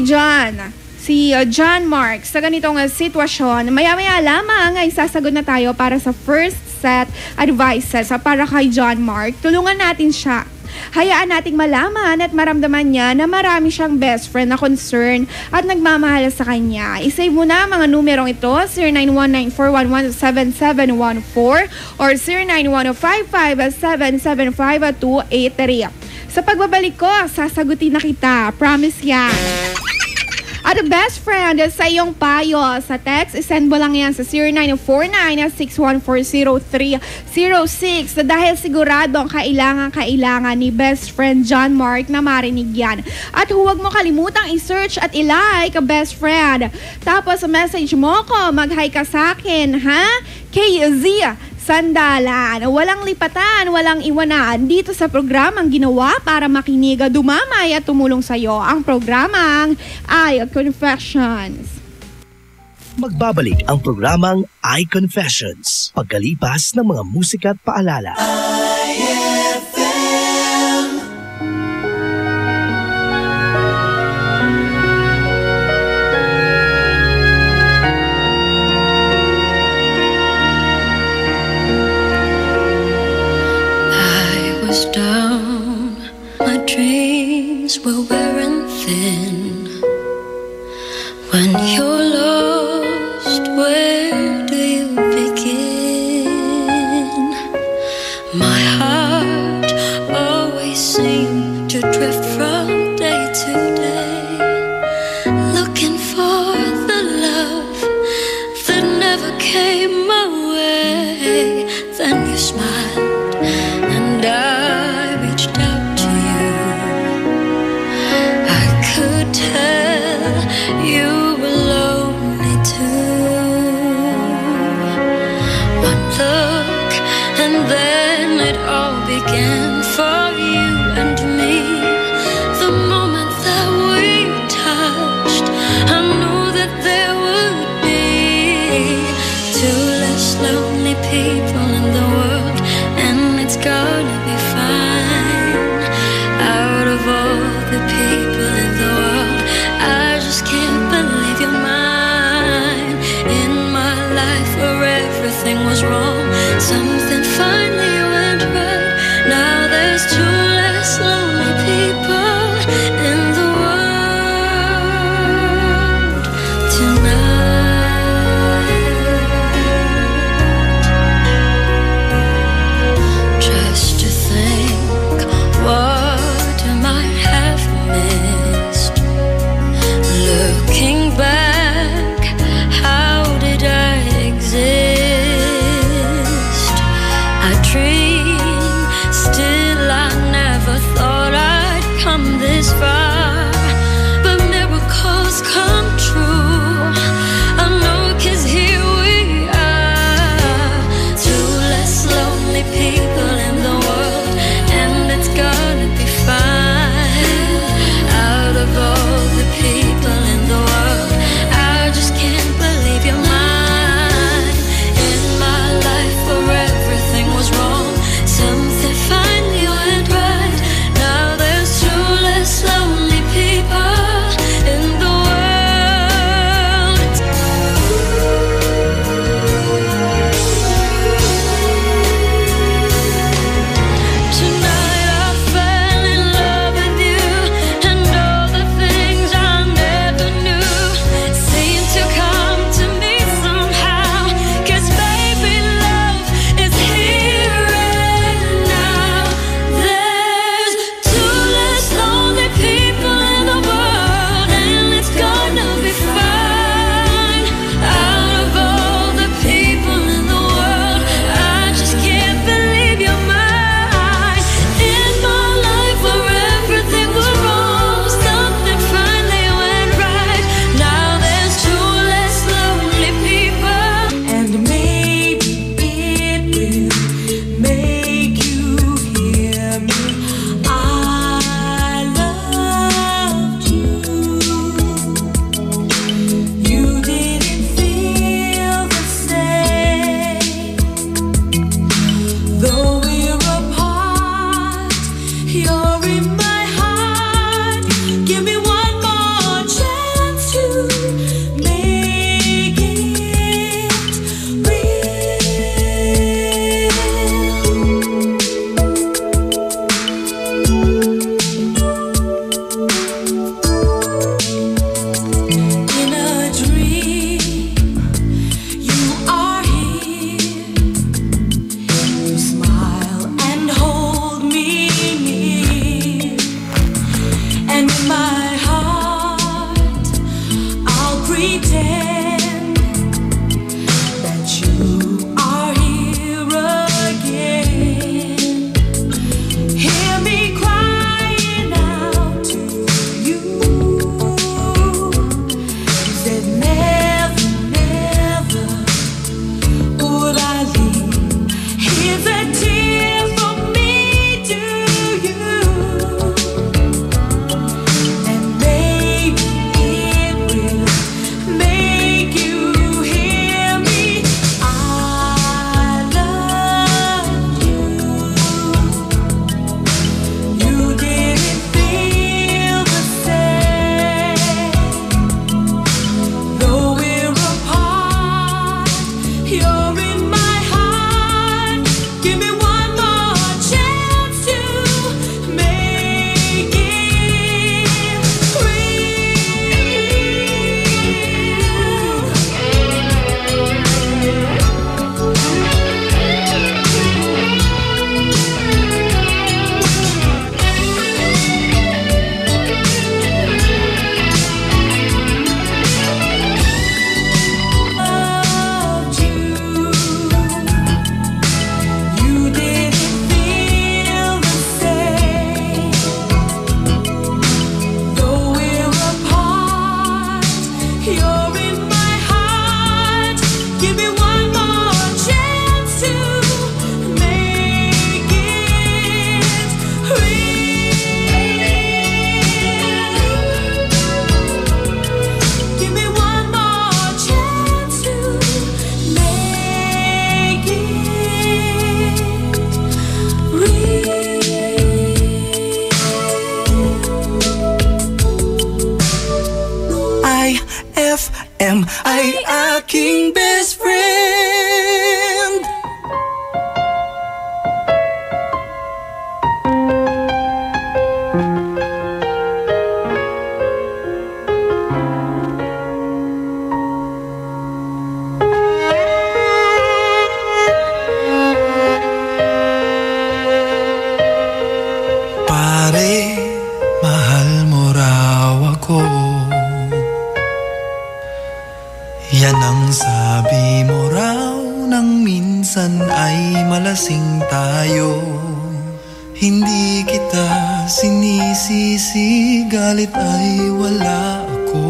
John? Si John Mark sa ganitong sitwasyon. Maya-maya lamang ay sasagot na tayo para sa first set advices para kay John Mark. Tulungan natin siya. Hayaan nating malaman at maramdaman niya na marami siyang best friend na concern at nagmamahal sa kanya. I-save mo na mga numerong ito, 0919-411-7714 or 0910-557-775-283. Sa pagbabalik ko, sasagutin na kita. Promise yan. At best friend, sa iyong payo sa text, isend mo lang yan sa 0949-6140306 dahil sigurado ang kailangan ni best friend John Mark na marinig yan. At huwag mo kalimutang i-search at i-like best friend. Tapos message mo ko, mag-hi ka sa akin, ha? KZ Sandalan. Walang lipatan, walang iwanan dito sa programang ginawa para makinig, dumamay at tumulong sa iyo. Ang programang Eye Confessions. Magbabalik ang programang Eye Confessions pagkalipas ng mga musika at paalala. Down, my dreams were wearing thin. When you're lost, where do you begin? My And then it all began for you and me. The moment that we touched, I knew that there would be 2 less lonely people in the world, and it's gonna be fine. Out of all the people in the world, I just can't believe you're mine. In my life where everything was wrong, something finally went right. Now there's 2 less lonely people in the world tonight. Just to think what I might have missed. Looking back, how did I exist? I dream, still I never thought I'd come this far. But miracles come true, I know, 'cause here we are. 2 less lonely people in the world, and it's gonna be fine. Out of all the people in the world, I just can't believe you're mine. In my life where everything was wrong, something finally went right. Now there's 2 less lonely malasing tayo. Hindi kita sinisisi, galit ay wala ako.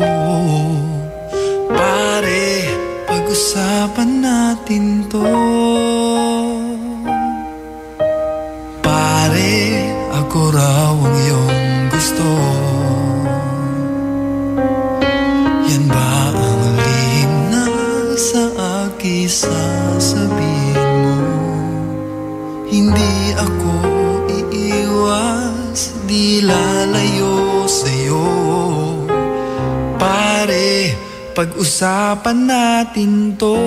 Pare, pag-usapan natin to. Pare, ako raw ang iyong gusto. Yan ba ang lihim na sa akin sasabihin mo? Hindi ako iiwas, di lalayo sa'yo. Pare, pag-usapan natin to.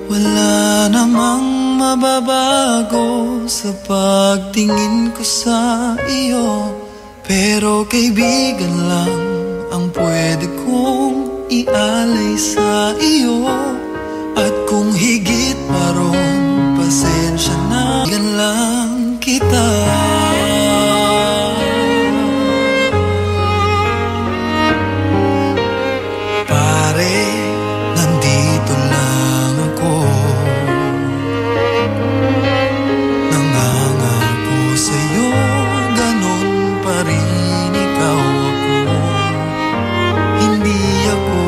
Wala namang mababago sa pagtingin ko sa iyo, pero kaibigan lang ang pwede kong ialay sa iyo. At kung higit pa ron, pasensya na, yan lang kita. Pare, nandito lang ako, nangangako sa'yo, ganon pa rin ikaw ako. Hindi ako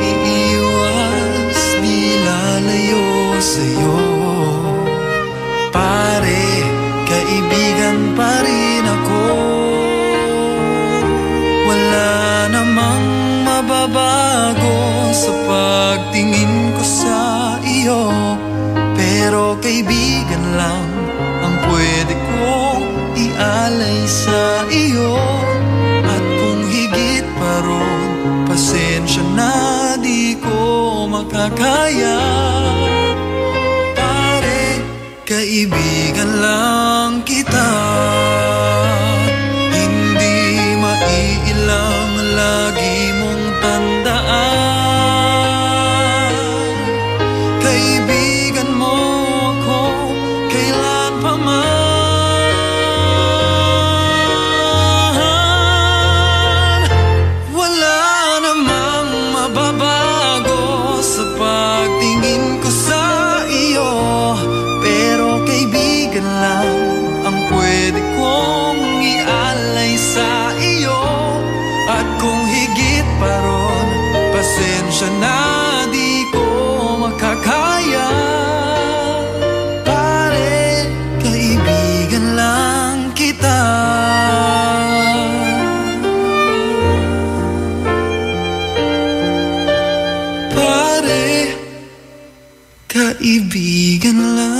iiwas, di lalayo sa'yo. Pare, kaibigan pa rin ako. Wala namang mababago sa pagtingin ko sa iyo, pero kaibigan lang ang pwede kong ialay sa iyo. At kung higit pa ron, pasensya na, di ko makakaya. Pare, kaibigan lang kita. Hindi maiilang lagi mong tandaan. Kaibigan mo ako kailan pa man. Wala namang mababago sa pagtingin ko sa iyo, pero kaibigan lang ang pwede kong ialay sa iyo. At kung higit pa ron, pasensya na, di ko makakaya. Pare, kaibigan lang kita. Pare, kaibigan lang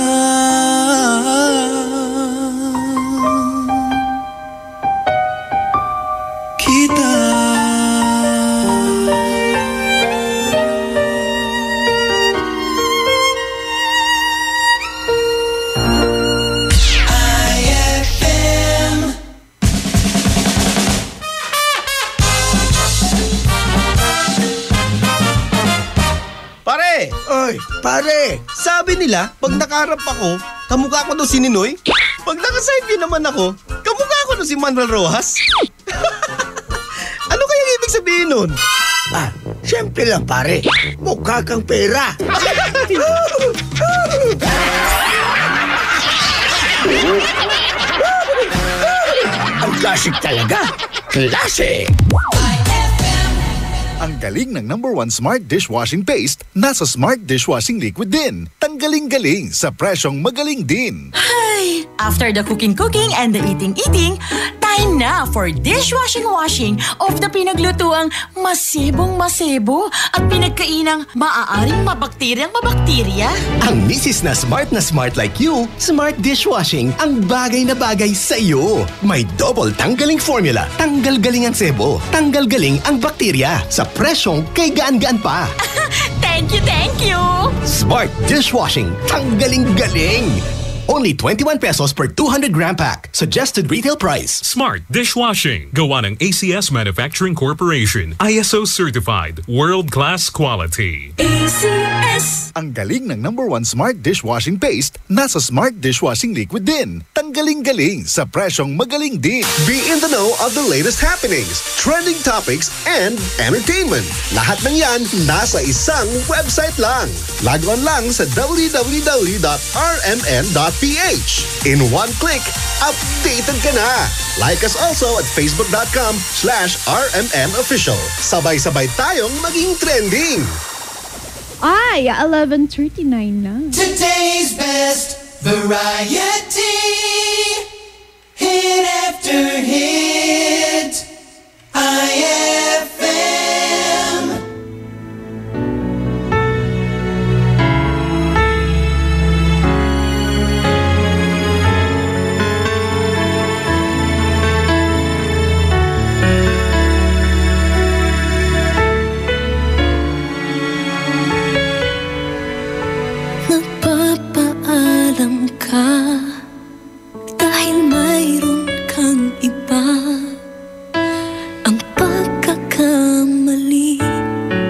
kita. IFM. Pare! Oy, pare! Sabi nila, pag nakaharap ako, kamukha ko doon si Ninoy. Pag nakaside view naman ako, kamukha ko doon si Manuel Rojas. Ano kaya ibig sabihin nun? Ah, syempre lang pare, mukha kang pera. Ang classic talaga. Classic! Ang galing ng #1 Smart Dishwashing Paste nasa Smart Dishwashing Liquid din. Tanggaling-galing sa presyong magaling din. Ay, after the cooking and the eating, time na for dishwashing of the pinaglutuang masebong-masebo at pinagkainang maaaring mabakterya. Ang misis na smart like you, Smart Dishwashing ang bagay na bagay sa iyo. May double tanggaling formula. Tanggal galing ang sebo. Tanggal galing ang bakterya. Sa presyong kay gaan-gaan pa. Thank you! Smart Dishwashing. Tanggaling-galing. Only 21 pesos per 200 gram pack. Suggested retail price. Smart Dishwashing. Gawa ng ACS Manufacturing Corporation. ISO certified. World-class quality. ACS. Ang galing ng #1 Smart Dishwashing Paste nasa Smart Dishwashing Liquid din. Ang galing-galing sa presyong magaling din. Be in the know of the latest happenings, trending topics, and entertainment. Lahat ng yan nasa isang website lang. Log on lang sa www.rmn.ph. In one click, updated ka na. Like us also at facebook.com/rmnofficial. Sabay-sabay tayong maging trending. Ay, 11:39 na. Today's best variety. Hit after hit. IFM. Nagpapaalam ka dahil mayroon kang iba. Ang pagkakamali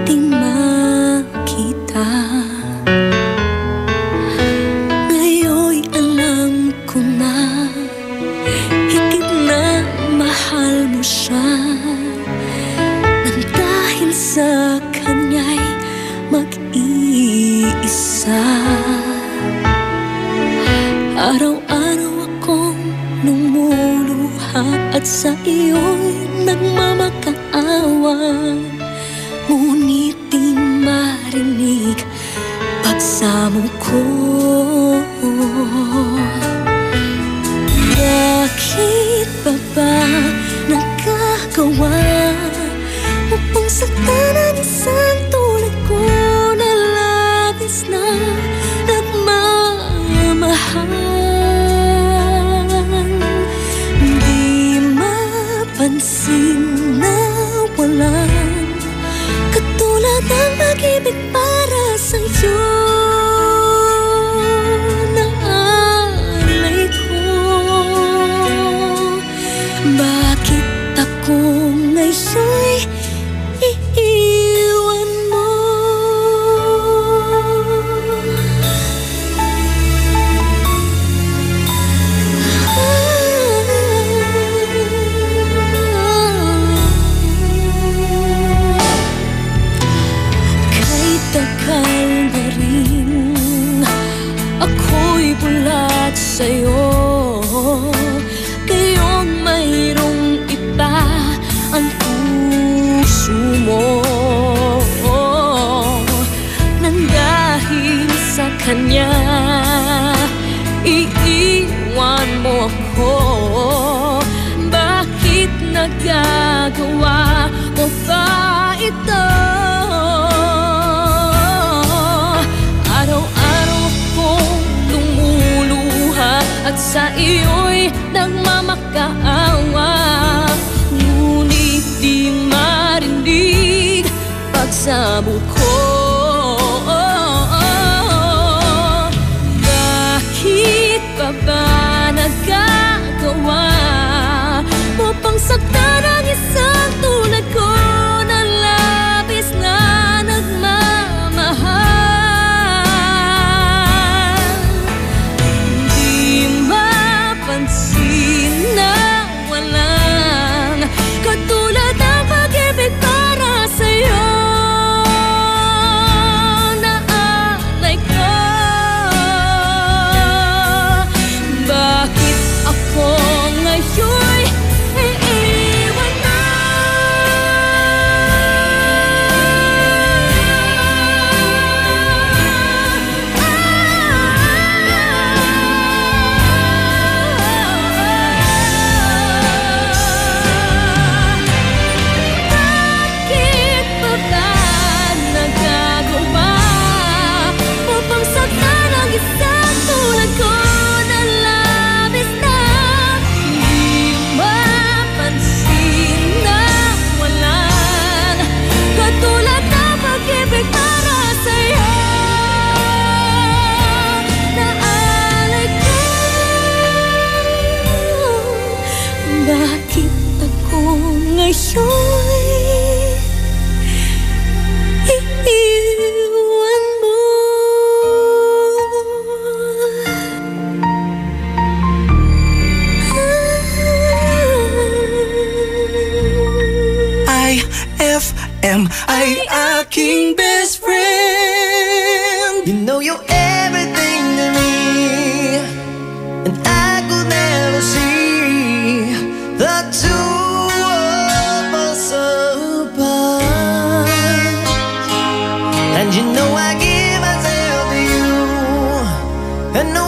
di makita. Ngayon'y alam ko na higit na mahal mo siya. Nang dahil sa kanya'y mag-iisa. Araw-araw akong lumuluha at sa iyo'y nagmamakaawa. Ngunit di marinig pagsamo ko. Bakit pa ba nagkagawa upang saktan ang isang tulad ko na labis na nagmamahal? Di mapansin na walang katulad ng pag-ibig para sa'yo na alay ko. Bakit ako ngayon'y iiwan mo? Kahit tagal na rin ako'y bulat sa'yo. Ngayong mayroong iba ang puso mo. Nang dahil sa kanya iiwan mo ako. Bakit nagagawa mo ba ito? Araw-araw akong lumuluha at sa iyo'y nagmamakaawa. Ngunit di marinig pagsamo ko. Bakit pa ba nagkagawa mo pang saktan ang isang tulad ko na labis na nagmamahal? Di mapansin na walang katulad ng pag-ibig para sa'yo And no